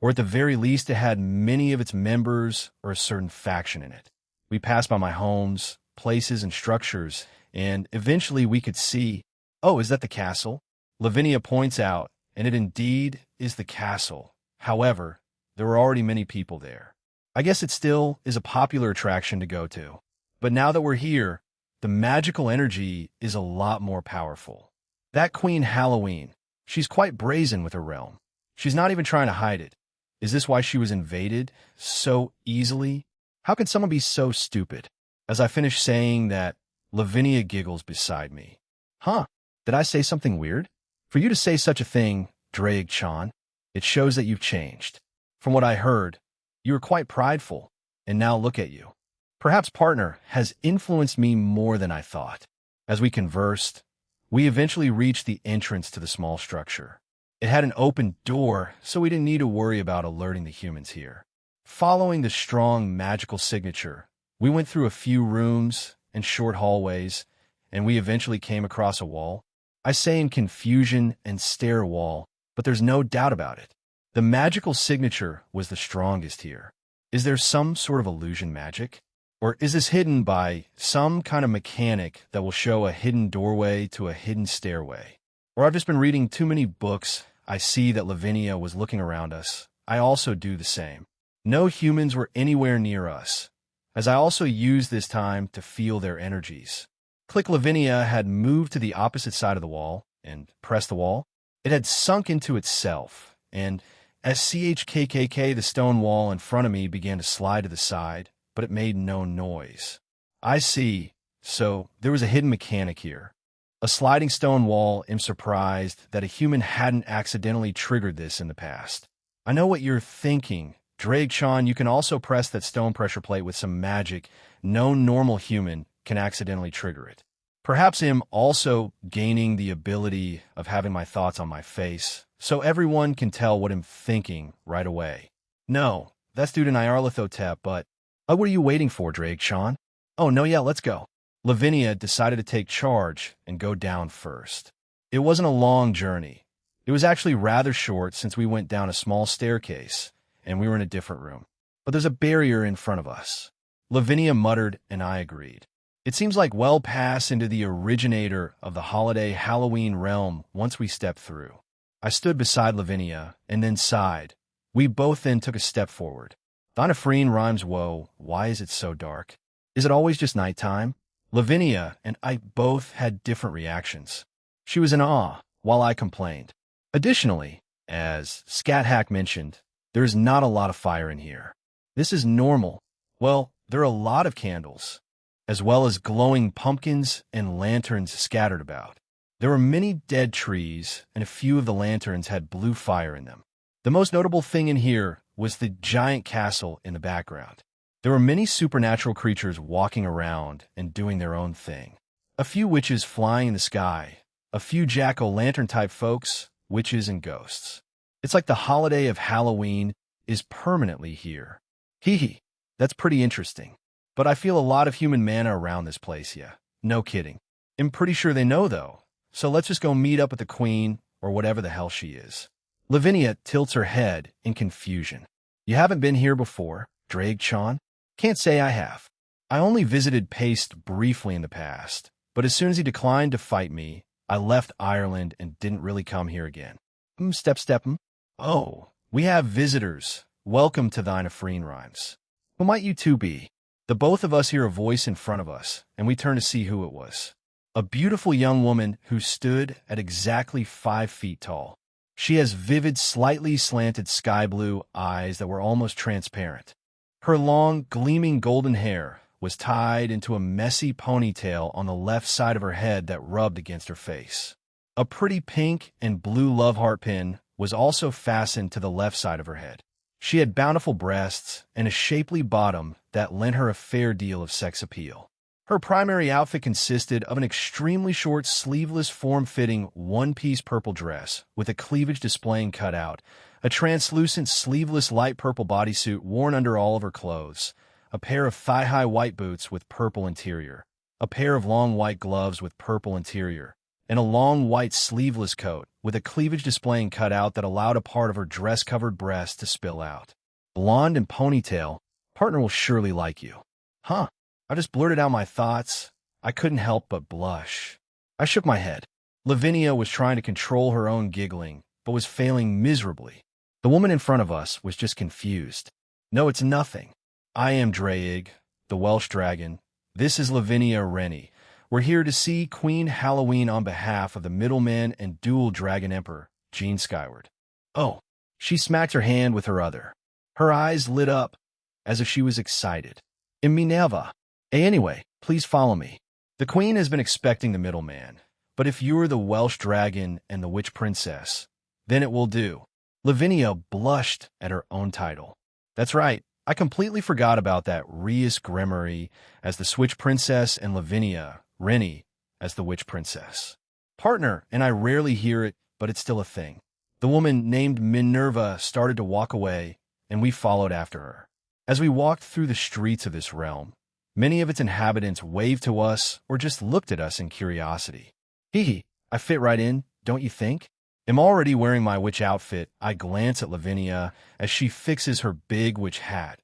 or at the very least it had many of its members or a certain faction in it. We passed by my homes, places, and structures, and eventually we could see, oh, is that the castle? Lavinia points out, and it indeed is the castle. However, there were already many people there. I guess it still is a popular attraction to go to. But now that we're here, the magical energy is a lot more powerful. That Queen Halloween, she's quite brazen with her realm. She's not even trying to hide it. Is this why she was invaded so easily? How can someone be so stupid? As I finish saying that, Lavinia giggles beside me. Did I say something weird? For you to say such a thing, Drake Chan, it shows that you've changed. From what I heard, you were quite prideful, and now look at you. Perhaps partner has influenced me more than I thought. As we conversed, we eventually reached the entrance to the small structure. It had an open door, so we didn't need to worry about alerting the humans here. Following the strong magical signature, we went through a few rooms and short hallways, and we eventually came across a wall. I say in confusion and stare wall, but there's no doubt about it. The magical signature was the strongest here. Is there some sort of illusion magic? Or is this hidden by some kind of mechanic that will show a hidden doorway to a hidden stairway? Or I've just been reading too many books. I see that Lavinia was looking around us. I also do the same. No humans were anywhere near us, as I also used this time to feel their energies. Click. Lavinia had moved to the opposite side of the wall and pressed the wall. It had sunk into itself, and as CHKKK, the stone wall in front of me began to slide to the side, but it made no noise. I see. So there was a hidden mechanic here. A sliding stone wall. I'm surprised that a human hadn't accidentally triggered this in the past. I know what you're thinking. Drake-chan, you can also press that stone pressure plate with some magic. No normal human can accidentally trigger it. Perhaps I'm also gaining the ability of having my thoughts on my face, so everyone can tell what I'm thinking right away. No, that's due to Nyarlathotep, but what are you waiting for, Drake-chan? Oh, no, yeah, let's go. Lavinia decided to take charge and go down first. It wasn't a long journey. It was actually rather short since we went down a small staircase, and we were in a different room. But there's a barrier in front of us. Lavinia muttered, and I agreed. It seems like we'll pass into the originator of the holiday Halloween realm once we step through. I stood beside Lavinia and then sighed. We both then took a step forward. Dynaphrine rhymes whoa, why is it so dark? Is it always just nighttime? Lavinia and I both had different reactions. She was in awe, while I complained. Additionally, as Scat Hack mentioned, there is not a lot of fire in here. This is normal. Well, there are a lot of candles, as well as glowing pumpkins and lanterns scattered about. There were many dead trees, and a few of the lanterns had blue fire in them. The most notable thing in here was the giant castle in the background. There were many supernatural creatures walking around and doing their own thing. A few witches flying in the sky, a few jack-o'-lantern type folks, witches and ghosts. It's like the holiday of Halloween is permanently here. Hee hee, that's pretty interesting. But I feel a lot of human mana around this place, yeah. No kidding. I'm pretty sure they know, though. So let's just go meet up with the queen, or whatever the hell she is. Lavinia tilts her head in confusion. You haven't been here before, Drake-chan? Can't say I have. I only visited Paste briefly in the past, but as soon as he declined to fight me, I left Ireland and didn't really come here again. Step. Oh, we have visitors. Welcome to Dynaphrine Rhymes. Who might you two be? The both of us hear a voice in front of us, and we turn to see who it was. A beautiful young woman who stood at exactly 5 feet tall. She has vivid, slightly slanted sky blue eyes that were almost transparent. Her long, gleaming golden hair was tied into a messy ponytail on the left side of her head that rubbed against her face. A pretty pink and blue love heart pin was also fastened to the left side of her head. She had bountiful breasts and a shapely bottom that lent her a fair deal of sex appeal. Her primary outfit consisted of an extremely short, sleeveless, form-fitting, one-piece purple dress with a cleavage displaying cutout, a translucent, sleeveless, light purple bodysuit worn under all of her clothes, a pair of thigh-high white boots with purple interior, a pair of long white gloves with purple interior, and a long white sleeveless coat with a cleavage displaying cutout that allowed a part of her dress-covered breast to spill out. Blonde and ponytail, partner will surely like you. Huh? I just blurted out my thoughts. I couldn't help but blush. I shook my head. Lavinia was trying to control her own giggling, but was failing miserably. The woman in front of us was just confused. No, it's nothing. I am Draig, the Welsh dragon. This is Lavinia Rennie. We're here to see Queen Halloween on behalf of the middleman and dual dragon emperor, Gene Skyward. Oh, she smacked her hand with her other. Her eyes lit up as if she was excited. In Minerva. Anyway, please follow me. The queen has been expecting the middleman, but if you're the Welsh dragon and the witch princess, then it will do. Lavinia blushed at her own title. That's right, I completely forgot about that Rhys Gremory as the Switch Princess and Lavinia Rennie as the Witch Princess. Partner, and I rarely hear it, but it's still a thing. The woman named Minerva started to walk away, and we followed after her. As we walked through the streets of this realm, many of its inhabitants waved to us or just looked at us in curiosity. Hee hee, I fit right in, don't you think? I'm already wearing my witch outfit. I glance at Lavinia as she fixes her big witch hat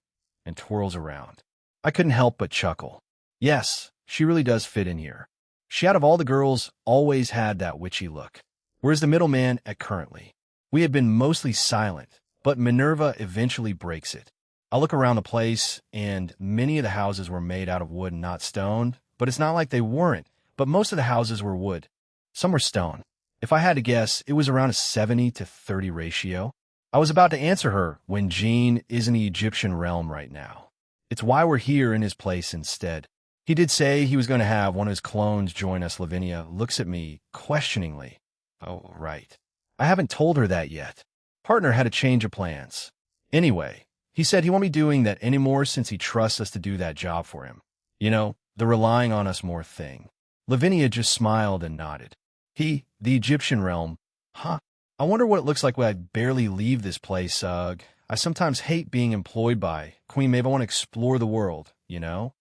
and twirls around. I couldn't help but chuckle. Yes, she really does fit in here. She, out of all the girls, always had that witchy look. Where's the middleman at currently? We had been mostly silent, but Minerva eventually breaks it. I look around the place, and many of the houses were made out of wood and not stone, but it's not like they weren't. but most of the houses were wood. Some were stone. If I had to guess, it was around a 70-30 ratio. I was about to answer her when Jean is in the Egyptian realm right now. It's why we're here in his place instead. He did say he was going to have one of his clones join us. Lavinia looks at me questioningly. Oh, right. I haven't told her that yet. Partner had a change of plans. Anyway, he said he won't be doing that anymore since he trusts us to do that job for him. You know, the relying on us more thing. Lavinia just smiled and nodded. The Egyptian realm. Huh? I wonder what it looks like when I barely leave this place, ugh. I sometimes hate being employed by Queen Maeve. I want to explore the world, you know?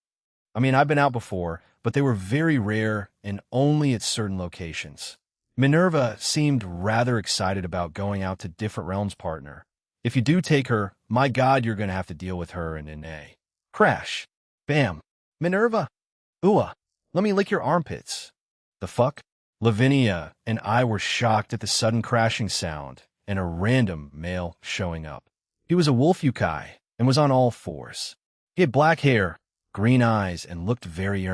I mean, I've been out before, but they were very rare and only at certain locations. Minerva seemed rather excited about going out to different realms, partner. If you do take her, my God, you're going to have to deal with her in a crash. Bam. Minerva. Ooh, let me lick your armpits. The fuck? Lavinia and I were shocked at the sudden crashing sound and a random male showing up. He was a wolf yokai and was on all fours. He had black hair, green eyes, and looked very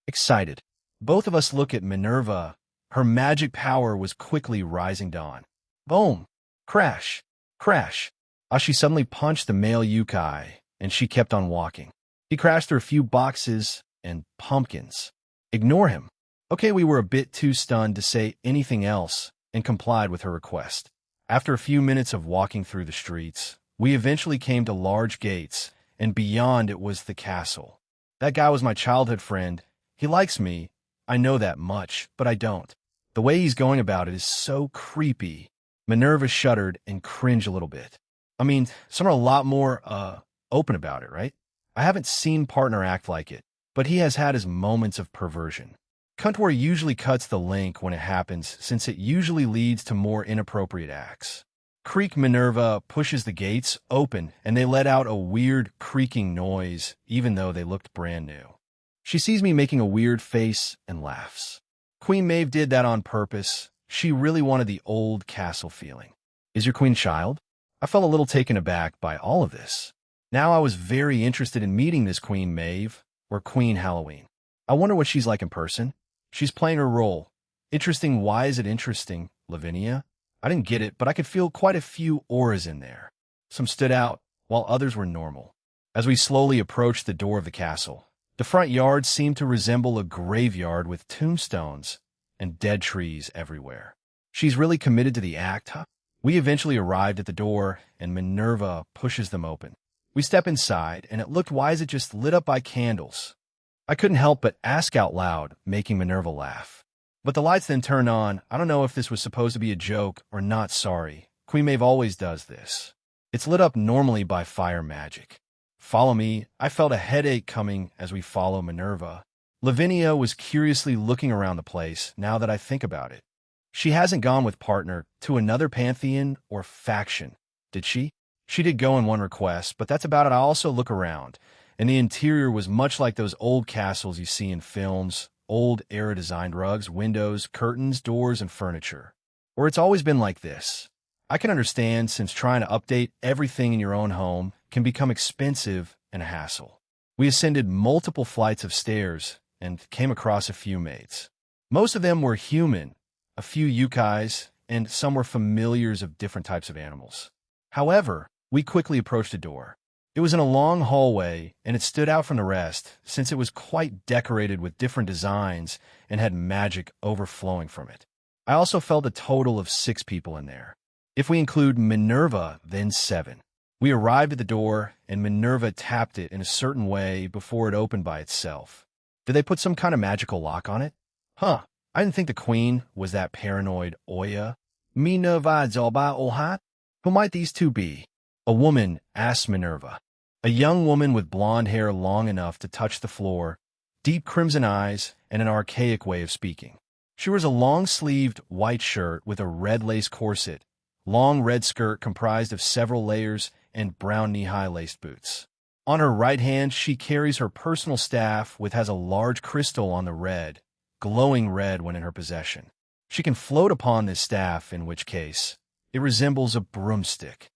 excited. Both of us look at Minerva. Her magic power was quickly rising dawn. Boom! Crash! Crash! She suddenly punched the male yokai, and she kept on walking. He crashed through a few boxes and pumpkins. Ignore him. Okay, we were a bit too stunned to say anything else and complied with her request. After a few minutes of walking through the streets, we eventually came to large gates, and beyond it was the castle. That guy was my childhood friend. He likes me. I know that much, but I don't. The way he's going about it is so creepy. Minerva shuddered and cringed a little bit. I mean, some are a lot more, open about it, right? I haven't seen partner act like it, but he has had his moments of perversion. Cuntwar usually cuts the link when it happens, since it usually leads to more inappropriate acts. Creak. Minerva pushes the gates open, and they let out a weird creaking noise, even though they looked brand new. She sees me making a weird face and laughs. Queen Maeve did that on purpose. She really wanted the old castle feeling. Is your queen a child? I felt a little taken aback by all of this. Now I was very interested in meeting this Queen Maeve, or Queen Halloween. I wonder what she's like in person. She's playing her role. Interesting. Why is it interesting, Lavinia? I didn't get it, but I could feel quite a few auras in there. Some stood out, while others were normal. As we slowly approached the door of the castle, the front yard seemed to resemble a graveyard with tombstones and dead trees everywhere. She's really committed to the act, huh? We eventually arrived at the door, and Minerva pushes them open. We step inside, and it looked why is it just lit up by candles. I couldn't help but ask out loud, making Minerva laugh. But the lights then turned on. I don't know if this was supposed to be a joke or not, sorry. Queen Maeve always does this. It's lit up normally by fire magic. Follow me. I felt a headache coming as we follow Minerva. Lavinia was curiously looking around the place now that I think about it. She hasn't gone with partner to another pantheon or faction, did she? She did go in one request, but that's about it. I also look around, and the interior was much like those old castles you see in films, old era-designed rugs, windows, curtains, doors, and furniture. Or it's always been like this. I can understand since trying to update everything in your own home can become expensive and a hassle. We ascended multiple flights of stairs and came across a few maids. Most of them were human, a few yukais, and some were familiars of different types of animals. However, we quickly approached a door. It was in a long hallway, and it stood out from the rest since it was quite decorated with different designs and had magic overflowing from it. I also felt a total of 6 people in there. If we include Minerva, then 7. We arrived at the door, and Minerva tapped it in a certain way before it opened by itself. Did they put some kind of magical lock on it? Huh, I didn't think the queen was that paranoid. Oya. Minerva zoba ohat? Who might these two be? A woman asked Minerva. A young woman with blonde hair long enough to touch the floor, deep crimson eyes, and an archaic way of speaking. She wears a long-sleeved white shirt with a red lace corset, long red skirt comprised of several layers, and brown knee-high laced boots. On her right hand, she carries her personal staff, which has a large crystal on the red, glowing red when in her possession. She can float upon this staff, in which case it resembles a broomstick.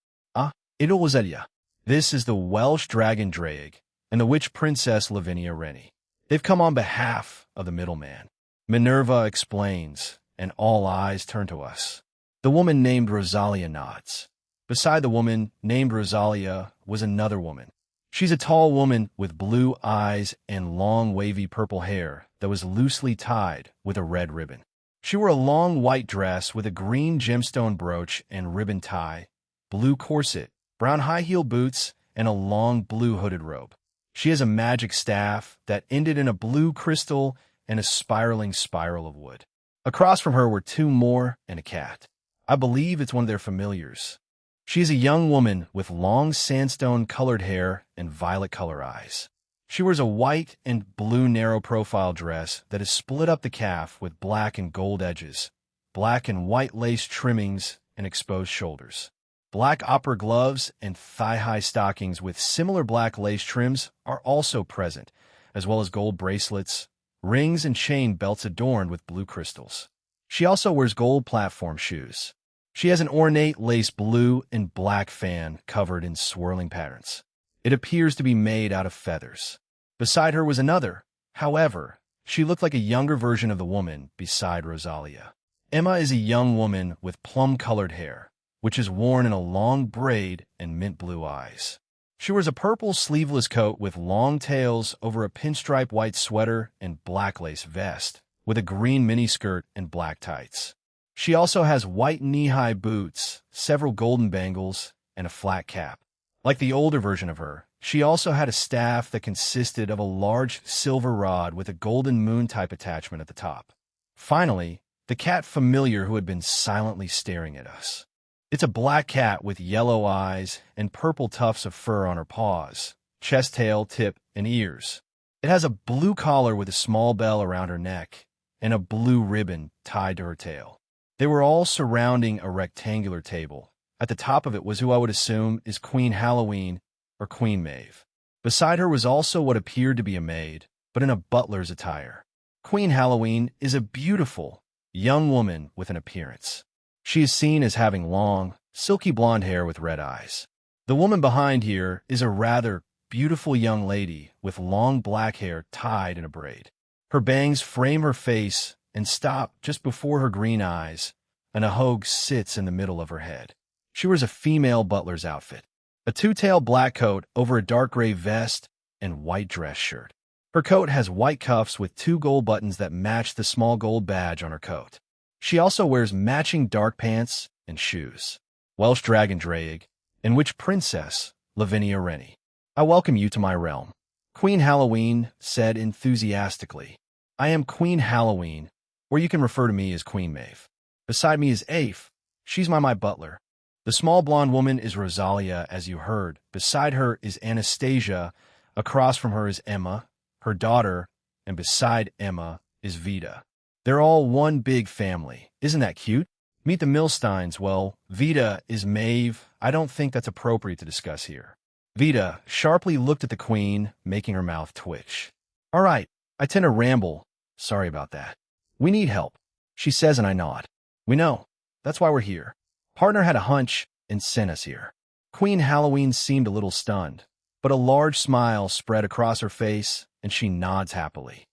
Idolwazelia. This is the Welsh dragon Draig and the witch princess Lavinia Rennie. They've come on behalf of the middleman. Minerva explains, and all eyes turn to us. The woman named Rosalia nods. Beside the woman named Rosalia was another woman. She's a tall woman with blue eyes and long wavy purple hair that was loosely tied with a red ribbon. She wore a long white dress with a green gemstone brooch and ribbon tie, blue corset, brown high-heel boots, and a long blue hooded robe. She has a magic staff that ended in a blue crystal and a spiraling spiral of wood. Across from her were two more and a cat. I believe it's one of their familiars. She is a young woman with long sandstone-colored hair and violet-color eyes. She wears a white and blue narrow-profile dress that is split up the calf with black and gold edges, black and white lace trimmings, and exposed shoulders. Black opera gloves and thigh-high stockings with similar black lace trims are also present, as well as gold bracelets, rings, and chain belts adorned with blue crystals. She also wears gold platform shoes. She has an ornate lace blue and black fan covered in swirling patterns. It appears to be made out of feathers. Beside her was another. However, she looked like a younger version of the woman beside Rosalia. Emma is a young woman with plum-colored hair, which is worn in a long braid and mint blue eyes. She wears a purple sleeveless coat with long tails over a pinstripe white sweater and black lace vest, with a green miniskirt and black tights. She also has white knee-high boots, several golden bangles, and a flat cap. Like the older version of her, she also had a staff that consisted of a large silver rod with a golden moon-type attachment at the top. Finally, the cat familiar who had been silently staring at us. It's a black cat with yellow eyes and purple tufts of fur on her paws, chest, tail, tip, and ears. It has a blue collar with a small bell around her neck and a blue ribbon tied to her tail. They were all surrounding a rectangular table. At the top of it was who I would assume is Queen Halloween or Queen Maeve. Beside her was also what appeared to be a maid, but in a butler's attire. Queen Halloween is a beautiful, young woman with an appearance. She is seen as having long, silky blonde hair with red eyes. The woman behind here is a rather beautiful young lady with long black hair tied in a braid. Her bangs frame her face and stop just before her green eyes, and a hogue sits in the middle of her head. She wears a female butler's outfit, a two-tailed black coat over a dark gray vest and white dress shirt. Her coat has white cuffs with two gold buttons that match the small gold badge on her coat. She also wears matching dark pants and shoes. Welsh Dragon Draig, and Witch Princess Lavinia Rennie. I welcome you to my realm. Queen Halloween said enthusiastically. I am Queen Halloween, or you can refer to me as Queen Maeve. Beside me is Afe. She's my butler. The small blonde woman is Rosalia, as you heard. Beside her is Anastasia. Across from her is Emma, her daughter, and beside Emma is Vita. They're all one big family. Isn't that cute? Meet the Milsteins. Well, Vita is Maeve. I don't think that's appropriate to discuss here. Vita sharply looked at the queen, making her mouth twitch. All right, I tend to ramble. Sorry about that. We need help, she says, and I nod. We know. That's why we're here. Partner had a hunch and sent us here. Queen Halloween seemed a little stunned, but a large smile spread across her face, and she nods happily.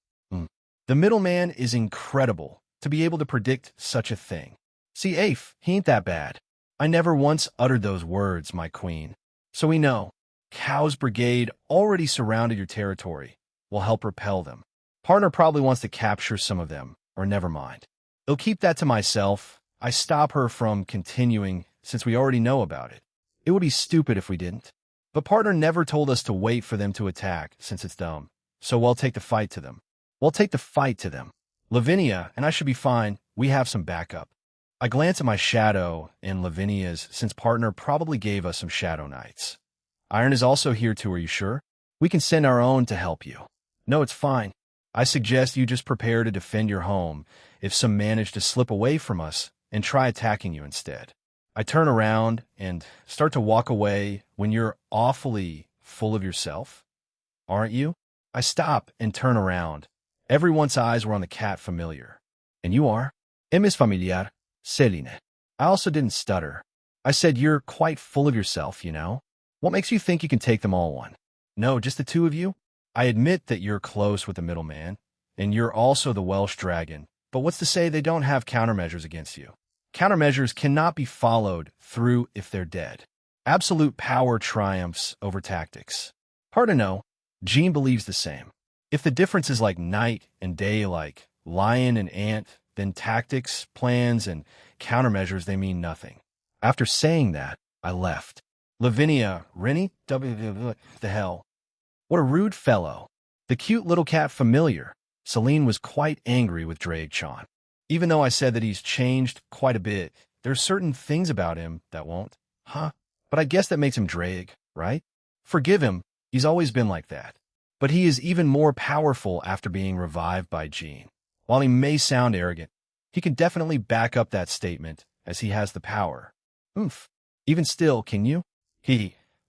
The middleman is incredible to be able to predict such a thing. See, Afe, he ain't that bad. I never once uttered those words, my queen. So we know. Cow's brigade already surrounded your territory. We'll help repel them. Partner probably wants to capture some of them, or never mind. I'll keep that to myself. I stop her from continuing since we already know about it. It would be stupid if we didn't. But partner never told us to wait for them to attack since it's dumb. So we'll take the fight to them. Lavinia and I should be fine. We have some backup. I glance at my shadow and Lavinia's since partner probably gave us some shadow knights. Iron is also here too, are you sure? We can send our own to help you. No, it's fine. I suggest you just prepare to defend your home if some manage to slip away from us and try attacking you instead. I turn around and start to walk away when you're awfully full of yourself. Aren't you? I stop and turn around. Everyone's eyes were on the cat familiar. And you are? Es familiar, Celine. I also didn't stutter. I said you're quite full of yourself, you know? What makes you think you can take them all on? No, just the two of you? I admit that you're close with the middleman, and you're also the Welsh dragon. But what's to say they don't have countermeasures against you? Countermeasures cannot be followed through if they're dead. Absolute power triumphs over tactics. Hard to know. Jean believes the same. If the difference is like night and day, like lion and ant, then tactics, plans, and countermeasures, they mean nothing. After saying that, I left. Lavinia, Rennie, the hell. What a rude fellow. The cute little cat familiar. Celine was quite angry with Drake-chan. Even though I said that he's changed quite a bit, there's certain things about him that won't. Huh? But I guess that makes him Drake, right? Forgive him, he's always been like that. But he is even more powerful after being revived by Jean. While he may sound arrogant, he can definitely back up that statement, as he has the power. Oomph. Even still, can you?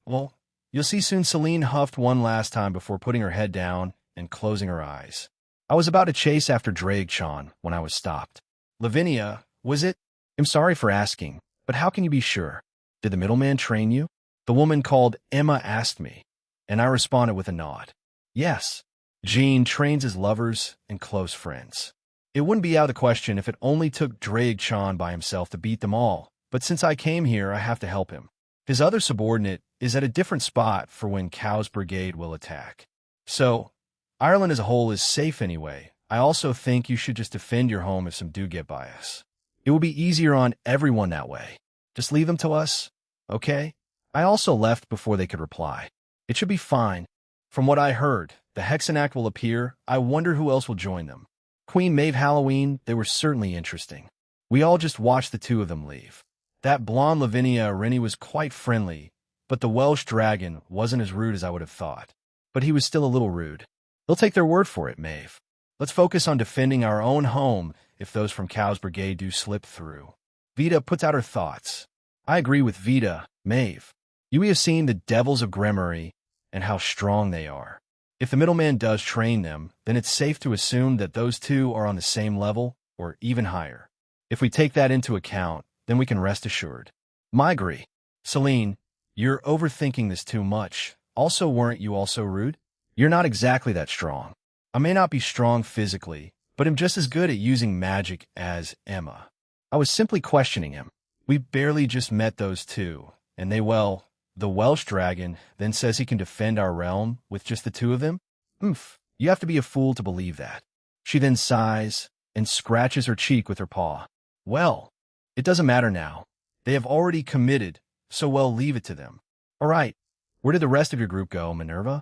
Well, you'll see soon. Celine huffed one last time before putting her head down and closing her eyes. I was about to chase after Drake-chan when I was stopped. Lavinia, was it? I'm sorry for asking, but how can you be sure? Did the middleman train you? The woman called Emma asked me, and I responded with a nod. Yes. Jean trains his lovers and close friends. It wouldn't be out of the question if it only took Drake-chan by himself to beat them all, but since I came here, I have to help him. His other subordinate is at a different spot for when Cow's brigade will attack. So, Ireland as a whole is safe anyway. I also think you should just defend your home if some do get by us. It will be easier on everyone that way. Just leave them to us, okay? I also left before they could reply. It should be fine. From what I heard, the Hexen Act will appear. I wonder who else will join them. Queen Maeve Halloween, they were certainly interesting. We all just watched the two of them leave. That blonde Lavinia Rennie was quite friendly, but the Welsh dragon wasn't as rude as I would have thought. But he was still a little rude. They'll take their word for it, Maeve. Let's focus on defending our own home if those from Cow's brigade do slip through. Vita puts out her thoughts. I agree with Vita, Maeve. You have seen the devils of Gremory and how strong they are. If the middleman does train them, then it's safe to assume that those two are on the same level or even higher. If we take that into account, then we can rest assured. I agree. Celine, you're overthinking this too much. Also, weren't you also rude? You're not exactly that strong. I may not be strong physically, but I'm just as good at using magic as Emma. I was simply questioning him. We barely just met those two, and the Welsh dragon then says he can defend our realm with just the two of them? You have to be a fool to believe that. She then sighs and scratches her cheek with her paw. Well, it doesn't matter now. They have already committed, so well, leave it to them. All right, where did the rest of your group go, Minerva?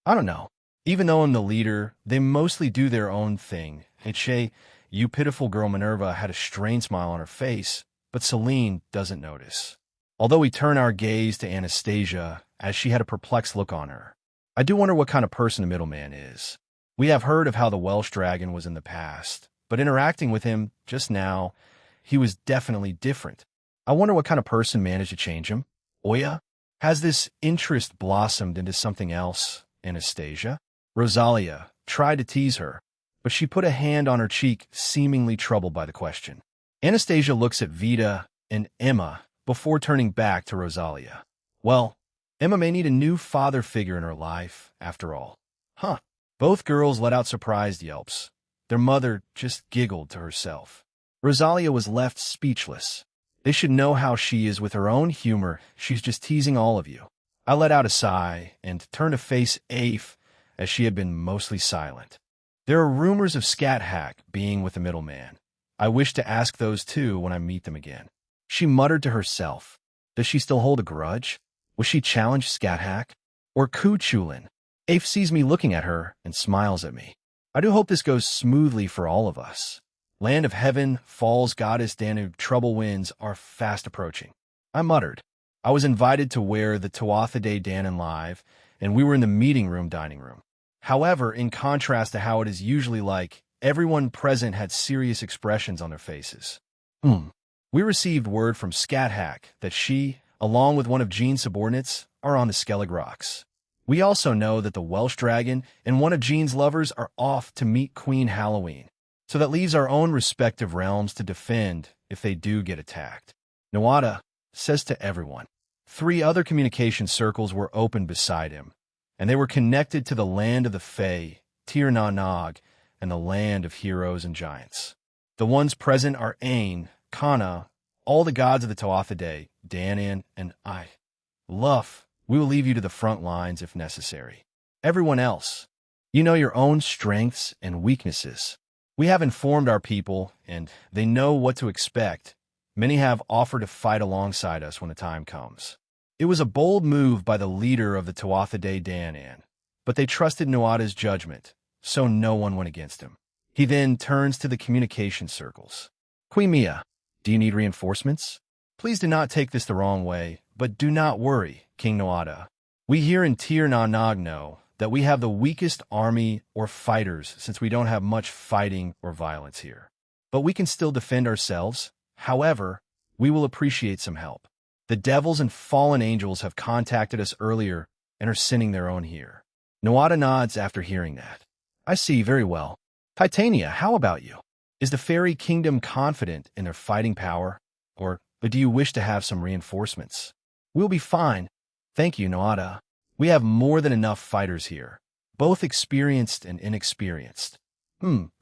I don't know. Even though I'm the leader, they mostly do their own thing. You pitiful girl. Minerva had a strained smile on her face, but Celine doesn't notice. Although we turn our gaze to Anastasia, as she had a perplexed look on her. I do wonder what kind of person the middleman is. We have heard of how the Welsh dragon was in the past, but interacting with him just now, he was definitely different. I wonder what kind of person managed to change him. Oya? Has this interest blossomed into something else, Anastasia? Rosalia tried to tease her, but she put a hand on her cheek, seemingly troubled by the question. Anastasia looks at Vita and Emma before turning back to Rosalia. Well, Emma may need a new father figure in her life, after all. Both girls let out surprised yelps. Their mother just giggled to herself. Rosalia was left speechless. They should know how she is with her own humor. She's just teasing all of you. I let out a sigh and turned to face Afe, as she had been mostly silent. There are rumors of Scat Hack being with the middleman. I wish to ask those two when I meet them again. She muttered to herself. Does she still hold a grudge? Will she challenge Scat Hack? Or Kuchulin? Afe sees me looking at her and smiles at me. I do hope this goes smoothly for all of us. Land of Heaven, Falls Goddess Danube, trouble winds are fast approaching. I muttered. I was invited to wear the Tuatha De Danann live, and we were in the meeting room dining room. However, in contrast to how it is usually like, everyone present had serious expressions on their faces. We received word from Scat Hack that she, along with one of Jean's subordinates, are on the Skellig Rocks. We also know that the Welsh dragon and one of Jean's lovers are off to meet Queen Halloween. So that leaves our own respective realms to defend if they do get attacked. Nawada says to everyone. 3 other communication circles were opened beside him, and they were connected to the land of the Fae, Tir Na Nog, and the land of heroes and giants. The ones present are Ain, Kana, all the gods of the Tuatha, Danann, and I. Luff, we will leave you to the front lines if necessary. Everyone else, you know your own strengths and weaknesses. We have informed our people, and they know what to expect. Many have offered to fight alongside us when the time comes. It was a bold move by the leader of the Tuatha Danann, but they trusted Nuada's judgment, so no one went against him. He then turns to the communication circles. Queen Mia, do you need reinforcements? Please do not take this the wrong way, but do not worry, King Nuada. We here in Tir na Nog know that we have the weakest army or fighters since we don't have much fighting or violence here. But we can still defend ourselves. However, we will appreciate some help. The devils and fallen angels have contacted us earlier and are sending their own here. Nuada nods after hearing that. I see, very well. Titania, how about you? Is the fairy kingdom confident in their fighting power? Or do you wish to have some reinforcements? We'll be fine. Thank you, Nuada. We have more than enough fighters here, both experienced and inexperienced.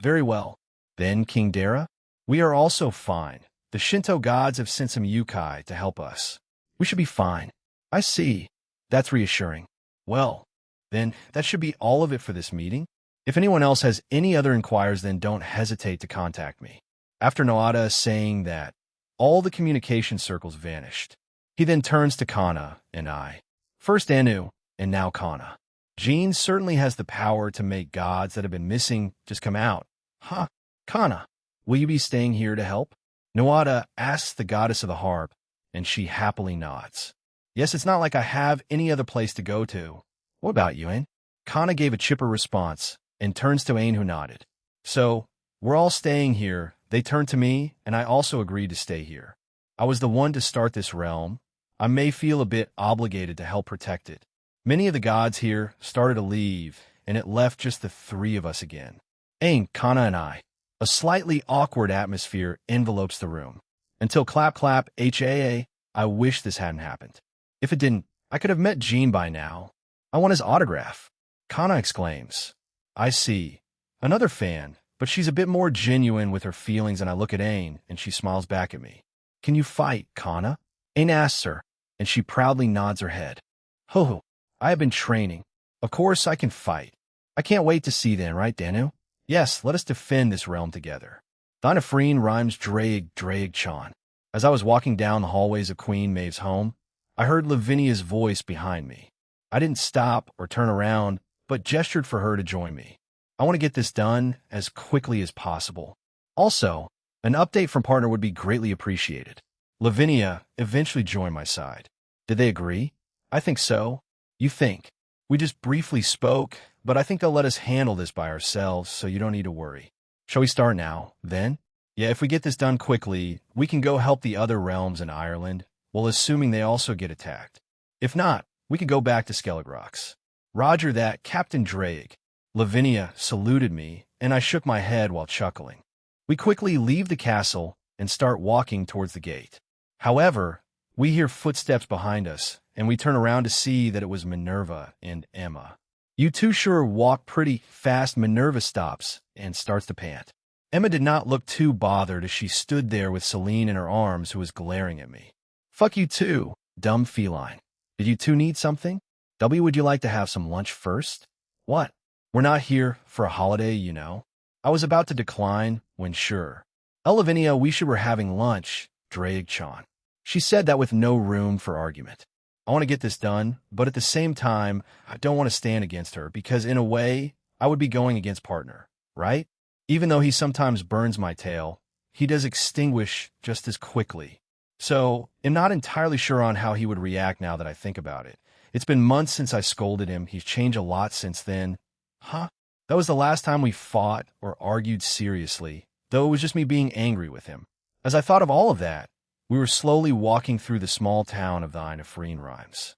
Very well. Then, King Dara? We are also fine. The Shinto gods have sent some yokai to help us. We should be fine. I see. That's reassuring. Well, then that should be all of it for this meeting. If anyone else has any other inquiries, then don't hesitate to contact me. After Nuada saying that, all the communication circles vanished. He then turns to Kana and I. First Anu, and now Kana. Jean certainly has the power to make gods that have been missing just come out. Huh, Kana, will you be staying here to help? Nuada asks the goddess of the harp, and she happily nods. Yes, it's not like I have any other place to go to. What about you, Ain? Kana gave a chipper response, and turns to Ain, who nodded. So, we're all staying here. They turned to me, and I also agreed to stay here. I was the one to start this realm. I may feel a bit obligated to help protect it. Many of the gods here started to leave, and it left just the three of us again. Ain, Kana, and I. A slightly awkward atmosphere envelopes the room. Until clap clap, HAA, I wish this hadn't happened. If it didn't, I could have met Jean by now. I want his autograph. Kana exclaims. I see. Another fan, but she's a bit more genuine with her feelings, and I look at Ain, and she smiles back at me. Can you fight, Kana? Ain asks her, and she proudly nods her head. Ho, I have been training. Of course I can fight. I can't wait to see then, right, Danu? Yes, let us defend this realm together. Thynafreen rhymes Draig Chan. As I was walking down the hallways of Queen Maeve's home, I heard Lavinia's voice behind me. I didn't stop or turn around, but gestured for her to join me. I want to get this done as quickly as possible. Also, an update from partner would be greatly appreciated. Lavinia eventually joined my side. Did they agree? I think so. You think? We just briefly spoke, but I think they'll let us handle this by ourselves, so you don't need to worry. Shall we start now, then? Yeah, if we get this done quickly, we can go help the other realms in Ireland, while assuming they also get attacked. If not, we can go back to Skelligrox. Roger that, Captain Drake. Lavinia saluted me, and I shook my head while chuckling. We quickly leave the castle and start walking towards the gate. However, we hear footsteps behind us, and we turn around to see that it was Minerva and Emma. You two sure walk pretty fast. Minerva stops and starts to pant. Emma did not look too bothered as she stood there with Celine in her arms, who was glaring at me. Fuck you too, dumb feline. Did you two need something? Would you like to have some lunch first? What? We're not here for a holiday, you know. I was about to decline when sure. Lavinia, we were having lunch, Draig-chan. She said that with no room for argument. I want to get this done, but at the same time, I don't want to stand against her because in a way, I would be going against partner, right? Even though he sometimes burns my tail, he does extinguish just as quickly. So, I'm not entirely sure on how he would react now that I think about it. It's been months since I scolded him. He's changed a lot since then. Huh? That was the last time we fought or argued seriously, though it was just me being angry with him. As I thought of all of that, we were slowly walking through the small town of the Thynafreen Rhymes.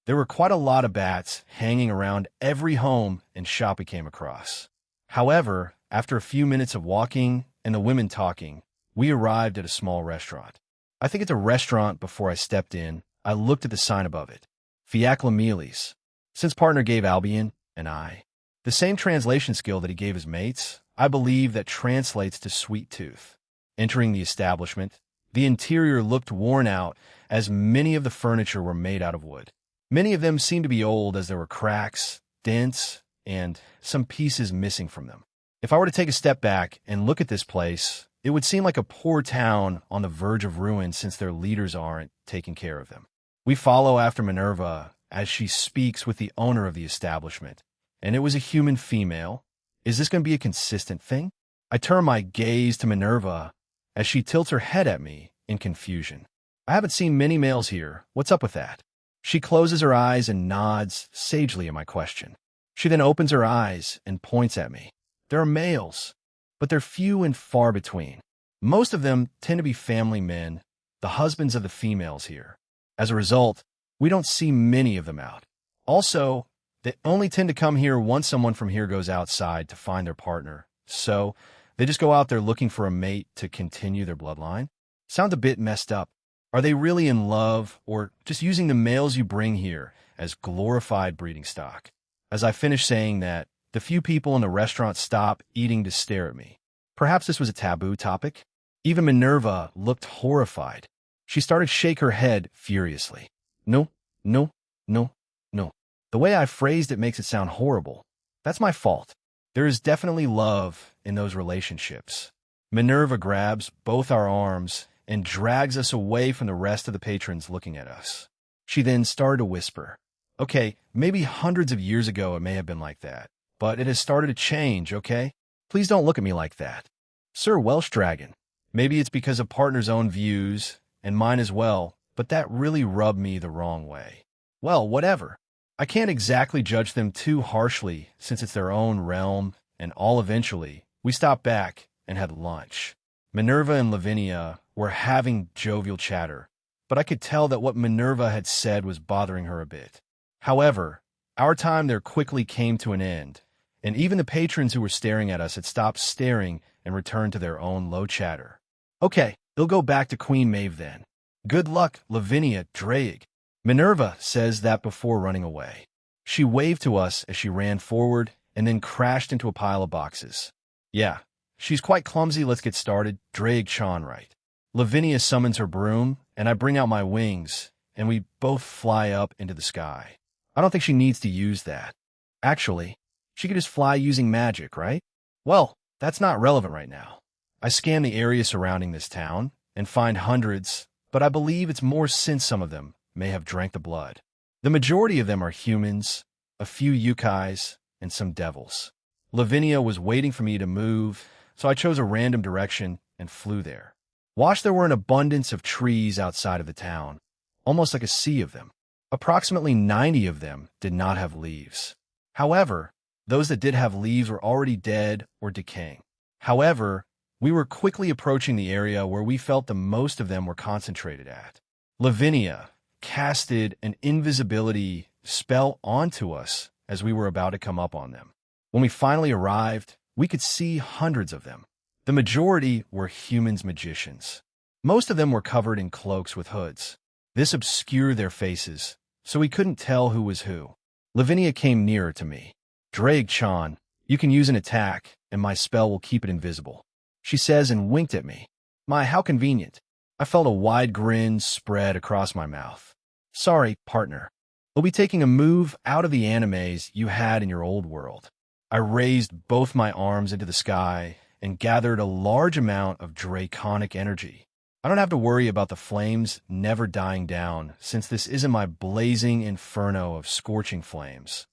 There were quite a lot of bats hanging around every home and shop we came across. However, after a few minutes of walking and the women talking, we arrived at a small restaurant. I think it's a restaurant. Before I stepped in, I looked at the sign above it. Fiacla Mealy's. Since partner gave Albion and I the same translation skill that he gave his mates, I believe that translates to sweet tooth. Entering the establishment, the interior looked worn out as many of the furniture were made out of wood. Many of them seemed to be old as there were cracks, dents, and some pieces missing from them. If I were to take a step back and look at this place, it would seem like a poor town on the verge of ruin since their leaders aren't taking care of them. We follow after Minerva as she speaks with the owner of the establishment, and it was a human female. Is this going to be a consistent thing? I turn my gaze to Minerva as she tilts her head at me in confusion. I haven't seen many males here. What's up with that? She closes her eyes and nods sagely at my question. She then opens her eyes and points at me. There are males, but they're few and far between. Most of them tend to be family men, the husbands of the females here. As a result, we don't see many of them out. Also, they only tend to come here once someone from here goes outside to find their partner. So, they just go out there looking for a mate to continue their bloodline? Sounds a bit messed up. Are they really in love, or just using the males you bring here as glorified breeding stock? As I finish saying that, the few people in the restaurant stop eating to stare at me. Perhaps this was a taboo topic? Even Minerva looked horrified. She started to shake her head furiously. No, no, no, no. The way I phrased it makes it sound horrible. That's my fault. There is definitely love in those relationships. Minerva grabs both our arms and drags us away from the rest of the patrons looking at us. She then started to whisper. Okay, maybe hundreds of years ago it may have been like that, but it has started to change, okay? Please don't look at me like that. Sir Welsh Dragon, maybe it's because of partner's own views, and mine as well, but that really rubbed me the wrong way. Well, whatever. I can't exactly judge them too harshly since it's their own realm, and all eventually, we stopped back and had lunch. Minerva and Lavinia were having jovial chatter, but I could tell that what Minerva had said was bothering her a bit. However, our time there quickly came to an end, and even the patrons who were staring at us had stopped staring and returned to their own low chatter. Okay, they'll go back to Queen Maeve then. Good luck, Lavinia Drake. Minerva says that before running away. She waved to us as she ran forward and then crashed into a pile of boxes. Yeah, she's quite clumsy. Let's get started. Drake Sean right. Lavinia summons her broom, and I bring out my wings, and we both fly up into the sky. I don't think she needs to use that. Actually, she could just fly using magic, right? Well, that's not relevant right now. I scan the area surrounding this town and find hundreds, but I believe it's more since some of them may have drank the blood. The majority of them are humans, a few yukais, and some devils. Lavinia was waiting for me to move, so I chose a random direction and flew there. There were an abundance of trees outside of the town, almost like a sea of them. Approximately 90 of them did not have leaves. However, those that did have leaves were already dead or decaying. However, we were quickly approaching the area where we felt the most of them were concentrated at. Lavinia casted an invisibility spell onto us as we were about to come up on them. When we finally arrived, we could see hundreds of them. The majority were humans magicians. Most of them were covered in cloaks with hoods. This obscured their faces, so we couldn't tell who was who. Lavinia came nearer to me. Drake Chan, you can use an attack, and my spell will keep it invisible. She says and winked at me. My, how convenient. I felt a wide grin spread across my mouth. Sorry, partner. We'll be taking a move out of the animes you had in your old world. I raised both my arms into the sky and gathered a large amount of draconic energy. I don't have to worry about the flames never dying down, since this isn't my blazing inferno of scorching flames.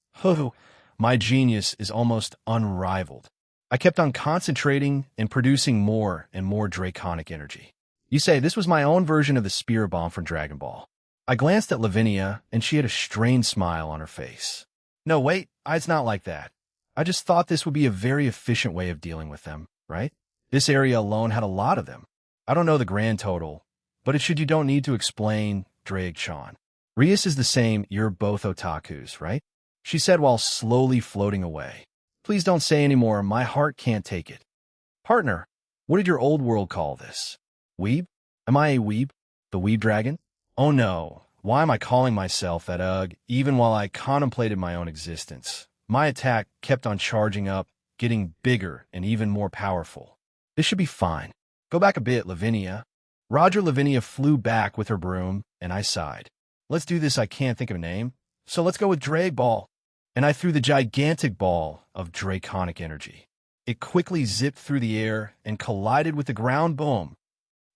My genius is almost unrivaled. I kept on concentrating and producing more and more draconic energy. You say this was my own version of the spear bomb from Dragon Ball. I glanced at Lavinia, and she had a strained smile on her face. No, wait, it's not like that. I just thought this would be a very efficient way of dealing with them, right? This area alone had a lot of them. I don't know the grand total, but you don't need to explain, Drake Sean. Rias is the same, you're both otakus, right? She said while slowly floating away. Please don't say any more, my heart can't take it. Partner, what did your old world call this? Weeb? Am I a weeb? The weeb dragon? Oh no, why am I calling myself that even while I contemplated my own existence? My attack kept on charging up, getting bigger and even more powerful. This should be fine. Go back a bit, Lavinia. Lavinia flew back with her broom, and I sighed. Let's do this. I can't think of a name. So let's go with Drag Ball. And I threw the gigantic ball of draconic energy. It quickly zipped through the air and collided with the ground. Boom.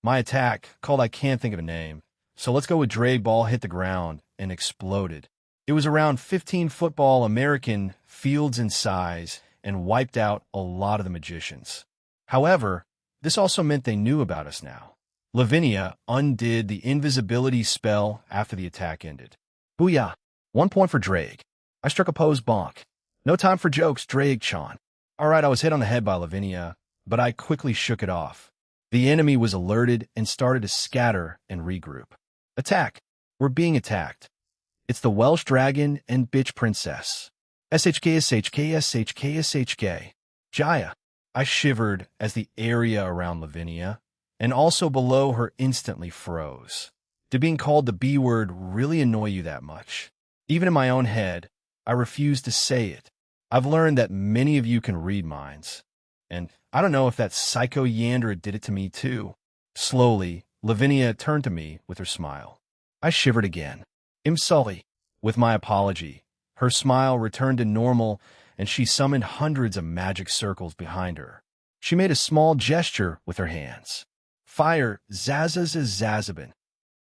My attack, called I can't think of a name. So let's go with Drag Ball, hit the ground and exploded. It was around 15 football American fields in size and wiped out a lot of the magicians. However, this also meant they knew about us now. Lavinia undid the invisibility spell after the attack ended. Booyah! 1 point for Drake. I struck a pose bonk. No time for jokes, Drake-chan. All right, I was hit on the head by Lavinia, but I quickly shook it off. The enemy was alerted and started to scatter and regroup. Attack! We're being attacked. It's the Welsh Dragon and Bitch Princess. SHK. Jaya. I shivered as the area around Lavinia and also below her instantly froze. Did being called the B word really annoy you that much? Even in my own head, I refused to say it. I've learned that many of you can read minds. And I don't know if that psycho Yandra did it to me too. Slowly, Lavinia turned to me with her smile. I shivered again. I'm sorry. With my apology, her smile returned to normal and she summoned hundreds of magic circles behind her. She made a small gesture with her hands. Fire Zazabin.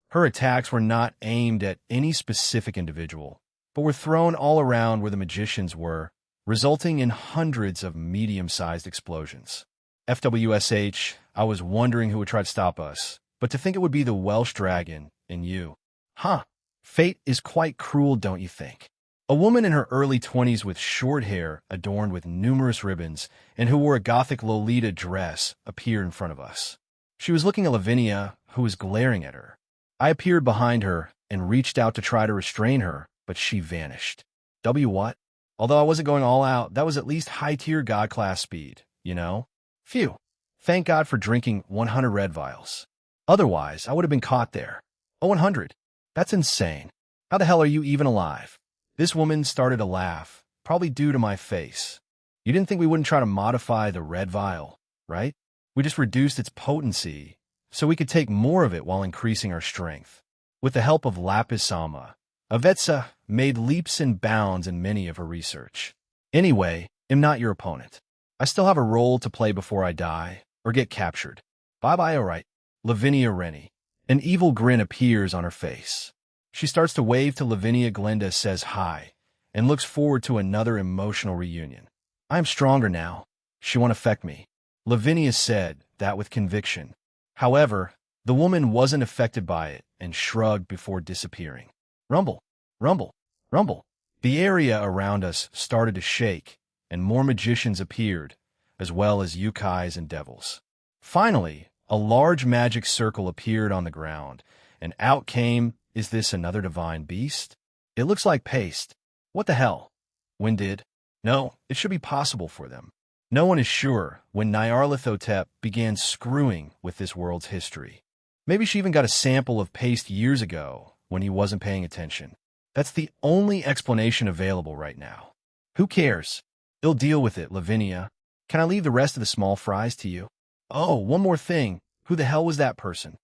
Her attacks were not aimed at any specific individual, but were thrown all around where the magicians were, resulting in hundreds of medium-sized explosions. FWSH, I was wondering who would try to stop us, but to think it would be the Welsh Dragon and you. Huh. Fate is quite cruel, don't you think? A woman in her early 20s with short hair adorned with numerous ribbons and who wore a gothic Lolita dress appeared in front of us. She was looking at Lavinia, who was glaring at her. I appeared behind her and reached out to try to restrain her, but she vanished. What? Although I wasn't going all out, that was at least high-tier God-class speed, you know? Phew. Thank God for drinking 100 red vials. Otherwise, I would have been caught there. Oh, 100. That's insane. How the hell are you even alive? This woman started to laugh, probably due to my face. You didn't think we wouldn't try to modify the red vial, right? We just reduced its potency, so we could take more of it while increasing our strength. With the help of Lapis-Sama, Avetsa made leaps and bounds in many of her research. Anyway, I'm not your opponent. I still have a role to play before I die, or get captured. Bye-bye, alright. Lavinia Rennie. An evil grin appears on her face. She starts to wave to Lavinia. Glenda says hi, and looks forward to another emotional reunion. I'm stronger now. She won't affect me. Lavinia said that with conviction. However, the woman wasn't affected by it and shrugged before disappearing. Rumble, rumble, rumble. The area around us started to shake, and more magicians appeared, as well as yukais and devils. Finally, a large magic circle appeared on the ground, and out came, is this another divine beast? It looks like paste. What the hell? When did? No, it should be possible for them. No one is sure when Nyarlathotep began screwing with this world's history. Maybe she even got a sample of paste years ago when he wasn't paying attention. That's the only explanation available right now. Who cares? They'll deal with it, Lavinia. Can I leave the rest of the small fries to you? Oh, one more thing. Who the hell was that person?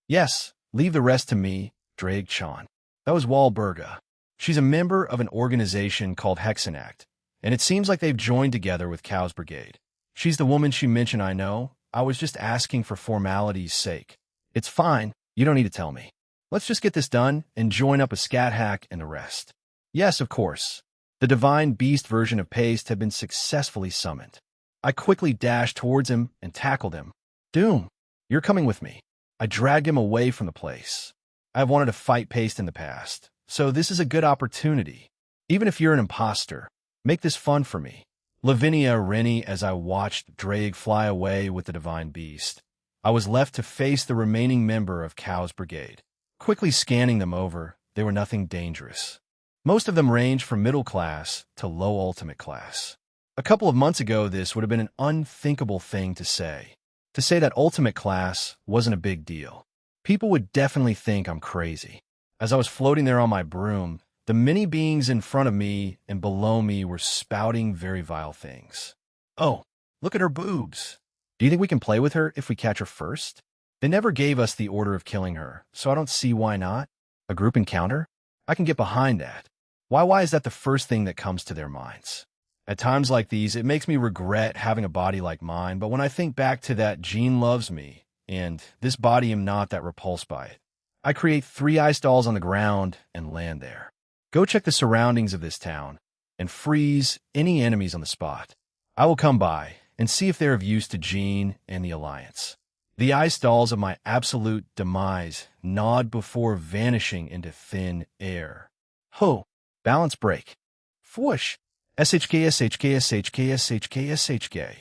Yes, leave the rest to me, Drake-chan. That was Wahlberga. She's a member of an organization called Hexenact, and it seems like they've joined together with Cow's Brigade. She's the woman she mentioned. I know. I was just asking for formality's sake. It's fine. You don't need to tell me. Let's just get this done and join up a scat hack and the rest. Yes, of course. The divine beast version of Paste had been successfully summoned. I quickly dashed towards him and tackled him. Doom, you're coming with me. I dragged him away from the place. I've wanted to fight Paste in the past, so this is a good opportunity. Even if you're an imposter, make this fun for me. Lavinia Rennie, as I watched Drake fly away with the divine beast, I was left to face the remaining member of Cow's Brigade. Quickly scanning them over, they were nothing dangerous. Most of them ranged from middle class to low ultimate class. A couple of months ago, this would have been an unthinkable thing to say. To say that ultimate class wasn't a big deal. People would definitely think I'm crazy. As I was floating there on my broom, the many beings in front of me and below me were spouting very vile things. Oh, look at her boobs. Do you think we can play with her if we catch her first? They never gave us the order of killing her, so I don't see why not. A group encounter? I can get behind that. Why is that the first thing that comes to their minds? At times like these, it makes me regret having a body like mine, but when I think back to that Jean loves me, and this body am not that repulsed by it, I create 3 ice dolls on the ground and land there. Go check the surroundings of this town and freeze any enemies on the spot. I will come by and see if they're of use to Jean and the Alliance. The ice dolls of my absolute demise nod before vanishing into thin air. Ho! Balance break. Fwoosh! SHK, SHK, SHK, SHK, SHK.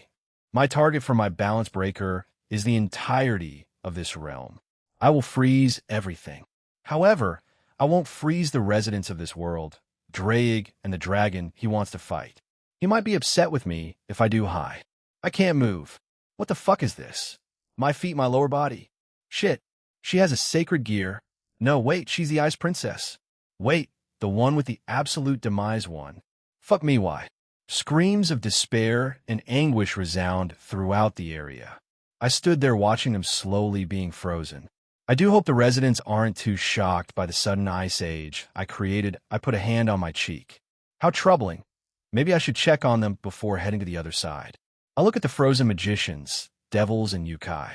My target for my balance breaker is the entirety of this realm. I will freeze everything. However, I won't freeze the residents of this world, Draig and the dragon he wants to fight. He might be upset with me if I do hide. I can't move. What the fuck is this? My feet, my lower body. Shit, she has a sacred gear. No, wait, she's the Ice Princess. Wait, the one with the absolute demise one. Fuck me, why? Screams of despair and anguish resound throughout the area. I stood there watching them slowly being frozen. I do hope the residents aren't too shocked by the sudden ice age I created. I put a hand on my cheek. How troubling. Maybe I should check on them before heading to the other side. I look at the frozen magicians, devils, and yokai.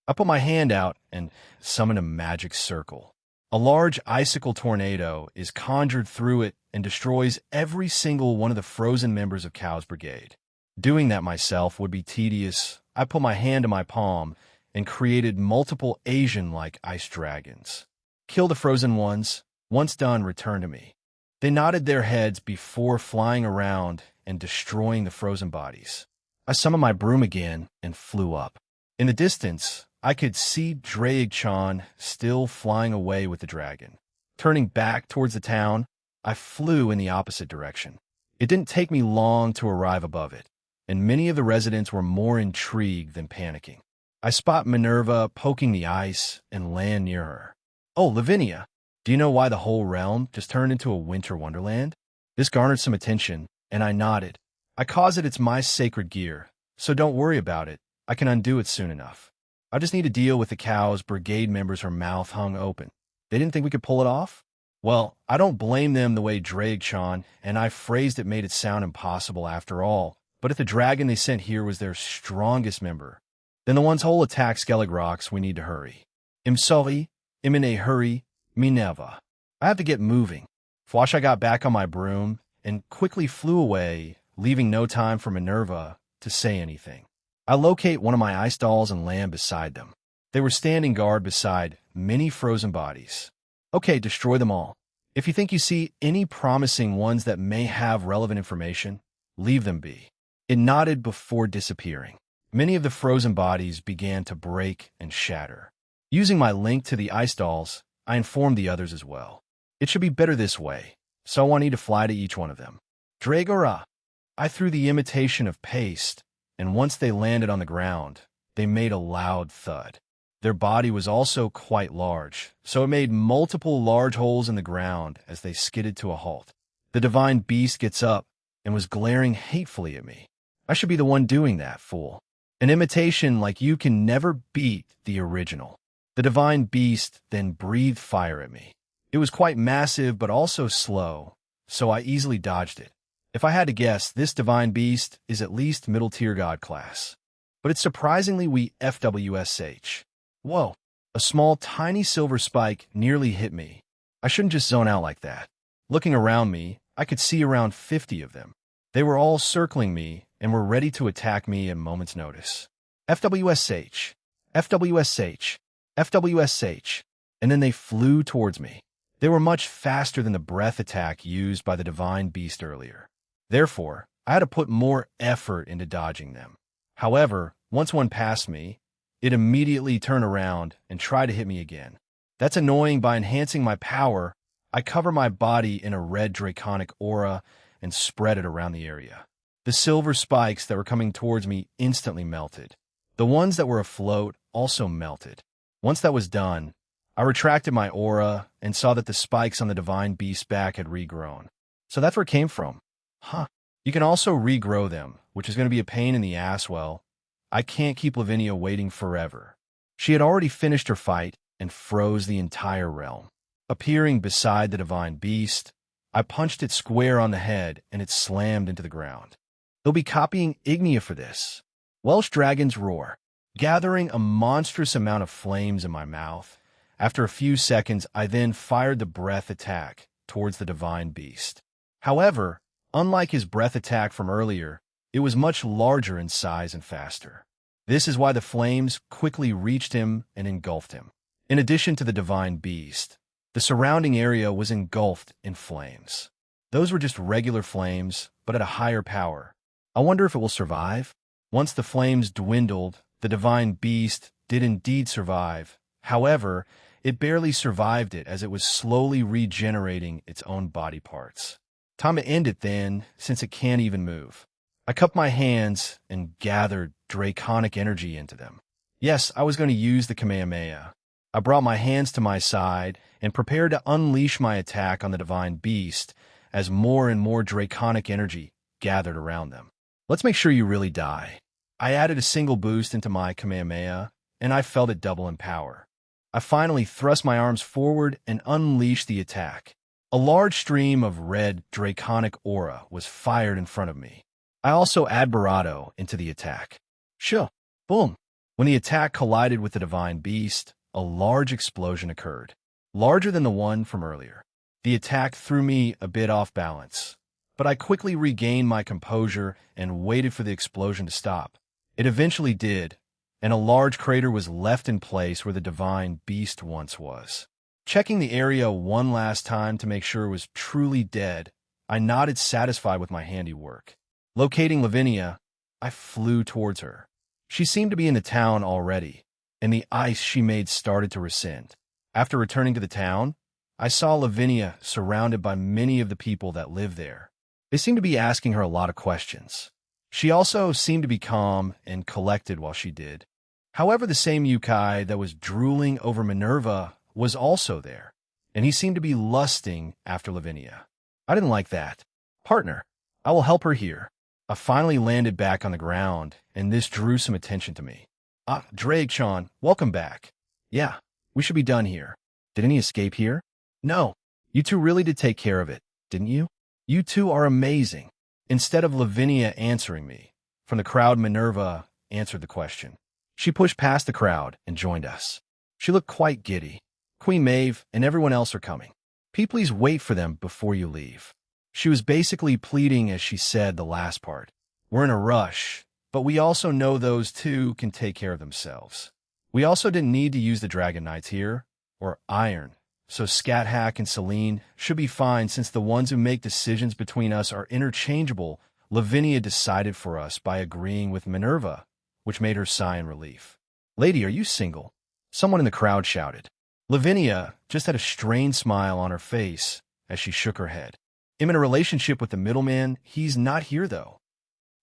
I put my hand out and summon a magic circle. A large icicle tornado is conjured through it and destroys every single one of the frozen members of Cow's Brigade. Doing that myself would be tedious. I put my hand to my palm and created multiple Asian-like ice dragons. Kill the frozen ones. Once done, return to me. They nodded their heads before flying around and destroying the frozen bodies. I summoned my broom again and flew up. In the distance, I could see Draig-chan still flying away with the dragon. Turning back towards the town, I flew in the opposite direction. It didn't take me long to arrive above it, and many of the residents were more intrigued than panicking. I spot Minerva poking the ice and land near her. Oh, Lavinia, do you know why the whole realm just turned into a winter wonderland? This garnered some attention, and I nodded. I caused it's my sacred gear, so don't worry about it. I can undo it soon enough. I just need to deal with the Cow's Brigade members. Her mouth hung open. They didn't think we could pull it off? Well, I don't blame them the way Draig-chan, and I phrased it made it sound impossible after all. But if the dragon they sent here was their strongest member, then the one's whole attack Skellig rocks, we need to hurry. I'm sorry, I'm in a hurry, Minerva. I have to get moving. Fwash, I got back on my broom and quickly flew away, leaving no time for Minerva to say anything. I locate one of my ice dolls and land beside them. They were standing guard beside many frozen bodies. Okay, destroy them all. If you think you see any promising ones that may have relevant information, leave them be. It nodded before disappearing. Many of the frozen bodies began to break and shatter. Using my link to the ice dolls, I informed the others as well. It should be better this way, so I need to fly to each one of them. Dragora! I threw the imitation of paste, and once they landed on the ground, they made a loud thud. Their body was also quite large, so it made multiple large holes in the ground as they skidded to a halt. The divine beast gets up and was glaring hatefully at me. I should be the one doing that, fool. An imitation like you can never beat the original. The divine beast then breathed fire at me. It was quite massive but also slow, so I easily dodged it. If I had to guess, this divine beast is at least middle tier god class. But it's surprisingly weak FWSH. Whoa, a small tiny silver spike nearly hit me. I shouldn't just zone out like that. Looking around me, I could see around 50 of them. They were all circling me and were ready to attack me at a moment's notice. FWSH, FWSH, FWSH, and then they flew towards me. They were much faster than the breath attack used by the divine beast earlier. Therefore, I had to put more effort into dodging them. However, once one passed me, it immediately turned around and tried to hit me again. That's annoying. By enhancing my power, I cover my body in a red draconic aura and spread it around the area. The silver spikes that were coming towards me instantly melted. The ones that were afloat also melted. Once that was done, I retracted my aura and saw that the spikes on the divine beast's back had regrown. So that's where it came from. Huh. You can also regrow them, which is going to be a pain in the ass. Well, I can't keep Lavinia waiting forever. She had already finished her fight and froze the entire realm. Appearing beside the divine beast, I punched it square on the head and it slammed into the ground. They'll be copying Ignia for this. Welsh dragons roar, gathering a monstrous amount of flames in my mouth. After a few seconds, I then fired the breath attack towards the divine beast. However, unlike his breath attack from earlier, it was much larger in size and faster. This is why the flames quickly reached him and engulfed him. In addition to the divine beast, the surrounding area was engulfed in flames. Those were just regular flames, but at a higher power. I wonder if it will survive? Once the flames dwindled, the divine beast did indeed survive. However, it barely survived it as it was slowly regenerating its own body parts. Time to end it then, since it can't even move. I cupped my hands and gathered draconic energy into them. Yes, I was going to use the Kamehameha. I brought my hands to my side and prepared to unleash my attack on the divine beast as more and more draconic energy gathered around them. Let's make sure you really die. I added a single boost into my Kamehameha, and I felt it double in power. I finally thrust my arms forward and unleashed the attack. A large stream of red draconic aura was fired in front of me. I also add Barato into the attack. Sure. Boom. When the attack collided with the divine beast, a large explosion occurred, larger than the one from earlier. The attack threw me a bit off balance, but I quickly regained my composure and waited for the explosion to stop. It eventually did, and a large crater was left in place where the divine beast once was. Checking the area one last time to make sure it was truly dead, I nodded satisfied with my handiwork. Locating Lavinia, I flew towards her. She seemed to be in the town already, and the ice she made started to rescind. After returning to the town, I saw Lavinia surrounded by many of the people that live there. They seemed to be asking her a lot of questions. She also seemed to be calm and collected while she did. However, the same Yukai that was drooling over Minerva was also there, and he seemed to be lusting after Lavinia. I didn't like that. Partner, I will help her here. I finally landed back on the ground, and this drew some attention to me. Ah, Drake-chan, welcome back. Yeah, we should be done here. Did any escape here? No. You two really did take care of it, didn't you? You two are amazing. Instead of Lavinia answering me, from the crowd Minerva answered the question. She pushed past the crowd and joined us. She looked quite giddy. Queen Maeve and everyone else are coming. Please wait for them before you leave. She was basically pleading as she said the last part. We're in a rush, but we also know those two can take care of themselves. We also didn't need to use the Dragon Knights here, or Iron, so Scat Hack and Celine should be fine since the ones who make decisions between us are interchangeable. Lavinia decided for us by agreeing with Minerva, which made her sigh in relief. Lady, are you single? Someone in the crowd shouted. Lavinia just had a strained smile on her face as she shook her head. I'm in a relationship with the middleman. He's not here, though.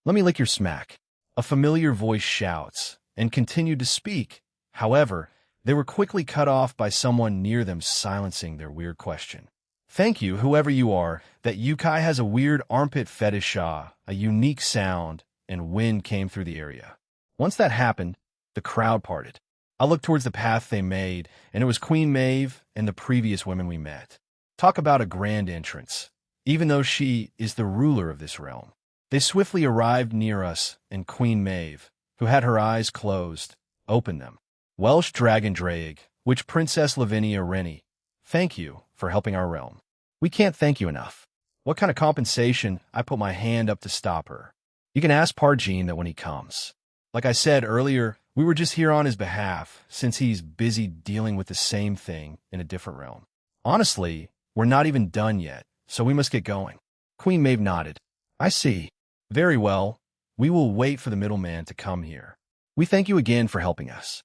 Let me lick your smack. A familiar voice shouts and continued to speak. However, they were quickly cut off by someone near them silencing their weird question. Thank you, whoever you are, that Yukai has a weird armpit fetish. A unique sound and wind came through the area. Once that happened, the crowd parted. I looked towards the path they made, and it was Queen Maeve and the previous women we met. Talk about a grand entrance. Even though she is the ruler of this realm. They swiftly arrived near us, and Queen Maeve, who had her eyes closed, opened them. Welsh Dragon Drake, which Princess Lavinia Rennie, thank you for helping our realm. We can't thank you enough. What kind of compensation? I put my hand up to stop her. You can ask Parjean that when he comes. Like I said earlier, we were just here on his behalf, since he's busy dealing with the same thing in a different realm. Honestly, we're not even done yet. So we must get going. Queen Maeve nodded. I see. Very well. We will wait for the middleman to come here. We thank you again for helping us.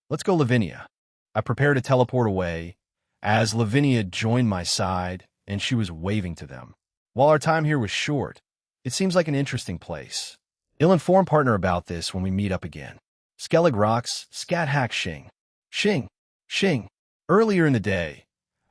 Let's go, Lavinia. I prepared to teleport away, as Lavinia joined my side, and she was waving to them. While our time here was short, it seems like an interesting place. I'll inform partner about this when we meet up again. Skellig rocks, Scat Hack Shing. Shing. Shing. Earlier in the day,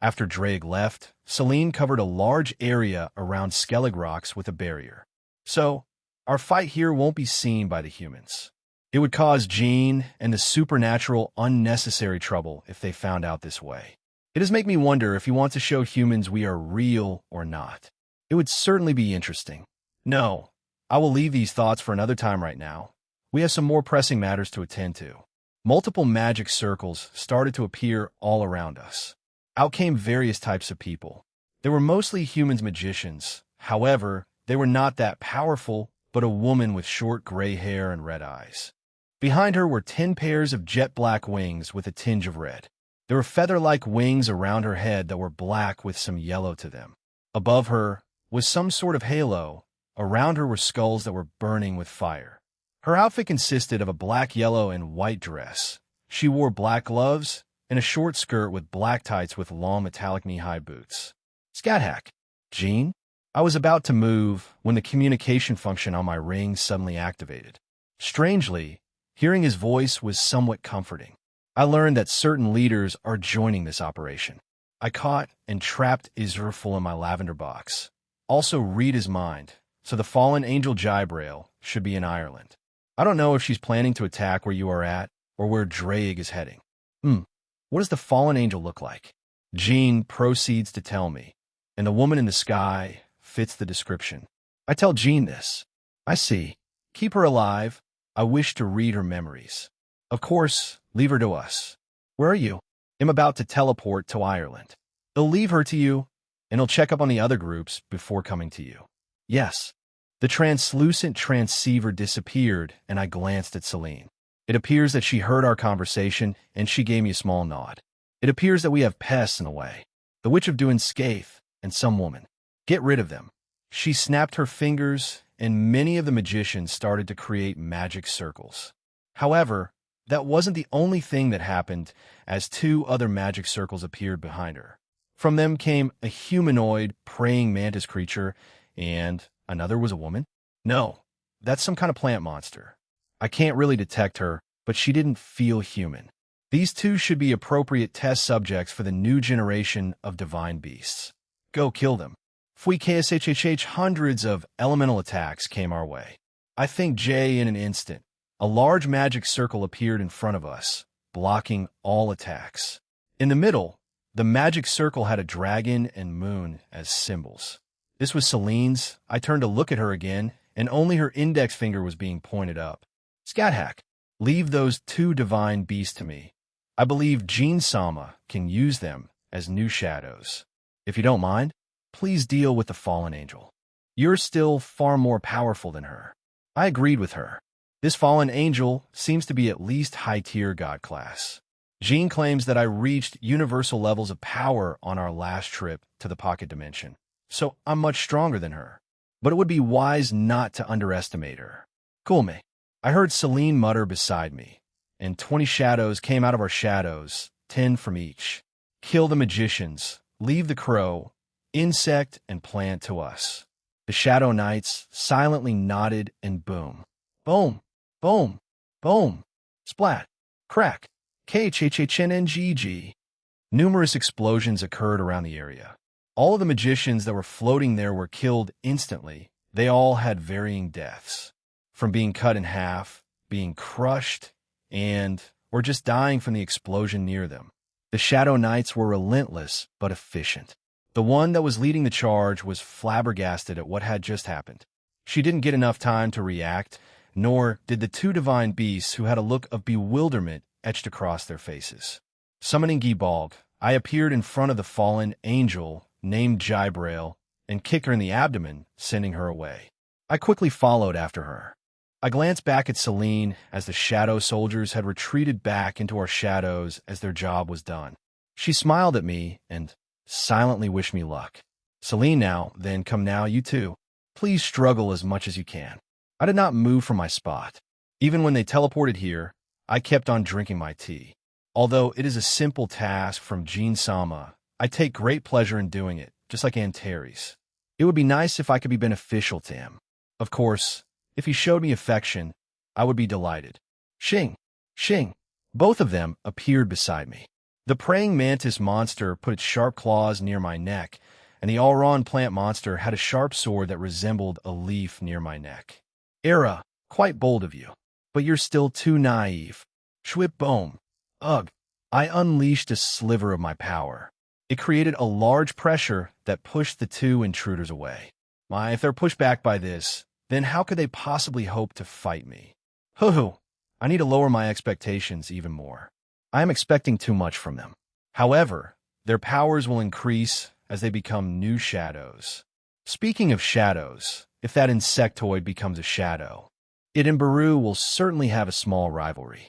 after Drake left, Celine covered a large area around Skellig Rocks with a barrier. So, our fight here won't be seen by the humans. It would cause Jean and the supernatural unnecessary trouble if they found out this way. It does make me wonder if you want to show humans we are real or not. It would certainly be interesting. No, I will leave these thoughts for another time right now. We have some more pressing matters to attend to. Multiple magic circles started to appear all around us. Out came various types of people. They were mostly humans magicians. However, they were not that powerful, but a woman with short gray hair and red eyes. Behind her were 10 pairs of jet black wings with a tinge of red. There were feather-like wings around her head that were black with some yellow to them. Above her was some sort of halo. Around her were skulls that were burning with fire. Her outfit consisted of a black, yellow, and white dress. She wore black gloves and a short skirt with black tights with long metallic knee-high boots. Scat hack. Jean? I was about to move when the communication function on my ring suddenly activated. Strangely, hearing his voice was somewhat comforting. I learned that certain leaders are joining this operation. I caught and trapped Israfel in my lavender box. Also read his mind, so the fallen angel Jibrail should be in Ireland. I don't know if she's planning to attack where you are at or where Draig is heading. What does the fallen angel look like? Jean proceeds to tell me, and the woman in the sky fits the description. I tell Jean this. I see. Keep her alive. I wish to read her memories. Of course, leave her to us. Where are you? I'm about to teleport to Ireland. He'll leave her to you, and he'll check up on the other groups before coming to you. Yes. The translucent transceiver disappeared, and I glanced at Celine. It appears that she heard our conversation, and she gave me a small nod. It appears that we have pests in the way. The Witch of Doing Scathe and some woman. Get rid of them. She snapped her fingers, and many of the magicians started to create magic circles. However, that wasn't the only thing that happened, as 2 other magic circles appeared behind her. From them came a humanoid praying mantis creature, and another was a woman? No, that's some kind of plant monster. I can't really detect her, but she didn't feel human. These 2 should be appropriate test subjects for the new generation of divine beasts. Go kill them. Fui KSHHH, hundreds of elemental attacks came our way. I think Jay in an instant. A large magic circle appeared in front of us, blocking all attacks. In the middle, the magic circle had a dragon and moon as symbols. This was Celine's. I turned to look at her again, and only her index finger was being pointed up. Scat hack. Leave those 2 divine beasts to me. I believe Jean Sama can use them as new shadows. If you don't mind, please deal with the fallen angel. You're still far more powerful than her. I agreed with her. This fallen angel seems to be at least high-tier god class. Jean claims that I reached universal levels of power on our last trip to the pocket dimension, so I'm much stronger than her. But it would be wise not to underestimate her. Cool me. I heard Celine mutter beside me, and 20 shadows came out of our shadows, 10 from each. Kill the magicians, leave the crow, insect, and plant to us. The shadow knights silently nodded, and boom. Boom, boom, boom, splat, crack, KHHHNNGG. Numerous explosions occurred around the area. All of the magicians that were floating there were killed instantly. They all had varying deaths, from being cut in half, being crushed, or just dying from the explosion near them. The Shadow Knights were relentless but efficient. The one that was leading the charge was flabbergasted at what had just happened. She didn't get enough time to react, nor did the 2 divine beasts who had a look of bewilderment etched across their faces. Summoning Gibalg, I appeared in front of the fallen angel named Jibrail and kicked her in the abdomen, sending her away. I quickly followed after her. I glanced back at Celine as the shadow soldiers had retreated back into our shadows as their job was done. She smiled at me and silently wished me luck. Celine, then come now, you too. Please struggle as much as you can. I did not move from my spot. Even when they teleported here, I kept on drinking my tea. Although it is a simple task from Jean Sama, I take great pleasure in doing it, just like Antares. It would be nice if I could be beneficial to him. Of course, if he showed me affection, I would be delighted. Shing! Shing! Both of them appeared beside me. The praying mantis monster put its sharp claws near my neck, and the Auron plant monster had a sharp sword that resembled a leaf near my neck. Era, quite bold of you. But you're still too naive. Schwip boom. Ugh. I unleashed a sliver of my power. It created a large pressure that pushed the two intruders away. If they're pushed back by this, then how could they possibly hope to fight me? Hoo-hoo. I need to lower my expectations even more. I am expecting too much from them. However, their powers will increase as they become new shadows. Speaking of shadows, if that insectoid becomes a shadow, it and Baru will certainly have a small rivalry.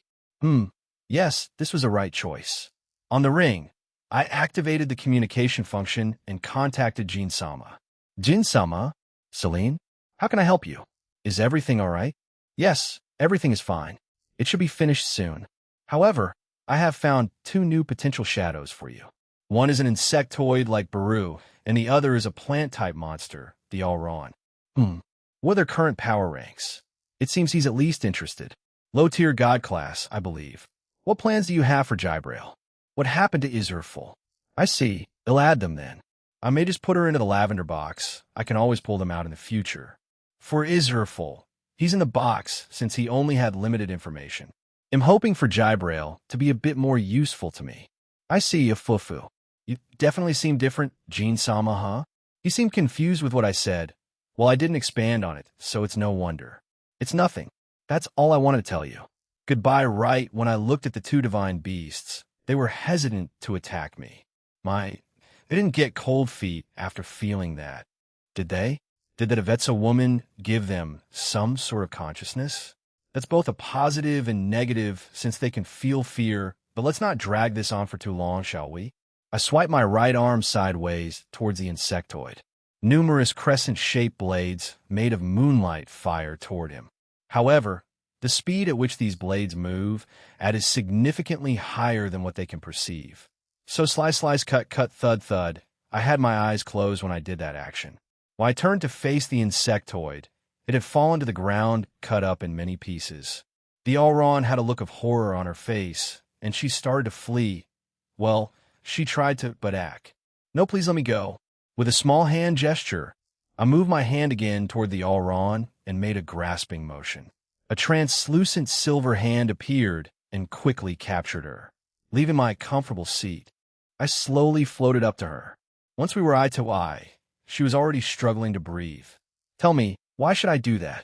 Yes, this was a right choice. On the ring, I activated the communication function and contacted Jin-sama. Jin-sama? Celine? How can I help you? Is everything all right? Yes, everything is fine. It should be finished soon. However, I have found 2 new potential shadows for you. One is an insectoid like Baru, and the other is a plant-type monster, the Alron. What are their current power ranks? It seems he's at least interested. Low-tier god class, I believe. What plans do you have for Jibrail? What happened to Israful? I see. I'll add them then. I may just put her into the lavender box. I can always pull them out in the future. For Israful, he's in the box since he only had limited information. I'm hoping for Jibrail to be a bit more useful to me. I see, Afufu. You definitely seem different, Jin-sama, huh? He seemed confused with what I said. Well, I didn't expand on it, so it's no wonder. It's nothing. That's all I wanted to tell you. Goodbye. Right when I looked at the 2 divine beasts, they were hesitant to attack me. They didn't get cold feet after feeling that. Did they? Did the Devetsa woman give them some sort of consciousness? That's both a positive and negative since they can feel fear, but let's not drag this on for too long, shall we? I swiped my right arm sideways towards the insectoid. Numerous crescent-shaped blades made of moonlight fired toward him. However, the speed at which these blades move is significantly higher than what they can perceive. So slice, slice, cut, cut, thud, thud. I had my eyes closed when I did that action. When I turned to face the insectoid, it had fallen to the ground, cut up in many pieces. The Alron had a look of horror on her face, and she started to flee. Well, she tried to, but act. No, please let me go. With a small hand gesture, I moved my hand again toward the Alron and made a grasping motion. A translucent silver hand appeared and quickly captured her, leaving my comfortable seat. I slowly floated up to her. Once we were eye to eye, she was already struggling to breathe. Tell me, why should I do that?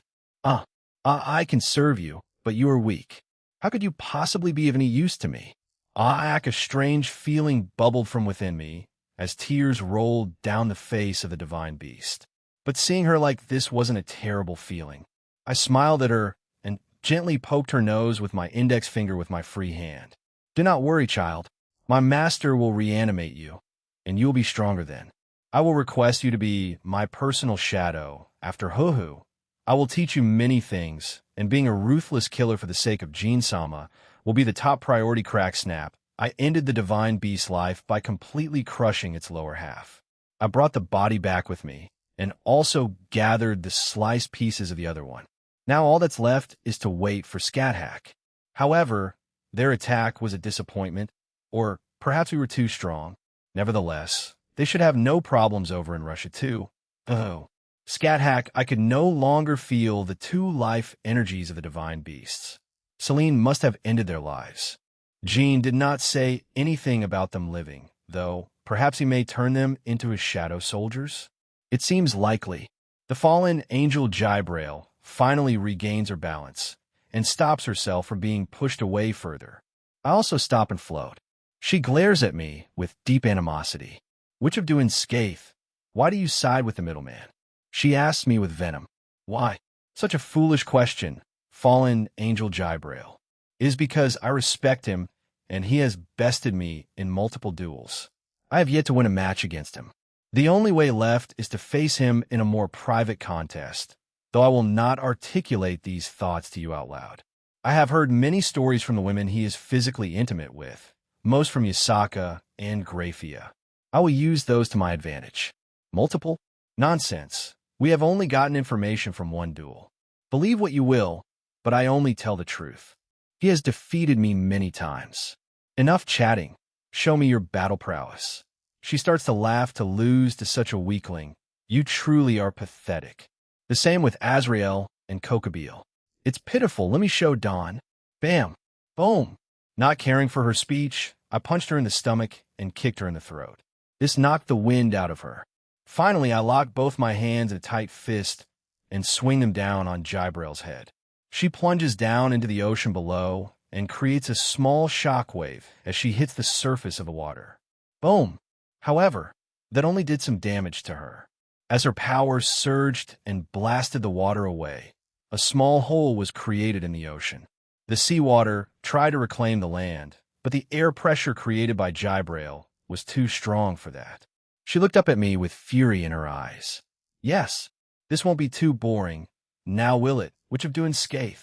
I can serve you, but you are weak. How could you possibly be of any use to me? A strange feeling bubbled from within me as tears rolled down the face of the divine beast. But seeing her like this wasn't a terrible feeling. I smiled at her and gently poked her nose with my index finger with my free hand. Do not worry, child. My master will reanimate you, and you will be stronger then. I will request you to be my personal shadow. After Hoo-Hoo, I will teach you many things, and being a ruthless killer for the sake of Jin-sama will be the top priority. Crack snap. I ended the divine beast's life by completely crushing its lower half. I brought the body back with me, and also gathered the sliced pieces of the other one. Now all that's left is to wait for Scat Hack. However, their attack was a disappointment, or perhaps we were too strong. Nevertheless, they should have no problems over in Russia too. Oh. Scat Hack, I could no longer feel the 2 life energies of the divine beasts. Celine must have ended their lives. Jean did not say anything about them living, though perhaps he may turn them into his shadow soldiers. It seems likely. The fallen angel Jibrail finally regains her balance and stops herself from being pushed away further. I also stop and float. She glares at me with deep animosity. Which of doing Skaith? Why do you side with the middleman? She asks me with venom. Why? Such a foolish question, fallen angel Jibrail. It is because I respect him, and he has bested me in multiple duels. I have yet to win a match against him. The only way left is to face him in a more private contest, though I will not articulate these thoughts to you out loud. I have heard many stories from the women he is physically intimate with, most from Yasaka and Grafia. I will use those to my advantage. Multiple? Nonsense. We have only gotten information from one duel. Believe what you will, but I only tell the truth. He has defeated me many times. Enough chatting. Show me your battle prowess. She starts to laugh. To lose to such a weakling. You truly are pathetic. The same with Azrael and Kokabeel. It's pitiful, let me show Dawn. Bam! Boom! Not caring for her speech, I punched her in the stomach and kicked her in the throat. This knocked the wind out of her. Finally, I locked both my hands in a tight fist and swing them down on Jibrail's head. She plunges down into the ocean below and creates a small shockwave as she hits the surface of the water. Boom! However, that only did some damage to her. As her power surged and blasted the water away, a small hole was created in the ocean. The seawater tried to reclaim the land, but the air pressure created by Jibrail was too strong for that. She looked up at me with fury in her eyes. Yes, this won't be too boring. Now will it? Which of doing scathe?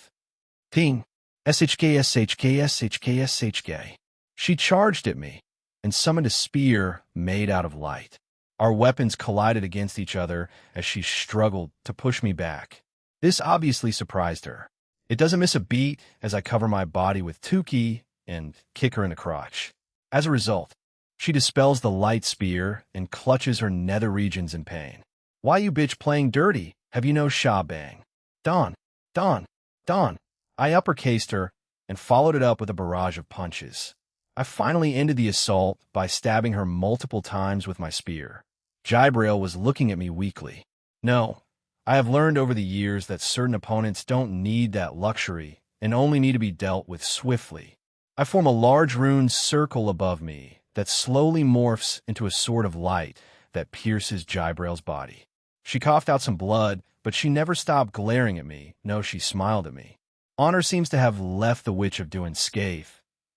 Ting. SHK. She charged at me and summoned a spear made out of light. Our weapons collided against each other as she struggled to push me back. This obviously surprised her. It doesn't miss a beat as I cover my body with 10k and kick her in the crotch. As a result, she dispels the light spear and clutches her nether regions in pain. Why you bitch playing dirty? Have you no shah-bang? Dawn. I uppercased her and followed it up with a barrage of punches. I finally ended the assault by stabbing her multiple times with my spear. Jibrail was looking at me weakly. No, I have learned over the years that certain opponents don't need that luxury and only need to be dealt with swiftly. I form a large rune circle above me that slowly morphs into a sword of light that pierces Jibrail's body. She coughed out some blood, but she never stopped glaring at me. No, she smiled at me. Honor seems to have left the witch of doing scathe.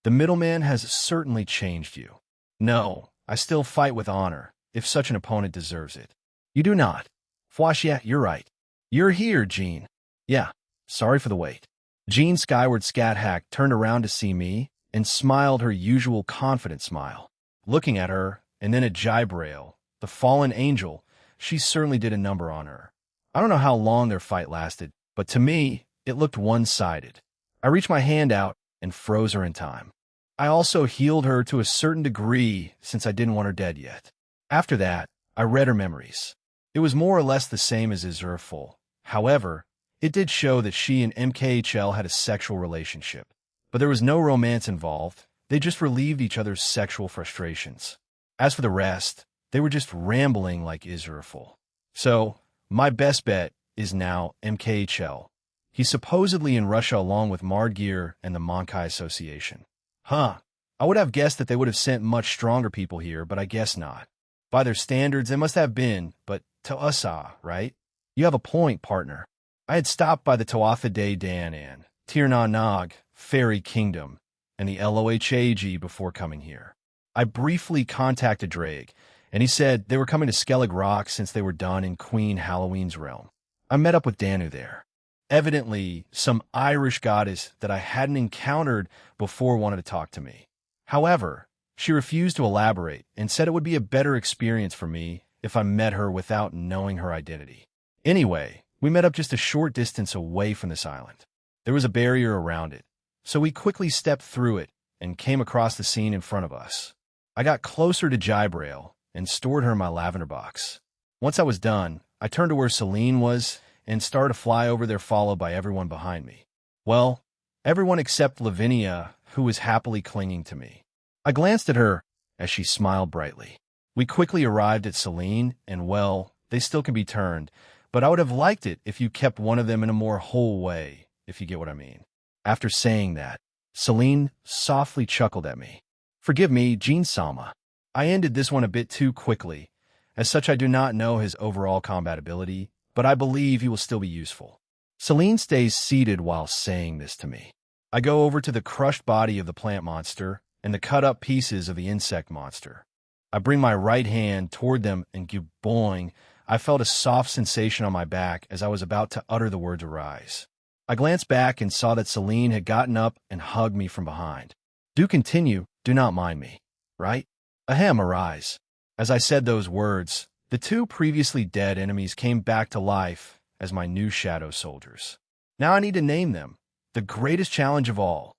The middleman has certainly changed you. No, I still fight with honor, if such an opponent deserves it. You do not. Fwash, yeah, you're right. You're here, Jean. Yeah, sorry for the wait. Jean Skyward Scat-Hack turned around to see me and smiled her usual confident smile. Looking at her, and then at Jibrail, the fallen angel, she certainly did a number on her. I don't know how long their fight lasted, but to me, it looked one-sided. I reached my hand out and froze her in time. I also healed her to a certain degree since I didn't want her dead yet. After that, I read her memories. It was more or less the same as Izuraful. However, it did show that she and MKHL had a sexual relationship. But there was no romance involved. They just relieved each other's sexual frustrations. As for the rest, they were just rambling like Izuraful. So, my best bet is now MKHL. He's supposedly in Russia along with Mardgir and the Monkai Association. Huh. I would have guessed that they would have sent much stronger people here, but I guess not. By their standards, they must have been, but to us, right? You have a point, partner. I had stopped by the Tuatha De Danann, Tir Na Nog, Fairy Kingdom, and the Lohag before coming here. I briefly contacted Drake, and he said they were coming to Skellig Rock since they were done in Queen Halloween's realm. I met up with Danu there. Evidently, some Irish goddess that I hadn't encountered before wanted to talk to me. However, she refused to elaborate and said it would be a better experience for me if I met her without knowing her identity. Anyway, we met up just a short distance away from this island. There was a barrier around it, so we quickly stepped through it and came across the scene in front of us. I got closer to Jibrail and stored her in my lavender box. Once I was done, I turned to where Celine was and started to fly over there followed by everyone behind me. Well, everyone except Lavinia, who was happily clinging to me. I glanced at her as she smiled brightly. We quickly arrived at Celine, and well, they still can be turned, but I would have liked it if you kept one of them in a more whole way, if you get what I mean. After saying that, Celine softly chuckled at me. Forgive me, Jean Sama. I ended this one a bit too quickly. As such, I do not know his overall combat ability, but I believe he will still be useful. Celine stays seated while saying this to me. I go over to the crushed body of the plant monster and the cut-up pieces of the insect monster. I bring my right hand toward them and boing, I felt a soft sensation on my back as I was about to utter the words arise. I glanced back and saw that Celine had gotten up and hugged me from behind. Do continue, do not mind me, right? Ahem, arise. As I said those words, the two previously dead enemies came back to life as my new shadow soldiers. Now I need to name them. The greatest challenge of all.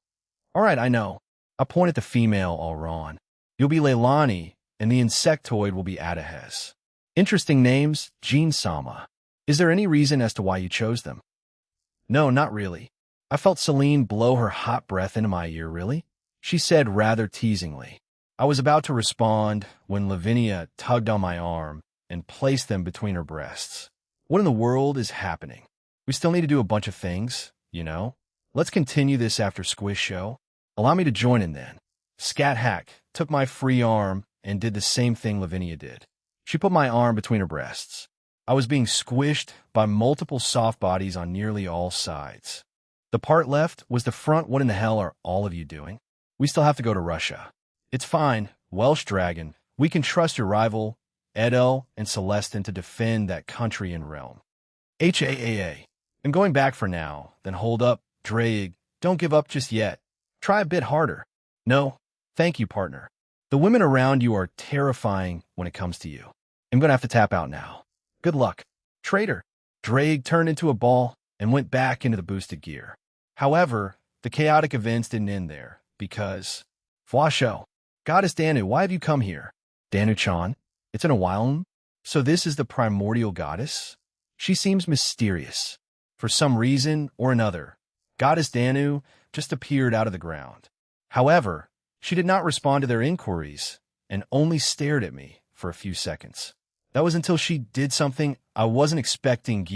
All right, I know. I point at the female Alron. You'll be Leilani, and the insectoid will be Adahes. Interesting names, Jean Sama. Is there any reason as to why you chose them? No, not really. I felt Celine blow her hot breath into my ear, really? She said rather teasingly. I was about to respond when Lavinia tugged on my arm and placed them between her breasts. What in the world is happening? We still need to do a bunch of things, you know? Let's continue this after Squish Show. Allow me to join in then. Scat Hack took my free arm and did the same thing Lavinia did. She put my arm between her breasts. I was being squished by multiple soft bodies on nearly all sides. The part left was the front. What in the hell are all of you doing? We still have to go to Russia. It's fine, Welsh Dragon. We can trust your rival, Edo and Celestin, to defend that country and realm. HAAA. I'm going back for now. Then hold up, Drake. Don't give up just yet. Try a bit harder. No, thank you, partner. The women around you are terrifying when it comes to you. I'm going to have to tap out now. Good luck. Traitor. Drake turned into a ball and went back into the boosted gear. However, the chaotic events didn't end there, because... Fwasho. Goddess Danu, why have you come here? Danu-chan? It's been a while. So this is the primordial goddess? She seems mysterious. For some reason or another, Goddess Danu just appeared out of the ground. However, she did not respond to their inquiries and only stared at me for a few seconds. That was until she did something I wasn't expecting.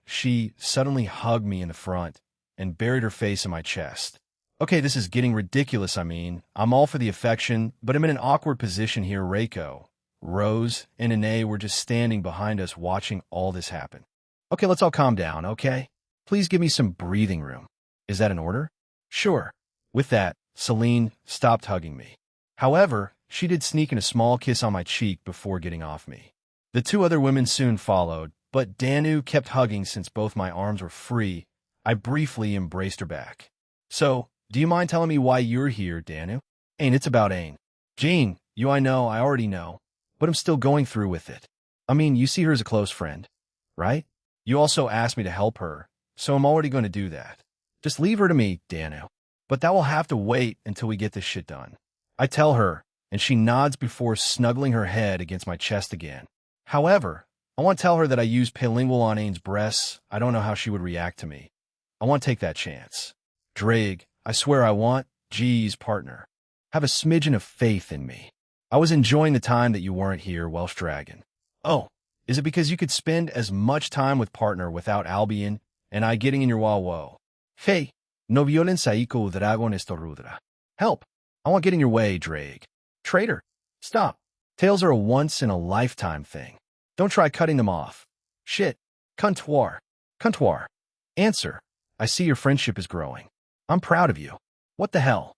She suddenly hugged me in the front and buried her face in my chest. Okay, this is getting ridiculous. I'm all for the affection, but I'm in an awkward position here. Reiko, Rose, and Ine were just standing behind us watching all this happen. Okay, let's all calm down, okay? Please give me some breathing room. Is that an order? Sure. With that, Celine stopped hugging me. However, she did sneak in a small kiss on my cheek before getting off me. The two other women soon followed, but Danu kept hugging since both my arms were free. I briefly embraced her back. So, do you mind telling me why you're here, Danu? It's about Ain. Jean, I know, I already know, but I'm still going through with it. You see her as a close friend, right? You also asked me to help her, so I'm already going to do that. Just leave her to me, Danu. But that will have to wait until we get this shit done. I tell her, and she nods before snuggling her head against my chest again. However, I want to tell her that I used Palingual on Ain's breasts. I don't know how she would react to me. I want to take that chance. Drake, I swear I want, geez, partner. Have a smidgen of faith in me. I was enjoying the time that you weren't here, Welsh Dragon. Oh, is it because you could spend as much time with partner without Albion and I getting in your wawo? Hey, no violen saiko dragon esto rudra. Help! I won't get in your way, Drake. Traitor! Stop! Tails are a once-in-a-lifetime thing. Don't try cutting them off. Shit. Comptoir. Comptoir. Answer. I see your friendship is growing. I'm proud of you. What the hell?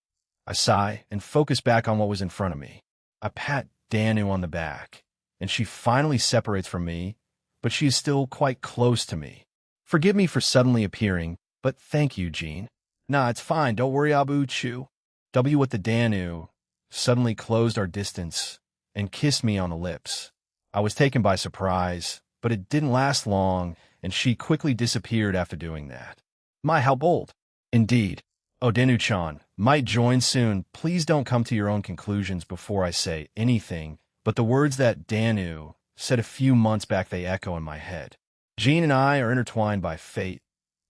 I sigh and focus back on what was in front of me. I pat Danu on the back, and she finally separates from me, but she is still quite close to me. Forgive me for suddenly appearing, but thank you, Jean. Nah, it's fine. Don't worry, Abu Chu. W with the Danu suddenly closed our distance and kissed me on the lips. I was taken by surprise, but it didn't last long, and she quickly disappeared after doing that. My, how bold. Indeed. Oh, Danu-chan, might join soon. Please don't come to your own conclusions before I say anything, but the words that Danu said a few months back, they echo in my head. Jean and I are intertwined by fate.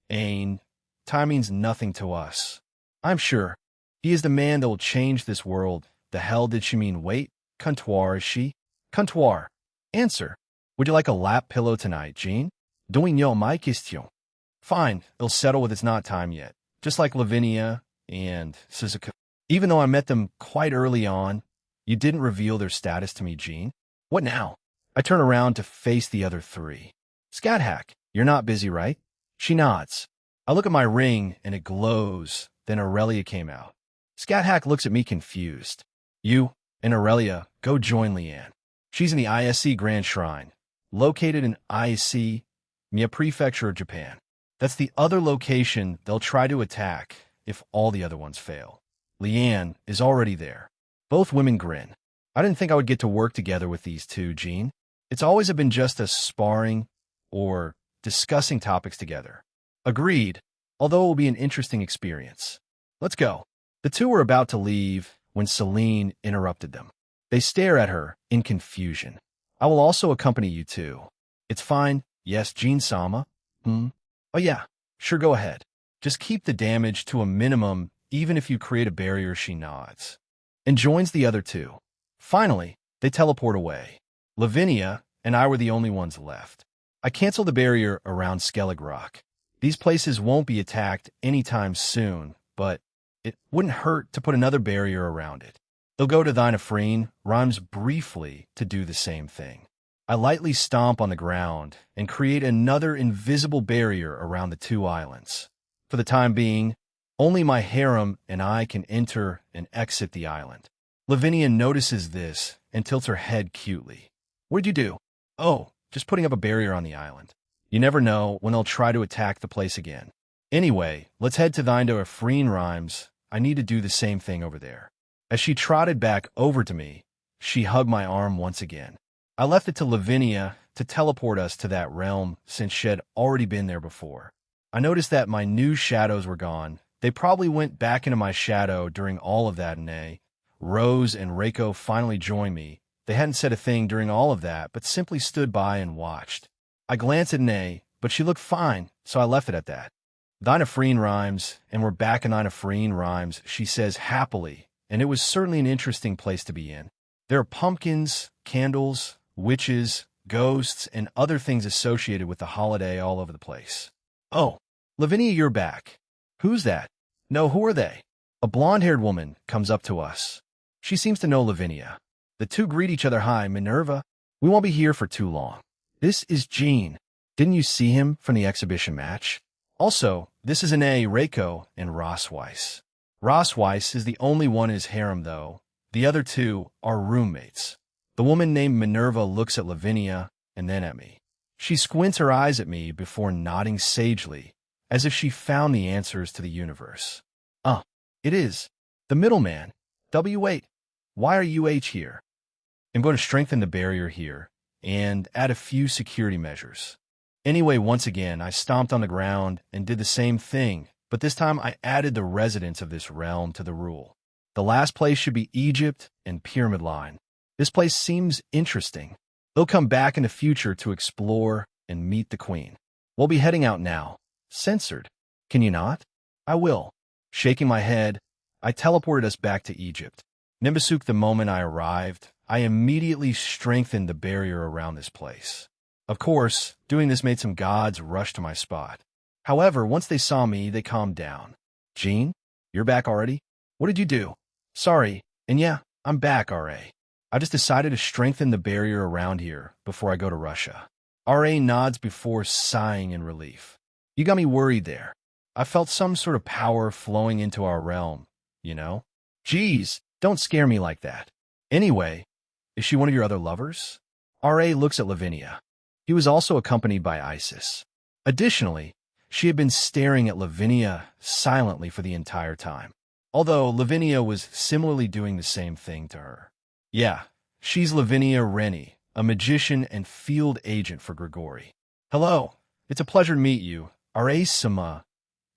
Ain, time means nothing to us. I'm sure. He is the man that will change this world. The hell did she mean wait? Comptoir, is she? Comptoir. Answer. Would you like a lap pillow tonight, Jean? Doing yo my question. Fine, it'll settle with it's not time yet. Just like Lavinia and Suzuka. Even though I met them quite early on, you didn't reveal their status to me, Jean. What now? I turn around to face the other three. Scat Hack, you're not busy, right? She nods. I look at my ring and it glows. Then Aurelia came out. Scat Hack looks at me confused. You and Aurelia go join Leanne. She's in the ISC Grand Shrine, located in ISC, Mia Prefecture of Japan. That's the other location they'll try to attack if all the other ones fail. Leanne is already there. Both women grin. I didn't think I would get to work together with these two, Jean. It's always been just us sparring or discussing topics together. Agreed, although it will be an interesting experience. Let's go. The two were about to leave when Celine interrupted them. They stare at her in confusion. I will also accompany you too. It's fine. Yes, Jean-sama. Oh yeah, Sure, go ahead. Just keep the damage to a minimum, even if you create a barrier, she nods. And joins the other two. Finally, they teleport away. Lavinia and I were the only ones left. I cancel the barrier around Skellig Rock. These places won't be attacked anytime soon, but it wouldn't hurt to put another barrier around it. They'll go to Thynafrine, rhymes briefly to do the same thing. I lightly stomp on the ground and create another invisible barrier around the two islands. For the time being, only my harem and I can enter and exit the island. Lavinia notices this and tilts her head cutely. What'd you do? Oh, just putting up a barrier on the island. You never know when they'll try to attack the place again. Anyway, let's head to Thynafrine, rhymes. I need to do the same thing over there. As she trotted back over to me, she hugged my arm once again. I left it to Lavinia to teleport us to that realm since she had already been there before. I noticed that my new shadows were gone. They probably went back into my shadow during all of that, and Rose and Reiko finally joined me. They hadn't said a thing during all of that, but simply stood by and watched. I glanced at Nay, but she looked fine, so I left it at that. Thynafrine, rhymes, and we're back in Thynafrine, rhymes, she says happily, and it was certainly an interesting place to be in. There are pumpkins, candles, witches, ghosts, and other things associated with the holiday all over the place. Oh, Lavinia, you're back. Who's that? No, who are they? A blonde-haired woman comes up to us. She seems to know Lavinia. The two greet each other. Hi, Minerva. We won't be here for too long. This is Jean. Didn't you see him from the exhibition match? Also, this is Anae, Reiko, and Rossweiss. Rossweiss is the only one in his harem, though. The other two are roommates. The woman named Minerva looks at Lavinia and then at me. She squints her eyes at me before nodding sagely, as if she found the answers to the universe. It is. The middleman. W8. Why are you here? I'm going to strengthen the barrier here and add a few security measures. Anyway, once again, I stomped on the ground and did the same thing, but this time I added the residents of this realm to the rule. The last place should be Egypt and Pyramid Line. This place seems interesting. They'll come back in the future to explore and meet the queen. We'll be heading out now. Censored. Can you not? I will. Shaking my head, I teleported us back to Egypt. Nimbusuk, the moment I arrived, I immediately strengthened the barrier around this place. Of course, doing this made some gods rush to my spot. However, once they saw me, they calmed down. Jean, you're back already? What did you do? Sorry, and yeah, I'm back, R.A. I just decided to strengthen the barrier around here before I go to Russia. R.A. nods before sighing in relief. You got me worried there. I felt some sort of power flowing into our realm, you know? Geez, don't scare me like that. Anyway, is she one of your other lovers? R.A. looks at Lavinia. He was also accompanied by Isis. Additionally, she had been staring at Lavinia silently for the entire time, although Lavinia was similarly doing the same thing to her. Yeah, she's Lavinia Rennie, a magician and field agent for Grigori. Hello, it's a pleasure to meet you. R.A.-sama.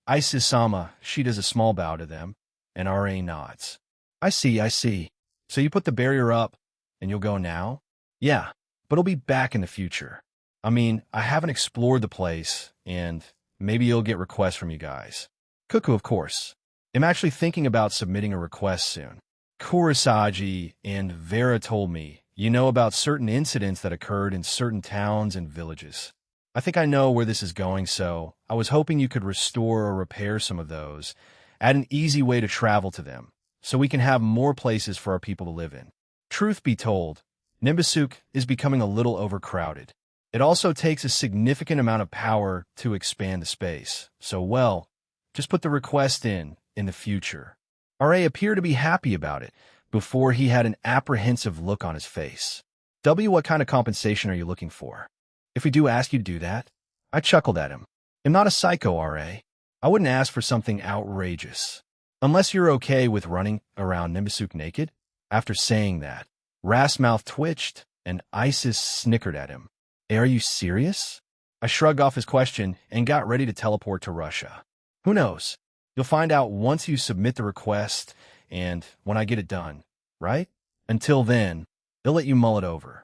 Isis-sama, she does a small bow to them, and R.A. nods. I see. So you put the barrier up, and you'll go now? Yeah, but I'll be back in the future. I mean, I haven't explored the place, and maybe you'll get requests from you guys. Cuckoo, of course. I'm actually thinking about submitting a request soon. Kurosagi and Vera told me you know about certain incidents that occurred in certain towns and villages. I think I know where this is going, so I was hoping you could restore or repair some of those, add an easy way to travel to them, so we can have more places for our people to live in. Truth be told, Nimbusuk is becoming a little overcrowded. It also takes a significant amount of power to expand the space, so well, just put the request in the future. R.A. appeared to be happy about it before he had an apprehensive look on his face. W, what kind of compensation are you looking for? If we do ask you to do that, I chuckled at him. I'm not a psycho, R.A. I wouldn't ask for something outrageous. Unless you're okay with running around Nimbusuk naked? After saying that, Rast's mouth twitched, and Isis snickered at him. Are you serious? I shrugged off his question and got ready to teleport to Russia. Who knows? You'll find out once you submit the request and when I get it done, right? Until then, they'll let you mull it over.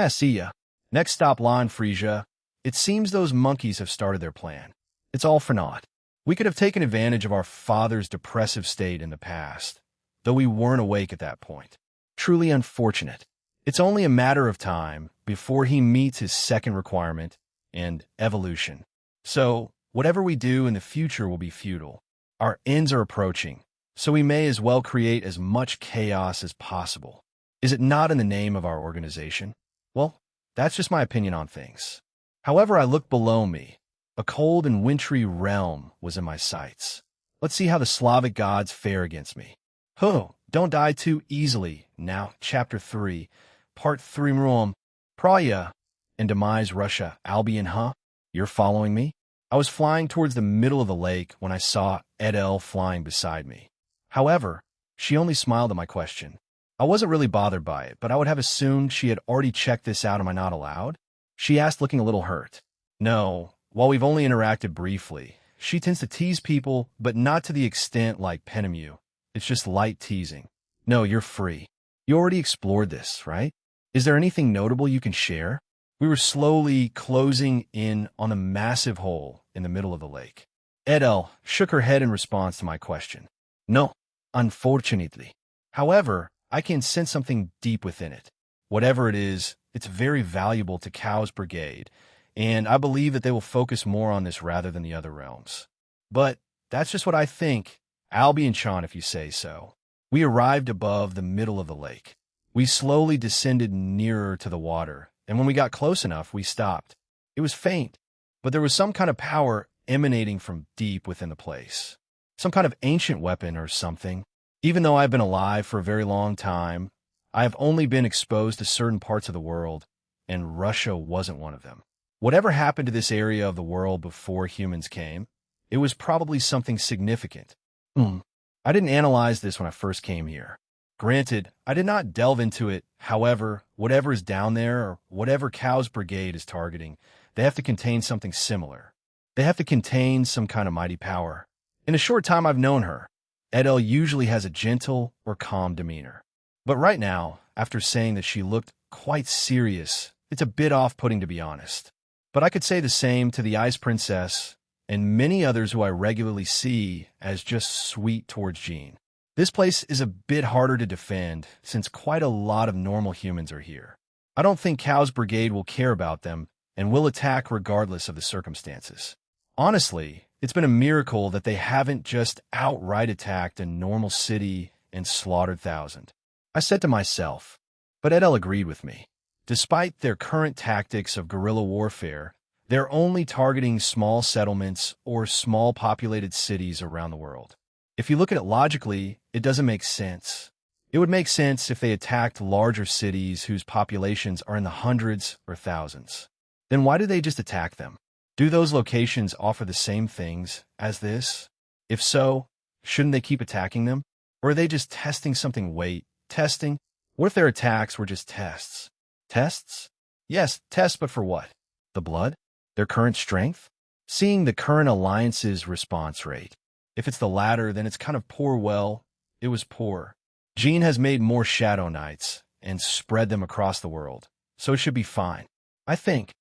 See ya. Next stop, Line Frisia. It seems those monkeys have started their plan. It's all for naught. We could have taken advantage of our father's depressive state in the past, though we weren't awake at that point. Truly unfortunate. It's only a matter of time before he meets his second requirement, and evolution. So, whatever we do in the future will be futile. Our ends are approaching, so we may as well create as much chaos as possible. Is it not in the name of our organization? Well, that's just my opinion on things. However, I looked below me. A cold and wintry realm was in my sights. Let's see how the Slavic gods fare against me. Don't die too easily. Now, Chapter 3, Part 3 Rome, Praya, and Demise Russia, Albion, huh? You're following me? I was flying towards the middle of the lake when I saw Edel flying beside me. However, she only smiled at my question. I wasn't really bothered by it, but I would have assumed she had already checked this out. Am I not allowed? She asked, looking a little hurt. No, while we've only interacted briefly. She tends to tease people, but not to the extent like Penemu. It's just light teasing. No, you're free. You already explored this, right? Is there anything notable you can share? We were slowly closing in on a massive hole in the middle of the lake. Edel shook her head in response to my question. No, unfortunately. However, I can sense something deep within it. Whatever it is, it's very valuable to Cow's brigade, and I believe that they will focus more on this rather than the other realms. But that's just what I think. Albion Chan, if you say so. We arrived above the middle of the lake. We slowly descended nearer to the water, and when we got close enough, we stopped. It was faint, but there was some kind of power emanating from deep within the place. Some kind of ancient weapon or something. Even though I've been alive for a very long time, I have only been exposed to certain parts of the world, and Russia wasn't one of them. Whatever happened to this area of the world before humans came, it was probably something significant. I didn't analyze this when I first came here. Granted, I did not delve into it. However, whatever is down there, or whatever Cow's brigade is targeting, they have to contain something similar. They have to contain some kind of mighty power. In a short time I've known her, Edel usually has a gentle or calm demeanor. But right now, after saying that she looked quite serious, it's a bit off-putting to be honest. But I could say the same to the Ice Princess and many others who I regularly see as just sweet towards Jean. This place is a bit harder to defend since quite a lot of normal humans are here. I don't think Cow's brigade will care about them and will attack regardless of the circumstances. Honestly, it's been a miracle that they haven't just outright attacked a normal city and slaughtered thousands. I said to myself, but Edel agreed with me. Despite their current tactics of guerrilla warfare, they're only targeting small settlements or small populated cities around the world. If you look at it logically, it doesn't make sense. It would make sense if they attacked larger cities whose populations are in the hundreds or thousands. Then why do they just attack them? Do those locations offer the same things as this? If so, shouldn't they keep attacking them? Or are they just testing something? Wait, testing? What if their attacks were just tests? Tests? Yes, tests, but for what? The blood? Their current strength? Seeing the current alliance's response rate. If it's the latter, then it's kind of poor. Well, it was poor. Jean has made more Shadow Knights and spread them across the world, so it should be fine. I think.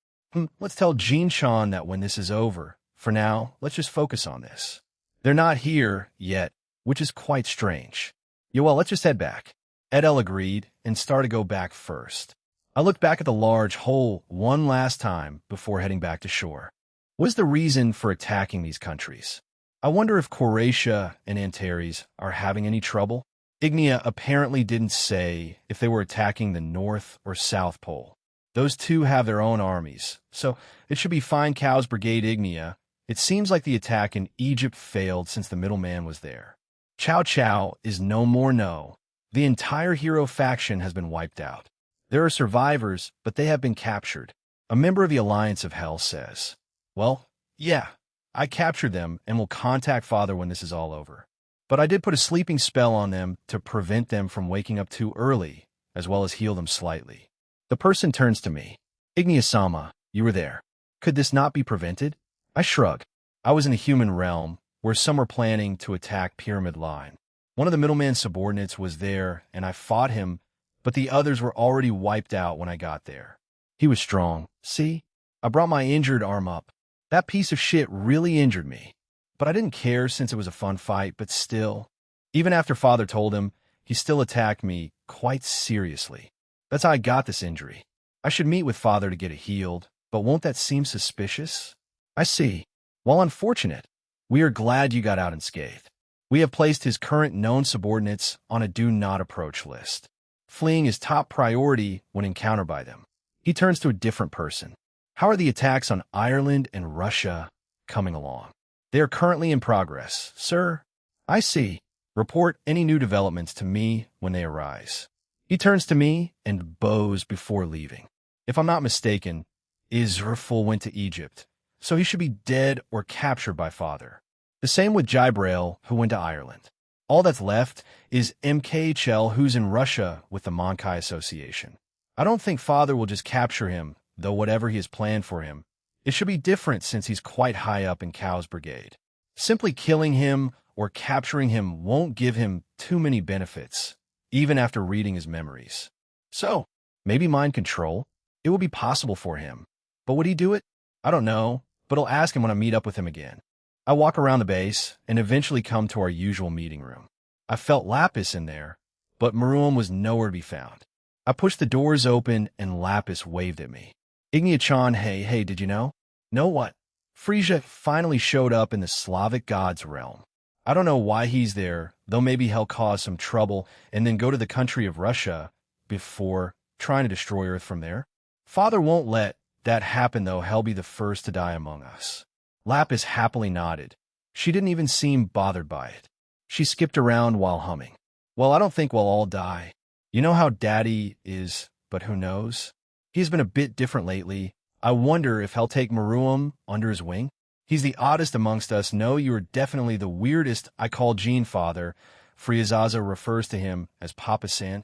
Let's tell Jean Chan that when this is over. For now, let's just focus on this. They're not here yet, which is quite strange. Yeah, well, let's just head back. Edel agreed and started to go back first. I looked back at the large hole one last time before heading back to shore. What is the reason for attacking these countries? I wonder if Croatia and Antares are having any trouble. Ignia apparently didn't say if they were attacking the North or South Pole. Those two have their own armies, so it should be fine. Cow's brigade Ignia. It seems like the attack in Egypt failed since the middleman was there. Chow Chow is no more. No. The entire hero faction has been wiped out. There are survivors, but they have been captured. A member of the Alliance of Hell says, well, yeah, I captured them and will contact Father when this is all over. But I did put a sleeping spell on them to prevent them from waking up too early, as well as heal them slightly. The person turns to me. Ignia-sama, you were there. Could this not be prevented? I shrug. I was in a human realm, where some were planning to attack Pyramid Line. One of the middleman's subordinates was there, and I fought him, but the others were already wiped out when I got there. He was strong. See? I brought my injured arm up. That piece of shit really injured me. But I didn't care since it was a fun fight, but still. Even after Father told him, he still attacked me quite seriously. That's how I got this injury. I should meet with Father to get it healed, but won't that seem suspicious? I see. While unfortunate, we are glad you got out unscathed. We have placed his current known subordinates on a do not approach list. Fleeing is top priority when encountered by them. He turns to a different person. How are the attacks on Ireland and Russia coming along? They are currently in progress, sir. I see. Report any new developments to me when they arise. He turns to me and bows before leaving. If I'm not mistaken, Israfel went to Egypt, so he should be dead or captured by Father. The same with Jibrail, who went to Ireland. All that's left is MKHL, who's in Russia with the Monkai Association. I don't think Father will just capture him, though whatever he has planned for him, it should be different since he's quite high up in Cow's brigade. Simply killing him or capturing him won't give him too many benefits, even after reading his memories. So, maybe mind control? It will be possible for him. But would he do it? I don't know, but I'll ask him when I meet up with him again. I walk around the base and eventually come to our usual meeting room. I felt Lapis in there, but Maruam was nowhere to be found. I pushed the doors open and Lapis waved at me. Ignia-chan, hey, did you know? Know what? Frisia finally showed up in the Slavic gods realm. I don't know why he's there, though maybe he'll cause some trouble and then go to the country of Russia before trying to destroy Earth from there. Father won't let that happen, though. He'll be the first to die among us. Lapis happily nodded. She didn't even seem bothered by it. She skipped around while humming. Well, I don't think we'll all die. You know how Daddy is, but who knows? He's been a bit different lately. I wonder if he'll take Maruam under his wing. He's the oddest amongst us. No, you are definitely the weirdest. I call Gene Father. Friezaza refers to him as Papa San.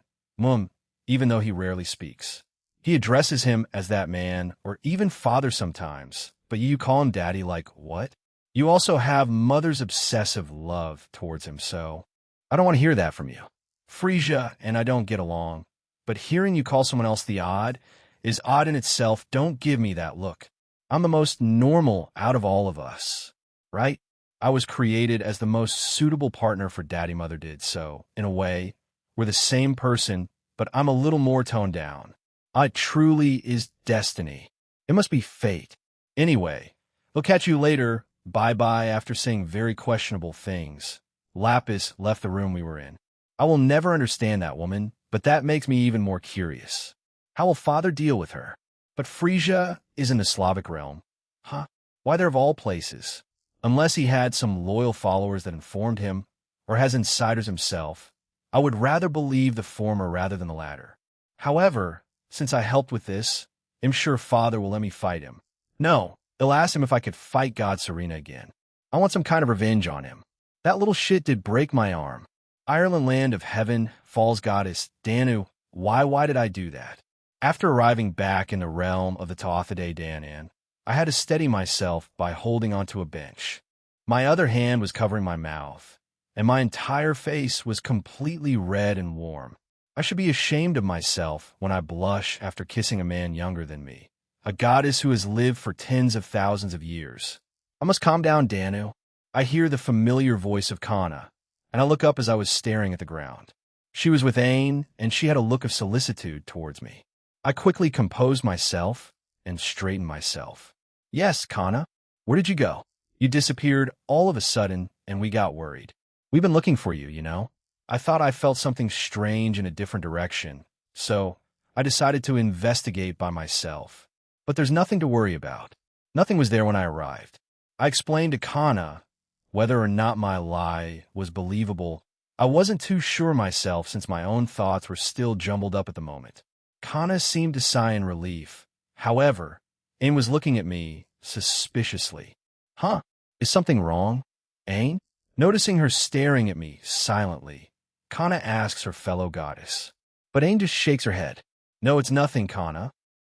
Even though he rarely speaks. He addresses him as that man, or even Father sometimes. But you call him Daddy like what? You also have Mother's obsessive love towards him, so I don't want to hear that from you. Frisia and I don't get along, but hearing you call someone else the odd is odd in itself. Don't give me that look. I'm the most normal out of all of us, right? I was created as the most suitable partner for Daddy Mother did, so, in a way, we're the same person, but I'm a little more toned down. It truly is destiny. It must be fate. Anyway, we'll catch you later. Bye-bye. After saying very questionable things, Lapis left the room we were in. I will never understand that woman, but that makes me even more curious. How will Father deal with her? But Frisia is in the Slavic realm. Huh? Why there of all places? Unless he had some loyal followers that informed him, or has insiders himself, I would rather believe the former rather than the latter. However, since I helped with this, I'm sure Father will let me fight him. No, they'll ask him if I could fight God Serena again. I want some kind of revenge on him. That little shit did break my arm. Ireland, land of heaven, falls goddess, Danu, why did I do that? After arriving back in the realm of the Taothade Danan, I had to steady myself by holding onto a bench. My other hand was covering my mouth, and my entire face was completely red and warm. I should be ashamed of myself when I blush after kissing a man younger than me, a goddess who has lived for tens of thousands of years. I must calm down, Danu. I hear the familiar voice of Kana, and I look up as I was staring at the ground. She was with Ain, and she had a look of solicitude towards me. I quickly composed myself and straightened myself. Yes, Kana, where did you go? You disappeared all of a sudden, and we got worried. We've been looking for you, you know. I thought I felt something strange in a different direction, so I decided to investigate by myself. But there's nothing to worry about. Nothing was there when I arrived. I explained to Kana whether or not my lie was believable. I wasn't too sure myself since my own thoughts were still jumbled up at the moment. Kana seemed to sigh in relief. However, Ain was looking at me suspiciously. Huh? Is something wrong? Ain? Noticing her staring at me silently, Kana asks her fellow goddess. But Ain just shakes her head. No, it's nothing, Kana.